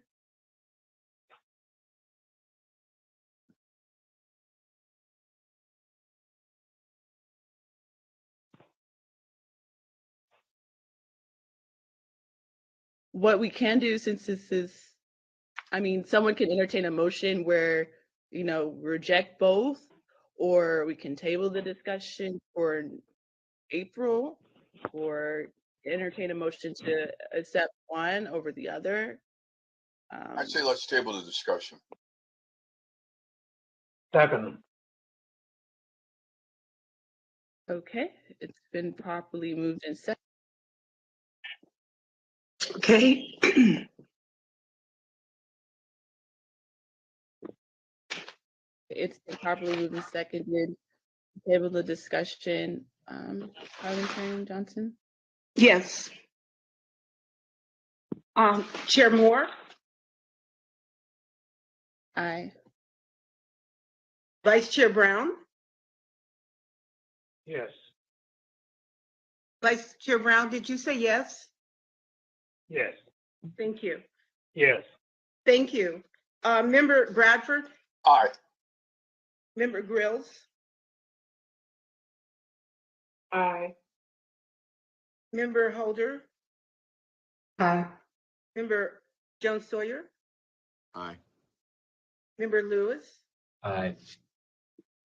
What we can do, since this is, I mean, someone can entertain a motion where, you know, reject both, or we can table the discussion for April, or entertain a motion to accept one over the other. I'd say let's table the discussion. Second. Okay, it's been properly moved and seconded. Okay. It's been properly moved and seconded. Table the discussion. Kaelin Johnson. Yes. Chair Moore. Aye. Vice Chair Brown. Yes. Vice Chair Brown, did you say yes? Yes. Thank you. Yes. Thank you. Member Bradford. Aye. Member Grills. Aye. Member Holder. Aye. Member Jones Sawyer. Aye. Member Lewis. Aye.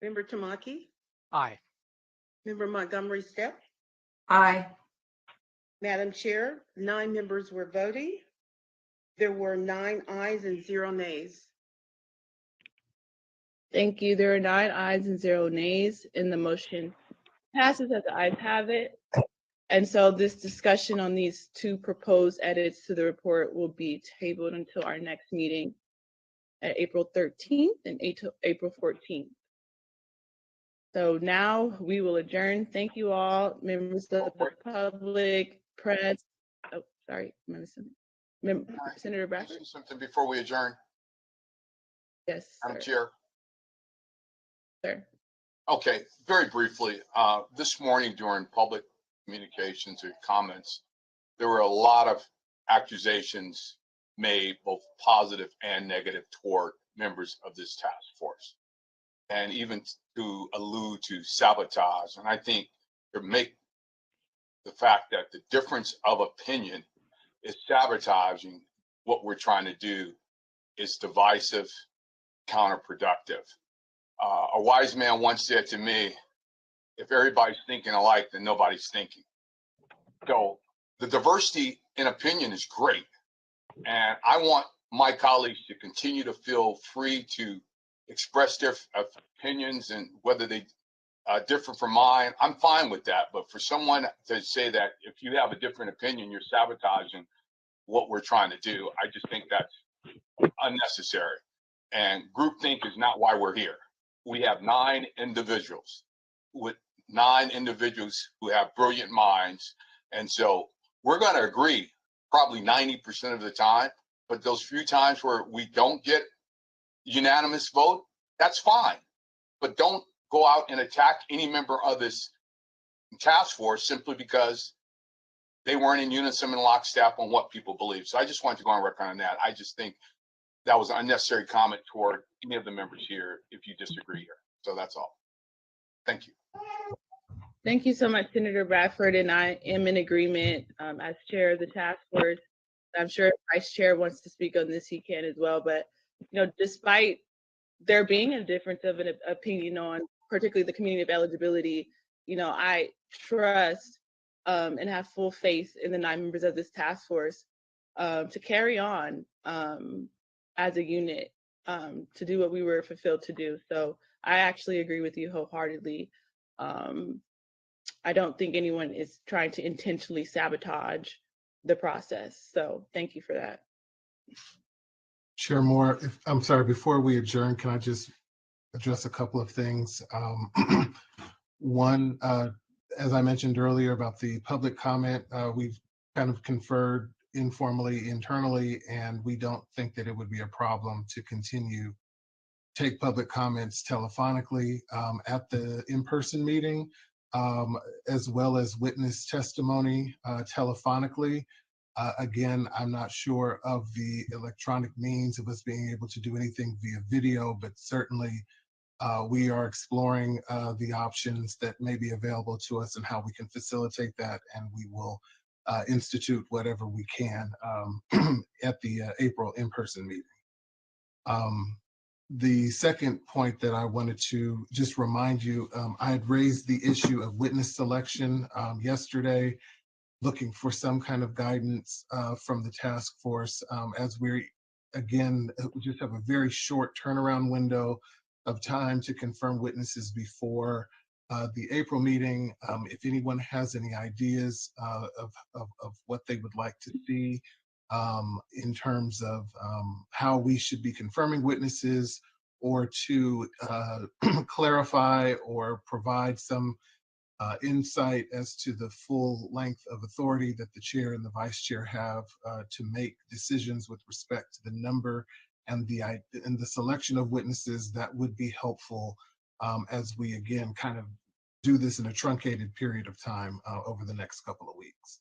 Member Tamaki. Aye. Member Montgomery Stepp. Aye. Madam Chair, 9 members were voting. There were 9 ayes and 0 nays. Thank you. There are 9 ayes and 0 nays, and the motion passes as the ayes have it. And so this discussion on these 2 proposed edits to the report will be tabled until our next meeting at April 13th and April 14th. So now we will adjourn. Thank you all, members of the public, press. Oh, sorry, am I missing? Senator Bradford? Something before we adjourn, Yes, Madam sir. Chair. Sir. Okay, very briefly, this morning during public communications or comments, there were a lot of accusations made, both positive and negative, toward members of this task force, and even to allude to sabotage. And I think to make the fact that the difference of opinion is sabotaging what we're trying to do is divisive, counterproductive. A wise man once said to me, if everybody's thinking alike, then nobody's thinking. So the diversity in opinion is great. And I want my colleagues to continue to feel free to express their opinions, and whether they differ from mine, I'm fine with that. But for someone to say that if you have a different opinion, you're sabotaging what we're trying to do, I just think that's unnecessary. And groupthink is not why we're here. We have 9 individuals with 9 individuals who have brilliant minds. And so we're going to agree probably 90% of the time, but those few times where we don't get unanimous vote, that's fine. But don't go out and attack any member of this task force simply because they weren't in unison and lockstep on what people believe. So I just wanted to go on record on that. I just think that was an unnecessary comment toward any of the members here if you disagree here. So that's all. Thank you. Thank you so much, Senator Bradford, and I am in agreement as chair of the task force. I'm sure if Vice Chair wants to speak on this, he can as well. But you know, despite there being a difference of an opinion on particularly the community of eligibility, you know, I trust and have full faith in the 9 members of this task force to carry on as a unit to do what we were fulfilled to do. So I actually agree with you wholeheartedly. I don't think anyone is trying to intentionally sabotage the process. So thank you for that. Chair Moore, I'm sorry, before we adjourn, can I just address a couple of things? One, as I mentioned earlier about the public comment, we've kind of conferred informally internally, and we don't think that it would be a problem to continue take public comments telephonically at the in-person meeting, as well as witness testimony telephonically. Again, I'm not sure of the electronic means of us being able to do anything via video, but certainly we are exploring the options that may be available to us and how we can facilitate that, and we will institute whatever we can at the April in-person meeting. The second point that I wanted to just remind you, I had raised the issue of witness selection yesterday, looking for some kind of guidance from the task force as we, again, just have a very short turnaround window of time to confirm witnesses before the April meeting. If anyone has any ideas of what they would like to see in terms of how we should be confirming witnesses, or to clarify or provide some insight as to the full length of authority that the chair and the vice chair have to make decisions with respect to the number and the selection of witnesses, that would be helpful as we again kind of do this in a truncated period of time over the next couple of weeks.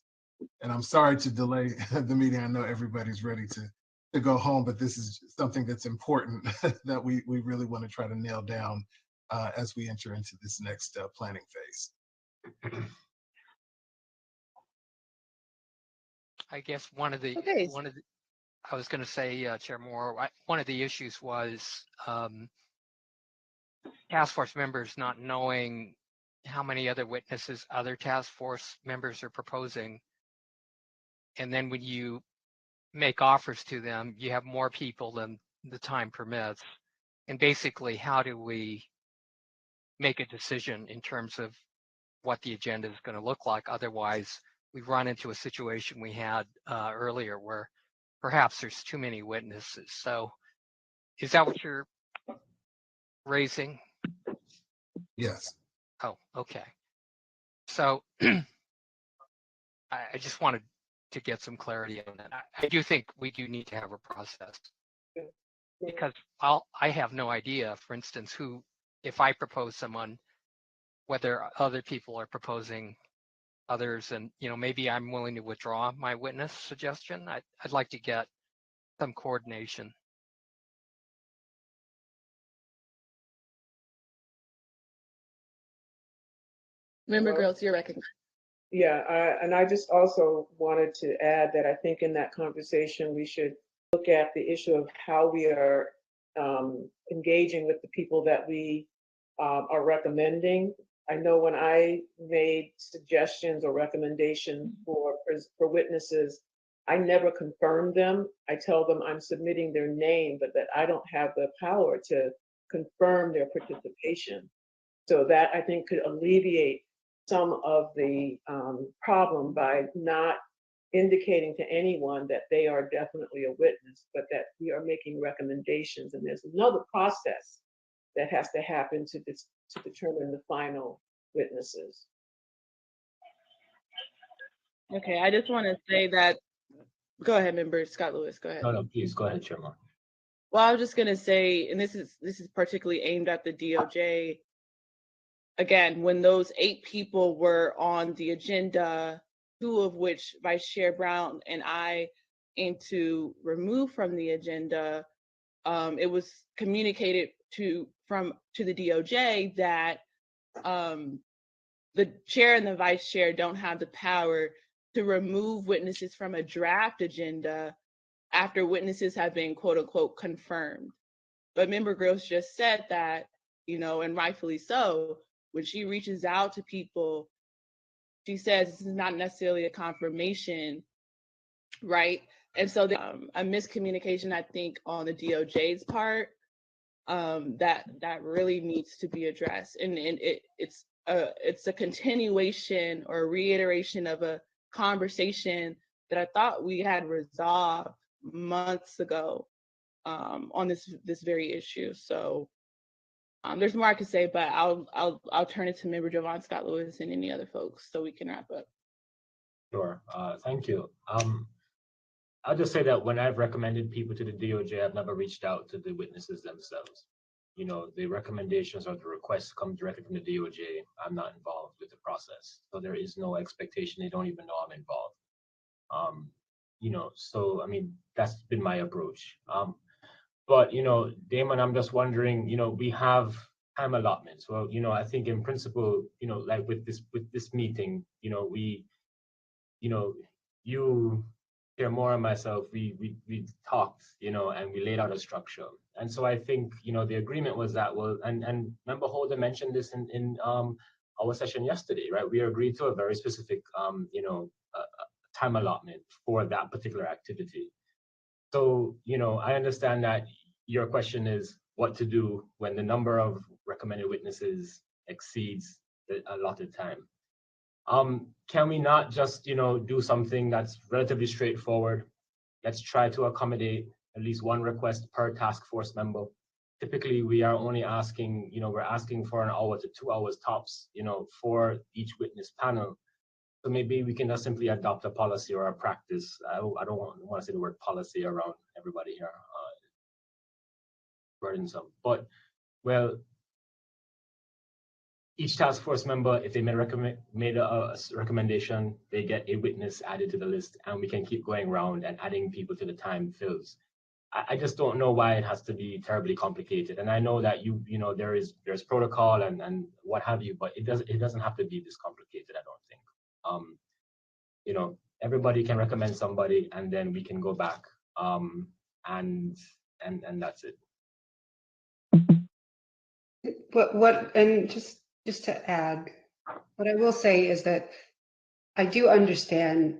And I'm sorry to delay the meeting. I know everybody's ready to go home, but this is something that's important that we really want to try to nail down as we enter into this next planning phase. I guess one of the I was going to say, Chair Moore, one of the issues was task force members not knowing how many other witnesses other task force members are proposing. And then when you make offers to them, you have more people than the time permits. And basically, how do we make a decision in terms of what the agenda is going to look like? Otherwise, we run into a situation we had earlier where perhaps there's too many witnesses. So is that what you're raising? Yes. Oh, okay. So I just wanted to get some clarity on that. I do think we do need to have a process, because I have no idea, for instance, who, if I propose someone, whether other people are proposing others, and maybe I'm willing to withdraw my witness suggestion. I'd like to get some coordination. Member Gross, you're recognized. Yeah, and I just also wanted to add that I think in that conversation, we should look at the issue of how we are engaging with the people that we are recommending. I know when I made suggestions or recommendations for witnesses, I never confirm them. I tell them I'm submitting their name, but that I don't have the power to confirm their participation. So that, I think, could alleviate some of the problem by not indicating to anyone that they are definitely a witness, but that we are making recommendations. And there's another process that has to happen to determine the final witnesses. Okay, I just want to say that, go ahead, Member Scott Lewis, go ahead. No, please go ahead, Chairman. Well, I was just going to say, and this is particularly aimed at the DOJ. Again, when those 8 people were on the agenda, 2 of which Vice Chair Brown and I aimed to remove from the agenda, it was communicated to the DOJ that the chair and the vice chair don't have the power to remove witnesses from a draft agenda after witnesses have been quote unquote confirmed. But Member Gross just said that, and rightfully so, when she reaches out to people, she says this is not necessarily a confirmation, right? And so a miscommunication, I think, on the DOJ's part that really needs to be addressed. And it's a continuation or reiteration of a conversation that I thought we had resolved months ago on this very issue. So there's more I could say, but I'll turn it to Member Jovan Scott Lewis and any other folks so we can wrap up. Sure. Thank you. I'll just say that when I've recommended people to the DOJ, I've never reached out to the witnesses themselves. You know, the recommendations or the requests come directly from the DOJ. I'm not involved with the process. So there is no expectation. They don't even know I'm involved. You know, so, I mean, that's been my approach. But, you know, Damon, I'm just wondering, you know, we have time allotments. Well, you know, I think in principle, you know, like with this meeting, you know, you, Chair Moore and myself, we talked, you know, and we laid out a structure. And so I think, you know, the agreement was that, well, and Member Holder mentioned this in our session yesterday, right? We agreed to a very specific, you know, time allotment for that particular activity. So, you know, I understand that your question is what to do when the number of recommended witnesses exceeds the allotted time. Can we not just, you know, do something that's relatively straightforward? Let's try to accommodate at least one request per task force member. Typically, we are only asking, you know, we're asking for an hour to 2 hours tops, you know, for each witness panel. So maybe we can just simply adopt a policy or a practice. I don't want to say the word policy around everybody here, burdensome. But, well, each task force member, if they made a recommendation, they get a witness added to the list, and we can keep going around and adding people to the time fills. I just don't know why it has to be terribly complicated. And I know that you know there's protocol and what have you, but it doesn't have to be this complicated, I don't think. You know, everybody can recommend somebody, and then we can go back, and that's it. And just to add, what I will say is that I do understand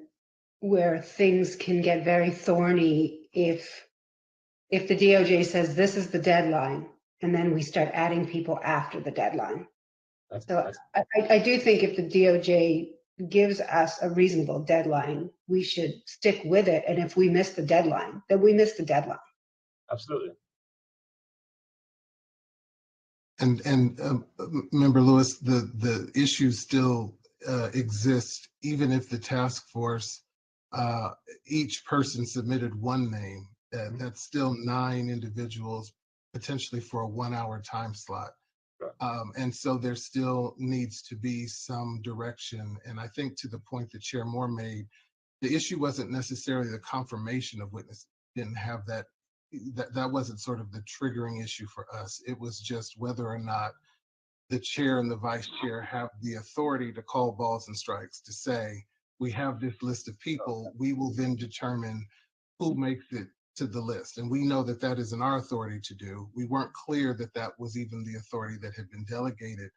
where things can get very thorny if the DOJ says this is the deadline, and then we start adding people after the deadline. So I do think if the DOJ gives us a reasonable deadline, we should stick with it. And if we miss the deadline, then we miss the deadline. Absolutely. And Member Lewis, the issue still exists, even if the task force, each person submitted one name, that's still 9 individuals, potentially for a 1-hour time slot. And so there still needs to be some direction. And I think to the point that Chair Moore made, the issue wasn't necessarily the confirmation of witnesses. Didn't have that wasn't sort of the triggering issue for us. It was just whether or not the chair and the vice chair have the authority to call balls and strikes, to say, we have this list of people, we will then determine who makes it to the list. And we know that that isn't our authority to do. We weren't clear that that was even the authority that had been delegated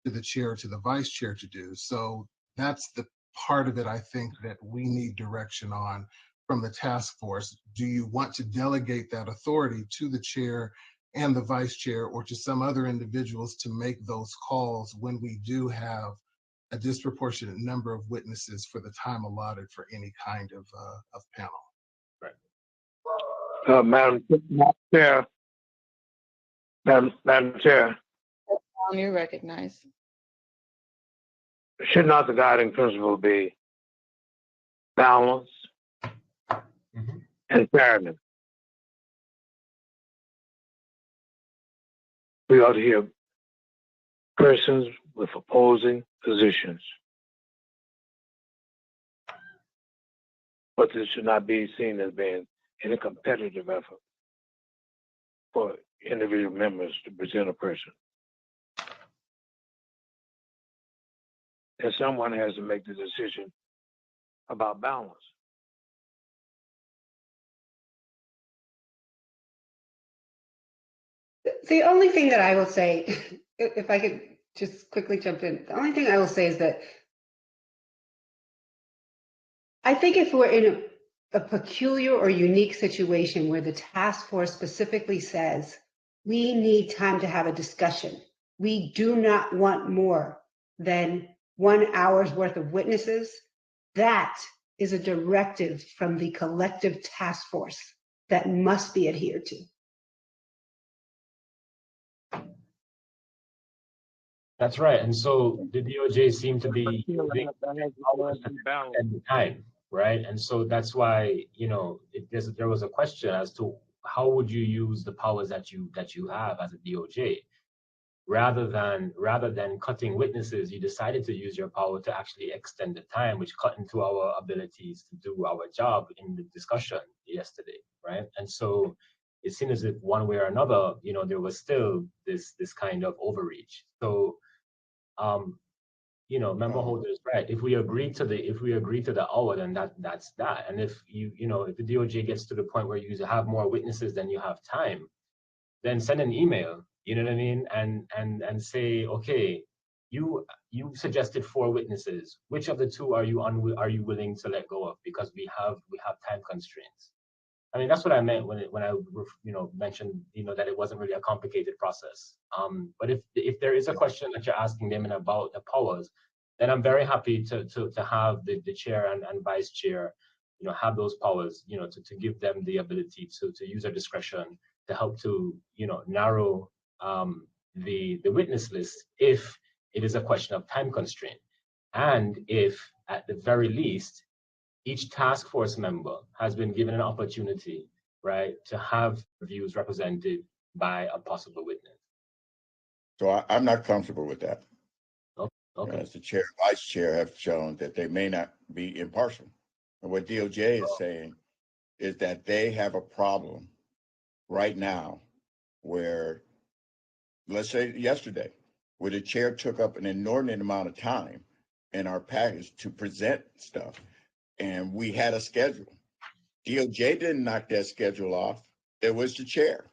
to the chair or to the vice chair to do. So that's the part of it, I think, that we need direction on from the task force. Do you want to delegate that authority to the chair and the vice chair, or to some other individuals to make those calls when we do have a disproportionate number of witnesses for the time allotted for any kind of panel? Right. Madam Chair. Madam Chair. You're recognized. Should not the guiding principle be balance and fairness? We ought to hear persons with opposing positions, but this should not be seen as being any competitive effort for individual members to present a person. And someone has to make the decision about balance. The only thing that I will say, if I could just quickly jump in, the only thing I will say is that I think if we're in a peculiar or unique situation where the task force specifically says, we need time to have a discussion, we do not want more than 1 hour's worth of witnesses, that is a directive from the collective task force that must be adhered to. That's right. And so the DOJ seemed to be using the time, right? And so that's why, you know, there was a question as to how would you use the powers that you have as a DOJ? Rather than cutting witnesses, you decided to use your power to actually extend the time, which cut into our abilities to do our job in the discussion yesterday, right? And so it seemed as if one way or another, you know, there was still this kind of overreach. So you know, member holders, right? If we agree to the hour, then that's that. And if if the DOJ gets to the point where you have more witnesses than you have time, then send an email, you know what I mean? And say, okay, you suggested 4 witnesses. Which of the 2 are you willing to let go of? Because we have time constraints. I mean, that's what I meant when I mentioned, that it wasn't really a complicated process. But if there is a question that you're asking them about the powers, then I'm very happy to have the chair and vice chair, have those powers, to give them the ability to use their discretion to help to, narrow the witness list if it is a question of time constraint. And if at the very least, each task force member has been given an opportunity, right, to have views represented by a possible witness. So I'm not comfortable with that. Okay. As the chair, vice chair have shown that they may not be impartial. And what DOJ is saying is that they have a problem right now where, let's say yesterday, where the chair took up an inordinate amount of time in our package to present stuff. And we had a schedule. DOJ didn't knock that schedule off. It was the chair.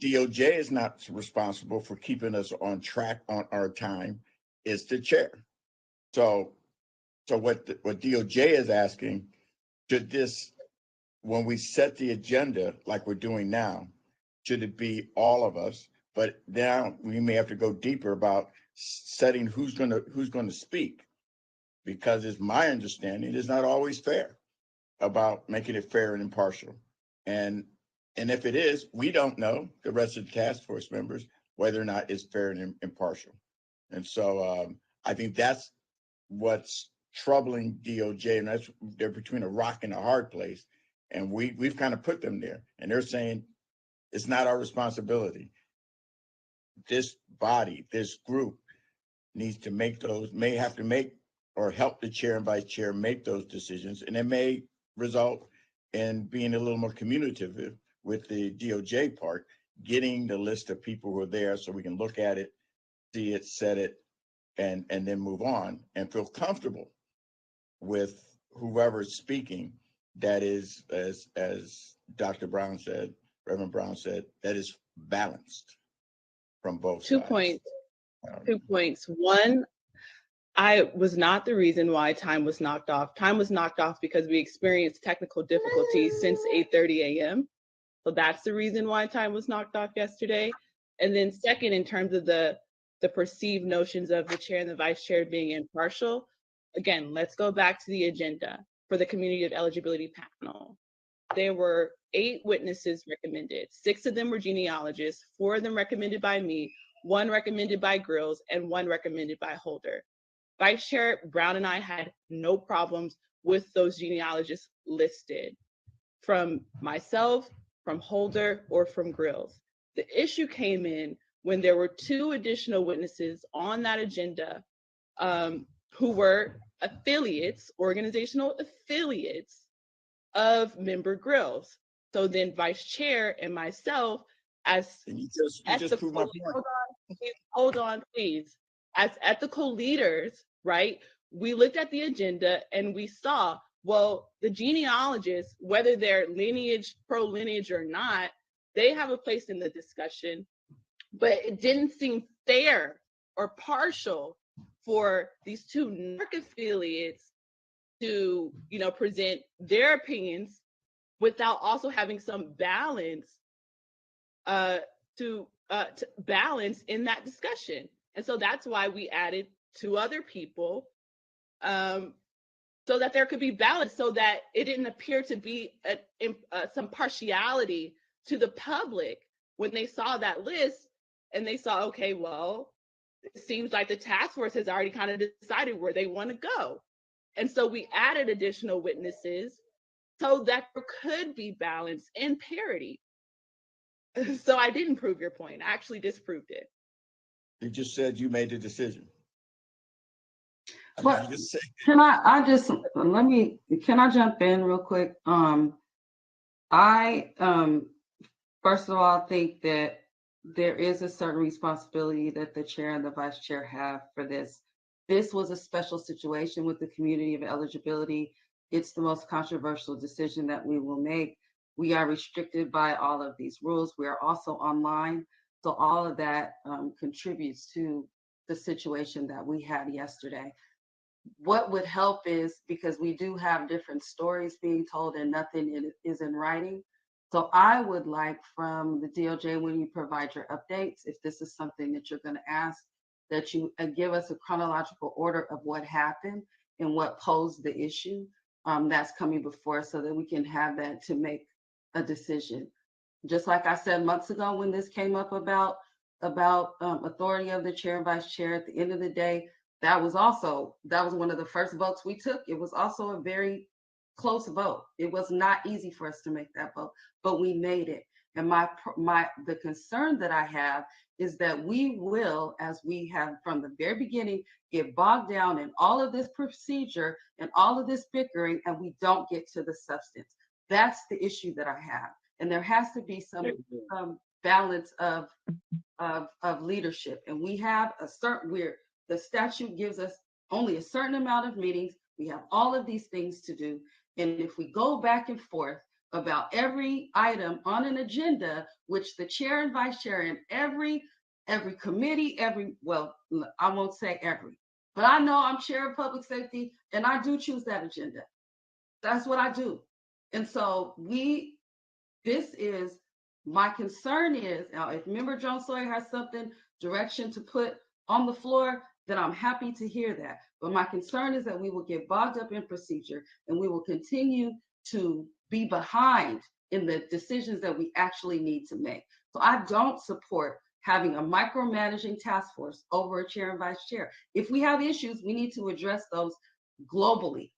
DOJ is not responsible for keeping us on track on our time. It's the chair. So what DOJ is asking, should this, when we set the agenda like we're doing now, should it be all of us? But now we may have to go deeper about setting who's going to speak. Because it's my understanding it's not always fair about making it fair and impartial. And if it is, we don't know, the rest of the task force members, whether or not it's fair and impartial. And so I think that's what's troubling DOJ, and they're between a rock and a hard place. And we've kind of put them there, and they're saying it's not our responsibility. This body, this group needs to make those, may have to make or help the chair and vice chair make those decisions. And it may result in being a little more communicative with the DOJ part, getting the list of people who are there so we can look at it, see it, set it, and then move on and feel comfortable with whoever's speaking. That is, as Dr. Brown said, Reverend Brown said, that is balanced from both sides. 2 points. One, I was not the reason why time was knocked off. Time was knocked off because we experienced technical difficulties since 8:30 a.m. So that's the reason why time was knocked off yesterday. And then second, in terms of the perceived notions of the chair and the vice chair being impartial, again, let's go back to the agenda for the Community of Eligibility panel. There were 8 witnesses recommended. 6 of them were genealogists, 4 of them recommended by me, 1 recommended by Grills, and 1 recommended by Holder. Vice Chair Brown and I had no problems with those genealogists listed from myself, from Holder, or from Grills. The issue came in when there were 2 additional witnesses on that agenda who were affiliates, organizational affiliates of member Grills. So then Vice Chair and myself, as hold on, please. As ethical leaders, right, we looked at the agenda and we saw, well, the genealogists, whether they're lineage, pro-lineage or not, they have a place in the discussion, but it didn't seem fair or partial for these 2 NERC affiliates to, present their opinions without also having some balance to balance in that discussion. And so that's why we added 2 other people so that there could be balance, so that it didn't appear to be some partiality to the public when they saw that list and they saw, okay, well, it seems like the task force has already kind of decided where they want to go. And so we added additional witnesses so that there could be balance and parity. So I didn't prove your point. I actually disproved it. You just said you made the decision. But can I jump in real quick? I first of all think that there is a certain responsibility that the chair and the vice chair have for this. This was a special situation with the community of eligibility. It's the most controversial decision that we will make. We are restricted by all of these rules. We are also online. So all of that contributes to the situation that we had yesterday. What would help is, because we do have different stories being told and nothing is in writing. So I would like from the DOJ, when you provide your updates, if this is something that you're going to ask, that you give us a chronological order of what happened and what posed the issue that's coming before us, so that we can have that to make a decision. Just like I said months ago when this came up about authority of the chair and vice chair, at the end of the day, that was one of the first votes we took. It was also a very close vote. It was not easy for us to make that vote, but we made it. And the concern that I have is that we will, as we have from the very beginning, get bogged down in all of this procedure and all of this bickering, and we don't get to the substance. That's the issue that I have. And there has to be some balance of leadership. And we have the statute gives us only a certain amount of meetings. We have all of these things to do. And if we go back and forth about every item on an agenda, which the chair and vice chair and every committee, well, I won't say every, but I know I'm chair of public safety and I do choose that agenda. That's what I do. And so my concern is, now if Member Jones Sawyer has something, direction to put on the floor, then I'm happy to hear that. But my concern is that we will get bogged up in procedure and we will continue to be behind in the decisions that we actually need to make. So I don't support having a micromanaging task force over a chair and vice chair. If we have issues, we need to address those globally.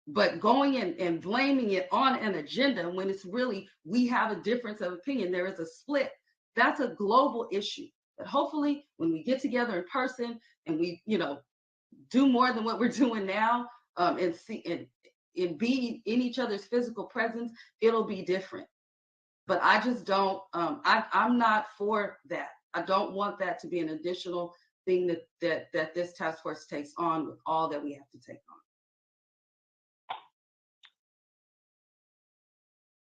But going in and blaming it on an agenda when it's really, we have a difference of opinion, there is a split, that's a global issue. But hopefully when we get together in person and we, do more than what we're doing now, and see and be in each other's physical presence, it'll be different. But I just don't, I'm not for that. I don't want that to be an additional thing that this task force takes on with all that we have to take on.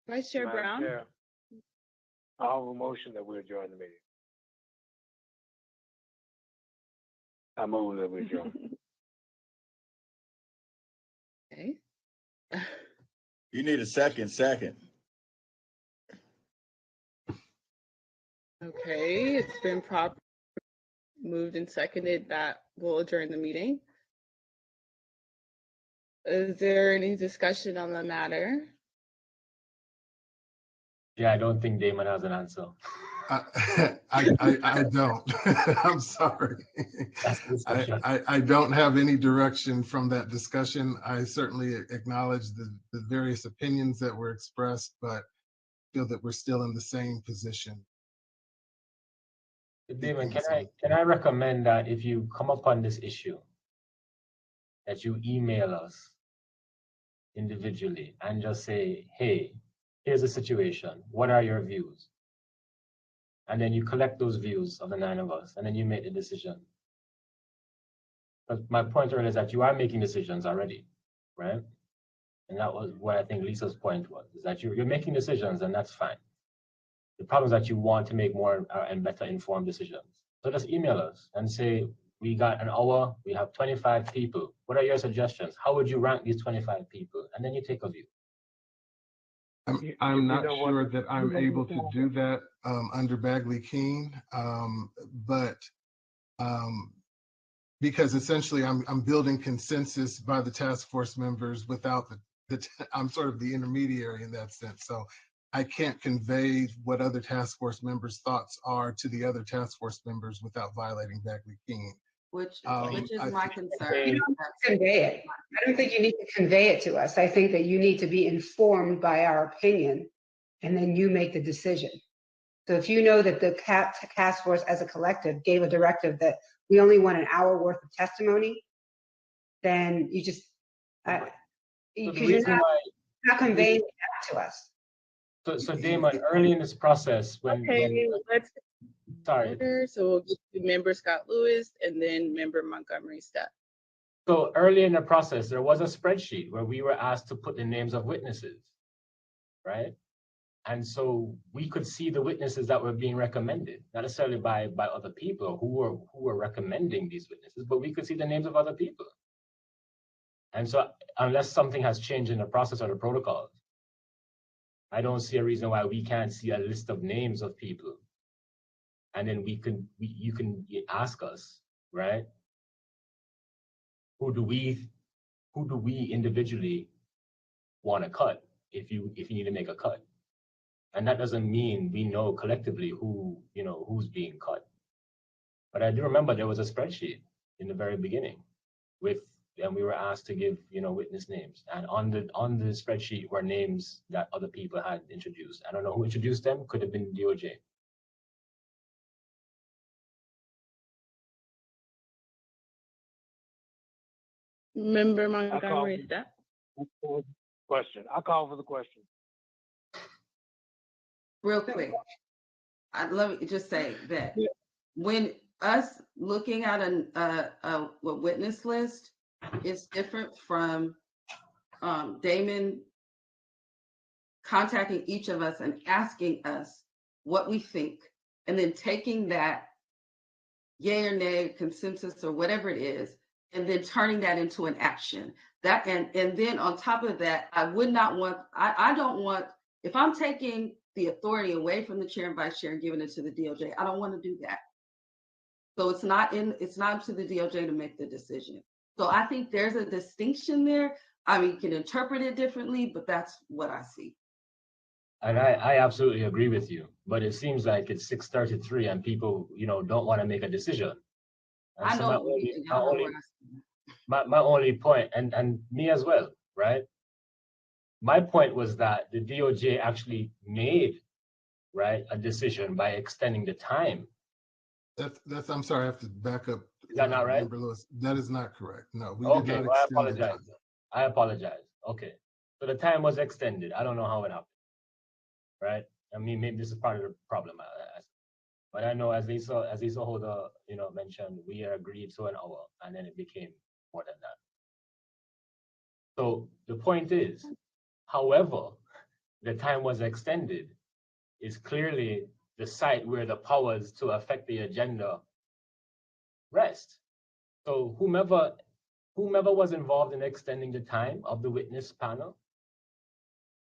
Vice Chair Brown. Chair, I'll have a motion that we adjourn the meeting. I move that we adjourn. Okay. You need a second. Okay, it's been properly moved and seconded that we'll adjourn the meeting. Is there any discussion on the matter? Yeah, I don't think Damon has an answer. I don't. I'm sorry. I don't have any direction from that discussion. I certainly acknowledge the various opinions that were expressed, but feel that we're still in the same position. Damon, can I recommend that if you come upon this issue, that you email us individually and just say, hey, here's the situation. What are your views? And then you collect those views of the 9 of us, and then you make the decision. But my point earlier is that you are making decisions already, right? And that was what I think Lisa's point was, is that you're making decisions, and that's fine. The problem is that you want to make more and better informed decisions. So just email us and say, we got an hour, we have 25 people. What are your suggestions? How would you rank these 25 people? And then you take a view. I'm not sure that I'm able to do that under Bagley Keene, but because essentially I'm building consensus by the task force members without I'm sort of the intermediary in that sense. So I can't convey what other task force members' thoughts are to the other task force members without violating Bagley-Keene. Which is my concern. You don't have to convey it. I don't think you need to convey it to us. I think that you need to be informed by our opinion, and then you make the decision. So if you know that the task force as a collective gave a directive that we only want an hour worth of testimony, then you just, because you're not conveying that to us. So Damon, early in this process, Okay, let's. Sorry. So we'll get to member Scott Lewis and then member Montgomery Stepp. So early in the process, there was a spreadsheet where we were asked to put the names of witnesses, right? And so we could see the witnesses that were being recommended, not necessarily by other people who were recommending these witnesses, but we could see the names of other people. And so unless something has changed in the process or the protocols, I don't see a reason why we can't see a list of names of people. And then you can ask us, right? Who do we individually want to cut if you need to make a cut? And that doesn't mean we know collectively who's being cut. But I do remember there was a spreadsheet in the very beginning and we were asked to give witness names. And on the spreadsheet were names that other people had introduced. I don't know who introduced them, could have been DOJ. Member Montgomery Stepp. Question. I'll call for the question. Real quick, let me just say that when us looking at a witness list is different from Damon contacting each of us and asking us what we think, and then taking that yay or nay consensus or whatever it is, and then turning that into an action. That and then on top of that, I would not want, I don't want, if I'm taking the authority away from the chair and vice chair and giving it to the DOJ, I don't want to do that. So it's not up to the DOJ to make the decision. So I think there's a distinction there. I mean, you can interpret it differently, but that's what I see. And I absolutely agree with you, but it seems like it's 6:33 and people, don't want to make a decision. And I so know my only point, and me as well, right? My point was that the DOJ actually made, right, a decision by extending the time. That's I'm sorry, I have to back up. Is that not right? Lewis. That is not correct. No, we Okay, did not well, I extend the apologize. time. I apologize. Okay. So the time was extended. I don't know how it happened. Right? I mean, maybe this is part of the problem. But I know as Lisa Holder, mentioned, we agreed to an hour and then it became more than that. So the point is, however, the time was extended is clearly the site where the powers to affect the agenda rest. So whomever was involved in extending the time of the witness panel,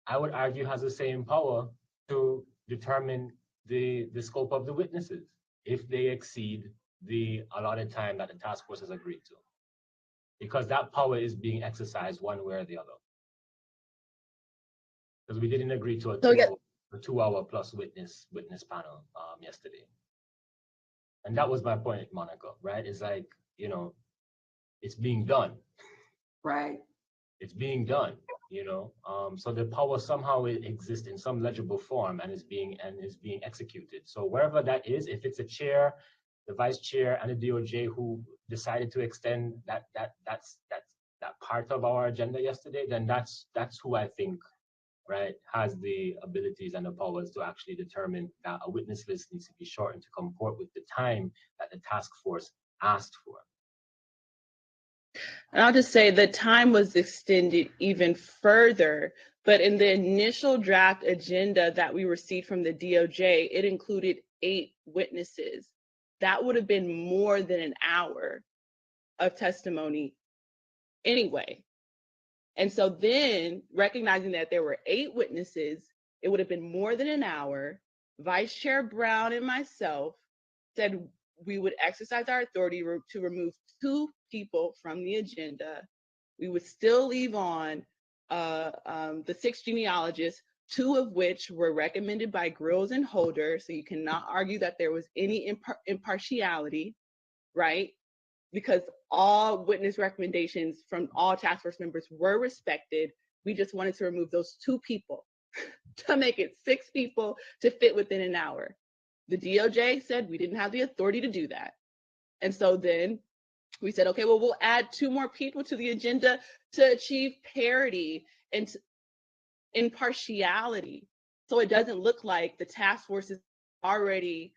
I would argue has the same power to determine the scope of the witnesses if they exceed the allotted time that the task force has agreed to. Because that power is being exercised one way or the other. Because we didn't agree to a 2-hour plus witness panel yesterday. And that was my point, Monica, right? It's like, it's being done. Right. It's being done, so the power somehow exists in some legible form and is being executed. So wherever that is, if it's a chair, the vice chair, and the DOJ who decided to extend that part of our agenda yesterday, then that's who I think, right, has the abilities and the powers to actually determine that a witness list needs to be shortened to comport with the time that the task force asked for. And I'll just say the time was extended even further, but in the initial draft agenda that we received from the DOJ, it included 8 witnesses. That would have been more than an hour of testimony anyway. And so then recognizing that there were 8 witnesses, it would have been more than an hour. Vice Chair Brown and myself said, we would exercise our authority to remove 2 people from the agenda. We would still leave on the 6 genealogists, 2 of which were recommended by Grills and Holder. So you cannot argue that there was any impartiality, right? Because all witness recommendations from all task force members were respected. We just wanted to remove those 2 people to make it 6 people to fit within an hour. The DOJ said we didn't have the authority to do that. And so then we said, okay, well, we'll add 2 more people to the agenda to achieve parity and impartiality. So it doesn't look like the task force is already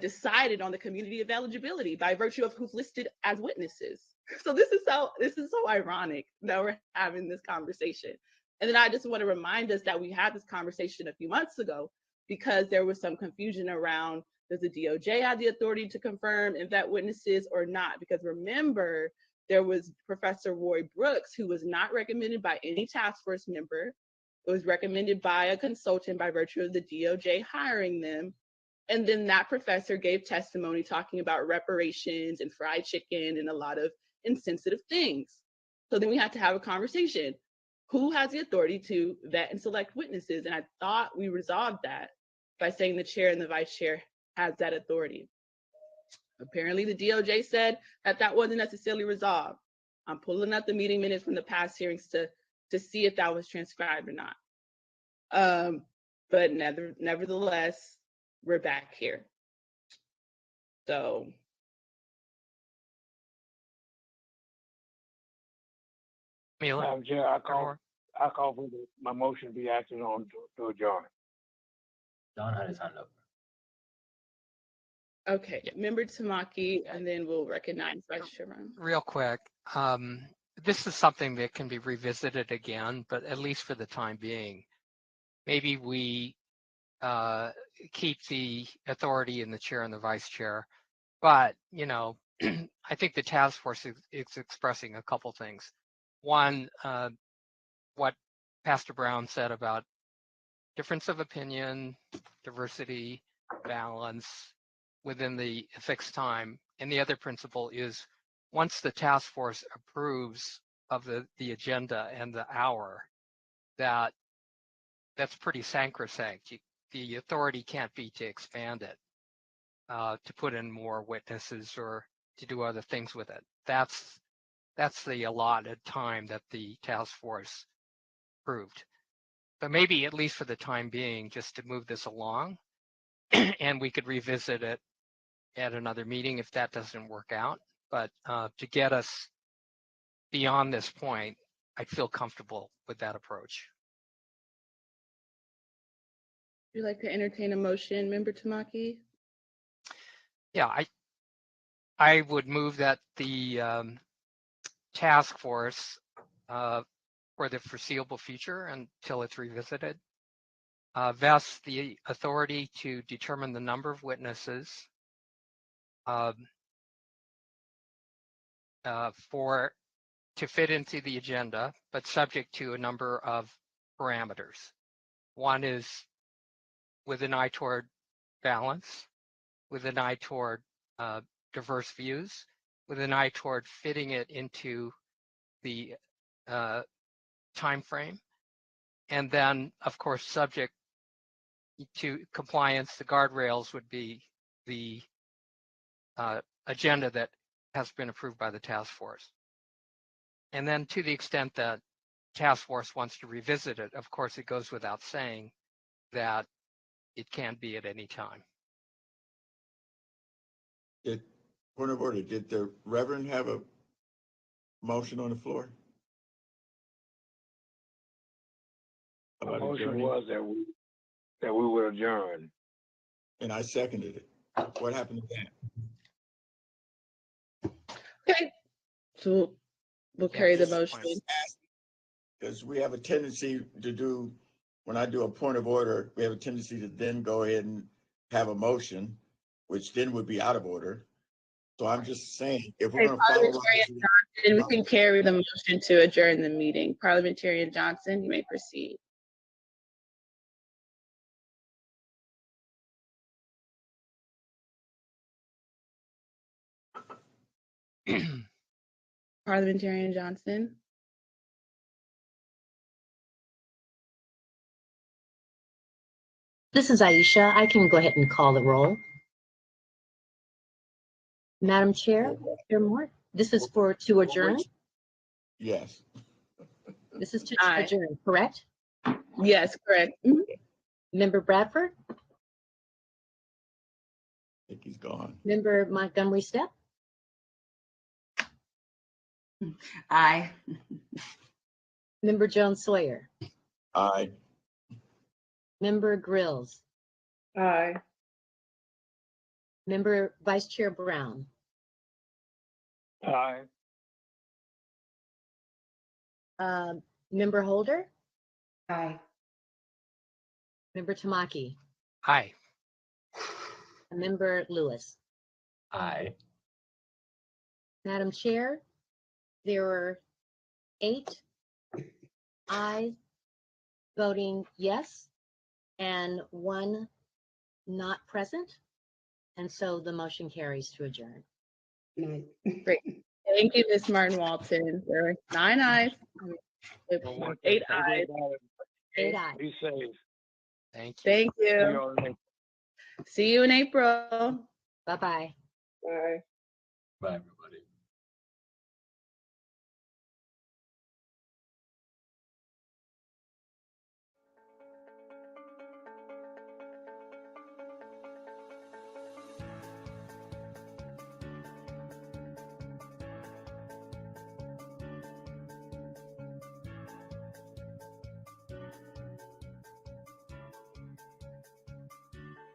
decided on the community of eligibility by virtue of who's listed as witnesses. So this is so ironic that we're having this conversation. And then I just want to remind us that we had this conversation a few months ago because there was some confusion around, does the DOJ have the authority to confirm and vet witnesses or not? Because remember, there was Professor Roy Brooks, who was not recommended by any task force member. It was recommended by a consultant by virtue of the DOJ hiring them. And then that professor gave testimony talking about reparations and fried chicken and a lot of insensitive things. So then we had to have a conversation. Who has the authority to vet and select witnesses? And I thought we resolved that by saying the chair and the vice chair has that authority. Apparently the DOJ said that that wasn't necessarily resolved. I'm pulling up the meeting minutes from the past hearings to see if that was transcribed or not. But nevertheless, we're back here. So. Madam Chair, I call for my motion to be acted on to adjourn. Don had his hand up. Okay, Member Tamaki, and then we'll recognize Vice Chairman. Real quick, this is something that can be revisited again, but at least for the time being, maybe we keep the authority in the chair and the vice chair. But, you know, I think the task force is expressing a couple things. One, what Pastor Brown said about difference of opinion, diversity, balance within the fixed time. And the other principle is once the task force approves of the agenda and the hour, that's pretty sacrosanct. The authority can't be to expand it, to put in more witnesses or to do other things with it. That's the allotted time that the task force approved. But maybe at least for the time being, just to move this along, and we could revisit it at another meeting if that doesn't work out. But to get us beyond this point, I feel comfortable with that approach. Would you like to entertain a motion, Member Tamaki? Yeah, I would move that the task force for the foreseeable future until it's revisited vests the authority to determine the number of witnesses to fit into the agenda, but subject to a number of parameters. One is with an eye toward balance, with an eye toward diverse views, with an eye toward fitting it into the time frame, and then, of course, subject to compliance. The guardrails would be the agenda that has been approved by the task force. And then to the extent that task force wants to revisit it, of course, it goes without saying that it can be at any time. Point of order, did the Reverend have a motion on the floor? The motion was that we would adjourn. And I seconded it. What happened to that? Okay, so we'll carry the motion. Because we have a tendency to do, when I do a point of order, we have a tendency to then go ahead and have a motion, which then would be out of order. So I'm just saying, if we're going to follow Parliamentarian Johnson, we can carry the motion to adjourn the meeting. Parliamentarian Johnson, you may proceed. Parliamentarian Johnson. This is Aisha. I can go ahead and call the roll. Madam Chair, Chair Moore, this is to adjourn. Yes. This is to Aye. adjourn, correct? Yes, correct. Member Bradford, I think he's gone. Member Montgomery Step, Aye. Member Jones Sawyer, Aye. Member Grills, Aye. Member Vice Chair Brown, Aye. Member Holder, Aye. Member Tamaki, Aye. and Member Lewis. Aye. Madam Chair, there were 8 ayes voting yes and 1 not present. And so the motion carries to adjourn. Great. Thank you, Ms. Martin Walton. There were 9 ayes. 8 ayes. 8 ayes. Be safe. Thank you. Thank See you. you all next. See you in April. Bye-bye. Bye. Bye.